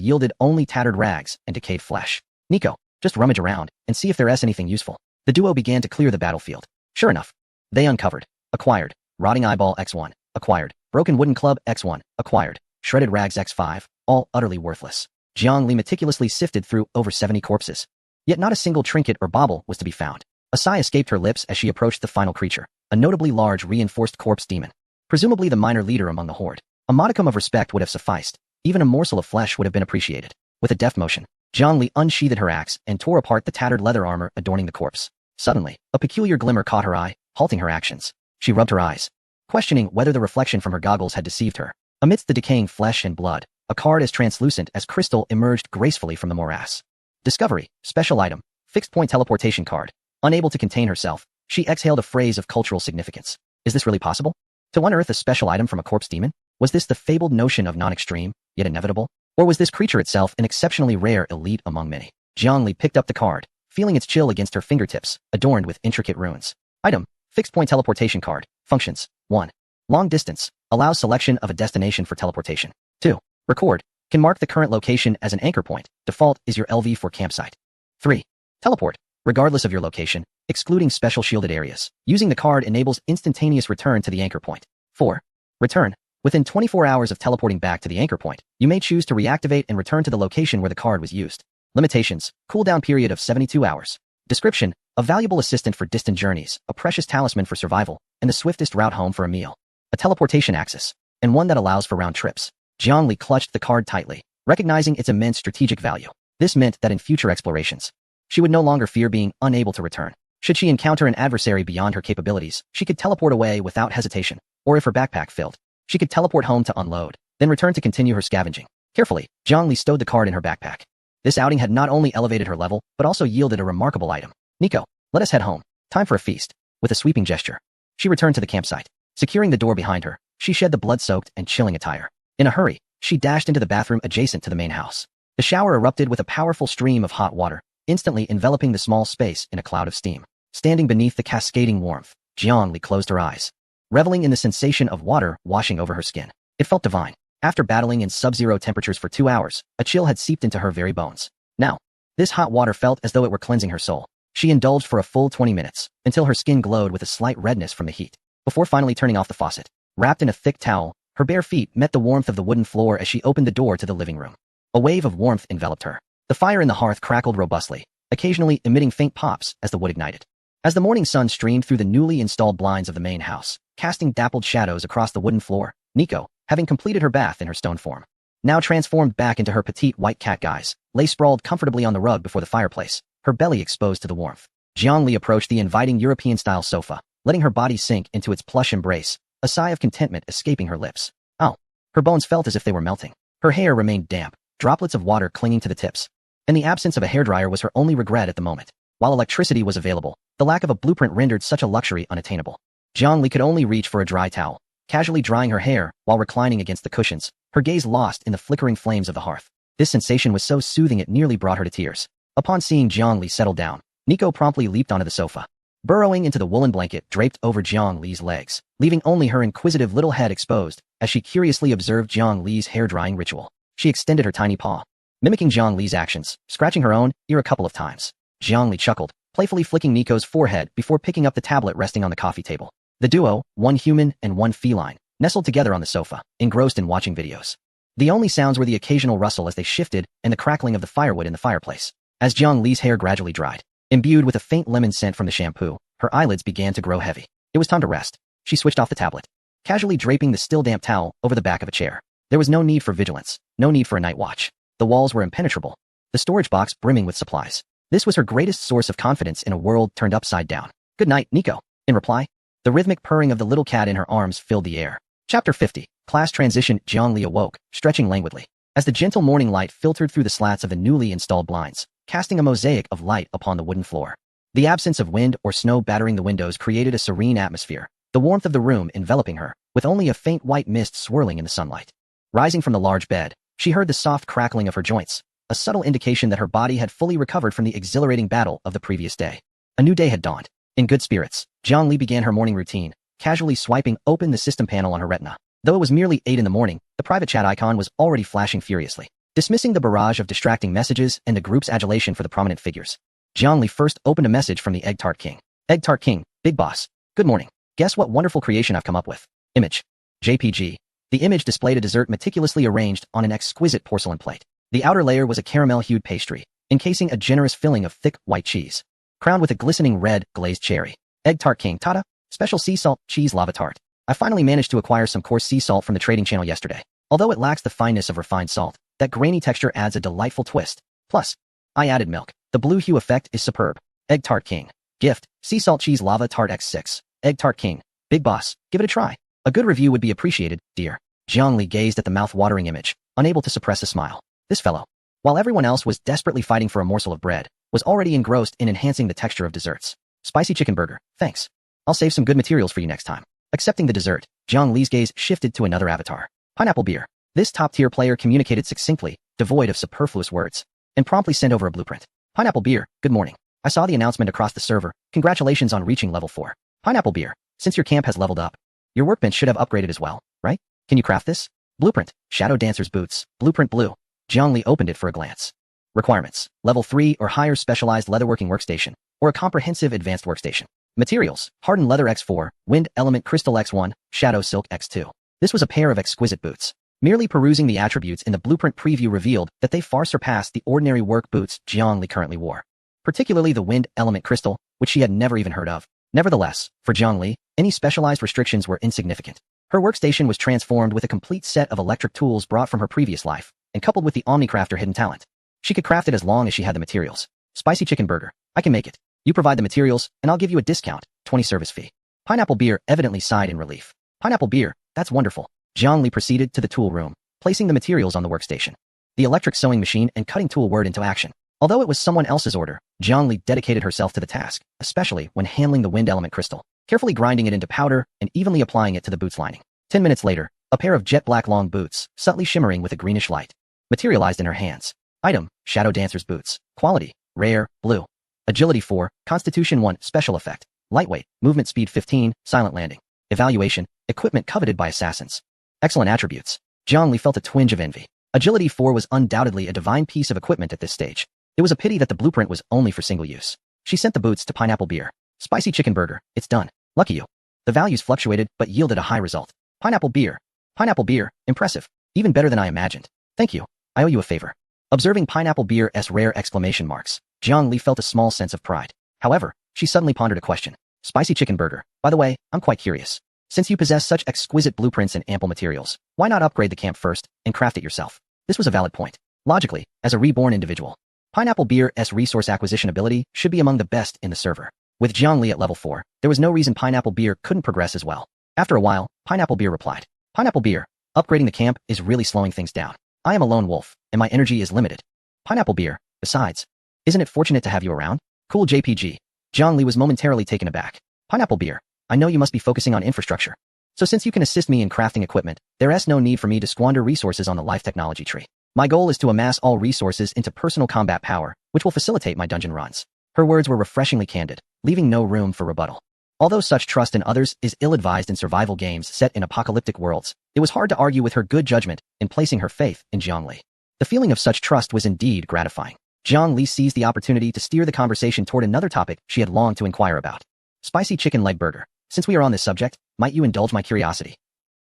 yielded only tattered rags and decayed flesh. Nico, just rummage around and see if there's anything useful. The duo began to clear the battlefield. Sure enough, they uncovered. Acquired. Rotting eyeball X1. Acquired. Broken wooden club X1. Acquired. Shredded rags X5. All utterly worthless. Jiang Li meticulously sifted through over 70 corpses. Yet not a single trinket or bauble was to be found. A sigh escaped her lips as she approached the final creature, a notably large reinforced corpse demon. Presumably the minor leader among the horde. A modicum of respect would have sufficed. Even a morsel of flesh would have been appreciated. With a deft motion, Jiang Li unsheathed her axe and tore apart the tattered leather armor adorning the corpse. Suddenly, a peculiar glimmer caught her eye, halting her actions. She rubbed her eyes, questioning whether the reflection from her goggles had deceived her. Amidst the decaying flesh and blood, a card as translucent as crystal emerged gracefully from the morass. Discovery, special item, fixed-point teleportation card. Unable to contain herself, she exhaled a phrase of cultural significance. Is this really possible? To unearth a special item from a corpse demon? Was this the fabled notion of non-extreme, yet inevitable? Or was this creature itself an exceptionally rare elite among many? Jiangli picked up the card, feeling its chill against her fingertips, adorned with intricate runes. Item, fixed-point teleportation card. Functions. 1. Long distance. Allows selection of a destination for teleportation. 2. Record. Can mark the current location as an anchor point. Default is your LV for campsite. 3. Teleport. Regardless of your location, excluding special shielded areas. Using the card enables instantaneous return to the anchor point. 4. Return. Within 24 hours of teleporting back to the anchor point, you may choose to reactivate and return to the location where the card was used. Limitations. Cooldown period of 72 hours. Description. A valuable assistant for distant journeys, a precious talisman for survival, and the swiftest route home for a meal. A teleportation axis, and one that allows for round trips. Jiangli clutched the card tightly, recognizing its immense strategic value. This meant that in future explorations, she would no longer fear being unable to return. Should she encounter an adversary beyond her capabilities, she could teleport away without hesitation, or if her backpack filled, she could teleport home to unload, then return to continue her scavenging. Carefully, Jiangli stowed the card in her backpack. This outing had not only elevated her level, but also yielded a remarkable item. Nico, let us head home. Time for a feast. With a sweeping gesture, she returned to the campsite. Securing the door behind her, she shed the blood-soaked and chilling attire. In a hurry, she dashed into the bathroom adjacent to the main house. The shower erupted with a powerful stream of hot water, instantly enveloping the small space in a cloud of steam. Standing beneath the cascading warmth, Jiangli closed her eyes, reveling in the sensation of water washing over her skin. It felt divine. After battling in sub-zero temperatures for 2 hours, a chill had seeped into her very bones. Now, this hot water felt as though it were cleansing her soul. She indulged for a full 20 minutes, until her skin glowed with a slight redness from the heat, before finally turning off the faucet. Wrapped in a thick towel, her bare feet met the warmth of the wooden floor as she opened the door to the living room. A wave of warmth enveloped her. The fire in the hearth crackled robustly, occasionally emitting faint pops as the wood ignited. As the morning sun streamed through the newly installed blinds of the main house, casting dappled shadows across the wooden floor, Nico, having completed her bath in her stone form, now transformed back into her petite white cat guise, lay sprawled comfortably on the rug before the fireplace, her belly exposed to the warmth. Jiangli approached the inviting European-style sofa, letting her body sink into its plush embrace, a sigh of contentment escaping her lips. Oh, her bones felt as if they were melting. Her hair remained damp, droplets of water clinging to the tips, and the absence of a hairdryer was her only regret at the moment. While electricity was available, the lack of a blueprint rendered such a luxury unattainable. Jiangli could only reach for a dry towel, casually drying her hair while reclining against the cushions, her gaze lost in the flickering flames of the hearth. This sensation was so soothing it nearly brought her to tears. Upon seeing Jiangli settle down, Nico promptly leaped onto the sofa, burrowing into the woolen blanket draped over Jiangli's legs, leaving only her inquisitive little head exposed as she curiously observed Jiangli's hair-drying ritual. She extended her tiny paw, mimicking Jiangli's actions, scratching her own ear a couple of times. Jiangli chuckled, playfully flicking Nico's forehead before picking up the tablet resting on the coffee table. The duo, one human and one feline, nestled together on the sofa, engrossed in watching videos. The only sounds were the occasional rustle as they shifted and the crackling of the firewood in the fireplace. As Jiangli's hair gradually dried, imbued with a faint lemon scent from the shampoo, her eyelids began to grow heavy. It was time to rest. She switched off the tablet, casually draping the still damp towel over the back of a chair. There was no need for vigilance, no need for a night watch. The walls were impenetrable, the storage box brimming with supplies. This was her greatest source of confidence in a world turned upside down. Good night, Nico. In reply, the rhythmic purring of the little cat in her arms filled the air. Chapter 50. Class Transition. Jiangli awoke, stretching languidly, as the gentle morning light filtered through the slats of the newly installed blinds, casting a mosaic of light upon the wooden floor. The absence of wind or snow battering the windows created a serene atmosphere, the warmth of the room enveloping her, with only a faint white mist swirling in the sunlight. Rising from the large bed, she heard the soft crackling of her joints, a subtle indication that her body had fully recovered from the exhilarating battle of the previous day. A new day had dawned. In good spirits, Jiangli began her morning routine, casually swiping open the system panel on her retina. Though it was merely 8 in the morning, the private chat icon was already flashing furiously, dismissing the barrage of distracting messages and the group's adulation for the prominent figures. Jiangli first opened a message from the Egg Tart King. Egg Tart King, Big Boss. Good morning. Guess what wonderful creation I've come up with. Image. JPG. The image displayed a dessert meticulously arranged on an exquisite porcelain plate. The outer layer was a caramel-hued pastry, encasing a generous filling of thick, white cheese, crowned with a glistening red, glazed cherry. Egg Tart King Tata, special sea salt, cheese lava tart. I finally managed to acquire some coarse sea salt from the trading channel yesterday. Although it lacks the fineness of refined salt, that grainy texture adds a delightful twist. Plus, I added milk. The blue hue effect is superb. Egg Tart King. Gift, Sea Salt Cheese Lava Tart X6, Egg Tart King. Big boss, give it a try. A good review would be appreciated, dear. Jiangli gazed at the mouth-watering image, unable to suppress a smile. This fellow, while everyone else was desperately fighting for a morsel of bread, was already engrossed in enhancing the texture of desserts. Spicy chicken burger, thanks. I'll save some good materials for you next time. Accepting the dessert, Jiang Li's gaze shifted to another avatar. Pineapple beer. This top-tier player communicated succinctly, devoid of superfluous words, and promptly sent over a blueprint. Pineapple beer, good morning. I saw the announcement across the server. Congratulations on reaching level 4. Pineapple beer, since your camp has leveled up, your workbench should have upgraded as well, right? Can you craft this? Blueprint, Shadow Dancer's boots, blueprint blue. Jiang Li opened it for a glance. Requirements, level 3 or higher specialized leatherworking workstation, or a comprehensive advanced workstation. Materials, hardened leather X4, wind element crystal X1, shadow silk X2. This was a pair of exquisite boots. Merely perusing the attributes in the blueprint preview revealed that they far surpassed the ordinary work boots Jiang Li currently wore, particularly the wind element crystal, which she had never even heard of. Nevertheless, for Jiang Li, any specialized restrictions were insignificant. Her workstation was transformed with a complete set of electric tools brought from her previous life, and coupled with the Omnicrafter hidden talent. She could craft it as long as she had the materials. Spicy chicken burger, I can make it. You provide the materials, and I'll give you a discount, 20 service fee. Pineapple beer evidently sighed in relief. Pineapple beer, that's wonderful. Jiang Li proceeded to the tool room, placing the materials on the workstation. The electric sewing machine and cutting tool were into action. Although it was someone else's order, Jiang Li dedicated herself to the task, especially when handling the wind element crystal, carefully grinding it into powder and evenly applying it to the boots lining. 10 minutes later, a pair of jet black long boots, subtly shimmering with a greenish light, materialized in her hands. Item, Shadow Dancer's boots. Quality, rare, blue. Agility 4, Constitution 1, special effect. Lightweight, movement speed 15, silent landing. Evaluation, equipment coveted by assassins. Excellent attributes. Jiang Li felt a twinge of envy. Agility 4 was undoubtedly a divine piece of equipment at this stage. It was a pity that the blueprint was only for single use. She sent the boots to Pineapple beer. Spicy chicken burger, it's done. Lucky you. The values fluctuated but yielded a high result. Pineapple beer, impressive. Even better than I imagined. Thank you. I owe you a favor. Observing Pineapple beer's rare exclamation marks, Jiang Li felt a small sense of pride. However, she suddenly pondered a question. Spicy chicken burger, by the way, I'm quite curious. Since you possess such exquisite blueprints and ample materials, why not upgrade the camp first and craft it yourself? This was a valid point. Logically, as a reborn individual, Pineapple beer's resource acquisition ability should be among the best in the server. With Jiang Li at level 4, there was no reason Pineapple beer couldn't progress as well. After a while, Pineapple beer replied. Pineapple beer, upgrading the camp is really slowing things down. I am a lone wolf, and my energy is limited. Pineapple beer, besides, isn't it fortunate to have you around? Cool JPG. Jiang Li was momentarily taken aback. Pineapple beer, I know you must be focusing on infrastructure. So since you can assist me in crafting equipment, there's no need for me to squander resources on the life technology tree. My goal is to amass all resources into personal combat power, which will facilitate my dungeon runs. Her words were refreshingly candid, leaving no room for rebuttal. Although such trust in others is ill-advised in survival games set in apocalyptic worlds, it was hard to argue with her good judgment in placing her faith in Jiang Li. The feeling of such trust was indeed gratifying. Jiang Li seized the opportunity to steer the conversation toward another topic she had longed to inquire about. Spicy chicken leg burger. Since we are on this subject, might you indulge my curiosity?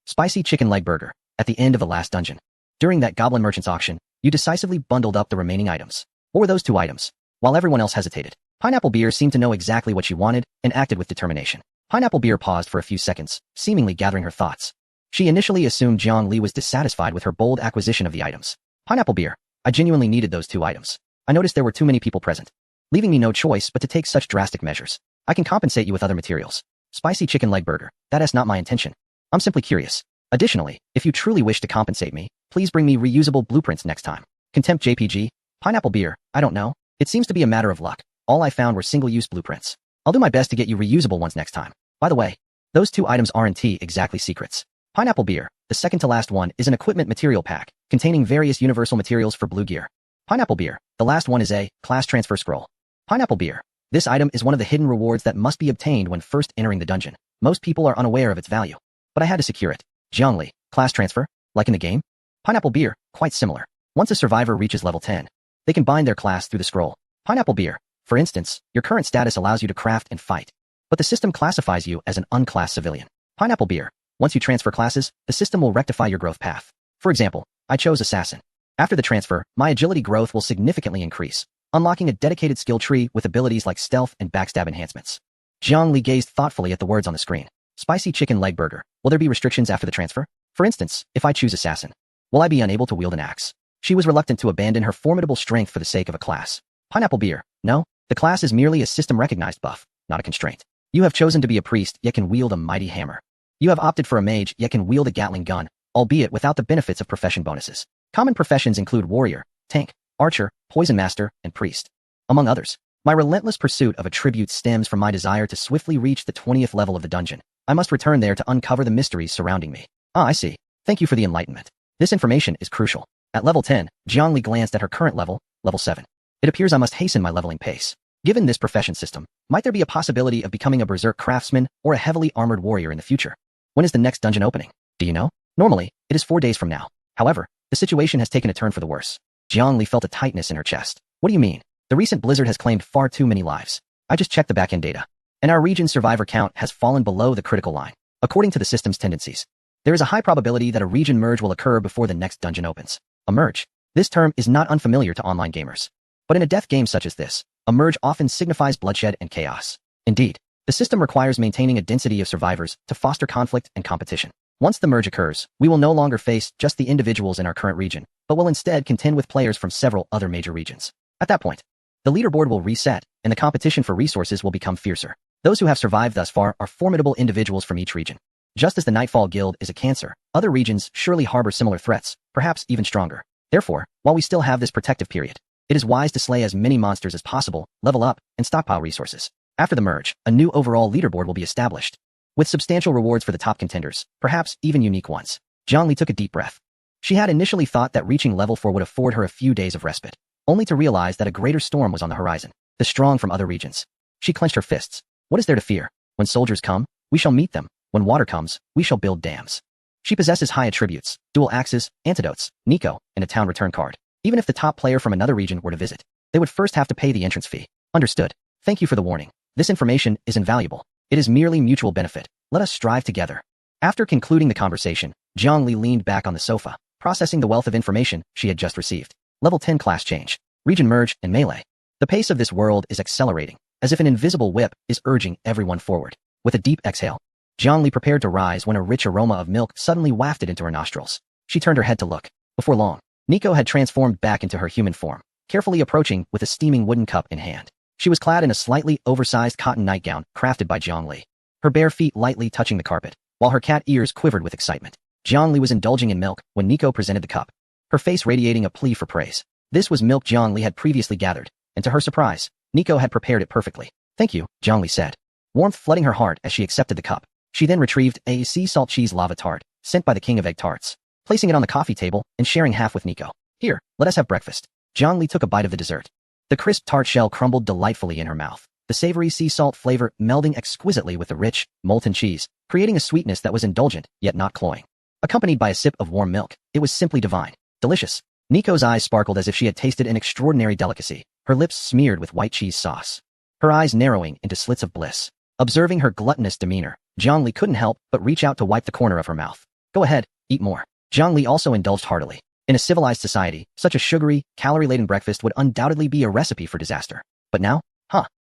Spicy chicken leg burger. At the end of the last dungeon, during that goblin merchant's auction, you decisively bundled up the remaining items. What were those 2 items? While everyone else hesitated, Pineapple beer seemed to know exactly what she wanted and acted with determination. Pineapple beer paused for a few seconds, seemingly gathering her thoughts. She initially assumed Jiang Li was dissatisfied with her bold acquisition of the items. Pineapple beer, I genuinely needed those 2 items. I noticed there were too many people present, leaving me no choice but to take such drastic measures. I can compensate you with other materials. Spicy chicken leg burger, that's not my intention. I'm simply curious. Additionally, if you truly wish to compensate me, please bring me reusable blueprints next time. Contempt JPG, Pineapple beer, I don't know. It seems to be a matter of luck. All I found were single-use blueprints. I'll do my best to get you reusable ones next time. By the way, those 2 items aren't exactly secrets. Pineapple beer, the second to last one is an equipment material pack, containing various universal materials for blue gear. Pineapple beer, the last one is a class transfer scroll. Pineapple beer, this item is one of the hidden rewards that must be obtained when first entering the dungeon. Most people are unaware of its value, but I had to secure it. Jiang Li, class transfer, like in the game? Pineapple beer, quite similar. Once a survivor reaches level 10, they can bind their class through the scroll. Pineapple beer, for instance, your current status allows you to craft and fight, but the system classifies you as an unclassed civilian. Pineapple beer, once you transfer classes, the system will rectify your growth path. For example, I chose assassin. After the transfer, my agility growth will significantly increase, unlocking a dedicated skill tree with abilities like stealth and backstab enhancements. Jiang Li gazed thoughtfully at the words on the screen. Spicy chicken leg burger, will there be restrictions after the transfer? For instance, if I choose assassin, will I be unable to wield an axe? She was reluctant to abandon her formidable strength for the sake of a class. Pineapple beer, no, the class is merely a system-recognized buff. not a constraint. You have chosen to be a priest, yet can wield a mighty hammer. You have opted for a mage, yet can wield a Gatling gun, albeit without the benefits of profession bonuses. Common professions include warrior, tank, archer, poison master, and priest, among others. My relentless pursuit of attributes stems from my desire to swiftly reach the 20th level of the dungeon. I must return there to uncover the mysteries surrounding me. Ah, I see. Thank you for the enlightenment. This information is crucial. At level 10, Jiangli glanced at her current level, level 7. It appears I must hasten my leveling pace. Given this profession system, might there be a possibility of becoming a berserk craftsman or a heavily armored warrior in the future? When is the next dungeon opening? Do you know? Normally, it is 4 days from now. However, the situation has taken a turn for the worse. Jiangli felt a tightness in her chest. What do you mean? The recent blizzard has claimed far too many lives. I just checked the backend data, and our region's survivor count has fallen below the critical line. According to the system's tendencies, there is a high probability that a region merge will occur before the next dungeon opens. A merge. This term is not unfamiliar to online gamers. But in a death game such as this, a merge often signifies bloodshed and chaos. Indeed, the system requires maintaining a density of survivors to foster conflict and competition. Once the merge occurs, we will no longer face just the individuals in our current region, but will instead contend with players from several other major regions. At that point, the leaderboard will reset, and the competition for resources will become fiercer. Those who have survived thus far are formidable individuals from each region. Just as the Nightfall Guild is a cancer, other regions surely harbor similar threats, perhaps even stronger. Therefore, while we still have this protective period, it is wise to slay as many monsters as possible, level up, and stockpile resources. After the merge, a new overall leaderboard will be established, with substantial rewards for the top contenders, perhaps even unique ones. Jiangli took a deep breath. She had initially thought that reaching level 4 would afford her a few days of respite, only to realize that a greater storm was on the horizon, the strong from other regions. She clenched her fists. What is there to fear? When soldiers come, we shall meet them. When water comes, we shall build dams. She possesses high attributes, dual axes, antidotes, Nico, and a town return card. Even if the top player from another region were to visit, they would first have to pay the entrance fee. Understood. Thank you for the warning. This information is invaluable. It is merely mutual benefit. Let us strive together. After concluding the conversation, Jiangli leaned back on the sofa, processing the wealth of information she had just received. Level 10 class change, region merge, and melee. The pace of this world is accelerating, as if an invisible whip is urging everyone forward. With a deep exhale, Jiangli prepared to rise when a rich aroma of milk suddenly wafted into her nostrils. She turned her head to look. Before long, Nico had transformed back into her human form, carefully approaching with a steaming wooden cup in hand. She was clad in a slightly oversized cotton nightgown crafted by Jiangli, her bare feet lightly touching the carpet, while her cat ears quivered with excitement. Jiangli was indulging in milk when Nico presented the cup, her face radiating a plea for praise. This was milk Jiangli had previously gathered, and to her surprise, Nico had prepared it perfectly. Thank you, Jiangli said, warmth flooding her heart as she accepted the cup. She then retrieved a sea salt cheese lava tart, sent by the king of egg tarts, placing it on the coffee table and sharing half with Nico. Here, let us have breakfast. Jiangli took a bite of the dessert. The crisp tart shell crumbled delightfully in her mouth, the savory sea salt flavor melding exquisitely with the rich, molten cheese, creating a sweetness that was indulgent, yet not cloying. Accompanied by a sip of warm milk, it was simply divine. Delicious. Nico's eyes sparkled as if she had tasted an extraordinary delicacy, her lips smeared with white cheese sauce, her eyes narrowing into slits of bliss. Observing her gluttonous demeanor, Jiangli couldn't help but reach out to wipe the corner of her mouth. Go ahead, eat more. Jiangli also indulged heartily. In a civilized society, such a sugary, calorie-laden breakfast would undoubtedly be a recipe for disaster. But now?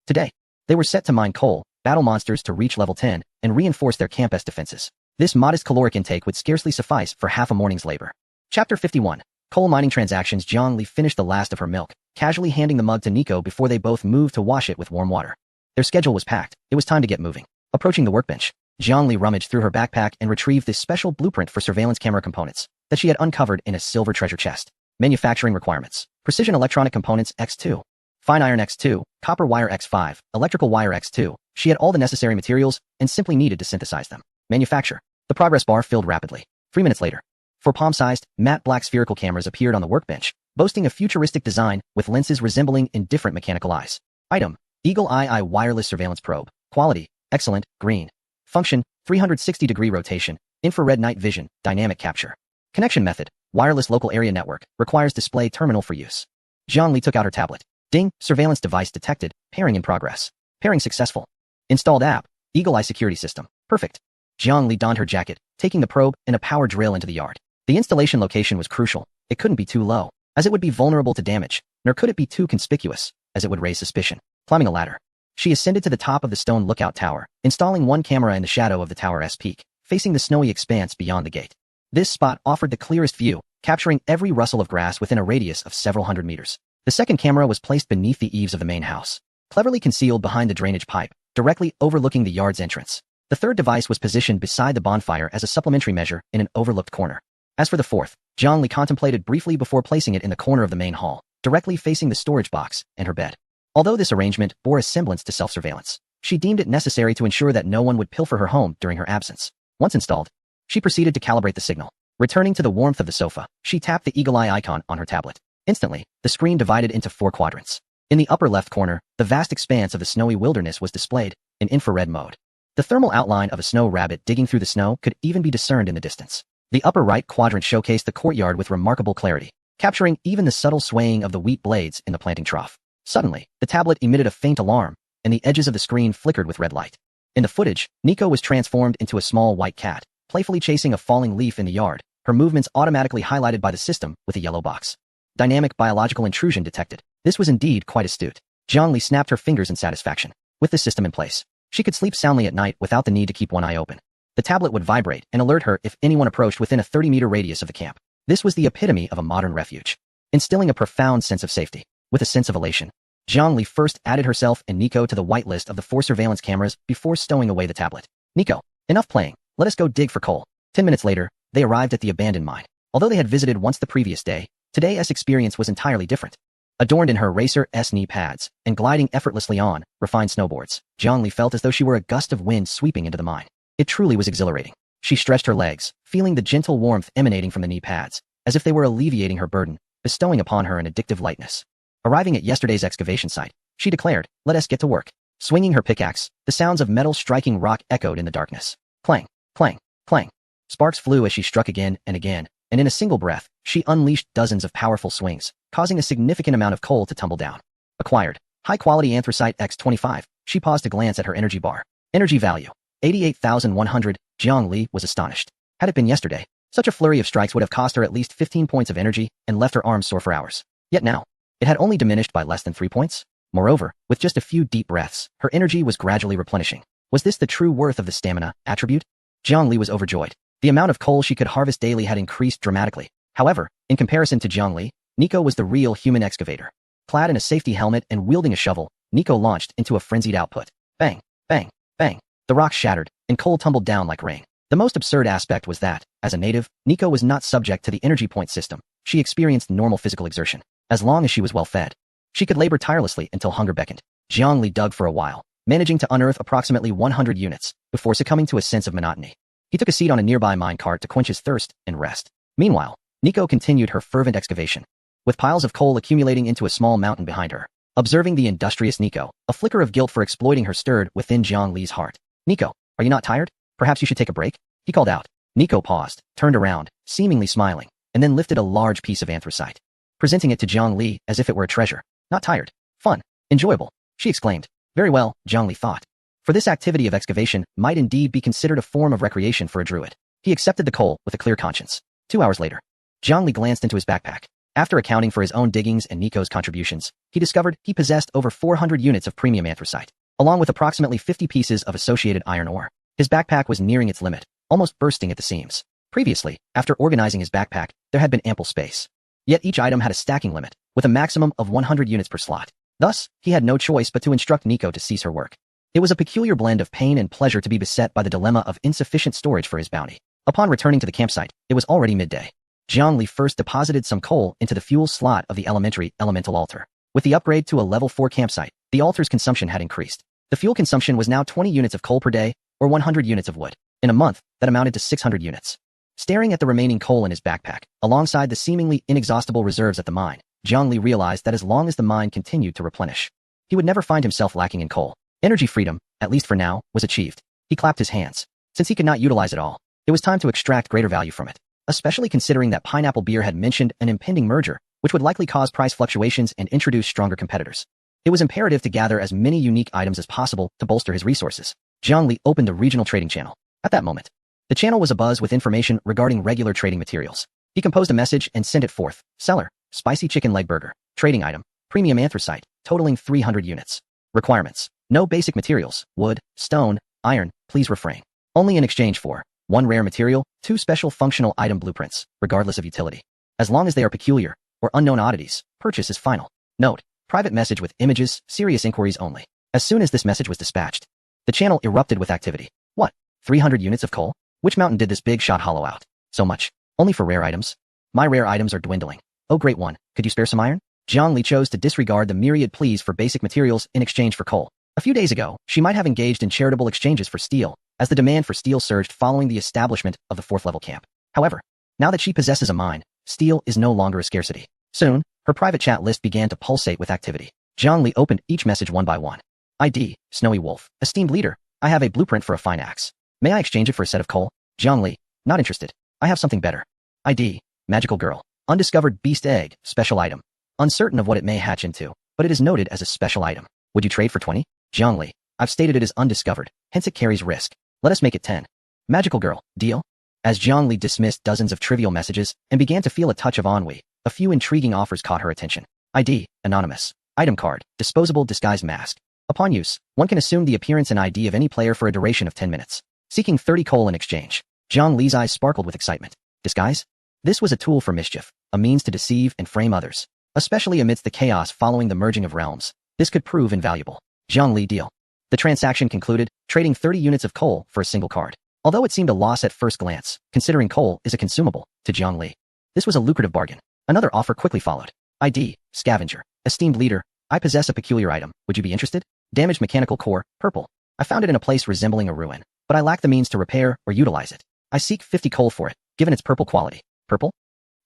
Today. They were set to mine coal, battle monsters to reach level 10, and reinforce their campus defenses. This modest caloric intake would scarcely suffice for half a morning's labor. Chapter 51. Coal mining transactions. Jiangli finished the last of her milk, casually handing the mug to Nico before they both moved to wash it with warm water. Their schedule was packed. It was time to get moving. Approaching the workbench, Jiangli rummaged through her backpack and retrieved this special blueprint for surveillance camera components that she had uncovered in a silver treasure chest. Manufacturing requirements. Precision electronic components X2. Fine iron X2, copper wire X5, electrical wire X2. She had all the necessary materials and simply needed to synthesize them. Manufacture. The progress bar filled rapidly. 3 minutes later, 4 palm-sized, matte black spherical cameras appeared on the workbench, boasting a futuristic design with lenses resembling indifferent mechanical eyes. Item. Eagle Eye wireless surveillance probe. Quality. Excellent. Green. Function. 360-degree rotation. Infrared night vision. Dynamic capture. Connection method. Wireless local area network. Requires display terminal for use. Jiangli took out her tablet. Ding. Surveillance device detected. Pairing in progress. Pairing successful. Installed app. Eagle Eye security system. Perfect. Jiangli donned her jacket, taking the probe and a power drill into the yard. The installation location was crucial. It couldn't be too low, as it would be vulnerable to damage, nor could it be too conspicuous, as it would raise suspicion. Climbing a ladder, she ascended to the top of the stone lookout tower, installing one camera in the shadow of the tower's peak, facing the snowy expanse beyond the gate. This spot offered the clearest view, capturing every rustle of grass within a radius of several hundred meters. The second camera was placed beneath the eaves of the main house, cleverly concealed behind the drainage pipe, directly overlooking the yard's entrance. The third device was positioned beside the bonfire as a supplementary measure in an overlooked corner. As for the fourth, Jiangli contemplated briefly before placing it in the corner of the main hall, directly facing the storage box and her bed. Although this arrangement bore a semblance to self-surveillance, she deemed it necessary to ensure that no one would pilfer her home during her absence. Once installed, she proceeded to calibrate the signal. Returning to the warmth of the sofa, she tapped the eagle eye icon on her tablet. Instantly, the screen divided into 4 quadrants. In the upper left corner, the vast expanse of the snowy wilderness was displayed in infrared mode. The thermal outline of a snow rabbit digging through the snow could even be discerned in the distance. The upper right quadrant showcased the courtyard with remarkable clarity, capturing even the subtle swaying of the wheat blades in the planting trough. Suddenly, the tablet emitted a faint alarm, and the edges of the screen flickered with red light. In the footage, Nico was transformed into a small white cat, playfully chasing a falling leaf in the yard, her movements automatically highlighted by the system with a yellow box. Dynamic biological intrusion detected. This was indeed quite astute. Jiangli snapped her fingers in satisfaction. With the system in place, she could sleep soundly at night without the need to keep one eye open. The tablet would vibrate and alert her if anyone approached within a 30-meter radius of the camp. This was the epitome of a modern refuge, instilling a profound sense of safety. With a sense of elation, Jiangli first added herself and Nico to the whitelist of the 4 surveillance cameras before stowing away the tablet. Nico, enough playing. Let us go dig for coal. 10 minutes later, they arrived at the abandoned mine. Although they had visited once the previous day, today's experience was entirely different. Adorned in her Racer S knee pads and gliding effortlessly on refined snowboards, Jiangli felt as though she were a gust of wind sweeping into the mine. It truly was exhilarating. She stretched her legs, feeling the gentle warmth emanating from the knee pads, as if they were alleviating her burden, bestowing upon her an addictive lightness. Arriving at yesterday's excavation site, she declared, "Let us get to work." Swinging her pickaxe, the sounds of metal striking rock echoed in the darkness. Clang, clang, clang. Sparks flew as she struck again and again, and in a single breath, she unleashed dozens of powerful swings, causing a significant amount of coal to tumble down. Acquired. High-quality anthracite X25. She paused to glance at her energy bar. Energy value. 88,100. Jiangli was astonished. Had it been yesterday, such a flurry of strikes would have cost her at least 15 points of energy and left her arms sore for hours. Yet now, it had only diminished by less than 3 points. Moreover, with just a few deep breaths, her energy was gradually replenishing. Was this the true worth of the stamina attribute? Jiangli was overjoyed. The amount of coal she could harvest daily had increased dramatically. However, in comparison to Jiangli, Nico was the real human excavator. Clad in a safety helmet and wielding a shovel, Nico launched into a frenzied output. Bang, bang, bang. The rocks shattered, and coal tumbled down like rain. The most absurd aspect was that, as a native, Nico was not subject to the energy point system. She experienced normal physical exertion. As long as she was well fed, she could labor tirelessly until hunger beckoned. Jiangli dug for a while, managing to unearth approximately 100 units, before succumbing to a sense of monotony. He took a seat on a nearby mine cart to quench his thirst and rest. Meanwhile, Nico continued her fervent excavation, with piles of coal accumulating into a small mountain behind her. Observing the industrious Nico, a flicker of guilt for exploiting her stirred within Jiangli's heart. "Nico, are you not tired? Perhaps you should take a break?" he called out. Nico paused, turned around, seemingly smiling, and then lifted a large piece of anthracite, presenting it to Jiangli as if it were a treasure. "Not tired. Fun. Enjoyable," she exclaimed. Very well, Jiangli thought. For this activity of excavation might indeed be considered a form of recreation for a druid. He accepted the coal with a clear conscience. 2 hours later, Jiangli glanced into his backpack. After accounting for his own diggings and Nico's contributions, he discovered he possessed over 400 units of premium anthracite, along with approximately 50 pieces of associated iron ore. His backpack was nearing its limit, almost bursting at the seams. Previously, after organizing his backpack, there had been ample space. Yet each item had a stacking limit, with a maximum of 100 units per slot. Thus, he had no choice but to instruct Nico to cease her work. It was a peculiar blend of pain and pleasure to be beset by the dilemma of insufficient storage for his bounty. Upon returning to the campsite, it was already midday. Jiangli first deposited some coal into the fuel slot of the elemental altar. With the upgrade to a level 4 campsite, the altar's consumption had increased. The fuel consumption was now 20 units of coal per day, or 100 units of wood. In a month, that amounted to 600 units. Staring at the remaining coal in his backpack, alongside the seemingly inexhaustible reserves at the mine, Jiangli realized that as long as the mine continued to replenish, he would never find himself lacking in coal. Energy freedom, at least for now, was achieved. He clapped his hands. Since he could not utilize it all, it was time to extract greater value from it, especially considering that Pineapple Beer had mentioned an impending merger, which would likely cause price fluctuations and introduce stronger competitors. It was imperative to gather as many unique items as possible to bolster his resources. Jiangli opened the regional trading channel. At that moment, the channel was abuzz with information regarding regular trading materials. He composed a message and sent it forth. Seller, spicy chicken leg burger, trading item, premium anthracite, totaling 300 units. Requirements: no basic materials, wood, stone, iron, please refrain. Only in exchange for 1 rare material, 2 special functional item blueprints, regardless of utility. As long as they are peculiar or unknown oddities, purchase is final. Note: private message with images, serious inquiries only. As soon as this message was dispatched, The channel erupted with activity. What? 300 units of coal? Which mountain did this big shot hollow out? So much. Only for rare items? My rare items are dwindling. Oh great one, could you spare some iron? Jiang Li chose to disregard the myriad pleas for basic materials in exchange for coal. A few days ago, she might have engaged in charitable exchanges for steel, as the demand for steel surged following the establishment of the 4th level camp. However, now that she possesses a mine, steel is no longer a scarcity. Soon, her private chat list began to pulsate with activity. Jiang Li opened each message one by one. ID, Snowy Wolf, esteemed leader, I have a blueprint for a fine axe. May I exchange it for a set of coal? Jiang Li, not interested. I have something better. ID, Magical Girl, undiscovered beast egg, special item. Uncertain of what it may hatch into, but it is noted as a special item. Would you trade for 20? Jiang Li, I've stated it is undiscovered, hence it carries risk. Let us make it 10. Magical Girl, deal? As Jiang Li dismissed dozens of trivial messages and began to feel a touch of ennui, a few intriguing offers caught her attention. ID, Anonymous. Item card, disposable disguise mask. Upon use, one can assume the appearance and ID of any player for a duration of 10 minutes. Seeking 30 coal in exchange. Jiang Li's eyes sparkled with excitement. Disguise? This was a tool for mischief, a means to deceive and frame others. Especially amidst the chaos following the merging of realms, this could prove invaluable. Jiang Li deal. The transaction concluded, trading 30 units of coal for a single card. Although it seemed a loss at first glance, considering coal is a consumable, to Jiang Li, this was a lucrative bargain. Another offer quickly followed. ID, Scavenger. Esteemed leader, I possess a peculiar item. Would you be interested? Damaged mechanical core, purple. I found it in a place resembling a ruin, but I lack the means to repair or utilize it. I seek 50 coal for it, given its purple quality. Purple?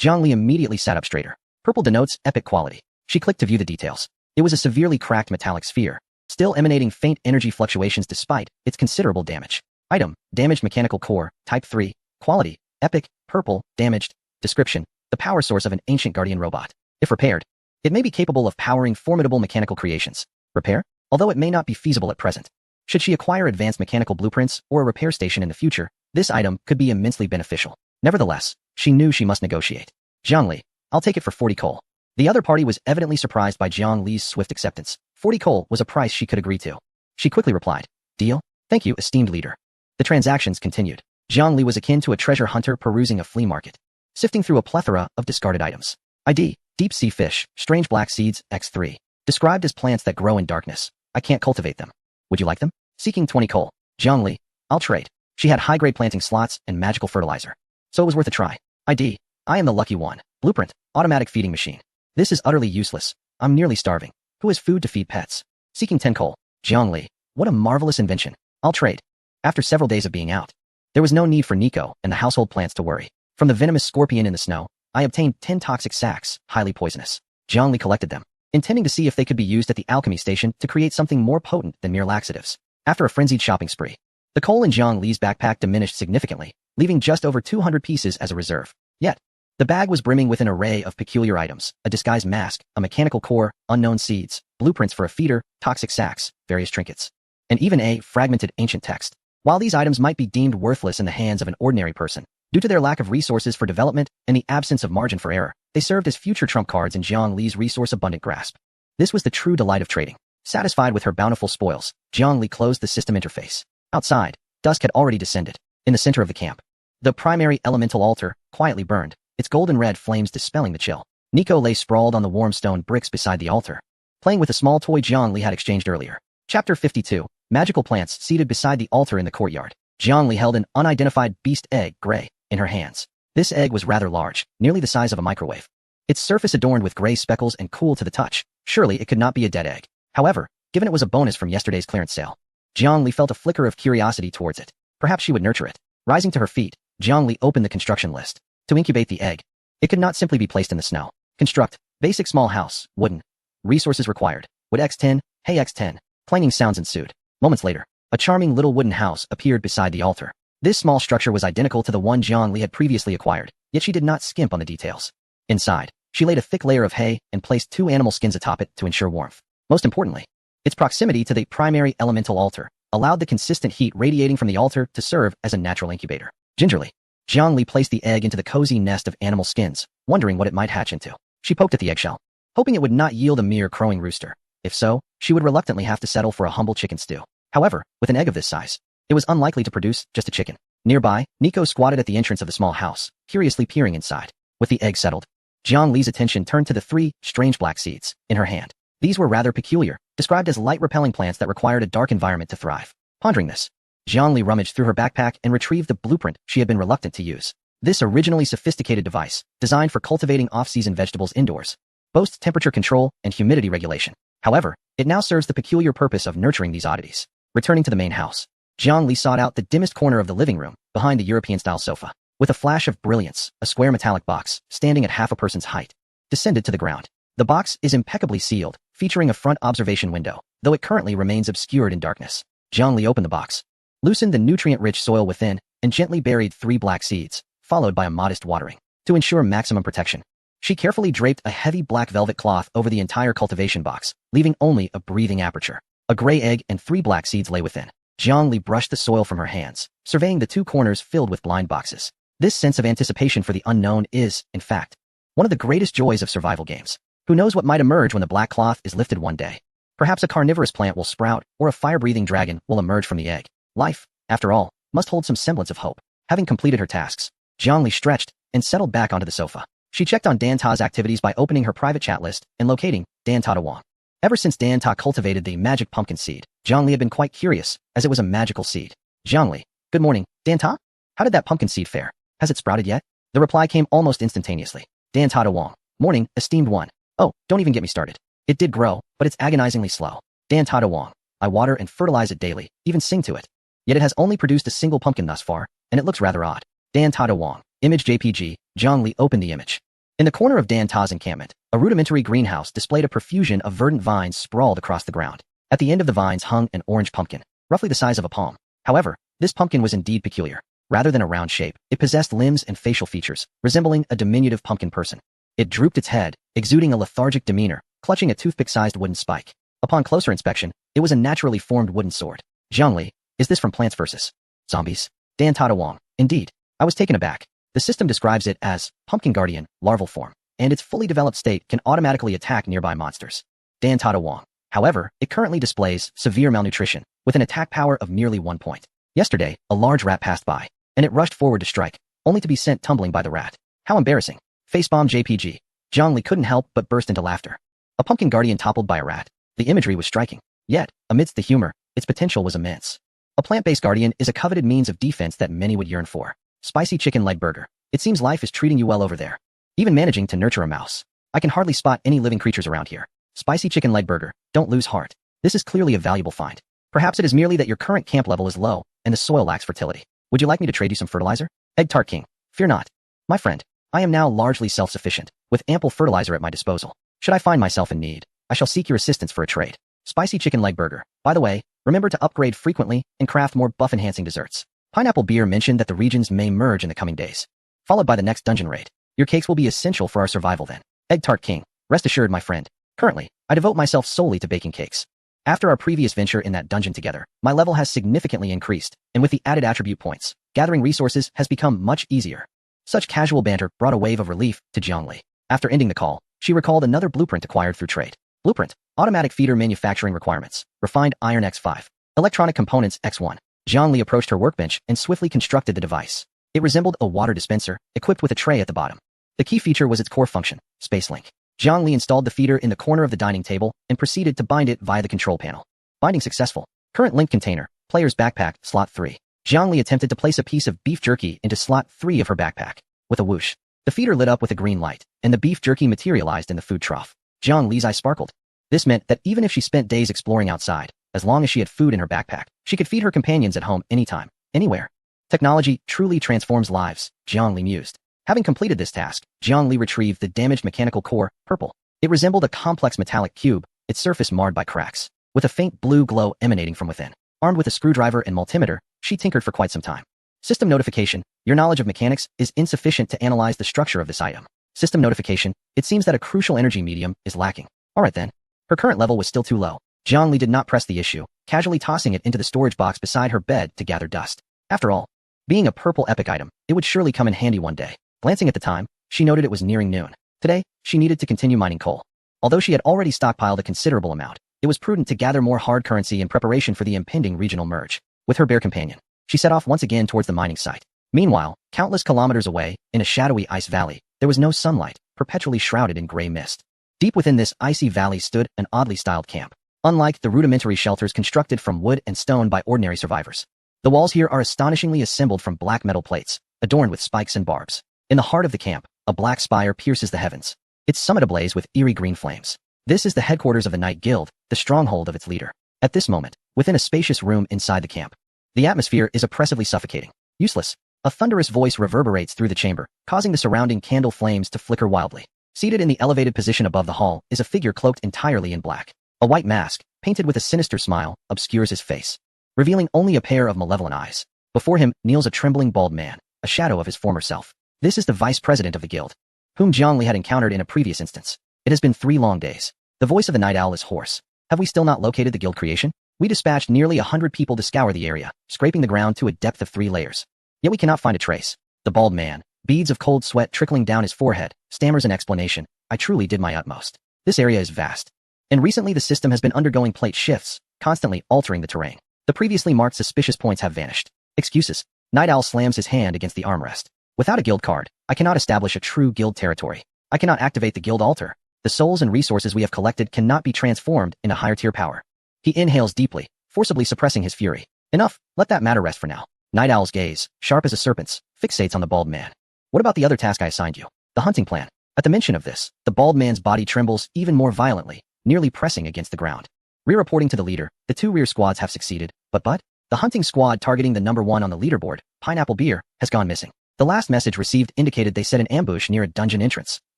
Jiang Li immediately sat up straighter. Purple denotes epic quality. She clicked to view the details. It was a severely cracked metallic sphere, still emanating faint energy fluctuations despite its considerable damage. Item, damaged mechanical core, type 3, quality, epic, purple, damaged. Description, the power source of an ancient guardian robot. If repaired, it may be capable of powering formidable mechanical creations. Repair? Although it may not be feasible at present. Should she acquire advanced mechanical blueprints or a repair station in the future, this item could be immensely beneficial. Nevertheless, she knew she must negotiate. Jiang Li, I'll take it for 40 coal. The other party was evidently surprised by Jiang Li's swift acceptance. 40 coal was a price she could agree to. She quickly replied, deal? Thank you, esteemed leader. The transactions continued. Jiang Li was akin to a treasure hunter perusing a flea market, sifting through a plethora of discarded items. ID, deep sea fish, strange black seeds, X3. Described as plants that grow in darkness. I can't cultivate them. Would you like them? Seeking 20 coal. Jiang Li, I'll trade. She had high-grade planting slots and magical fertilizer, so it was worth a try. ID, I am the lucky one. Blueprint, automatic feeding machine. This is utterly useless. I'm nearly starving. Who has food to feed pets? Seeking 10 coal. Jiang Li, what a marvelous invention. I'll trade. After several days of being out, there was no need for Nico and the household plants to worry. From the venomous scorpion in the snow, I obtained 10 toxic sacks, highly poisonous. Jiang Li collected them, intending to see if they could be used at the alchemy station to create something more potent than mere laxatives. After a frenzied shopping spree, the coal in Jiang Li's backpack diminished significantly, leaving just over 200 pieces as a reserve. Yet, the bag was brimming with an array of peculiar items, a disguised mask, a mechanical core, unknown seeds, blueprints for a feeder, toxic sacks, various trinkets, and even a fragmented ancient text. While these items might be deemed worthless in the hands of an ordinary person, due to their lack of resources for development and the absence of margin for error, they served as future trump cards in Jiang Li's resource-abundant grasp. This was the true delight of trading. Satisfied with her bountiful spoils, Jiang Li closed the system interface. Outside, dusk had already descended. In the center of the camp, the primary elemental altar quietly burned, its golden red flames dispelling the chill. Nico lay sprawled on the warm stone bricks beside the altar, playing with a small toy Jiang Li had exchanged earlier. Chapter 52, Magical Plants seated beside the altar in the courtyard. Jiang Li held an unidentified beast egg, gray, in her hands. This egg was rather large, nearly the size of a microwave. Its surface adorned with gray speckles and cool to the touch. Surely it could not be a dead egg. However, given it was a bonus from yesterday's clearance sale, Jiang Li felt a flicker of curiosity towards it. Perhaps she would nurture it. Rising to her feet, Jiang Li opened the construction list. To incubate the egg, it could not simply be placed in the snow. Construct, basic small house, wooden. Resources required. Wood X10, hay X10. Clanging sounds ensued. Moments later, a charming little wooden house appeared beside the altar. This small structure was identical to the one Jiang Li had previously acquired, yet she did not skimp on the details. Inside, she laid a thick layer of hay and placed 2 animal skins atop it to ensure warmth. Most importantly, its proximity to the primary elemental altar allowed the consistent heat radiating from the altar to serve as a natural incubator. Gingerly, Jiang Li placed the egg into the cozy nest of animal skins, wondering what it might hatch into. She poked at the eggshell, hoping it would not yield a mere crowing rooster. If so, she would reluctantly have to settle for a humble chicken stew. However, with an egg of this size, it was unlikely to produce just a chicken. Nearby, Nico squatted at the entrance of the small house, curiously peering inside. With the egg settled, Jiang Li's attention turned to the 3 strange black seeds in her hand. These were rather peculiar, described as light-repelling plants that required a dark environment to thrive. Pondering this, Jiangli rummaged through her backpack and retrieved the blueprint she had been reluctant to use. This originally sophisticated device, designed for cultivating off-season vegetables indoors, boasts temperature control and humidity regulation. However, it now serves the peculiar purpose of nurturing these oddities. Returning to the main house, Jiangli sought out the dimmest corner of the living room, behind the European-style sofa. With a flash of brilliance, a square metallic box, standing at half a person's height, descended to the ground. The box is impeccably sealed, featuring a front observation window, though it currently remains obscured in darkness. Jiangli opened the box, loosened the nutrient-rich soil within, and gently buried 3 black seeds, followed by a modest watering. To ensure maximum protection, she carefully draped a heavy black velvet cloth over the entire cultivation box, leaving only a breathing aperture. A gray egg and 3 black seeds lay within. Jiangli brushed the soil from her hands, surveying the 2 corners filled with blind boxes. This sense of anticipation for the unknown is, in fact, one of the greatest joys of survival games. Who knows what might emerge when the black cloth is lifted one day? Perhaps a carnivorous plant will sprout, or a fire-breathing dragon will emerge from the egg. Life, after all, must hold some semblance of hope. Having completed her tasks, Jiangli stretched and settled back onto the sofa. She checked on Dan Ta's activities by opening her private chat list and locating Dan Ta Wong. Ever since Dan Ta cultivated the magic pumpkin seed, Jiangli had been quite curious, as it was a magical seed. Jiangli, good morning, Dan Ta? How did that pumpkin seed fare? Has it sprouted yet? The reply came almost instantaneously. Dan Ta Wong, morning, esteemed one. Oh, don't even get me started. It did grow, but it's agonizingly slow. Dan Ta Wong, I water and fertilize it daily, even sing to it. Yet it has only produced a single pumpkin thus far, and it looks rather odd. Dan Ta Wong, image JPG, Jiangli opened the image. In the corner of Dan Ta's encampment, a rudimentary greenhouse displayed a profusion of verdant vines sprawled across the ground. At the end of the vines hung an orange pumpkin, roughly the size of a palm. However, this pumpkin was indeed peculiar. Rather than a round shape, it possessed limbs and facial features, resembling a diminutive pumpkin person. It drooped its head, exuding a lethargic demeanor, clutching a toothpick-sized wooden spike. Upon closer inspection, it was a naturally formed wooden sword. Jiangli, is this from Plants vs. Zombies? Dan Ta Wong, indeed. I was taken aback. The system describes it as Pumpkin Guardian, larval form, and its fully developed state can automatically attack nearby monsters. Dan Ta Wong. However, it currently displays severe malnutrition, with an attack power of merely 1 point. Yesterday, a large rat passed by, and it rushed forward to strike, only to be sent tumbling by the rat. How embarrassing. Facebomb JPG. Jiangli couldn't help but burst into laughter. A pumpkin guardian toppled by a rat. The imagery was striking. Yet, amidst the humor, its potential was immense. A plant-based guardian is a coveted means of defense that many would yearn for. Spicy chicken leg burger. It seems life is treating you well over there. Even managing to nurture a mouse. I can hardly spot any living creatures around here. Spicy chicken leg burger. Don't lose heart. This is clearly a valuable find. Perhaps it is merely that your current camp level is low, and the soil lacks fertility. Would you like me to trade you some fertilizer? Egg Tart King. Fear not. My friend, I am now largely self-sufficient, with ample fertilizer at my disposal. Should I find myself in need, I shall seek your assistance for a trade. Spicy chicken leg burger. By the way, remember to upgrade frequently and craft more buff-enhancing desserts. Pineapple Beer mentioned that the regions may merge in the coming days, followed by the next dungeon raid. Your cakes will be essential for our survival then. Egg Tart King. Rest assured, my friend. Currently, I devote myself solely to baking cakes. After our previous venture in that dungeon together, my level has significantly increased, and with the added attribute points, gathering resources has become much easier. Such casual banter brought a wave of relief to Jiangli. After ending the call, she recalled another blueprint acquired through trade. Blueprint. Automatic feeder manufacturing requirements. Refined iron X5. Electronic components X1. Jiangli approached her workbench and swiftly constructed the device. It resembled a water dispenser, equipped with a tray at the bottom. The key feature was its core function, Space Link. Jiangli installed the feeder in the corner of the dining table and proceeded to bind it via the control panel. Binding successful. Current link container. Player's backpack, slot 3. Jiangli attempted to place a piece of beef jerky into slot 3 of her backpack. With a whoosh, the feeder lit up with a green light, and the beef jerky materialized in the food trough. Jiangli's eyes sparkled. This meant that even if she spent days exploring outside, as long as she had food in her backpack, she could feed her companions at home anytime, anywhere. Technology truly transforms lives, Jiangli mused. Having completed this task, Jiangli retrieved the damaged mechanical core, purple. It resembled a complex metallic cube, its surface marred by cracks, with a faint blue glow emanating from within. Armed with a screwdriver and multimeter, she tinkered for quite some time. System notification. Your knowledge of mechanics is insufficient to analyze the structure of this item. System notification. It seems that a crucial energy medium is lacking. Alright then. Her current level was still too low. Jiangli did not press the issue, casually tossing it into the storage box beside her bed to gather dust. After all, being a purple epic item, it would surely come in handy one day. Glancing at the time, she noted it was nearing noon. Today, she needed to continue mining coal. Although she had already stockpiled a considerable amount, it was prudent to gather more hard currency in preparation for the impending regional merge. With her bear companion, she set off once again towards the mining site. Meanwhile, countless kilometers away, in a shadowy ice valley, there was no sunlight, perpetually shrouded in gray mist. Deep within this icy valley stood an oddly styled camp. unlike the rudimentary shelters constructed from wood and stone by ordinary survivors. The walls here are astonishingly assembled from black metal plates, adorned with spikes and barbs. In the heart of the camp, a black spire pierces the heavens, its summit ablaze with eerie green flames. This is the headquarters of the Night Guild, the stronghold of its leader. At this moment, within a spacious room inside the camp, the atmosphere is oppressively suffocating. Useless. A thunderous voice reverberates through the chamber, causing the surrounding candle flames to flicker wildly. Seated in the elevated position above the hall is a figure cloaked entirely in black. A white mask, painted with a sinister smile, obscures his face, revealing only a pair of malevolent eyes. Before him kneels a trembling bald man, a shadow of his former self. This is the vice president of the guild, whom Jiangli had encountered in a previous instance. It has been 3 long days. The voice of the night owl is hoarse. Have we still not located the guild creation? We dispatched nearly 100 people to scour the area, scraping the ground to a depth of 3 layers. Yet we cannot find a trace. The bald man, beads of cold sweat trickling down his forehead, stammers an explanation. I truly did my utmost. This area is vast. And recently the system has been undergoing plate shifts, constantly altering the terrain. The previously marked suspicious points have vanished. Excuses. Night Owl slams his hand against the armrest. Without a guild card, I cannot establish a true guild territory. I cannot activate the guild altar. The souls and resources we have collected cannot be transformed into higher tier power. He inhales deeply, forcibly suppressing his fury. Enough, let that matter rest for now. Night Owl's gaze, sharp as a serpent's, fixates on the bald man. What about the other task I assigned you? The hunting plan. At the mention of this, the bald man's body trembles even more violently, nearly pressing against the ground. Re-reporting to the leader, the 2 rear squads have succeeded, but the hunting squad targeting the number 1 on the leaderboard, Pineapple Beer, has gone missing. The last message received indicated they set an ambush near a dungeon entrance,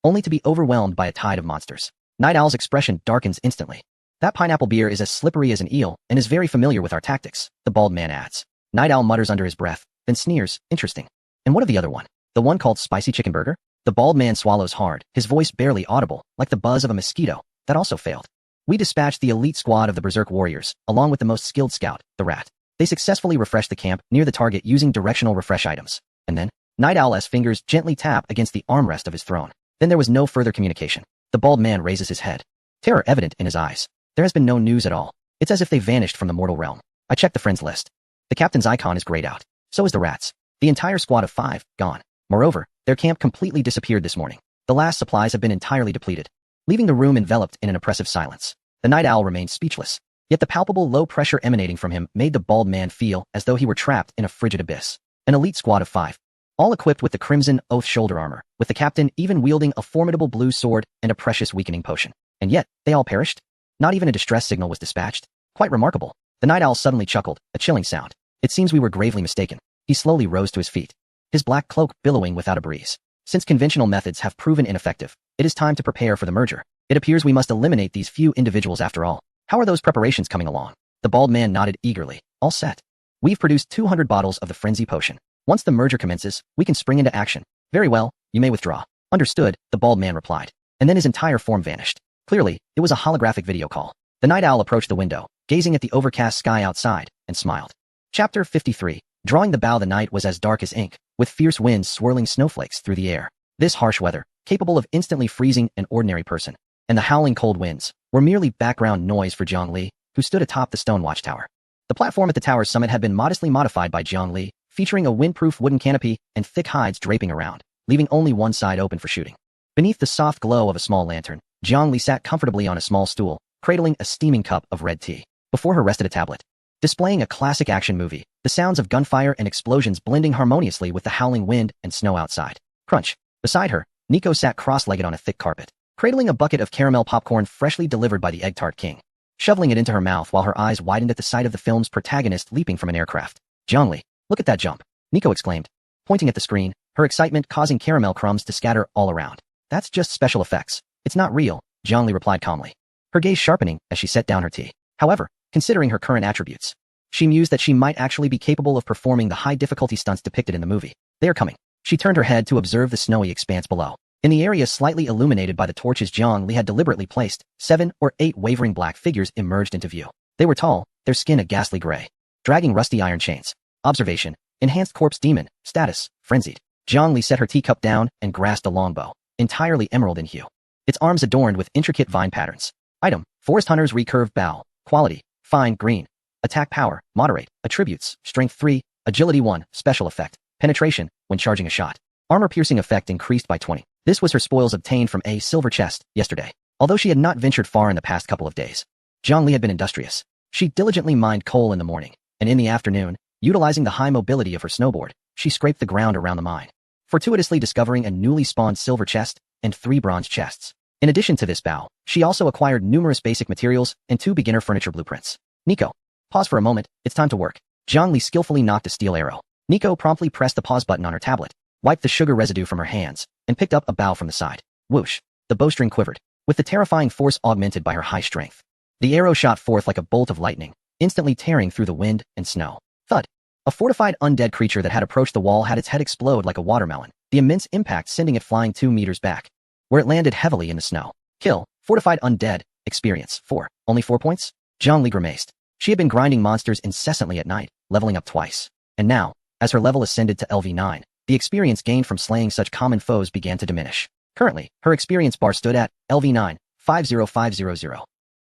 only to be overwhelmed by a tide of monsters. Night Owl's expression darkens instantly. That Pineapple Beer is as slippery as an eel and is very familiar with our tactics, the bald man adds. Night Owl mutters under his breath, then sneers, interesting. And what of the other one? The one called Spicy Chicken Burger? The bald man swallows hard, his voice barely audible, like the buzz of a mosquito. That also failed. We dispatched the elite squad of the Berserk Warriors, along with the most skilled scout, the Rat. They successfully refreshed the camp near the target using directional refresh items. And then, Night Owl's fingers gently tap against the armrest of his throne. Then there was no further communication. The bald man raises his head, terror evident in his eyes. There has been no news at all. It's as if they vanished from the mortal realm. I checked the friends list. The captain's icon is grayed out. So is the Rat's. The entire squad of 5, gone. Moreover, their camp completely disappeared this morning. The last supplies have been entirely depleted, leaving the room enveloped in an oppressive silence. The Night Owl remained speechless. Yet the palpable low pressure emanating from him made the bald man feel as though he were trapped in a frigid abyss. An elite squad of 5, all equipped with the Crimson Oath shoulder armor, with the captain even wielding a formidable blue sword and a precious weakening potion. And yet, they all perished? Not even a distress signal was dispatched? Quite remarkable. The Night Owl suddenly chuckled, a chilling sound. It seems we were gravely mistaken. He slowly rose to his feet, his black cloak billowing without a breeze. Since conventional methods have proven ineffective, it is time to prepare for the merger. It appears we must eliminate these few individuals after all. How are those preparations coming along? The bald man nodded eagerly. All set. We've produced 200 bottles of the frenzy potion. Once the merger commences, we can spring into action. Very well, you may withdraw. Understood, the bald man replied. And then his entire form vanished. Clearly, it was a holographic video call. The Night Owl approached the window, gazing at the overcast sky outside, and smiled. Chapter 53. Drawing the bow, the night was as dark as ink, with fierce winds swirling snowflakes through the air. This harsh weather, capable of instantly freezing an ordinary person, and the howling cold winds, were merely background noise for Jiang Li, who stood atop the stone watchtower. The platform at the tower's summit had been modestly modified by Jiang Li, featuring a windproof wooden canopy and thick hides draping around, leaving only one side open for shooting. Beneath the soft glow of a small lantern, Jiang Li sat comfortably on a small stool, cradling a steaming cup of red tea. Before her rested a tablet, displaying a classic action movie, the sounds of gunfire and explosions blending harmoniously with the howling wind and snow outside. Crunch. Beside her, Nico sat cross-legged on a thick carpet, cradling a bucket of caramel popcorn freshly delivered by the Egg Tart King, shoveling it into her mouth while her eyes widened at the sight of the film's protagonist leaping from an aircraft. Jiangli, look at that jump, Nico exclaimed, pointing at the screen, her excitement causing caramel crumbs to scatter all around. That's just special effects. It's not real, Jiangli replied calmly, her gaze sharpening as she set down her tea. However, considering her current attributes, she mused that she might actually be capable of performing the high-difficulty stunts depicted in the movie. They are coming. She turned her head to observe the snowy expanse below. In the area slightly illuminated by the torches Jiang Li had deliberately placed, 7 or 8 wavering black figures emerged into view. They were tall, their skin a ghastly gray, dragging rusty iron chains. Observation: enhanced corpse demon, status, frenzied. Jiang Li set her teacup down and grasped a longbow, entirely emerald in hue, its arms adorned with intricate vine patterns. Item: Forest Hunter's recurved bow. Quality: fine green. Attack power: moderate. Attributes: strength 3, agility 1, special effect: penetration when charging a shot. Armor piercing effect increased by 20. This was her spoils obtained from a silver chest yesterday, although she had not ventured far in the past couple of days. Jiang Li had been industrious. She diligently mined coal in the morning, and in the afternoon, utilizing the high mobility of her snowboard, she scraped the ground around the mine, fortuitously discovering a newly spawned silver chest and 3 bronze chests. In addition to this bow, she also acquired numerous basic materials and 2 beginner furniture blueprints. Nico, pause for a moment, it's time to work. Jiang Li skillfully knocked a steel arrow. Nico promptly pressed the pause button on her tablet, wiped the sugar residue from her hands, and picked up a bow from the side. Whoosh! The bowstring quivered, with the terrifying force augmented by her high strength. The arrow shot forth like a bolt of lightning, instantly tearing through the wind and snow. Thud! A fortified undead creature that had approached the wall had its head explode like a watermelon, the immense impact sending it flying 2 meters back, where it landed heavily in the snow. Kill. Fortified undead. Experience. 4. Only 4 points? Jiang Li grimaced. She had been grinding monsters incessantly at night, leveling up twice. And now, as her level ascended to LV9, the experience gained from slaying such common foes began to diminish. Currently, her experience bar stood at LV9, 50500.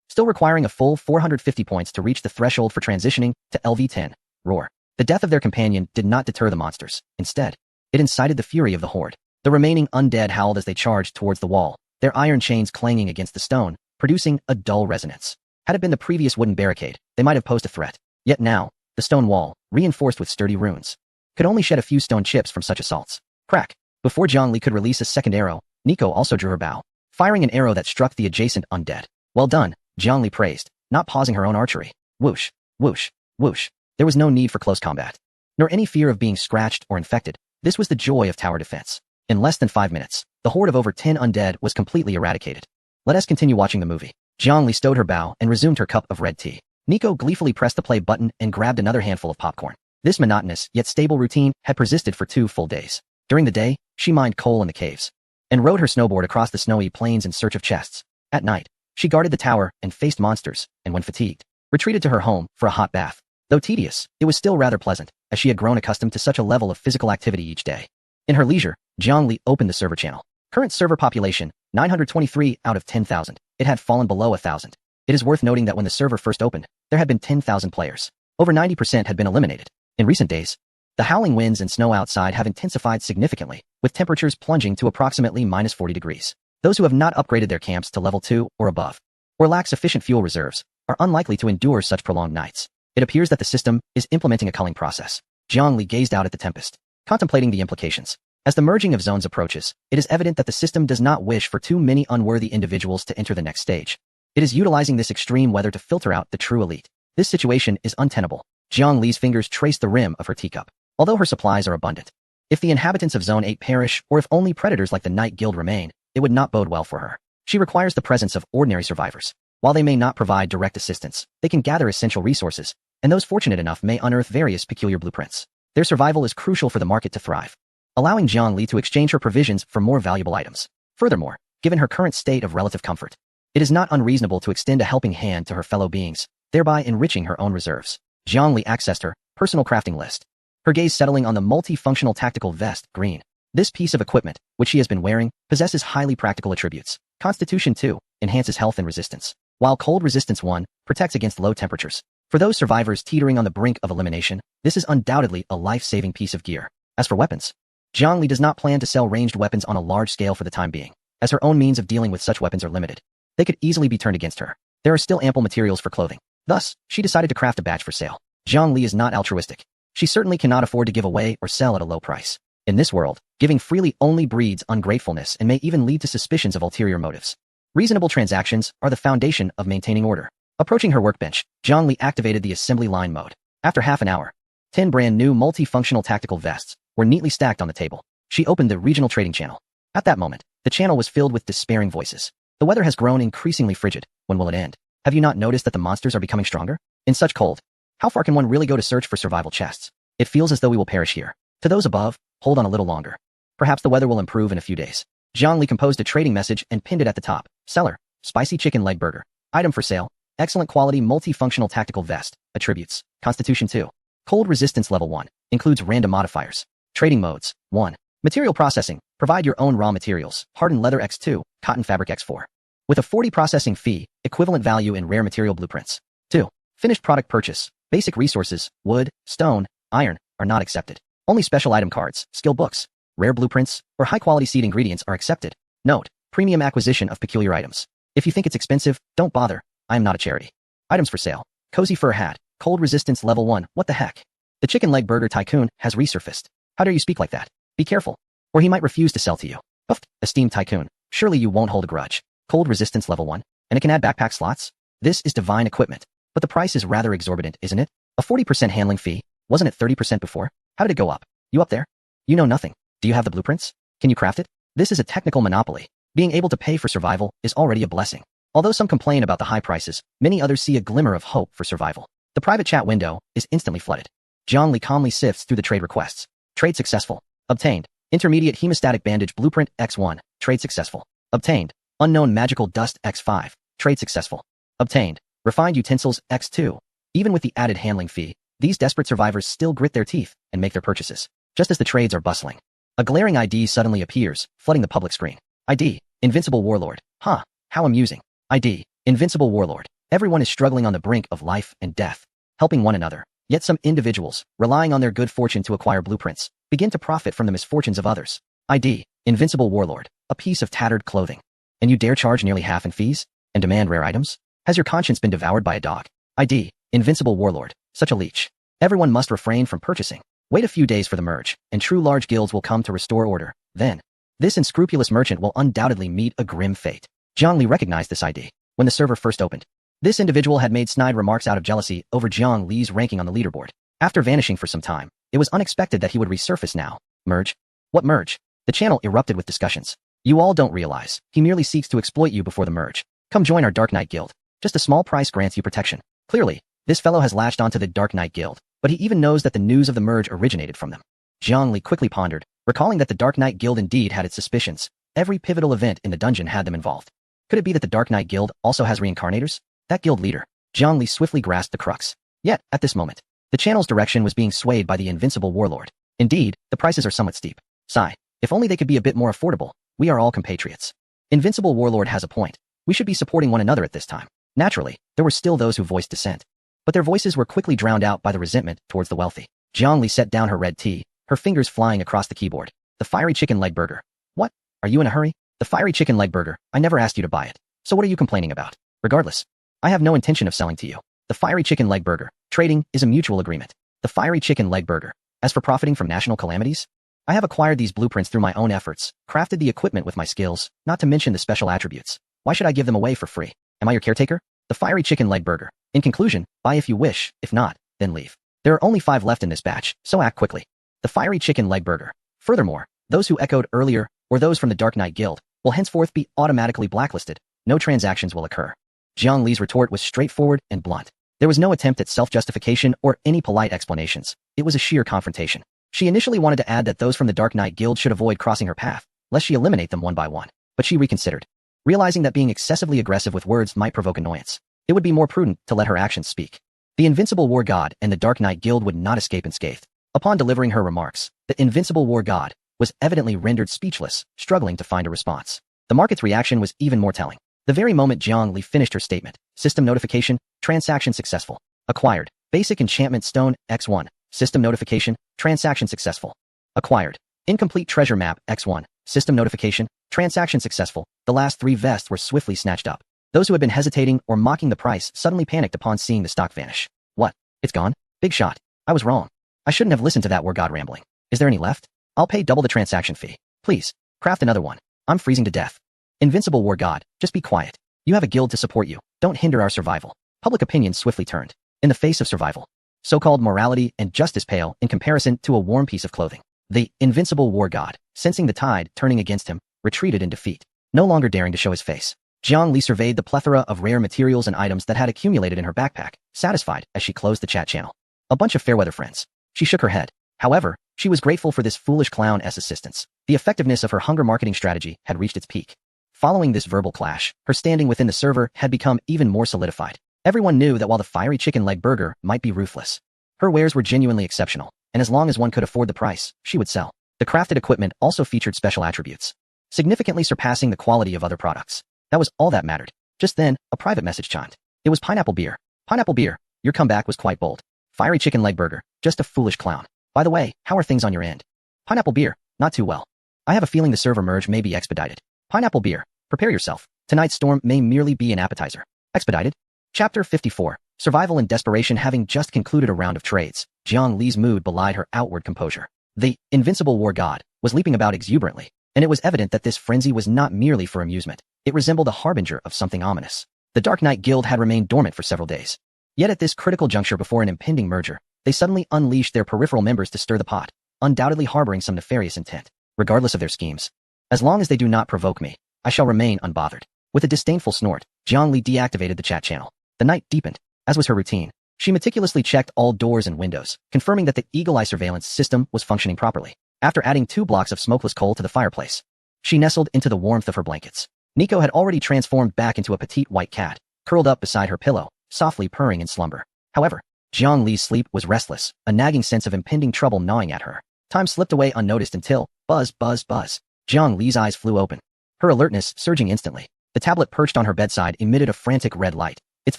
Still requiring a full 450 points to reach the threshold for transitioning to LV10. Roar. The death of their companion did not deter the monsters. Instead, it incited the fury of the horde. The remaining undead howled as they charged towards the wall, their iron chains clanging against the stone, producing a dull resonance. Had it been the previous wooden barricade, they might have posed a threat. Yet now, the stone wall, reinforced with sturdy runes, could only shed a few stone chips from such assaults. Crack! Before Jiang Li could release a second arrow, Nico also drew her bow, firing an arrow that struck the adjacent undead. Well done, Jiang Li praised, not pausing her own archery. Whoosh, whoosh, whoosh. There was no need for close combat, nor any fear of being scratched or infected. This was the joy of tower defense. In less than 5 minutes, the horde of over 10 undead was completely eradicated. Let us continue watching the movie. Jiang Li stowed her bow and resumed her cup of red tea. Nico gleefully pressed the play button and grabbed another handful of popcorn. This monotonous, yet stable routine had persisted for 2 full days. During the day, she mined coal in the caves, and rode her snowboard across the snowy plains in search of chests. At night, she guarded the tower and faced monsters, and when fatigued, retreated to her home for a hot bath. Though tedious, it was still rather pleasant, as she had grown accustomed to such a level of physical activity each day. In her leisure, Jiang Li opened the server channel. Current server population, 923 out of 10,000. It had fallen below 1,000. It is worth noting that when the server first opened, there had been 10,000 players. Over 90% had been eliminated. In recent days, the howling winds and snow outside have intensified significantly, with temperatures plunging to approximately minus 40 degrees. Those who have not upgraded their camps to level 2 or above, or lack sufficient fuel reserves, are unlikely to endure such prolonged nights. It appears that the system is implementing a culling process. Jiang Li gazed out at the tempest, contemplating the implications. As the merging of zones approaches, it is evident that the system does not wish for too many unworthy individuals to enter the next stage. It is utilizing this extreme weather to filter out the true elite. This situation is untenable. Jiang Li's fingers traced the rim of her teacup. Although her supplies are abundant, if the inhabitants of Zone 8 perish, or if only predators like the Night Guild remain, it would not bode well for her. She requires the presence of ordinary survivors. While they may not provide direct assistance, they can gather essential resources, and those fortunate enough may unearth various peculiar blueprints. Their survival is crucial for the market to thrive, allowing Jiang Li to exchange her provisions for more valuable items. Furthermore, given her current state of relative comfort, it is not unreasonable to extend a helping hand to her fellow beings, thereby enriching her own reserves. Jiang Li accessed her personal crafting list, her gaze settling on the multifunctional tactical vest, green. This piece of equipment, which she has been wearing, possesses highly practical attributes. Constitution 2 enhances health and resistance, while Cold Resistance 1 protects against low temperatures. For those survivors teetering on the brink of elimination, this is undoubtedly a life-saving piece of gear. As for weapons, Jiang Li does not plan to sell ranged weapons on a large scale for the time being, as her own means of dealing with such weapons are limited. They could easily be turned against her. There are still ample materials for clothing. Thus, she decided to craft a badge for sale. Jiang Li is not altruistic. She certainly cannot afford to give away or sell at a low price. In this world, giving freely only breeds ungratefulness and may even lead to suspicions of ulterior motives. Reasonable transactions are the foundation of maintaining order. Approaching her workbench, Jiang Li activated the assembly line mode. After half an hour, 10 brand new multifunctional tactical vests were neatly stacked on the table. She opened the regional trading channel. At that moment, the channel was filled with despairing voices. The weather has grown increasingly frigid. When will it end? Have you not noticed that the monsters are becoming stronger? In such cold, how far can one really go to search for survival chests? It feels as though we will perish here. To those above, hold on a little longer. Perhaps the weather will improve in a few days. Jiang Li composed a trading message and pinned it at the top. Seller, spicy chicken leg burger. Item for sale, excellent quality multifunctional tactical vest. Attributes, Constitution 2. Cold resistance level 1. Includes random modifiers. Trading modes, 1. Material processing, provide your own raw materials. Hardened leather X2, cotton fabric X4. With a 40 processing fee, equivalent value in rare material blueprints. 2. Finished product purchase, basic resources, wood, stone, iron, are not accepted. Only special item cards, skill books, rare blueprints, or high-quality seed ingredients are accepted. Note, premium acquisition of peculiar items. If you think it's expensive, don't bother. I am not a charity. Items for sale. Cozy fur hat. Cold resistance level 1. What the heck? The chicken leg burger tycoon has resurfaced. How dare you speak like that? Be careful, or he might refuse to sell to you. Uffed, esteemed tycoon. Surely you won't hold a grudge. Cold resistance level 1. And it can add backpack slots? This is divine equipment. But the price is rather exorbitant, isn't it? A 40% handling fee. Wasn't it 30% before? How did it go up? You up there? You know nothing. Do you have the blueprints? Can you craft it? This is a technical monopoly. Being able to pay for survival is already a blessing. Although some complain about the high prices, many others see a glimmer of hope for survival. The private chat window is instantly flooded. Jiang Li calmly sifts through the trade requests. Trade successful. Obtained. Intermediate hemostatic bandage blueprint X1. Trade successful. Obtained. Unknown magical dust X5. Trade successful. Obtained. Refined utensils X2. Even with the added handling fee, these desperate survivors still grit their teeth and make their purchases. Just as the trades are bustling, a glaring ID suddenly appears, flooding the public screen. ID. Invincible Warlord. Huh. How amusing. ID. Invincible Warlord. Everyone is struggling on the brink of life and death, helping one another. Yet some individuals, relying on their good fortune to acquire blueprints, begin to profit from the misfortunes of others. ID. Invincible Warlord. A piece of tattered clothing. And you dare charge nearly half in fees? And demand rare items? Has your conscience been devoured by a dog? ID. Invincible Warlord. Such a leech. Everyone must refrain from purchasing. Wait a few days for the merge, and true large guilds will come to restore order. Then, this unscrupulous merchant will undoubtedly meet a grim fate. Jiang Li recognized this ID when the server first opened. This individual had made snide remarks out of jealousy over Jiang Li's ranking on the leaderboard. After vanishing for some time, it was unexpected that he would resurface now. Merge? What merge? The channel erupted with discussions. You all don't realize, he merely seeks to exploit you before the merge. Come join our Dark Knight Guild. Just a small price grants you protection. Clearly, this fellow has latched onto the Dark Knight Guild, but he even knows that the news of the merge originated from them. Jiang Li quickly pondered, recalling that the Dark Knight Guild indeed had its suspicions. Every pivotal event in the dungeon had them involved. Could it be that the Dark Knight Guild also has reincarnators? That guild leader. Jiang Li swiftly grasped the crux. Yet, at this moment, the channel's direction was being swayed by the Invincible Warlord. Indeed, the prices are somewhat steep. Sigh. If only they could be a bit more affordable. We are all compatriots. Invincible Warlord has a point. We should be supporting one another at this time. Naturally, there were still those who voiced dissent. But their voices were quickly drowned out by the resentment towards the wealthy. Jiang Li set down her red tea, her fingers flying across the keyboard. The fiery chicken leg burger. What? Are you in a hurry? The fiery chicken leg burger. I never asked you to buy it. So what are you complaining about? Regardless, I have no intention of selling to you. The fiery chicken leg burger. Trading is a mutual agreement. The fiery chicken leg burger. As for profiting from national calamities, I have acquired these blueprints through my own efforts, crafted the equipment with my skills, not to mention the special attributes. Why should I give them away for free? Am I your caretaker? The fiery chicken leg burger. In conclusion, buy if you wish, if not, then leave. There are only 5 left in this batch, so act quickly. The fiery chicken leg burger. Furthermore, those who echoed earlier, or those from the Dark Knight Guild, will henceforth be automatically blacklisted. No transactions will occur. Jiang Li's retort was straightforward and blunt. There was no attempt at self-justification or any polite explanations. It was a sheer confrontation. She initially wanted to add that those from the Dark Knight Guild should avoid crossing her path, lest she eliminate them one by one. But she reconsidered, realizing that being excessively aggressive with words might provoke annoyance. It would be more prudent to let her actions speak. The Invincible War God and the Dark Knight Guild would not escape unscathed. Upon delivering her remarks, the Invincible War God was evidently rendered speechless, struggling to find a response. The market's reaction was even more telling. The very moment Jiang Li finished her statement, system notification, transaction successful. Acquired. Basic enchantment stone, X1. System notification, transaction successful. Acquired. Incomplete treasure map, X1. System notification, transaction successful. The last 3 vests were swiftly snatched up. Those who had been hesitating or mocking the price suddenly panicked upon seeing the stock vanish. What? It's gone? Big shot. I was wrong. I shouldn't have listened to that war god rambling. Is there any left? I'll pay double the transaction fee. Please, craft another one. I'm freezing to death. Invincible war god, just be quiet. You have a guild to support you. Don't hinder our survival. Public opinion swiftly turned. In the face of survival, so-called morality and justice pale in comparison to a warm piece of clothing. The Invincible War God, sensing the tide turning against him, retreated in defeat, no longer daring to show his face. Jiang Li surveyed the plethora of rare materials and items that had accumulated in her backpack, satisfied as she closed the chat channel. A bunch of fair-weather friends. She shook her head. However, she was grateful for this foolish clown's assistance. The effectiveness of her hunger marketing strategy had reached its peak. Following this verbal clash, her standing within the server had become even more solidified. Everyone knew that while the fiery chicken leg burger might be ruthless, her wares were genuinely exceptional, and as long as one could afford the price, she would sell. The crafted equipment also featured special attributes, significantly surpassing the quality of other products. That was all that mattered. Just then, a private message chimed. It was Pineapple Beer. Pineapple Beer, your comeback was quite bold. Fiery chicken leg burger, just a foolish clown. By the way, how are things on your end? Pineapple Beer, not too well. I have a feeling the server merge may be expedited. Pineapple Beer, prepare yourself. Tonight's storm may merely be an appetizer. Expedited? Chapter 54. Survival and desperation. Having just concluded a round of trades, Jiang Li's mood belied her outward composure. The invincible war god was leaping about exuberantly, and it was evident that this frenzy was not merely for amusement. It resembled a harbinger of something ominous. The Dark Knight Guild had remained dormant for several days. Yet at this critical juncture before an impending merger, they suddenly unleashed their peripheral members to stir the pot, undoubtedly harboring some nefarious intent. Regardless of their schemes, as long as they do not provoke me, I shall remain unbothered. With a disdainful snort, Jiang Li deactivated the chat channel. The night deepened. As was her routine, she meticulously checked all doors and windows, confirming that the eagle eye surveillance system was functioning properly. After adding 2 blocks of smokeless coal to the fireplace, she nestled into the warmth of her blankets. Nico had already transformed back into a petite white cat, curled up beside her pillow, softly purring in slumber. However, Jiang Li's sleep was restless, a nagging sense of impending trouble gnawing at her. Time slipped away unnoticed until, buzz, buzz, buzz. Jiang Li's eyes flew open, her alertness surging instantly. The tablet perched on her bedside emitted a frantic red light, its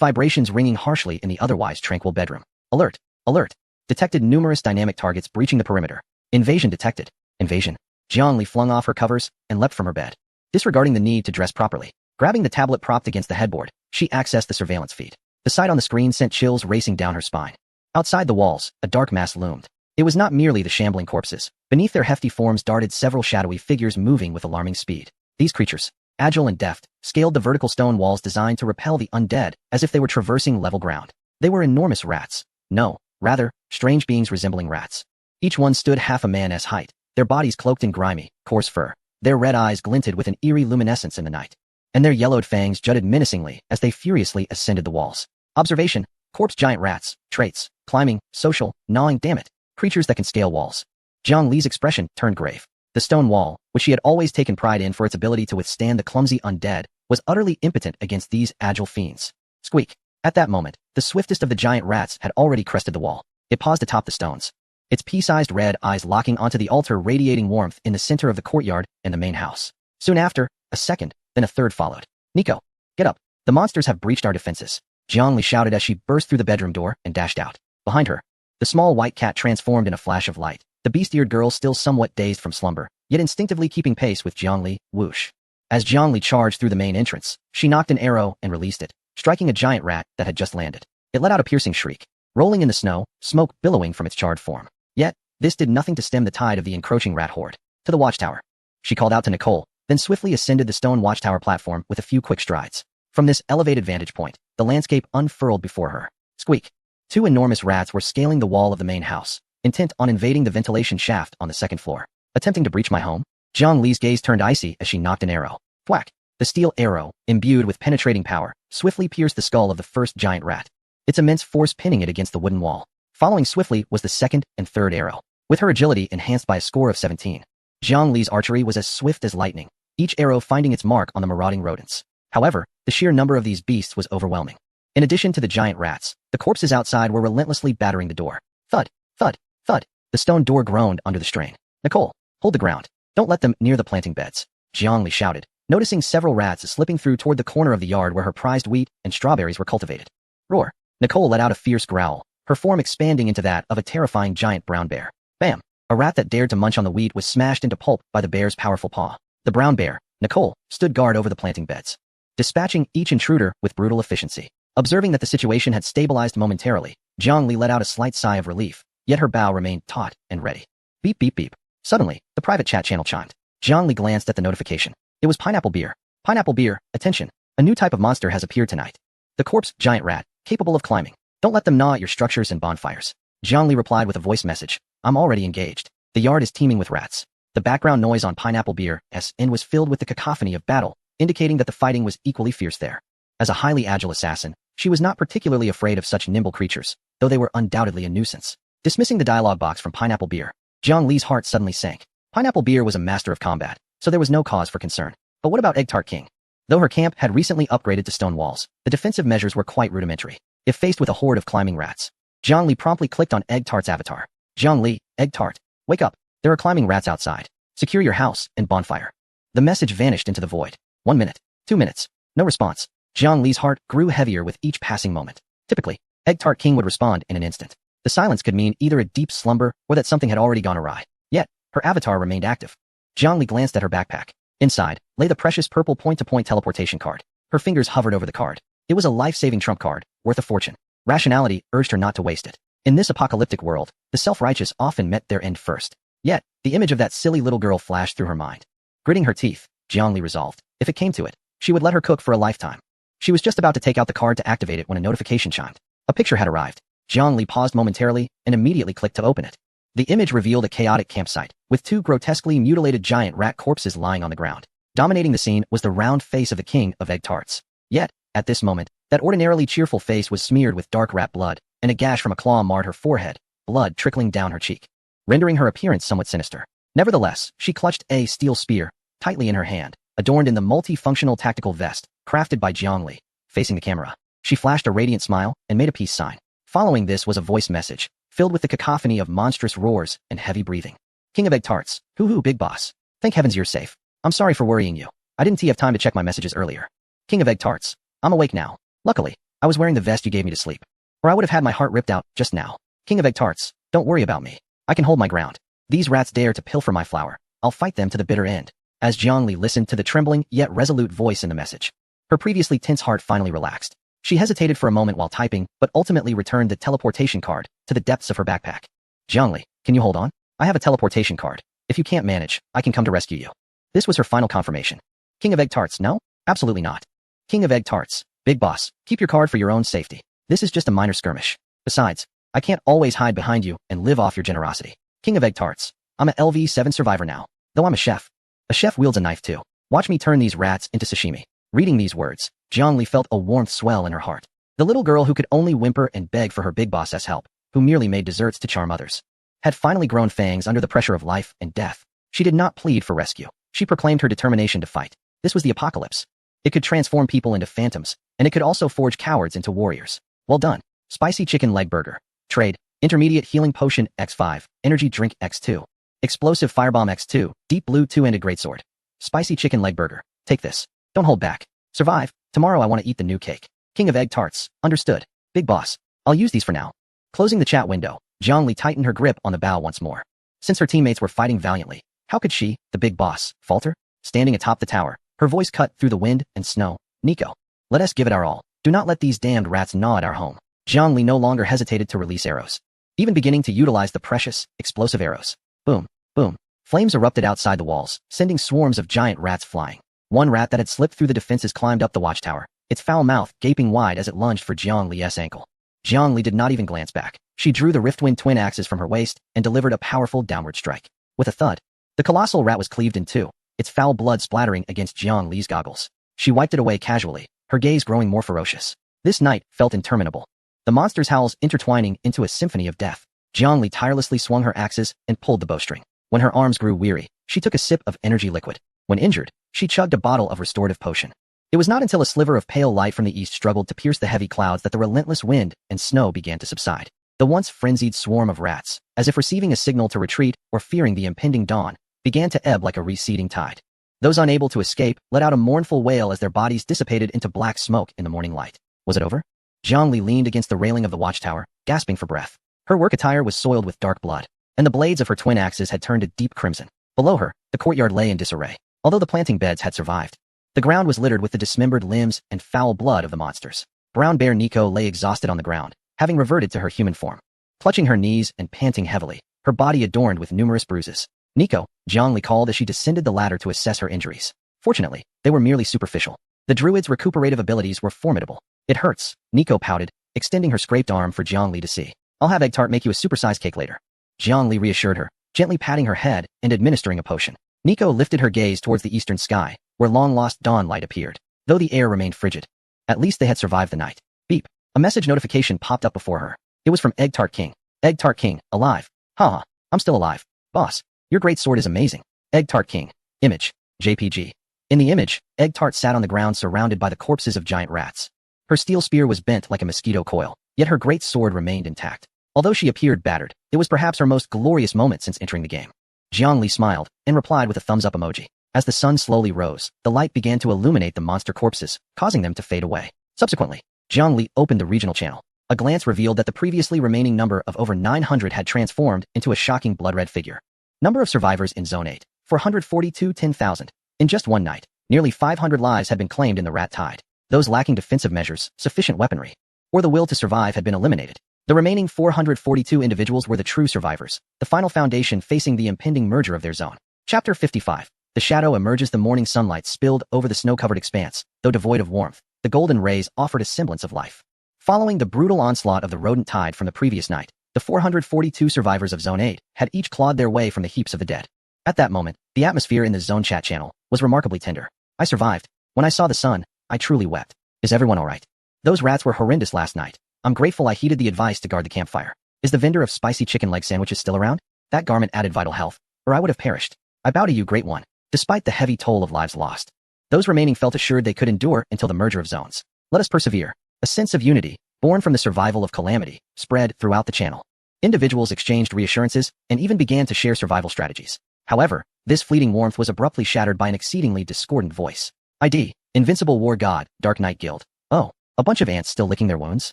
vibrations ringing harshly in the otherwise tranquil bedroom. Alert! Alert! Detected numerous dynamic targets breaching the perimeter. Invasion detected. Invasion. Jiang Li flung off her covers and leapt from her bed, disregarding the need to dress properly. Grabbing the tablet propped against the headboard, she accessed the surveillance feed. The sight on the screen sent chills racing down her spine. Outside the walls, a dark mass loomed. It was not merely the shambling corpses. Beneath their hefty forms darted several shadowy figures moving with alarming speed. These creatures, agile and deft, scaled the vertical stone walls designed to repel the undead as if they were traversing level ground. They were enormous rats. No, rather, strange beings resembling rats. Each one stood half a man's height, their bodies cloaked in grimy, coarse fur. Their red eyes glinted with an eerie luminescence in the night, and their yellowed fangs jutted menacingly as they furiously ascended the walls. Observation: corpse giant rats, traits, climbing, social, gnawing, damn it, creatures that can scale walls. Jiang Li's expression turned grave. The stone wall, which she had always taken pride in for its ability to withstand the clumsy undead, was utterly impotent against these agile fiends. Squeak. At that moment, the swiftest of the giant rats had already crested the wall. It paused atop the stones, its pea-sized red eyes locking onto the altar radiating warmth in the center of the courtyard and the main house. Soon after, a second, then a third followed. Nico, get up. The monsters have breached our defenses. Jiang Li shouted as she burst through the bedroom door and dashed out. Behind her, the small white cat transformed in a flash of light. The beast-eared girl still somewhat dazed from slumber, yet instinctively keeping pace with Jiang Li, whoosh. As Jiang Li charged through the main entrance, she knocked an arrow and released it, striking a giant rat that had just landed. It let out a piercing shriek, rolling in the snow, smoke billowing from its charred form. Yet, this did nothing to stem the tide of the encroaching rat horde. To the watchtower. She called out to Nicole, then swiftly ascended the stone watchtower platform with a few quick strides. From this elevated vantage point, the landscape unfurled before her. Squeak. 2 enormous rats were scaling the wall of the main house, intent on invading the ventilation shaft on the second floor. Attempting to breach my home? Jiang Li's gaze turned icy as she knocked an arrow. Thwack. The steel arrow, imbued with penetrating power, swiftly pierced the skull of the first giant rat, its immense force pinning it against the wooden wall. Following swiftly was the second and third arrow. With her agility enhanced by a score of 17, Jiang Li's archery was as swift as lightning, each arrow finding its mark on the marauding rodents. However, the sheer number of these beasts was overwhelming. In addition to the giant rats, the corpses outside were relentlessly battering the door. Thud, thud, thud. The stone door groaned under the strain. Nicole, hold the ground. Don't let them near the planting beds. Jiang Li shouted, noticing several rats slipping through toward the corner of the yard where her prized wheat and strawberries were cultivated. Roar. Nicole let out a fierce growl, her form expanding into that of a terrifying giant brown bear. Bam. A rat that dared to munch on the wheat was smashed into pulp by the bear's powerful paw. The brown bear, Nicole, stood guard over the planting beds, dispatching each intruder with brutal efficiency. Observing that the situation had stabilized momentarily, Jiang Li let out a slight sigh of relief, yet her bow remained taut and ready. Beep beep beep. Suddenly, the private chat channel chimed. Jiang Li glanced at the notification. It was pineapple beer. Pineapple beer, attention. A new type of monster has appeared tonight. The corpse giant rat, capable of climbing. Don't let them gnaw at your structures and bonfires. Jiang Li replied with a voice message. I'm already engaged. The yard is teeming with rats. The background noise on pineapple beer SN was filled with the cacophony of battle, indicating that the fighting was equally fierce there. As a highly agile assassin, she was not particularly afraid of such nimble creatures, though they were undoubtedly a nuisance. Dismissing the dialogue box from pineapple beer, Jiang Li's heart suddenly sank. Pineapple beer was a master of combat, so there was no cause for concern. But what about Egg Tart King? Though her camp had recently upgraded to stone walls, the defensive measures were quite rudimentary. If faced with a horde of climbing rats, Jiang Li promptly clicked on Egg Tart's avatar. Jiang Li, Egg Tart, wake up. There are climbing rats outside. Secure your house and bonfire. The message vanished into the void. 1 minute. 2 minutes. No response. Jiang Li's heart grew heavier with each passing moment. Typically, Egg Tart King would respond in an instant. The silence could mean either a deep slumber or that something had already gone awry. Yet, her avatar remained active. Jiang Li glanced at her backpack. Inside lay the precious purple point-to-point teleportation card. Her fingers hovered over the card. It was a life-saving trump card, worth a fortune. Rationality urged her not to waste it. In this apocalyptic world, the self-righteous often met their end first. Yet, the image of that silly little girl flashed through her mind. Gritting her teeth, Jiangli resolved, if it came to it, she would let her cook for a lifetime. She was just about to take out the card to activate it when a notification chimed. A picture had arrived. Jiangli paused momentarily and immediately clicked to open it. The image revealed a chaotic campsite, with two grotesquely mutilated giant rat corpses lying on the ground. Dominating the scene was the round face of the king of egg tarts. Yet, at this moment, that ordinarily cheerful face was smeared with dark rat blood, and a gash from a claw marred her forehead, blood trickling down her cheek, rendering her appearance somewhat sinister. Nevertheless, she clutched a steel spear, tightly in her hand, adorned in the multi-functional tactical vest, crafted by Jiangli. Facing the camera, she flashed a radiant smile and made a peace sign. Following this was a voice message, filled with the cacophony of monstrous roars and heavy breathing. King of egg tarts, hoo-hoo big boss. Thank heavens you're safe. I'm sorry for worrying you. I didn't have time to check my messages earlier. King of egg tarts, I'm awake now. Luckily, I was wearing the vest you gave me to sleep, or I would have had my heart ripped out just now. King of egg tarts, don't worry about me. I can hold my ground. These rats dare to pilfer my flour. I'll fight them to the bitter end. As Jiangli listened to the trembling yet resolute voice in the message, her previously tense heart finally relaxed. She hesitated for a moment while typing, but ultimately returned the teleportation card to the depths of her backpack. Jiangli, can you hold on? I have a teleportation card. If you can't manage, I can come to rescue you. This was her final confirmation. King of egg tarts, no? Absolutely not. King of egg tarts, big boss, keep your card for your own safety. This is just a minor skirmish. Besides, I can't always hide behind you and live off your generosity. King of egg tarts, I'm a LV7 survivor now, though I'm a chef. A chef wields a knife too. Watch me turn these rats into sashimi. Reading these words, Jiangli felt a warmth swell in her heart. The little girl who could only whimper and beg for her big boss's help, who merely made desserts to charm others, had finally grown fangs under the pressure of life and death. She did not plead for rescue. She proclaimed her determination to fight. This was the apocalypse. It could transform people into phantoms, and it could also forge cowards into warriors. Well done. Spicy chicken leg burger. Trade. Intermediate healing potion X5. Energy drink X2. Explosive firebomb X2. Deep blue two-ended greatsword. Spicy chicken leg burger. Take this. Don't hold back. Survive. Tomorrow I want to eat the new cake. King of egg tarts. Understood. Big boss. I'll use these for now. Closing the chat window, Jiangli tightened her grip on the bow once more. Since her teammates were fighting valiantly, how could she, the big boss, falter? Standing atop the tower, her voice cut through the wind and snow. Nico, let us give it our all. Do not let these damned rats gnaw at our home. Jiangli no longer hesitated to release arrows, even beginning to utilize the precious, explosive arrows. Boom, boom. Flames erupted outside the walls, sending swarms of giant rats flying. One rat that had slipped through the defenses climbed up the watchtower, its foul mouth gaping wide as it lunged for Jiangli's ankle. Jiangli did not even glance back. She drew the Riftwind twin axes from her waist and delivered a powerful downward strike. With a thud, the colossal rat was cleaved in two, its foul blood splattering against Jiangli's goggles. She wiped it away casually, her gaze growing more ferocious. This night felt interminable. The monster's howls intertwining into a symphony of death. Jiangli tirelessly swung her axes and pulled the bowstring. When her arms grew weary, she took a sip of energy liquid. When injured, she chugged a bottle of restorative potion. It was not until a sliver of pale light from the east struggled to pierce the heavy clouds that the relentless wind and snow began to subside. The once frenzied swarm of rats, as if receiving a signal to retreat or fearing the impending dawn, began to ebb like a receding tide. Those unable to escape let out a mournful wail as their bodies dissipated into black smoke in the morning light. Was it over? Jiangli leaned against the railing of the watchtower, gasping for breath. Her work attire was soiled with dark blood, and the blades of her twin axes had turned a deep crimson. Below her, the courtyard lay in disarray, although the planting beds had survived. The ground was littered with the dismembered limbs and foul blood of the monsters. Brown bear Nico lay exhausted on the ground, having reverted to her human form. Clutching her knees and panting heavily, her body adorned with numerous bruises. Nico, Jiangli called as she descended the ladder to assess her injuries. Fortunately, they were merely superficial. The druid's recuperative abilities were formidable. It hurts, Nico pouted, extending her scraped arm for Jiangli to see. I'll have egg tart make you a supersized cake later. Jiangli reassured her, gently patting her head and administering a potion. Nico lifted her gaze towards the eastern sky, where long-lost dawn light appeared, though the air remained frigid. At least they had survived the night. Beep. A message notification popped up before her. It was from Egg Tart King. Egg Tart King, alive. Haha, I'm still alive. Boss, your great sword is amazing. Egg Tart King. Image. JPG. In the image, Egg Tart sat on the ground surrounded by the corpses of giant rats. Her steel spear was bent like a mosquito coil, yet her great sword remained intact. Although she appeared battered, it was perhaps her most glorious moment since entering the game. Jiangli smiled and replied with a thumbs-up emoji. As the sun slowly rose, the light began to illuminate the monster corpses, causing them to fade away. Subsequently, Jiangli opened the regional channel. A glance revealed that the previously remaining number of over 900 had transformed into a shocking blood-red figure. Number of survivors in Zone 8, 442 10,000. In just one night, nearly 500 lives had been claimed in the rat tide. those lacking defensive measures, sufficient weaponry, or the will to survive had been eliminated. The remaining 442 individuals were the true survivors, the final foundation facing the impending merger of their zone. Chapter 55. The shadow emerges. The morning sunlight spilled over the snow-covered expanse, though devoid of warmth. The golden rays offered a semblance of life. Following the brutal onslaught of the rodent tide from the previous night, the 442 survivors of Zone 8 had each clawed their way from the heaps of the dead. At that moment, the atmosphere in the Zone chat channel was remarkably tender. I survived. When I saw the sun, I truly wept. Is everyone alright? Those rats were horrendous last night. I'm grateful I heeded the advice to guard the campfire. Is the vendor of spicy chicken leg sandwiches still around? That garment added vital health, or I would have perished. I bow to you, Great One. Despite the heavy toll of lives lost, those remaining felt assured they could endure until the merger of zones. Let us persevere. A sense of unity, born from the survival of calamity, spread throughout the channel. Individuals exchanged reassurances and even began to share survival strategies. However, this fleeting warmth was abruptly shattered by an exceedingly discordant voice. ID, Invincible War God, Dark Knight Guild. Oh, a bunch of ants still licking their wounds?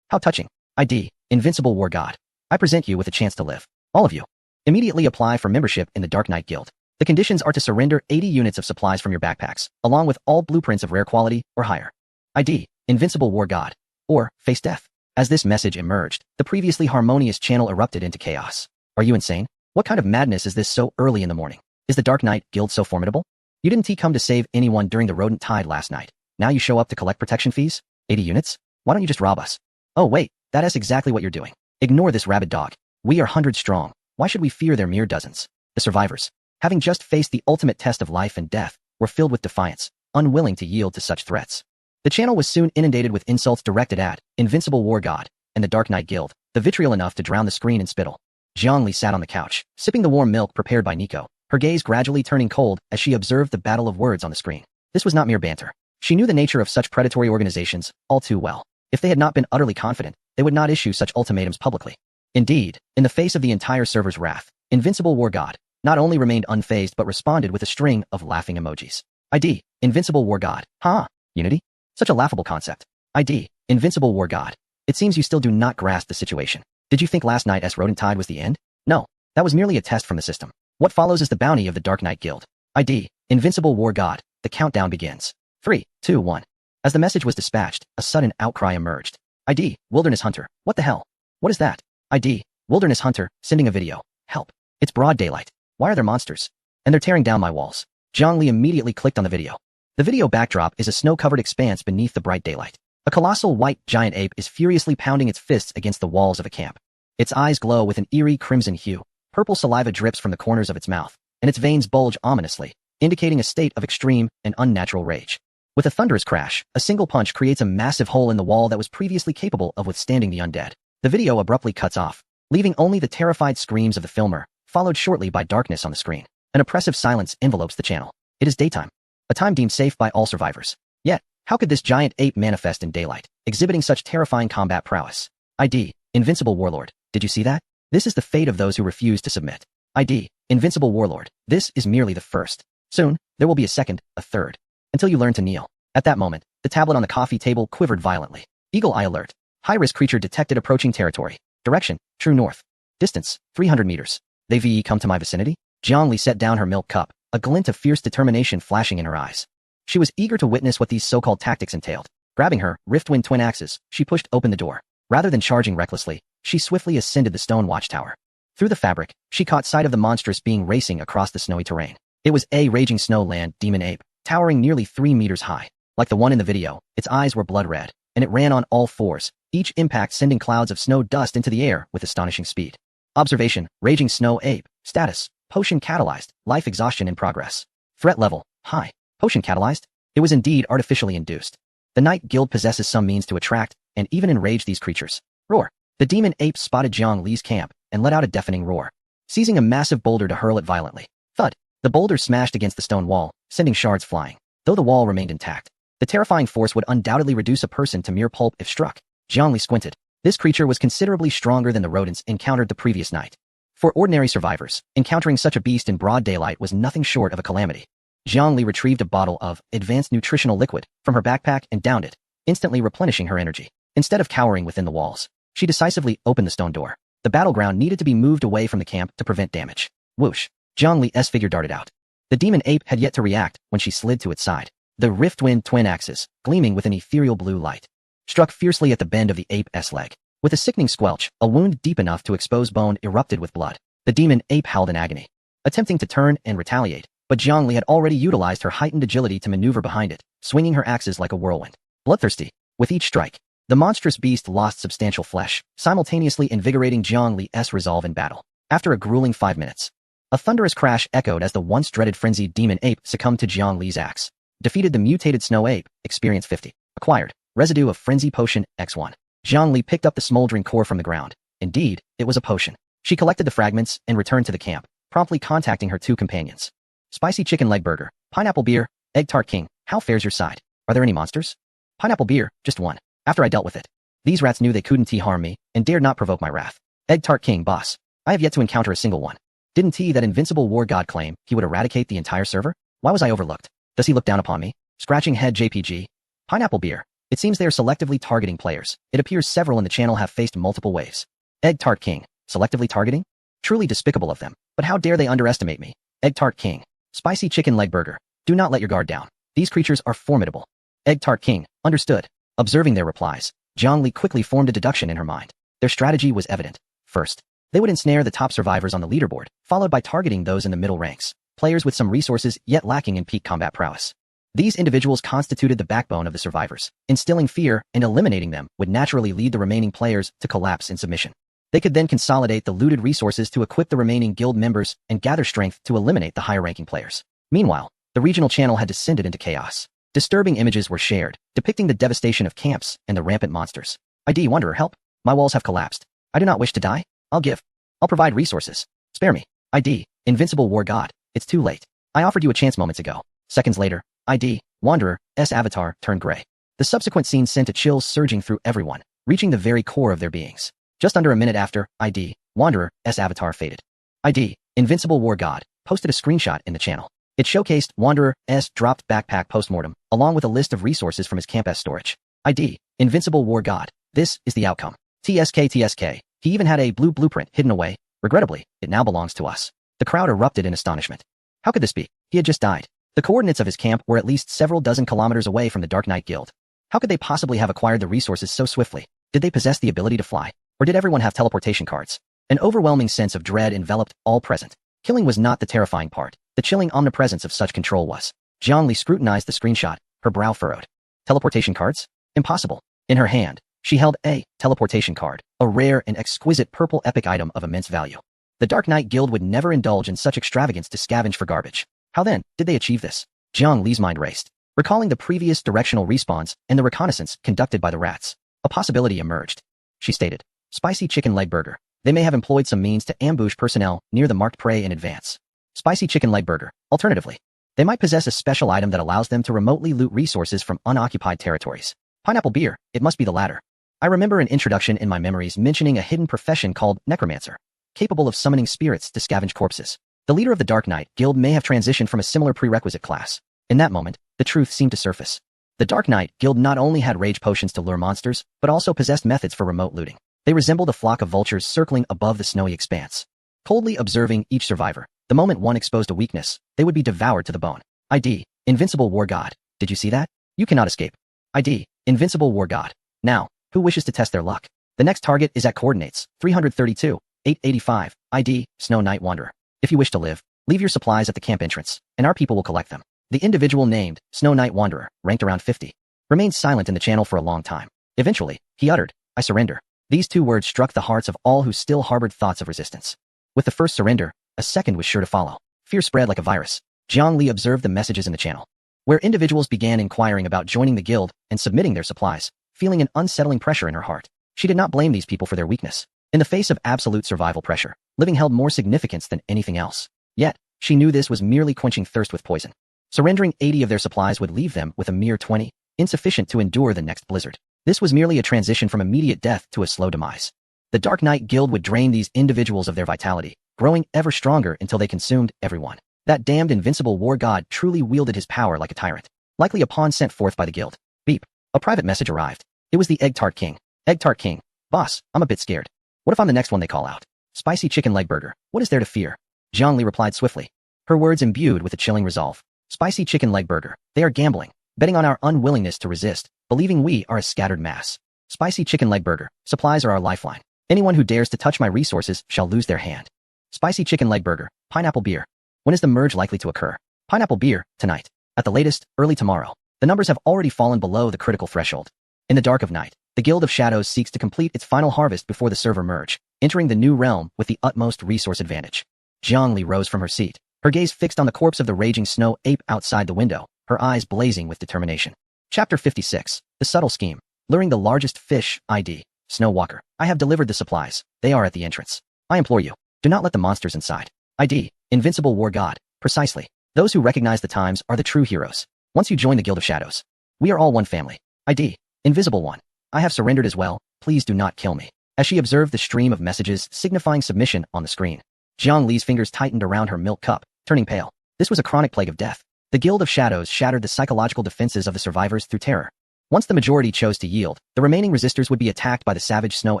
How touching. ID, Invincible War God. I present you with a chance to live. All of you. Immediately apply for membership in the Dark Knight Guild. The conditions are to surrender 80 units of supplies from your backpacks, along with all blueprints of rare quality or higher. ID, Invincible War God. Or, face death. As this message emerged, the previously harmonious channel erupted into chaos. Are you insane? What kind of madness is this so early in the morning? Is the Dark Knight Guild so formidable? You didn't come to save anyone during the rodent tide last night. Now you show up to collect protection fees? 80 units? Why don't you just rob us? Oh wait, that is exactly what you're doing. Ignore this rabid dog. We are 100 strong. Why should we fear their mere dozens? The survivors, having just faced the ultimate test of life and death, were filled with defiance, unwilling to yield to such threats. The channel was soon inundated with insults directed at Invincible War God and the Dark Knight Guild, the vitriol enough to drown the screen in spittle. Zhongli sat on the couch, sipping the warm milk prepared by Nico, her gaze gradually turning cold as she observed the battle of words on the screen. This was not mere banter. She knew the nature of such predatory organizations all too well. If they had not been utterly confident, they would not issue such ultimatums publicly. Indeed, in the face of the entire server's wrath, Invincible War God not only remained unfazed but responded with a string of laughing emojis. ID, Invincible War God. Huh? Unity? Such a laughable concept. ID, Invincible War God. It seems you still do not grasp the situation. Did you think last night's rodent tide was the end? No, that was merely a test from the system. What follows is the bounty of the Dark Knight Guild. ID, Invincible War God. The countdown begins. 3, 2, 1. As the message was dispatched, a sudden outcry emerged. ID, Wilderness Hunter. What the hell? What is that? ID, Wilderness Hunter, sending a video. Help. It's broad daylight. Why are there monsters? And they're tearing down my walls. Zhongli immediately clicked on the video. The video backdrop is a snow-covered expanse beneath the bright daylight. A colossal white giant ape is furiously pounding its fists against the walls of a camp. Its eyes glow with an eerie crimson hue. Purple saliva drips from the corners of its mouth, and its veins bulge ominously, indicating a state of extreme and unnatural rage. With a thunderous crash, a single punch creates a massive hole in the wall that was previously capable of withstanding the undead. The video abruptly cuts off, leaving only the terrified screams of the filmer, followed shortly by darkness on the screen. An oppressive silence envelopes the channel. It is daytime, a time deemed safe by all survivors. Yet, how could this giant ape manifest in daylight, exhibiting such terrifying combat prowess? ID, Invincible Warlord. Did you see that? This is the fate of those who refuse to submit. ID, Invincible Warlord. This is merely the first. Soon, there will be a second, a third, until you learn to kneel. At that moment, the tablet on the coffee table quivered violently. Eagle Eye Alert. High-risk creature detected approaching territory. Direction, true north. Distance, 300 meters. They VE come to my vicinity? Zhongli set down her milk cup, a glint of fierce determination flashing in her eyes. She was eager to witness what these so-called tactics entailed. Grabbing her Riftwind twin axes, she pushed open the door. Rather than charging recklessly, she swiftly ascended the stone watchtower. Through the fabric, she caught sight of the monstrous being racing across the snowy terrain. It was a raging snowland demon ape, towering nearly 3 meters high. Like the one in the video, its eyes were blood red, and it ran on all fours, each impact sending clouds of snow dust into the air with astonishing speed. Observation, raging snow ape. Status, potion catalyzed, life exhaustion in progress. Threat level, high. Potion catalyzed? It was indeed artificially induced. The Night Guild possesses some means to attract and even enrage these creatures. Roar. The demon ape spotted Jiang Li's camp and let out a deafening roar, seizing a massive boulder to hurl it violently. Thud. The boulder smashed against the stone wall, sending shards flying. Though the wall remained intact, the terrifying force would undoubtedly reduce a person to mere pulp if struck. Jiang Li squinted. This creature was considerably stronger than the rodents encountered the previous night. For ordinary survivors, encountering such a beast in broad daylight was nothing short of a calamity. Jiang Li retrieved a bottle of advanced nutritional liquid from her backpack and downed it, instantly replenishing her energy. Instead of cowering within the walls, she decisively opened the stone door. The battleground needed to be moved away from the camp to prevent damage. Whoosh! Jiang Li's figure darted out. The demon ape had yet to react when she slid to its side. The Riftwind twin axes, gleaming with an ethereal blue light, struck fiercely at the bend of the ape's leg. With a sickening squelch, a wound deep enough to expose bone erupted with blood. The demon ape howled in agony, attempting to turn and retaliate, but Jiangli had already utilized her heightened agility to maneuver behind it, swinging her axes like a whirlwind. Bloodthirsty, with each strike, the monstrous beast lost substantial flesh, simultaneously invigorating Jiangli's resolve in battle. After a grueling 5 minutes, a thunderous crash echoed as the once dreaded frenzied demon ape succumbed to Jiangli's axe. Defeated the mutated snow ape, experience 50. Acquired, residue of frenzy potion, X1. Jiangli picked up the smoldering core from the ground. Indeed, it was a potion. She collected the fragments and returned to the camp, promptly contacting her 2 companions. Spicy chicken leg burger, pineapple beer, egg tart king, how fares your side? Are there any monsters? Pineapple beer, just one. After I dealt with it. These rats knew they couldn't harm me, and dared not provoke my wrath. Egg tart king, boss. I have yet to encounter a single one. Didn't that invincible war god claim he would eradicate the entire server? Why was I overlooked? Does he look down upon me? Scratching head JPG. Pineapple beer. It seems they are selectively targeting players. It appears several in the channel have faced multiple waves. Egg tart king. Selectively targeting? Truly despicable of them. But how dare they underestimate me? Egg tart king. Spicy chicken leg burger. Do not let your guard down. These creatures are formidable. Egg tart king. Understood. Observing their replies, Jiangli quickly formed a deduction in her mind. Their strategy was evident. First, they would ensnare the top survivors on the leaderboard, followed by targeting those in the middle ranks, players with some resources yet lacking in peak combat prowess. These individuals constituted the backbone of the survivors. Instilling fear and eliminating them would naturally lead the remaining players to collapse in submission. They could then consolidate the looted resources to equip the remaining guild members and gather strength to eliminate the higher-ranking players. Meanwhile, the regional channel had descended into chaos. Disturbing images were shared, depicting the devastation of camps and the rampant monsters. ID Wanderer, help. My walls have collapsed. I do not wish to die. I'll provide resources. Spare me. ID, Invincible War God. It's too late. I offered you a chance moments ago. Seconds later, ID, Wanderer's avatar turned gray. The subsequent scene sent a chill surging through everyone, reaching the very core of their beings. Just under a minute after, ID, Wanderer's avatar faded. ID, Invincible War God, posted a screenshot in the channel. It showcased Wanderer's dropped backpack postmortem, along with a list of resources from his camp's storage. ID, Invincible War God. This is the outcome. TSK. He even had a blue blueprint hidden away. Regrettably, it now belongs to us. The crowd erupted in astonishment. How could this be? He had just died. The coordinates of his camp were at least several dozen kilometers away from the Dark Knight Guild. How could they possibly have acquired the resources so swiftly? Did they possess the ability to fly? Or did everyone have teleportation cards? An overwhelming sense of dread enveloped all present. Killing was not the terrifying part. The chilling omnipresence of such control was. Jiangli scrutinized the screenshot, her brow furrowed. Teleportation cards? Impossible. In her hand, she held a teleportation card, a rare and exquisite purple epic item of immense value. The Dark Knight Guild would never indulge in such extravagance to scavenge for garbage. How then did they achieve this? Jiang Li's mind raced, recalling the previous directional respawns and the reconnaissance conducted by the rats. A possibility emerged. She stated, Spicy chicken leg burger. They may have employed some means to ambush personnel near the marked prey in advance. Spicy chicken leg burger. Alternatively, they might possess a special item that allows them to remotely loot resources from unoccupied territories. Pineapple beer. It must be the latter. I remember an introduction in my memories mentioning a hidden profession called necromancer, capable of summoning spirits to scavenge corpses. The leader of the Dark Knight Guild may have transitioned from a similar prerequisite class. In that moment, the truth seemed to surface. The Dark Knight Guild not only had rage potions to lure monsters, but also possessed methods for remote looting. They resembled a flock of vultures circling above the snowy expanse, coldly observing each survivor. The moment one exposed a weakness, they would be devoured to the bone. ID, Invincible War God. Did you see that? You cannot escape. ID, Invincible War God. Now, who wishes to test their luck? The next target is at coordinates 332, 885, ID, Snow Night Wanderer. If you wish to live, leave your supplies at the camp entrance, and our people will collect them. The individual named Snow Night Wanderer, ranked around 50, remained silent in the channel for a long time. Eventually, he uttered, I surrender. These 2 words struck the hearts of all who still harbored thoughts of resistance. With the first surrender, a second was sure to follow. Fear spread like a virus. Jiang Li observed the messages in the channel, where individuals began inquiring about joining the guild and submitting their supplies, feeling an unsettling pressure in her heart. She did not blame these people for their weakness. In the face of absolute survival pressure, living held more significance than anything else. Yet, she knew this was merely quenching thirst with poison. Surrendering 80 of their supplies would leave them with a mere 20, insufficient to endure the next blizzard. This was merely a transition from immediate death to a slow demise. The Dark Knight Guild would drain these individuals of their vitality, growing ever stronger until they consumed everyone. That damned invincible war god truly wielded his power like a tyrant. Likely a pawn sent forth by the guild. Beep. A private message arrived. It was the Egg Tart King. Egg Tart King. Boss, I'm a bit scared. What if I'm the next one they call out? Spicy chicken leg burger. What is there to fear? Jiang Li replied swiftly, her words imbued with a chilling resolve. Spicy chicken leg burger. They are gambling. betting on our unwillingness to resist, believing we are a scattered mass. Spicy chicken leg burger. Supplies are our lifeline. Anyone who dares to touch my resources shall lose their hand. Spicy chicken leg burger. Pineapple beer. When is the merge likely to occur? Pineapple beer, tonight. At the latest, early tomorrow. The numbers have already fallen below the critical threshold. In the dark of night, the Guild of Shadows seeks to complete its final harvest before the server merge, entering the new realm with the utmost resource advantage. Jiangli rose from her seat, her gaze fixed on the corpse of the raging snow ape outside the window, her eyes blazing with determination. Chapter 56. The Subtle Scheme. Luring the largest fish, ID. Snow Walker. I have delivered the supplies. They are at the entrance. I implore you, do not let the monsters inside. ID. Invincible War God. Precisely. Those who recognize the times are the true heroes. Once you join the Guild of Shadows, we are all one family. ID. Invisible One. I have surrendered as well. Please do not kill me. As she observed the stream of messages signifying submission on the screen, Jiang Li's fingers tightened around her milk cup, turning pale. This was a chronic plague of death. The Guild of Shadows shattered the psychological defenses of the survivors through terror. Once the majority chose to yield, the remaining resistors would be attacked by the savage snow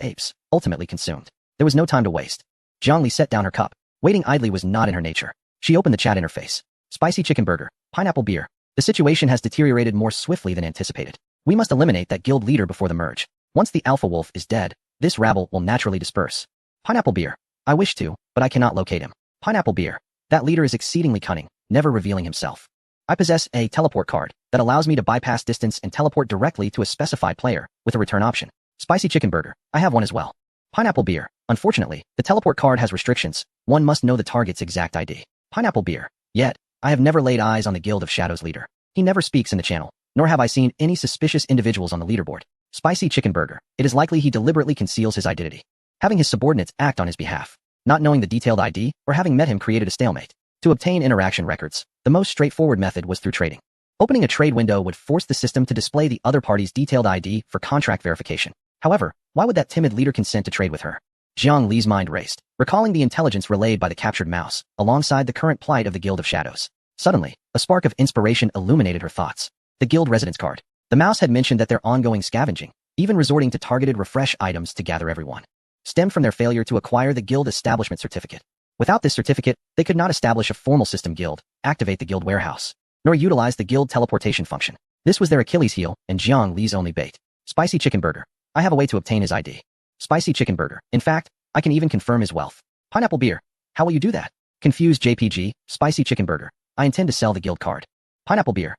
apes, ultimately consumed. There was no time to waste. Jiang Li set down her cup. Waiting idly was not in her nature. She opened the chat interface. Spicy chicken burger, pineapple beer. The situation has deteriorated more swiftly than anticipated. We must eliminate that guild leader before the merge. Once the alpha wolf is dead, this rabble will naturally disperse. Pineapple beer. I wish to, but I cannot locate him. Pineapple beer. That leader is exceedingly cunning, never revealing himself. I possess a teleport card that allows me to bypass distance and teleport directly to a specified player with a return option. Spicy chicken burger. I have one as well. Pineapple beer. Unfortunately, the teleport card has restrictions. One must know the target's exact ID. Pineapple beer. Yet, I have never laid eyes on the Guild of Shadows leader. He never speaks in the channel, nor have I seen any suspicious individuals on the leaderboard. Spicy chicken burger. It is likely he deliberately conceals his identity, having his subordinates act on his behalf. Not knowing the detailed ID, or having met him created a stalemate. To obtain interaction records, the most straightforward method was through trading. Opening a trade window would force the system to display the other party's detailed ID for contract verification. However, why would that timid leader consent to trade with her? Jiang Li's mind raced, recalling the intelligence relayed by the captured mouse, alongside the current plight of the Guild of Shadows. Suddenly, a spark of inspiration illuminated her thoughts. The guild residence card. The mouse had mentioned that their ongoing scavenging, even resorting to targeted refresh items to gather everyone, stemmed from their failure to acquire the guild establishment certificate. Without this certificate, they could not establish a formal system guild, activate the guild warehouse, nor utilize the guild teleportation function. This was their Achilles heel and Jiang Li's only bait. Spicy chicken burger. I have a way to obtain his ID. Spicy chicken burger. In fact, I can even confirm his wealth. Pineapple beer. How will you do that? Confused JPG. Spicy chicken burger. I intend to sell the guild card. Pineapple beer.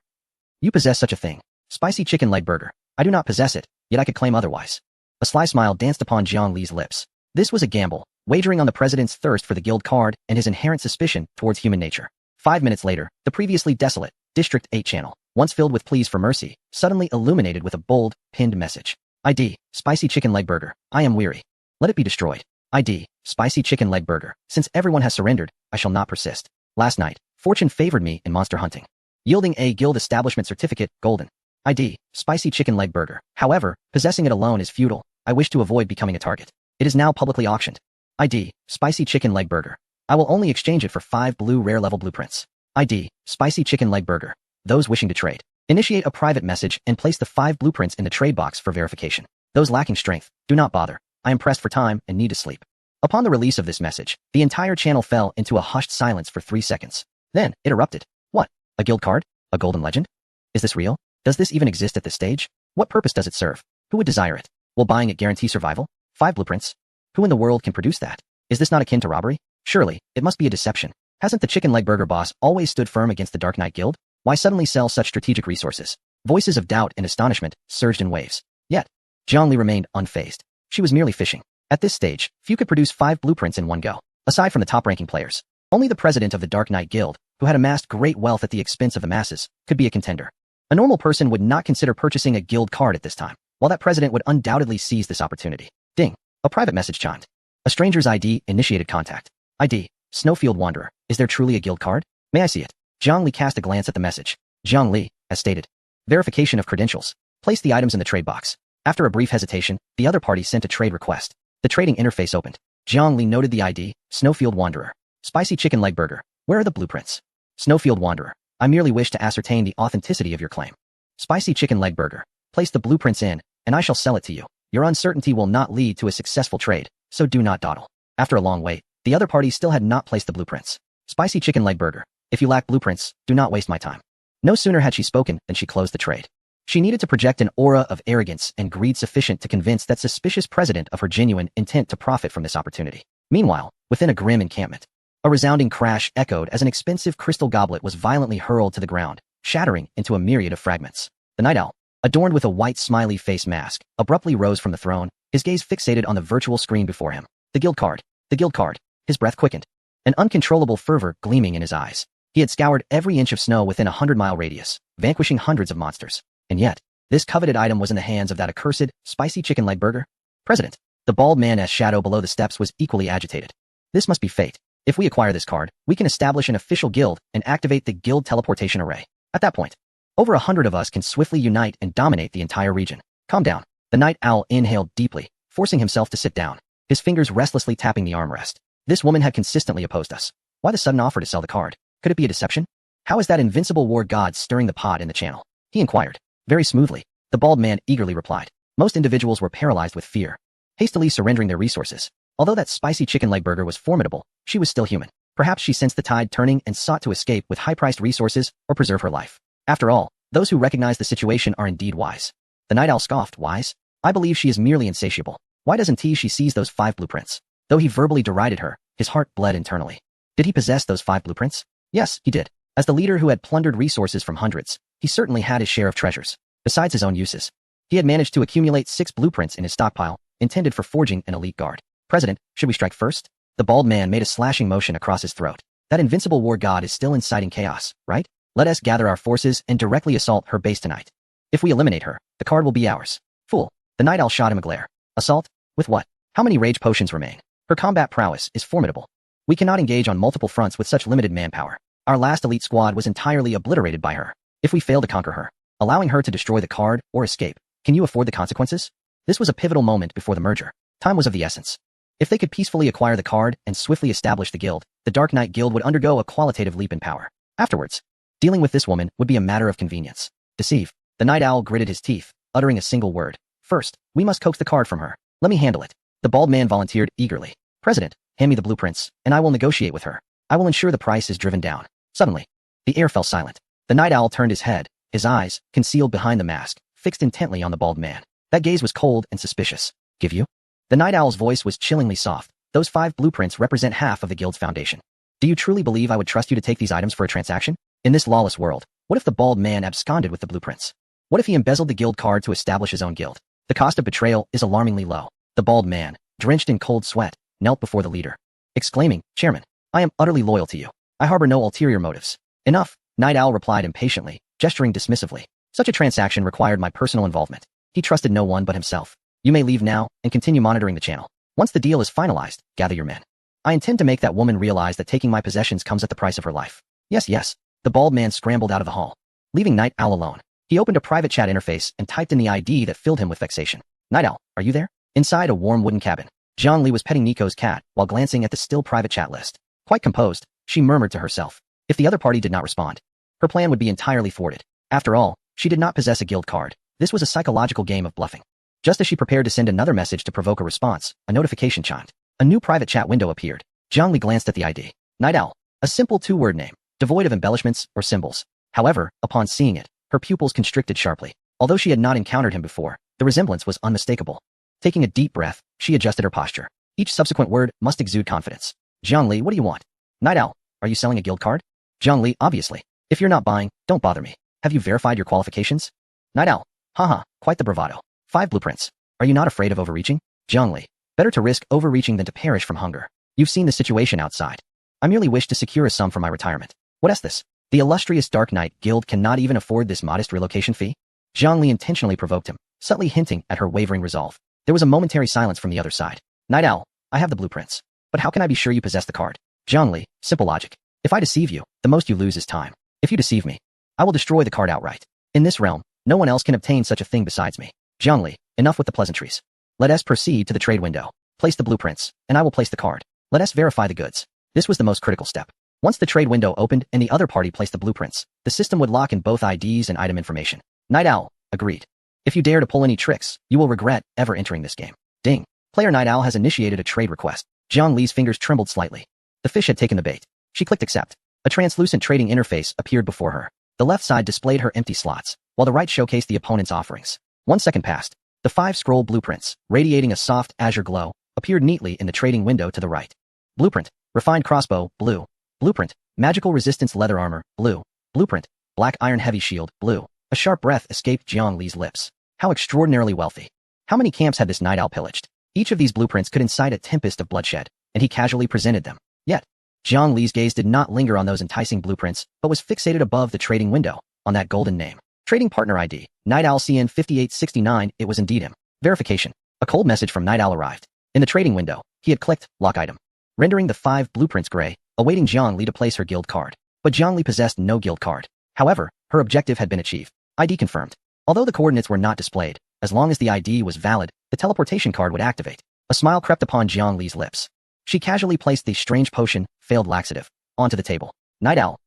You possess such a thing. Spicy chicken leg burger. I do not possess it, yet I could claim otherwise. A sly smile danced upon Jiang Li's lips. This was a gamble, wagering on the president's thirst for the guild card and his inherent suspicion towards human nature. 5 minutes later, the previously desolate District 8 channel, once filled with pleas for mercy, suddenly illuminated with a bold, pinned message. ID, spicy chicken leg burger. I am weary. Let it be destroyed. ID, spicy chicken leg burger. Since everyone has surrendered, I shall not persist. Last night, fortune favored me in monster hunting, yielding a guild establishment certificate, golden. ID, spicy chicken leg burger. However, possessing it alone is futile. I wish to avoid becoming a target. It is now publicly auctioned. ID, spicy chicken leg burger. I will only exchange it for 5 blue rare level blueprints. ID, spicy chicken leg burger. Those wishing to trade, initiate a private message and place the 5 blueprints in the trade box for verification. Those lacking strength, do not bother. I am pressed for time and need to sleep. Upon the release of this message, the entire channel fell into a hushed silence for 3 seconds. Then, it erupted. What? A guild card? A golden legend? Is this real? Does this even exist at this stage? What purpose does it serve? Who would desire it? Will buying it guarantee survival? 5 blueprints? Who in the world can produce that? Is this not akin to robbery? Surely, it must be a deception. Hasn't the chicken leg burger boss always stood firm against the Dark Knight Guild? Why suddenly sell such strategic resources? Voices of doubt and astonishment surged in waves. Yet, Jiang Li remained unfazed. She was merely fishing. At this stage, few could produce 5 blueprints in one go. Aside from the top-ranking players, only the president of the Dark Knight Guild, who had amassed great wealth at the expense of the masses, could be a contender. A normal person would not consider purchasing a guild card at this time, while that president would undoubtedly seize this opportunity. Ding. A private message chimed. A stranger's ID initiated contact. ID, Snowfield Wanderer. Is there truly a guild card? May I see it? Jiang Li cast a glance at the message. Jiang Li, as stated. Verification of credentials. Place the items in the trade box. After a brief hesitation, the other party sent a trade request. The trading interface opened. Jiang Li noted the ID, Snowfield Wanderer. Spicy chicken leg burger. Where are the blueprints? Snowfield Wanderer. I merely wish to ascertain the authenticity of your claim. Spicy chicken leg burger. Place the blueprints in, and I shall sell it to you. Your uncertainty will not lead to a successful trade, so do not dawdle. After a long wait, the other party still had not placed the blueprints. Spicy chicken leg burger. If you lack blueprints, do not waste my time. No sooner had she spoken than she closed the trade. She needed to project an aura of arrogance and greed sufficient to convince that suspicious president of her genuine intent to profit from this opportunity. Meanwhile, within a grim encampment, a resounding crash echoed as an expensive crystal goblet was violently hurled to the ground, shattering into a myriad of fragments. The Night Owl, adorned with a white smiley face mask, abruptly rose from the throne, his gaze fixated on the virtual screen before him. The guild card. The guild card. His breath quickened, an uncontrollable fervor gleaming in his eyes. He had scoured every inch of snow within a 100-mile radius, vanquishing hundreds of monsters. And yet, this coveted item was in the hands of that accursed, spicy chicken leg burger? President. The bald man's shadow below the steps was equally agitated. This must be fate. If we acquire this card, we can establish an official guild and activate the guild teleportation array. At that point, over 100 of us can swiftly unite and dominate the entire region. Calm down. The Night Owl inhaled deeply, forcing himself to sit down, his fingers restlessly tapping the armrest. This woman had consistently opposed us. Why the sudden offer to sell the card? Could it be a deception? How is that invincible war god stirring the pot in the channel? He inquired. Very smoothly, the bald man eagerly replied. Most individuals were paralyzed with fear, hastily surrendering their resources. Although that spicy chicken leg burger was formidable, she was still human. Perhaps she sensed the tide turning and sought to escape with high-priced resources or preserve her life. After all, those who recognize the situation are indeed wise. The Night Owl scoffed. Wise? I believe she is merely insatiable. Why doesn't she seize those 5 blueprints? Though he verbally derided her, his heart bled internally. Did he possess those 5 blueprints? Yes, he did. As the leader who had plundered resources from hundreds, he certainly had his share of treasures. Besides his own uses, he had managed to accumulate 6 blueprints in his stockpile, intended for forging an elite guard. President, should we strike first? The bald man made a slashing motion across his throat. That invincible war god is still inciting chaos, right? Let us gather our forces and directly assault her base tonight. If we eliminate her, the card will be ours. Fool. The Night Owl shot him a glare. Assault? With what? How many rage potions remain? Her combat prowess is formidable. We cannot engage on multiple fronts with such limited manpower. Our last elite squad was entirely obliterated by her. If we fail to conquer her, allowing her to destroy the card or escape, can you afford the consequences? This was a pivotal moment before the merger. Time was of the essence. If they could peacefully acquire the card and swiftly establish the guild, the Dark Knight Guild would undergo a qualitative leap in power. Afterwards, dealing with this woman would be a matter of convenience. Deceive. The Night Owl gritted his teeth, uttering a single word. First, we must coax the card from her. Let me handle it. The bald man volunteered eagerly. President, hand me the blueprints, and I will negotiate with her. I will ensure the price is driven down. Suddenly, the air fell silent. The Night Owl turned his head, his eyes, concealed behind the mask, fixed intently on the bald man. That gaze was cold and suspicious. Give you? The Night Owl's voice was chillingly soft. Those 5 blueprints represent half of the guild's foundation. Do you truly believe I would trust you to take these items for a transaction? In this lawless world, what if the bald man absconded with the blueprints? What if he embezzled the guild card to establish his own guild? The cost of betrayal is alarmingly low. The bald man, drenched in cold sweat, knelt before the leader, exclaiming, Chairman, I am utterly loyal to you. I harbor no ulterior motives. Enough, Night Owl replied impatiently, gesturing dismissively. Such a transaction required my personal involvement. He trusted no one but himself. You may leave now and continue monitoring the channel. Once the deal is finalized, gather your men. I intend to make that woman realize that taking my possessions comes at the price of her life. Yes, yes. The bald man scrambled out of the hall, leaving Night Owl alone. He opened a private chat interface and typed in the ID that filled him with vexation. Night Owl, are you there? Inside a warm wooden cabin, Jiangli was petting Nico's cat while glancing at the still private chat list. Quite composed, she murmured to herself. If the other party did not respond, her plan would be entirely thwarted. After all, she did not possess a guild card. This was a psychological game of bluffing. Just as she prepared to send another message to provoke a response, a notification chimed. A new private chat window appeared. Jiangli glanced at the ID. Night Owl, a simple 2-word name, devoid of embellishments or symbols. However, upon seeing it, her pupils constricted sharply. Although she had not encountered him before, the resemblance was unmistakable. Taking a deep breath, she adjusted her posture. Each subsequent word must exude confidence. Jiangli, what do you want? Night Owl, are you selling a guild card? Jiangli, obviously. If you're not buying, don't bother me. Have you verified your qualifications? Night Owl, haha, quite the bravado. 5 blueprints. Are you not afraid of overreaching? Jiangli, better to risk overreaching than to perish from hunger. You've seen the situation outside. I merely wish to secure a sum for my retirement. What is this? The illustrious Dark Knight Guild cannot even afford this modest relocation fee? Jiangli intentionally provoked him, subtly hinting at her wavering resolve. There was a momentary silence from the other side. Night Owl, I have the blueprints. But how can I be sure you possess the card? Jiangli, simple logic. If I deceive you, the most you lose is time. If you deceive me, I will destroy the card outright. In this realm, no one else can obtain such a thing besides me. Jiangli, enough with the pleasantries. Let us proceed to the trade window. Place the blueprints, and I will place the card. Let us verify the goods. This was the most critical step. Once the trade window opened and the other party placed the blueprints, the system would lock in both IDs and item information. Night Owl, agreed. If you dare to pull any tricks, you will regret ever entering this game. Ding. Player Night Owl has initiated a trade request. Jiang Li's fingers trembled slightly. The fish had taken the bait. She clicked accept. A translucent trading interface appeared before her. The left side displayed her empty slots, while the right showcased the opponent's offerings. 1 second passed. The 5 scroll blueprints, radiating a soft azure glow, appeared neatly in the trading window to the right. Blueprint, refined crossbow, blue. Blueprint, magical resistance leather armor, blue. Blueprint, black iron heavy shield, blue. A sharp breath escaped Jiang Li's lips. How extraordinarily wealthy. How many camps had this night owl pillaged? Each of these blueprints could incite a tempest of bloodshed, and he casually presented them. Yet, Jiang Li's gaze did not linger on those enticing blueprints, but was fixated above the trading window, on that golden name. Trading partner ID, Night Owl CN 5869, it was indeed him. Verification. A cold message from Night Owl arrived. In the trading window, he had clicked Lock Item, rendering the 5 blueprints gray, awaiting Jiang Li to place her guild card. But Jiang Li possessed no guild card. However, her objective had been achieved. ID confirmed. Although the coordinates were not displayed, as long as the ID was valid, the teleportation card would activate. A smile crept upon Jiang Li's lips. She casually placed the strange potion, failed laxative, onto the table. Night Owl.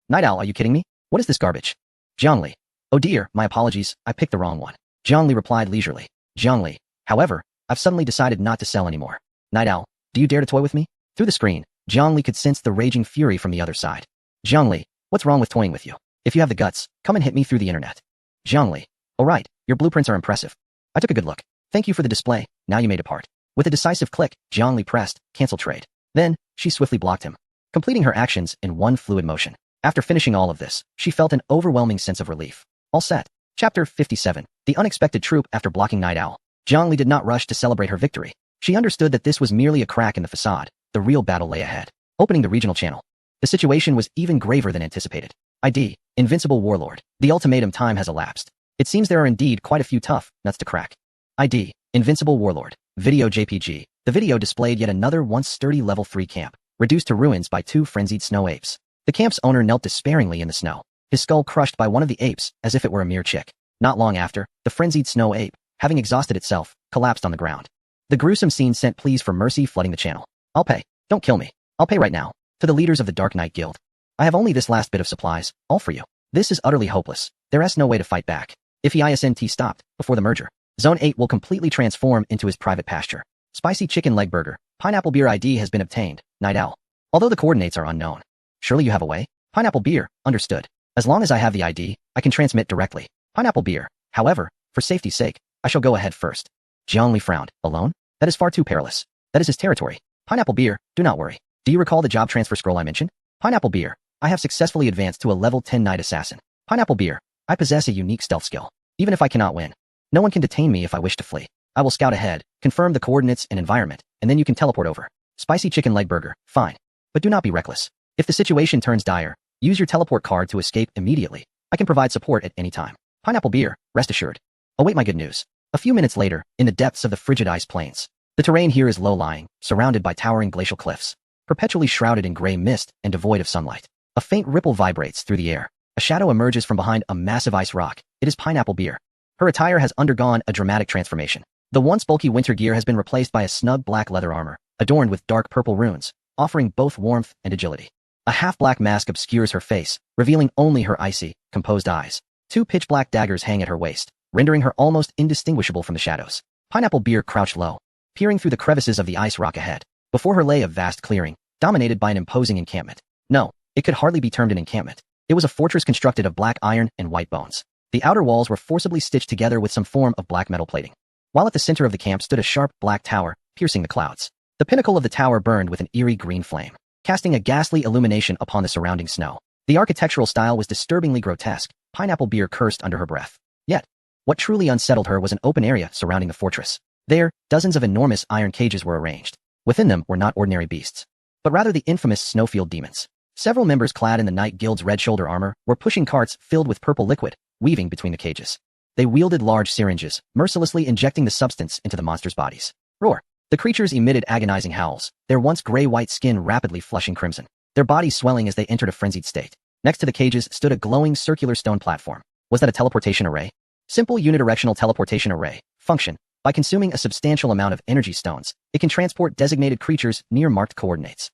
Night Owl, are you kidding me? What is this garbage? Jiang Li. Oh dear, my apologies, I picked the wrong one. Jiang Li replied leisurely. Jiang Li. However, I've suddenly decided not to sell anymore. Night Owl, do you dare to toy with me? Through the screen, Jiang Li could sense the raging fury from the other side. Jiang Li, what's wrong with toying with you? If you have the guts, come and hit me through the internet. Jiang Li. Alright, your blueprints are impressive. I took a good look. Thank you for the display, now you may depart. With a decisive click, Jiang Li pressed, cancel trade. Then, she swiftly blocked him, completing her actions in one fluid motion. After finishing all of this, she felt an overwhelming sense of relief. All set. Chapter 57. The unexpected troop after blocking Night Owl. Jiang Li did not rush to celebrate her victory. She understood that this was merely a crack in the facade. The real battle lay ahead. Opening the regional channel. The situation was even graver than anticipated. ID. Invincible Warlord. The ultimatum time has elapsed. It seems there are indeed quite a few tough nuts to crack. ID. Invincible Warlord. Video JPG. The video displayed yet another once sturdy level 3 camp, reduced to ruins by 2 frenzied snow apes. The camp's owner knelt despairingly in the snow, his skull crushed by one of the apes as if it were a mere chick. Not long after, the frenzied snow ape, having exhausted itself, collapsed on the ground. The gruesome scene sent pleas for mercy flooding the channel. I'll pay. Don't kill me. I'll pay right now. To the leaders of the Dark Knight Guild. I have only this last bit of supplies, all for you. This is utterly hopeless. There is no way to fight back. If EISNT stopped before the merger, Zone 8 will completely transform into his private pasture. Spicy chicken leg burger. Pineapple beer ID has been obtained. Night Owl. Although the coordinates are unknown. Surely you have a way? Pineapple beer. Understood. As long as I have the ID, I can transmit directly. Pineapple beer. However, for safety's sake, I shall go ahead first. Jiang Li frowned. Alone? That is far too perilous. That is his territory. Pineapple beer. Do not worry. Do you recall the job transfer scroll I mentioned? Pineapple beer. I have successfully advanced to a level 10 night assassin. Pineapple beer. I possess a unique stealth skill. Even if I cannot win, no one can detain me if I wish to flee. I will scout ahead, confirm the coordinates and environment, and then you can teleport over. Spicy chicken leg burger. Fine. But do not be reckless. If the situation turns dire, use your teleport card to escape immediately. I can provide support at any time. Pineapple beer. Rest assured. Await my good news. A few minutes later, in the depths of the frigid ice plains. The terrain here is low-lying, surrounded by towering glacial cliffs, perpetually shrouded in gray mist and devoid of sunlight. A faint ripple vibrates through the air. A shadow emerges from behind a massive ice rock. It is Pineapple beer. Her attire has undergone a dramatic transformation. The once bulky winter gear has been replaced by a snug black leather armor, adorned with dark purple runes, offering both warmth and agility. A half-black mask obscures her face, revealing only her icy, composed eyes. 2 pitch-black daggers hang at her waist, rendering her almost indistinguishable from the shadows. Pineapple beer crouched low, peering through the crevices of the ice rock ahead. Before her lay a vast clearing, dominated by an imposing encampment. No, it could hardly be termed an encampment. It was a fortress constructed of black iron and white bones. The outer walls were forcibly stitched together with some form of black metal plating. While at the center of the camp stood a sharp black tower, piercing the clouds. The pinnacle of the tower burned with an eerie green flame, casting a ghastly illumination upon the surrounding snow. The architectural style was disturbingly grotesque. Pineapple beer cursed under her breath. Yet, what truly unsettled her was an open area surrounding the fortress. There, dozens of enormous iron cages were arranged. Within them were not ordinary beasts, but rather the infamous snowfield demons. Several members clad in the Night Guild's red shoulder armor were pushing carts filled with purple liquid, weaving between the cages. They wielded large syringes, mercilessly injecting the substance into the monsters' bodies. Roar! The creatures emitted agonizing howls, their once gray-white skin rapidly flushing crimson, their bodies swelling as they entered a frenzied state. Next to the cages stood a glowing circular stone platform. Was that a teleportation array? Simple unidirectional teleportation array. Function. By consuming a substantial amount of energy stones, it can transport designated creatures near marked coordinates.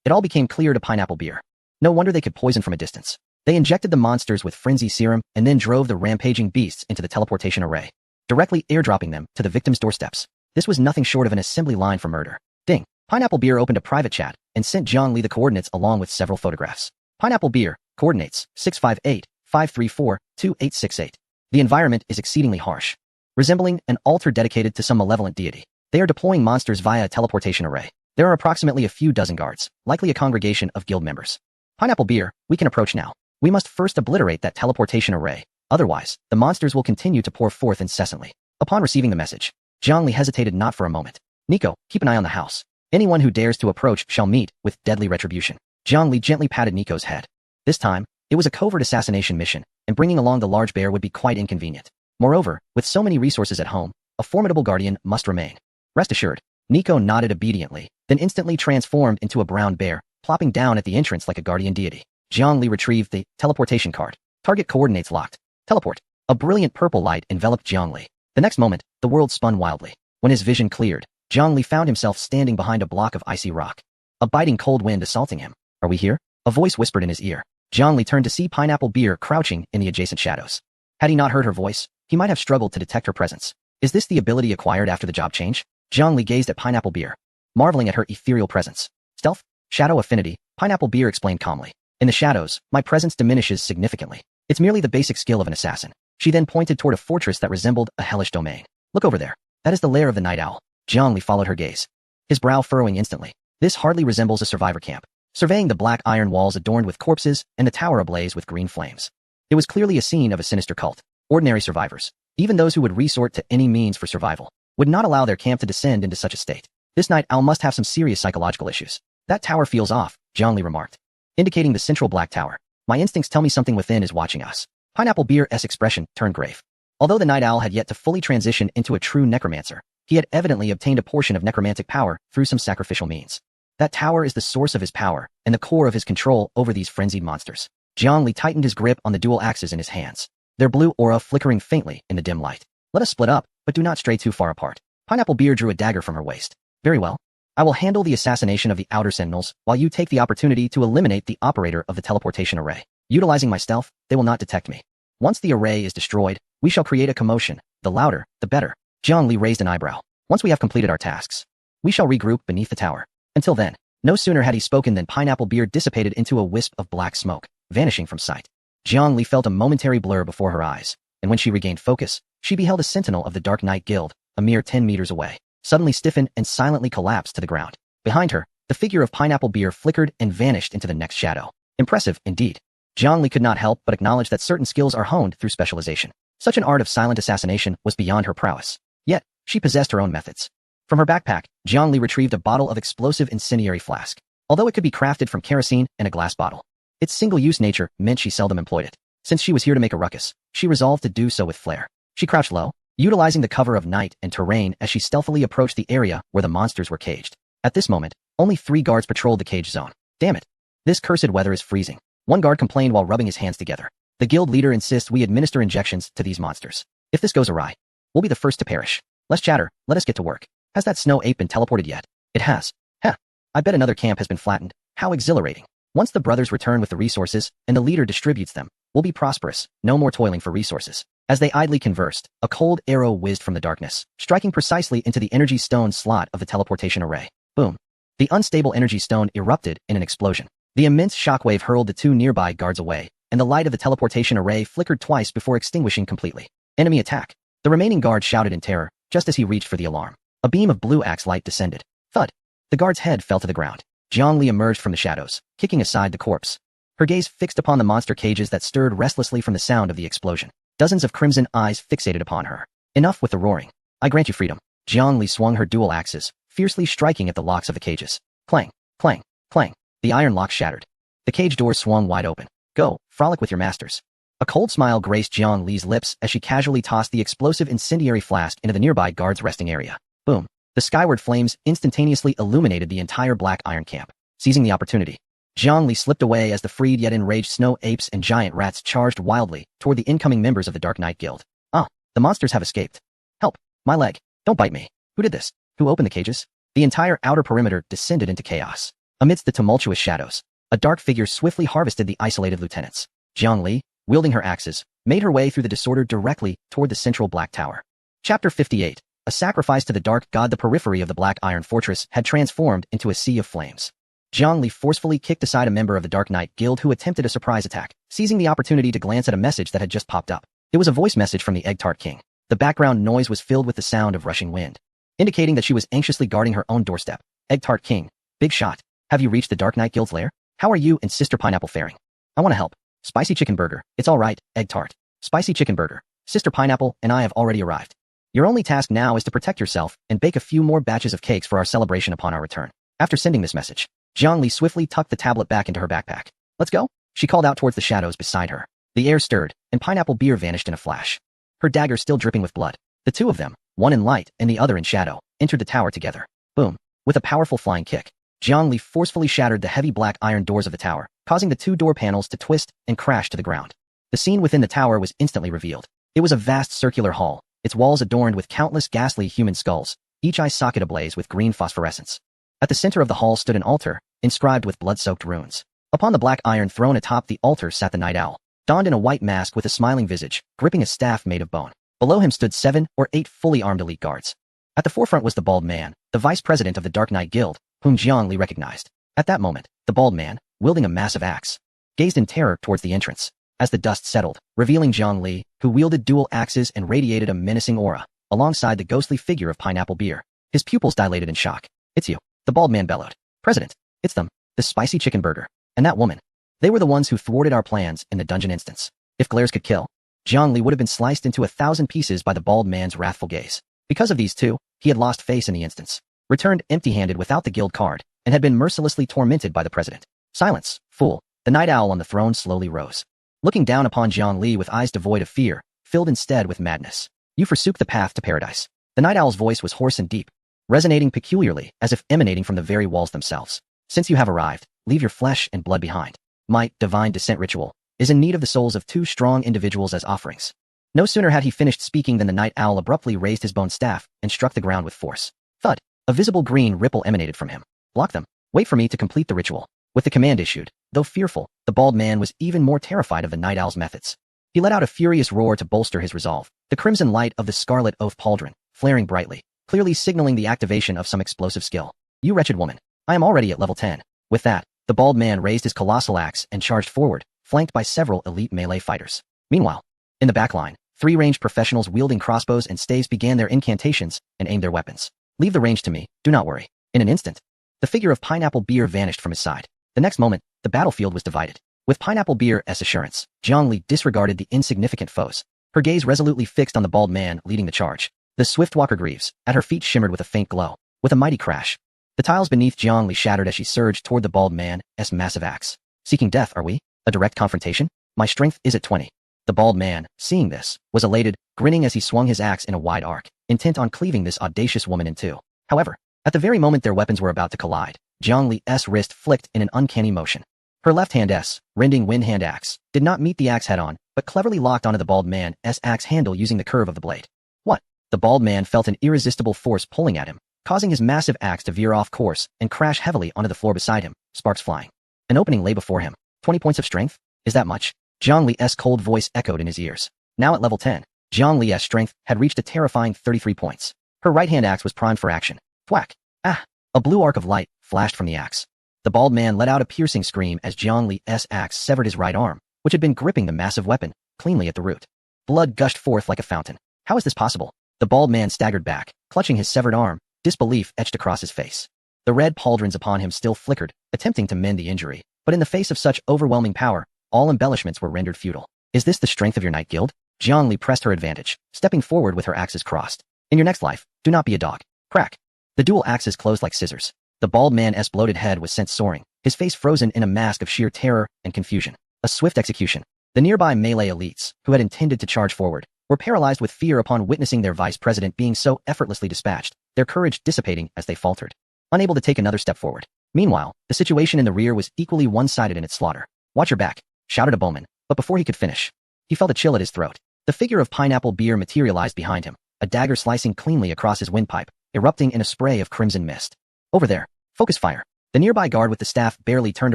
It all became clear to Pineapple beer. No wonder they could poison from a distance. They injected the monsters with frenzy serum and then drove the rampaging beasts into the teleportation array, directly airdropping them to the victims' doorsteps. This was nothing short of an assembly line for murder. Ding. Pineapple beer opened a private chat and sent Jiang Li the coordinates along with several photographs. Pineapple beer, coordinates, 658, 534-2868. The environment is exceedingly harsh, resembling an altar dedicated to some malevolent deity. They are deploying monsters via a teleportation array. There are approximately a few dozen guards, likely a congregation of guild members. Pineapple Beer, we can approach now. We must first obliterate that teleportation array. Otherwise, the monsters will continue to pour forth incessantly. Upon receiving the message, Zhongli hesitated not for a moment. Nico, keep an eye on the house. Anyone who dares to approach shall meet with deadly retribution. Zhongli gently patted Nico's head. This time, it was a covert assassination mission, and bringing along the large bear would be quite inconvenient. Moreover, with so many resources at home, a formidable guardian must remain. Rest assured, Nico nodded obediently, then instantly transformed into a brown bear, plopping down at the entrance like a guardian deity. Zhongli retrieved the teleportation card. Target coordinates locked. Teleport. A brilliant purple light enveloped Zhongli. The next moment, the world spun wildly. When his vision cleared, Zhongli found himself standing behind a block of icy rock. A biting cold wind assaulting him. Are we here? A voice whispered in his ear. Zhongli turned to see Pineapple Beer crouching in the adjacent shadows. Had he not heard her voice, he might have struggled to detect her presence. Is this the ability acquired after the job change? Zhongli gazed at Pineapple Beer, marveling at her ethereal presence. Stealth? Shadow affinity, Pineapple Beer explained calmly. In the shadows, my presence diminishes significantly. It's merely the basic skill of an assassin. She then pointed toward a fortress that resembled a hellish domain. Look over there. That is the lair of the night owl. Zhongli followed her gaze, his brow furrowing instantly. This hardly resembles a survivor camp. Surveying the black iron walls adorned with corpses and the tower ablaze with green flames, it was clearly a scene of a sinister cult. Ordinary survivors, even those who would resort to any means for survival, would not allow their camp to descend into such a state. This night owl must have some serious psychological issues. That tower feels off, Zhongli remarked, indicating the central black tower. My instincts tell me something within is watching us. Pineapple Beer's expression turned grave. Although the night owl had yet to fully transition into a true necromancer, he had evidently obtained a portion of necromantic power through some sacrificial means. That tower is the source of his power and the core of his control over these frenzied monsters. Zhongli tightened his grip on the dual axes in his hands, their blue aura flickering faintly in the dim light. Let us split up, but do not stray too far apart. Pineapple Beer drew a dagger from her waist. Very well. I will handle the assassination of the outer sentinels while you take the opportunity to eliminate the operator of the teleportation array. Utilizing my stealth, they will not detect me. Once the array is destroyed, we shall create a commotion. The louder, the better. Zhongli raised an eyebrow. Once we have completed our tasks, we shall regroup beneath the tower. Until then, no sooner had he spoken than Pineapple Beer dissipated into a wisp of black smoke, vanishing from sight. Zhongli felt a momentary blur before her eyes, and when she regained focus, she beheld a sentinel of the Dark Knight Guild, a mere 10 meters away, suddenly stiffen and silently collapse to the ground. Behind her, the figure of Pineapple Beer flickered and vanished into the next shadow. Impressive, indeed. Zhongli could not help but acknowledge that certain skills are honed through specialization. Such an art of silent assassination was beyond her prowess. Yet, she possessed her own methods. From her backpack, Zhongli retrieved a bottle of explosive incendiary flask. Although it could be crafted from kerosene and a glass bottle, its single-use nature meant she seldom employed it. Since she was here to make a ruckus, she resolved to do so with flair. She crouched low, utilizing the cover of night and terrain as she stealthily approached the area where the monsters were caged. At this moment, only 3 guards patrolled the cage zone. Damn it. This cursed weather is freezing. One guard complained while rubbing his hands together. The guild leader insists we administer injections to these monsters. If this goes awry, we'll be the first to perish. Less chatter, let us get to work. Has that snow ape been teleported yet? It has. Heh. I bet another camp has been flattened. How exhilarating. Once the brothers return with the resources and the leader distributes them, we'll be prosperous, no more toiling for resources. As they idly conversed, a cold arrow whizzed from the darkness, striking precisely into the energy stone slot of the teleportation array. Boom. The unstable energy stone erupted in an explosion. The immense shockwave hurled the 2 nearby guards away, and the light of the teleportation array flickered twice before extinguishing completely. Enemy attack. The remaining guard shouted in terror, just as he reached for the alarm. A beam of blue axe light descended. Thud. The guard's head fell to the ground. Zhongli emerged from the shadows, kicking aside the corpse. Her gaze fixed upon the monster cages that stirred restlessly from the sound of the explosion. Dozens of crimson eyes fixated upon her. Enough with the roaring. I grant you freedom. Zhongli swung her dual axes, fiercely striking at the locks of the cages. Clang, clang, clang. The iron locks shattered. The cage doors swung wide open. Go, frolic with your masters. A cold smile graced Zhongli's lips as she casually tossed the explosive incendiary flask into the nearby guard's resting area. Boom. The skyward flames instantaneously illuminated the entire black iron camp. Seizing the opportunity, Zhongli slipped away as the freed yet enraged snow apes and giant rats charged wildly toward the incoming members of the Dark Knight Guild. Ah, the monsters have escaped. Help, my leg. Don't bite me. Who did this? Who opened the cages? The entire outer perimeter descended into chaos. Amidst the tumultuous shadows, a dark figure swiftly harvested the isolated lieutenants. Zhongli, wielding her axes, made her way through the disorder directly toward the central black tower. Chapter 58. A sacrifice to the dark god. The periphery of the black iron fortress had transformed into a sea of flames. Jiang Li forcefully kicked aside a member of the Dark Knight Guild who attempted a surprise attack, seizing the opportunity to glance at a message that had just popped up. It was a voice message from the Egg Tart King. The background noise was filled with the sound of rushing wind, indicating that she was anxiously guarding her own doorstep. Egg Tart King, big shot. Have you reached the Dark Knight Guild's lair? How are you and Sister Pineapple faring? I want to help. Spicy chicken burger. It's all right, Egg Tart. Spicy chicken burger. Sister Pineapple and I have already arrived. Your only task now is to protect yourself and bake a few more batches of cakes for our celebration upon our return. After sending this message, Jiang Li swiftly tucked the tablet back into her backpack. Let's go, she called out towards the shadows beside her. The air stirred, and pineapple beer vanished in a flash. Her dagger still dripping with blood. The two of them, one in light and the other in shadow, entered the tower together. Boom. With a powerful flying kick, Jiang Li forcefully shattered the heavy black iron doors of the tower, causing the two door panels to twist and crash to the ground. The scene within the tower was instantly revealed. It was a vast circular hall, its walls adorned with countless ghastly human skulls, each eye socket ablaze with green phosphorescence. At the center of the hall stood an altar, inscribed with blood-soaked runes. Upon the black iron throne atop the altar sat the Night Owl, donned in a white mask with a smiling visage, gripping a staff made of bone. Below him stood 7 or 8 fully armed elite guards. At the forefront was the bald man, the vice president of the Dark Knight Guild, whom Jiang Li recognized. At that moment, the bald man, wielding a massive axe, gazed in terror towards the entrance. As the dust settled, revealing Jiang Li, who wielded dual axes and radiated a menacing aura, alongside the ghostly figure of Pineapple Beer. His pupils dilated in shock. It's you, the bald man bellowed. President, it's them, the spicy chicken burger, and that woman. They were the ones who thwarted our plans in the dungeon instance. If glares could kill, Jiang Li would have been sliced into 1,000 pieces by the bald man's wrathful gaze. Because of these two, he had lost face in the instance, returned empty-handed without the guild card, and had been mercilessly tormented by the president. Silence, fool. The Night Owl on the throne slowly rose, looking down upon Jiang Li with eyes devoid of fear, filled instead with madness. You forsook the path to paradise. The Night Owl's voice was hoarse and deep, resonating peculiarly as if emanating from the very walls themselves. Since you have arrived, leave your flesh and blood behind. My divine descent ritual is in need of the souls of 2 strong individuals as offerings. No sooner had he finished speaking than the Night Owl abruptly raised his bone staff and struck the ground with force. Thud. A visible green ripple emanated from him. Block them. Wait for me to complete the ritual. With the command issued, though fearful, the bald man was even more terrified of the Night Owl's methods. He let out a furious roar to bolster his resolve, the crimson light of the Scarlet Oath Pauldron, flaring brightly, clearly signaling the activation of some explosive skill. You wretched woman. I am already at level 10. With that, the bald man raised his colossal axe and charged forward, flanked by several elite melee fighters. Meanwhile, in the backline, 3 ranged professionals wielding crossbows and staves began their incantations and aimed their weapons. Leave the range to me, do not worry. In an instant, the figure of Pineapple Beer vanished from his side. The next moment, the battlefield was divided. With Pineapple Beer's assurance, Jiang Li disregarded the insignificant foes, her gaze resolutely fixed on the bald man leading the charge. The swift walker Greaves, at her feet shimmered with a faint glow. With a mighty crash, the tiles beneath Jiang Li shattered as she surged toward the bald man's massive axe. Seeking death, are we? A direct confrontation? My strength is at 20. The bald man, seeing this, was elated, grinning as he swung his axe in a wide arc, intent on cleaving this audacious woman in two. However, at the very moment their weapons were about to collide, Jiang Li's wrist flicked in an uncanny motion. Her left hand's rending wind hand axe did not meet the axe head-on, but cleverly locked onto the bald man's axe handle using the curve of the blade. What? The bald man felt an irresistible force pulling at him, causing his massive axe to veer off course and crash heavily onto the floor beside him, sparks flying. An opening lay before him. 20 points of strength? Is that much? Jiang Li's cold voice echoed in his ears. Now at level 10, Jiang Li's strength had reached a terrifying 33 points. Her right-hand axe was primed for action. Thwack! Ah! A blue arc of light flashed from the axe. The bald man let out a piercing scream as Jiang Li's axe severed his right arm, which had been gripping the massive weapon, cleanly at the root. Blood gushed forth like a fountain. How is this possible? The bald man staggered back, clutching his severed arm, disbelief etched across his face. The red pauldrons upon him still flickered, attempting to mend the injury, but in the face of such overwhelming power, all embellishments were rendered futile. Is this the strength of your Night Guild? Jiang Li pressed her advantage, stepping forward with her axes crossed. In your next life, do not be a dog. Crack. The dual axes closed like scissors. The bald man's bloated head was sent soaring, his face frozen in a mask of sheer terror and confusion. A swift execution. The nearby melee elites, who had intended to charge forward, were paralyzed with fear upon witnessing their vice president being so effortlessly dispatched, their courage dissipating as they faltered, unable to take another step forward. Meanwhile, the situation in the rear was equally one-sided in its slaughter. Watch your back, shouted a bowman, but before he could finish, he felt a chill at his throat. The figure of Pineapple Beer materialized behind him, a dagger slicing cleanly across his windpipe, erupting in a spray of crimson mist. Over there, focus fire. The nearby guard with the staff barely turned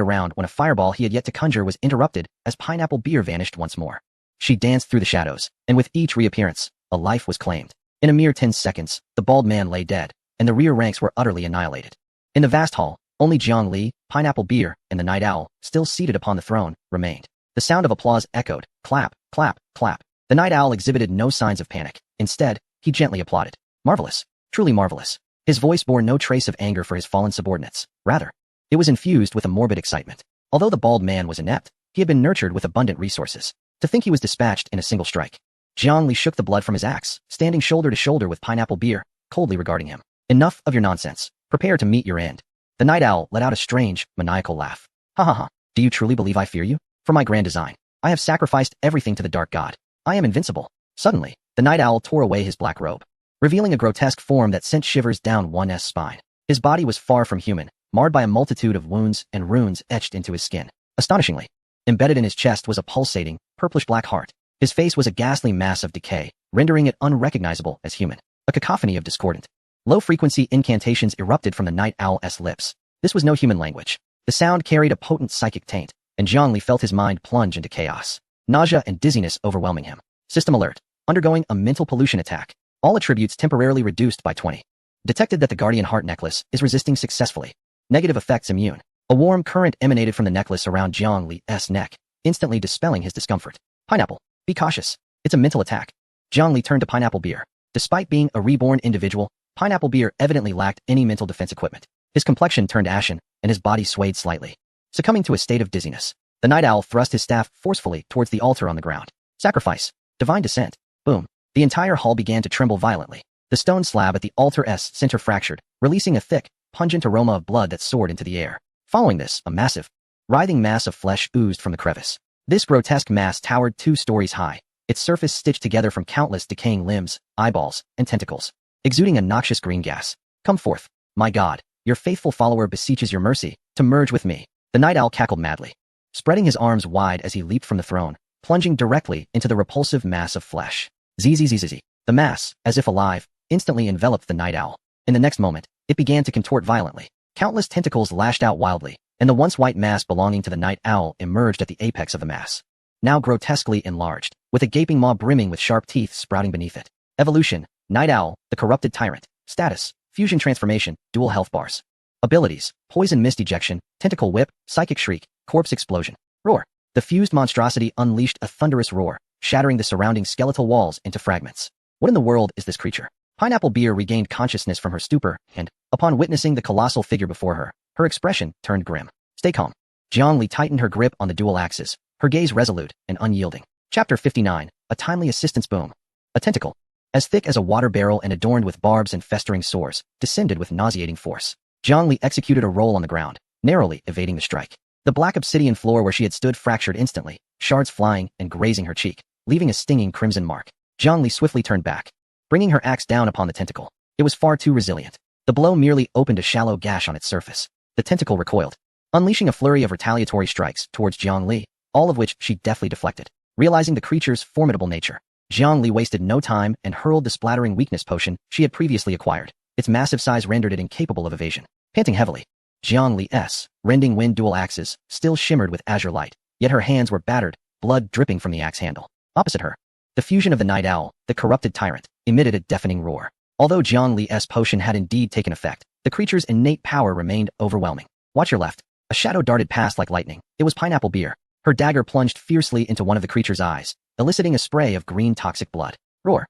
around when a fireball he had yet to conjure was interrupted as Pineapple Beer vanished once more. She danced through the shadows, and with each reappearance, a life was claimed. In a mere 10 seconds, the bald man lay dead, and the rear ranks were utterly annihilated. In the vast hall, Only Jiang Li, Pineapple Beer, and the Night Owl, still seated upon the throne, remained. The sound of applause echoed. Clap, clap, clap. The Night Owl exhibited no signs of panic. Instead, he gently applauded. Marvelous. Truly marvelous. His voice bore no trace of anger for his fallen subordinates. Rather, it was infused with a morbid excitement. Although the bald man was inept, he had been nurtured with abundant resources. To think he was dispatched in a single strike. Jiang Li shook the blood from his axe, standing shoulder to shoulder with Pineapple Beer, coldly regarding him. Enough of your nonsense. Prepare to meet your end. The Night Owl let out a strange, maniacal laugh. Ha ha ha. Do you truly believe I fear you? For my grand design, I have sacrificed everything to the dark god. I am invincible. Suddenly, the Night Owl tore away his black robe, revealing a grotesque form that sent shivers down one's spine. His body was far from human, marred by a multitude of wounds and runes etched into his skin. Astonishingly, embedded in his chest was a pulsating, purplish-black heart. His face was a ghastly mass of decay, rendering it unrecognizable as human. A cacophony of discordant, low-frequency incantations erupted from the Night Owl's lips. This was no human language. The sound carried a potent psychic taint, and Jiang Li felt his mind plunge into chaos. Nausea and dizziness overwhelming him. System alert. Undergoing a mental pollution attack. All attributes temporarily reduced by 20. Detected that the Guardian Heart necklace is resisting successfully. Negative effects immune. A warm current emanated from the necklace around Jiang Li's neck, instantly dispelling his discomfort. Pineapple, be cautious. It's a mental attack. Jiang Li turned to Pineapple Beer. Despite being a reborn individual, Pineapple Beer evidently lacked any mental defense equipment. His complexion turned ashen, and his body swayed slightly. Succumbing to a state of dizziness, the Night Owl thrust his staff forcefully towards the altar on the ground. Sacrifice. Divine descent. Boom. The entire hall began to tremble violently. The stone slab at the altar's center fractured, releasing a thick, pungent aroma of blood that soared into the air. Following this, a massive, writhing mass of flesh oozed from the crevice. This grotesque mass towered 2 stories high, its surface stitched together from countless decaying limbs, eyeballs, and tentacles, exuding a noxious green gas. Come forth, my god, your faithful follower beseeches your mercy, to merge with me. The Night Owl cackled madly, spreading his arms wide as he leaped from the throne, plunging directly into the repulsive mass of flesh. Zzz. The mass, as if alive, instantly enveloped the Night Owl. In the next moment, it began to contort violently. Countless tentacles lashed out wildly, and the once white mass belonging to the Night Owl emerged at the apex of the mass. Now grotesquely enlarged, with a gaping maw brimming with sharp teeth sprouting beneath it. Evolution, Night Owl, the corrupted tyrant. Status, fusion transformation, dual health bars. Abilities, poison mist ejection, tentacle whip, psychic shriek, corpse explosion. Roar. The fused monstrosity unleashed a thunderous roar, shattering the surrounding skeletal walls into fragments. What in the world is this creature? Pineapple Beer regained consciousness from her stupor, and, upon witnessing the colossal figure before her, her expression turned grim. Stay calm. Jiang Li tightened her grip on the dual axes, her gaze resolute and unyielding. Chapter 59, A Timely Assistance Boom. A tentacle, as thick as a water barrel and adorned with barbs and festering sores, descended with nauseating force. Jiang Li executed a roll on the ground, narrowly evading the strike. The black obsidian floor where she had stood fractured instantly, shards flying and grazing her cheek, leaving a stinging crimson mark. Jiang Li swiftly turned back, bringing her axe down upon the tentacle. It was far too resilient. The blow merely opened a shallow gash on its surface. The tentacle recoiled, unleashing a flurry of retaliatory strikes towards Jiang Li, all of which she deftly deflected. Realizing the creature's formidable nature, Jiang Li wasted no time and hurled the splattering weakness potion she had previously acquired. Its massive size rendered it incapable of evasion. Panting heavily, Jiang Li's rending wind dual axes still shimmered with azure light, yet her hands were battered, blood dripping from the axe handle. Opposite her, the fusion of the Night Owl, the corrupted tyrant, emitted a deafening roar. Although Jiang Li's potion had indeed taken effect, the creature's innate power remained overwhelming. Watch your left. A shadow darted past like lightning. It was Pineapple Beer. Her dagger plunged fiercely into one of the creature's eyes, eliciting a spray of green toxic blood. Roar.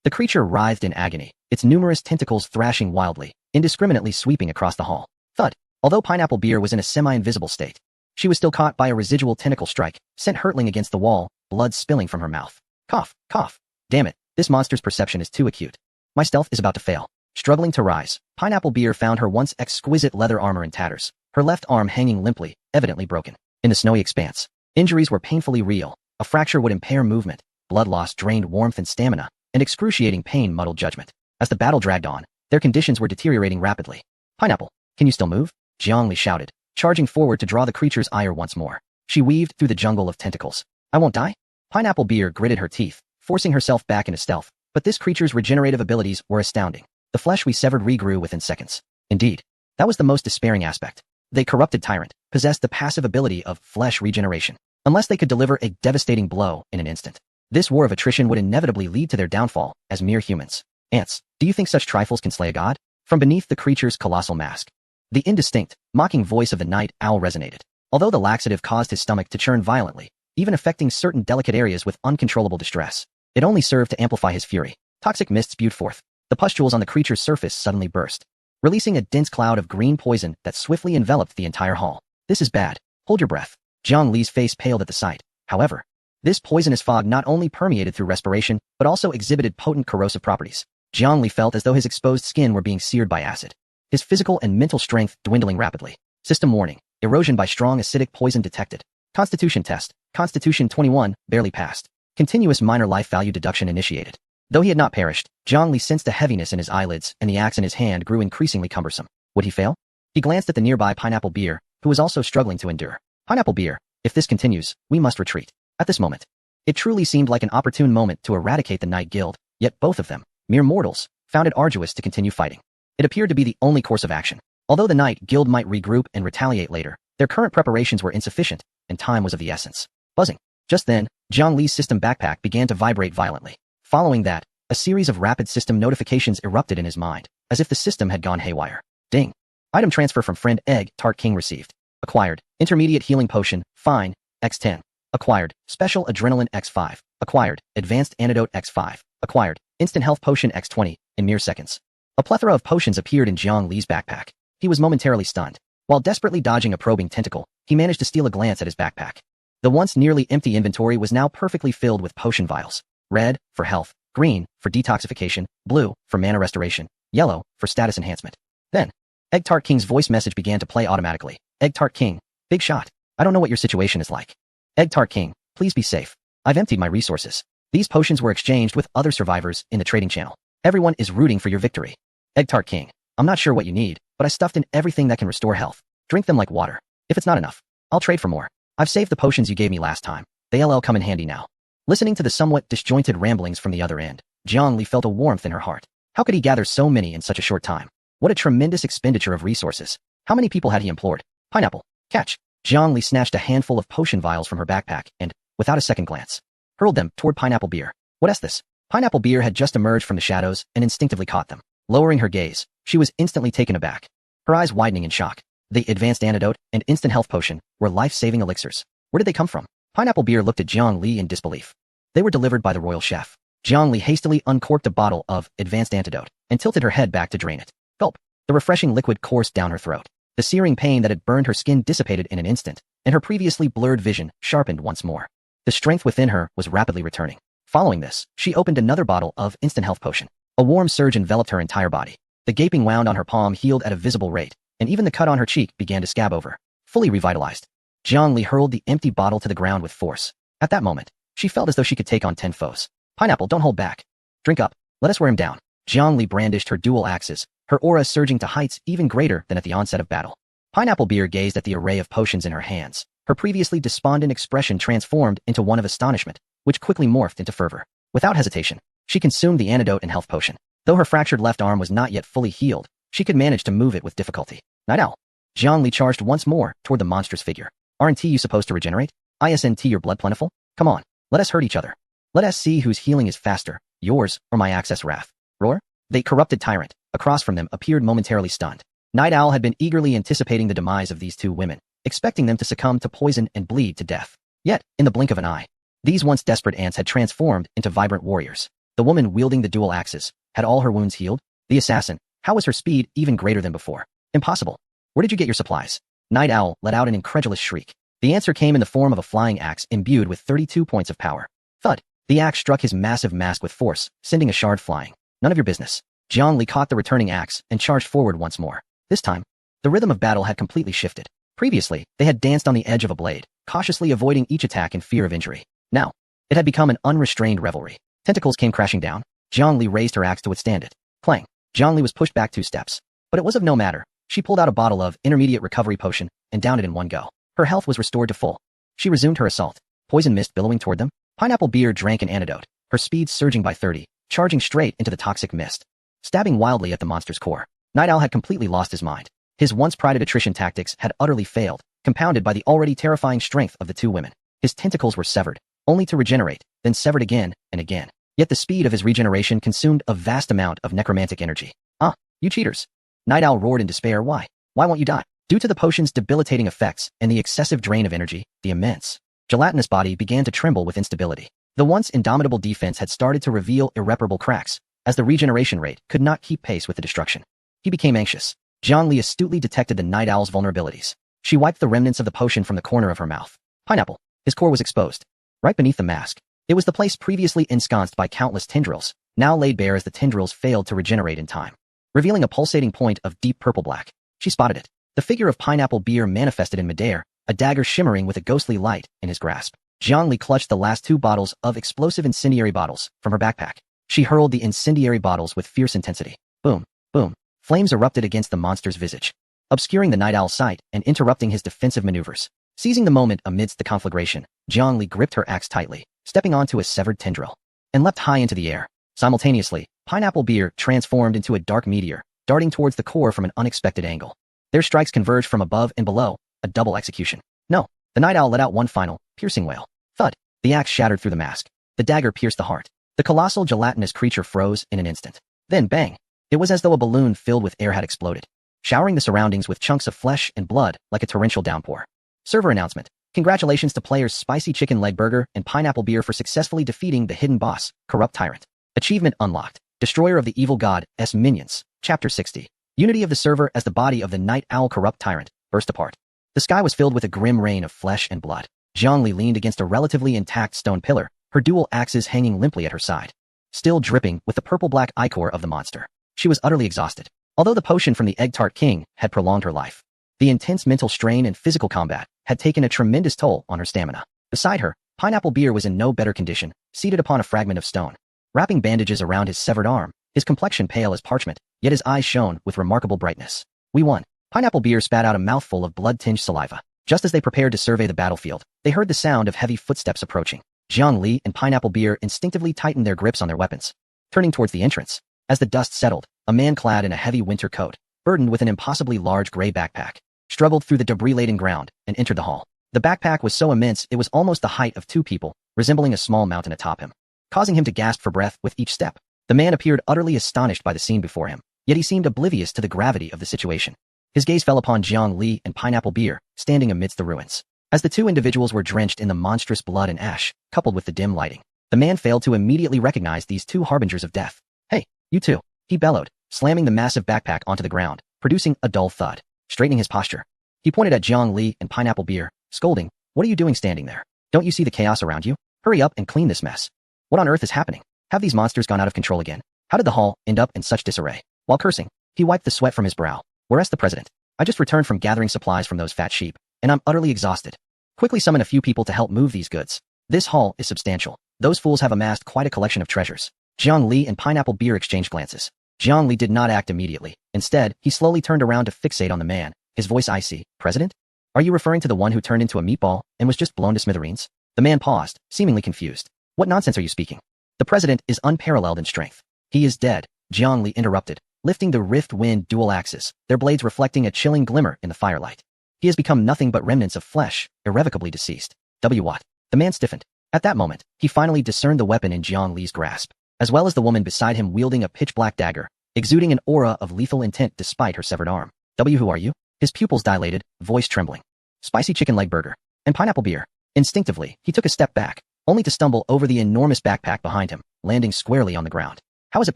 The creature writhed in agony, its numerous tentacles thrashing wildly, indiscriminately sweeping across the hall. Thud. Although Pineapple Beer was in a semi-invisible state, she was still caught by a residual tentacle strike, sent hurtling against the wall, blood spilling from her mouth. Cough, cough. Damn it, this monster's perception is too acute. My stealth is about to fail. Struggling to rise, Pineapple Beer found her once exquisite leather armor in tatters, her left arm hanging limply, evidently broken. In the snowy expanse, injuries were painfully real. A fracture would impair movement, blood loss drained warmth and stamina, and excruciating pain muddled judgment. As the battle dragged on, their conditions were deteriorating rapidly. Pineapple, can you still move? Jiang Li shouted, charging forward to draw the creature's ire once more. She weaved through the jungle of tentacles. I won't die? Pineapple Beer gritted her teeth, forcing herself back into stealth, but this creature's regenerative abilities were astounding. The flesh we severed regrew within seconds. Indeed, that was the most despairing aspect. The corrupted tyrant possessed the passive ability of flesh regeneration, unless they could deliver a devastating blow in an instant. This war of attrition would inevitably lead to their downfall as mere humans. Ants, do you think such trifles can slay a god? From beneath the creature's colossal mask, The indistinct, mocking voice of the night owl resonated. Although the laxative caused his stomach to churn violently, even affecting certain delicate areas with uncontrollable distress, it only served to amplify his fury. Toxic mists spewed forth. The pustules on the creature's surface suddenly burst, releasing a dense cloud of green poison that swiftly enveloped the entire hall. This is bad. Hold your breath. Jiang Li's face paled at the sight. However, this poisonous fog not only permeated through respiration, but also exhibited potent corrosive properties. Jiang Li felt as though his exposed skin were being seared by acid. His physical and mental strength dwindling rapidly. System warning. Erosion by strong acidic poison detected. Constitution test. Constitution 21, barely passed. Continuous minor life value deduction initiated. Though he had not perished, Jiang Li sensed a heaviness in his eyelids, and the axe in his hand grew increasingly cumbersome. Would he fail? He glanced at the nearby pineapple beer, who was also struggling to endure. Pineapple beer, if this continues, we must retreat. At this moment, it truly seemed like an opportune moment to eradicate the Night Guild, yet both of them, mere mortals, found it arduous to continue fighting. It appeared to be the only course of action. Although the Night Guild might regroup and retaliate later, their current preparations were insufficient, and time was of the essence. Buzzing. Just then, Jiang Li's system backpack began to vibrate violently. Following that, a series of rapid system notifications erupted in his mind, as if the system had gone haywire. Ding. Item transfer from friend Egg Tart King received. Acquired. Intermediate healing potion, fine, X10. Acquired. Special adrenaline X5. Acquired. Advanced antidote X5. Acquired. Instant health potion X20, in mere seconds. A plethora of potions appeared in Jiang Li's backpack. He was momentarily stunned. While desperately dodging a probing tentacle, he managed to steal a glance at his backpack. The once nearly empty inventory was now perfectly filled with potion vials. Red, for health. Green, for detoxification. Blue, for mana restoration. Yellow, for status enhancement. Then, Egg Tart King's voice message began to play automatically. Egg Tart King, big shot. I don't know what your situation is like. Egg Tart King, please be safe. I've emptied my resources. These potions were exchanged with other survivors in the trading channel. Everyone is rooting for your victory. Egg Tart King, I'm not sure what you need, but I stuffed in everything that can restore health. Drink them like water. If it's not enough, I'll trade for more. I've saved the potions you gave me last time. They'll come in handy now. Listening to the somewhat disjointed ramblings from the other end, Jiang Li felt a warmth in her heart. How could he gather so many in such a short time? What a tremendous expenditure of resources. How many people had he implored? Pineapple. Catch. Jiang Li snatched a handful of potion vials from her backpack and, without a second glance, hurled them toward Pineapple Beer. What is this? Pineapple Beer had just emerged from the shadows and instinctively caught them. Lowering her gaze, she was instantly taken aback, her eyes widening in shock. The advanced antidote and instant health potion were life-saving elixirs. Where did they come from? Pineapple Beer looked at Jiang Li in disbelief. They were delivered by the royal chef. Jiang Li hastily uncorked a bottle of advanced antidote and tilted her head back to drain it. Gulp. The refreshing liquid coursed down her throat. The searing pain that had burned her skin dissipated in an instant, and her previously blurred vision sharpened once more. The strength within her was rapidly returning. Following this, she opened another bottle of instant health potion. A warm surge enveloped her entire body. The gaping wound on her palm healed at a visible rate, and even the cut on her cheek began to scab over. Fully revitalized, Jiang Li hurled the empty bottle to the ground with force. At that moment, she felt as though she could take on 10 foes. Pineapple, don't hold back. Drink up. Let us wear him down. Jiang Li brandished her dual axes, her aura surging to heights even greater than at the onset of battle. Pineapple Beer gazed at the array of potions in her hands. Her previously despondent expression transformed into one of astonishment, which quickly morphed into fervor. Without hesitation, she consumed the antidote and health potion. Though her fractured left arm was not yet fully healed, she could manage to move it with difficulty. Night Owl. Jiang Li charged once more toward the monstrous figure. Aren't you supposed to regenerate? Isn't your blood plentiful? Come on, let us hurt each other. Let us see whose healing is faster, yours or my access wrath. Roar? The corrupted tyrant, across from them, appeared momentarily stunned. Night Owl had been eagerly anticipating the demise of these two women, expecting them to succumb to poison and bleed to death. Yet, in the blink of an eye, these once desperate ants had transformed into vibrant warriors. The woman wielding the dual axes, had all her wounds healed? The assassin, how was her speed even greater than before? Impossible. Where did you get your supplies? Night Owl let out an incredulous shriek. The answer came in the form of a flying axe imbued with 32 points of power. Thud. The axe struck his massive mask with force, sending a shard flying. None of your business. Jiang Li caught the returning axe and charged forward once more. This time, the rhythm of battle had completely shifted. Previously, they had danced on the edge of a blade, cautiously avoiding each attack in fear of injury. Now, it had become an unrestrained revelry. Tentacles came crashing down. Jiang Li raised her axe to withstand it. Clang. Jiang Li was pushed back 2 steps. But it was of no matter. She pulled out a bottle of intermediate recovery potion and downed it in one go. Her health was restored to full. She resumed her assault. Poison mist billowing toward them. Pineapple Beer drank an antidote, her speed surging by 30, charging straight into the toxic mist, stabbing wildly at the monster's core. Night Owl had completely lost his mind. His once prided attrition tactics had utterly failed, compounded by the already terrifying strength of the two women. His tentacles were severed, only to regenerate, then severed again and again. Yet the speed of his regeneration consumed a vast amount of necromantic energy. Ah, you cheaters! Night Owl roared in despair. Why Why won't you die? Due to the potion's debilitating effects and the excessive drain of energy, the immense, gelatinous body began to tremble with instability. The once indomitable defense had started to reveal irreparable cracks, as the regeneration rate could not keep pace with the destruction. He became anxious. Jiangli astutely detected the night owl's vulnerabilities. She wiped the remnants of the potion from the corner of her mouth. Pineapple. His core was exposed. Right beneath the mask. It was the place previously ensconced by countless tendrils, now laid bare as the tendrils failed to regenerate in time. Revealing a pulsating point of deep purple-black. She spotted it. The figure of Pineapple Beer manifested in midair, a dagger shimmering with a ghostly light in his grasp. Jiangli clutched the last 2 bottles of explosive incendiary bottles from her backpack. She hurled the incendiary bottles with fierce intensity. Boom, boom. Flames erupted against the monster's visage, obscuring the night owl's sight and interrupting his defensive maneuvers. Seizing the moment amidst the conflagration, Jiangli gripped her axe tightly, stepping onto a severed tendril, and leapt high into the air. Simultaneously, Pineapple Beer transformed into a dark meteor, darting towards the core from an unexpected angle. Their strikes converged from above and below, a double execution. No, the night owl let out one final, piercing wail. Thud. The axe shattered through the mask. The dagger pierced the heart. The colossal gelatinous creature froze in an instant. Then bang! It was as though a balloon filled with air had exploded, showering the surroundings with chunks of flesh and blood like a torrential downpour. Server announcement. Congratulations to players Spicy Chicken Leg Burger and Pineapple Beer for successfully defeating the hidden boss, Corrupt Tyrant. Achievement unlocked. Destroyer of the Evil God's Minions. Chapter 60. Unity of the server as the body of the night owl Corrupt Tyrant burst apart. The sky was filled with a grim rain of flesh and blood. Jiangli leaned against a relatively intact stone pillar, her dual axes hanging limply at her side, still dripping with the purple-black ichor of the monster. She was utterly exhausted. Although the potion from the Egg Tart King had prolonged her life, the intense mental strain and physical combat had taken a tremendous toll on her stamina. Beside her, Pineapple Beer was in no better condition, seated upon a fragment of stone, wrapping bandages around his severed arm, his complexion pale as parchment, yet his eyes shone with remarkable brightness. We won. Pineapple Beer spat out a mouthful of blood-tinged saliva. Just as they prepared to survey the battlefield, they heard the sound of heavy footsteps approaching. Jiangli and Pineapple Beer instinctively tightened their grips on their weapons, turning towards the entrance. As the dust settled, a man clad in a heavy winter coat, burdened with an impossibly large gray backpack, struggled through the debris-laden ground and entered the hall. The backpack was so immense it was almost the height of 2 people, resembling a small mountain atop him, causing him to gasp for breath with each step. The man appeared utterly astonished by the scene before him, yet he seemed oblivious to the gravity of the situation. His gaze fell upon Jiangli and Pineapple Beer, standing amidst the ruins. As the 2 individuals were drenched in the monstrous blood and ash, coupled with the dim lighting, the man failed to immediately recognize these 2 harbingers of death. Hey, you 2, he bellowed, slamming the massive backpack onto the ground, producing a dull thud. Straightening his posture, he pointed at Jiangli and Pineapple Beer, scolding, "What are you doing standing there? Don't you see the chaos around you? Hurry up and clean this mess. What on earth is happening? Have these monsters gone out of control again? How did the hall end up in such disarray?" While cursing, he wiped the sweat from his brow. "Where's the president? I just returned from gathering supplies from those fat sheep, and I'm utterly exhausted. Quickly summon a few people to help move these goods. This haul is substantial. Those fools have amassed quite a collection of treasures." Jiangli and Pineapple Beer exchanged glances. Jiangli did not act immediately. Instead, he slowly turned around to fixate on the man, his voice icy. "President? Are you referring to the one who turned into a meatball and was just blown to smithereens?" The man paused, seemingly confused. "What nonsense are you speaking? The president is unparalleled in strength. He is dead," Jiangli interrupted, lifting the Rift-Wind dual axes, their blades reflecting a chilling glimmer in the firelight. "He has become nothing but remnants of flesh, irrevocably deceased." What? The man stiffened. At that moment, he finally discerned the weapon in Jiangli's grasp, as well as the woman beside him wielding a pitch-black dagger, exuding an aura of lethal intent despite her severed arm. Who are you?" His pupils dilated, voice trembling. "Spicy Chicken Leg Burger and Pineapple Beer." Instinctively, he took a step back, only to stumble over the enormous backpack behind him, landing squarely on the ground. "How is it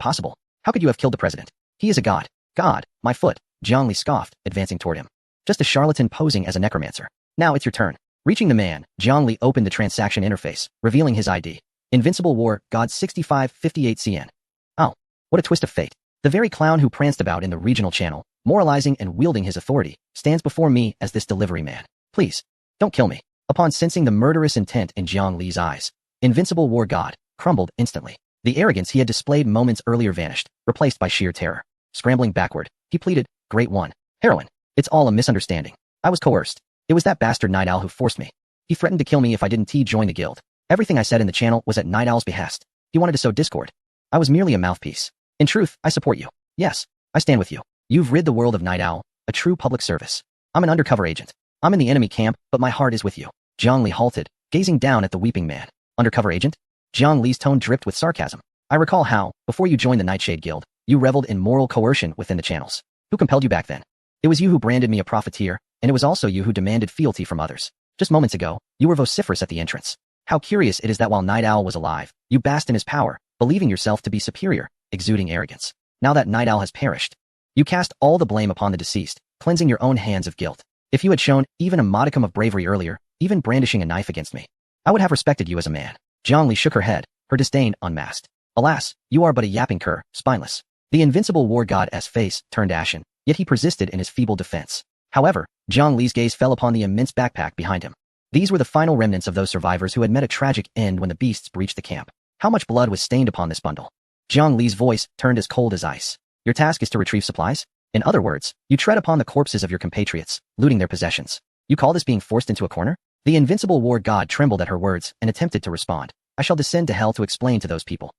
possible? How could you have killed the president? He is a god." "God, my foot," Jiangli scoffed, advancing toward him. "Just a charlatan posing as a necromancer. Now it's your turn." Reaching the man, Jiangli opened the transaction interface, revealing his ID. "Invincible War, God 6558 CN. Oh, what a twist of fate. The very clown who pranced about in the regional channel, moralizing and wielding his authority, stands before me as this delivery man. Please, don't kill me." Upon sensing the murderous intent in Jiangli's eyes, Invincible War God crumbled instantly. The arrogance he had displayed moments earlier vanished, replaced by sheer terror. Scrambling backward, he pleaded, "Great One, Heroine, it's all a misunderstanding. I was coerced. It was that bastard Night Owl who forced me. He threatened to kill me if I didn't join the guild. Everything I said in the channel was at Night Owl's behest. He wanted to sow discord. I was merely a mouthpiece. In truth, I support you. Yes, I stand with you. You've rid the world of Night Owl, a true public service. I'm an undercover agent. I'm in the enemy camp, but my heart is with you." Jiangli halted, gazing down at the weeping man. "Undercover agent?" Jiangli's tone dripped with sarcasm. "I recall how, before you joined the Nightshade Guild, you reveled in moral coercion within the channels. Who compelled you back then?" It was you who branded me a profiteer, and it was also you who demanded fealty from others. Just moments ago, you were vociferous at the entrance. How curious it is that while Night Owl was alive, you basked in his power, believing yourself to be superior, exuding arrogance. Now that Night Owl has perished, you cast all the blame upon the deceased, cleansing your own hands of guilt. If you had shown even a modicum of bravery earlier, even brandishing a knife against me, I would have respected you as a man. Jiangli shook her head, her disdain unmasked. Alas, you are but a yapping cur, spineless. The invincible war god's face turned ashen, yet he persisted in his feeble defense. However, Jiang Li's gaze fell upon the immense backpack behind him. These were the final remnants of those survivors who had met a tragic end when the beasts breached the camp. How much blood was stained upon this bundle? Jiang Li's voice turned as cold as ice. Your task is to retrieve supplies? In other words, you tread upon the corpses of your compatriots, looting their possessions. You call this being forced into a corner? The invincible war god trembled at her words and attempted to respond. I shall descend to hell to explain to those people.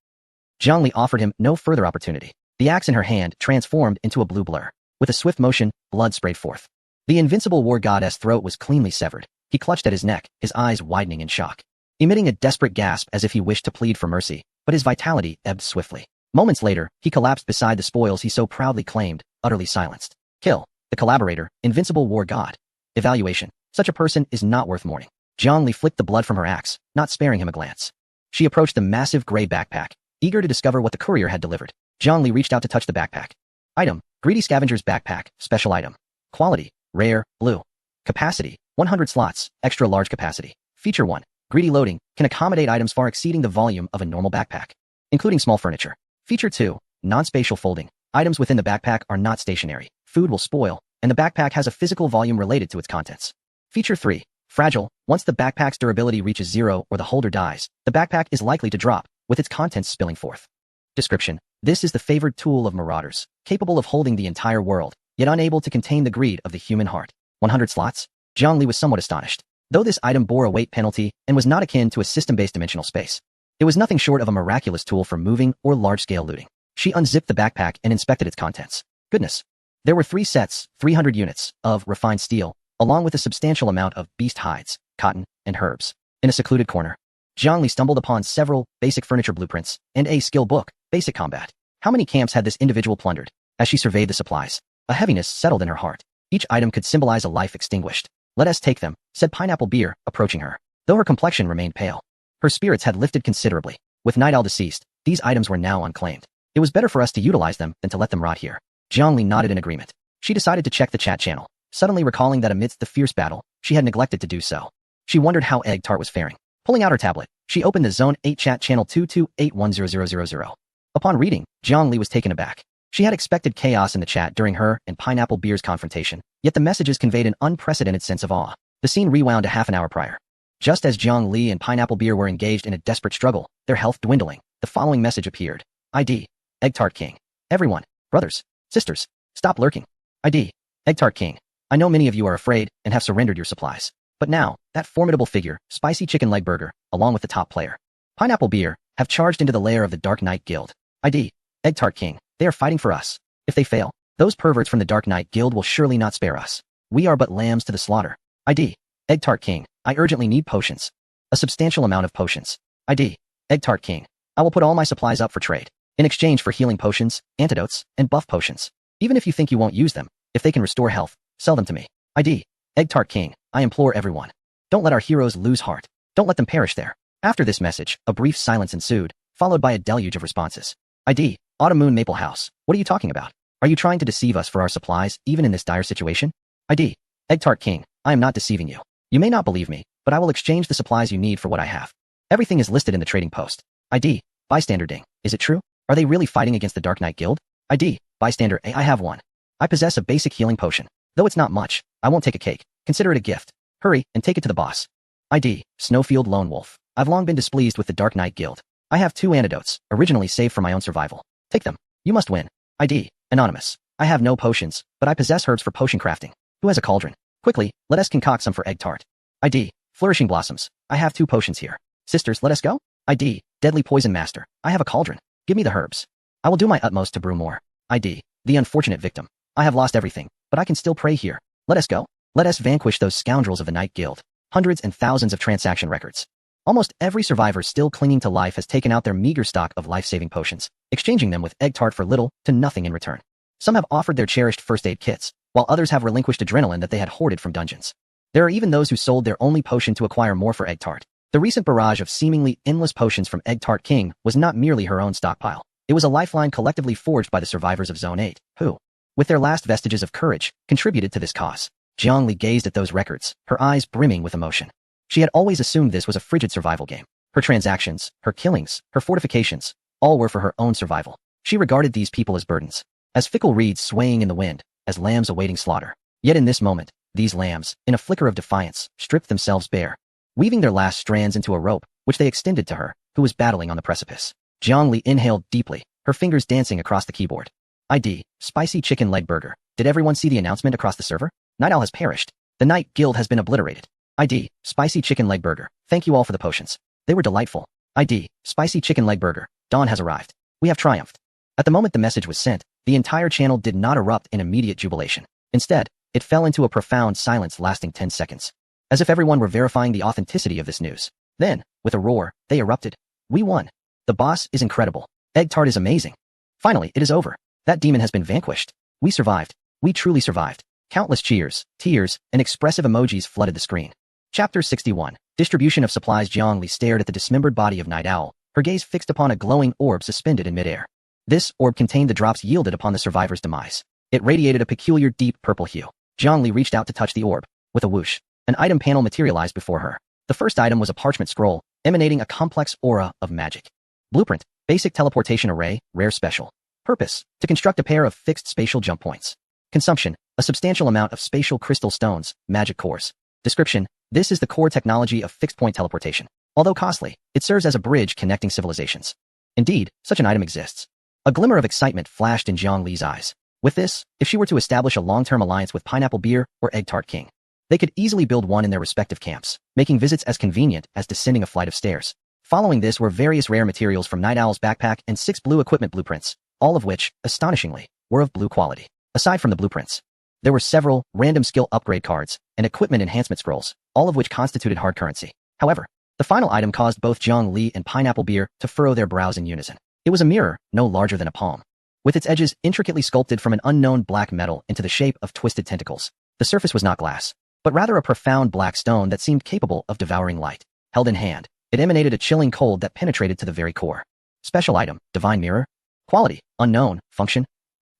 Jiang Li offered him no further opportunity. The axe in her hand transformed into a blue blur. With a swift motion, blood sprayed forth. The invincible war god's throat was cleanly severed. He clutched at his neck, his eyes widening in shock. Emitting a desperate gasp as if he wished to plead for mercy, but his vitality ebbed swiftly. Moments later, he collapsed beside the spoils he so proudly claimed, utterly silenced. Kill. The collaborator, invincible war god. Evaluation. Such a person is not worth mourning. Jiang Li flicked the blood from her axe, not sparing him a glance. She approached the massive gray backpack, eager to discover what the courier had delivered. Jiang Li reached out to touch the backpack. Item. Greedy Scavenger's Backpack, Special Item. Quality. Rare, Blue. Capacity. 100 slots, extra large capacity. Feature 1. Greedy Loading, can accommodate items far exceeding the volume of a normal backpack, including small furniture. Feature 2. Non-spatial folding. Items within the backpack are not stationary. Food will spoil, and the backpack has a physical volume related to its contents. Feature 3. Fragile. Once the backpack's durability reaches 0 or the holder dies, the backpack is likely to drop, with its contents spilling forth. Description. This is the favored tool of marauders, capable of holding the entire world, yet unable to contain the greed of the human heart. 100 slots? Jiang Li was somewhat astonished. Though this item bore a weight penalty and was not akin to a system-based dimensional space, it was nothing short of a miraculous tool for moving or large-scale looting. She unzipped the backpack and inspected its contents. Goodness. There were 3 sets, 300 units, of refined steel, along with a substantial amount of beast hides, cotton, and herbs. In a secluded corner, Jiang Li stumbled upon several basic furniture blueprints and a skill book, Basic Combat. How many camps had this individual plundered? As she surveyed the supplies, a heaviness settled in her heart. Each item could symbolize a life extinguished. Let us take them, said Pineapple Beer, approaching her. Though her complexion remained pale, her spirits had lifted considerably. With Night Owl deceased, these items were now unclaimed. It was better for us to utilize them than to let them rot here. Jiang Li nodded in agreement. She decided to check the chat channel, suddenly recalling that amidst the fierce battle, she had neglected to do so. She wondered how Egg Tart was faring. Pulling out her tablet, she opened the Zone 8 chat channel 228100000. Upon reading, Jiang Li was taken aback. She had expected chaos in the chat during her and Pineapple Beer's confrontation, yet the messages conveyed an unprecedented sense of awe. The scene rewound a half an hour prior. Just as Jiang Li and Pineapple Beer were engaged in a desperate struggle, their health dwindling, the following message appeared. ID. Egg Tart King. Everyone, brothers, sisters, stop lurking. ID. Egg Tart King. I know many of you are afraid and have surrendered your supplies. But now, that formidable figure, Spicy Chicken Leg Burger, along with the top player, Pineapple Beer, have charged into the lair of the Dark Knight Guild. ID. Egg Tart King. They are fighting for us. If they fail, those perverts from the Dark Knight Guild will surely not spare us. We are but lambs to the slaughter. ID. Egg Tart King. I urgently need potions. A substantial amount of potions. ID. Egg Tart King. I will put all my supplies up for trade, in exchange for healing potions, antidotes, and buff potions. Even if you think you won't use them, if they can restore health, sell them to me. ID. Egg Tart King. I implore everyone. Don't let our heroes lose heart. Don't let them perish there. After this message, a brief silence ensued, followed by a deluge of responses. ID. Autumn Moon Maple House. What are you talking about? Are you trying to deceive us for our supplies, even in this dire situation? ID. Egg Tart King. I am not deceiving you. You may not believe me, but I will exchange the supplies you need for what I have. Everything is listed in the trading post. ID. Bystander Ding. Is it true? Are they really fighting against the Dark Knight Guild? ID. Bystander A. I have one. I possess a basic healing potion. Though it's not much, I won't take a cake. Consider it a gift. Hurry, and take it to the boss. ID. Snowfield Lone Wolf. I've long been displeased with the Dark Knight Guild. I have 2 antidotes, originally saved for my own survival. Take them. You must win. ID. Anonymous. I have no potions, but I possess herbs for potion crafting. Who has a cauldron? Quickly, let us concoct some for Egg Tart. ID. Flourishing Blossoms. I have 2 potions here. Sisters, let us go? ID. Deadly Poison Master. I have a cauldron. Give me the herbs. I will do my utmost to brew more. ID. The Unfortunate Victim. I have lost everything, but I can still pray here. Let us go. Let us vanquish those scoundrels of the Night Guild. Hundreds and thousands of transaction records. Almost every survivor still clinging to life has taken out their meager stock of life-saving potions, exchanging them with Egg Tart for little to nothing in return. Some have offered their cherished first aid kits, while others have relinquished adrenaline that they had hoarded from dungeons. There are even those who sold their only potion to acquire more for Egg Tart. The recent barrage of seemingly endless potions from Egg Tart King was not merely her own stockpile. It was a lifeline collectively forged by the survivors of Zone 8, who, with their last vestiges of courage, contributed to this cause. Jiangli gazed at those records, her eyes brimming with emotion. She had always assumed this was a frigid survival game. Her transactions, her killings, her fortifications, all were for her own survival. She regarded these people as burdens, as fickle reeds swaying in the wind, as lambs awaiting slaughter. Yet in this moment, these lambs, in a flicker of defiance, stripped themselves bare, weaving their last strands into a rope, which they extended to her, who was battling on the precipice. Jiangli inhaled deeply, her fingers dancing across the keyboard. ID, spicy chicken leg burger. Did everyone see the announcement across the server? Night Owl has perished. The Night Guild has been obliterated. ID, spicy chicken leg burger. Thank you all for the potions. They were delightful. ID, spicy chicken leg burger. Dawn has arrived. We have triumphed. At the moment the message was sent, the entire channel did not erupt in immediate jubilation. Instead, it fell into a profound silence lasting 10 seconds. As if everyone were verifying the authenticity of this news. Then, with a roar, they erupted. We won. The boss is incredible. Egg Tart is amazing. Finally, it is over. That demon has been vanquished. We survived. We truly survived. Countless cheers, tears, and expressive emojis flooded the screen. Chapter 61. Distribution of supplies. Jiangli stared at the dismembered body of Night Owl, her gaze fixed upon a glowing orb suspended in midair. This orb contained the drops yielded upon the survivor's demise. It radiated a peculiar deep purple hue. Jiangli reached out to touch the orb. With a whoosh, an item panel materialized before her. The first item was a parchment scroll, emanating a complex aura of magic. Blueprint, basic teleportation array, rare special. Purpose, to construct a pair of fixed spatial jump points. Consumption, a substantial amount of spatial crystal stones, magic cores. Description, this is the core technology of fixed point teleportation. Although costly, it serves as a bridge connecting civilizations. Indeed, such an item exists. A glimmer of excitement flashed in Jiangli's eyes. With this, if she were to establish a long-term alliance with Pineapple Beer or Egg Tart King, they could easily build one in their respective camps, making visits as convenient as descending a flight of stairs. Following this were various rare materials from Night Owl's backpack and 6 blue equipment blueprints, all of which, astonishingly, were of blue quality. Aside from the blueprints, there were several random skill upgrade cards and equipment enhancement scrolls, all of which constituted hard currency. However, the final item caused both Jiangli and Pineapple Beer to furrow their brows in unison. It was a mirror, no larger than a palm, with its edges intricately sculpted from an unknown black metal into the shape of twisted tentacles. The surface was not glass, but rather a profound black stone that seemed capable of devouring light. Held in hand, it emanated a chilling cold that penetrated to the very core. Special item, divine mirror. Quality, unknown. Function.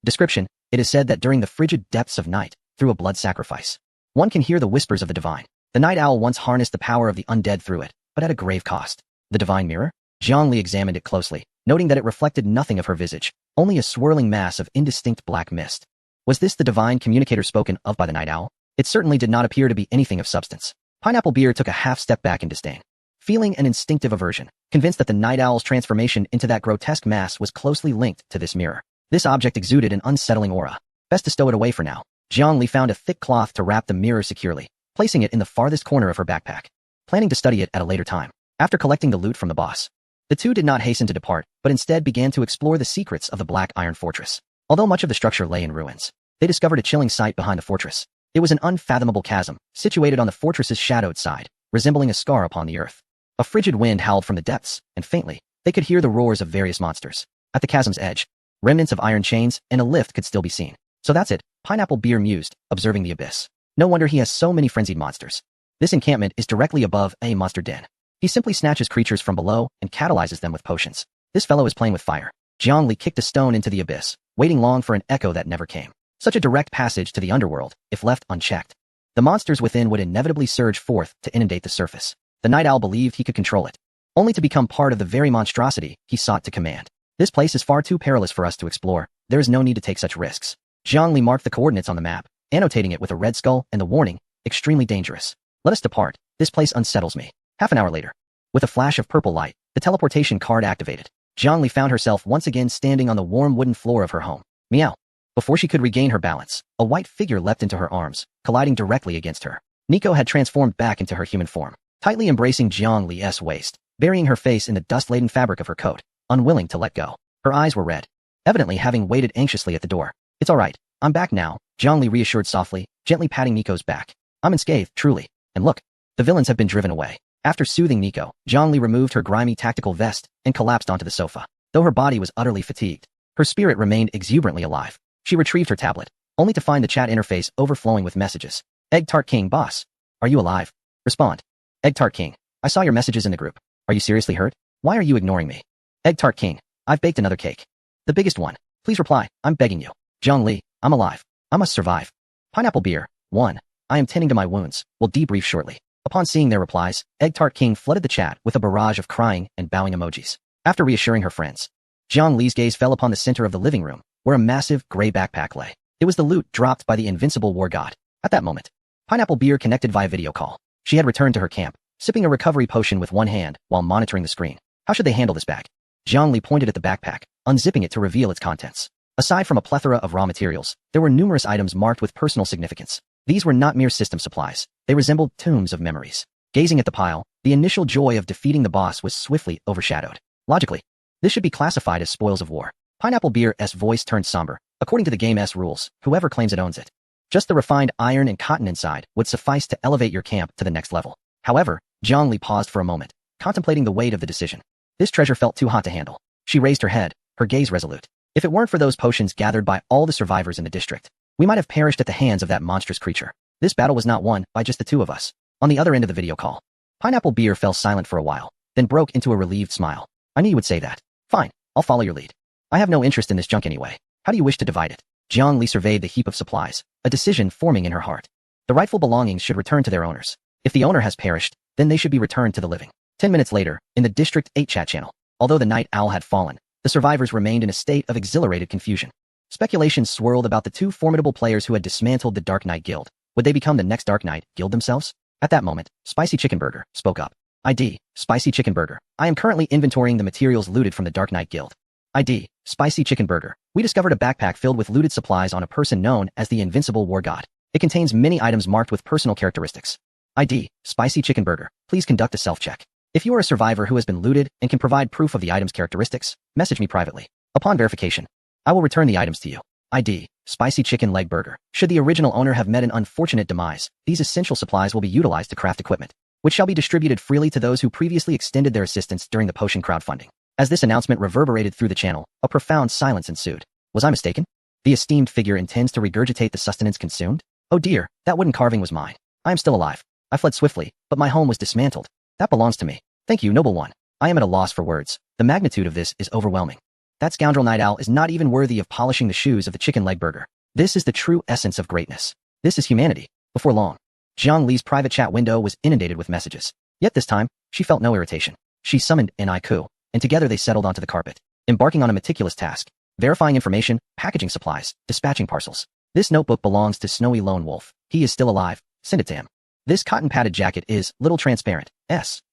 Description, it is said that during the frigid depths of night, through a blood sacrifice, one can hear the whispers of the divine. The Night Owl once harnessed the power of the undead through it, but at a grave cost. The divine mirror? Jiangli examined it closely, noting that it reflected nothing of her visage, only a swirling mass of indistinct black mist. Was this the divine communicator spoken of by the Night Owl? It certainly did not appear to be anything of substance. Pineapple Beer took a half step back in disdain, feeling an instinctive aversion, convinced that the Night Owl's transformation into that grotesque mass was closely linked to this mirror. This object exuded an unsettling aura. Best to stow it away for now. Jiangli found a thick cloth to wrap the mirror securely, placing it in the farthest corner of her backpack, planning to study it at a later time. After collecting the loot from the boss, the two did not hasten to depart, but instead began to explore the secrets of the Black Iron Fortress. Although much of the structure lay in ruins, they discovered a chilling sight behind the fortress. It was an unfathomable chasm, situated on the fortress's shadowed side, resembling a scar upon the earth. A frigid wind howled from the depths, and faintly, they could hear the roars of various monsters. At the chasm's edge, remnants of iron chains and a lift could still be seen. So that's it, Pineapple Beer mused, observing the abyss. No wonder he has so many frenzied monsters. This encampment is directly above a monster den. He simply snatches creatures from below and catalyzes them with potions. This fellow is playing with fire. Jiangli kicked a stone into the abyss, waiting long for an echo that never came. Such a direct passage to the underworld, if left unchecked. The monsters within would inevitably surge forth to inundate the surface. The Night Owl believed he could control it, only to become part of the very monstrosity he sought to command. This place is far too perilous for us to explore. There is no need to take such risks. Jiangli marked the coordinates on the map, annotating it with a red skull and the warning, extremely dangerous. Let us depart. This place unsettles me. Half an hour later, with a flash of purple light, the teleportation card activated. Jiangli found herself once again standing on the warm wooden floor of her home. Meow. Before she could regain her balance, a white figure leapt into her arms, colliding directly against her. Nico had transformed back into her human form, tightly embracing Jiangli's waist, burying her face in the dust-laden fabric of her coat, unwilling to let go. Her eyes were red, evidently having waited anxiously at the door. It's all right. I'm back now, Jiangli reassured softly, gently patting Nico's back. I'm unscathed, truly. And look, the villains have been driven away. After soothing Nico, Jiangli removed her grimy tactical vest and collapsed onto the sofa. Though her body was utterly fatigued, her spirit remained exuberantly alive. She retrieved her tablet, only to find the chat interface overflowing with messages. Egg Tart King, boss. Are you alive? Respond. Egg Tart King, I saw your messages in the group. Are you seriously hurt? Why are you ignoring me? Egg Tart King, I've baked another cake. The biggest one. Please reply, I'm begging you. Jiang Li, I'm alive. I must survive. Pineapple Beer, 1. I am tending to my wounds. We'll debrief shortly. Upon seeing their replies, Egg Tart King flooded the chat with a barrage of crying and bowing emojis. After reassuring her friends, Jiang Li's gaze fell upon the center of the living room, where a massive gray backpack lay. It was the loot dropped by the invincible war god. At that moment, Pineapple Beer connected via video call. She had returned to her camp, sipping a recovery potion with one hand while monitoring the screen. How should they handle this bag? Jiang Li pointed at the backpack, unzipping it to reveal its contents. Aside from a plethora of raw materials, there were numerous items marked with personal significance. These were not mere system supplies. They resembled tombs of memories. Gazing at the pile, the initial joy of defeating the boss was swiftly overshadowed. Logically, this should be classified as spoils of war. Pineapple Beer's voice turned somber. According to the game's rules, whoever claims it owns it. Just the refined iron and cotton inside would suffice to elevate your camp to the next level. However, Jiang Li paused for a moment, contemplating the weight of the decision. This treasure felt too hot to handle. She raised her head, her gaze resolute. If it weren't for those potions gathered by all the survivors in the district, we might have perished at the hands of that monstrous creature. This battle was not won by just the two of us. On the other end of the video call, Pineapple Beer fell silent for a while, then broke into a relieved smile. I knew you would say that. Fine, I'll follow your lead. I have no interest in this junk anyway. How do you wish to divide it? Jiang Li surveyed the heap of supplies, a decision forming in her heart. The rightful belongings should return to their owners. If the owner has perished, then they should be returned to the living. 10 minutes later, in the District 8 chat channel, although the night owl had fallen, the survivors remained in a state of exhilarated confusion. Speculations swirled about the two formidable players who had dismantled the Dark Knight Guild. Would they become the next Dark Knight Guild themselves? At that moment, Spicy Chicken Burger spoke up. ID, Spicy Chicken Burger. I am currently inventorying the materials looted from the Dark Knight Guild. ID, Spicy Chicken Burger. We discovered a backpack filled with looted supplies on a person known as the Invincible War God. It contains many items marked with personal characteristics. ID, Spicy Chicken Burger. Please conduct a self-check. If you are a survivor who has been looted and can provide proof of the item's characteristics, message me privately. Upon verification, I will return the items to you. ID, Spicy Chicken Leg Burger. Should the original owner have met an unfortunate demise, these essential supplies will be utilized to craft equipment, which shall be distributed freely to those who previously extended their assistance during the potion crowdfunding. As this announcement reverberated through the channel, a profound silence ensued. Was I mistaken? The esteemed figure intends to regurgitate the sustenance consumed? Oh dear, that wooden carving was mine. I am still alive. I fled swiftly, but my home was dismantled. That belongs to me. Thank you, noble one. I am at a loss for words. The magnitude of this is overwhelming. That scoundrel Night Owl is not even worthy of polishing the shoes of the chicken leg burger. This is the true essence of greatness. This is humanity. Before long, Jiang Li's private chat window was inundated with messages. Yet this time, she felt no irritation. She summoned an Iku, and together they settled onto the carpet, embarking on a meticulous task, verifying information, packaging supplies, dispatching parcels. This notebook belongs to Snowy Lone Wolf. He is still alive. Send it to him. This cotton-padded jacket is little transparent.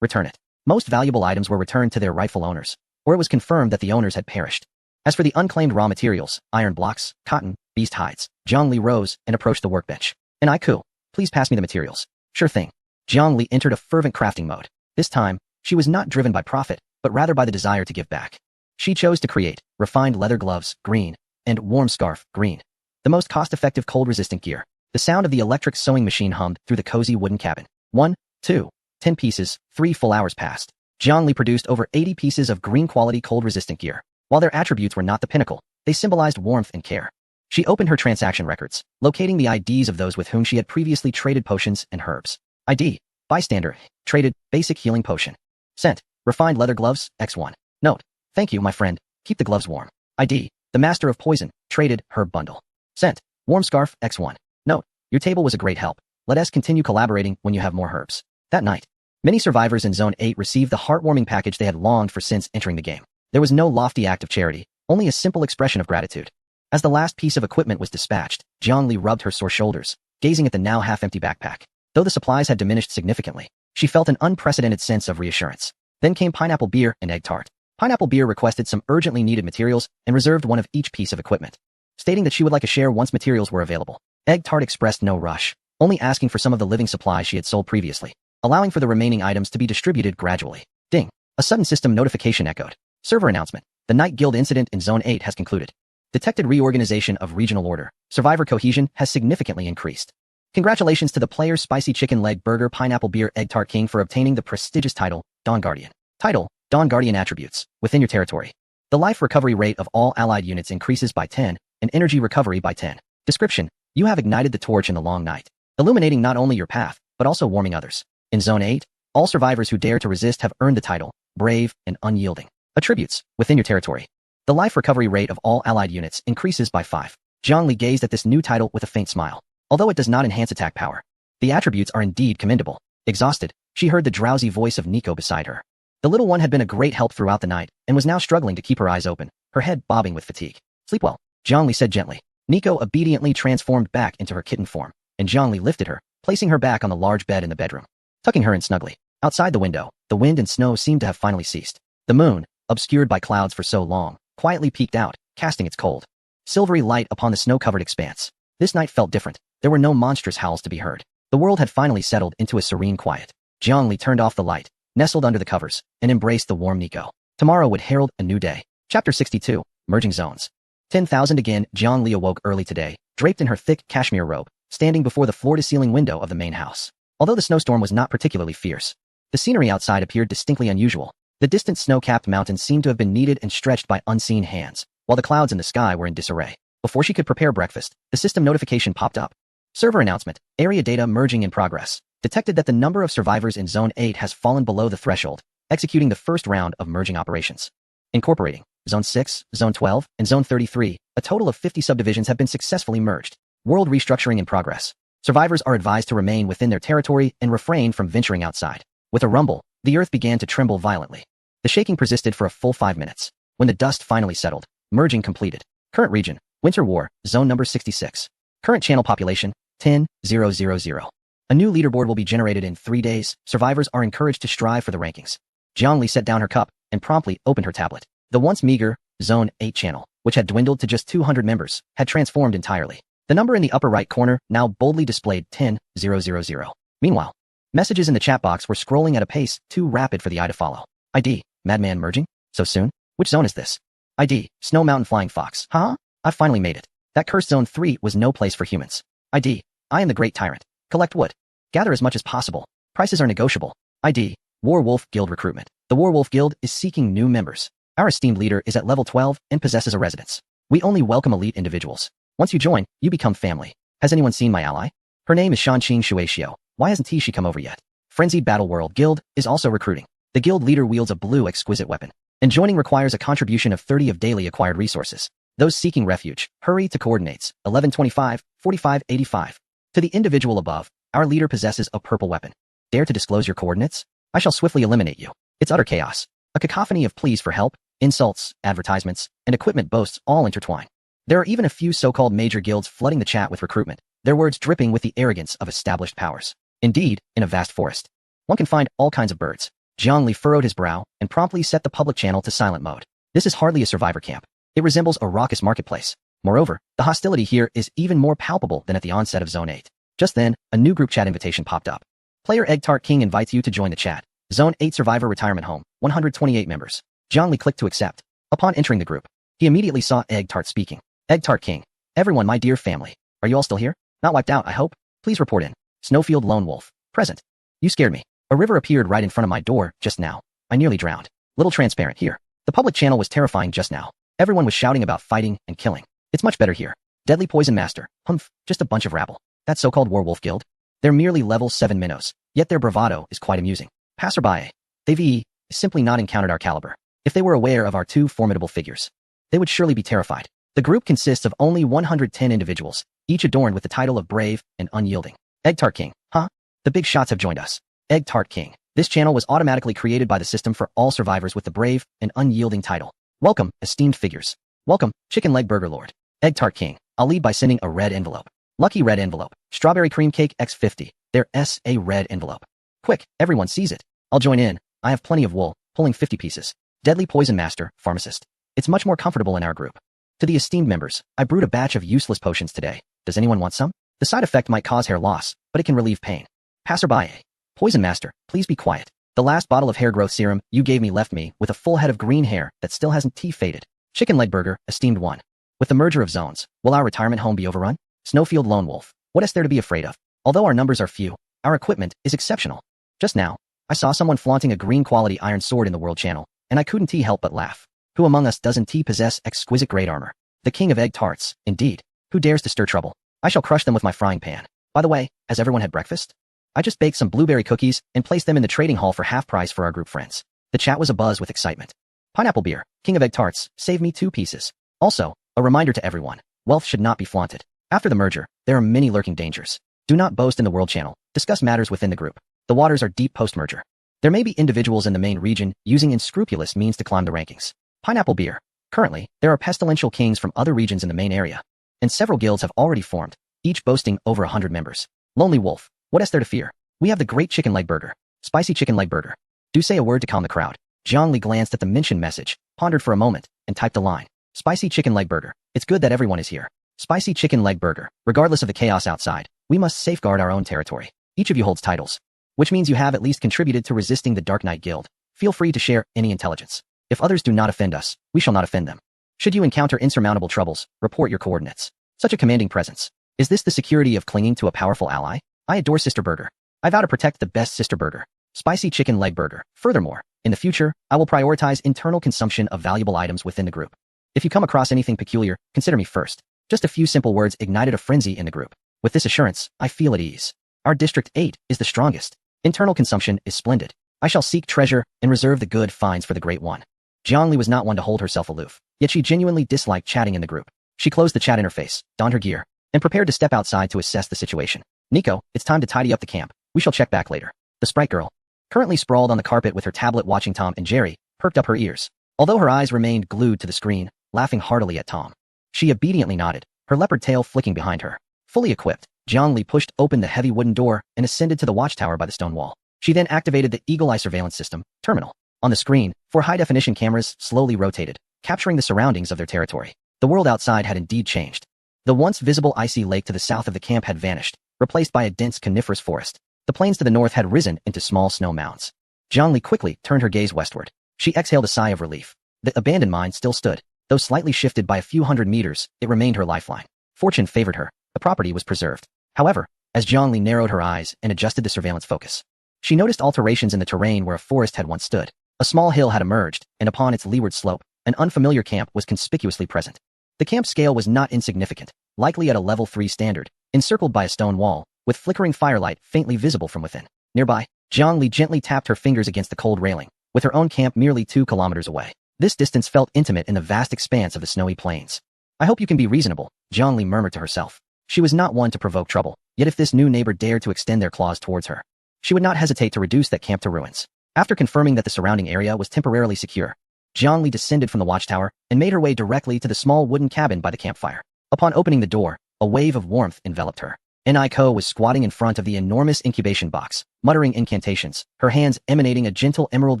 Return it. Most valuable items were returned to their rightful owners, or it was confirmed that the owners had perished. As for the unclaimed raw materials, iron blocks, cotton, beast hides, Jiang Li rose and approached the workbench. An Iku, please pass me the materials. Sure thing. Jiang Li entered a fervent crafting mode. This time, she was not driven by profit, but rather by the desire to give back. She chose to create refined leather gloves, green, and warm scarf, green. The most cost-effective cold-resistant gear. The sound of the electric sewing machine hummed through the cozy wooden cabin. 1, 2, 10 pieces, 3 full hours passed. Jiang Li produced over 80 pieces of green-quality cold-resistant gear. While their attributes were not the pinnacle, they symbolized warmth and care. She opened her transaction records, locating the IDs of those with whom she had previously traded potions and herbs. ID, bystander, traded, basic healing potion. Sent, refined leather gloves, X1. Note, thank you, my friend, keep the gloves warm. ID, the master of poison, traded, herb bundle. Sent, warm scarf, X1. Note, your table was a great help. Let us continue collaborating when you have more herbs. That night, many survivors in Zone 8 received the heartwarming package they had longed for since entering the game. There was no lofty act of charity, only a simple expression of gratitude. As the last piece of equipment was dispatched, Jiang Li rubbed her sore shoulders, gazing at the now half-empty backpack. Though the supplies had diminished significantly, she felt an unprecedented sense of reassurance. Then came Pineapple Beer and Egg Tart. Pineapple Beer requested some urgently needed materials and reserved one of each piece of equipment, stating that she would like a share once materials were available. Egg Tart expressed no rush, only asking for some of the living supplies she had sold previously, allowing for the remaining items to be distributed gradually. Ding! A sudden system notification echoed. Server announcement. The Night Guild incident in Zone 8 has concluded. Detected reorganization of regional order. Survivor cohesion has significantly increased. Congratulations to the players Spicy Chicken Leg Burger Pineapple Beer Egg Tart King for obtaining the prestigious title, Dawn Guardian. Title, Dawn Guardian attributes, within your territory. The life recovery rate of all allied units increases by 10, and energy recovery by 10. Description: you have ignited the torch in the long night, illuminating not only your path, but also warming others. In Zone 8, all survivors who dare to resist have earned the title, Brave and Unyielding. Attributes: within your territory. The life recovery rate of all allied units increases by 5. Zhongli gazed at this new title with a faint smile. Although it does not enhance attack power, the attributes are indeed commendable. Exhausted, she heard the drowsy voice of Nico beside her. The little one had been a great help throughout the night and was now struggling to keep her eyes open, her head bobbing with fatigue. Sleep well, Zhongli said gently. Nico obediently transformed back into her kitten form, and Zhongli lifted her, placing her back on the large bed in the bedroom, tucking her in snugly. Outside the window, the wind and snow seemed to have finally ceased. The moon, obscured by clouds for so long, quietly peeked out, casting its cold, silvery light upon the snow-covered expanse. This night felt different. There were no monstrous howls to be heard. The world had finally settled into a serene quiet. Zhongli turned off the light, nestled under the covers, and embraced the warm Nico. Tomorrow would herald a new day. Chapter 62, Merging Zones. 10,000 again. Zhongli awoke early today, draped in her thick cashmere robe, standing before the floor-to-ceiling window of the main house. Although the snowstorm was not particularly fierce, the scenery outside appeared distinctly unusual. The distant snow-capped mountains seemed to have been kneaded and stretched by unseen hands, while the clouds in the sky were in disarray. Before she could prepare breakfast, the system notification popped up. Server announcement: area data merging in progress. Detected that the number of survivors in Zone 8 has fallen below the threshold, executing the first round of merging operations. Incorporating Zone 6, Zone 12, and Zone 33, a total of 50 subdivisions have been successfully merged. World restructuring in progress. Survivors are advised to remain within their territory and refrain from venturing outside. With a rumble, the earth began to tremble violently. The shaking persisted for a full 5 minutes. When the dust finally settled, merging completed. Current region: Winter War, Zone number 66. Current channel population: 10,000. A new leaderboard will be generated in 3 days. Survivors are encouraged to strive for the rankings. Zhongli set down her cup and promptly opened her tablet. The once meager Zone 8 channel, which had dwindled to just 200 members, had transformed entirely. The number in the upper right corner now boldly displayed 10,000. Meanwhile, messages in the chat box were scrolling at a pace too rapid for the eye to follow. ID: Madman merging? So soon? Which zone is this? ID: Snow Mountain Flying Fox. Huh? I've finally made it. That cursed Zone 3 was no place for humans. ID: I am the Great Tyrant. Collect wood. Gather as much as possible. Prices are negotiable. ID: Warwolf Guild recruitment. The Warwolf Guild is seeking new members. Our esteemed leader is at level 12 and possesses a residence. We only welcome elite individuals. Once you join, you become family. Has anyone seen my ally? Her name is Shanqing Shuexiu. Why hasn't she come over yet? Frenzied Battle World Guild is also recruiting. The guild leader wields a blue exquisite weapon, and joining requires a contribution of 30 of daily acquired resources. Those seeking refuge, hurry to coordinates: 1125, 4585. To the individual above, our leader possesses a purple weapon. Dare to disclose your coordinates? I shall swiftly eliminate you. It's utter chaos. A cacophony of pleas for help, insults, advertisements, and equipment boasts all intertwine. There are even a few so-called major guilds flooding the chat with recruitment, their words dripping with the arrogance of established powers. Indeed, in a vast forest, one can find all kinds of birds. Zhongli furrowed his brow and promptly set the public channel to silent mode. This is hardly a survivor camp. It resembles a raucous marketplace. Moreover, the hostility here is even more palpable than at the onset of Zone 8. Just then, a new group chat invitation popped up. Player Egg Tart King invites you to join the chat. Zone 8 Survivor Retirement Home, 128 members. Zhongli clicked to accept. Upon entering the group, he immediately saw Egg Tart speaking. Egg Tart King: everyone, my dear family. Are you all still here? Not wiped out, I hope? Please report in. Snowfield Lone Wolf: present. You scared me. A river appeared right in front of my door just now. I nearly drowned. Little transparent here. The public channel was terrifying just now. Everyone was shouting about fighting and killing. It's much better here. Deadly Poison Master: humph, just a bunch of rabble. That so-called Warwolf Guild? They're merely level 7 minnows, yet their bravado is quite amusing. Passerby: they've simply not encountered our caliber. If they were aware of our 2 formidable figures, they would surely be terrified. The group consists of only 110 individuals, each adorned with the title of Brave and Unyielding. Egg Tart King: huh? The big shots have joined us. Egg Tart King: this channel was automatically created by the system for all survivors with the Brave and Unyielding title. Welcome, esteemed figures. Welcome, Chicken Leg Burger Lord. Egg Tart King: I'll lead by sending a red envelope. Lucky red envelope. Strawberry Cream Cake X50. There's a red envelope. Quick, everyone seize it. I'll join in. I have plenty of wool, pulling 50 pieces. Deadly Poison Master, Pharmacist. It's much more comfortable in our group. To the esteemed members, I brewed a batch of useless potions today. Does anyone want some? The side effect might cause hair loss, but it can relieve pain. Passerby: Poison Master, please be quiet. The last bottle of hair growth serum you gave me left me with a full head of green hair that still hasn't faded. Chicken Leg Burger, esteemed one. With the merger of zones, will our retirement home be overrun? Snowfield Lone Wolf: what is there to be afraid of? Although our numbers are few, our equipment is exceptional. Just now, I saw someone flaunting a green quality iron sword in the world channel, and I couldn't help but laugh. Who among us doesn't possess exquisite great armor? The king of egg tarts, indeed. Who dares to stir trouble? I shall crush them with my frying pan. By the way, has everyone had breakfast? I just baked some blueberry cookies and placed them in the trading hall for half price for our group friends. The chat was abuzz with excitement. Pineapple beer, king of egg tarts, save me 2 pieces. Also, a reminder to everyone, wealth should not be flaunted. After the merger, there are many lurking dangers. Do not boast in the world channel. Discuss matters within the group. The waters are deep post-merger. There may be individuals in the main region using unscrupulous means to climb the rankings. Pineapple beer. Currently, there are pestilential kings from other regions in the main area, and several guilds have already formed, each boasting over 100 members. Lonely Wolf. What is there to fear? We have the great chicken leg burger. Spicy chicken leg burger. Do say a word to calm the crowd. Jiangli glanced at the mentioned message, pondered for a moment, and typed the line. Spicy chicken leg burger. It's good that everyone is here. Spicy chicken leg burger. Regardless of the chaos outside, we must safeguard our own territory. Each of you holds titles, which means you have at least contributed to resisting the Dark Knight Guild. Feel free to share any intelligence. If others do not offend us, we shall not offend them. Should you encounter insurmountable troubles, report your coordinates. Such a commanding presence. Is this the security of clinging to a powerful ally? I adore Sister Burger. I vow to protect the best Sister Burger. Spicy chicken leg burger. Furthermore, in the future, I will prioritize internal consumption of valuable items within the group. If you come across anything peculiar, consider me first. Just a few simple words ignited a frenzy in the group. With this assurance, I feel at ease. Our District 8 is the strongest. Internal consumption is splendid. I shall seek treasure and reserve the good finds for the Great One. Jiangli was not one to hold herself aloof, yet she genuinely disliked chatting in the group. She closed the chat interface, donned her gear, and prepared to step outside to assess the situation. Nico, it's time to tidy up the camp. We shall check back later. The sprite girl, currently sprawled on the carpet with her tablet watching Tom and Jerry, perked up her ears, although her eyes remained glued to the screen, laughing heartily at Tom. She obediently nodded, her leopard tail flicking behind her. Fully equipped, Jiangli pushed open the heavy wooden door and ascended to the watchtower by the stone wall. She then activated the Eagle Eye surveillance system, terminal. On the screen, 4 high-definition cameras slowly rotated, capturing the surroundings of their territory. The world outside had indeed changed. The once visible icy lake to the south of the camp had vanished, replaced by a dense coniferous forest. The plains to the north had risen into small snow mounds. Jiangli quickly turned her gaze westward. She exhaled a sigh of relief. The abandoned mine still stood. Though slightly shifted by a few hundred meters, it remained her lifeline. Fortune favored her. The property was preserved. However, as Jiangli narrowed her eyes and adjusted the surveillance focus, she noticed alterations in the terrain where a forest had once stood. A small hill had emerged, and upon its leeward slope, an unfamiliar camp was conspicuously present. The camp scale was not insignificant, likely at a level 3 standard, encircled by a stone wall, with flickering firelight faintly visible from within. Nearby, Jiangli gently tapped her fingers against the cold railing, with her own camp merely 2 kilometers away. This distance felt intimate in the vast expanse of the snowy plains. I hope you can be reasonable, Jiangli murmured to herself. She was not one to provoke trouble, yet if this new neighbor dared to extend their claws towards her, she would not hesitate to reduce that camp to ruins. After confirming that the surrounding area was temporarily secure, Jiangli descended from the watchtower and made her way directly to the small wooden cabin by the campfire. Upon opening the door, a wave of warmth enveloped her. Naiko was squatting in front of the enormous incubation box, muttering incantations, her hands emanating a gentle emerald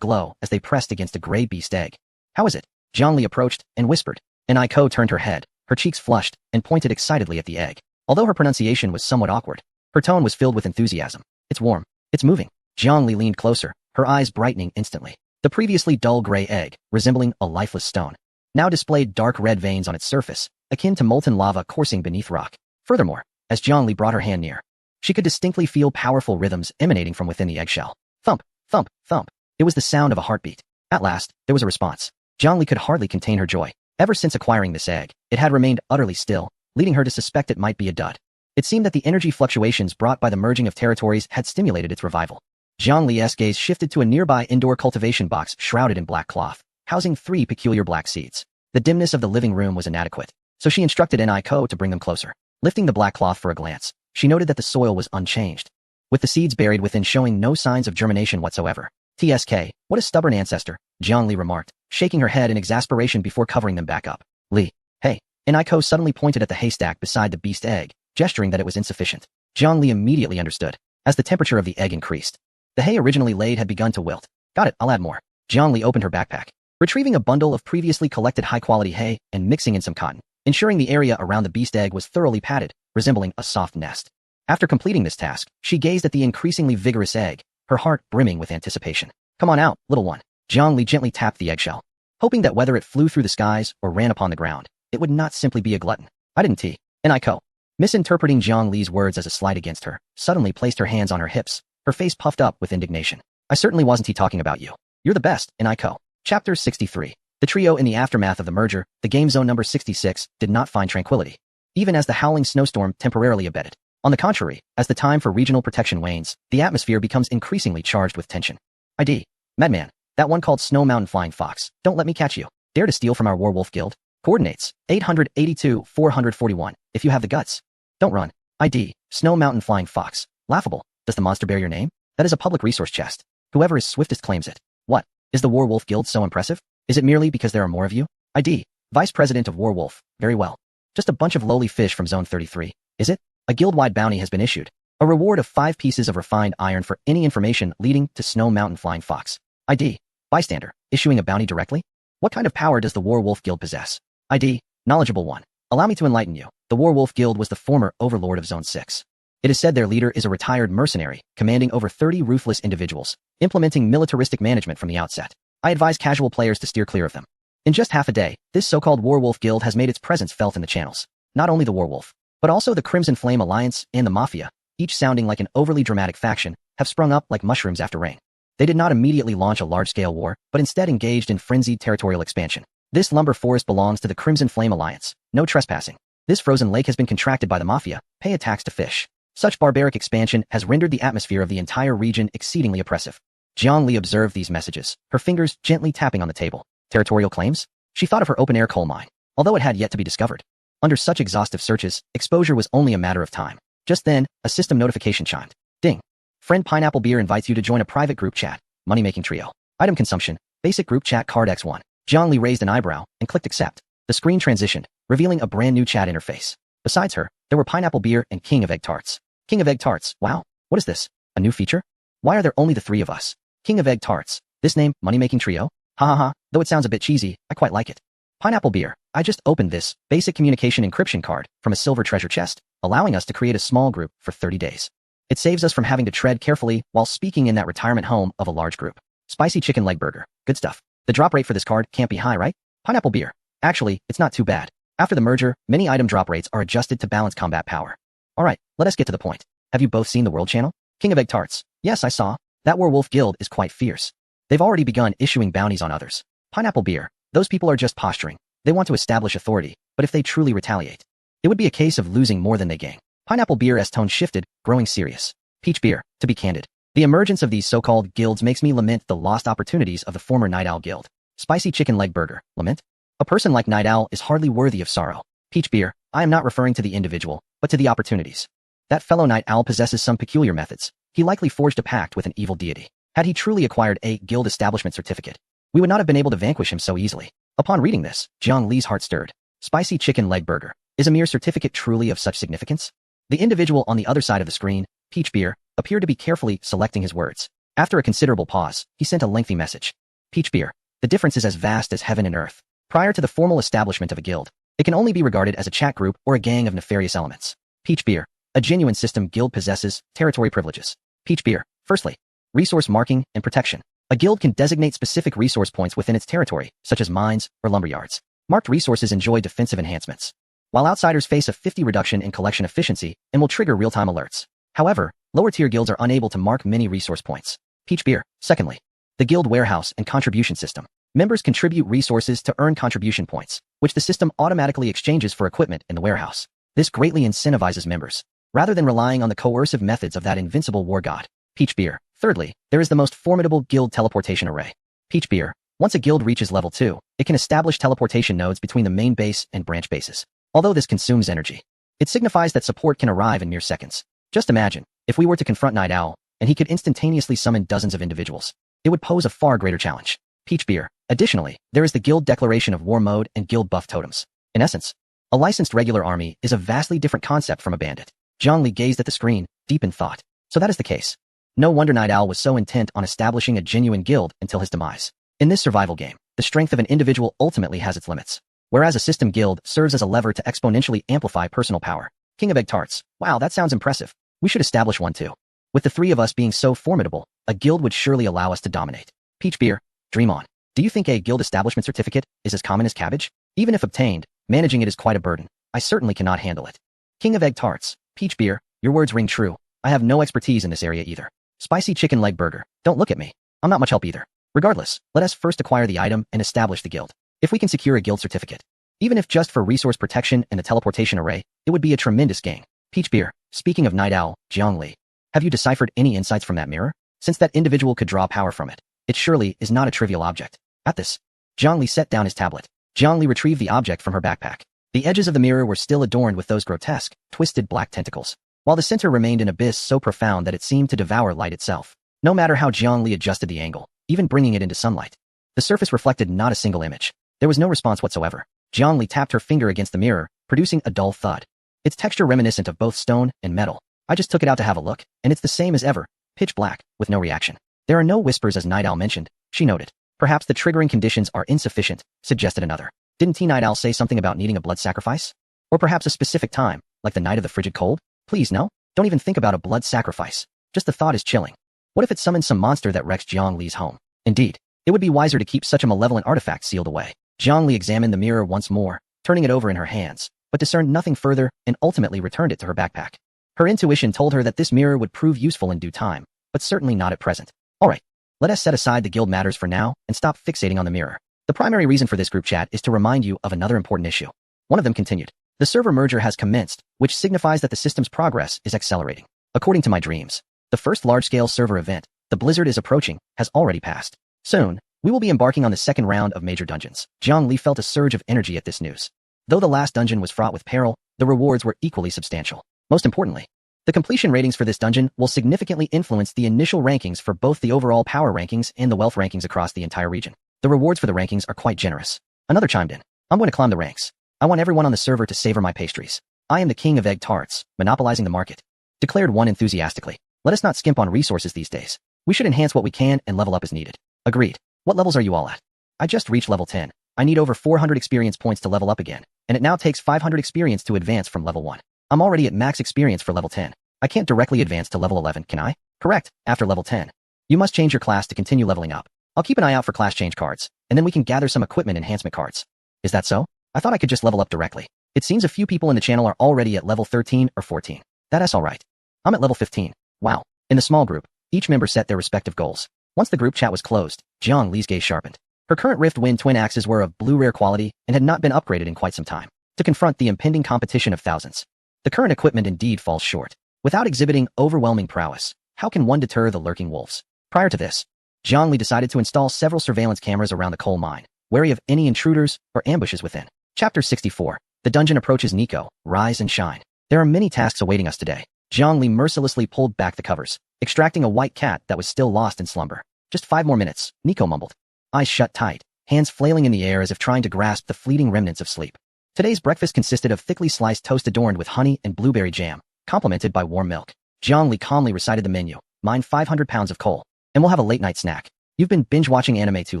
glow as they pressed against a gray beast egg. How is it? Jiangli approached and whispered. Naiko turned her head, her cheeks flushed, and pointed excitedly at the egg. Although her pronunciation was somewhat awkward, her tone was filled with enthusiasm. It's warm. It's moving. Jiangli leaned closer, her eyes brightening instantly. The previously dull gray egg, resembling a lifeless stone, now displayed dark red veins on its surface, akin to molten lava coursing beneath rock. Furthermore, as Jiangli brought her hand near, she could distinctly feel powerful rhythms emanating from within the eggshell. Thump, thump, thump. It was the sound of a heartbeat. At last, there was a response. Jiangli could hardly contain her joy. Ever since acquiring this egg, it had remained utterly still, leading her to suspect it might be a dud. It seemed that the energy fluctuations brought by the merging of territories had stimulated its revival. Jiangli's gaze shifted to a nearby indoor cultivation box shrouded in black cloth, housing 3 peculiar black seeds. The dimness of the living room was inadequate, so she instructed Naiko to bring them closer. Lifting the black cloth for a glance, she noted that the soil was unchanged, with the seeds buried within showing no signs of germination whatsoever. TSK, what a stubborn ancestor, Jiangli remarked, shaking her head in exasperation before covering them back up. Li, hey. Naiko suddenly pointed at the haystack beside the beast egg, gesturing that it was insufficient. Jiangli immediately understood. As the temperature of the egg increased, the hay originally laid had begun to wilt. Got it, I'll add more. Jiangli opened her backpack, retrieving a bundle of previously collected high-quality hay and mixing in some cotton, ensuring the area around the beast egg was thoroughly padded, resembling a soft nest. After completing this task, she gazed at the increasingly vigorous egg, her heart brimming with anticipation. Come on out, little one. Jiangli gently tapped the eggshell, hoping that whether it flew through the skies or ran upon the ground, it would not simply be a glutton. I didn't tea. Naiko, misinterpreting Jiangli's words as a slight against her, suddenly placed her hands on her hips, her face puffed up with indignation. I certainly wasn't talking about you. You're the best, Naiko. Chapter 63. The trio in the aftermath of the merger, the game zone number 66, did not find tranquility. even as the howling snowstorm temporarily abated. On the contrary, as the time for regional protection wanes, the atmosphere becomes increasingly charged with tension. ID. Madman. That one called Snow Mountain Flying Fox. Don't let me catch you. Dare to steal from our Werewolf Guild? Coordinates. 882-441. If you have the guts. Don't run. ID. Snow Mountain Flying Fox. Laughable. Does the monster bear your name? That is a public resource chest. Whoever is swiftest claims it. What? Is the Werewolf Guild so impressive? Is it merely because there are more of you? ID. Vice President of Werewolf. Very well. Just a bunch of lowly fish from Zone 33. Is it? A guild-wide bounty has been issued. A reward of 5 pieces of refined iron for any information leading to Snow Mountain Flying Fox. ID. Bystander. Issuing a bounty directly? What kind of power does the Werewolf Guild possess? ID. Knowledgeable one. Allow me to enlighten you. The Werewolf Guild was the former overlord of Zone 6. It is said their leader is a retired mercenary, commanding over 30 ruthless individuals, implementing militaristic management from the outset. I advise casual players to steer clear of them. In just half a day, this so-called Werewolf Guild has made its presence felt in the channels. Not only the Werewolf, but also the Crimson Flame Alliance and the Mafia, each sounding like an overly dramatic faction, have sprung up like mushrooms after rain. They did not immediately launch a large-scale war, but instead engaged in frenzied territorial expansion. This lumber forest belongs to the Crimson Flame Alliance. No trespassing. This frozen lake has been contracted by the Mafia. Pay a tax to fish. Such barbaric expansion has rendered the atmosphere of the entire region exceedingly oppressive. Jiang Li observed these messages, her fingers gently tapping on the table. Territorial claims? She thought of her open-air coal mine, although it had yet to be discovered. Under such exhaustive searches, exposure was only a matter of time. Just then, a system notification chimed. Ding. Friend Pineapple Beer invites you to join a private group chat. Money-making trio. Item consumption. Basic group chat card X1. Jiang Li raised an eyebrow and clicked accept. The screen transitioned, revealing a brand new chat interface. Besides her, there were Pineapple Beer and King of Egg Tarts. King of Egg Tarts. Wow. What is this? A new feature? Why are there only the 3 of us? King of Egg Tarts. This name, Money-making trio? Ha ha ha. Though it sounds a bit cheesy, I quite like it. Pineapple Beer. I just opened this basic communication encryption card from a silver treasure chest, allowing us to create a small group for 30 days. It saves us from having to tread carefully while speaking in that retirement home of a large group. Spicy chicken leg burger. Good stuff. The drop rate for this card can't be high, right? Pineapple Beer. Actually, it's not too bad. After the merger, many item drop rates are adjusted to balance combat power. Alright, let us get to the point. Have you both seen the World Channel? King of Egg Tarts. Yes, I saw. That Werewolf Guild is quite fierce. They've already begun issuing bounties on others. Pineapple Beer. Those people are just posturing. They want to establish authority, but if they truly retaliate, it would be a case of losing more than they gain. Pineapple Beer's tone shifted, growing serious. Peach Beer. To be candid, the emergence of these so-called guilds makes me lament the lost opportunities of the former Night Owl Guild. Spicy chicken leg burger. Lament? A person like Night Owl is hardly worthy of sorrow. Peach Beer. I am not referring to the individual, but to the opportunities. That fellow Night Owl possesses some peculiar methods. He likely forged a pact with an evil deity. Had he truly acquired a guild establishment certificate, we would not have been able to vanquish him so easily. Upon reading this, Jiang Li's heart stirred. Spicy chicken leg burger. Is a mere certificate truly of such significance? The individual on the other side of the screen, Peach Beer, appeared to be carefully selecting his words. After a considerable pause, he sent a lengthy message. Peach Beer. The difference is as vast as heaven and earth. Prior to the formal establishment of a guild, it can only be regarded as a chat group or a gang of nefarious elements. Peach Beer. A genuine system guild possesses territory privileges. Peach Beer. Firstly, resource marking and protection. A guild can designate specific resource points within its territory, such as mines or lumberyards. Marked resources enjoy defensive enhancements, while outsiders face a 50 reduction in collection efficiency and will trigger real-time alerts. However, lower-tier guilds are unable to mark many resource points. Peach Beer. Secondly, the guild warehouse and contribution system. Members contribute resources to earn contribution points, which the system automatically exchanges for equipment in the warehouse. This greatly incentivizes members, rather than relying on the coercive methods of that invincible war god. Peach Beer. Thirdly, there is the most formidable guild teleportation array. Peach Beer. Once a guild reaches level 2, it can establish teleportation nodes between the main base and branch bases. Although this consumes energy, it signifies that support can arrive in mere seconds. Just imagine, if we were to confront Night Owl, and he could instantaneously summon dozens of individuals, it would pose a far greater challenge. Peach Beer. Additionally, there is the guild declaration of war mode and guild buff totems. In essence, a licensed regular army is a vastly different concept from a bandit. Jiang Li gazed at the screen, deep in thought. So that is the case. No wonder Night Owl was so intent on establishing a genuine guild until his demise. In this survival game, the strength of an individual ultimately has its limits, whereas a system guild serves as a lever to exponentially amplify personal power. King of Egg Tarts. Wow, that sounds impressive. We should establish one too. With the 3 of us being so formidable, a guild would surely allow us to dominate. Peach Beer. Dream on. Do you think a guild establishment certificate is as common as cabbage? Even if obtained, managing it is quite a burden. I certainly cannot handle it. King of Egg Tarts. Peach Beer. Your words ring true. I have no expertise in this area either. Spicy chicken leg burger. Don't look at me. I'm not much help either. Regardless, let us first acquire the item and establish the guild. If we can secure a guild certificate, Even if just for resource protection and the teleportation array, it would be a tremendous gain. Peach Beer, speaking of Night Owl, Jiangli, have you deciphered any insights from that mirror? Since that individual could draw power from it, it surely is not a trivial object. At this, Jiangli set down his tablet. Jiangli retrieved the object from her backpack. The edges of the mirror were still adorned with those grotesque, twisted black tentacles, while the center remained an abyss so profound that it seemed to devour light itself. No matter how Jiangli adjusted the angle, even bringing it into sunlight, the surface reflected not a single image. There was no response whatsoever. Jiangli tapped her finger against the mirror, producing a dull thud. Its texture reminiscent of both stone and metal. I just took it out to have a look, and it's the same as ever, pitch black, with no reaction. There are no whispers as Night Owl mentioned, she noted. Perhaps the triggering conditions are insufficient, suggested another. Didn't Night Owl say something about needing a blood sacrifice? Or perhaps a specific time, like the night of the frigid cold? Please no, don't even think about a blood sacrifice. Just the thought is chilling. What if it summons some monster that wrecks Jiangli's home? Indeed, it would be wiser to keep such a malevolent artifact sealed away. Jiangli examined the mirror once more, turning it over in her hands, but discerned nothing further and ultimately returned it to her backpack. Her intuition told her that this mirror would prove useful in due time, but certainly not at present. Alright, let us set aside the guild matters for now and stop fixating on the mirror. The primary reason for this group chat is to remind you of another important issue. One of them continued. The server merger has commenced, which signifies that the system's progress is accelerating. According to my dreams, the first large-scale server event, the Blizzard is approaching, has already passed. Soon, we will be embarking on the second round of major dungeons. Jiangli felt a surge of energy at this news. Though the last dungeon was fraught with peril, the rewards were equally substantial. Most importantly, the completion ratings for this dungeon will significantly influence the initial rankings for both the overall power rankings and the wealth rankings across the entire region. The rewards for the rankings are quite generous. Another chimed in. I'm going to climb the ranks. I want everyone on the server to savor my pastries. I am the king of egg tarts, monopolizing the market. Declared one enthusiastically. Let us not skimp on resources these days. We should enhance what we can and level up as needed. Agreed. What levels are you all at? I just reached level 10. I need over 400 experience points to level up again, and it now takes 500 experience to advance from level 1. I'm already at max experience for level 10. I can't directly advance to level 11, can I? Correct, after level 10. You must change your class to continue leveling up. I'll keep an eye out for class change cards, and then we can gather some equipment enhancement cards. Is that so? I thought I could just level up directly. It seems a few people in the channel are already at level 13 or 14. That's alright. I'm at level 15. Wow. In the small group, each member set their respective goals. Once the group chat was closed, Jiang Li's gaze sharpened. Her current Rift Wind twin axes were of blue rare quality and had not been upgraded in quite some time to confront the impending competition of thousands. The current equipment indeed falls short. Without exhibiting overwhelming prowess, how can one deter the lurking wolves? Prior to this, Jiang Li decided to install several surveillance cameras around the coal mine, wary of any intruders or ambushes within. Chapter 64. The dungeon approaches Nico, rise and shine. There are many tasks awaiting us today. Jiang Li mercilessly pulled back the covers, extracting a white cat that was still lost in slumber. Just 5 more minutes, Nico mumbled. Eyes shut tight, hands flailing in the air as if trying to grasp the fleeting remnants of sleep. Today's breakfast consisted of thickly sliced toast adorned with honey and blueberry jam, complemented by warm milk. Jiang Li calmly recited the menu. Mine 500 pounds of coal, and we'll have a late-night snack. You've been binge-watching anime too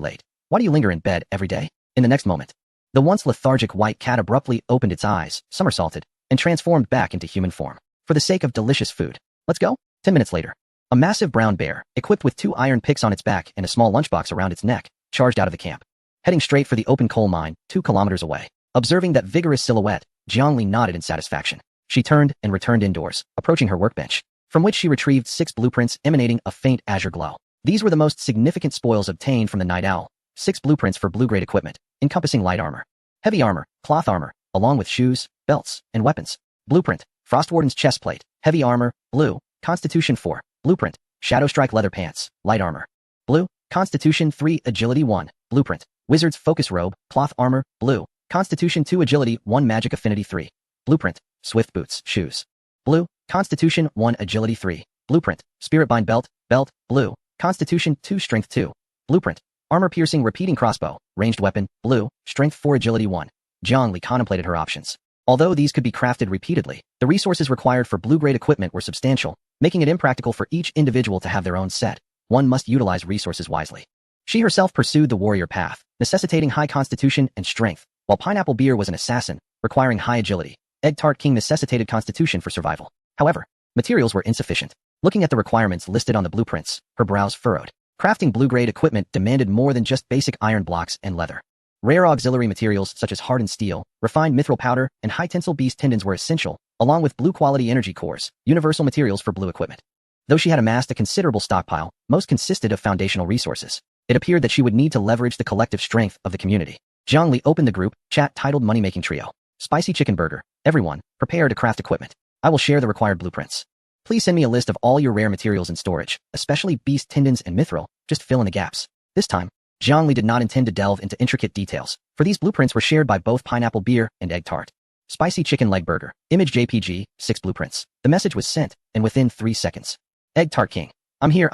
late. Why do you linger in bed every day? In the next moment, the once lethargic white cat abruptly opened its eyes, somersaulted, and transformed back into human form. For the sake of delicious food. Let's go. 10 minutes later, a massive brown bear, equipped with 2 iron picks on its back and a small lunchbox around its neck, charged out of the camp, heading straight for the open coal mine, 2 kilometers away. Observing that vigorous silhouette, Jiang Li nodded in satisfaction. She turned and returned indoors, approaching her workbench, from which she retrieved 6 blueprints emanating a faint azure glow. These were the most significant spoils obtained from the Night Owl. 6 blueprints for blue-grade equipment, encompassing light armor, heavy armor, cloth armor, along with shoes, belts, and weapons. Blueprint, Frostwarden's chestplate, heavy armor, blue, Constitution 4. Blueprint, Shadowstrike leather pants, light armor, blue, Constitution 3 Agility 1. Blueprint, Wizard's focus robe, cloth armor, blue, Constitution 2 Agility 1 Magic Affinity 3. Blueprint, Swift boots, shoes, blue, Constitution 1 Agility 3. Blueprint, Spiritbind belt, blue, Constitution 2 Strength 2. Blueprint, Armor-piercing repeating crossbow, ranged weapon, blue, Strength 4 Agility 1. Jiang Li contemplated her options. Although these could be crafted repeatedly, the resources required for blue-grade equipment were substantial, making it impractical for each individual to have their own set. One must utilize resources wisely. She herself pursued the warrior path, necessitating high constitution and strength, while Pineapple Beer was an assassin, requiring high agility. Egg Tart King necessitated constitution for survival. However, materials were insufficient. Looking at the requirements listed on the blueprints, her brows furrowed. Crafting blue-grade equipment demanded more than just basic iron blocks and leather. Rare auxiliary materials such as hardened steel, refined mithril powder, and high-tensile beast tendons were essential, along with blue-quality energy cores, universal materials for blue equipment. Though she had amassed a considerable stockpile, most consisted of foundational resources. It appeared that she would need to leverage the collective strength of the community. Jiang Li opened the group chat titled Money Making Trio. Spicy chicken burger. Everyone, prepare to craft equipment. I will share the required blueprints. Please send me a list of all your rare materials in storage, especially beast tendons and mithril. Just fill in the gaps. This time, Jiang Li did not intend to delve into intricate details, for these blueprints were shared by both pineapple beer and egg tart. Spicy chicken leg burger. Image JPG, 6 blueprints. The message was sent, and within 3 seconds. Egg tart king. I'm here.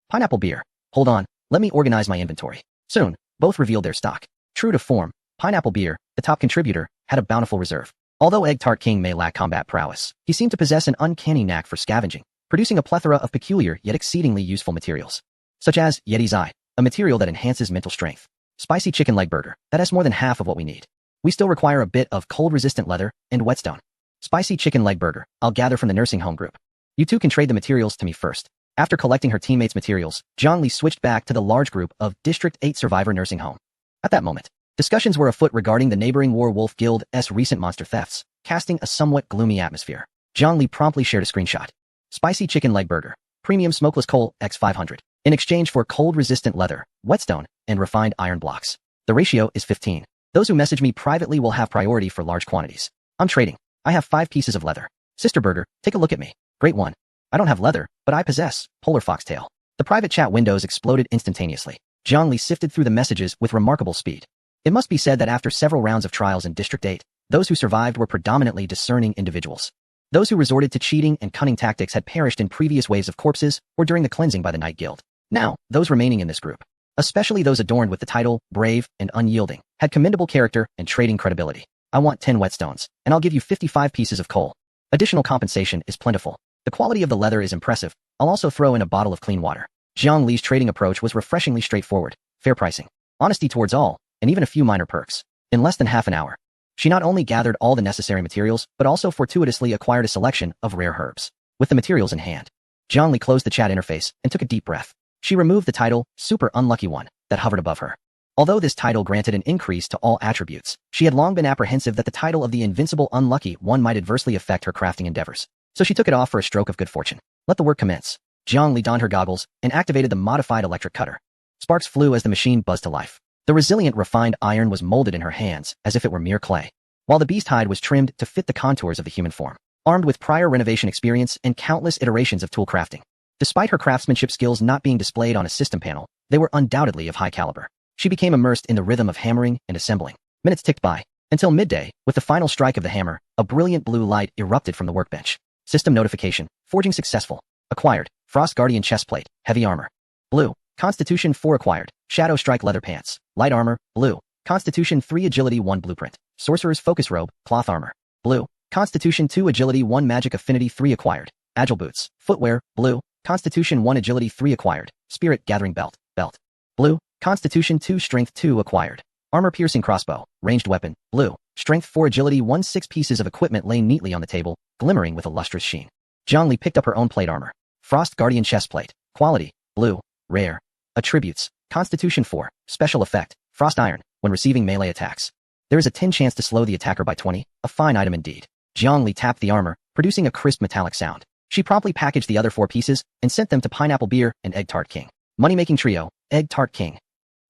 Pineapple beer. Hold on, let me organize my inventory. Soon, both revealed their stock. True to form, pineapple beer, the top contributor, had a bountiful reserve. Although Egg Tart King may lack combat prowess, he seemed to possess an uncanny knack for scavenging, producing a plethora of peculiar yet exceedingly useful materials. Such as Yeti's Eye, a material that enhances mental strength. Spicy chicken leg burger, that has more than half of what we need. We still require a bit of cold-resistant leather and whetstone. Spicy chicken leg burger, I'll gather from the nursing home group. You two can trade the materials to me first. After collecting her teammates' materials, Jiang Li switched back to the large group of District 8 Survivor Nursing Home. At that moment, discussions were afoot regarding the neighboring War Wolf Guild's recent monster thefts, casting a somewhat gloomy atmosphere. Jiang Li promptly shared a screenshot. Spicy chicken leg burger, premium smokeless coal X500, in exchange for cold-resistant leather, whetstone, and refined iron blocks. The ratio is 15. Those who message me privately will have priority for large quantities. I'm trading. I have 5 pieces of leather. Sister Burger, take a look at me. Great one. I don't have leather, but I possess polar foxtail. The private chat windows exploded instantaneously. Jiang Li sifted through the messages with remarkable speed. It must be said that after several rounds of trials in District 8, those who survived were predominantly discerning individuals. Those who resorted to cheating and cunning tactics had perished in previous waves of corpses or during the cleansing by the Night Guild. Now, those remaining in this group, especially those adorned with the title, brave and unyielding, had commendable character and trading credibility. I want 10 whetstones, and I'll give you 55 pieces of coal. Additional compensation is plentiful. The quality of the leather is impressive. I'll also throw in a bottle of clean water. Jiang Li's trading approach was refreshingly straightforward, fair pricing, honesty towards all, and even a few minor perks. In less than half an hour, she not only gathered all the necessary materials, but also fortuitously acquired a selection of rare herbs. With the materials in hand, Jiang Li closed the chat interface and took a deep breath. She removed the title, Super Unlucky One, that hovered above her. Although this title granted an increase to all attributes, she had long been apprehensive that the title of the Invincible Unlucky One might adversely affect her crafting endeavors. So she took it off for a stroke of good fortune. Let the work commence. Jiang Li donned her goggles and activated the modified electric cutter. Sparks flew as the machine buzzed to life. The resilient refined iron was molded in her hands as if it were mere clay, while the beast hide was trimmed to fit the contours of the human form. Armed with prior renovation experience and countless iterations of tool crafting, despite her craftsmanship skills not being displayed on a system panel, they were undoubtedly of high caliber. She became immersed in the rhythm of hammering and assembling. Minutes ticked by. Until midday, with the final strike of the hammer, a brilliant blue light erupted from the workbench. System notification. Forging successful. Acquired. Frost Guardian chestplate. Heavy armor. Blue. Constitution 4 acquired. Shadow Strike leather pants. Light armor. Blue. Constitution 3 agility 1 blueprint. Sorcerer's focus robe. Cloth armor. Blue. Constitution 2 agility 1 magic affinity 3 acquired. Agile boots. Footwear. Blue. Constitution 1 agility 3 acquired. Spirit gathering belt. Belt. Blue. Constitution 2 strength 2 acquired. Armor piercing crossbow. Ranged weapon. Blue. Strength 4 agility 1 6 pieces of equipment lay neatly on the table, glimmering with a lustrous sheen. Jiang Li picked up her own plate armor. Frost Guardian chestplate. Quality. Blue. Rare. Attributes. Constitution 4. Special effect. Frost Iron. When receiving melee attacks, there is a 10 chance to slow the attacker by 20. A fine item indeed. Jiang Li tapped the armor, producing a crisp metallic sound. She promptly packaged the other 4 pieces and sent them to Pineapple Beer and Egg Tart King. Money-making trio. Egg Tart King.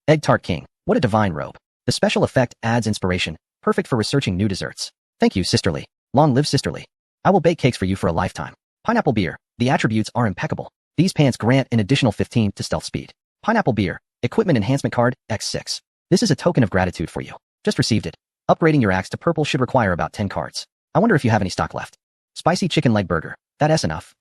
Egg Tart King. What a divine robe. The special effect adds inspiration, perfect for researching new desserts. Thank you, Sisterly. Long live Sisterly. I will bake cakes for you for a lifetime. Pineapple Beer. The attributes are impeccable. These pants grant an additional 15 to stealth speed. Pineapple Beer. Equipment enhancement card, X6. This is a token of gratitude for you. Just received it. Upgrading your axe to purple should require about 10 cards. I wonder if you have any stock left. Spicy chicken leg burger. That's enough.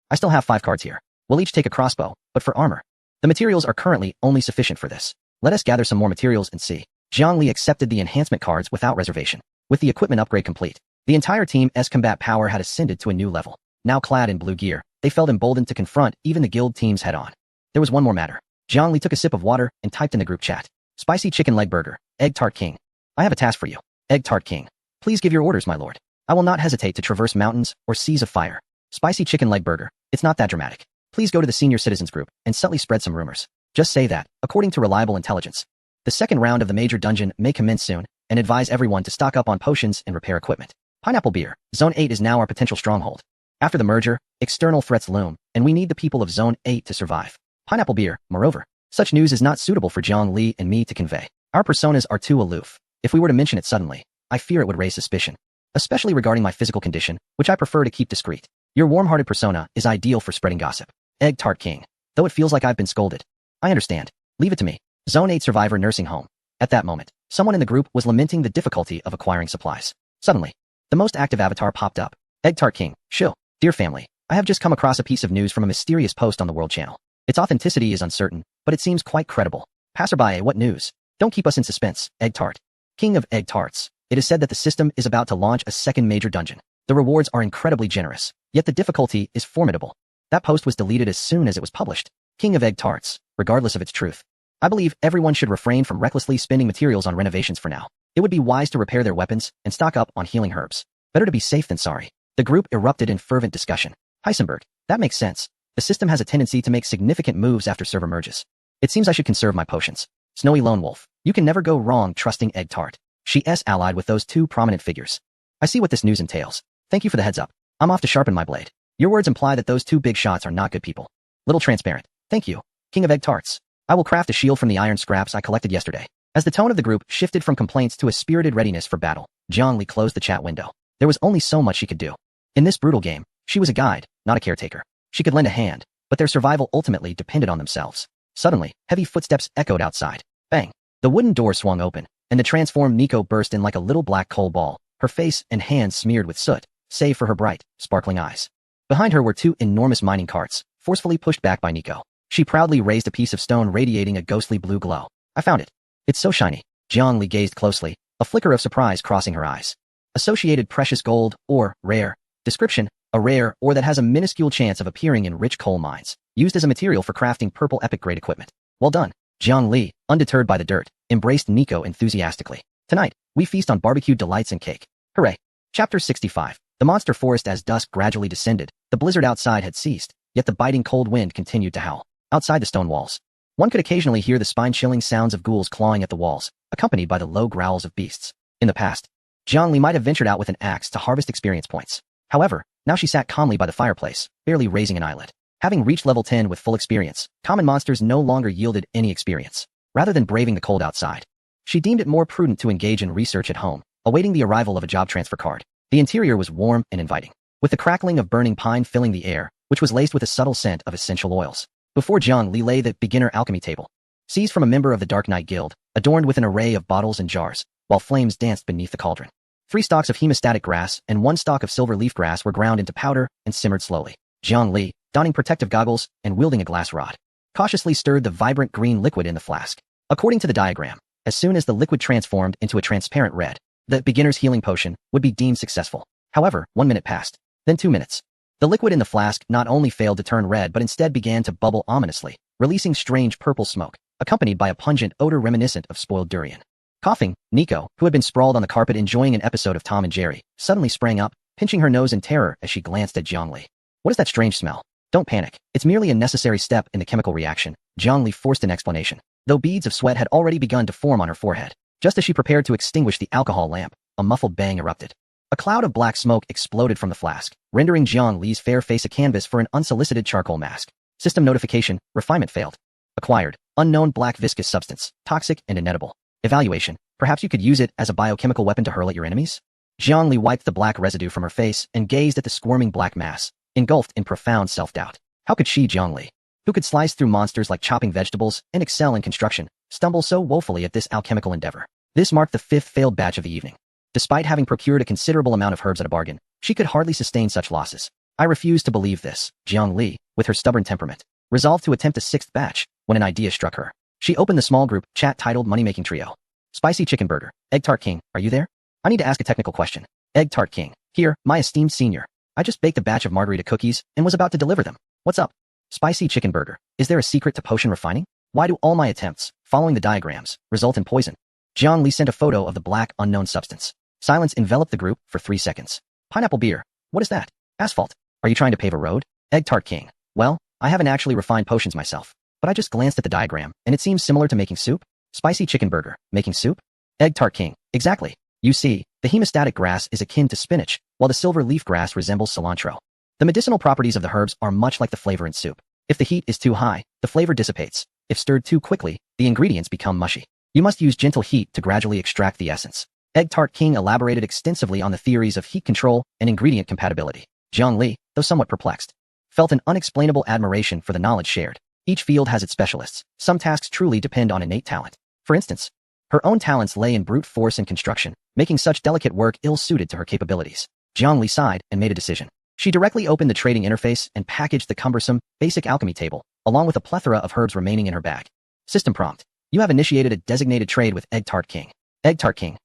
I still have 5 cards here. We'll each take a crossbow, but for armor. The materials are currently only sufficient for this. Let us gather some more materials and see. Jiang Li accepted the enhancement cards without reservation. With the equipment upgrade complete, the entire team's combat power had ascended to a new level. Now clad in blue gear, they felt emboldened to confront even the guild teams head-on. There was one more matter. Jiang Li took a sip of water and typed in the group chat. Spicy chicken leg burger. Egg Tart King. I have a task for you. Egg Tart King. Please give your orders, my lord. I will not hesitate to traverse mountains or seas of fire. Spicy chicken leg burger. It's not that dramatic. Please go to the senior citizens group and subtly spread some rumors. Just say that, according to reliable intelligence, the second round of the major dungeon may commence soon, and advise everyone to stock up on potions and repair equipment. Pineapple Beer. Zone 8 is now our potential stronghold. After the merger, external threats loom, and we need the people of Zone 8 to survive. Pineapple Beer, moreover. Such news is not suitable for Jiang Li and me to convey. Our personas are too aloof. If we were to mention it suddenly, I fear it would raise suspicion. Especially regarding my physical condition, which I prefer to keep discreet. Your warm-hearted persona is ideal for spreading gossip. Egg Tart King. Though it feels like I've been scolded. I understand. Leave it to me. Zone 8 Survivor Nursing Home. At that moment, someone in the group was lamenting the difficulty of acquiring supplies. Suddenly, the most active avatar popped up. Egg Tart King. Shill. Dear family, I have just come across a piece of news from a mysterious post on the World Channel. Its authenticity is uncertain, but it seems quite credible. Passerby, what news? Don't keep us in suspense. Egg Tart. King of Egg Tarts. It is said that the system is about to launch a second major dungeon. The rewards are incredibly generous, yet the difficulty is formidable. That post was deleted as soon as it was published. King of Egg Tarts, regardless of its truth. I believe everyone should refrain from recklessly spending materials on renovations for now. It would be wise to repair their weapons and stock up on healing herbs. Better to be safe than sorry. The group erupted in fervent discussion. Heisenberg, that makes sense. The system has a tendency to make significant moves after server merges. It seems I should conserve my potions. Snowy Lone Wolf, you can never go wrong trusting Egg Tart. She's allied with those two prominent figures. I see what this news entails. Thank you for the heads up. I'm off to sharpen my blade. Your words imply that those two big shots are not good people. Little transparent. Thank you. King of Egg Tarts. I will craft a shield from the iron scraps I collected yesterday. As the tone of the group shifted from complaints to a spirited readiness for battle, Zhongli closed the chat window. There was only so much she could do. In this brutal game, she was a guide, not a caretaker. She could lend a hand, but their survival ultimately depended on themselves. Suddenly, heavy footsteps echoed outside. Bang! The wooden door swung open, and the transformed Nico burst in like a little black coal ball, her face and hands smeared with soot, save for her bright, sparkling eyes. Behind her were two enormous mining carts, forcefully pushed back by Nico. She proudly raised a piece of stone radiating a ghostly blue glow. I found it. It's so shiny. Zhongli gazed closely, a flicker of surprise crossing her eyes. Associated precious gold, or rare. Description, a rare ore that has a minuscule chance of appearing in rich coal mines, used as a material for crafting purple epic-grade equipment. Well done. Zhongli, undeterred by the dirt, embraced Nico enthusiastically. Tonight, we feast on barbecued delights and cake. Hooray. Chapter 65. The monster forest. As dusk gradually descended, the blizzard outside had ceased, yet the biting cold wind continued to howl. Outside the stone walls, one could occasionally hear the spine-chilling sounds of ghouls clawing at the walls, accompanied by the low growls of beasts. In the past, Zhongli might have ventured out with an axe to harvest experience points. However, now she sat calmly by the fireplace, barely raising an eyelid. Having reached level 10 with full experience, common monsters no longer yielded any experience. Rather than braving the cold outside, she deemed it more prudent to engage in research at home, awaiting the arrival of a job transfer card. The interior was warm and inviting, with the crackling of burning pine filling the air, which was laced with a subtle scent of essential oils. Before Zhongli lay the beginner alchemy table, seized from a member of the Dark Knight Guild, adorned with an array of bottles and jars, while flames danced beneath the cauldron. 3 stalks of hemostatic grass and 1 stalk of silver leaf grass were ground into powder and simmered slowly. Zhongli, donning protective goggles and wielding a glass rod, cautiously stirred the vibrant green liquid in the flask. According to the diagram, as soon as the liquid transformed into a transparent red, the beginner's healing potion would be deemed successful. However, 1 minute passed, then 2 minutes. The liquid in the flask not only failed to turn red but instead began to bubble ominously, releasing strange purple smoke, accompanied by a pungent odor reminiscent of spoiled durian. Coughing, Nico, who had been sprawled on the carpet enjoying an episode of Tom and Jerry, suddenly sprang up, pinching her nose in terror as she glanced at Zhongli. What is that strange smell? Don't panic. It's merely a necessary step in the chemical reaction. Zhongli forced an explanation, though beads of sweat had already begun to form on her forehead. Just as she prepared to extinguish the alcohol lamp, a muffled bang erupted. A cloud of black smoke exploded from the flask, rendering Zhongli's fair face a canvas for an unsolicited charcoal mask. System notification, refinement failed. Acquired, unknown black viscous substance, toxic and inedible. Evaluation, perhaps you could use it as a biochemical weapon to hurl at your enemies? Zhongli wiped the black residue from her face and gazed at the squirming black mass, engulfed in profound self-doubt. How could she, Zhongli, who could slice through monsters like chopping vegetables and excel in construction, stumble so woefully at this alchemical endeavor? This marked the 5th failed batch of the evening. Despite having procured a considerable amount of herbs at a bargain, she could hardly sustain such losses. I refuse to believe this. Zhongli, with her stubborn temperament, resolved to attempt a 6th batch when an idea struck her. She opened the small group chat titled Money-Making Trio. Spicy Chicken Burger, Egg Tart King, are you there? I need to ask a technical question. Egg Tart King, here, my esteemed senior. I just baked a batch of margarita cookies and was about to deliver them. What's up? Spicy Chicken Burger, is there a secret to potion refining? Why do all my attempts, following the diagrams, result in poison? Zhongli sent a photo of the black, unknown substance. Silence enveloped the group for 3 seconds. Pineapple beer, what is that? Asphalt, are you trying to pave a road? Egg Tart King, well, I haven't actually refined potions myself, but I just glanced at the diagram, and it seems similar to making soup. Spicy Chicken Burger, making soup? Egg Tart King, exactly. You see, the hemostatic grass is akin to spinach, while the silver leaf grass resembles cilantro. The medicinal properties of the herbs are much like the flavor in soup. If the heat is too high, the flavor dissipates. If stirred too quickly, the ingredients become mushy. You must use gentle heat to gradually extract the essence. Egg Tart King elaborated extensively on the theories of heat control and ingredient compatibility. Jiang Li, though somewhat perplexed, felt an unexplainable admiration for the knowledge shared. Each field has its specialists. Some tasks truly depend on innate talent. For instance, her own talents lay in brute force and construction, making such delicate work ill-suited to her capabilities. Jiang Li sighed and made a decision. She directly opened the trading interface and packaged the cumbersome, basic alchemy table, along with a plethora of herbs remaining in her bag. System prompt. You have initiated a designated trade with Egg Tart King. Egg Tart King.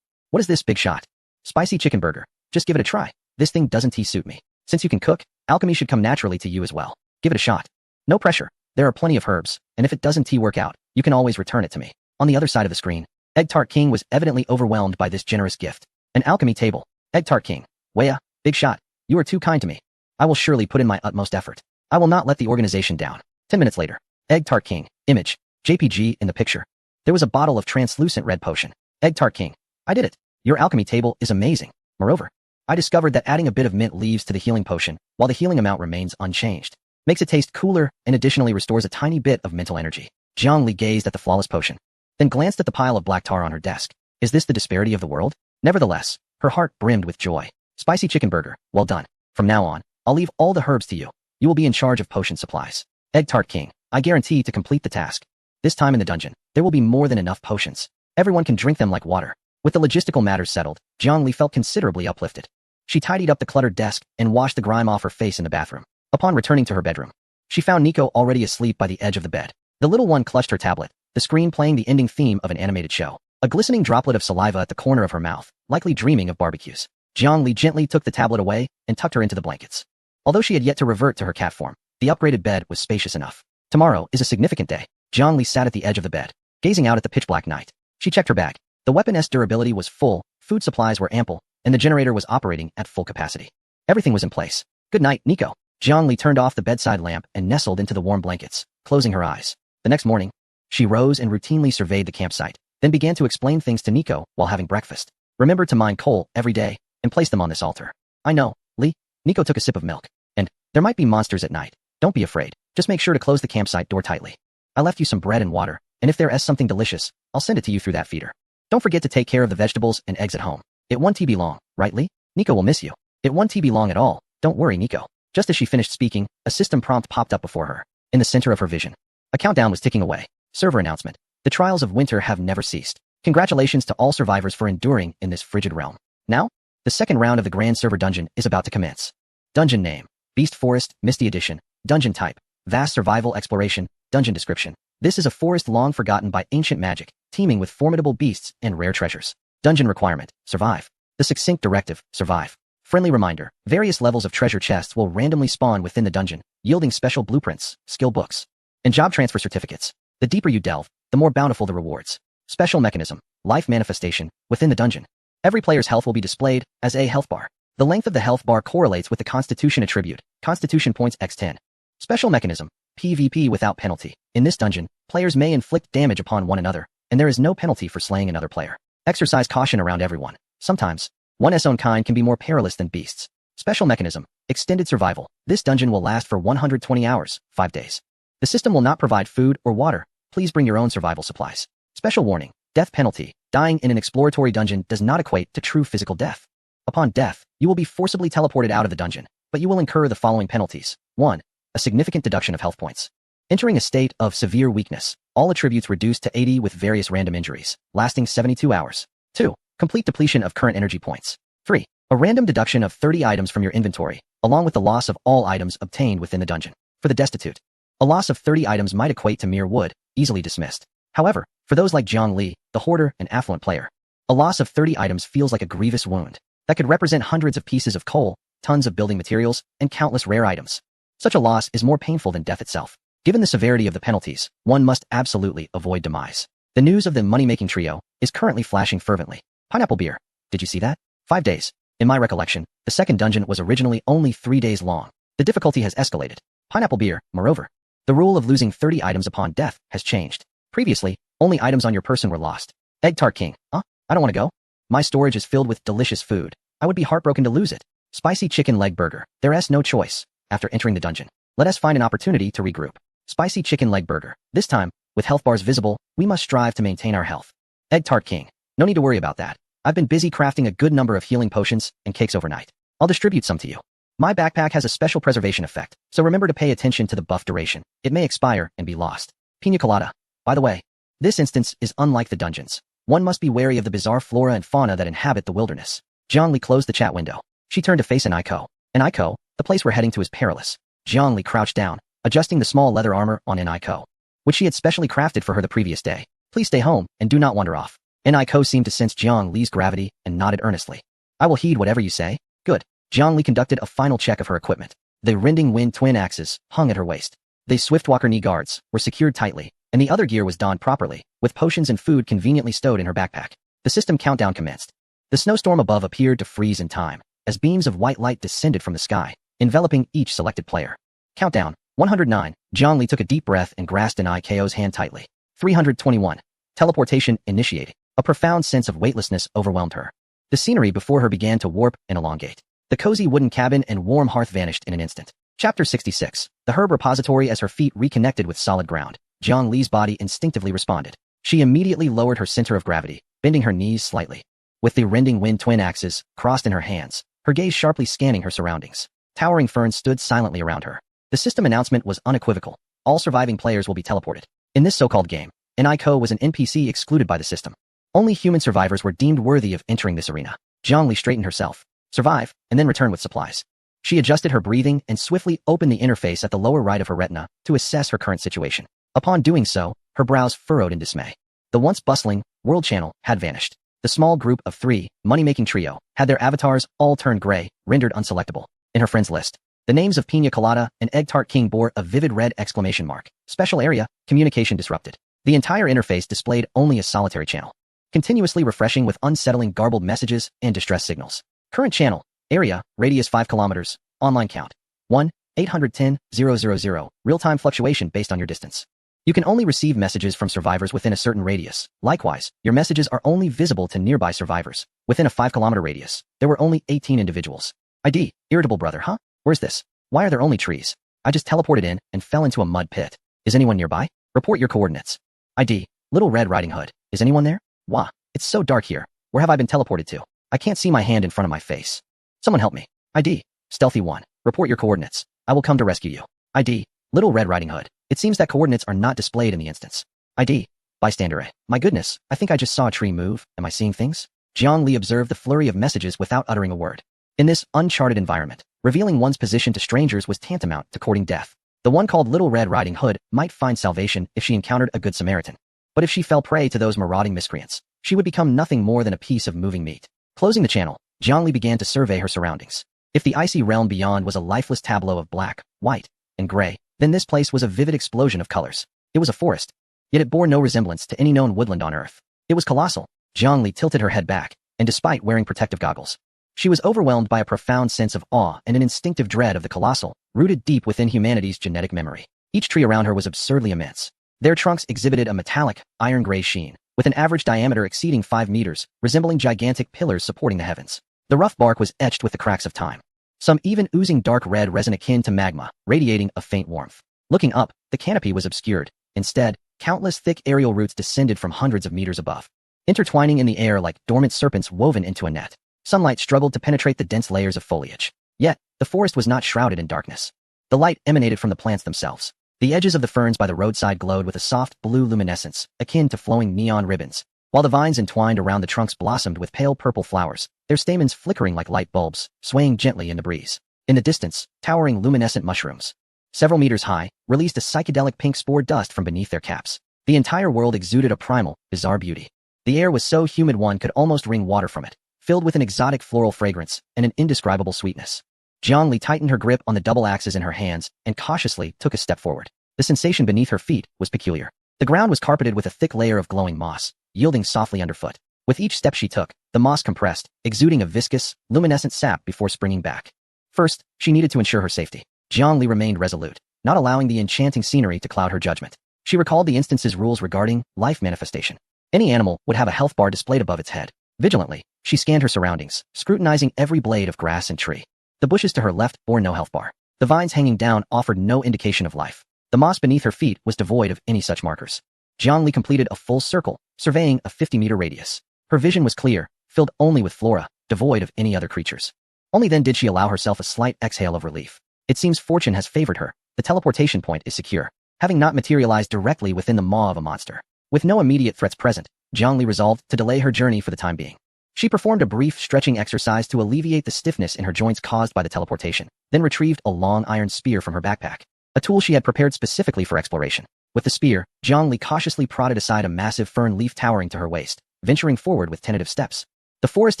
What is this big shot? Spicy chicken burger. Just give it a try. This thing doesn't suit me. Since you can cook, alchemy should come naturally to you as well. Give it a shot. No pressure. There are plenty of herbs, and if it doesn't work out, you can always return it to me. On the other side of the screen, Egg Tart King was evidently overwhelmed by this generous gift. An alchemy table. Egg Tart King. Weya, big shot. You are too kind to me. I will surely put in my utmost effort. I will not let the organization down. 10 minutes later. Egg Tart King. Image. JPG in the picture. There was a bottle of translucent red potion. Egg Tart King. I did it. Your alchemy table is amazing. Moreover, I discovered that adding a bit of mint leaves to the healing potion, while the healing amount remains unchanged, makes it taste cooler and additionally restores a tiny bit of mental energy. Jiang Li gazed at the flawless potion, then glanced at the pile of black tar on her desk. Is this the disparity of the world? Nevertheless, her heart brimmed with joy. Spicy chicken burger. Well done. From now on, I'll leave all the herbs to you. You will be in charge of potion supplies. Egg Tart King. I guarantee to complete the task. This time in the dungeon, there will be more than enough potions. Everyone can drink them like water. With the logistical matters settled, Jiang Li felt considerably uplifted. She tidied up the cluttered desk and washed the grime off her face in the bathroom. Upon returning to her bedroom, she found Nico already asleep by the edge of the bed. The little one clutched her tablet, the screen playing the ending theme of an animated show. A glistening droplet of saliva at the corner of her mouth, likely dreaming of barbecues. Jiang Li gently took the tablet away and tucked her into the blankets. Although she had yet to revert to her cat form, the upgraded bed was spacious enough. Tomorrow is a significant day. Jiang Li sat at the edge of the bed, gazing out at the pitch-black night. She checked her bag. The weapon's durability was full, food supplies were ample, and the generator was operating at full capacity. Everything was in place. Good night, Nico. Jiang Li turned off the bedside lamp and nestled into the warm blankets, closing her eyes. The next morning, she rose and routinely surveyed the campsite, then began to explain things to Nico while having breakfast. Remember to mine coal every day and place them on this altar. I know, Li. Nico took a sip of milk. And there might be monsters at night. Don't be afraid. Just make sure to close the campsite door tightly. I left you some bread and water, and if there is something delicious, I'll send it to you through that feeder. Don't forget to take care of the vegetables and eggs at home. It won't be long, right, Li? Nico will miss you. It won't be long at all. Don't worry, Nico. Just as she finished speaking, a system prompt popped up before her, in the center of her vision. A countdown was ticking away. Server announcement. The trials of winter have never ceased. Congratulations to all survivors for enduring in this frigid realm. Now, the second round of the Grand Server Dungeon is about to commence. Dungeon name. Beast Forest, Misty Edition. Dungeon type. Vast survival exploration. Dungeon description. This is a forest long forgotten by ancient magic, teeming with formidable beasts and rare treasures. Dungeon requirement. Survive. The succinct directive. Survive. Friendly reminder. Various levels of treasure chests will randomly spawn within the dungeon, yielding special blueprints, skill books, and job transfer certificates. The deeper you delve, the more bountiful the rewards. Special mechanism. Life manifestation. Within the dungeon, every player's health will be displayed as a health bar. The length of the health bar correlates with the Constitution attribute. Constitution points x10. Special mechanism. PvP without penalty. In this dungeon, players may inflict damage upon one another, and there is no penalty for slaying another player. Exercise caution around everyone. Sometimes, one's own kind can be more perilous than beasts. Special mechanism. Extended survival. This dungeon will last for 120 hours, 5 days. The system will not provide food or water. Please bring your own survival supplies. Special warning. Death penalty. Dying in an exploratory dungeon does not equate to true physical death. Upon death, you will be forcibly teleported out of the dungeon, but you will incur the following penalties. 1. A significant deduction of health points. Entering a state of severe weakness. All attributes reduced to 80 with various random injuries, lasting 72 hours. 2. Complete depletion of current energy points. 3. A random deduction of 30 items from your inventory, along with the loss of all items obtained within the dungeon. For the destitute, a loss of 30 items might equate to mere wood, easily dismissed. However, for those like Jiang Li, the hoarder and affluent player, a loss of 30 items feels like a grievous wound that could represent hundreds of pieces of coal, tons of building materials, and countless rare items. Such a loss is more painful than death itself. Given the severity of the penalties, one must absolutely avoid demise. The news of the money-making trio is currently flashing fervently. Pineapple beer. Did you see that? 5 days. In my recollection, the second dungeon was originally only 3 days long. The difficulty has escalated. Pineapple beer, moreover. The rule of losing 30 items upon death has changed. Previously, only items on your person were lost. Egg Tart King. Huh? I don't want to go. My storage is filled with delicious food. I would be heartbroken to lose it. Spicy chicken leg burger. There is no choice. After entering the dungeon, let us find an opportunity to regroup. Spicy chicken leg burger. This time, With health bars visible, we must strive to maintain our health. Egg Tart King. No need to worry about that. I've been busy crafting a good number of healing potions and cakes overnight. I'll distribute some to you. My backpack has a special preservation effect, so remember to pay attention to the buff duration. It may expire and be lost. Pina Colada. By the way, this instance is unlike the dungeons. One must be wary of the bizarre flora and fauna that inhabit the wilderness. Zhongli closed the chat window. She turned to face Eiko. Eiko, the place we're heading to is perilous. Zhongli crouched down, adjusting the small leather armor on Eiko, which she had specially crafted for her the previous day. Please stay home and do not wander off. Eiko seemed to sense Jiang Li's gravity and nodded earnestly. I will heed whatever you say. Good. Jiang Li conducted a final check of her equipment. The Rending Wind twin axes hung at her waist. The Swiftwalker knee guards were secured tightly, and the other gear was donned properly, with potions and food conveniently stowed in her backpack. The system countdown commenced. The snowstorm above appeared to freeze in time, as beams of white light descended from the sky, enveloping each selected player. Countdown. 109. Jiang Li took a deep breath and grasped Eiko's hand tightly. 321. Teleportation initiated. A profound sense of weightlessness overwhelmed her. The scenery before her began to warp and elongate. The cozy wooden cabin and warm hearth vanished in an instant. Chapter 66. The herb repository. As her feet reconnected with solid ground, Jiang Li's body instinctively responded. She immediately lowered her center of gravity, bending her knees slightly. With the Rending Wind twin axes crossed in her hands, her gaze sharply scanning her surroundings. Towering ferns stood silently around her. The system announcement was unequivocal. All surviving players will be teleported. In this so-called game, Eiko was an NPC excluded by the system. Only human survivors were deemed worthy of entering this arena. Zhongli straightened herself, survive, and then return with supplies. She adjusted her breathing and swiftly opened the interface at the lower right of her retina to assess her current situation. Upon doing so, her brows furrowed in dismay. The once bustling world channel had vanished. The small group of 3, money-making trio, had their avatars all turned gray, rendered unselectable. In her friends list, the names of Pina Colada and Egg Tart King bore a vivid red exclamation mark. Special area, communication disrupted. The entire interface displayed only a solitary channel, continuously refreshing with unsettling garbled messages and distress signals. Current channel, area, radius 5 kilometers, online count, 1-810-000, real-time fluctuation based on your distance. You can only receive messages from survivors within a certain radius. Likewise, your messages are only visible to nearby survivors. Within a 5-kilometer radius, there were only 18 individuals. ID, irritable brother, huh? Where's this? Why are there only trees? I just teleported in and fell into a mud pit. Is anyone nearby? Report your coordinates. ID, Little Red Riding Hood. Is anyone there? Wah, it's so dark here. Where have I been teleported to? I can't see my hand in front of my face. Someone help me. ID, Stealthy 1. Report your coordinates. I will come to rescue you. ID, Little Red Riding Hood. It seems that coordinates are not displayed in the instance. ID, Bystander A. My goodness, I think I just saw a tree move. Am I seeing things? Jiang Li observed the flurry of messages without uttering a word. In this uncharted environment, revealing one's position to strangers was tantamount to courting death. The one called Little Red Riding Hood might find salvation if she encountered a good Samaritan. But if she fell prey to those marauding miscreants, she would become nothing more than a piece of moving meat. Closing the channel, Jiang Li began to survey her surroundings. If the icy realm beyond was a lifeless tableau of black, white, and gray, then this place was a vivid explosion of colors. It was a forest, yet it bore no resemblance to any known woodland on Earth. It was colossal. Jiang Li tilted her head back, and despite wearing protective goggles, she was overwhelmed by a profound sense of awe and an instinctive dread of the colossal, rooted deep within humanity's genetic memory. Each tree around her was absurdly immense. Their trunks exhibited a metallic, iron-gray sheen, with an average diameter exceeding 5 meters, resembling gigantic pillars supporting the heavens. The rough bark was etched with the cracks of time, some even oozing dark red resin akin to magma, radiating a faint warmth. Looking up, the canopy was obscured. Instead, countless thick aerial roots descended from hundreds of meters above, intertwining in the air like dormant serpents woven into a net. Sunlight struggled to penetrate the dense layers of foliage. Yet, the forest was not shrouded in darkness. The light emanated from the plants themselves. The edges of the ferns by the roadside glowed with a soft blue luminescence, akin to flowing neon ribbons, while the vines entwined around the trunks blossomed with pale purple flowers, their stamens flickering like light bulbs, swaying gently in the breeze. In the distance, towering luminescent mushrooms, several meters high, released a psychedelic pink spore dust from beneath their caps. The entire world exuded a primal, bizarre beauty. The air was so humid one could almost wring water from it, filled with an exotic floral fragrance and an indescribable sweetness. Jiang Li tightened her grip on the double axes in her hands and cautiously took a step forward. The sensation beneath her feet was peculiar. The ground was carpeted with a thick layer of glowing moss, yielding softly underfoot. With each step she took, the moss compressed, exuding a viscous, luminescent sap before springing back. First, she needed to ensure her safety. Jiang Li remained resolute, not allowing the enchanting scenery to cloud her judgment. She recalled the instance's rules regarding life manifestation. Any animal would have a health bar displayed above its head. Vigilantly, she scanned her surroundings, scrutinizing every blade of grass and tree. The bushes to her left bore no health bar. The vines hanging down offered no indication of life. The moss beneath her feet was devoid of any such markers. Jiang Li completed a full circle, surveying a 50-meter radius. Her vision was clear, filled only with flora, devoid of any other creatures. Only then did she allow herself a slight exhale of relief. It seems fortune has favored her. The teleportation point is secure, having not materialized directly within the maw of a monster. With no immediate threats present, Jiang Li resolved to delay her journey for the time being. She performed a brief stretching exercise to alleviate the stiffness in her joints caused by the teleportation, then retrieved a long iron spear from her backpack, a tool she had prepared specifically for exploration. With the spear, Jiang Li cautiously prodded aside a massive fern leaf towering to her waist, venturing forward with tentative steps. The forest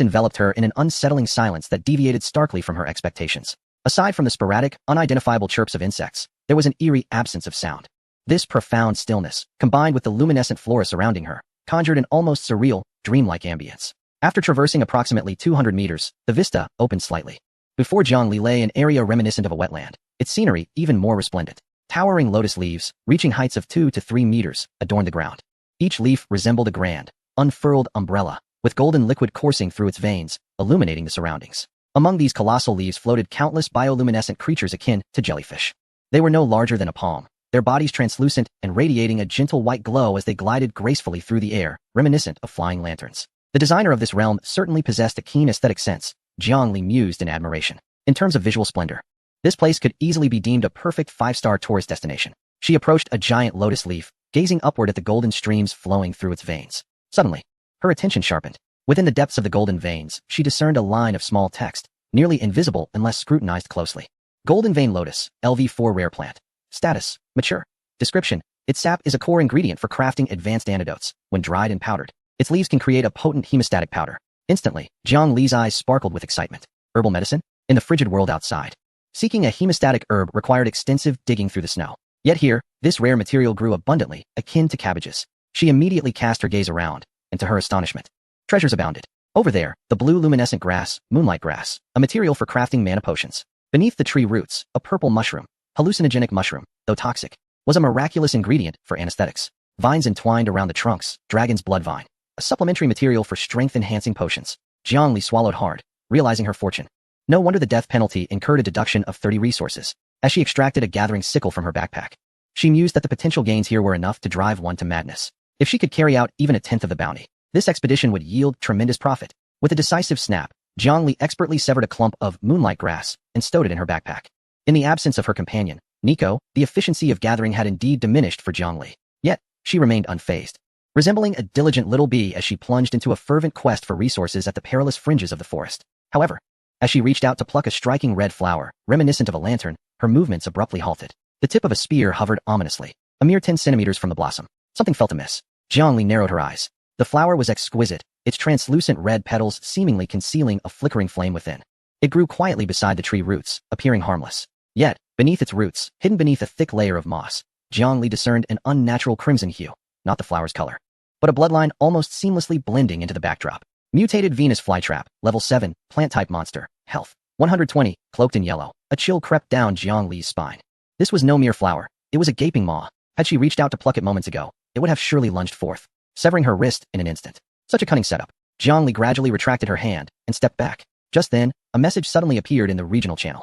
enveloped her in an unsettling silence that deviated starkly from her expectations. Aside from the sporadic, unidentifiable chirps of insects, there was an eerie absence of sound. This profound stillness, combined with the luminescent flora surrounding her, conjured an almost surreal, dreamlike ambience. After traversing approximately 200 meters, the vista opened slightly. Before Jiang Li lay an area reminiscent of a wetland, its scenery even more resplendent. Towering lotus leaves, reaching heights of 2 to 3 meters, adorned the ground. Each leaf resembled a grand, unfurled umbrella, with golden liquid coursing through its veins, illuminating the surroundings. Among these colossal leaves floated countless bioluminescent creatures akin to jellyfish. They were no larger than a palm, their bodies translucent and radiating a gentle white glow as they glided gracefully through the air, reminiscent of flying lanterns. The designer of this realm certainly possessed a keen aesthetic sense. Jiang Li mused in admiration. In terms of visual splendor, this place could easily be deemed a perfect 5-star tourist destination. She approached a giant lotus leaf, gazing upward at the golden streams flowing through its veins. Suddenly, her attention sharpened. Within the depths of the golden veins, she discerned a line of small text, nearly invisible unless scrutinized closely. Golden vein lotus, LV4 rare plant. Status, mature. Description, its sap is a core ingredient for crafting advanced antidotes. When dried and powdered, its leaves can create a potent hemostatic powder. Instantly, Jiang Li's eyes sparkled with excitement. Herbal medicine? In the frigid world outside, seeking a hemostatic herb required extensive digging through the snow. Yet here, this rare material grew abundantly, akin to cabbages. She immediately cast her gaze around, and to her astonishment, treasures abounded. Over there, the blue luminescent grass, moonlight grass, a material for crafting mana potions. Beneath the tree roots, a purple mushroom, hallucinogenic mushroom, though toxic, was a miraculous ingredient for anesthetics. Vines entwined around the trunks, dragon's blood vine, a supplementary material for strength-enhancing potions. Jiang Li swallowed hard, realizing her fortune. No wonder the death penalty incurred a deduction of 30 resources, as she extracted a gathering sickle from her backpack. She mused that the potential gains here were enough to drive one to madness. If she could carry out even a tenth of the bounty, this expedition would yield tremendous profit. With a decisive snap, Jiang Li expertly severed a clump of moonlight grass and stowed it in her backpack. In the absence of her companion, Nico, the efficiency of gathering had indeed diminished for Jiang Li. Yet, she remained unfazed, resembling a diligent little bee as she plunged into a fervent quest for resources at the perilous fringes of the forest. However, as she reached out to pluck a striking red flower, reminiscent of a lantern, her movements abruptly halted. The tip of a spear hovered ominously, a mere 10 centimeters from the blossom. Something felt amiss. Jiang Li narrowed her eyes. The flower was exquisite, its translucent red petals seemingly concealing a flickering flame within. It grew quietly beside the tree roots, appearing harmless. Yet, beneath its roots, hidden beneath a thick layer of moss, Jiang Li discerned an unnatural crimson hue, not the flower's color, but a bloodline almost seamlessly blending into the backdrop. Mutated Venus flytrap, level 7, plant-type monster, health 120, cloaked in yellow. A chill crept down Jiang Li's spine. This was no mere flower, it was a gaping maw. Had she reached out to pluck it moments ago, it would have surely lunged forth, severing her wrist in an instant. Such a cunning setup. Jiang Li gradually retracted her hand and stepped back. Just then, a message suddenly appeared in the regional channel.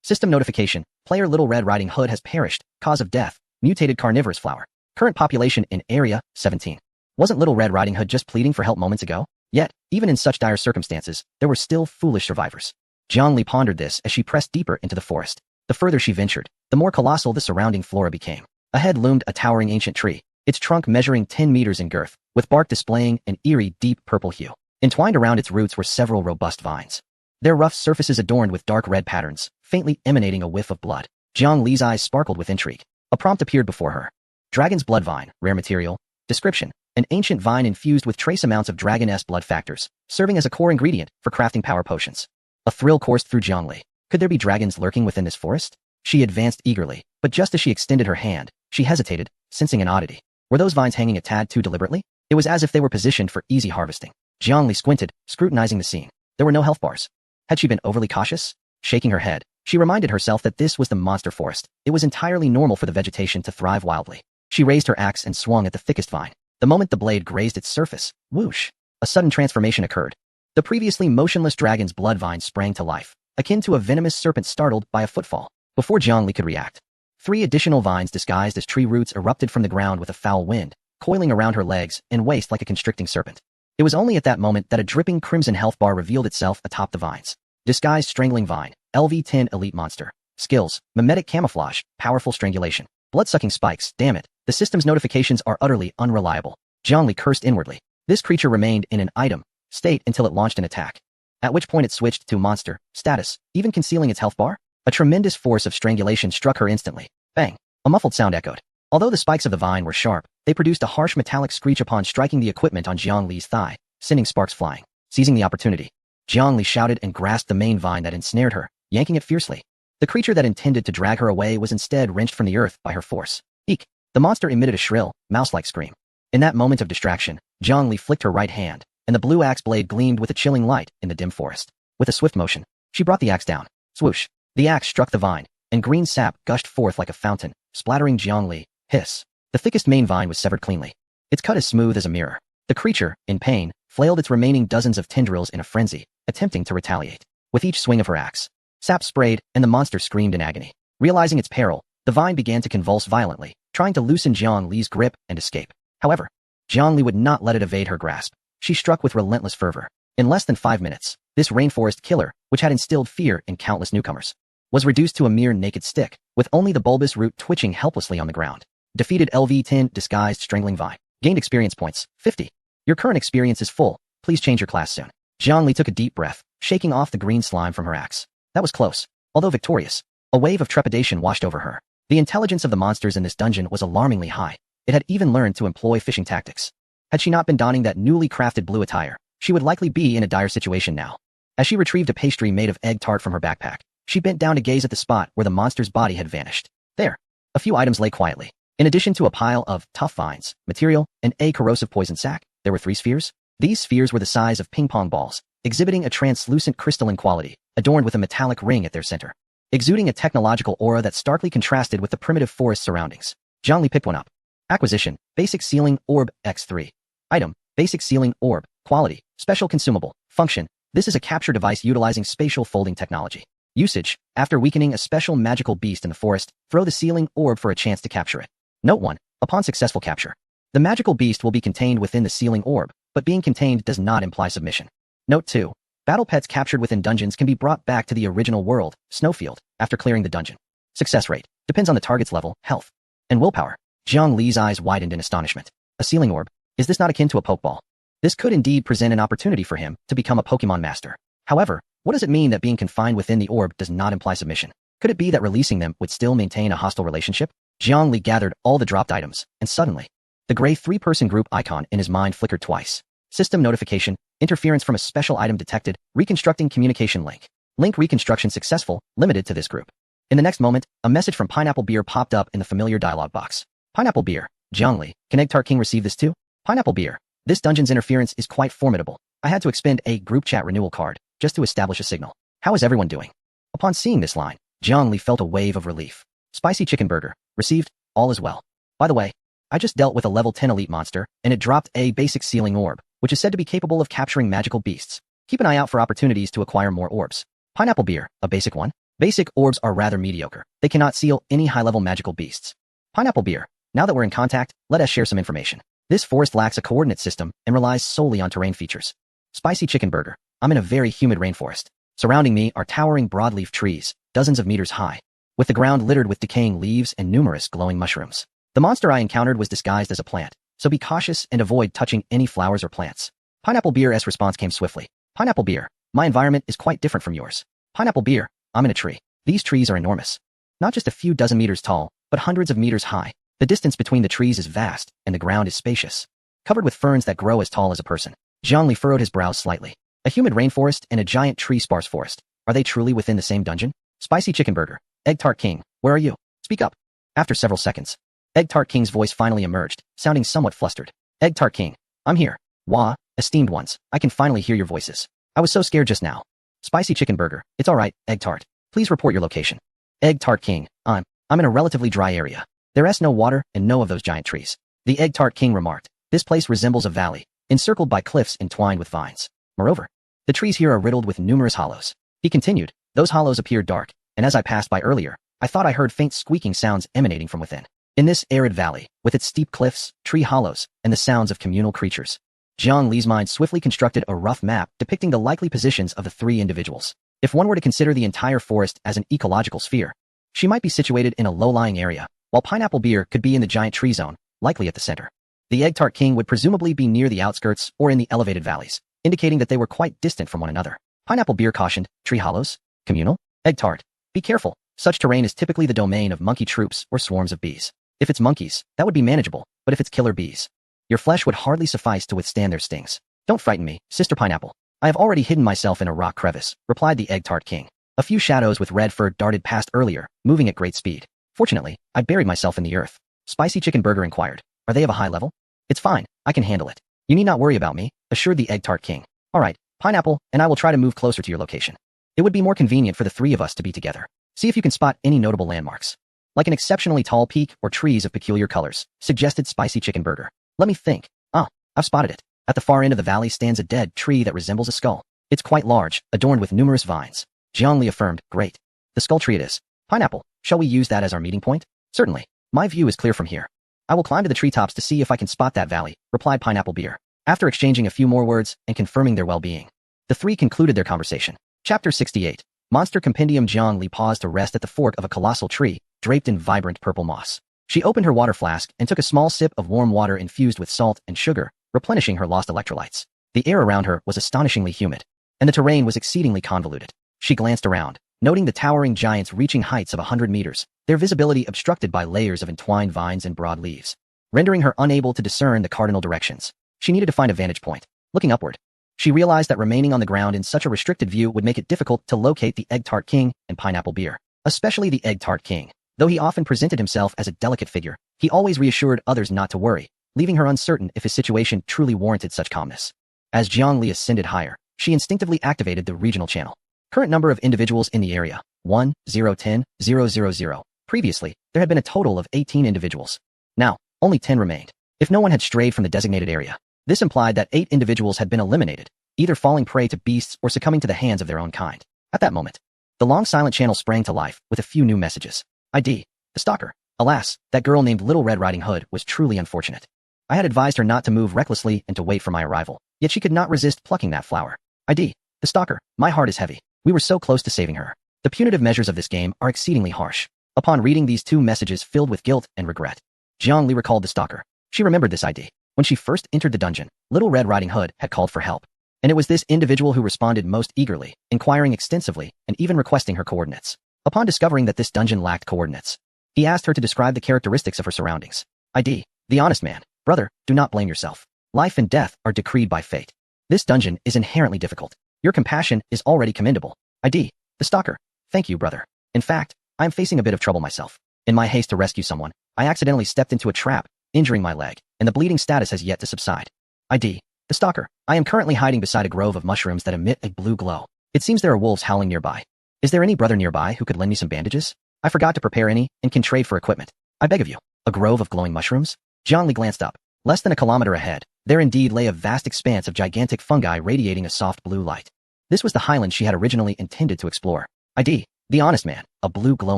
System notification, player Little Red Riding Hood has perished, cause of death, mutated carnivorous flower. Current population in area, 17. Wasn't Little Red Riding Hood just pleading for help moments ago? Yet, even in such dire circumstances, there were still foolish survivors. Jiang Li pondered this as she pressed deeper into the forest. The further she ventured, the more colossal the surrounding flora became. Ahead loomed a towering ancient tree, its trunk measuring 10 meters in girth, with bark displaying an eerie deep purple hue. Entwined around its roots were several robust vines, their rough surfaces adorned with dark red patterns, faintly emanating a whiff of blood. Jiang Li's eyes sparkled with intrigue. A prompt appeared before her. Dragon's blood vine, rare material. Description, an ancient vine infused with trace amounts of dragon-s blood factors, serving as a core ingredient for crafting power potions. A thrill coursed through Jiang Li. Could there be dragons lurking within this forest? She advanced eagerly, but just as she extended her hand, she hesitated, sensing an oddity. Were those vines hanging a tad too deliberately? It was as if they were positioned for easy harvesting. Jiang Li squinted, scrutinizing the scene. There were no health bars. Had she been overly cautious? Shaking her head, she reminded herself that this was the monster forest. It was entirely normal for the vegetation to thrive wildly. She raised her axe and swung at the thickest vine. The moment the blade grazed its surface, whoosh, a sudden transformation occurred. The previously motionless dragon's blood vine sprang to life, akin to a venomous serpent startled by a footfall. Before Jiang Li could react, 3 additional vines disguised as tree roots erupted from the ground with a foul wind, coiling around her legs and waist like a constricting serpent. It was only at that moment that a dripping crimson health bar revealed itself atop the vines. Disguised Strangling Vine, LV-10 Elite Monster. Skills, Mimetic Camouflage, Powerful Strangulation. Blood-sucking spikes, damn it. The system's notifications are utterly unreliable. Jiangli cursed inwardly. This creature remained in an item state until it launched an attack, at which point it switched to monster status, even concealing its health bar. A tremendous force of strangulation struck her instantly. Bang! A muffled sound echoed. Although the spikes of the vine were sharp, they produced a harsh metallic screech upon striking the equipment on Jiangli's thigh, sending sparks flying. Seizing the opportunity, Jiangli shouted and grasped the main vine that ensnared her, yanking it fiercely. The creature that intended to drag her away was instead wrenched from the earth by her force. Eek! The monster emitted a shrill, mouse-like scream. In that moment of distraction, Jiangli flicked her right hand, and the blue axe blade gleamed with a chilling light in the dim forest. With a swift motion, she brought the axe down. Swoosh! The axe struck the vine, and green sap gushed forth like a fountain, splattering Jiangli. Hiss! The thickest main vine was severed cleanly. Its cut as smooth as a mirror. The creature, in pain, flailed its remaining dozens of tendrils in a frenzy, attempting to retaliate. With each swing of her axe, sap sprayed, and the monster screamed in agony. Realizing its peril, the vine began to convulse violently, trying to loosen Jiangli's grip and escape. However, Jiangli would not let it evade her grasp. She struck with relentless fervor. In less than 5 minutes, this rainforest killer, which had instilled fear in countless newcomers, was reduced to a mere naked stick, with only the bulbous root twitching helplessly on the ground. Defeated LV-10 Disguised Strangling Vine. Gained experience points, 50. Your current experience is full. Please change your class soon. Jiangli took a deep breath, shaking off the green slime from her axe. That was close. Although victorious, a wave of trepidation washed over her. The intelligence of the monsters in this dungeon was alarmingly high. It had even learned to employ fishing tactics. Had she not been donning that newly crafted blue attire, she would likely be in a dire situation now. As she retrieved a pastry made of egg tart from her backpack, she bent down to gaze at the spot where the monster's body had vanished. There, a few items lay quietly. In addition to a pile of tough vines, material, and a corrosive poison sac, there were 3 spheres. These spheres were the size of ping-pong balls, exhibiting a translucent crystalline quality, adorned with a metallic ring at their center, exuding a technological aura that starkly contrasted with the primitive forest surroundings. Jiangli picked one up. Acquisition, Basic Sealing Orb, X3. Item, Basic Sealing Orb, Quality, Special Consumable, Function. This is a capture device utilizing spatial folding technology. Usage, after weakening a special magical beast in the forest, throw the sealing orb for a chance to capture it. Note 1. Upon successful capture, the magical beast will be contained within the sealing orb, but being contained does not imply submission. Note 2. Battle pets captured within dungeons can be brought back to the original world, Snowfield, after clearing the dungeon. Success rate depends on the target's level, health, and willpower. Jiangli's eyes widened in astonishment. A sealing orb? Is this not akin to a Pokeball? This could indeed present an opportunity for him to become a Pokemon master. However, what does it mean that being confined within the orb does not imply submission? Could it be that releasing them would still maintain a hostile relationship? Jiangli gathered all the dropped items, and suddenly, the gray 3-person group icon in his mind flickered twice. System notification, interference from a special item detected, reconstructing communication link. Link reconstruction successful, limited to this group. In the next moment, a message from Pineapple Beer popped up in the familiar dialog box. Pineapple Beer, Jiangli, can Egg Tart King receive this too? Pineapple Beer, this dungeon's interference is quite formidable. I had to expend a group chat renewal card just to establish a signal. How is everyone doing? Upon seeing this line, Jiangli felt a wave of relief. Spicy chicken burger, received, all is well. By the way, I just dealt with a level 10 elite monster, and it dropped a basic sealing orb, which is said to be capable of capturing magical beasts. Keep an eye out for opportunities to acquire more orbs. Pineapple Beer, a basic one? Basic orbs are rather mediocre. They cannot seal any high-level magical beasts. Pineapple Beer, now that we're in contact, let us share some information. This forest lacks a coordinate system and relies solely on terrain features. Spicy chicken burger, I'm in a very humid rainforest. Surrounding me are towering broadleaf trees, dozens of meters high, with the ground littered with decaying leaves and numerous glowing mushrooms. The monster I encountered was disguised as a plant, so be cautious and avoid touching any flowers or plants. Pineapple Beer's response came swiftly. Pineapple Beer, my environment is quite different from yours. Pineapple Beer, I'm in a tree. These trees are enormous. Not just a few dozen meters tall, but hundreds of meters high. The distance between the trees is vast, and the ground is spacious, covered with ferns that grow as tall as a person. Jiangli furrowed his brows slightly. A humid rainforest and a giant tree-sparse forest. Are they truly within the same dungeon? Spicy chicken burger, Egg Tart King, where are you? Speak up. After several seconds, Egg Tart King's voice finally emerged, sounding somewhat flustered. Egg Tart King, I'm here. Wah, esteemed ones, I can finally hear your voices. I was so scared just now. Spicy chicken burger, it's alright, Egg Tart. Please report your location. Egg Tart King, I'm in a relatively dry area. There's no water and no of those giant trees. The Egg Tart King remarked. This place resembles a valley, encircled by cliffs entwined with vines. Moreover, the trees here are riddled with numerous hollows. He continued, those hollows appeared dark, and as I passed by earlier, I thought I heard faint squeaking sounds emanating from within. In this arid valley, with its steep cliffs, tree hollows, and the sounds of communal creatures, Jiang Li's mind swiftly constructed a rough map depicting the likely positions of the three individuals. If one were to consider the entire forest as an ecological sphere, she might be situated in a low-lying area, while Pineapple Beer could be in the giant tree zone, likely at the center. The Egg Tart King would presumably be near the outskirts or in the elevated valleys, indicating that they were quite distant from one another. Pineapple Beer cautioned, tree hollows? Communal? Egg Tart. Be careful. Such terrain is typically the domain of monkey troops or swarms of bees. If it's monkeys, that would be manageable, but if it's killer bees, your flesh would hardly suffice to withstand their stings. Don't frighten me, Sister Pineapple. I have already hidden myself in a rock crevice, replied the Egg Tart King. A few shadows with red fur darted past earlier, moving at great speed. Fortunately, I buried myself in the earth. Spicy Chicken Burger inquired. Are they of a high level? It's fine, I can handle it. You need not worry about me, assured the Egg Tart King. Alright, Pineapple, and I will try to move closer to your location. It would be more convenient for the three of us to be together. See if you can spot any notable landmarks. Like an exceptionally tall peak or trees of peculiar colors, suggested Spicy Chicken Burger. Let me think. Ah, I've spotted it. At the far end of the valley stands a dead tree that resembles a skull. It's quite large, adorned with numerous vines. Jiang Li affirmed, great. The skull tree it is. Pineapple, shall we use that as our meeting point? Certainly. My view is clear from here. I will climb to the treetops to see if I can spot that valley, replied Pineapple Beer. After exchanging a few more words and confirming their well-being, the three concluded their conversation. Chapter 68. Monster Compendium. Jiang Li paused to rest at the fork of a colossal tree, draped in vibrant purple moss. She opened her water flask and took a small sip of warm water infused with salt and sugar, replenishing her lost electrolytes. The air around her was astonishingly humid, and the terrain was exceedingly convoluted. She glanced around, noting the towering giants reaching heights of 100 meters, their visibility obstructed by layers of entwined vines and broad leaves, rendering her unable to discern the cardinal directions. She needed to find a vantage point. Looking upward, she realized that remaining on the ground in such a restricted view would make it difficult to locate the Egg Tart King and Pineapple Beer, especially the Egg Tart King. Though he often presented himself as a delicate figure, he always reassured others not to worry, leaving her uncertain if his situation truly warranted such calmness. As Jiang Li ascended higher, she instinctively activated the regional channel. Current number of individuals in the area, 1, 0, 10, 0, 0, 0. Previously, there had been a total of 18 individuals. Now, only 10 remained. If no one had strayed from the designated area, this implied that 8 individuals had been eliminated, either falling prey to beasts or succumbing to the hands of their own kind. At that moment, the long silent channel sprang to life with a few new messages. ID. The stalker. Alas, that girl named Little Red Riding Hood was truly unfortunate. I had advised her not to move recklessly and to wait for my arrival, yet she could not resist plucking that flower. ID. The stalker. My heart is heavy. We were so close to saving her. The punitive measures of this game are exceedingly harsh. Upon reading these two messages filled with guilt and regret, Jiang Li recalled the stalker. She remembered this ID. When she first entered the dungeon, Little Red Riding Hood had called for help. And it was this individual who responded most eagerly, inquiring extensively, and even requesting her coordinates. Upon discovering that this dungeon lacked coordinates, he asked her to describe the characteristics of her surroundings. ID. The honest man. Brother, do not blame yourself. Life and death are decreed by fate. This dungeon is inherently difficult. Your compassion is already commendable. ID. The stalker. Thank you, brother. In fact, I am facing a bit of trouble myself. In my haste to rescue someone, I accidentally stepped into a trap, injuring my leg, and the bleeding status has yet to subside. ID. The stalker. I am currently hiding beside a grove of mushrooms that emit a blue glow. It seems there are wolves howling nearby. Is there any brother nearby who could lend me some bandages? I forgot to prepare any and can trade for equipment. I beg of you. A grove of glowing mushrooms? Jiang Li glanced up. Less than a kilometer ahead, there indeed lay a vast expanse of gigantic fungi radiating a soft blue light. This was the highland she had originally intended to explore. ID. The honest man. A blue glow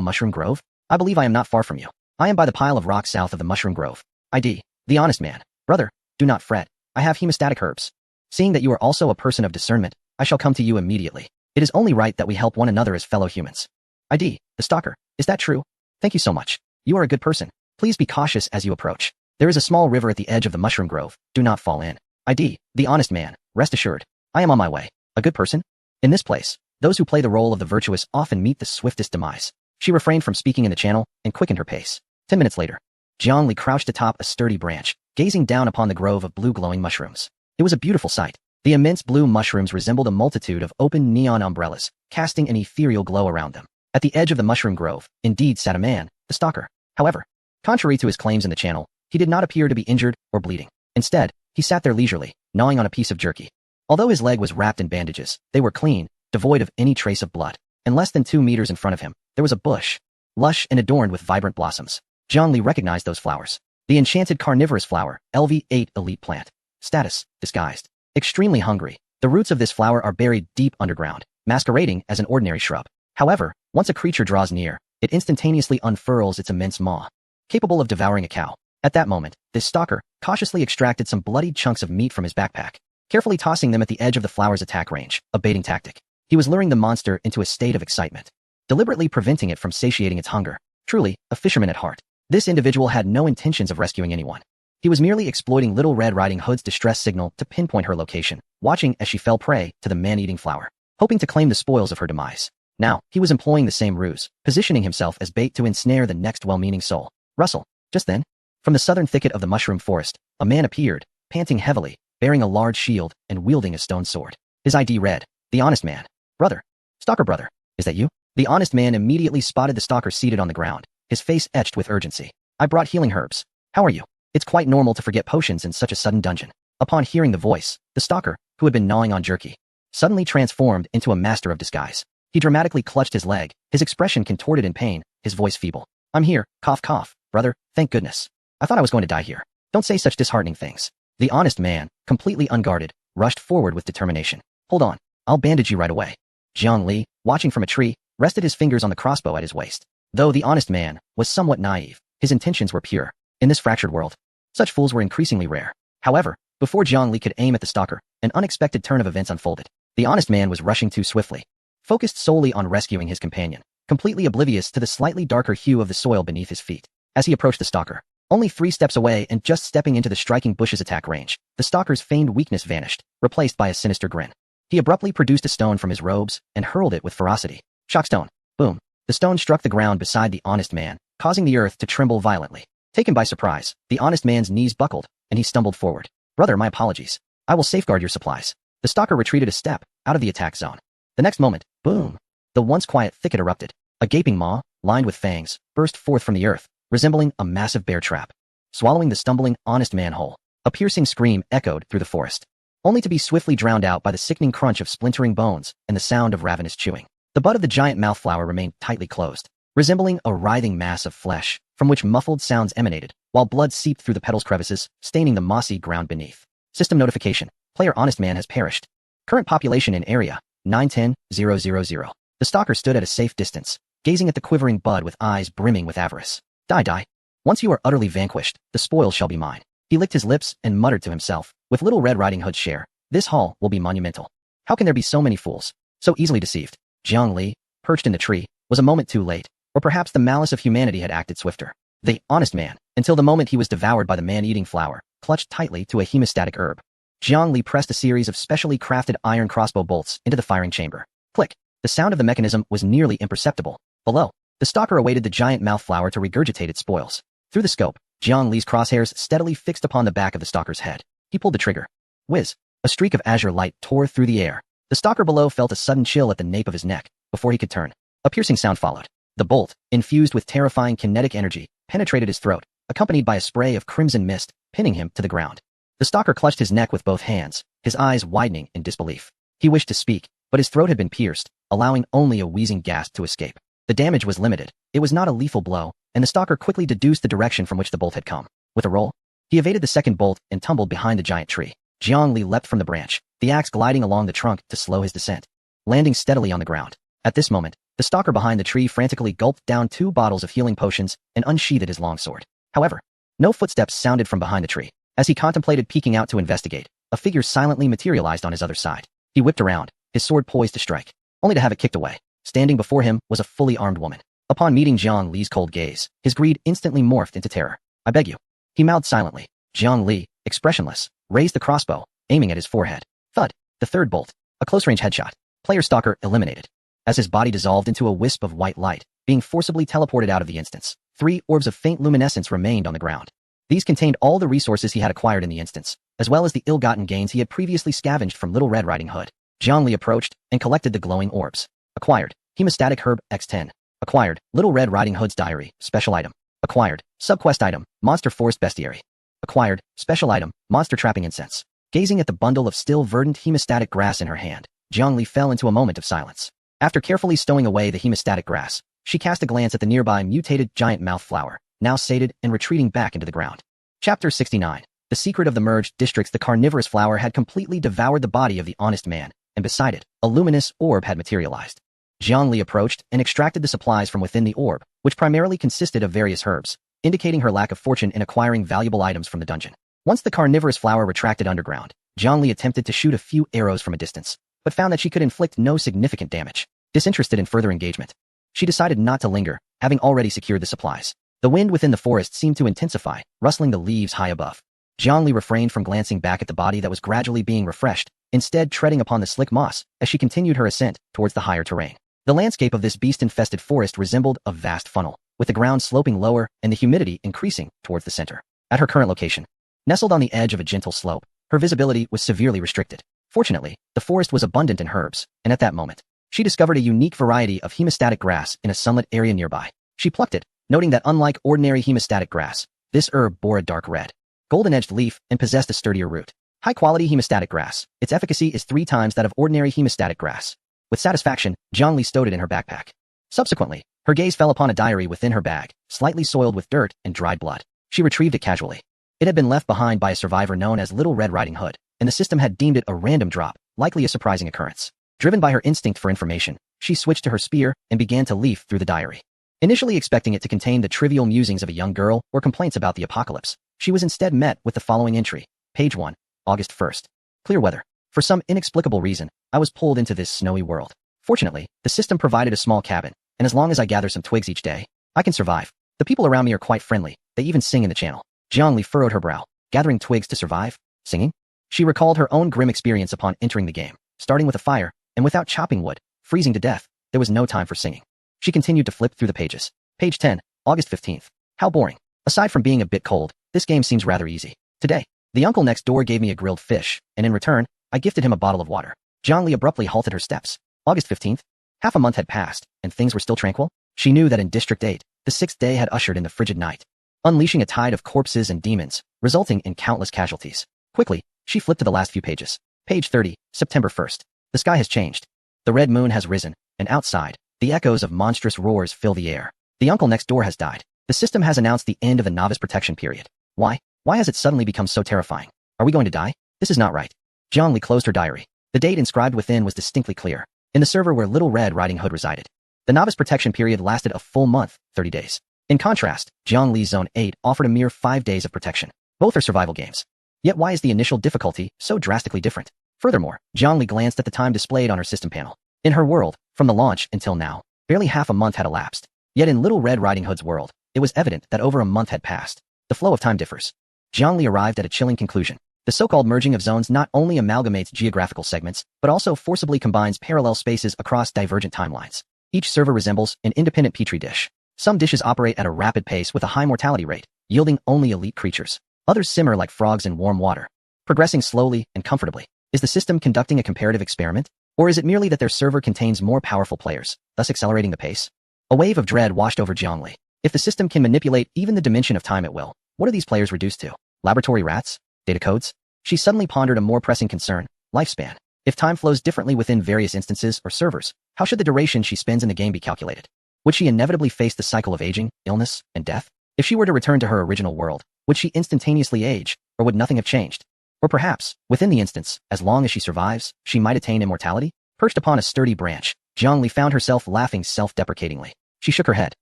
mushroom grove? I believe I am not far from you. I am by the pile of rocks south of the mushroom grove. ID. The honest man. Brother, do not fret. I have hemostatic herbs. Seeing that you are also a person of discernment, I shall come to you immediately. It is only right that we help one another as fellow humans. ID. The stalker. Is that true? Thank you so much. You are a good person. Please be cautious as you approach. There is a small river at the edge of the mushroom grove. Do not fall in. ID. The honest man. Rest assured. I am on my way. A good person? In this place, those who play the role of the virtuous often meet the swiftest demise. She refrained from speaking in the channel and quickened her pace. 10 minutes later, Jiang Li crouched atop a sturdy branch, gazing down upon the grove of blue glowing mushrooms. It was a beautiful sight. The immense blue mushrooms resembled a multitude of open neon umbrellas, casting an ethereal glow around them. At the edge of the mushroom grove, indeed sat a man, the stalker. However, contrary to his claims in the channel, he did not appear to be injured or bleeding. Instead, he sat there leisurely, gnawing on a piece of jerky. Although his leg was wrapped in bandages, they were clean, devoid of any trace of blood. And less than 2 meters in front of him, there was a bush, lush and adorned with vibrant blossoms. Jiang Li recognized those flowers. The enchanted carnivorous flower, LV8 elite plant. Status, disguised. Extremely hungry. The roots of this flower are buried deep underground, masquerading as an ordinary shrub. However, once a creature draws near, it instantaneously unfurls its immense maw. capable of devouring a cow. At that moment, this stalker cautiously extracted some bloodied chunks of meat from his backpack, carefully tossing them at the edge of the flower's attack range, a baiting tactic. He was luring the monster into a state of excitement, deliberately preventing it from satiating its hunger. Truly, a fisherman at heart. This individual had no intentions of rescuing anyone. He was merely exploiting Little Red Riding Hood's distress signal to pinpoint her location, watching as she fell prey to the man-eating flower, hoping to claim the spoils of her demise. Now, he was employing the same ruse, positioning himself as bait to ensnare the next well-meaning soul. Rustle. Just then, from the southern thicket of the mushroom forest, a man appeared, panting heavily, bearing a large shield and wielding a stone sword. His ID read, "The Honest Man." "Brother. Stalker brother. Is that you?" The Honest Man immediately spotted the stalker seated on the ground, his face etched with urgency. "I brought healing herbs. How are you?" It's quite normal to forget potions in such a sudden dungeon. Upon hearing the voice, the stalker, who had been gnawing on jerky, suddenly transformed into a master of disguise. He dramatically clutched his leg, his expression contorted in pain, his voice feeble. "I'm here, cough cough, brother, thank goodness. I thought I was going to die here. Don't say such disheartening things." The Honest Man, completely unguarded, rushed forward with determination. "Hold on, I'll bandage you right away." Jiang Li, watching from a tree, rested his fingers on the crossbow at his waist. Though the Honest Man was somewhat naive, his intentions were pure. In this fractured world, such fools were increasingly rare. However, before Jiang Li could aim at the stalker, an unexpected turn of events unfolded. The Honest Man was rushing too swiftly, focused solely on rescuing his companion, completely oblivious to the slightly darker hue of the soil beneath his feet. As he approached the stalker, only 3 steps away and just stepping into the striking bush's attack range, the stalker's feigned weakness vanished, replaced by a sinister grin. He abruptly produced a stone from his robes and hurled it with ferocity. Shockstone. Boom. The stone struck the ground beside the Honest Man, causing the earth to tremble violently. Taken by surprise, the Honest Man's knees buckled, and he stumbled forward. "Brother, my apologies. I will safeguard your supplies." The stalker retreated a step, out of the attack zone. The next moment, boom! The once quiet thicket erupted. A gaping maw, lined with fangs, burst forth from the earth, resembling a massive bear trap, swallowing the stumbling Honest Man whole. A piercing scream echoed through the forest, only to be swiftly drowned out by the sickening crunch of splintering bones and the sound of ravenous chewing. The bud of the giant mouthflower remained tightly closed, resembling a writhing mass of flesh, from which muffled sounds emanated, while blood seeped through the petal's crevices, staining the mossy ground beneath. System notification. Player Honest Man has perished. Current population in area, 910,000. The stalker stood at a safe distance, gazing at the quivering bud with eyes brimming with avarice. Die. Once you are utterly vanquished, the spoil shall be mine." He licked his lips and muttered to himself, "With Little Red Riding Hood's share, this haul will be monumental. How can there be so many fools, so easily deceived?" Jiang Li, perched in the tree, was a moment too late, or perhaps the malice of humanity had acted swifter. The Honest Man, until the moment he was devoured by the man-eating flower, clutched tightly to a hemostatic herb. Jiang Li pressed a series of specially crafted iron crossbow bolts into the firing chamber. Click. The sound of the mechanism was nearly imperceptible. Below, the stalker awaited the giant mouthflower to regurgitate its spoils. Through the scope, Jiang Li's crosshairs steadily fixed upon the back of the stalker's head. He pulled the trigger. Whiz! A streak of azure light tore through the air. The stalker below felt a sudden chill at the nape of his neck, before he could turn. A piercing sound followed. The bolt, infused with terrifying kinetic energy, penetrated his throat, accompanied by a spray of crimson mist, pinning him to the ground. The stalker clutched his neck with both hands, his eyes widening in disbelief. He wished to speak, but his throat had been pierced, allowing only a wheezing gasp to escape. The damage was limited. It was not a lethal blow, and the stalker quickly deduced the direction from which the bolt had come. With a roll, he evaded the second bolt and tumbled behind the giant tree. Jiang Li leapt from the branch, the axe gliding along the trunk to slow his descent, landing steadily on the ground. At this moment, the stalker behind the tree frantically gulped down 2 bottles of healing potions and unsheathed his longsword. However, no footsteps sounded from behind the tree. As he contemplated peeking out to investigate, a figure silently materialized on his other side. He whipped around, his sword poised to strike, only to have it kicked away. Standing before him was a fully armed woman. Upon meeting Jiang Li's cold gaze, his greed instantly morphed into terror. "I beg you." He mouthed silently. Jiang Li, expressionless, raised the crossbow, aiming at his forehead. Thud. The third bolt. A close-range headshot. Player stalker eliminated. As his body dissolved into a wisp of white light, being forcibly teleported out of the instance, 3 orbs of faint luminescence remained on the ground. These contained all the resources he had acquired in the instance, as well as the ill-gotten gains he had previously scavenged from Little Red Riding Hood. Jiang Li approached and collected the glowing orbs. Acquired. Hemostatic Herb X10. Acquired. Little Red Riding Hood's Diary. Special item. Acquired. Subquest item. Monster Forest Bestiary. Acquired. Special item. Monster Trapping Incense. Gazing at the bundle of still verdant hemostatic grass in her hand, Jiang Li fell into a moment of silence. After carefully stowing away the hemostatic grass, she cast a glance at the nearby mutated giant mouth flower, now sated and retreating back into the ground. Chapter 69. The secret of the merged districts. The carnivorous flower had completely devoured the body of the Honest Man, and beside it, a luminous orb had materialized. Jiang Li approached and extracted the supplies from within the orb, which primarily consisted of various herbs, indicating her lack of fortune in acquiring valuable items from the dungeon. Once the carnivorous flower retracted underground, Zhongli attempted to shoot a few arrows from a distance, but found that she could inflict no significant damage. Disinterested in further engagement, she decided not to linger, having already secured the supplies. The wind within the forest seemed to intensify, rustling the leaves high above. Zhongli refrained from glancing back at the body that was gradually being refreshed, instead treading upon the slick moss as she continued her ascent towards the higher terrain. The landscape of this beast-infested forest resembled a vast funnel, with the ground sloping lower and the humidity increasing towards the center. At her current location, nestled on the edge of a gentle slope, her visibility was severely restricted. Fortunately, the forest was abundant in herbs, and at that moment, she discovered a unique variety of hemostatic grass in a sunlit area nearby. She plucked it, noting that unlike ordinary hemostatic grass, this herb bore a dark red, golden-edged leaf and possessed a sturdier root. High-quality hemostatic grass, its efficacy is 3 times that of ordinary hemostatic grass. With satisfaction, Zhongli stowed it in her backpack. Subsequently, her gaze fell upon a diary within her bag, slightly soiled with dirt and dried blood. She retrieved it casually. It had been left behind by a survivor known as Little Red Riding Hood, and the system had deemed it a random drop, likely a surprising occurrence. Driven by her instinct for information, she switched to her spear and began to leaf through the diary. Initially expecting it to contain the trivial musings of a young girl or complaints about the apocalypse, she was instead met with the following entry. Page 1, August 1st. Clear weather. For some inexplicable reason, I was pulled into this snowy world. Fortunately, the system provided a small cabin, and as long as I gather some twigs each day, I can survive. The people around me are quite friendly, they even sing in the channel. Zhongli furrowed her brow. Gathering twigs to survive? Singing? She recalled her own grim experience upon entering the game, starting with a fire, and without chopping wood, freezing to death. There was no time for singing. She continued to flip through the pages. Page 10, August 15th. How boring. Aside from being a bit cold, this game seems rather easy. Today, the uncle next door gave me a grilled fish, and in return, I gifted him a bottle of water. Zhongli abruptly halted her steps. August 15th? Half a month had passed, and things were still tranquil? She knew that in District 8, the 6th day had ushered in the frigid night, unleashing a tide of corpses and demons, resulting in countless casualties. Quickly, she flipped to the last few pages. Page 30, September 1st. The sky has changed. The red moon has risen, and outside, the echoes of monstrous roars fill the air. The uncle next door has died. The system has announced the end of the novice protection period. Why? Why has it suddenly become so terrifying? Are we going to die? This is not right. Zhongli closed her diary. The date inscribed within was distinctly clear. In the server where Little Red Riding Hood resided, the novice protection period lasted a full month, 30 days. In contrast, Zhongli's Zone 8 offered a mere 5 days of protection. Both are survival games. Yet why is the initial difficulty so drastically different? Furthermore, Zhongli glanced at the time displayed on her system panel. In her world, from the launch until now, barely half a month had elapsed. Yet in Little Red Riding Hood's world, it was evident that over a month had passed. The flow of time differs. Zhongli arrived at a chilling conclusion. The so-called merging of zones not only amalgamates geographical segments, but also forcibly combines parallel spaces across divergent timelines. Each server resembles an independent petri dish. Some dishes operate at a rapid pace with a high mortality rate, yielding only elite creatures. Others simmer like frogs in warm water, progressing slowly and comfortably. Is the system conducting a comparative experiment? Or is it merely that their server contains more powerful players, thus accelerating the pace? A wave of dread washed over Zhongli. If the system can manipulate even the dimension of time at will, what are these players reduced to? Laboratory rats? Data codes? She suddenly pondered a more pressing concern: lifespan. If time flows differently within various instances or servers, how should the duration she spends in the game be calculated? Would she inevitably face the cycle of aging, illness, and death? If she were to return to her original world, would she instantaneously age, or would nothing have changed? Or perhaps, within the instance, as long as she survives, she might attain immortality? Perched upon a sturdy branch, Zhongli found herself laughing self-deprecatingly. She shook her head,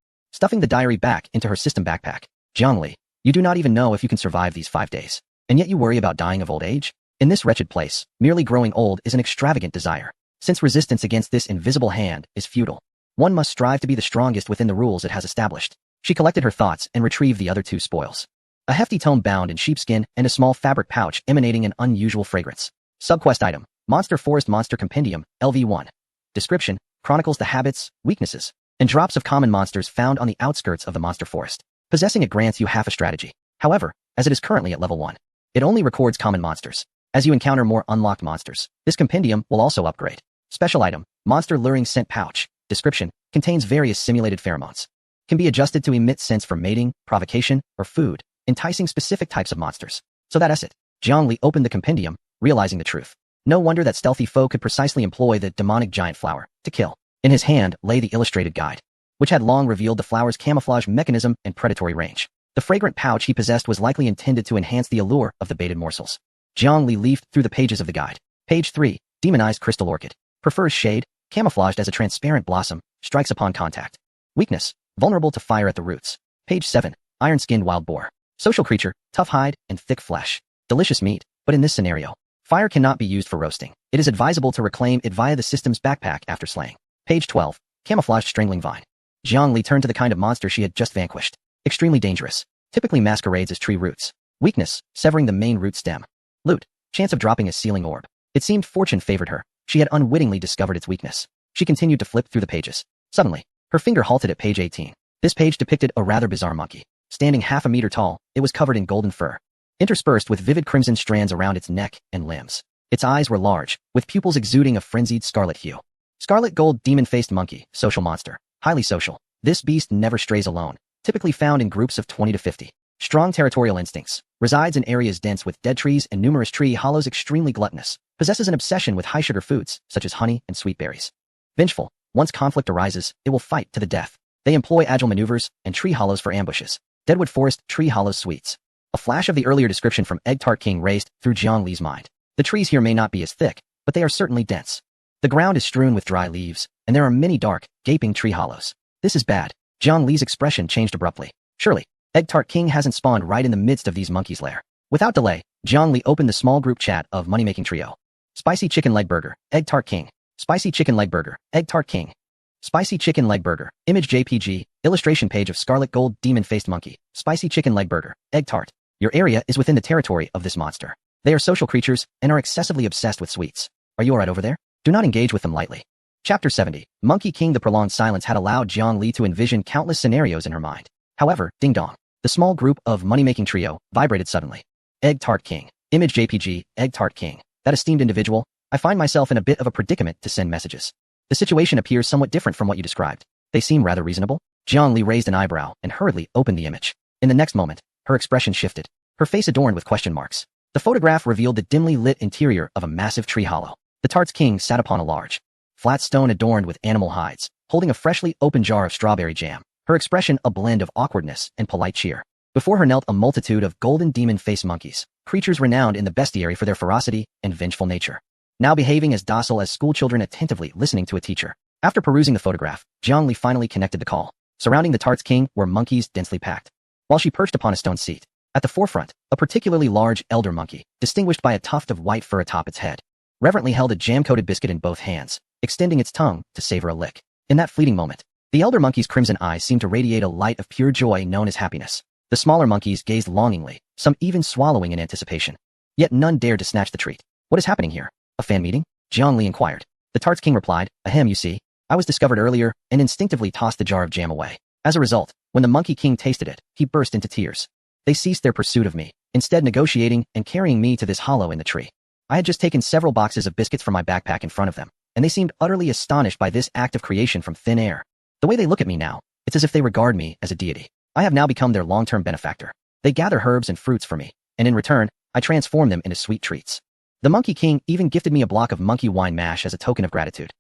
stuffing the diary back into her system backpack. Zhongli, you do not even know if you can survive these 5 days. And yet you worry about dying of old age? In this wretched place, merely growing old is an extravagant desire. Since resistance against this invisible hand is futile, one must strive to be the strongest within the rules it has established. She collected her thoughts and retrieved the other 2 spoils. A hefty tome bound in sheepskin and a small fabric pouch emanating an unusual fragrance. Subquest item: Monster Forest Monster Compendium, LV1. Description: chronicles the habits, weaknesses, and drops of common monsters found on the outskirts of the monster forest. Possessing it grants you half a strategy. However, as it is currently at level 1, it only records common monsters. As you encounter more unlocked monsters, this compendium will also upgrade. Special item: Monster Luring Scent Pouch. Description: contains various simulated pheromones. Can be adjusted to emit scents for mating, provocation, or food, enticing specific types of monsters. So that's it. Zhongli opened the compendium, realizing the truth. No wonder that stealthy foe could precisely employ the demonic giant flower to kill. In his hand lay the illustrated guide, which had long revealed the flower's camouflage mechanism and predatory range. The fragrant pouch he possessed was likely intended to enhance the allure of the baited morsels. Zhongli leafed through the pages of the guide. Page 3, Demonized Crystal Orchid. Prefers shade, camouflaged as a transparent blossom, strikes upon contact. Weakness: vulnerable to fire at the roots. Page 7, Iron-skinned wild boar. Social creature, tough hide, and thick flesh. Delicious meat, but in this scenario, fire cannot be used for roasting. It is advisable to reclaim it via the system's backpack after slaying. Page 12. Camouflaged strangling vine. Jiang Li turned to the kind of monster she had just vanquished. Extremely dangerous. Typically masquerades as tree roots. Weakness, severing the main root stem. Loot, chance of dropping a sealing orb. It seemed fortune favored her. She had unwittingly discovered its weakness. She continued to flip through the pages. Suddenly, her finger halted at page 18. This page depicted a rather bizarre monkey. Standing half a meter tall, it was covered in golden fur, interspersed with vivid crimson strands around its neck and limbs. Its eyes were large, with pupils exuding a frenzied scarlet hue. Scarlet gold demon-faced monkey, social monster. Highly social. This beast never strays alone, typically found in groups of 20 to 50. Strong territorial instincts. Resides in areas dense with dead trees and numerous tree hollows. Extremely gluttonous. Possesses an obsession with high-sugar foods, such as honey and sweet berries. Vengeful. Once conflict arises, it will fight to the death. They employ agile maneuvers and tree hollows for ambushes. Deadwood Forest Tree Hollow Sweets. A flash of the earlier description from Egg Tart King raced through Jiang Li's mind. The trees here may not be as thick, but they are certainly dense. The ground is strewn with dry leaves, and there are many dark, gaping tree hollows. This is bad. Jiang Li's expression changed abruptly. Surely, Egg Tart King hasn't spawned right in the midst of these monkeys' lair. Without delay, Jiang Li opened the small group chat of Money-Making Trio. Spicy Chicken Leg Burger, Egg Tart King. Spicy Chicken Leg Burger, Egg Tart King. Spicy Chicken Leg Burger. Image JPG. Illustration page of Scarlet Gold Demon-Faced Monkey. Spicy Chicken Leg Burger. Egg Tart. Your area is within the territory of this monster. They are social creatures and are excessively obsessed with sweets. Are you alright over there? Do not engage with them lightly. Chapter 70. Monkey King. The prolonged silence had allowed Jiang Li to envision countless scenarios in her mind. However, ding dong. The small group of Money-Making Trio vibrated suddenly. Egg Tart King. Image JPG. Egg Tart King. That esteemed individual, I find myself in a bit of a predicament to send messages. The situation appears somewhat different from what you described. They seem rather reasonable. Jiang Li raised an eyebrow and hurriedly opened the image. In the next moment, her expression shifted, her face adorned with question marks. The photograph revealed the dimly lit interior of a massive tree hollow. The Tart's King sat upon a large, flat stone adorned with animal hides, holding a freshly opened jar of strawberry jam, her expression a blend of awkwardness and polite cheer. Before her knelt a multitude of golden demon-faced monkeys, creatures renowned in the bestiary for their ferocity and vengeful nature. Now behaving as docile as schoolchildren attentively listening to a teacher. After perusing the photograph, Jiang Li finally connected the call. Surrounding the Tart's King were monkeys densely packed. While she perched upon a stone seat, at the forefront, a particularly large elder monkey, distinguished by a tuft of white fur atop its head, reverently held a jam-coated biscuit in both hands, extending its tongue to savor a lick. In that fleeting moment, the elder monkey's crimson eyes seemed to radiate a light of pure joy known as happiness. The smaller monkeys gazed longingly, some even swallowing in anticipation. Yet none dared to snatch the treat. What is happening here? A fan meeting? Jiang Li inquired. The Tart's King replied, ahem, you see. I was discovered earlier and instinctively tossed the jar of jam away. As a result, when the Monkey King tasted it, he burst into tears. They ceased their pursuit of me, instead negotiating and carrying me to this hollow in the tree. I had just taken several boxes of biscuits from my backpack in front of them, and they seemed utterly astonished by this act of creation from thin air. The way they look at me now, it's as if they regard me as a deity. I have now become their long-term benefactor. They gather herbs and fruits for me, and in return, I transform them into sweet treats. The Monkey King even gifted me a block of monkey wine mash as a token of gratitude.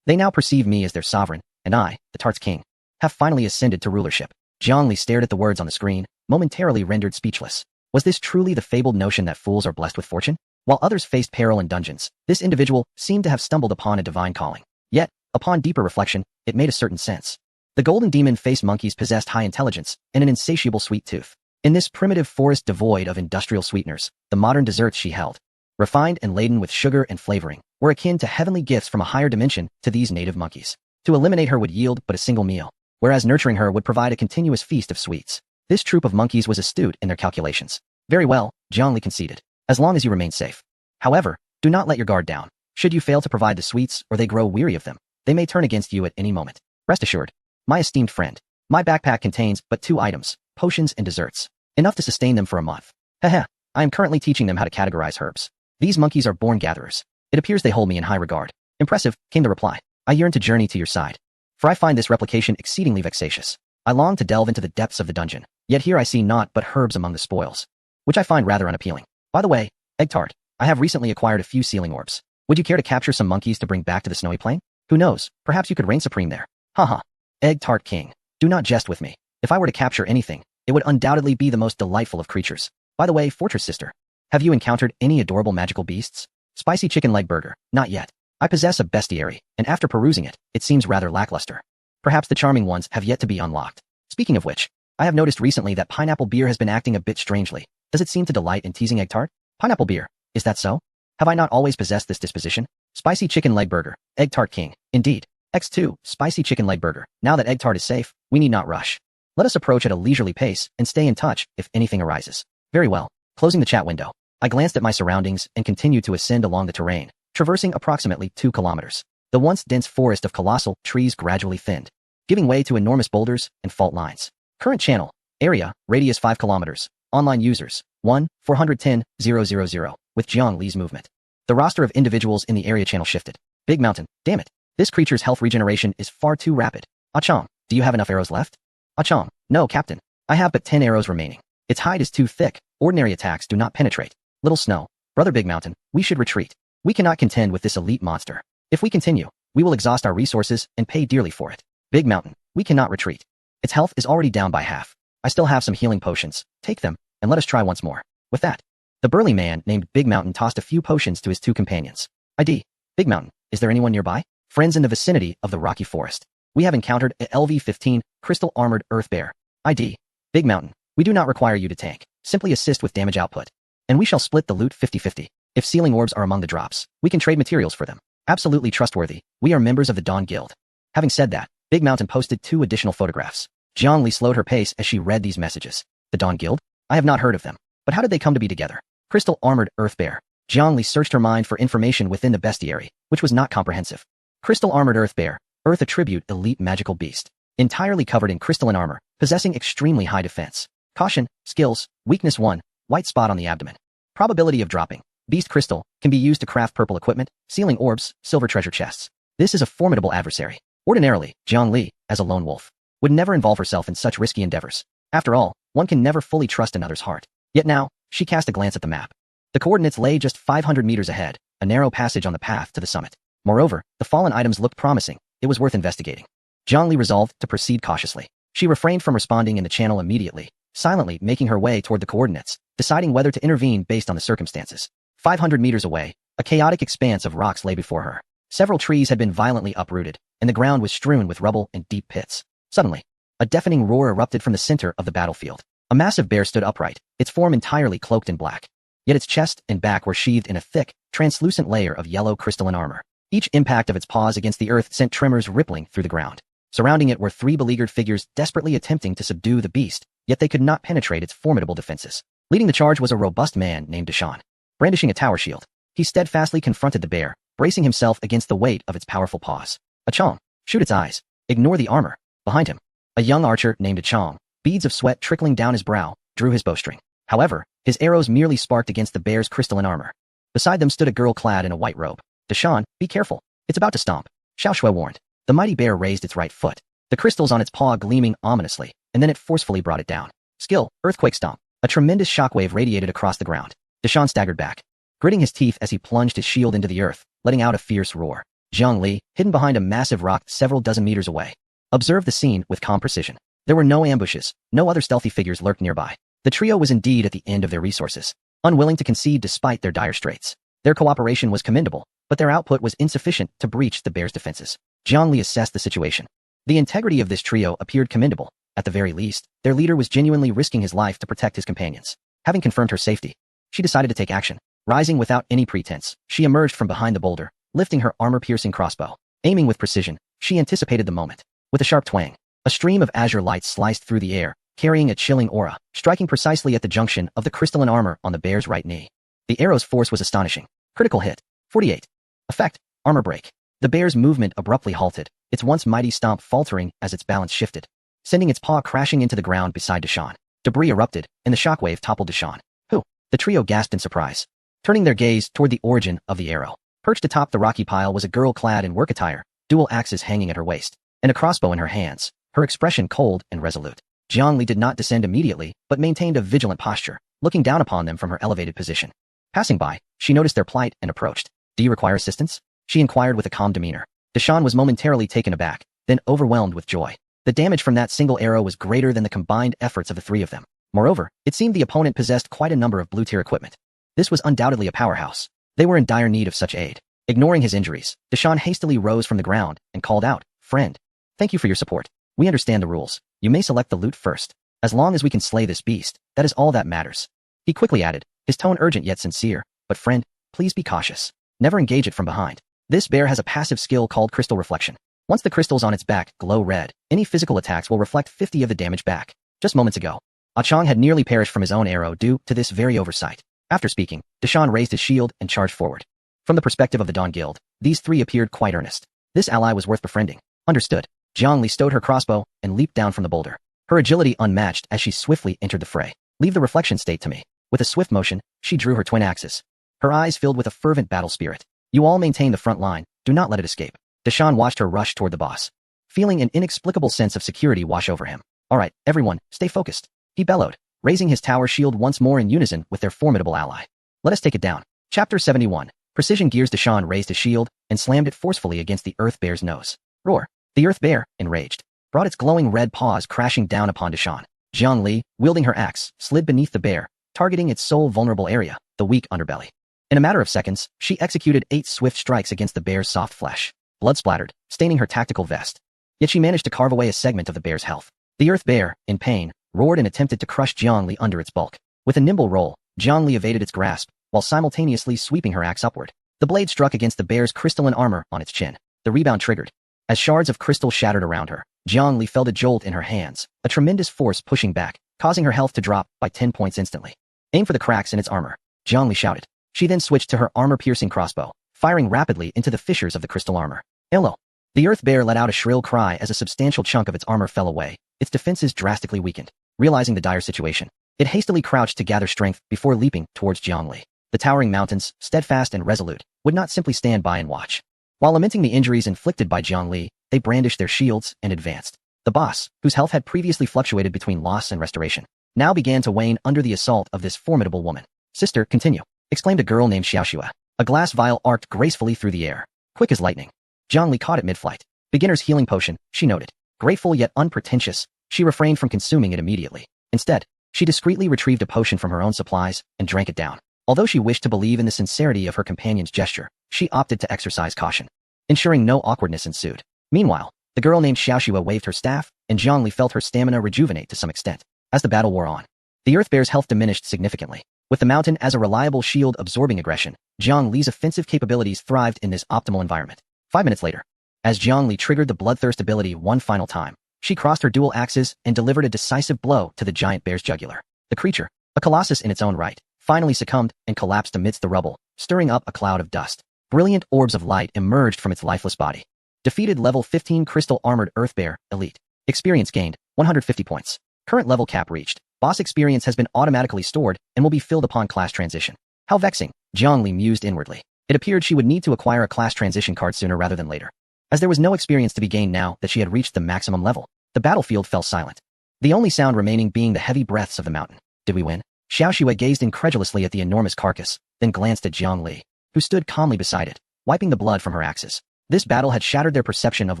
They now perceive me as their sovereign, and I, the Tart's King, have finally ascended to rulership. Jiang Li stared at the words on the screen, momentarily rendered speechless. Was this truly the fabled notion that fools are blessed with fortune? While others faced peril and dungeons, this individual seemed to have stumbled upon a divine calling. Yet, upon deeper reflection, it made a certain sense. The golden demon-faced monkeys possessed high intelligence and an insatiable sweet tooth. In this primitive forest devoid of industrial sweeteners, the modern desserts she held, refined and laden with sugar and flavoring, were akin to heavenly gifts from a higher dimension to these native monkeys. To eliminate her would yield but a single meal, whereas nurturing her would provide a continuous feast of sweets. This troop of monkeys was astute in their calculations. Very well, Jiang Li conceded, as long as you remain safe. However, do not let your guard down. Should you fail to provide the sweets or they grow weary of them, they may turn against you at any moment. Rest assured, my esteemed friend, my backpack contains but 2 items, potions and desserts, enough to sustain them for a month. Haha, I am currently teaching them how to categorize herbs. These monkeys are born gatherers. It appears they hold me in high regard. Impressive, came the reply. I yearn to journey to your side, for I find this replication exceedingly vexatious. I long to delve into the depths of the dungeon, yet here I see naught but herbs among the spoils, which I find rather unappealing. By the way, Egg Tart, I have recently acquired a few sealing orbs. Would you care to capture some monkeys to bring back to the snowy plain? Who knows, perhaps you could reign supreme there. Haha. Egg Tart King, do not jest with me. If I were to capture anything, it would undoubtedly be the most delightful of creatures. By the way, Fortress Sister, have you encountered any adorable magical beasts? Spicy Chicken Leg Burger, not yet. I possess a bestiary, and after perusing it, it seems rather lackluster. Perhaps the charming ones have yet to be unlocked. Speaking of which, I have noticed recently that pineapple beer has been acting a bit strangely. Does it seem to delight in teasing egg tart? Pineapple beer. Is that so? Have I not always possessed this disposition? Spicy chicken leg burger. Egg tart king. Indeed. X2. Spicy chicken leg burger. Now that egg tart is safe, we need not rush. Let us approach at a leisurely pace and stay in touch if anything arises. Very well. Closing the chat window, I glanced at my surroundings and continued to ascend along the terrain, traversing approximately 2 kilometers. The once dense forest of colossal trees gradually thinned, giving way to enormous boulders and fault lines. Current channel. Area. Radius 5 kilometers. Online users. 1-410-000. With Jiang Li's movement, the roster of individuals in the area channel shifted. Big Mountain. Damn it. This creature's health regeneration is far too rapid. Achong. Do you have enough arrows left? Achong. No, Captain. I have but 10 arrows remaining. Its hide is too thick. Ordinary attacks do not penetrate. Little Snow. Brother Big Mountain, we should retreat. We cannot contend with this elite monster. If we continue, we will exhaust our resources and pay dearly for it. Big Mountain, we cannot retreat. Its health is already down by half. I still have some healing potions. Take them, and let us try once more. With that, the burly man named Big Mountain tossed a few potions to his 2 companions. ID. Big Mountain, is there anyone nearby? Friends in the vicinity of the rocky forest. We have encountered a LV-15 crystal armored earth bear. ID. Big Mountain, we do not require you to tank. Simply assist with damage output. And we shall split the loot 50-50. If sealing orbs are among the drops, we can trade materials for them. Absolutely trustworthy. We are members of the Dawn Guild. Having said that, Big Mountain posted 2 additional photographs. Jiang Li slowed her pace as she read these messages. The Dawn Guild? I have not heard of them. But how did they come to be together? Crystal armored earth bear. Jiang Li searched her mind for information within the bestiary, which was not comprehensive. Crystal armored earth bear. Earth attribute elite magical beast. Entirely covered in crystalline armor, possessing extremely high defense. Caution. Skills. Weakness 1. White spot on the abdomen. Probability of dropping. Beast crystal can be used to craft purple equipment, sealing orbs, silver treasure chests. This is a formidable adversary. Ordinarily, Jiang Li, as a lone wolf, would never involve herself in such risky endeavors. After all, one can never fully trust another's heart. Yet now, she cast a glance at the map. The coordinates lay just 500 meters ahead, a narrow passage on the path to the summit. Moreover, the fallen items looked promising. It was worth investigating. Jiang Li resolved to proceed cautiously. She refrained from responding in the channel immediately, silently making her way toward the coordinates, deciding whether to intervene based on the circumstances. 500 meters away, a chaotic expanse of rocks lay before her. Several trees had been violently uprooted, and the ground was strewn with rubble and deep pits. Suddenly, a deafening roar erupted from the center of the battlefield. A massive bear stood upright, its form entirely cloaked in black. Yet its chest and back were sheathed in a thick, translucent layer of yellow crystalline armor. Each impact of its paws against the earth sent tremors rippling through the ground. Surrounding it were 3 beleaguered figures desperately attempting to subdue the beast, yet they could not penetrate its formidable defenses. Leading the charge was a robust man named Deshaun. Brandishing a tower shield, he steadfastly confronted the bear, bracing himself against the weight of its powerful paws. Achong, shoot its eyes. Ignore the armor. Behind him, a young archer named Achong, beads of sweat trickling down his brow, drew his bowstring. However, his arrows merely sparked against the bear's crystalline armor. Beside them stood a girl clad in a white robe. Deshaun, be careful. It's about to stomp. Xiao Shui warned. The mighty bear raised its right foot, the crystals on its paw gleaming ominously, and then it forcefully brought it down. Skill, earthquake stomp. A tremendous shockwave radiated across the ground. Deshaun staggered back, gritting his teeth as he plunged his shield into the earth, letting out a fierce roar. Jiang Li, hidden behind a massive rock several dozen meters away, observed the scene with calm precision. There were no ambushes, no other stealthy figures lurked nearby. The trio was indeed at the end of their resources, unwilling to concede despite their dire straits. Their cooperation was commendable, but their output was insufficient to breach the bear's defenses. Jiang Li assessed the situation. The integrity of this trio appeared commendable. At the very least, their leader was genuinely risking his life to protect his companions. Having confirmed her safety, she decided to take action. Rising without any pretense, she emerged from behind the boulder, lifting her armor-piercing crossbow. Aiming with precision, she anticipated the moment. With a sharp twang, a stream of azure light sliced through the air, carrying a chilling aura, striking precisely at the junction of the crystalline armor on the bear's right knee. The arrow's force was astonishing. Critical hit. 48. Effect. Armor break. The bear's movement abruptly halted, its once mighty stomp faltering as its balance shifted, sending its paw crashing into the ground beside Deshaun. Debris erupted, and the shockwave toppled Deshaun. Who? The trio gasped in surprise, turning their gaze toward the origin of the arrow. Perched atop the rocky pile was a girl clad in work attire, dual axes hanging at her waist, and a crossbow in her hands, her expression cold and resolute. Jiang Li did not descend immediately, but maintained a vigilant posture, looking down upon them from her elevated position. Passing by, she noticed their plight and approached. Do you require assistance? She inquired with a calm demeanor. Deshaun was momentarily taken aback, then overwhelmed with joy. The damage from that single arrow was greater than the combined efforts of the 3 of them. Moreover, it seemed the opponent possessed quite a number of blue-tier equipment. This was undoubtedly a powerhouse. They were in dire need of such aid. Ignoring his injuries, Deshaun hastily rose from the ground and called out, Friend, thank you for your support. We understand the rules. You may select the loot first. As long as we can slay this beast, that is all that matters. He quickly added, his tone urgent yet sincere, but friend, please be cautious. Never engage it from behind. This bear has a passive skill called crystal reflection. Once the crystals on its back glow red, any physical attacks will reflect 50 of the damage back. Just moments ago, Ah Chong had nearly perished from his own arrow due to this very oversight. After speaking, Deshawn raised his shield and charged forward. From the perspective of the Dawn Guild, these three appeared quite earnest. This ally was worth befriending. Understood. Jiang Li stowed her crossbow and leaped down from the boulder. Her agility unmatched as she swiftly entered the fray. Leave the reflection state to me. With a swift motion, she drew her twin axes. Her eyes filled with a fervent battle spirit. You all maintain the front line. Do not let it escape. Deshawn watched her rush toward the boss, feeling an inexplicable sense of security wash over him. All right, everyone, stay focused. He bellowed, raising his tower shield once more in unison with their formidable ally. Let us take it down. Chapter 71. Precision Gears. Deshawn raised his shield and slammed it forcefully against the Earth Bear's nose. Roar. The Earth Bear, enraged, brought its glowing red paws crashing down upon Deshawn. Jiang Li, wielding her axe, slid beneath the bear, targeting its sole vulnerable area, the weak underbelly. In a matter of seconds, she executed 8 swift strikes against the bear's soft flesh. Blood splattered, staining her tactical vest. Yet she managed to carve away a segment of the bear's health. The Earth Bear, in pain, roared and attempted to crush Jiang Li under its bulk. With a nimble roll, Jiang Li evaded its grasp, while simultaneously sweeping her axe upward. The blade struck against the bear's crystalline armor on its chin. The rebound triggered. As shards of crystal shattered around her, Jiang Li felt a jolt in her hands, a tremendous force pushing back, causing her health to drop by 10 points instantly. Aim for the cracks in its armor, Jiang Li shouted. She then switched to her armor-piercing crossbow, firing rapidly into the fissures of the crystal armor. Hello. The Earth Bear let out a shrill cry as a substantial chunk of its armor fell away, its defenses drastically weakened. Realizing the dire situation, it hastily crouched to gather strength before leaping towards Jiang Li. The towering mountains, steadfast and resolute, would not simply stand by and watch. While lamenting the injuries inflicted by Jiang Li, they brandished their shields and advanced. The boss, whose health had previously fluctuated between loss and restoration, now began to wane under the assault of this formidable woman. Sister, continue, exclaimed a girl named Xiaoxua. A glass vial arced gracefully through the air, quick as lightning. Jiang Li caught it mid-flight. Beginner's healing potion, she noted. Grateful yet unpretentious, she refrained from consuming it immediately. Instead, she discreetly retrieved a potion from her own supplies and drank it down. Although she wished to believe in the sincerity of her companion's gesture, she opted to exercise caution, ensuring no awkwardness ensued. Meanwhile, the girl named Xiaoxua waved her staff, and Jiang Li felt her stamina rejuvenate to some extent. As the battle wore on, the Earth Bear's health diminished significantly. With the mountain as a reliable shield absorbing aggression, Jiang Li's offensive capabilities thrived in this optimal environment. 5 minutes later, as Jiang Li triggered the Bloodthirst ability one final time, she crossed her dual axes and delivered a decisive blow to the giant bear's jugular. The creature, a colossus in its own right, finally succumbed and collapsed amidst the rubble, stirring up a cloud of dust. Brilliant orbs of light emerged from its lifeless body. Defeated level 15 Crystal Armored Earth Bear, Elite. Experience gained, 150 points. Current level cap reached. Boss experience has been automatically stored and will be filled upon class transition. How vexing, Jiang Li mused inwardly. It appeared she would need to acquire a class transition card sooner rather than later, as there was no experience to be gained now that she had reached the maximum level. The battlefield fell silent, the only sound remaining being the heavy breaths of the mountain. Did we win? Xiaoxua gazed incredulously at the enormous carcass, then glanced at Jiang Li, who stood calmly beside it, wiping the blood from her axes. This battle had shattered their perception of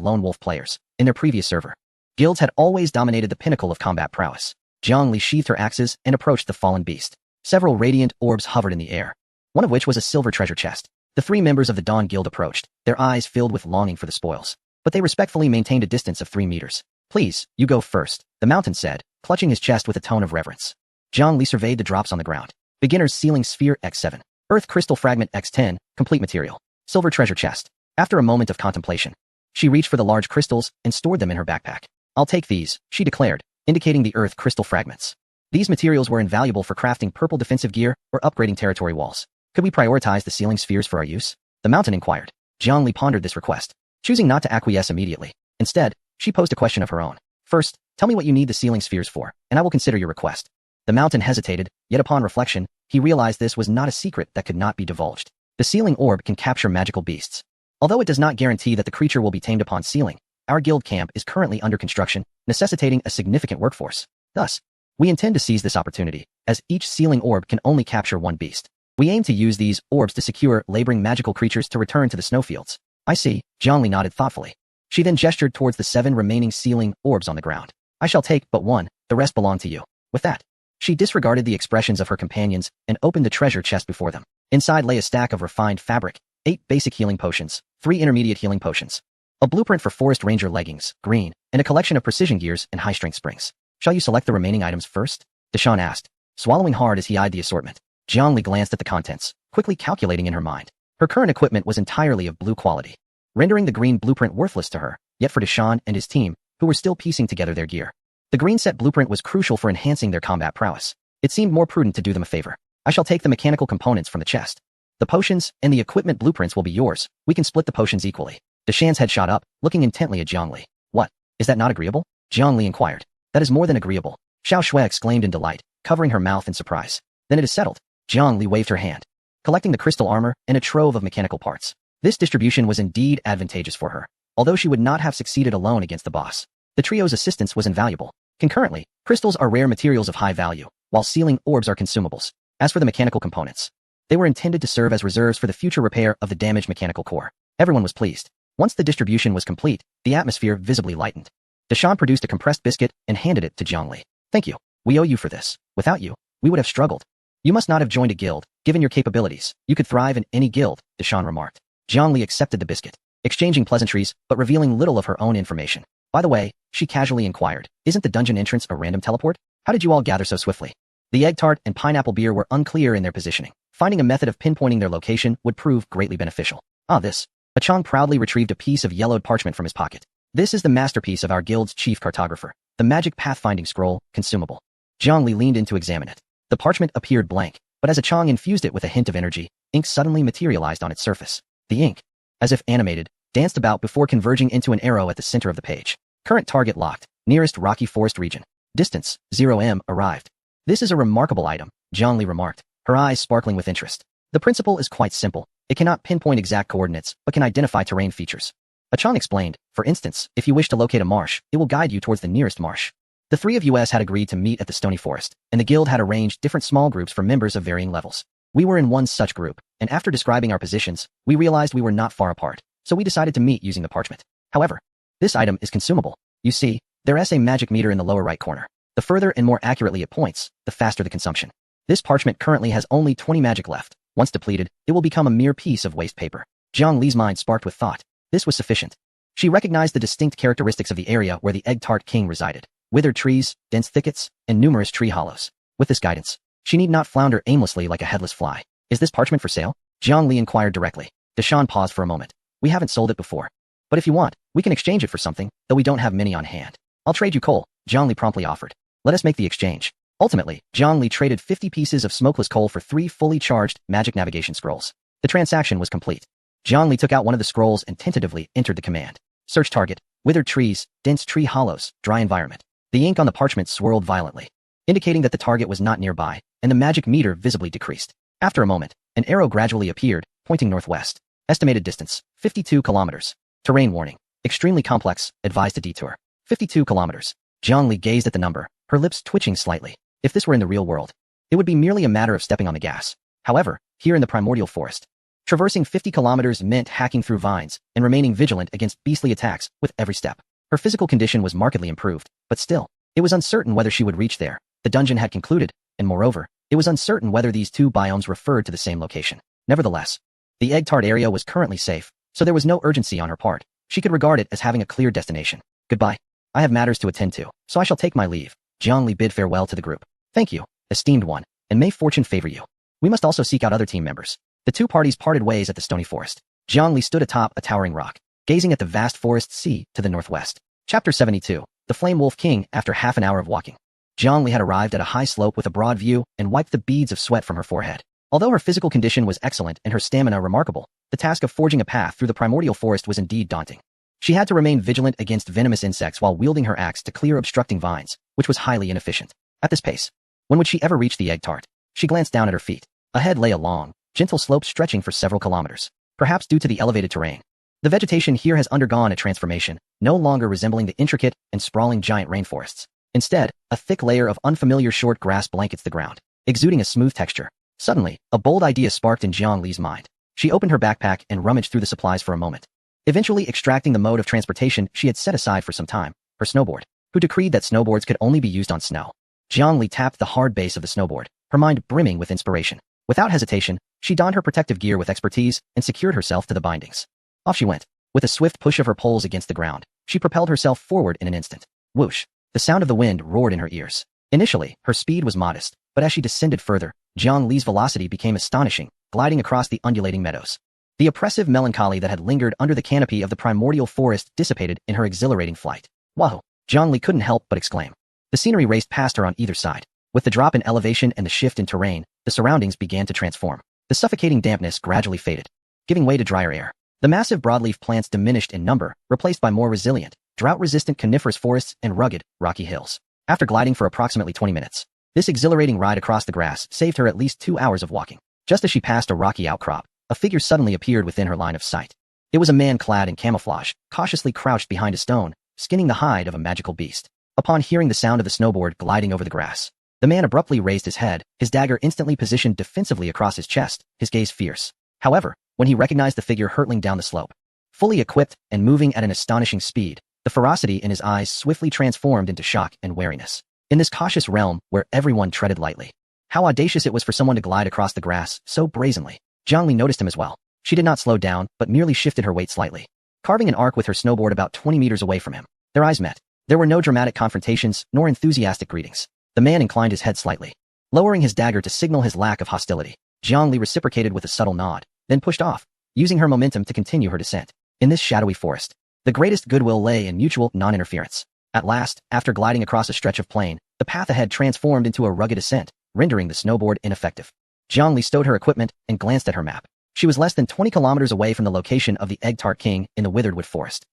lone wolf players. In their previous server, guilds had always dominated the pinnacle of combat prowess. Jiang Li sheathed her axes and approached the fallen beast. Several radiant orbs hovered in the air, one of which was a silver treasure chest. The 3 members of the Dawn Guild approached, their eyes filled with longing for the spoils, but they respectfully maintained a distance of 3 meters. Please, you go first, the mountain said, clutching his chest with a tone of reverence. Jiang Li surveyed the drops on the ground. Beginner's Sealing Sphere X7. Earth Crystal Fragment X10, complete material. Silver treasure chest. After a moment of contemplation, she reached for the large crystals and stored them in her backpack. I'll take these, she declared, indicating the Earth Crystal fragments. These materials were invaluable for crafting purple defensive gear or upgrading territory walls. Could we prioritize the sealing spheres for our use? The mountain inquired. Jiang Li pondered this request, choosing not to acquiesce immediately. Instead, she posed a question of her own. First, tell me what you need the sealing spheres for, and I will consider your request. The mountain hesitated, yet upon reflection, he realized this was not a secret that could not be divulged. The sealing orb can capture magical beasts. Although it does not guarantee that the creature will be tamed upon sealing, our guild camp is currently under construction, necessitating a significant workforce. Thus, we intend to seize this opportunity, as each sealing orb can only capture 1 beast. We aim to use these orbs to secure laboring magical creatures to return to the snowfields. I see, Jiang Li nodded thoughtfully. She then gestured towards the 7 remaining sealing orbs on the ground. I shall take but 1, the rest belong to you. With that, she disregarded the expressions of her companions and opened the treasure chest before them. Inside lay a stack of refined fabric, 8 basic healing potions, 3 intermediate healing potions, a blueprint for forest ranger leggings, green, and a collection of precision gears and high-strength springs. Shall you select the remaining items first? Deshawn asked, swallowing hard as he eyed the assortment. Jiangli glanced at the contents, quickly calculating in her mind. Her current equipment was entirely of blue quality, rendering the green blueprint worthless to her, yet for Deshawn and his team, who were still piecing together their gear. The green set blueprint was crucial for enhancing their combat prowess. It seemed more prudent to do them a favor. I shall take the mechanical components from the chest. The potions and the equipment blueprints will be yours. We can split the potions equally. Deshawn's head shot up, looking intently at Jiangli. What? Is that not agreeable? Jiangli inquired. That is more than agreeable. Xiao Shui exclaimed in delight, covering her mouth in surprise. Then it is settled. Jiangli waved her hand, collecting the crystal armor and a trove of mechanical parts. This distribution was indeed advantageous for her, although she would not have succeeded alone against the boss. The trio's assistance was invaluable. Concurrently, crystals are rare materials of high value, while sealing orbs are consumables. As for the mechanical components, they were intended to serve as reserves for the future repair of the damaged mechanical core. Everyone was pleased. Once the distribution was complete, the atmosphere visibly lightened. Deshawn produced a compressed biscuit and handed it to Jiangli. Thank you. We owe you for this. Without you, we would have struggled. You must not have joined a guild. Given your capabilities, you could thrive in any guild, Deshawn remarked. Jiangli accepted the biscuit, exchanging pleasantries but revealing little of her own information. By the way, she casually inquired, isn't the dungeon entrance a random teleport? How did you all gather so swiftly? The egg tart and pineapple beer were unclear in their positioning. Finding a method of pinpointing their location would prove greatly beneficial. This. Achong proudly retrieved a piece of yellowed parchment from his pocket. This is the masterpiece of our guild's chief cartographer, the magic pathfinding scroll, consumable. Jiangli leaned in to examine it. The parchment appeared blank, but as Achong infused it with a hint of energy, ink suddenly materialized on its surface. The ink, as if animated, danced about before converging into an arrow at the center of the page. Current target locked, nearest rocky forest region. Distance, 0m, arrived. This is a remarkable item, Jiangli remarked, her eyes sparkling with interest. The principle is quite simple. It cannot pinpoint exact coordinates, but can identify terrain features. Achong explained, for instance, if you wish to locate a marsh, it will guide you towards the nearest marsh. The three of us had agreed to meet at the Stony Forest, and the guild had arranged different small groups for members of varying levels. We were in one such group, and after describing our positions, we realized we were not far apart, so we decided to meet using the parchment. However, this item is consumable. You see, there is a magic meter in the lower right corner. The further and more accurately it points, the faster the consumption. This parchment currently has only 20 magic left. Once depleted, it will become a mere piece of waste paper. Jiang Li's mind sparked with thought. This was sufficient. She recognized the distinct characteristics of the area where the egg tart king resided. Withered trees, dense thickets, and numerous tree hollows. With this guidance, she need not flounder aimlessly like a headless fly. Is this parchment for sale? Jiang Li inquired directly. Deshawn paused for a moment. We haven't sold it before. But if you want, we can exchange it for something, though we don't have many on hand. I'll trade you coal, Jiang Li promptly offered. Let us make the exchange. Ultimately, Jiang Li traded 50 pieces of smokeless coal for 3 fully charged magic navigation scrolls. The transaction was complete. Jiang Li took out one of the scrolls and tentatively entered the command. Search target, withered trees, dense tree hollows, dry environment. The ink on the parchment swirled violently, indicating that the target was not nearby, and the magic meter visibly decreased. After a moment, an arrow gradually appeared, pointing northwest. Estimated distance, 52 kilometers. Terrain warning, extremely complex, advised to detour. 52 kilometers. Jiang Li gazed at the number, her lips twitching slightly. If this were in the real world, it would be merely a matter of stepping on the gas. However, here in the primordial forest, traversing 50 kilometers meant hacking through vines and remaining vigilant against beastly attacks with every step. Her physical condition was markedly improved, but still, it was uncertain whether she would reach there. The dungeon had concluded, and moreover, it was uncertain whether these two biomes referred to the same location. Nevertheless, the egg tart area was currently safe, so there was no urgency on her part. She could regard it as having a clear destination. Goodbye. I have matters to attend to, so I shall take my leave. Jiang Li bid farewell to the group. Thank you, esteemed one, and may fortune favor you. We must also seek out other team members. The two parties parted ways at the Stony Forest. Jiang Li stood atop a towering rock, gazing at the vast forest sea to the northwest. Chapter 72. The Flame Wolf King. After half an hour of walking, Jiang Li had arrived at a high slope with a broad view and wiped the beads of sweat from her forehead. Although her physical condition was excellent and her stamina remarkable, the task of forging a path through the primordial forest was indeed daunting. She had to remain vigilant against venomous insects while wielding her axe to clear obstructing vines, which was highly inefficient. At this pace, when would she ever reach the egg tart? She glanced down at her feet. Ahead lay a long, gentle slope stretching for several kilometers, perhaps due to the elevated terrain. The vegetation here has undergone a transformation, no longer resembling the intricate and sprawling giant rainforests. Instead, a thick layer of unfamiliar short grass blankets the ground, exuding a smooth texture. Suddenly, a bold idea sparked in Jiang Li's mind. She opened her backpack and rummaged through the supplies for a moment, eventually extracting the mode of transportation she had set aside for some time, her snowboard. Who decreed that snowboards could only be used on snow? Jiang Li tapped the hard base of the snowboard, her mind brimming with inspiration. Without hesitation, she donned her protective gear with expertise and secured herself to the bindings. Off she went. With a swift push of her poles against the ground, she propelled herself forward in an instant. Whoosh! The sound of the wind roared in her ears. Initially, her speed was modest, but as she descended further, Jiang Li's velocity became astonishing, gliding across the undulating meadows. The oppressive melancholy that had lingered under the canopy of the primordial forest dissipated in her exhilarating flight. Whoa! Jiang Li couldn't help but exclaim. The scenery raced past her on either side. With the drop in elevation and the shift in terrain, the surroundings began to transform. The suffocating dampness gradually faded, giving way to drier air. The massive broadleaf plants diminished in number, replaced by more resilient, drought-resistant coniferous forests and rugged, rocky hills. After gliding for approximately 20 minutes, this exhilarating ride across the grass saved her at least 2 hours of walking. Just as she passed a rocky outcrop, a figure suddenly appeared within her line of sight. It was a man clad in camouflage, cautiously crouched behind a stone, skinning the hide of a magical beast. Upon hearing the sound of the snowboard gliding over the grass, the man abruptly raised his head, his dagger instantly positioned defensively across his chest, his gaze fierce. However, when he recognized the figure hurtling down the slope, fully equipped and moving at an astonishing speed, the ferocity in his eyes swiftly transformed into shock and wariness. In this cautious realm where everyone treaded lightly, how audacious it was for someone to glide across the grass so brazenly. Jiang Li noticed him as well. She did not slow down, but merely shifted her weight slightly, carving an arc with her snowboard about 20 meters away from him. Their eyes met. There were no dramatic confrontations, nor enthusiastic greetings. The man inclined his head slightly, lowering his dagger to signal his lack of hostility. Jiang Li reciprocated with a subtle nod, then pushed off, using her momentum to continue her descent. In this shadowy forest, the greatest goodwill lay in mutual non-interference. At last, after gliding across a stretch of plain, the path ahead transformed into a rugged ascent, rendering the snowboard ineffective. Jiang Li stowed her equipment and glanced at her map. She was less than 20 kilometers away from the location of the Egg-Tart King in the Witheredwood Forest.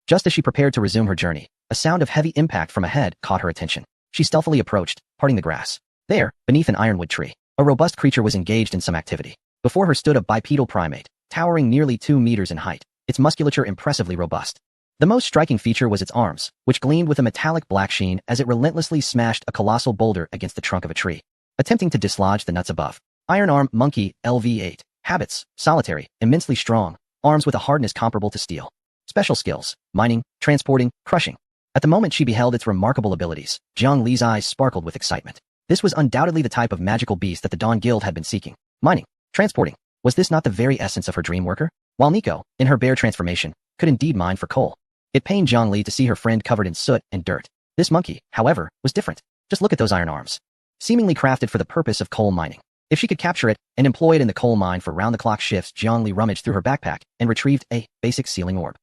Just as she prepared to resume her journey, a sound of heavy impact from ahead caught her attention. She stealthily approached, parting the grass. There, beneath an ironwood tree, a robust creature was engaged in some activity. Before her stood a bipedal primate, towering nearly 2 meters in height, its musculature impressively robust. The most striking feature was its arms, which gleamed with a metallic black sheen as it relentlessly smashed a colossal boulder against the trunk of a tree, attempting to dislodge the nuts above. Iron Arm Monkey LV8. Habits: solitary, immensely strong, arms with a hardness comparable to steel. Special skills: mining, transporting, crushing. At the moment she beheld its remarkable abilities, Jiang Li's eyes sparkled with excitement. This was undoubtedly the type of magical beast that the Dawn Guild had been seeking. Mining, transporting. Was this not the very essence of her dream worker? While Nico, in her bear transformation, could indeed mine for coal, it pained Jiang Li to see her friend covered in soot and dirt. This monkey, however, was different. Just look at those iron arms. Seemingly crafted for the purpose of coal mining. If she could capture it and employ it in the coal mine for round-the-clock shifts, Jiang Li rummaged through her backpack and retrieved a basic sealing orb.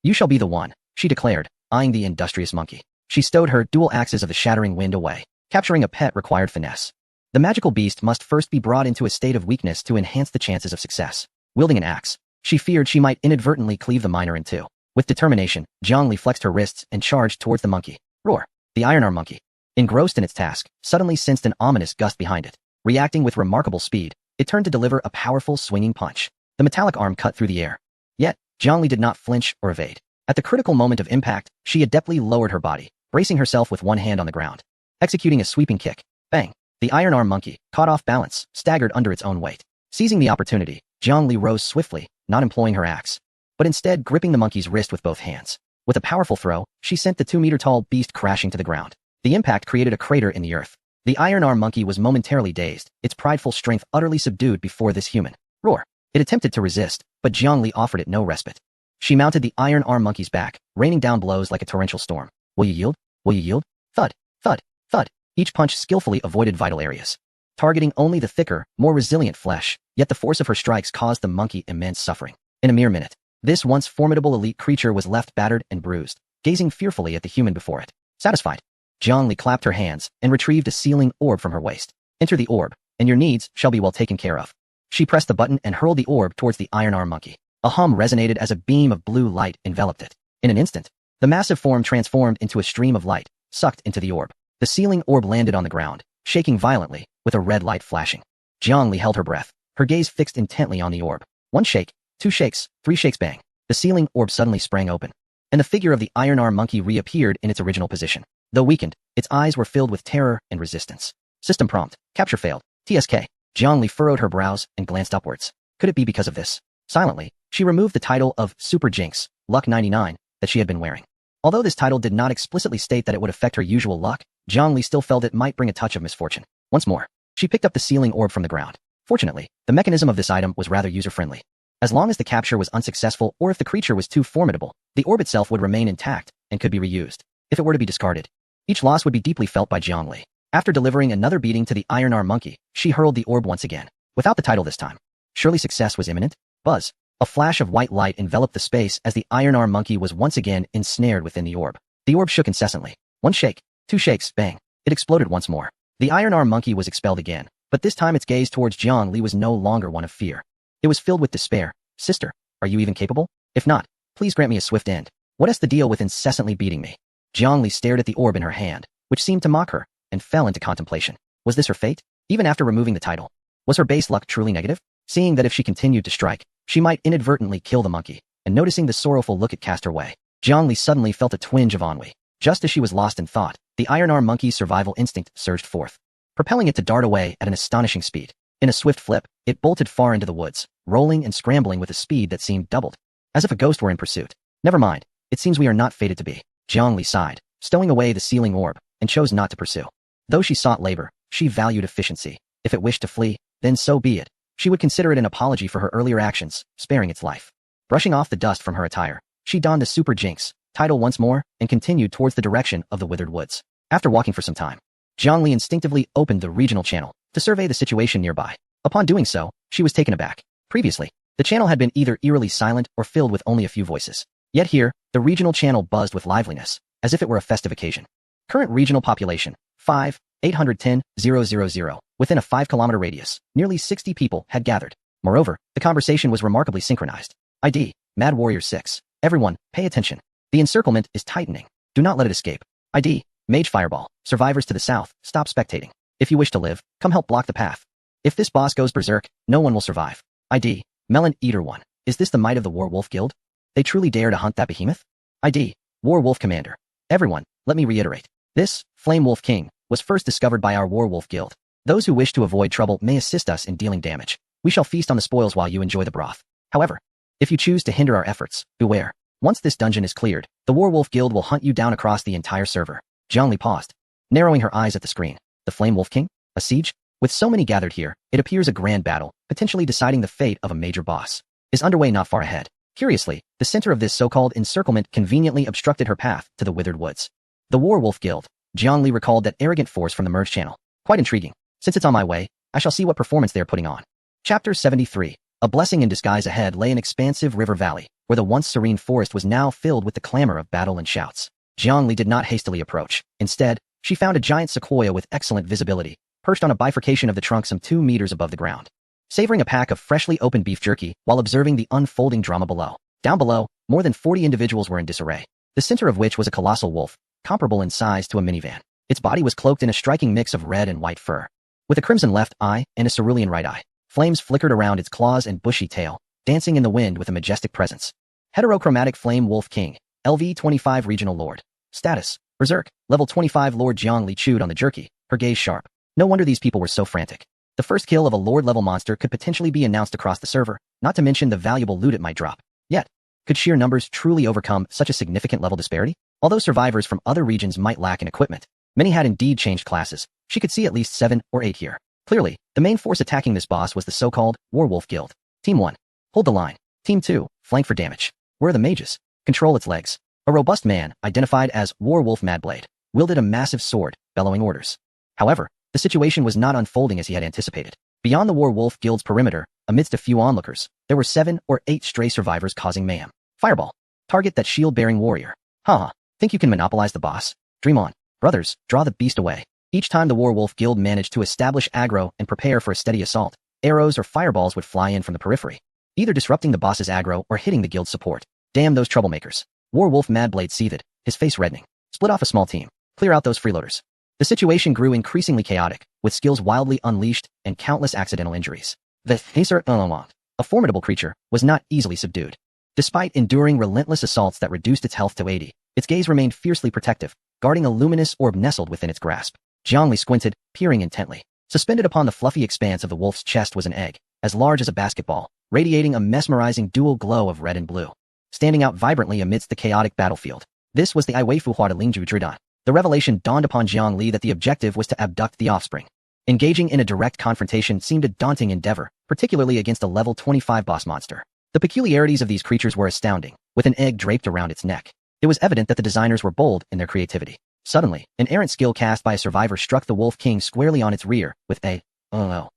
You shall be the one, she declared, eyeing the industrious monkey. She stowed her dual axes of the shattering wind away. Capturing a pet required finesse. The magical beast must first be brought into a state of weakness to enhance the chances of success. Wielding an axe, she feared she might inadvertently cleave the miner in two. With determination, Jiang Li flexed her wrists and charged towards the monkey. Roar! The iron arm monkey, engrossed in its task, suddenly sensed an ominous gust behind it. Reacting with remarkable speed, it turned to deliver a powerful swinging punch. The metallic arm cut through the air. Yet, Jiang Li did not flinch or evade. At the critical moment of impact, she adeptly lowered her body, bracing herself with one hand on the ground. Executing a sweeping kick. Bang! The iron arm monkey, caught off balance, staggered under its own weight. Seizing the opportunity, Jiang Li rose swiftly, not employing her axe, but instead gripping the monkey's wrist with both hands. With a powerful throw, she sent the 2-meter-tall beast crashing to the ground. The impact created a crater in the earth. The iron arm monkey was momentarily dazed, its prideful strength utterly subdued before this human. Roar! It attempted to resist, but Jiang Li offered it no respite. She mounted the iron arm monkey's back, raining down blows like a torrential storm. Will you yield? Will you yield? Thud! Thud! Thud! Each punch skillfully avoided vital areas, targeting only the thicker, more resilient flesh, yet the force of her strikes caused the monkey immense suffering. In a mere minute, this once formidable elite creature was left battered and bruised, gazing fearfully at the human before it. Satisfied, Jiang Li clapped her hands and retrieved a sealing orb from her waist. Enter the orb, and your needs shall be well taken care of. She pressed the button and hurled the orb towards the iron arm monkey. A hum resonated as a beam of blue light enveloped it. In an instant, the massive form transformed into a stream of light, sucked into the orb. The sealing orb landed on the ground, shaking violently, with a red light flashing. Jiang Li held her breath, her gaze fixed intently on the orb. 1 shake, 2 shakes, 3 shakes, bang. The sealing orb suddenly sprang open, and the figure of the iron arm monkey reappeared in its original position. Though weakened, its eyes were filled with terror and resistance. System prompt: capture failed. TSK. Jiang Li furrowed her brows and glanced upwards. Could it be because of this? Silently, she removed the title of Super Jinx, Luck 99, that she had been wearing. Although this title did not explicitly state that it would affect her usual luck, Jiang Li still felt it might bring a touch of misfortune. Once more, she picked up the sealing orb from the ground. Fortunately, the mechanism of this item was rather user-friendly. As long as the capture was unsuccessful or if the creature was too formidable, the orb itself would remain intact and could be reused. If it were to be discarded, Each loss would be deeply felt by Jiangli. After delivering another beating to the iron arm monkey, she hurled the orb once again, without the title this time. Surely success was imminent? Buzz. A flash of white light enveloped the space as the iron arm monkey was once again ensnared within the orb. The orb shook incessantly. One shake, two shakes, bang. It exploded once more. The iron arm monkey was expelled again, but this time its gaze towards Jiangli was no longer one of fear. It was filled with despair. Sister, are you even capable? If not, please grant me a swift end. What is the deal with incessantly beating me? Jiangli stared at the orb in her hand, which seemed to mock her, and fell into contemplation. Was this her fate? Even after removing the title, was her base luck truly negative? Seeing that if she continued to strike, she might inadvertently kill the monkey, and noticing the sorrowful look it cast her way, Jiangli suddenly felt a twinge of ennui. Just as she was lost in thought, the iron arm monkey's survival instinct surged forth, propelling it to dart away at an astonishing speed. In a swift flip, it bolted far into the woods, rolling and scrambling with a speed that seemed doubled, as if a ghost were in pursuit. Never mind, it seems we are not fated to be. Jiangli sighed, stowing away the sealing orb, and chose not to pursue. Though she sought labor, she valued efficiency. If it wished to flee, then so be it. She would consider it an apology for her earlier actions, sparing its life. Brushing off the dust from her attire, she donned the Super Jinx title once more and continued towards the direction of the withered woods. After walking for some time, Jiangli instinctively opened the regional channel to survey the situation nearby. Upon doing so, she was taken aback. Previously, the channel had been either eerily silent or filled with only a few voices. Yet here, the regional channel buzzed with liveliness, as if it were a festive occasion. Current regional population, 5,810,000. Within a 5-kilometer radius, nearly 60 people had gathered. Moreover, the conversation was remarkably synchronized. ID, Mad Warrior 6. Everyone, pay attention. The encirclement is tightening. Do not let it escape. ID, Mage Fireball. Survivors to the south, stop spectating. If you wish to live, come help block the path. If this boss goes berserk, no one will survive. ID, Melon Eater 1. Is this the might of the Werewolf Guild? They truly dare to hunt that behemoth? ID, Werewolf Commander. Everyone, let me reiterate. This, Flame Wolf King, was first discovered by our Werewolf Guild. Those who wish to avoid trouble may assist us in dealing damage. We shall feast on the spoils while you enjoy the broth. However, if you choose to hinder our efforts, beware. Once this dungeon is cleared, the Werewolf Guild will hunt you down across the entire server. Jiangli paused, narrowing her eyes at the screen. The Flame Wolf King? A siege? With so many gathered here, it appears a grand battle, potentially deciding the fate of a major boss, is underway not far ahead. Curiously, the center of this so-called encirclement conveniently obstructed her path to the withered woods. The Werewolf Guild. Jiangli recalled that arrogant force from the merge channel. Quite intriguing. Since it's on my way, I shall see what performance they're putting on. Chapter 73. A blessing in disguise ahead lay an expansive river valley, where the once serene forest was now filled with the clamor of battle and shouts. Jiangli did not hastily approach. Instead, she found a giant sequoia with excellent visibility, perched on a bifurcation of the trunk some 2 meters above the ground. Savoring a pack of freshly opened beef jerky while observing the unfolding drama below. Down below, more than 40 individuals were in disarray, the center of which was a colossal wolf, comparable in size to a minivan. Its body was cloaked in a striking mix of red and white fur. With a crimson left eye and a cerulean right eye, flames flickered around its claws and bushy tail, dancing in the wind with a majestic presence. Heterochromatic Flame Wolf King, LV 25 Regional Lord. Status, Berserk, Level 25 Lord. Jiangli chewed on the jerky, her gaze sharp. No wonder these people were so frantic. The first kill of a Lord-level monster could potentially be announced across the server, not to mention the valuable loot it might drop. Yet, could sheer numbers truly overcome such a significant level disparity? Although survivors from other regions might lack in equipment, many had indeed changed classes. She could see at least 7 or 8 here. Clearly, the main force attacking this boss was the so-called Werewolf Guild. Team 1. Hold the line. Team 2. Flank for damage. Where are the mages? Control its legs. A robust man, identified as Warwolf Madblade, wielded a massive sword, bellowing orders. However, the situation was not unfolding as he had anticipated. Beyond the Werewolf Guild's perimeter, amidst a few onlookers, there were 7 or 8 stray survivors causing mayhem. Fireball. Target that shield-bearing warrior. Haha. Think you can monopolize the boss? Dream on. Brothers, draw the beast away. Each time the Werewolf Guild managed to establish aggro and prepare for a steady assault, arrows or fireballs would fly in from the periphery, either disrupting the boss's aggro or hitting the guild's support. Damn those troublemakers. Warwolf Madblade seethed, his face reddening. Split off a small team. Clear out those freeloaders. The situation grew increasingly chaotic, with skills wildly unleashed and countless accidental injuries. The Acer, a formidable creature, was not easily subdued. Despite enduring relentless assaults that reduced its health to 80, its gaze remained fiercely protective, guarding a luminous orb nestled within its grasp. Jiangli squinted, peering intently. Suspended upon the fluffy expanse of the wolf's chest was an egg, as large as a basketball, radiating a mesmerizing dual glow of red and blue, standing out vibrantly amidst the chaotic battlefield. This was the Iwaifu Hua de Lingju Dridan. The revelation dawned upon Jiangli that the objective was to abduct the offspring. Engaging in a direct confrontation seemed a daunting endeavor, particularly against a level 25 boss monster. The peculiarities of these creatures were astounding, with an egg draped around its neck. It was evident that the designers were bold in their creativity. Suddenly, an errant skill cast by a survivor struck the Wolf King squarely on its rear with a, "oh no."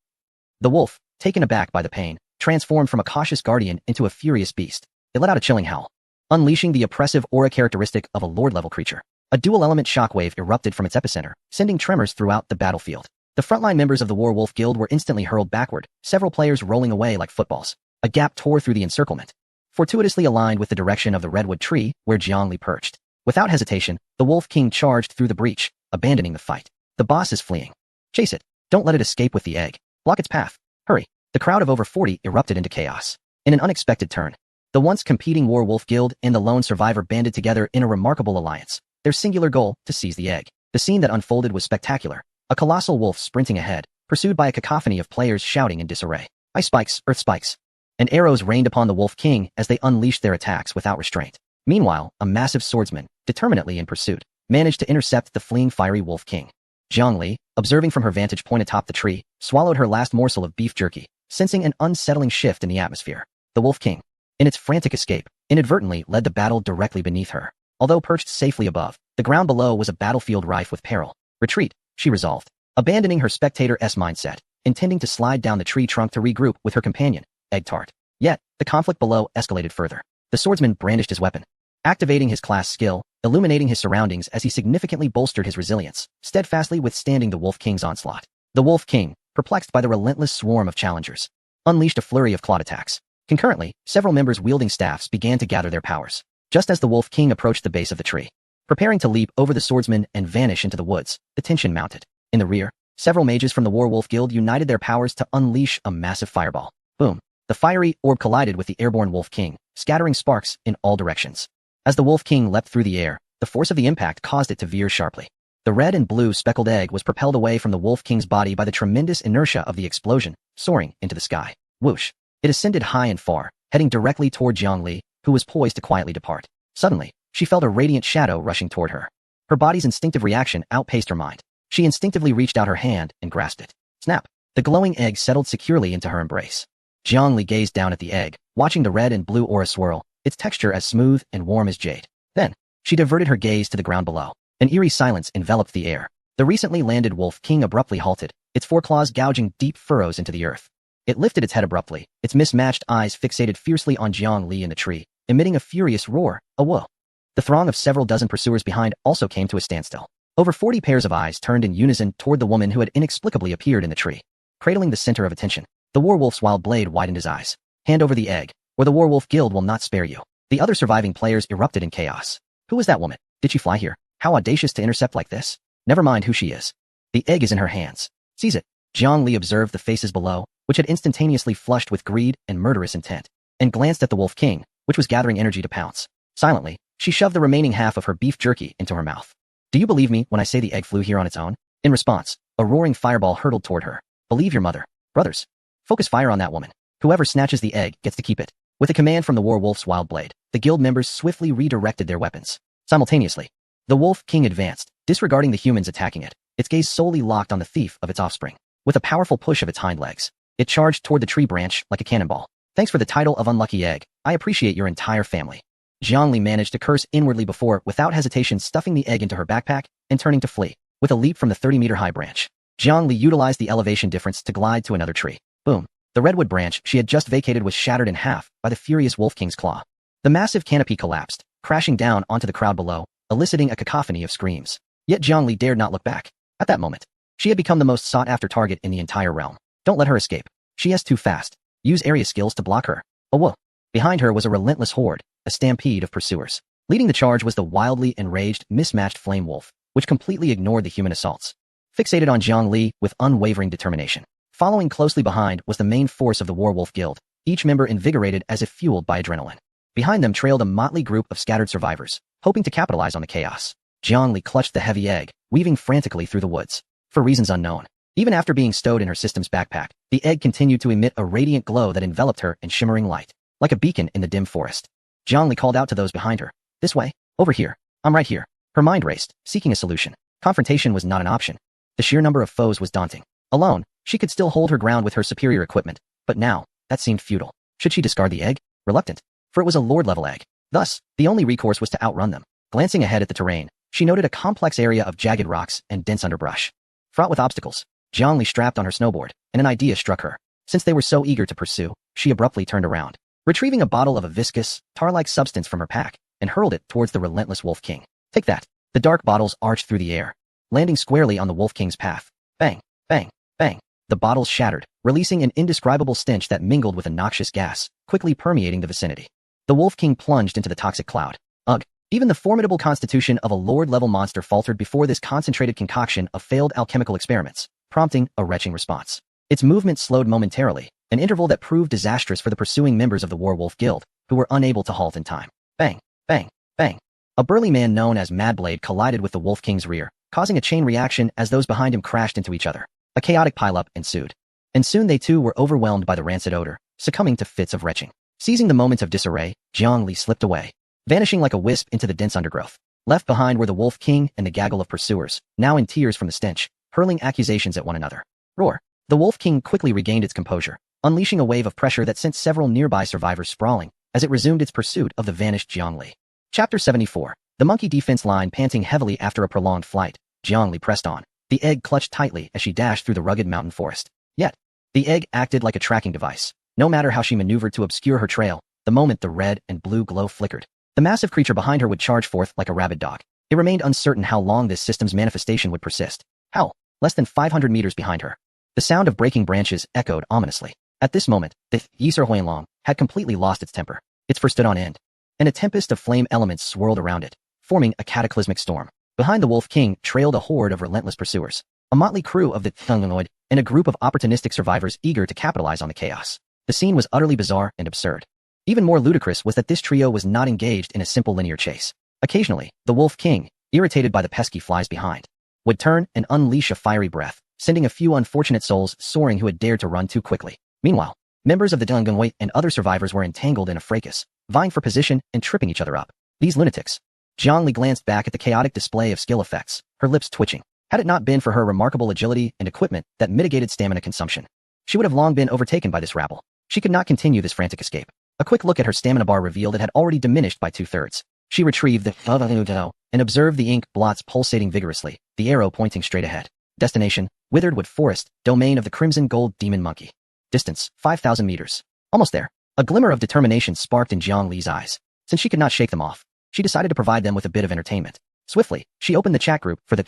The wolf, taken aback by the pain, transformed from a cautious guardian into a furious beast. It let out a chilling howl, unleashing the oppressive aura characteristic of a lord-level creature. A dual-element shockwave erupted from its epicenter, sending tremors throughout the battlefield. The frontline members of the Werewolf Guild were instantly hurled backward, several players rolling away like footballs. A gap tore through the encirclement, fortuitously aligned with the direction of the redwood tree where Jiangli perched. Without hesitation, the Wolf King charged through the breach, abandoning the fight. The boss is fleeing. Chase it. Don't let it escape with the egg. Block its path. Hurry. The crowd of over 40 erupted into chaos. In an unexpected turn, the once competing Werewolf Guild and the lone survivor banded together in a remarkable alliance, their singular goal to seize the egg. The scene that unfolded was spectacular. A colossal wolf sprinting ahead, pursued by a cacophony of players shouting in disarray. Ice spikes, earth spikes, and arrows rained upon the Wolf King as they unleashed their attacks without restraint. Meanwhile, a massive swordsman, determinately in pursuit, managed to intercept the fleeing fiery Wolf King. Jiangli, observing from her vantage point atop the tree, swallowed her last morsel of beef jerky, sensing an unsettling shift in the atmosphere. The Wolf King, in its frantic escape, inadvertently led the battle directly beneath her. Although perched safely above, the ground below was a battlefield rife with peril. Retreat, she resolved, abandoning her spectator-s mindset, intending to slide down the tree trunk to regroup with her companion, Egg Tart. Yet, the conflict below escalated further. The swordsman brandished his weapon, activating his class skill, illuminating his surroundings as he significantly bolstered his resilience, steadfastly withstanding the Wolf King's onslaught. The Wolf King, perplexed by the relentless swarm of challengers, unleashed a flurry of clawed attacks. Concurrently, several members wielding staffs began to gather their powers. Just as the Wolf King approached the base of the tree, preparing to leap over the swordsman and vanish into the woods, the tension mounted. In the rear, several mages from the Werewolf Guild united their powers to unleash a massive fireball. Boom! The fiery orb collided with the airborne Wolf King, scattering sparks in all directions. As the Wolf King leapt through the air, the force of the impact caused it to veer sharply. The red and blue speckled egg was propelled away from the Wolf King's body by the tremendous inertia of the explosion, soaring into the sky. Whoosh! It ascended high and far, heading directly toward Jiangli, who was poised to quietly depart. Suddenly, she felt a radiant shadow rushing toward her. Her body's instinctive reaction outpaced her mind. She instinctively reached out her hand and grasped it. Snap! The glowing egg settled securely into her embrace. Jiangli gazed down at the egg, watching the red and blue aura swirl, its texture as smooth and warm as jade. Then, she diverted her gaze to the ground below. An eerie silence enveloped the air. The recently landed Wolf King abruptly halted, its foreclaws gouging deep furrows into the earth. It lifted its head abruptly, its mismatched eyes fixated fiercely on Jiangli in the tree, emitting a furious roar, a whoa. The throng of several dozen pursuers behind also came to a standstill. Over 40 pairs of eyes turned in unison toward the woman who had inexplicably appeared in the tree. Cradling the center of attention, the werewolf's wild blade widened his eyes. Hand over the egg, or the Werewolf Guild will not spare you. The other surviving players erupted in chaos. Who was that woman? Did she fly here? How audacious to intercept like this? Never mind who she is. The egg is in her hands. Seize it. Jiangli observed the faces below, which had instantaneously flushed with greed and murderous intent, and glanced at the Wolf King, which was gathering energy to pounce. Silently, she shoved the remaining half of her beef jerky into her mouth. Do you believe me when I say the egg flew here on its own? In response, a roaring fireball hurtled toward her. Believe your mother. Brothers, focus fire on that woman. Whoever snatches the egg gets to keep it. With a command from the werewolf's wild blade, the guild members swiftly redirected their weapons. Simultaneously, the Wolf King advanced, disregarding the humans attacking it, its gaze solely locked on the thief of its offspring. With a powerful push of its hind legs, it charged toward the tree branch like a cannonball. Thanks for the title of Unlucky Egg. I appreciate your entire family. Jiangli managed to curse inwardly before, without hesitation, stuffing the egg into her backpack and turning to flee. With a leap from the 30-meter high branch, Jiangli utilized the elevation difference to glide to another tree. Boom. The redwood branch she had just vacated was shattered in half by the furious Wolf King's claw. The massive canopy collapsed, crashing down onto the crowd below, eliciting a cacophony of screams. Yet Jiangli dared not look back. At that moment, she had become the most sought-after target in the entire realm. Don't let her escape. She is too fast. Use area skills to block her. Oh whoa. Behind her was a relentless horde, a stampede of pursuers. Leading the charge was the wildly enraged, mismatched flame wolf, which completely ignored the human assaults. Fixated on Jiangli with unwavering determination. Following closely behind was the main force of the Werewolf Guild, each member invigorated as if fueled by adrenaline. Behind them trailed a motley group of scattered survivors, hoping to capitalize on the chaos. Jiangli clutched the heavy egg, weaving frantically through the woods. For reasons unknown, even after being stowed in her system's backpack, the egg continued to emit a radiant glow that enveloped her in shimmering light, like a beacon in the dim forest. Jiangli called out to those behind her. This way. Over here. I'm right here. Her mind raced, seeking a solution. Confrontation was not an option. The sheer number of foes was daunting. Alone, she could still hold her ground with her superior equipment, but now, that seemed futile. Should she discard the egg? Reluctant. For it was a lord-level egg. Thus, the only recourse was to outrun them. Glancing ahead at the terrain, She noted a complex area of jagged rocks and dense underbrush. Fraught with obstacles, Jiangli strapped on her snowboard, and an idea struck her. Since they were so eager to pursue, she abruptly turned around, retrieving a bottle of a viscous, tar-like substance from her pack, and hurled it towards the relentless Wolf King. Take that! The dark bottles arched through the air, landing squarely on the Wolf King's path. Bang! Bang! Bang! The bottles shattered, releasing an indescribable stench that mingled with a noxious gas, quickly permeating the vicinity. The Wolf King plunged into the toxic cloud. Ugh! Even the formidable constitution of a lord-level monster faltered before this concentrated concoction of failed alchemical experiments, prompting a retching response. Its movement slowed momentarily, an interval that proved disastrous for the pursuing members of the Werewolf Guild, who were unable to halt in time. Bang! Bang! Bang! A burly man known as Madblade collided with the Wolf King's rear, causing a chain reaction as those behind him crashed into each other. A chaotic pileup ensued. And soon they too were overwhelmed by the rancid odor, succumbing to fits of retching. Seizing the moment of disarray, Jiangli slipped away, vanishing like a wisp into the dense undergrowth. Left behind were the Wolf King and the gaggle of pursuers, now in tears from the stench, hurling accusations at one another. Roar! The Wolf King quickly regained its composure, unleashing a wave of pressure that sent several nearby survivors sprawling, as it resumed its pursuit of the vanished Jiangli. Chapter 74. The monkey defense line panting heavily after a prolonged flight, Jiangli pressed on, the egg clutched tightly as she dashed through the rugged mountain forest. Yet, the egg acted like a tracking device. No matter how she maneuvered to obscure her trail, the moment the red and blue glow flickered, the massive creature behind her would charge forth like a rabid dog. It remained uncertain how long this system's manifestation would persist. Hell, less than 500 meters behind her. The sound of breaking branches echoed ominously. At this moment, the Yiser Huanglong had completely lost its temper. Its fur stood on end, and a tempest of flame elements swirled around it, forming a cataclysmic storm. Behind the Wolf King trailed a horde of relentless pursuers, a motley crew of the humanoid, and a group of opportunistic survivors eager to capitalize on the chaos. The scene was utterly bizarre and absurd. Even more ludicrous was that this trio was not engaged in a simple linear chase. Occasionally, the Wolf King, irritated by the pesky flies behind, would turn and unleash a fiery breath, sending a few unfortunate souls soaring who had dared to run too quickly. Meanwhile, members of the Dungungwei and other survivors were entangled in a fracas, vying for position and tripping each other up. These lunatics. Jiangli glanced back at the chaotic display of skill effects, her lips twitching. Had it not been for her remarkable agility and equipment that mitigated stamina consumption, she would have long been overtaken by this rabble. She could not continue this frantic escape. A quick look at her stamina bar revealed it had already diminished by 2/3. She retrieved the and observed the ink blots pulsating vigorously, the arrow pointing straight ahead. Destination, Withered Wood Forest, domain of the Crimson Gold Demon Monkey. Distance, 5,000 meters. Almost there. A glimmer of determination sparked in Jiangli's eyes. Since she could not shake them off, she decided to provide them with a bit of entertainment. Swiftly, she opened the chat group for the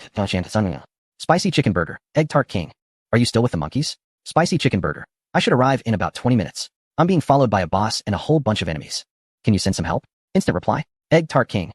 Spicy Chicken Burger, Egg Tart King. Are you still with the monkeys? Spicy Chicken Burger. I should arrive in about 20 minutes. I'm being followed by a boss and a whole bunch of enemies. Can you send some help? Instant reply. Egg Tart King.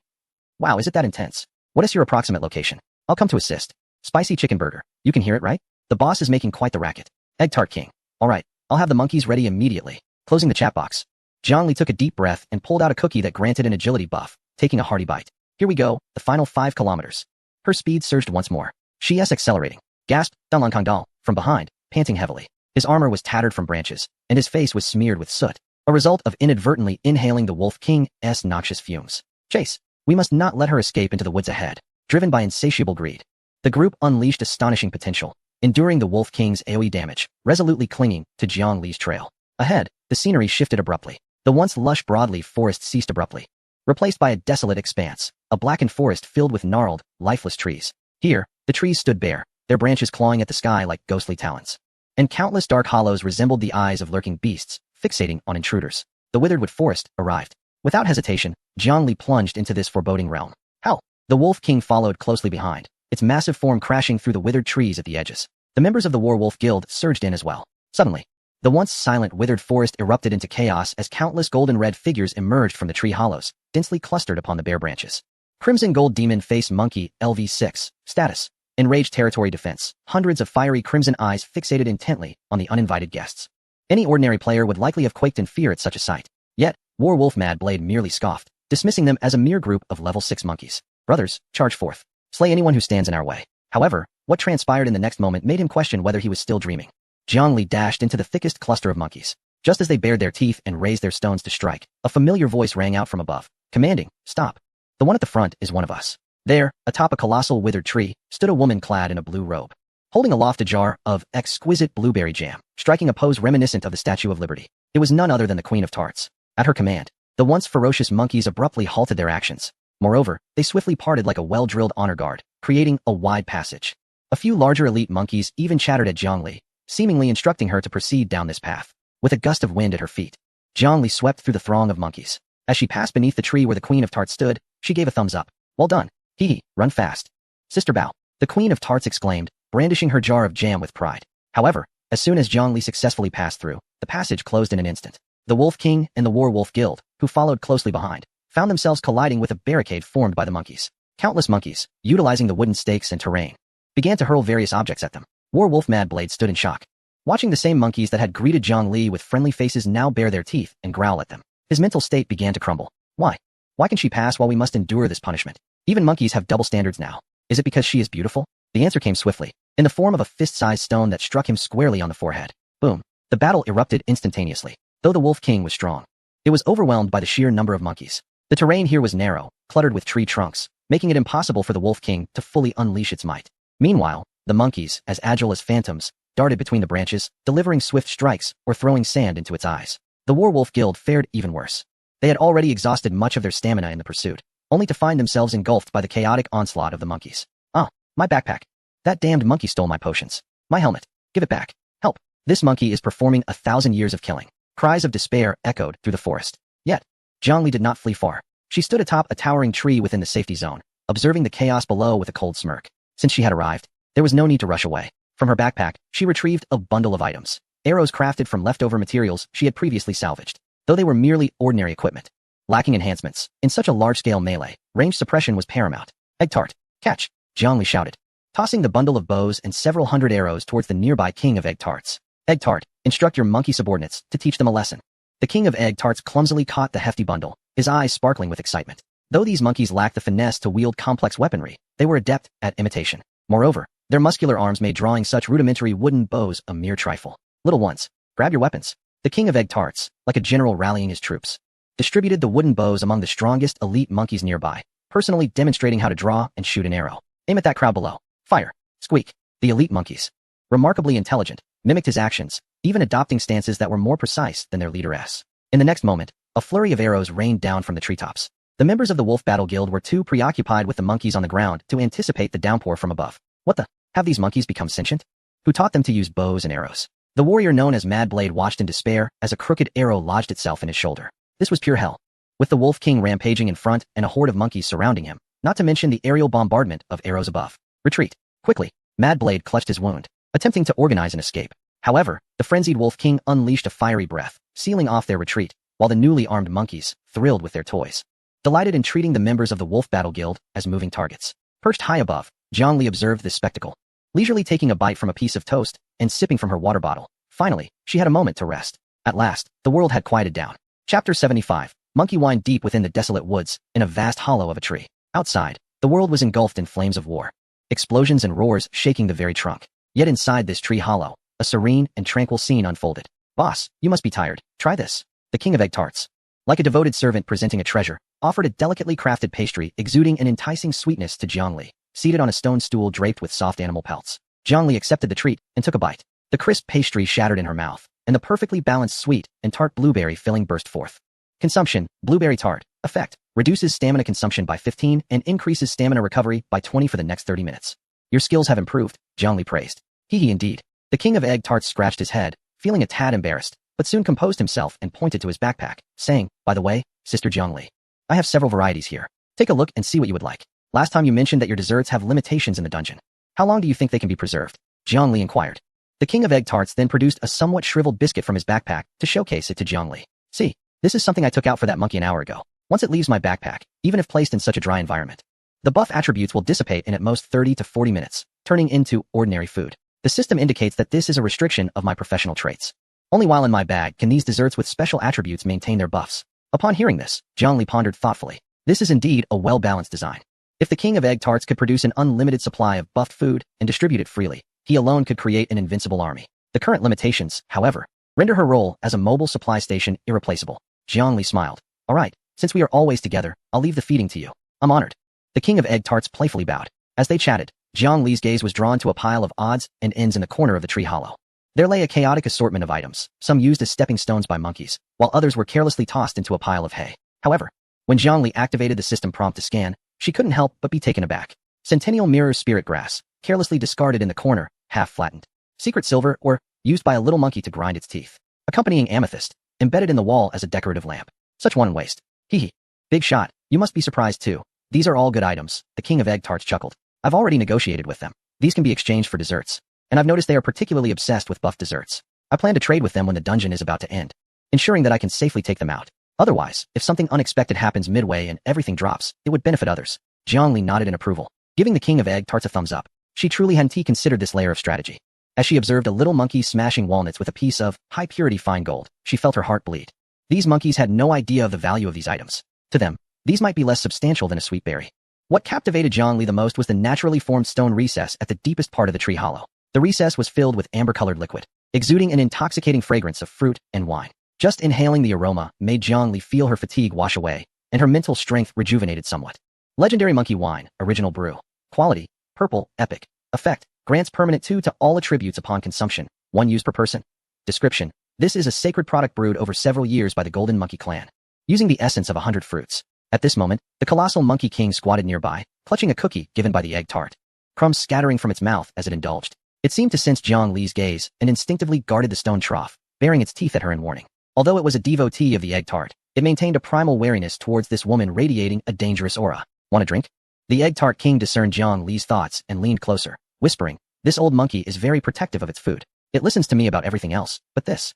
Wow, is it that intense? What is your approximate location? I'll come to assist. Spicy Chicken Burger. You can hear it, right? The boss is making quite the racket. Egg Tart King. Alright, I'll have the monkeys ready immediately. Closing the chat box, Jiangli took a deep breath and pulled out a cookie that granted an agility buff, taking a hearty bite. Here we go, the final 5 kilometers. Her speed surged once more. She's accelerating. Gasped, Danlan Kangdal, from behind, panting heavily. His armor was tattered from branches, and his face was smeared with soot, a result of inadvertently inhaling the Wolf King's noxious fumes. Chase, we must not let her escape into the woods ahead. Driven by insatiable greed, the group unleashed astonishing potential, enduring the Wolf King's AoE damage, resolutely clinging to Jiangli's trail. Ahead, the scenery shifted abruptly. The once lush broadleaf forest ceased abruptly, replaced by a desolate expanse, a blackened forest filled with gnarled, lifeless trees. Here, the trees stood bare, their branches clawing at the sky like ghostly talons. And countless dark hollows resembled the eyes of lurking beasts, fixating on intruders. The Withered Wood Forest arrived. Without hesitation, Jiangli plunged into this foreboding realm. Hell! The Wolf King followed closely behind, its massive form crashing through the withered trees at the edges. The members of the Werewolf Guild surged in as well. Suddenly, the once silent withered forest erupted into chaos as countless golden red figures emerged from the tree hollows, densely clustered upon the bare branches. Crimson Gold Demon Face Monkey, LV6, status. Enraged territory defense, hundreds of fiery crimson eyes fixated intently on the uninvited guests. Any ordinary player would likely have quaked in fear at such a sight. Yet, Warwolf Madblade merely scoffed, dismissing them as a mere group of level 6 monkeys. Brothers, charge forth. Slay anyone who stands in our way. However, what transpired in the next moment made him question whether he was still dreaming. Jiangli dashed into the thickest cluster of monkeys. Just as they bared their teeth and raised their stones to strike, a familiar voice rang out from above, commanding, "Stop. The one at the front is one of us." There, atop a colossal withered tree, stood a woman clad in a blue robe, holding aloft a jar of exquisite blueberry jam, striking a pose reminiscent of the Statue of Liberty. It was none other than the Queen of Tarts. At her command, the once ferocious monkeys abruptly halted their actions, Moreover, they swiftly parted like a well-drilled honor guard, creating a wide passage. A few larger elite monkeys even chattered at Zhongli, seemingly instructing her to proceed down this path. With a gust of wind at her feet, Zhongli swept through the throng of monkeys. As she passed beneath the tree where the Queen of Tarts stood, she gave a thumbs up. Well done. Hee, run fast. Sister Bao. The Queen of Tarts exclaimed, brandishing her jar of jam with pride. However, as soon as Zhongli successfully passed through, the passage closed in an instant. The Wolf King and the War Wolf Guild, who followed closely behind, found themselves colliding with a barricade formed by the monkeys. Countless monkeys, utilizing the wooden stakes and terrain, began to hurl various objects at them. War Wolf Madblade stood in shock, watching the same monkeys that had greeted Zhongli with friendly faces now bare their teeth and growl at them. His mental state began to crumble. Why? Why can she pass while we must endure this punishment? Even monkeys have double standards now. Is it because she is beautiful? The answer came swiftly, in the form of a fist-sized stone that struck him squarely on the forehead. Boom. The battle erupted instantaneously. Though the Wolf King was strong, it was overwhelmed by the sheer number of monkeys. The terrain here was narrow, cluttered with tree trunks, making it impossible for the Wolf King to fully unleash its might. Meanwhile, the monkeys, as agile as phantoms, darted between the branches, delivering swift strikes or throwing sand into its eyes. The War Wolf Guild fared even worse. They had already exhausted much of their stamina in the pursuit, only to find themselves engulfed by the chaotic onslaught of the monkeys. Ah, my backpack. That damned monkey stole my potions. My helmet. Give it back. Help. This monkey is performing 1,000 years of killing. Cries of despair echoed through the forest. Yet, Zhongli did not flee far. She stood atop a towering tree within the safety zone, observing the chaos below with a cold smirk. Since she had arrived, there was no need to rush away. From her backpack, she retrieved a bundle of items. Arrows crafted from leftover materials she had previously salvaged, though they were merely ordinary equipment, lacking enhancements. In such a large-scale melee, range suppression was paramount. Egg tart, catch! Zhongli shouted, tossing the bundle of bows and several hundred arrows towards the nearby King of Egg Tarts. Egg tart, instruct your monkey subordinates to teach them a lesson. The King of Egg Tarts clumsily caught the hefty bundle, his eyes sparkling with excitement. Though these monkeys lacked the finesse to wield complex weaponry, they were adept at imitation. Moreover, their muscular arms made drawing such rudimentary wooden bows a mere trifle. Little ones, grab your weapons. The King of Egg Tarts, like a general rallying his troops, distributed the wooden bows among the strongest elite monkeys nearby, personally demonstrating how to draw and shoot an arrow. Aim at that crowd below. Fire. Squeak. The elite monkeys, remarkably intelligent, mimicked his actions, even adopting stances that were more precise than their leaderess. In the next moment, a flurry of arrows rained down from the treetops. The members of the Wolf Battle Guild were too preoccupied with the monkeys on the ground to anticipate the downpour from above. What the? Have these monkeys become sentient? Who taught them to use bows and arrows? The warrior known as Madblade watched in despair as a crooked arrow lodged itself in his shoulder. This was pure hell. With the Wolf King rampaging in front and a horde of monkeys surrounding him, not to mention the aerial bombardment of arrows above. Retreat. Quickly. Madblade clutched his wound, attempting to organize an escape. However, the frenzied Wolf King unleashed a fiery breath, sealing off their retreat, while the newly armed monkeys thrilled with their toys, delighted in treating the members of the Wolf Battle Guild as moving targets. Perched high above, Zhongli observed this spectacle, leisurely taking a bite from a piece of toast and sipping from her water bottle. Finally, she had a moment to rest. At last, the world had quieted down. Chapter 75. Monkey whined deep within the desolate woods, in a vast hollow of a tree. Outside, the world was engulfed in flames of war, explosions and roars shaking the very trunk. Yet inside this tree hollow, a serene and tranquil scene unfolded. Boss, you must be tired. Try this. The King of Egg Tarts, like a devoted servant presenting a treasure, offered a delicately crafted pastry exuding an enticing sweetness to Zhongli, seated on a stone stool draped with soft animal pelts. Zhongli accepted the treat and took a bite. The crisp pastry shattered in her mouth, and the perfectly balanced sweet and tart blueberry filling burst forth. Consumption, blueberry tart. Effect, reduces stamina consumption by 15 and increases stamina recovery by 20 for the next 30 minutes. Your skills have improved, Zhongli praised. Hee indeed. The King of Egg Tarts scratched his head, feeling a tad embarrassed, but soon composed himself and pointed to his backpack, saying, by the way, Sister Zhongli, I have several varieties here. Take a look and see what you would like. Last time you mentioned that your desserts have limitations in the dungeon. How long do you think they can be preserved? Zhongli inquired. The King of Egg Tarts then produced a somewhat shriveled biscuit from his backpack to showcase it to Zhongli. See, this is something I took out for that monkey an hour ago. Once it leaves my backpack, even if placed in such a dry environment, the buff attributes will dissipate in at most 30 to 40 minutes, turning into ordinary food. The system indicates that this is a restriction of my professional traits. Only while in my bag can these desserts with special attributes maintain their buffs. Upon hearing this, Zhongli pondered thoughtfully. This is indeed a well-balanced design. If the King of Egg Tarts could produce an unlimited supply of buffed food and distribute it freely, he alone could create an invincible army. The current limitations, however, render her role as a mobile supply station irreplaceable. Zhongli smiled. All right, since we are always together, I'll leave the feeding to you. I'm honored. The King of Egg Tarts playfully bowed. As they chatted, Zhongli's gaze was drawn to a pile of odds and ends in the corner of the tree hollow. There lay a chaotic assortment of items, some used as stepping stones by monkeys, while others were carelessly tossed into a pile of hay. However, When Jiangli activated the system prompt to scan, she couldn't help but be taken aback. Centennial Mirror Spirit Grass, carelessly discarded in the corner, half flattened. Secret Silver Ore, used by a little monkey to grind its teeth. Accompanying Amethyst, embedded in the wall as a decorative lamp. Such one waste. Hee hee. Big shot, you must be surprised too. These are all good items, the King of Egg Tarts chuckled. I've already negotiated with them. These can be exchanged for desserts. And I've noticed they are particularly obsessed with buffed desserts. I plan to trade with them when the dungeon is about to end, ensuring that I can safely take them out. Otherwise, if something unexpected happens midway and everything drops, it would benefit others. Jiangli nodded in approval, giving the King of Egg Tarts a thumbs up. She truly hadn't considered this layer of strategy. As she observed a little monkey smashing walnuts with a piece of high-purity fine gold, she felt her heart bleed. These monkeys had no idea of the value of these items. To them, these might be less substantial than a sweet berry. What captivated Jiangli the most was the naturally formed stone recess at the deepest part of the tree hollow. The recess was filled with amber-colored liquid, exuding an intoxicating fragrance of fruit and wine. Just inhaling the aroma made Jiangli feel her fatigue wash away, and her mental strength rejuvenated somewhat. Legendary Monkey Wine, Original Brew. Quality, Purple, Epic. Effect, grants permanent 2 to all attributes upon consumption, 1 use per person. Description, this is a sacred product brewed over several years by the Golden Monkey clan, using the essence of 100 fruits. At this moment, the colossal Monkey King squatted nearby, clutching a cookie given by the egg tart. Crumbs scattering from its mouth as it indulged. It seemed to sense Jiangli's gaze and instinctively guarded the stone trough, baring its teeth at her in warning. Although it was a devotee of the egg tart, it maintained a primal wariness towards this woman radiating a dangerous aura. Want a drink? The egg tart king discerned Jiangli's thoughts and leaned closer, whispering, this old monkey is very protective of its food. It listens to me about everything else, but this.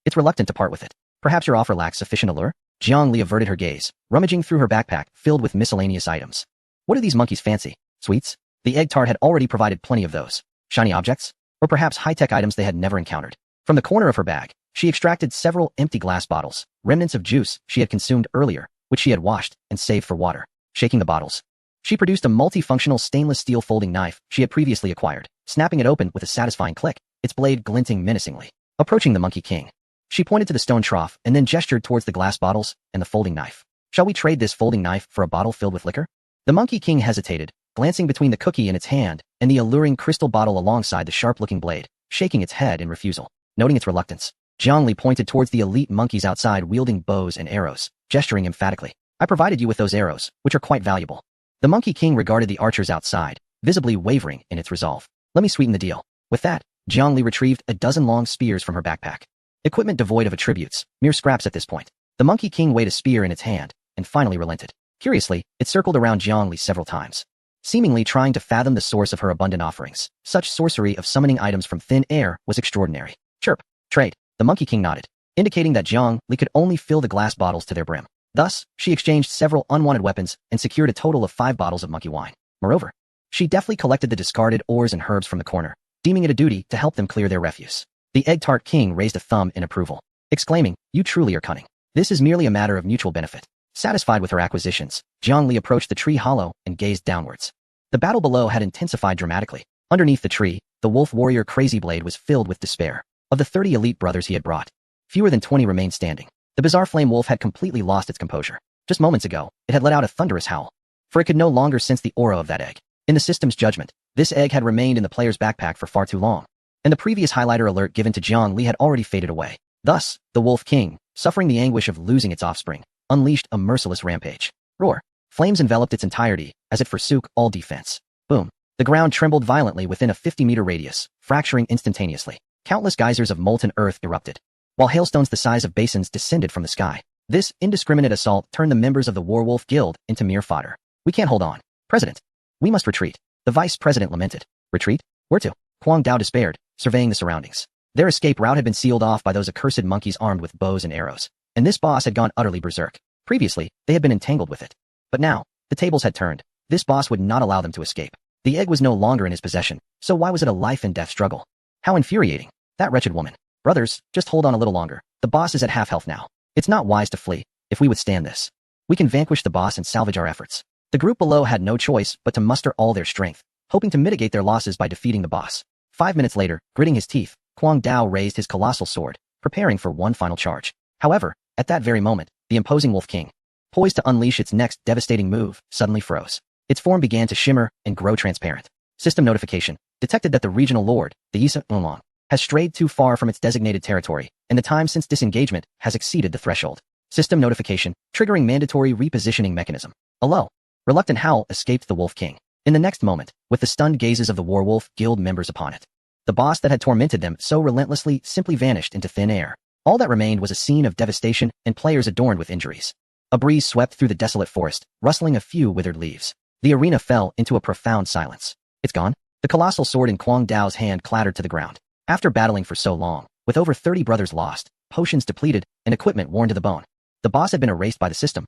It's reluctant to part with it. Perhaps your offer lacks sufficient allure? Jiangli averted her gaze, rummaging through her backpack filled with miscellaneous items. What do these monkeys fancy? Sweets? The egg tart had already provided plenty of those. Shiny objects? Or perhaps high-tech items they had never encountered. From the corner of her bag, she extracted several empty glass bottles, remnants of juice she had consumed earlier, which she had washed and saved for water. Shaking the bottles, she produced a multifunctional stainless steel folding knife she had previously acquired, snapping it open with a satisfying click, its blade glinting menacingly. Approaching the Monkey King, she pointed to the stone trough and then gestured towards the glass bottles and the folding knife. Shall we trade this folding knife for a bottle filled with liquor? The Monkey King hesitated, glancing between the cookie in its hand and the alluring crystal bottle alongside the sharp-looking blade, shaking its head in refusal. Noting its reluctance, Jiangli pointed towards the elite monkeys outside wielding bows and arrows, gesturing emphatically. I provided you with those arrows, which are quite valuable. The Monkey King regarded the archers outside, visibly wavering in its resolve. Let me sweeten the deal. With that, Jiangli retrieved a dozen long spears from her backpack. Equipment devoid of attributes, mere scraps at this point. The Monkey King weighed a spear in its hand, and finally relented. Curiously, it circled around Jiangli several times, seemingly trying to fathom the source of her abundant offerings. Such sorcery of summoning items from thin air was extraordinary. Chirp. Trade. The Monkey King nodded, indicating that Jiangli could only fill the glass bottles to their brim. Thus, she exchanged several unwanted weapons and secured a total of 5 bottles of monkey wine. Moreover, she deftly collected the discarded ores and herbs from the corner, deeming it a duty to help them clear their refuse. The Egg Tart King raised a thumb in approval, exclaiming, you truly are cunning. This is merely a matter of mutual benefit. Satisfied with her acquisitions, Jiangli approached the tree hollow and gazed downwards. The battle below had intensified dramatically. Underneath the tree, the wolf warrior Crazy Blade was filled with despair. Of the 30 elite brothers he had brought, fewer than 20 remained standing. The bizarre flame wolf had completely lost its composure. Just moments ago, it had let out a thunderous howl, for it could no longer sense the aura of that egg. In the system's judgment, this egg had remained in the player's backpack for far too long, and the previous highlighter alert given to Jiangli had already faded away. Thus, the Wolf King, suffering the anguish of losing its offspring, unleashed a merciless rampage. Roar. Flames enveloped its entirety, as it forsook all defense. Boom. The ground trembled violently within a 50-meter radius, fracturing instantaneously. Countless geysers of molten earth erupted, while hailstones the size of basins descended from the sky. This indiscriminate assault turned the members of the Warwolf Guild into mere fodder. We can't hold on. President. We must retreat. The vice president lamented. Retreat? Where to? Huang Dao despaired, surveying the surroundings. Their escape route had been sealed off by those accursed monkeys armed with bows and arrows, and this boss had gone utterly berserk. Previously, they had been entangled with it. But now, the tables had turned. This boss would not allow them to escape. The egg was no longer in his possession, so why was it a life-and-death struggle? How infuriating. That wretched woman. Brothers, just hold on a little longer. The boss is at half health now. It's not wise to flee. If we withstand this, we can vanquish the boss and salvage our efforts. The group below had no choice but to muster all their strength, hoping to mitigate their losses by defeating the boss. 5 minutes later, gritting his teeth, Huang Dao raised his colossal sword, preparing for one final charge. However, at that very moment, the imposing Wolf King, poised to unleash its next devastating move, suddenly froze. Its form began to shimmer and grow transparent. System notification detected that the regional lord, the Yisa Oolong, has strayed too far from its designated territory, and the time since disengagement has exceeded the threshold. System notification, triggering mandatory repositioning mechanism. A low, reluctant howl escaped the Wolf King. In the next moment, with the stunned gazes of the Werewolf Guild members upon it, the boss that had tormented them so relentlessly simply vanished into thin air. All that remained was a scene of devastation and players adorned with injuries. A breeze swept through the desolate forest, rustling a few withered leaves. The arena fell into a profound silence. It's gone? The colossal sword in Kwang Dao's hand clattered to the ground. After battling for so long, with over 30 brothers lost, potions depleted, and equipment worn to the bone, the boss had been erased by the system.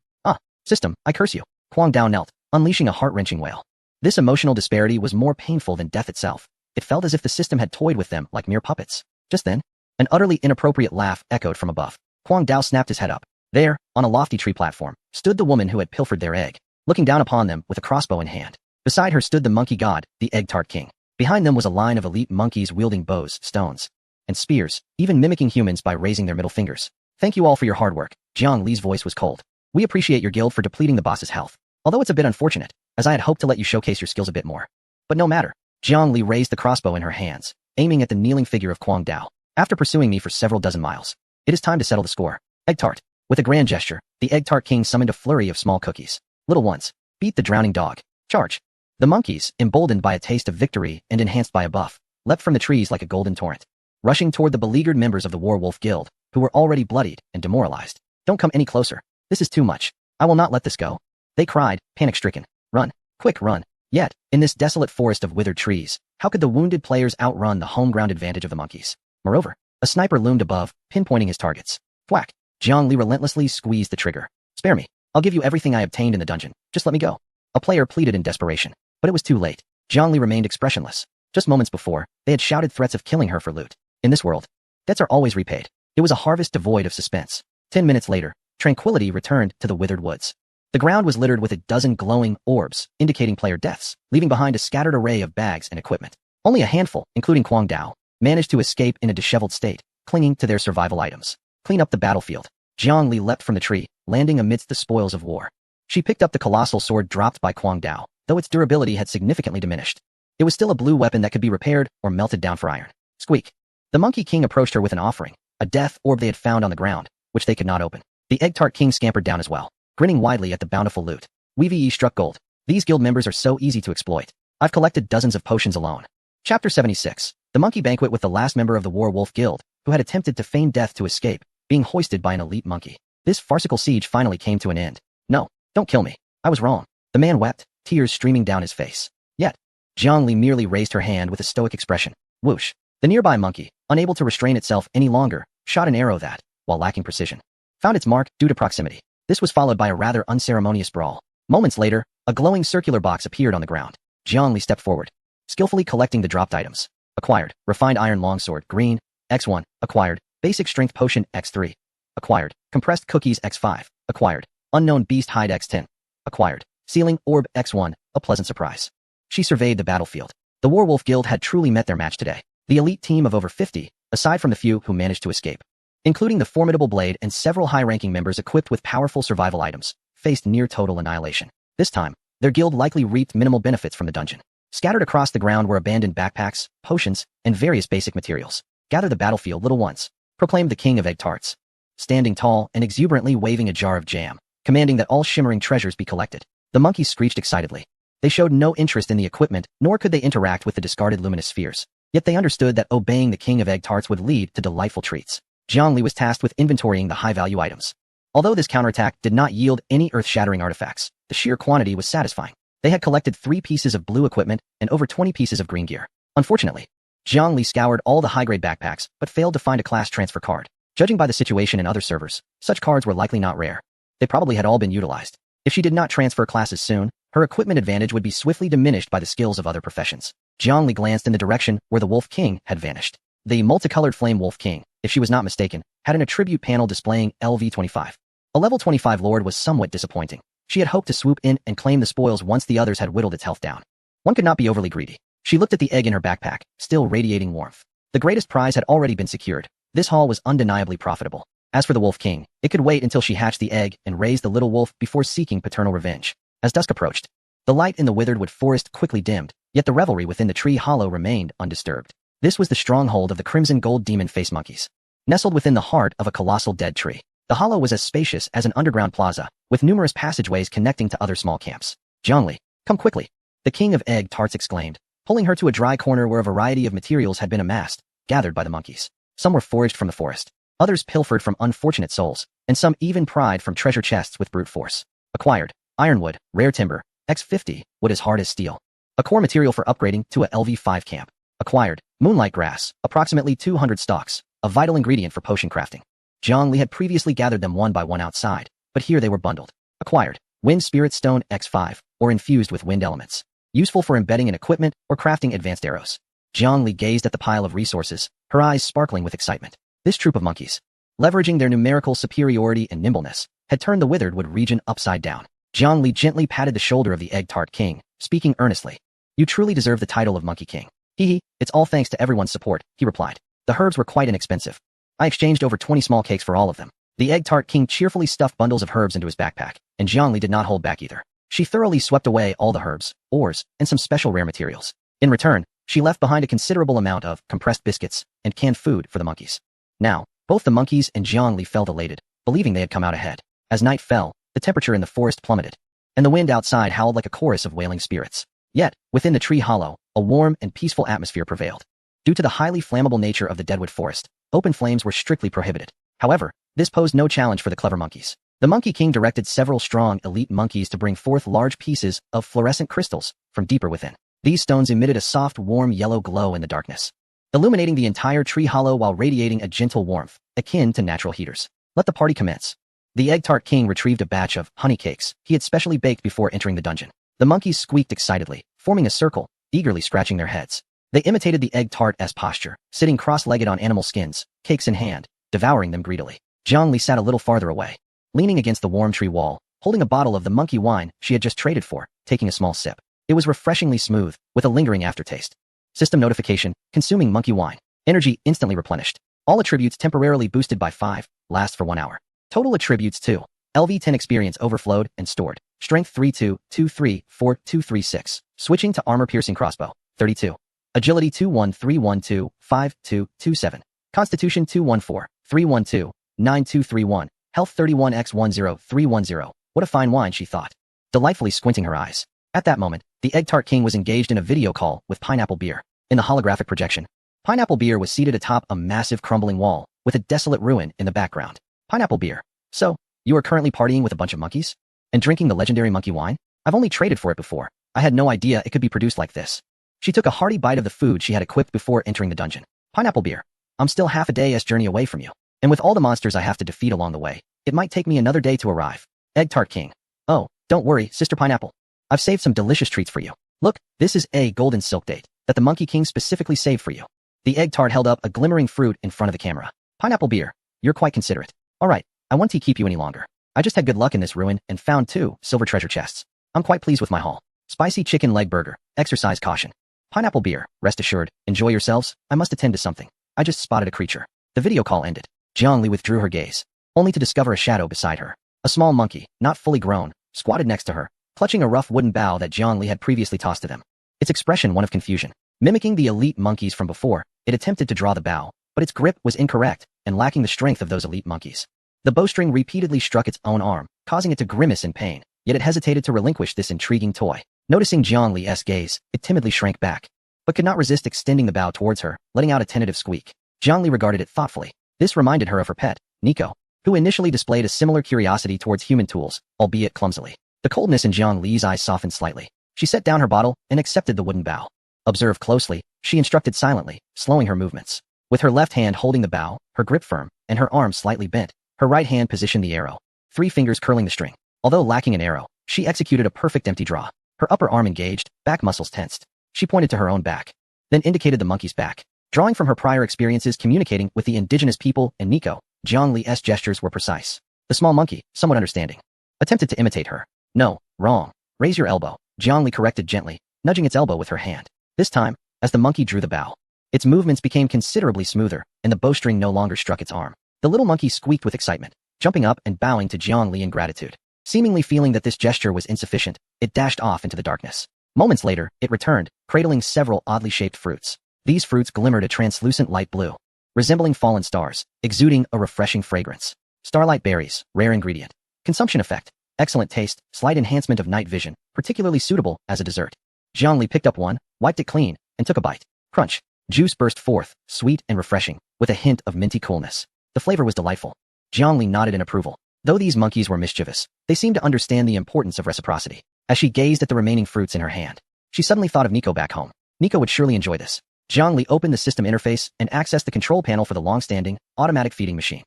System, I curse you. Kwang Dao knelt, unleashing a heart-wrenching wail. This emotional disparity was more painful than death itself. It felt as if the system had toyed with them like mere puppets. Just then, an utterly inappropriate laugh echoed from above. Kwang Dao snapped his head up. There, on a lofty tree platform, stood the woman who had pilfered their egg, looking down upon them with a crossbow in hand. Beside her stood the monkey god, the Egg Tart King. Behind them was a line of elite monkeys wielding bows, stones, and spears, even mimicking humans by raising their middle fingers. Thank you all for your hard work. Jiang Li's voice was cold. We appreciate your guild for depleting the boss's health. Although it's a bit unfortunate, as I had hoped to let you showcase your skills a bit more. But no matter. Jiang Li raised the crossbow in her hands, aiming at the kneeling figure of Kwang Dao. After pursuing me for several dozen miles, it is time to settle the score. Egg Tart. With a grand gesture, the Egg Tart King summoned a flurry of small cookies. Little ones, beat the drowning dog. Charge. The monkeys, emboldened by a taste of victory and enhanced by a buff, leapt from the trees like a golden torrent, rushing toward the beleaguered members of the Werewolf Guild, who were already bloodied and demoralized. Don't come any closer. This is too much. I will not let this go. They cried, panic-stricken. Run. Quick, run. Yet, in this desolate forest of withered trees, how could the wounded players outrun the home-ground advantage of the monkeys? Moreover, a sniper loomed above, pinpointing his targets. Thwack. Jiang Li relentlessly squeezed the trigger. Spare me. I'll give you everything I obtained in the dungeon. Just let me go. A player pleaded in desperation. But it was too late. Jiang Li remained expressionless. Just moments before, they had shouted threats of killing her for loot. In this world, debts are always repaid. It was a harvest devoid of suspense. 10 minutes later, tranquility returned to the withered woods. The ground was littered with a dozen glowing orbs, indicating player deaths, leaving behind a scattered array of bags and equipment. Only a handful, including Kwang Dao, managed to escape in a disheveled state, clinging to their survival items. Clean up the battlefield. Jiang Li leapt from the tree, landing amidst the spoils of war. She picked up the colossal sword dropped by Kwang Dao, though its durability had significantly diminished. It was still a blue weapon that could be repaired or melted down for iron. Squeak. The Monkey King approached her with an offering, a death orb they had found on the ground, which they could not open. The Egg Tart King scampered down as well, grinning widely at the bountiful loot. WVE struck gold. These guild members are so easy to exploit. I've collected dozens of potions alone. Chapter 76. The Monkey Banquet with the last member of the Werewolf Guild, who had attempted to feign death to escape, being hoisted by an elite monkey. This farcical siege finally came to an end. No, don't kill me. I was wrong. The man wept, tears streaming down his face. Yet, Jiang Li merely raised her hand with a stoic expression. Whoosh. The nearby monkey, unable to restrain itself any longer, shot an arrow that, while lacking precision, found its mark due to proximity. This was followed by a rather unceremonious brawl. Moments later, a glowing circular box appeared on the ground. Jiang Li stepped forward, skillfully collecting the dropped items. Acquired, refined iron longsword, green, X1. Acquired, basic strength potion, X3. Acquired, compressed cookies, X5. Acquired, unknown beast hide, X10. Acquired, sealing orb, X1, a pleasant surprise. She surveyed the battlefield. The Werewolf Guild had truly met their match today. The elite team of over 50, aside from the few who managed to escape, including the formidable blade and several high-ranking members equipped with powerful survival items, faced near total annihilation. This time, their guild likely reaped minimal benefits from the dungeon. Scattered across the ground were abandoned backpacks, potions, and various basic materials. Gather the battlefield, little ones, proclaimed the king of egg tarts, standing tall and exuberantly waving a jar of jam, commanding that all shimmering treasures be collected. The monkeys screeched excitedly. They showed no interest in the equipment, nor could they interact with the discarded luminous spheres. Yet they understood that obeying the king of egg tarts would lead to delightful treats. Jiang Li was tasked with inventorying the high-value items. Although this counterattack did not yield any earth-shattering artifacts, the sheer quantity was satisfying. They had collected 3 pieces of blue equipment and over 20 pieces of green gear. Unfortunately, Jiang Li scoured all the high-grade backpacks but failed to find a class transfer card. Judging by the situation in other servers, such cards were likely not rare. They probably had all been utilized. If she did not transfer classes soon, her equipment advantage would be swiftly diminished by the skills of other professions. Jiang Li glanced in the direction where the Wolf King had vanished. The multicolored Flame Wolf King, if she was not mistaken, had an attribute panel displaying LV25. A level 25 lord was somewhat disappointing. She had hoped to swoop in and claim the spoils once the others had whittled its health down. One could not be overly greedy. She looked at the egg in her backpack, still radiating warmth. The greatest prize had already been secured. This haul was undeniably profitable. As for the Wolf King, it could wait until she hatched the egg and raised the little wolf before seeking paternal revenge. As dusk approached, the light in the withered wood forest quickly dimmed, yet the revelry within the tree hollow remained undisturbed. This was the stronghold of the crimson gold demon face monkeys, nestled within the heart of a colossal dead tree. The hollow was as spacious as an underground plaza, with numerous passageways connecting to other small camps. Jiangli, come quickly, the king of egg tarts exclaimed, pulling her to a dry corner where a variety of materials had been amassed, gathered by the monkeys. Some were foraged from the forest, others pilfered from unfortunate souls, and some even pried from treasure chests with brute force. Acquired, ironwood, rare timber, X50, wood as hard as steel. A core material for upgrading to a LV5 camp. Acquired, moonlight grass, approximately 200 stalks, a vital ingredient for potion crafting. Jiangli had previously gathered them one by one outside, but here they were bundled. Acquired, wind spirit stone X5, or infused with wind elements. Useful for embedding in equipment or crafting advanced arrows. Jiangli gazed at the pile of resources, her eyes sparkling with excitement. This troop of monkeys, leveraging their numerical superiority and nimbleness, had turned the withered wood region upside down. Jiangli gently patted the shoulder of the egg tart king, speaking earnestly. You truly deserve the title of Monkey King. Hee, it's all thanks to everyone's support, he replied. The herbs were quite inexpensive. I exchanged over 20 small cakes for all of them. The egg tart king cheerfully stuffed bundles of herbs into his backpack, and Jiangli did not hold back either. She thoroughly swept away all the herbs, ores, and some special rare materials. In return, she left behind a considerable amount of compressed biscuits and canned food for the monkeys. Now, both the monkeys and Jiangli felt elated, believing they had come out ahead. As night fell, the temperature in the forest plummeted, and the wind outside howled like a chorus of wailing spirits. Yet, within the tree hollow, a warm and peaceful atmosphere prevailed. Due to the highly flammable nature of the deadwood forest, open flames were strictly prohibited. However, this posed no challenge for the clever monkeys. The Monkey King directed several strong elite monkeys to bring forth large pieces of fluorescent crystals from deeper within. These stones emitted a soft, warm yellow glow in the darkness, illuminating the entire tree hollow while radiating a gentle warmth, akin to natural heaters. Let the party commence. The egg tart king retrieved a batch of honey cakes he had specially baked before entering the dungeon. The monkeys squeaked excitedly, forming a circle, eagerly scratching their heads. They imitated the egg tart's posture, sitting cross-legged on animal skins, cakes in hand, devouring them greedily. Jiangli sat a little farther away, leaning against the warm tree wall, holding a bottle of the monkey wine she had just traded for, taking a small sip. It was refreshingly smooth, with a lingering aftertaste. System notification, consuming monkey wine. Energy instantly replenished. All attributes temporarily boosted by 5, last for 1 hour. Total attributes 2. LV10 experience overflowed and stored. Strength 32, 23, 4, 236. Switching to armor piercing crossbow. 32. Agility 21312, 5227. Constitution 214, 312, 9231. Health 31x10310. What a fine wine, she thought, delightfully squinting her eyes. At that moment, the egg tart king was engaged in a video call with Pineapple Beer. In the holographic projection, Pineapple Beer was seated atop a massive crumbling wall, with a desolate ruin in the background. Pineapple Beer. So, you are currently partying with a bunch of monkeys? And drinking the legendary monkey wine? I've only traded for it before. I had no idea it could be produced like this. She took a hearty bite of the food she had equipped before entering the dungeon. Pineapple Beer. I'm still half a day's journey away from you. And with all the monsters I have to defeat along the way, it might take me another day to arrive. Egg tart king. Oh, don't worry, Sister Pineapple. I've saved some delicious treats for you. Look, this is a golden silk date that the Monkey King specifically saved for you. The egg tart held up a glimmering fruit in front of the camera. Pineapple Beer. You're quite considerate. All right, I won't keep you any longer. I just had good luck in this ruin and found 2 silver treasure chests. I'm quite pleased with my haul. Spicy chicken leg burger. Exercise caution. Pineapple Beer. Rest assured. Enjoy yourselves. I must attend to something. I just spotted a creature. The video call ended. Jiangli withdrew her gaze, only to discover a shadow beside her. A small monkey, not fully grown, squatted next to her, clutching a rough wooden bough that Jiangli had previously tossed to them. Its expression one of confusion. Mimicking the elite monkeys from before, it attempted to draw the bough, but its grip was incorrect and lacking the strength of those elite monkeys. The bowstring repeatedly struck its own arm, causing it to grimace in pain, yet it hesitated to relinquish this intriguing toy. Noticing Jiangli's gaze, it timidly shrank back, but could not resist extending the bough towards her, letting out a tentative squeak. Jiangli regarded it thoughtfully. This reminded her of her pet, Nico, who initially displayed a similar curiosity towards human tools, albeit clumsily. The coldness in Jiangli's eyes softened slightly. She set down her bottle and accepted the wooden bough. Observe closely, she instructed silently, slowing her movements. With her left hand holding the bough, her grip firm, and her arm slightly bent, her right hand positioned the arrow, 3 fingers curling the string. Although lacking an arrow, she executed a perfect empty draw. Her upper arm engaged, back muscles tensed. She pointed to her own back, then indicated the monkey's back. Drawing from her prior experiences communicating with the indigenous people and Nico, Jiangli's gestures were precise. The small monkey, somewhat understanding, attempted to imitate her. No, wrong. Raise your elbow, Jiangli corrected gently, nudging its elbow with her hand. This time, as the monkey drew the bow, its movements became considerably smoother, and the bowstring no longer struck its arm. The little monkey squeaked with excitement, jumping up and bowing to Jiangli in gratitude. Seemingly feeling that this gesture was insufficient, it dashed off into the darkness. Moments later, it returned, cradling several oddly shaped fruits. These fruits glimmered a translucent light blue, resembling fallen stars, exuding a refreshing fragrance. Starlight berries, rare ingredient. Consumption effect. Excellent taste, slight enhancement of night vision, particularly suitable as a dessert. Jiangli picked up one, wiped it clean, and took a bite. Crunch. Juice burst forth, sweet and refreshing, with a hint of minty coolness. The flavor was delightful. Jiangli nodded in approval. Though these monkeys were mischievous, they seemed to understand the importance of reciprocity. As she gazed at the remaining fruits in her hand, she suddenly thought of Nico back home. Nico would surely enjoy this. Jiangli opened the system interface and accessed the control panel for the long-standing, automatic feeding machine.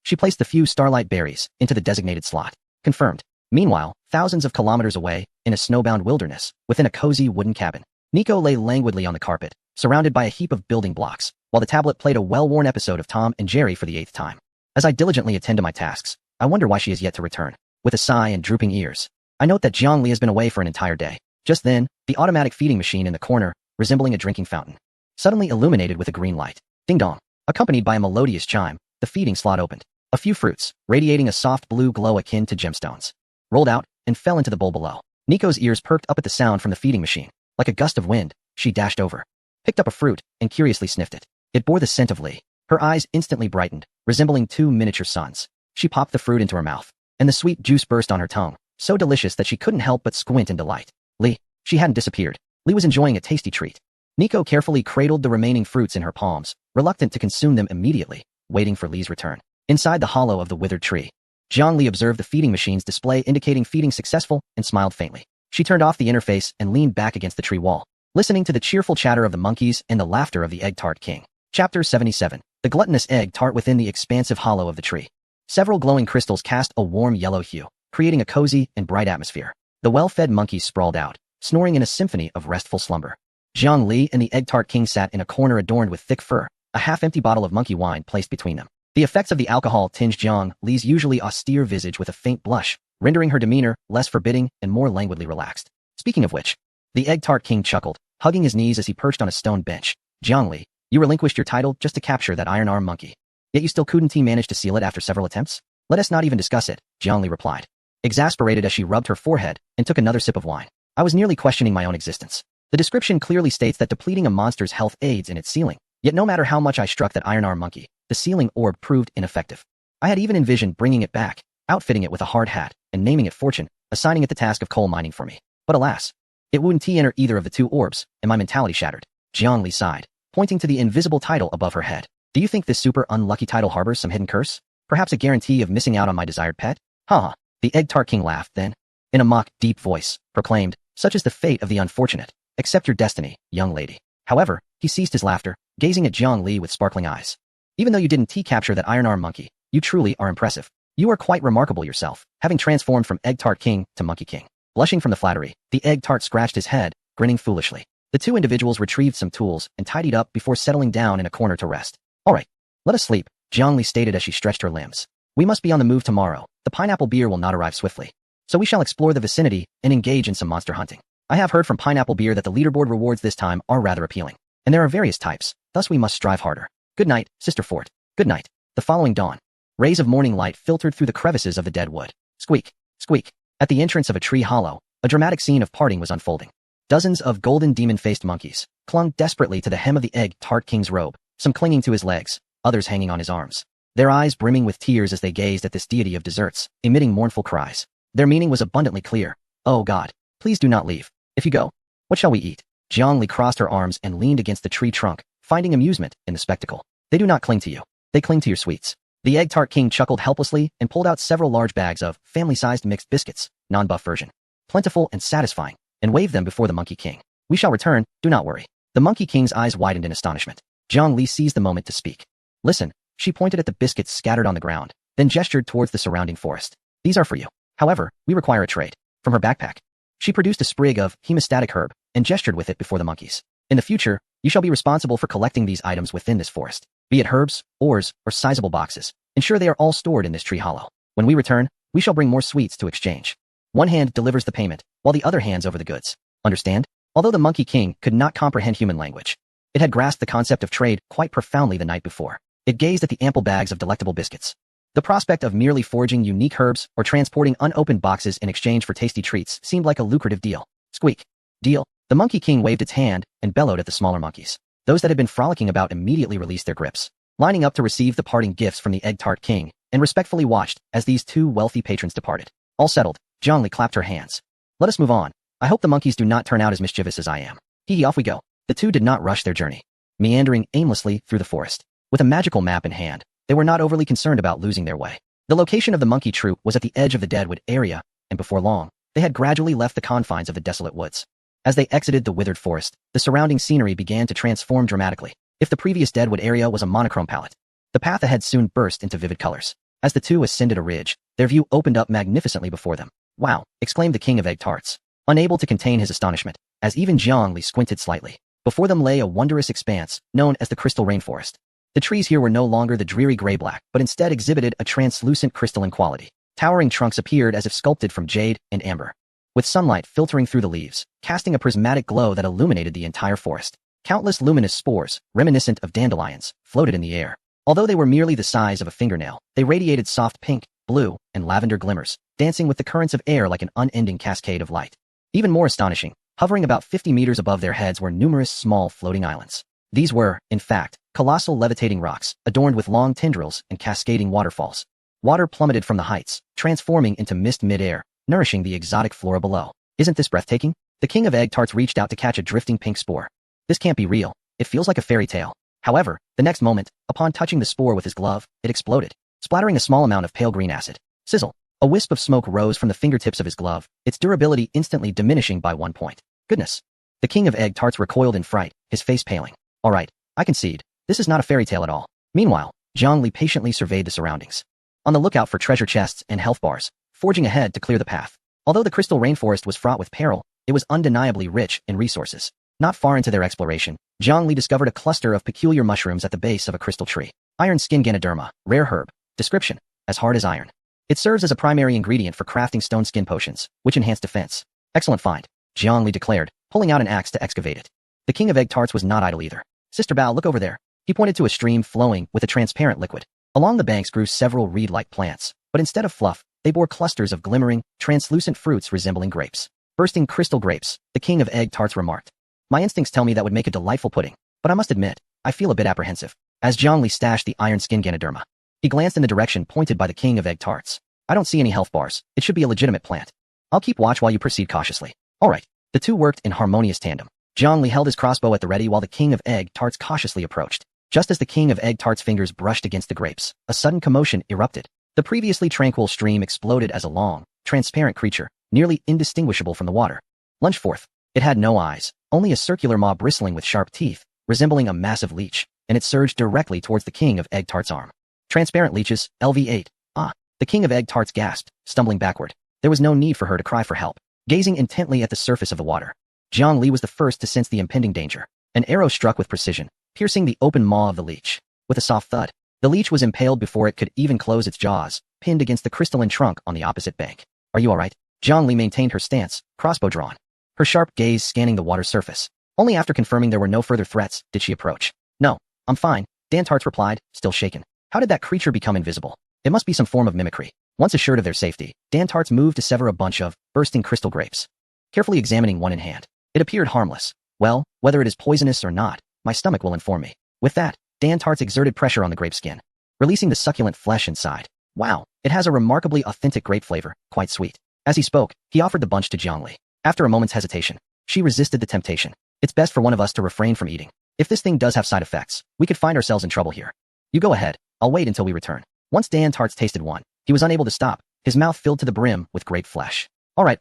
She placed the few starlight berries into the designated slot. Confirmed. Meanwhile, thousands of kilometers away, in a snowbound wilderness, within a cozy wooden cabin, Nico lay languidly on the carpet, surrounded by a heap of building blocks, while the tablet played a well-worn episode of Tom and Jerry for the 8th time. As I diligently attend to my tasks, I wonder why she is yet to return. With a sigh and drooping ears, I note that Jiangli has been away for an entire day. Just then, the automatic feeding machine in the corner, resembling a drinking fountain, suddenly illuminated with a green light. Ding-dong. Accompanied by a melodious chime, the feeding slot opened. A few fruits, radiating a soft blue glow akin to gemstones, rolled out and fell into the bowl below. Nico's ears perked up at the sound from the feeding machine. Like a gust of wind, she dashed over, picked up a fruit, and curiously sniffed it. It bore the scent of Lee. Her eyes instantly brightened, resembling two miniature suns. She popped the fruit into her mouth, and the sweet juice burst on her tongue, so delicious that she couldn't help but squint in delight. Lee. She hadn't disappeared. Lee was enjoying a tasty treat. Nico carefully cradled the remaining fruits in her palms, reluctant to consume them immediately, waiting for Lee's return. Inside the hollow of the withered tree, Jiangli observed the feeding machine's display indicating feeding successful and smiled faintly. She turned off the interface and leaned back against the tree wall, listening to the cheerful chatter of the monkeys and the laughter of the egg tart king. Chapter 77. The gluttonous egg tart within the expansive hollow of the tree. Several glowing crystals cast a warm yellow hue, creating a cozy and bright atmosphere. The well-fed monkeys sprawled out, snoring in a symphony of restful slumber. Jiang Li and the egg tart king sat in a corner adorned with thick fur, a half-empty bottle of monkey wine placed between them. The effects of the alcohol tinged Jiang Li's usually austere visage with a faint blush, rendering her demeanor less forbidding and more languidly relaxed. Speaking of which, the egg tart king chuckled, hugging his knees as he perched on a stone bench. Jiang Li, you relinquished your title just to capture that iron arm monkey. Yet you still couldn't manage to seal it after several attempts? Let us not even discuss it, Jiang Li replied, exasperated as she rubbed her forehead and took another sip of wine. I was nearly questioning my own existence. The description clearly states that depleting a monster's health aids in its sealing. Yet no matter how much I struck that iron arm monkey, the sealing orb proved ineffective. I had even envisioned bringing it back, outfitting it with a hard hat, and naming it Fortune, assigning it the task of coal mining for me. But alas, it wouldn't enter either of the two orbs, and my mentality shattered. Jiang Li sighed, pointing to the invisible title above her head. Do you think this super unlucky title harbors some hidden curse? Perhaps a guarantee of missing out on my desired pet? Ha! The egg tart king laughed then, in a mock, deep voice, proclaimed, such is the fate of the unfortunate. Accept your destiny, young lady. However, he ceased his laughter, gazing at Jiang Li with sparkling eyes. Even though you didn't capture that iron arm monkey, you truly are impressive. You are quite remarkable yourself, having transformed from egg tart king to monkey king. Blushing from the flattery, the egg tart scratched his head, grinning foolishly. The two individuals retrieved some tools and tidied up before settling down in a corner to rest. All right, let us sleep, Jiang Li stated as she stretched her limbs. We must be on the move tomorrow. The pineapple beer will not arrive swiftly, so we shall explore the vicinity and engage in some monster hunting. I have heard from Pineapple Beer that the leaderboard rewards this time are rather appealing, and there are various types, thus we must strive harder. Good night, Sister Fort. Good night. The following dawn, rays of morning light filtered through the crevices of the dead wood. Squeak, squeak. At the entrance of a tree hollow, a dramatic scene of parting was unfolding. Dozens of golden demon-faced monkeys clung desperately to the hem of the egg tart king's robe, some clinging to his legs, others hanging on his arms. Their eyes brimming with tears as they gazed at this deity of desserts, emitting mournful cries. Their meaning was abundantly clear. Oh God, please do not leave. If you go, what shall we eat? Jiang Li crossed her arms and leaned against the tree trunk, finding amusement in the spectacle. They do not cling to you. They cling to your sweets. The egg tart king chuckled helplessly and pulled out several large bags of family-sized mixed biscuits, non-buff version. Plentiful and satisfying, and waved them before the monkey king. We shall return, do not worry. The monkey king's eyes widened in astonishment. Jiang Li seized the moment to speak. Listen, she pointed at the biscuits scattered on the ground, then gestured towards the surrounding forest. These are for you. However, we require a trade. From her backpack, she produced a sprig of hemostatic herb and gestured with it before the monkeys. In the future, you shall be responsible for collecting these items within this forest, be it herbs, ores, or sizable boxes. Ensure they are all stored in this tree hollow. When we return, we shall bring more sweets to exchange. One hand delivers the payment, while the other hands over the goods. Understand? Although the Monkey King could not comprehend human language, it had grasped the concept of trade quite profoundly the night before. It gazed at the ample bags of delectable biscuits. The prospect of merely foraging unique herbs or transporting unopened boxes in exchange for tasty treats seemed like a lucrative deal. Squeak. Deal. The Monkey King waved its hand and bellowed at the smaller monkeys. Those that had been frolicking about immediately released their grips. lining up to receive the parting gifts from the egg tart king, and respectfully watched as these two wealthy patrons departed. All settled, Zhongli clapped her hands. Let us move on. I hope the monkeys do not turn out as mischievous as I am. Hee, off we go. The two did not rush their journey. Meandering aimlessly through the forest, with a magical map in hand, they were not overly concerned about losing their way. The location of the monkey troop was at the edge of the Deadwood area, and before long, they had gradually left the confines of the desolate woods. As they exited the withered forest, the surrounding scenery began to transform dramatically. If the previous Deadwood area was a monochrome palette, the path ahead soon burst into vivid colors. As the two ascended a ridge, their view opened up magnificently before them. Wow, exclaimed the king of egg tarts, unable to contain his astonishment, as even Zhongli squinted slightly. Before them lay a wondrous expanse, known as the crystal rainforest. The trees here were no longer the dreary gray-black, but instead exhibited a translucent crystalline quality. Towering trunks appeared as if sculpted from jade and amber, with sunlight filtering through the leaves, casting a prismatic glow that illuminated the entire forest. Countless luminous spores, reminiscent of dandelions, floated in the air. Although they were merely the size of a fingernail, they radiated soft pink, blue, and lavender glimmers, dancing with the currents of air like an unending cascade of light. Even more astonishing, hovering about 50 meters above their heads were numerous small floating islands. These were, in fact, colossal levitating rocks, adorned with long tendrils and cascading waterfalls. Water plummeted from the heights, transforming into mist mid-air, nourishing the exotic flora below. Isn't this breathtaking? The king of egg tarts reached out to catch a drifting pink spore. This can't be real. It feels like a fairy tale. However, the next moment, upon touching the spore with his glove, it exploded, splattering a small amount of pale green acid. Sizzle. A wisp of smoke rose from the fingertips of his glove, its durability instantly diminishing by 1 point. Goodness. The king of egg tarts recoiled in fright, his face paling. All right, I concede. This is not a fairy tale at all. Meanwhile, Zhongli patiently surveyed the surroundings, on the lookout for treasure chests and health bars, forging ahead to clear the path. Although the crystal rainforest was fraught with peril, it was undeniably rich in resources. Not far into their exploration, Zhongli discovered a cluster of peculiar mushrooms at the base of a crystal tree. Iron skin Ganoderma, rare herb. Description: as hard as iron. It serves as a primary ingredient for crafting stone skin potions, which enhance defense. Excellent find, Zhongli declared, pulling out an axe to excavate it. The king of egg tarts was not idle either. Sister Bao, look over there. He pointed to a stream flowing with a transparent liquid. Along the banks grew several reed-like plants, but instead of fluff, they bore clusters of glimmering, translucent fruits resembling grapes. Bursting crystal grapes, the king of egg tarts remarked. My instincts tell me that would make a delightful pudding, but I must admit, I feel a bit apprehensive. As Zhongli stashed the iron skin Ganoderma, he glanced in the direction pointed by the king of egg tarts. I don't see any health bars. It should be a legitimate plant. I'll keep watch while you proceed cautiously. All right. The two worked in harmonious tandem. Zhongli held his crossbow at the ready while the king of egg tarts cautiously approached. Just as the king of egg tarts' fingers brushed against the grapes, a sudden commotion erupted. The previously tranquil stream exploded as a long, transparent creature, nearly indistinguishable from the water, lunged forth. It had no eyes, only a circular maw bristling with sharp teeth, resembling a massive leech, and it surged directly towards the king of egg tarts' arm. Transparent leeches, LV8. Ah! The king of egg tarts gasped, stumbling backward. There was no need for her to cry for help. Gazing intently at the surface of the water, Zhongli was the first to sense the impending danger. An arrow struck with precision, piercing the open maw of the leech. With a soft thud, the leech was impaled before it could even close its jaws, pinned against the crystalline trunk on the opposite bank. Are you all right? Zhongli maintained her stance, crossbow drawn, her sharp gaze scanning the water's surface. Only after confirming there were no further threats did she approach. No, I'm fine, Dan Tarts replied, still shaken. How did that creature become invisible? It must be some form of mimicry. Once assured of their safety, Dan Tarts moved to sever a bunch of bursting crystal grapes, carefully examining one in hand. It appeared harmless. Well, whether it is poisonous or not, my stomach will inform me. With that, Dan Tarts exerted pressure on the grape skin, releasing the succulent flesh inside. Wow, it has a remarkably authentic grape flavor, quite sweet. As he spoke, he offered the bunch to Zhongli. After a moment's hesitation, she resisted the temptation. It's best for one of us to refrain from eating. If this thing does have side effects, we could find ourselves in trouble here. You go ahead, I'll wait until we return. Once Dan Tarts tasted one, he was unable to stop, his mouth filled to the brim with grape flesh. All right.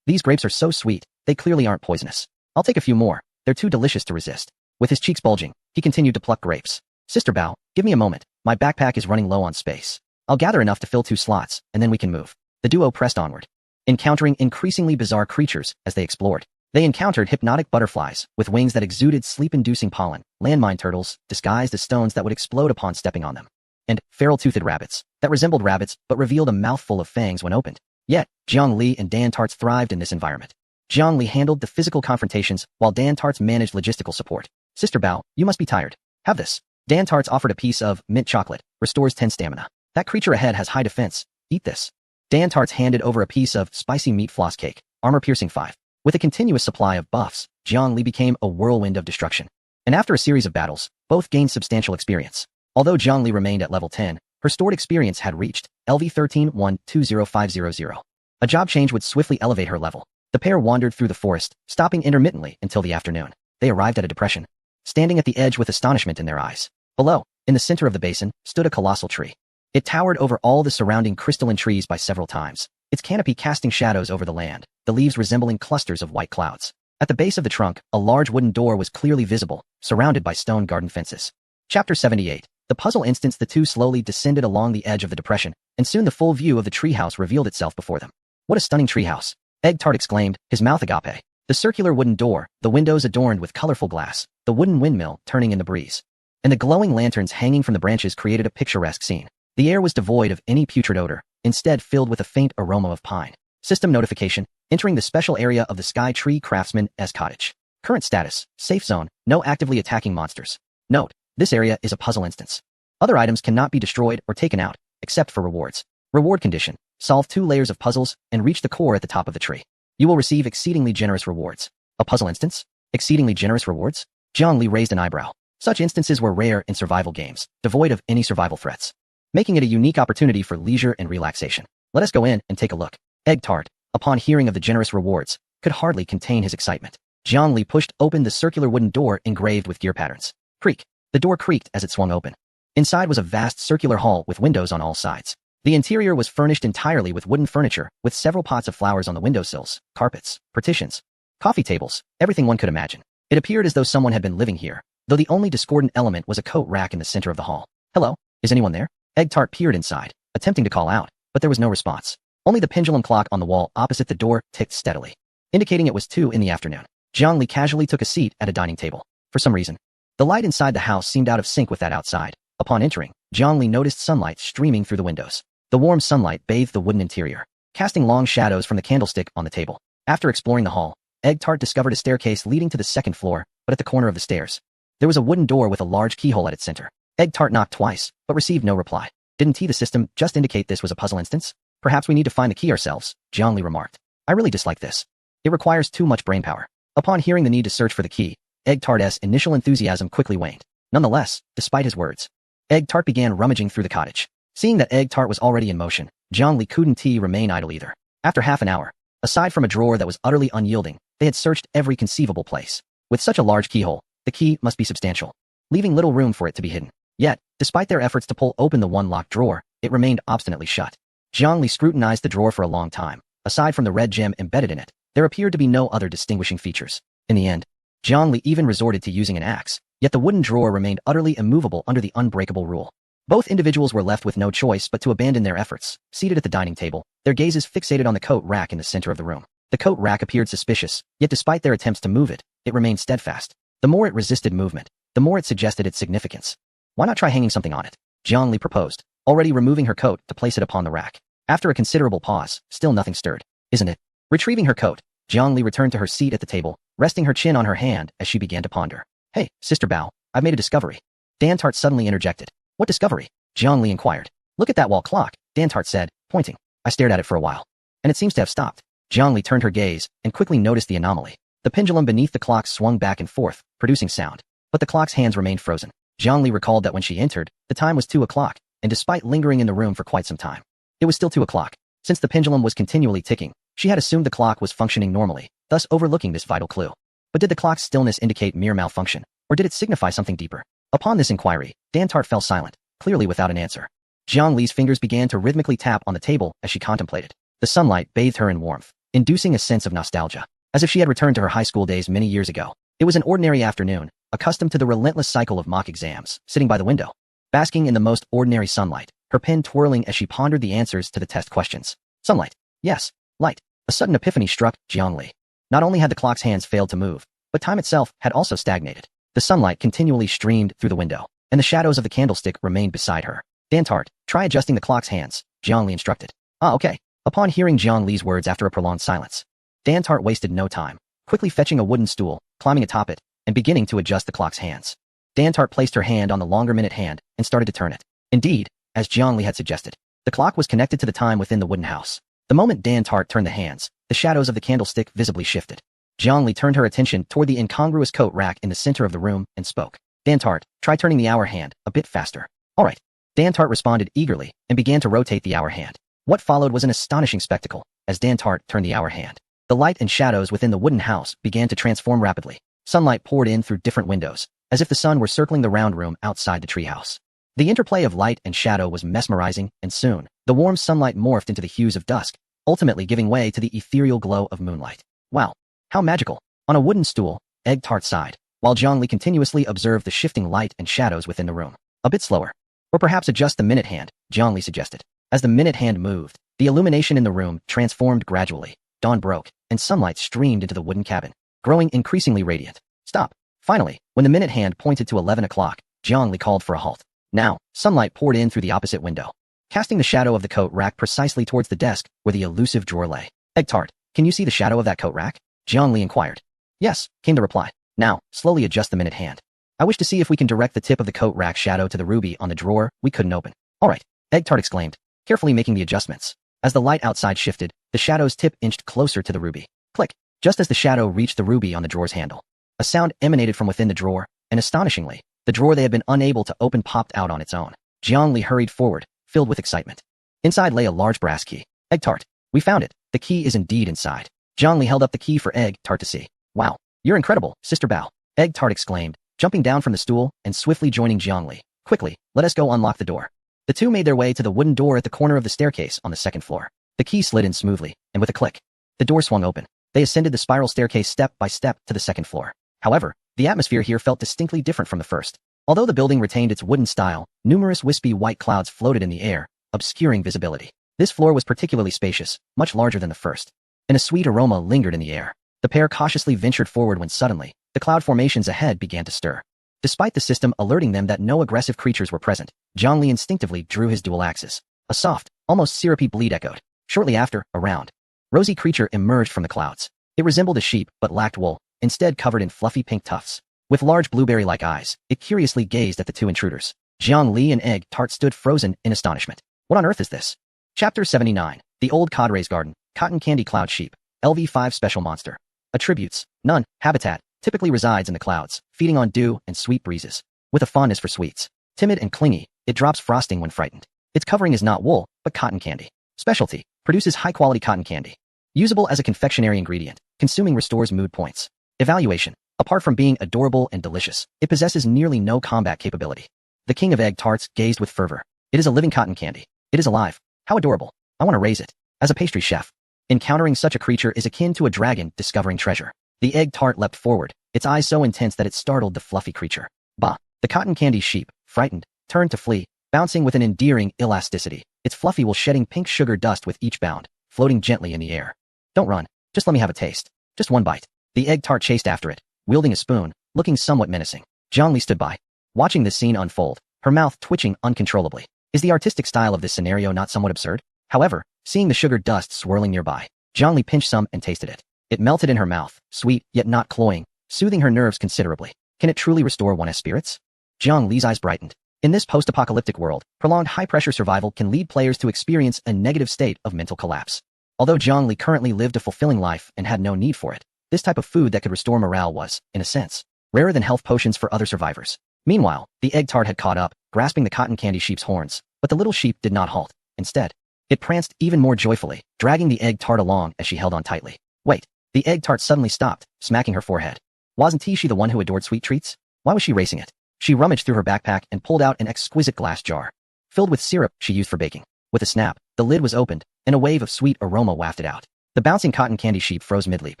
These grapes are so sweet, they clearly aren't poisonous. I'll take a few more, they're too delicious to resist. With his cheeks bulging, he continued to pluck grapes. Sister Bao, give me a moment, my backpack is running low on space. I'll gather enough to fill 2 slots, and then we can move. The duo pressed onward, encountering increasingly bizarre creatures as they explored. They encountered hypnotic butterflies, with wings that exuded sleep-inducing pollen, landmine turtles, disguised as stones that would explode upon stepping on them, and feral-toothed rabbits, that resembled rabbits but revealed a mouthful of fangs when opened. Yet, Zhongli and Dan Tarts thrived in this environment. Zhongli handled the physical confrontations, while Dan Tarts managed logistical support. Sister Bao, you must be tired. Have this. Dan Tarts offered a piece of mint chocolate, restores 10 stamina. That creature ahead has high defense. Eat this. Dan Tarts handed over a piece of spicy meat floss cake, armor-piercing 5. With a continuous supply of buffs, Zhongli became a whirlwind of destruction. And after a series of battles, both gained substantial experience. Although Jiang Li remained at level 10, her stored experience had reached LV13-120500. A job change would swiftly elevate her level. The pair wandered through the forest, stopping intermittently until the afternoon. They arrived at a depression, standing at the edge with astonishment in their eyes. Below, in the center of the basin, stood a colossal tree. It towered over all the surrounding crystalline trees by several times, its canopy casting shadows over the land, the leaves resembling clusters of white clouds. At the base of the trunk, a large wooden door was clearly visible, surrounded by stone garden fences. Chapter 78. The puzzle instanced the two slowly descended along the edge of the depression, and soon the full view of the treehouse revealed itself before them. What a stunning treehouse! Egg Tart exclaimed, his mouth agape. The circular wooden door, the windows adorned with colorful glass, the wooden windmill turning in the breeze, and the glowing lanterns hanging from the branches created a picturesque scene. The air was devoid of any putrid odor, instead filled with a faint aroma of pine. System notification, entering the special area of the Sky Tree Craftsman's cottage. Current status, safe zone, no actively attacking monsters. Note, this area is a puzzle instance. Other items cannot be destroyed or taken out, except for rewards. Reward condition, solve 2 layers of puzzles and reach the core at the top of the tree. You will receive exceedingly generous rewards. A puzzle instance? Exceedingly generous rewards? Jiang Li raised an eyebrow. Such instances were rare in survival games, devoid of any survival threats, making it a unique opportunity for leisure and relaxation. Let us go in and take a look. Egg Tart, upon hearing of the generous rewards, could hardly contain his excitement. Jiang Li pushed open the circular wooden door engraved with gear patterns. Creak. The door creaked as it swung open. Inside was a vast circular hall with windows on all sides. The interior was furnished entirely with wooden furniture, with several pots of flowers on the windowsills, carpets, partitions, coffee tables, everything one could imagine. It appeared as though someone had been living here, though the only discordant element was a coat rack in the center of the hall. Hello? Is anyone there? Egg Tart peered inside, attempting to call out, but there was no response. Only the pendulum clock on the wall opposite the door ticked steadily, indicating it was 2 in the afternoon. Jiang Li casually took a seat at a dining table. For some reason, the light inside the house seemed out of sync with that outside. Upon entering, Jiang Li noticed sunlight streaming through the windows. The warm sunlight bathed the wooden interior, casting long shadows from the candlestick on the table. After exploring the hall, Egg Tart discovered a staircase leading to the second floor, but at the corner of the stairs, there was a wooden door with a large keyhole at its center. Egg Tart knocked twice, but received no reply. Didn't the system just indicate this was a puzzle instance? Perhaps we need to find the key ourselves, Jiang Li remarked. I really dislike this. It requires too much brainpower. Upon hearing the need to search for the key, Egg Tart's initial enthusiasm quickly waned. Nonetheless, despite his words, Egg Tart began rummaging through the cottage. Seeing that Egg Tart was already in motion, Jiang Li couldn't remain idle either. After half an hour, aside from a drawer that was utterly unyielding, they had searched every conceivable place. With such a large keyhole, the key must be substantial, leaving little room for it to be hidden. Yet, despite their efforts to pull open the one locked drawer, it remained obstinately shut. Jiang Li scrutinized the drawer for a long time. Aside from the red gem embedded in it, there appeared to be no other distinguishing features. In the end, Jiang Li even resorted to using an axe, yet the wooden drawer remained utterly immovable under the unbreakable rule. Both individuals were left with no choice but to abandon their efforts. Seated at the dining table, their gazes fixated on the coat rack in the center of the room. The coat rack appeared suspicious, yet despite their attempts to move it, it remained steadfast. The more it resisted movement, the more it suggested its significance. Why not try hanging something on it? Jiang Li proposed, already removing her coat to place it upon the rack. After a considerable pause, still nothing stirred. Isn't it? Retrieving her coat, Jiang Li returned to her seat at the table, resting her chin on her hand as she began to ponder. Hey, Sister Bao, I've made a discovery. Dan Tart suddenly interjected. What discovery? Jiang Li inquired. Look at that wall clock, Dan Tart said, pointing. I stared at it for a while, and it seems to have stopped. Jiang Li turned her gaze and quickly noticed the anomaly. The pendulum beneath the clock swung back and forth, producing sound, but the clock's hands remained frozen. Jiang Li recalled that when she entered, the time was 2 o'clock, and despite lingering in the room for quite some time, it was still 2 o'clock. Since the pendulum was continually ticking, she had assumed the clock was functioning normally, thus overlooking this vital clue. But did the clock's stillness indicate mere malfunction, or did it signify something deeper? Upon this inquiry, Dan Tart fell silent, clearly without an answer. Jiang Li's fingers began to rhythmically tap on the table as she contemplated. The sunlight bathed her in warmth, inducing a sense of nostalgia, as if she had returned to her high school days many years ago. It was an ordinary afternoon, accustomed to the relentless cycle of mock exams, sitting by the window, basking in the most ordinary sunlight, her pen twirling as she pondered the answers to the test questions. Sunlight. Yes, light. A sudden epiphany struck Jiang Li. Not only had the clock's hands failed to move, but time itself had also stagnated. The sunlight continually streamed through the window, and the shadows of the candlestick remained beside her. Dan Tart, try adjusting the clock's hands, Jiang Li instructed. Okay. Upon hearing Jiang Li's words after a prolonged silence, Dan Tart wasted no time, quickly fetching a wooden stool, climbing atop it, and beginning to adjust the clock's hands. Dan Tart placed her hand on the longer minute hand and started to turn it. Indeed, as Jiang Li had suggested, the clock was connected to the time within the wooden house. The moment Dan Tart turned the hands, the shadows of the candlestick visibly shifted. Jiang Li turned her attention toward the incongruous coat rack in the center of the room and spoke. Dan Tart, try turning the hour hand a bit faster. All right. Dan Tart responded eagerly and began to rotate the hour hand. What followed was an astonishing spectacle as Dan Tart turned the hour hand. The light and shadows within the wooden house began to transform rapidly. Sunlight poured in through different windows, as if the sun were circling the round room outside the treehouse. The interplay of light and shadow was mesmerizing, and soon, the warm sunlight morphed into the hues of dusk, ultimately giving way to the ethereal glow of moonlight. Wow, how magical! On a wooden stool, Egg Tart sighed, while Zhongli continuously observed the shifting light and shadows within the room. A bit slower. Or perhaps adjust the minute hand, Zhongli suggested. As the minute hand moved, the illumination in the room transformed gradually. Dawn broke, and sunlight streamed into the wooden cabin, growing increasingly radiant. Stop. Finally, when the minute hand pointed to 11 o'clock, Zhongli called for a halt. Now, sunlight poured in through the opposite window, casting the shadow of the coat rack precisely towards the desk where the elusive drawer lay. Egg Tart, can you see the shadow of that coat rack? Zhongli inquired. Yes, came the reply. Now, slowly adjust the minute hand. I wish to see if we can direct the tip of the coat rack shadow to the ruby on the drawer we couldn't open. All right, Egg Tart exclaimed, carefully making the adjustments. As the light outside shifted, the shadow's tip inched closer to the ruby. Click. Just as the shadow reached the ruby on the drawer's handle, a sound emanated from within the drawer, and astonishingly, the drawer they had been unable to open popped out on its own. Zhongli hurried forward, filled with excitement. Inside lay a large brass key. Egg Tart, we found it. The key is indeed inside. Zhongli held up the key for Egg Tart to see. Wow, you're incredible, Sister Bao. Egg Tart exclaimed, jumping down from the stool and swiftly joining Zhongli. Quickly, let us go unlock the door. The two made their way to the wooden door at the corner of the staircase on the second floor. The key slid in smoothly, and with a click, the door swung open. They ascended the spiral staircase step by step to the second floor. However, the atmosphere here felt distinctly different from the first. Although the building retained its wooden style, numerous wispy white clouds floated in the air, obscuring visibility. This floor was particularly spacious, much larger than the first, and a sweet aroma lingered in the air. The pair cautiously ventured forward when suddenly, the cloud formations ahead began to stir. Despite the system alerting them that no aggressive creatures were present, Zhongli instinctively drew his dual axes. A soft, almost syrupy bleat echoed. Shortly after, a round, rosy creature emerged from the clouds. It resembled a sheep but lacked wool, instead covered in fluffy pink tufts. With large blueberry-like eyes, it curiously gazed at the two intruders. Zhongli and Egg Tart stood frozen in astonishment. What on earth is this? Chapter 79. The Old Cadre's Garden. Cotton Candy Cloud Sheep. LV5 Special Monster. Attributes. None. Habitat. Typically resides in the clouds, feeding on dew and sweet breezes. With a fondness for sweets. Timid and clingy, it drops frosting when frightened. Its covering is not wool, but cotton candy. Specialty. Produces high-quality cotton candy. Usable as a confectionery ingredient. Consuming restores mood points. Evaluation. Apart from being adorable and delicious, it possesses nearly no combat capability. The king of egg tarts gazed with fervor. It is a living cotton candy. It is alive. How adorable. I want to raise it. As a pastry chef, encountering such a creature is akin to a dragon discovering treasure. The egg tart leapt forward, its eyes so intense that it startled the fluffy creature. Bah! The cotton candy sheep, frightened, turned to flee, bouncing with an endearing elasticity, its fluffy wool shedding pink sugar dust with each bound, floating gently in the air. Don't run. Just let me have a taste. Just one bite. The egg tart chased after it, wielding a spoon, looking somewhat menacing. Zhongli stood by, watching this scene unfold, her mouth twitching uncontrollably. Is the artistic style of this scenario not somewhat absurd? However, seeing the sugar dust swirling nearby, Zhongli pinched some and tasted it. It melted in her mouth, sweet yet not cloying, soothing her nerves considerably. Can it truly restore one's spirits? Zhongli's eyes brightened. In this post-apocalyptic world, prolonged high-pressure survival can lead players to experience a negative state of mental collapse. Although Zhongli currently lived a fulfilling life and had no need for it, this type of food that could restore morale was, in a sense, rarer than health potions for other survivors. Meanwhile, the egg tart had caught up, grasping the cotton candy sheep's horns, but the little sheep did not halt. Instead, it pranced even more joyfully, dragging the egg tart along as she held on tightly. Wait, the egg tart suddenly stopped, smacking her forehead. Wasn't she the one who adored sweet treats? Why was she racing it? She rummaged through her backpack and pulled out an exquisite glass jar, filled with syrup she used for baking. With a snap, the lid was opened, and a wave of sweet aroma wafted out. The bouncing cotton candy sheep froze mid-leap,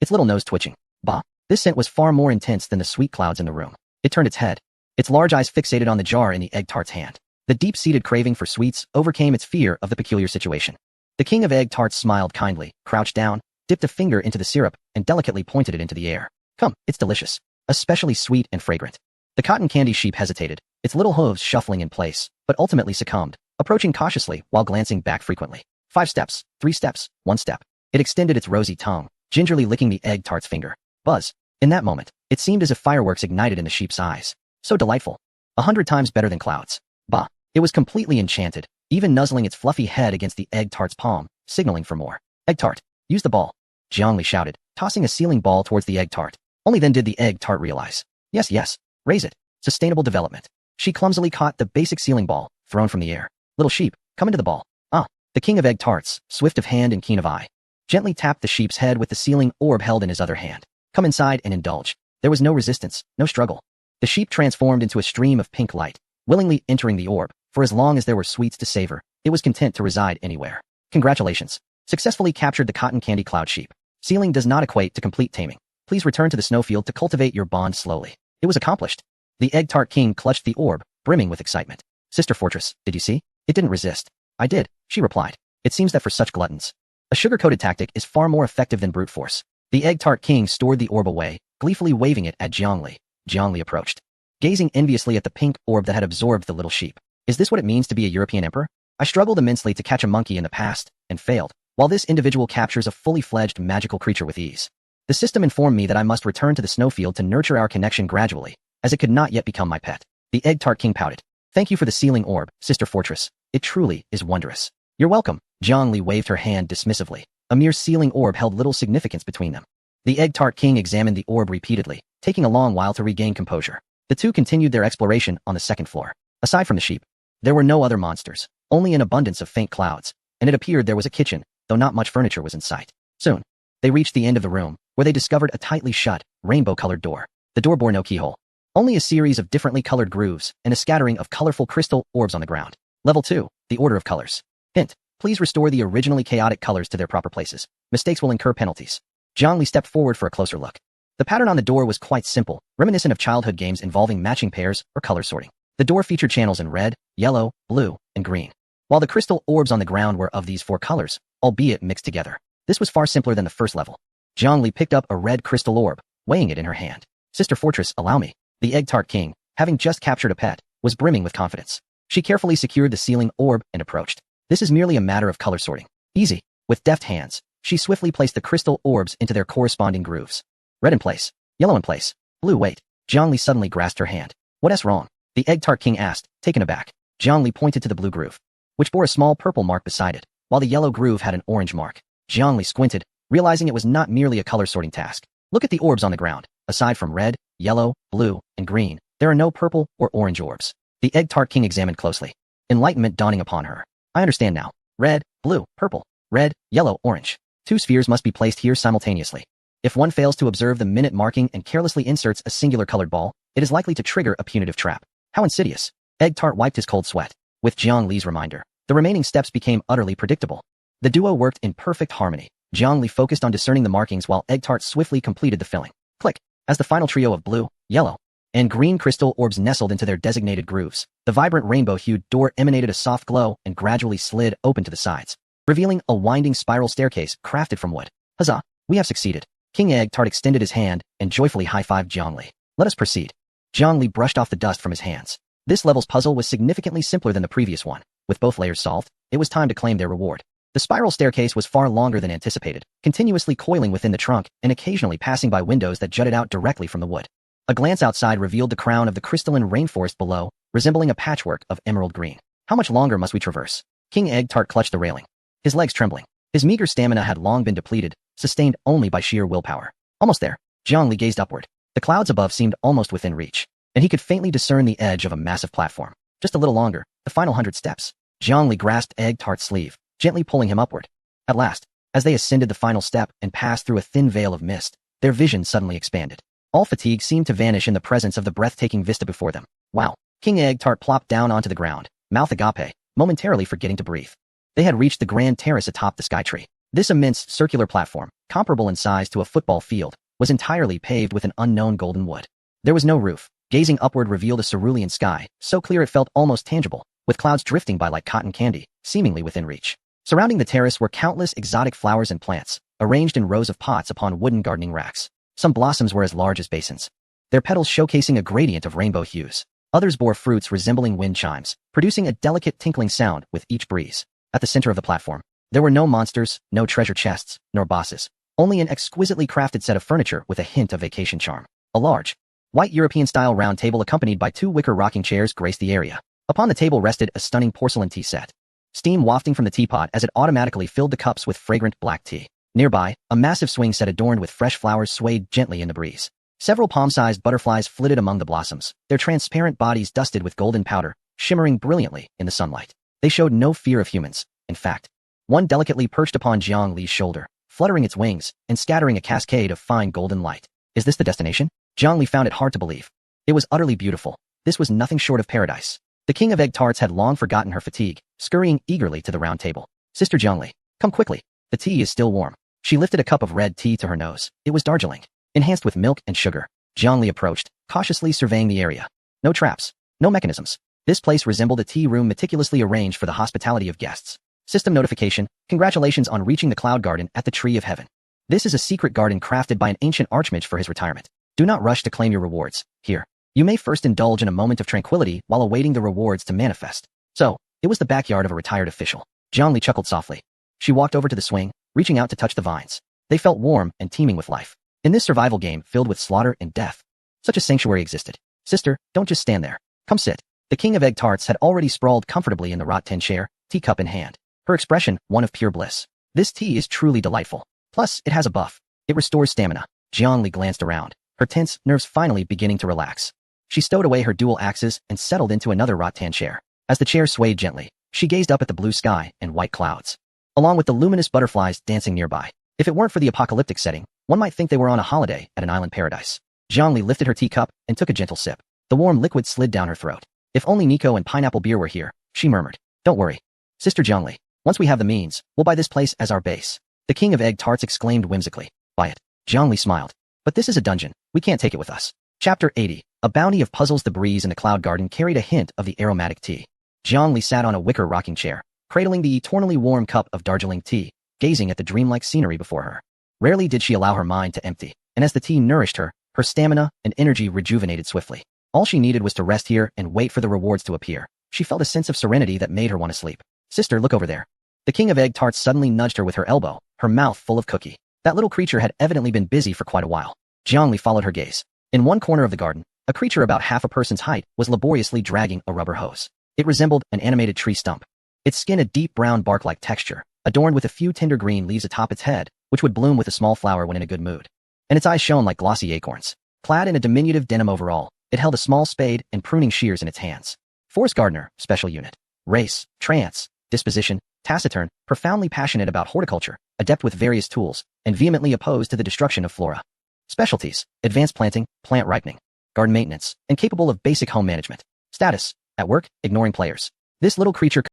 its little nose twitching. Bah! This scent was far more intense than the sweet clouds in the room. It turned its head, its large eyes fixated on the jar in the egg tart's hand. The deep-seated craving for sweets overcame its fear of the peculiar situation. The king of egg tarts smiled kindly, crouched down, dipped a finger into the syrup, and delicately pointed it into the air. Come, it's delicious. Especially sweet and fragrant. The cotton candy sheep hesitated, its little hooves shuffling in place, but ultimately succumbed, approaching cautiously while glancing back frequently. 5 steps, 3 steps, 1 step. It extended its rosy tongue, gingerly licking the egg tart's finger. Buzz. In that moment, it seemed as if fireworks ignited in the sheep's eyes. So delightful. 100 times better than clouds. Bah. It was completely enchanted, even nuzzling its fluffy head against the egg tart's palm, signaling for more. Egg tart, use the ball. Zhongli shouted, tossing a ceiling ball towards the egg tart. Only then did the egg tart realize. Yes, raise it. Sustainable development. She clumsily caught the basic ceiling ball, thrown from the air. Little sheep, come into the ball. Ah, the king of egg tarts, swift of hand and keen of eye. Gently tapped the sheep's head with the ceiling orb held in his other hand. Come inside and indulge. There was no resistance, no struggle. The sheep transformed into a stream of pink light, willingly entering the orb. For as long as there were sweets to savor, it was content to reside anywhere. Congratulations. Successfully captured the cotton candy cloud sheep. Sealing does not equate to complete taming. Please return to the snowfield to cultivate your bond slowly. It was accomplished. The egg tart king clutched the orb, brimming with excitement. Sister Fortress, did you see? It didn't resist. I did, she replied. It seems that for such gluttons, a sugar-coated tactic is far more effective than brute force. The egg tart king stored the orb away, gleefully waving it at Jiangli. Jiangli approached, gazing enviously at the pink orb that had absorbed the little sheep. Is this what it means to be a European emperor? I struggled immensely to catch a monkey in the past, and failed, while this individual captures a fully fledged magical creature with ease. The system informed me that I must return to the snowfield to nurture our connection gradually, as it could not yet become my pet. The egg tart king pouted. Thank you for the sealing orb, Sister Fortress. It truly is wondrous. You're welcome. Jiangli waved her hand dismissively. A mere sealing orb held little significance between them. The egg tart king examined the orb repeatedly, taking a long while to regain composure. The two continued their exploration on the second floor. Aside from the sheep, there were no other monsters, only an abundance of faint clouds, and it appeared there was a kitchen, though not much furniture was in sight. Soon, they reached the end of the room, where they discovered a tightly shut, rainbow-colored door. The door bore no keyhole, only a series of differently colored grooves and a scattering of colorful crystal orbs on the ground. Level 2, the Order of Colors. Hint, please restore the originally chaotic colors to their proper places. Mistakes will incur penalties. Jiangli stepped forward for a closer look. The pattern on the door was quite simple, reminiscent of childhood games involving matching pairs or color sorting. The door featured channels in red, yellow, blue, and green, while the crystal orbs on the ground were of these 4 colors, albeit mixed together. This was far simpler than the first level. Jiangli picked up a red crystal orb, weighing it in her hand. Sister Fortress, allow me. The egg tart king, having just captured a pet, was brimming with confidence. She carefully secured the sealing orb and approached. This is merely a matter of color sorting. Easy. With deft hands, she swiftly placed the crystal orbs into their corresponding grooves. Red in place. Yellow in place. Blue, wait. Jiangli suddenly grasped her hand. What's wrong? The egg tart king asked, taken aback. Jiangli pointed to the blue groove, which bore a small purple mark beside it, while the yellow groove had an orange mark. Jiangli squinted, realizing it was not merely a color sorting task. Look at the orbs on the ground. Aside from red, yellow, blue, and green, there are no purple or orange orbs. The egg tart king examined closely, enlightenment dawning upon her. I understand now. Red, blue, purple, red, yellow, orange. 2 spheres must be placed here simultaneously. If one fails to observe the minute marking and carelessly inserts a singular colored ball, it is likely to trigger a punitive trap. How insidious. Egg tart wiped his cold sweat. With Jiangli's reminder, the remaining steps became utterly predictable. The duo worked in perfect harmony. Jiangli focused on discerning the markings while egg tart swiftly completed the filling. Click. As the final trio of blue, yellow, and green crystal orbs nestled into their designated grooves, the vibrant rainbow-hued door emanated a soft glow and gradually slid open to the sides, revealing a winding spiral staircase crafted from wood. Huzzah! We have succeeded. King Egg Tart extended his hand and joyfully high-fived Jiangli. Let us proceed. Jiangli brushed off the dust from his hands. This level's puzzle was significantly simpler than the previous one. With both layers solved, it was time to claim their reward. The spiral staircase was far longer than anticipated, continuously coiling within the trunk and occasionally passing by windows that jutted out directly from the wood. A glance outside revealed the crown of the crystalline rainforest below, resembling a patchwork of emerald green. How much longer must we traverse? King Egg Tart clutched the railing, his legs trembling. His meager stamina had long been depleted, sustained only by sheer willpower. Almost there. Jiangli gazed upward. The clouds above seemed almost within reach, and he could faintly discern the edge of a massive platform. Just a little longer, the final 100 steps. Jiangli grasped Egg Tart's sleeve, gently pulling him upward. At last, as they ascended the final step and passed through a thin veil of mist, their vision suddenly expanded. All fatigue seemed to vanish in the presence of the breathtaking vista before them. Wow. King Egg Tart plopped down onto the ground, mouth agape, momentarily forgetting to breathe. They had reached the grand terrace atop the skytree. This immense circular platform, comparable in size to a football field, was entirely paved with an unknown golden wood. There was no roof. Gazing upward revealed a cerulean sky, so clear it felt almost tangible, with clouds drifting by like cotton candy, seemingly within reach. Surrounding the terrace were countless exotic flowers and plants, arranged in rows of pots upon wooden gardening racks. Some blossoms were as large as basins, their petals showcasing a gradient of rainbow hues. Others bore fruits resembling wind chimes, producing a delicate tinkling sound with each breeze. At the center of the platform, there were no monsters, no treasure chests, nor bosses, only an exquisitely crafted set of furniture with a hint of vacation charm. A large, white European-style round table accompanied by 2 wicker rocking chairs graced the area. Upon the table rested a stunning porcelain tea set, steam wafting from the teapot as it automatically filled the cups with fragrant black tea. Nearby, a massive swing set adorned with fresh flowers swayed gently in the breeze. Several palm-sized butterflies flitted among the blossoms, their transparent bodies dusted with golden powder, shimmering brilliantly in the sunlight. They showed no fear of humans. In fact, one delicately perched upon Jiang Li's shoulder, fluttering its wings and scattering a cascade of fine golden light. Is this the destination? Jiang Li found it hard to believe. It was utterly beautiful. This was nothing short of paradise. The king of egg tarts had long forgotten her fatigue, scurrying eagerly to the round table. Sister Jiang Li, come quickly. The tea is still warm. She lifted a cup of red tea to her nose. It was Darjeeling, enhanced with milk and sugar. Jiang Li approached, cautiously surveying the area. No traps, no mechanisms. This place resembled a tea room meticulously arranged for the hospitality of guests. System notification, congratulations on reaching the Cloud Garden at the Tree of Heaven. This is a secret garden crafted by an ancient archmage for his retirement. Do not rush to claim your rewards. Here, you may first indulge in a moment of tranquility while awaiting the rewards to manifest. So, it was the backyard of a retired official. Jiang Li chuckled softly. She walked over to the swing, reaching out to touch the vines. They felt warm and teeming with life. In this survival game filled with slaughter and death, such a sanctuary existed. Sister, don't just stand there. Come sit. The king of egg tarts had already sprawled comfortably in the rot tin chair, teacup in hand. Her expression, one of pure bliss. This tea is truly delightful. Plus, it has a buff. It restores stamina. Jiang Li glanced around, her tense nerves finally beginning to relax. She stowed away her dual axes and settled into another rattan chair. As the chair swayed gently, she gazed up at the blue sky and white clouds, along with the luminous butterflies dancing nearby. If it weren't for the apocalyptic setting, one might think they were on a holiday at an island paradise. Jiang Li lifted her teacup and took a gentle sip. The warm liquid slid down her throat. If only Nico and pineapple beer were here, she murmured. Don't worry, Sister Jiang Li. Once we have the means, we'll buy this place as our base. The king of egg tarts exclaimed whimsically. Buy it. Jiang Li smiled. But this is a dungeon. We can't take it with us. Chapter 80. A bounty of puzzles. The breeze in the cloud garden carried a hint of the aromatic tea. Jiang Li sat on a wicker rocking chair, cradling the eternally warm cup of Darjeeling tea, gazing at the dreamlike scenery before her. Rarely did she allow her mind to empty, and as the tea nourished her, her stamina and energy rejuvenated swiftly. All she needed was to rest here and wait for the rewards to appear. She felt a sense of serenity that made her want to sleep. Sister, look over there. The king of egg tarts suddenly nudged her with her elbow, her mouth full of cookie. That little creature had evidently been busy for quite a while. Jiang Li followed her gaze. In one corner of the garden, a creature about half a person's height was laboriously dragging a rubber hose. It resembled an animated tree stump. Its skin a deep brown bark-like texture, adorned with a few tender green leaves atop its head, which would bloom with a small flower when in a good mood. And its eyes shone like glossy acorns. Clad in a diminutive denim overall, it held a small spade and pruning shears in its hands. Forest gardener, special unit. Race, trance, disposition, taciturn, profoundly passionate about horticulture, adept with various tools, and vehemently opposed to the destruction of flora. Specialties, advanced planting, plant ripening, garden maintenance, and capable of basic home management. Status, at work, ignoring players. This little creature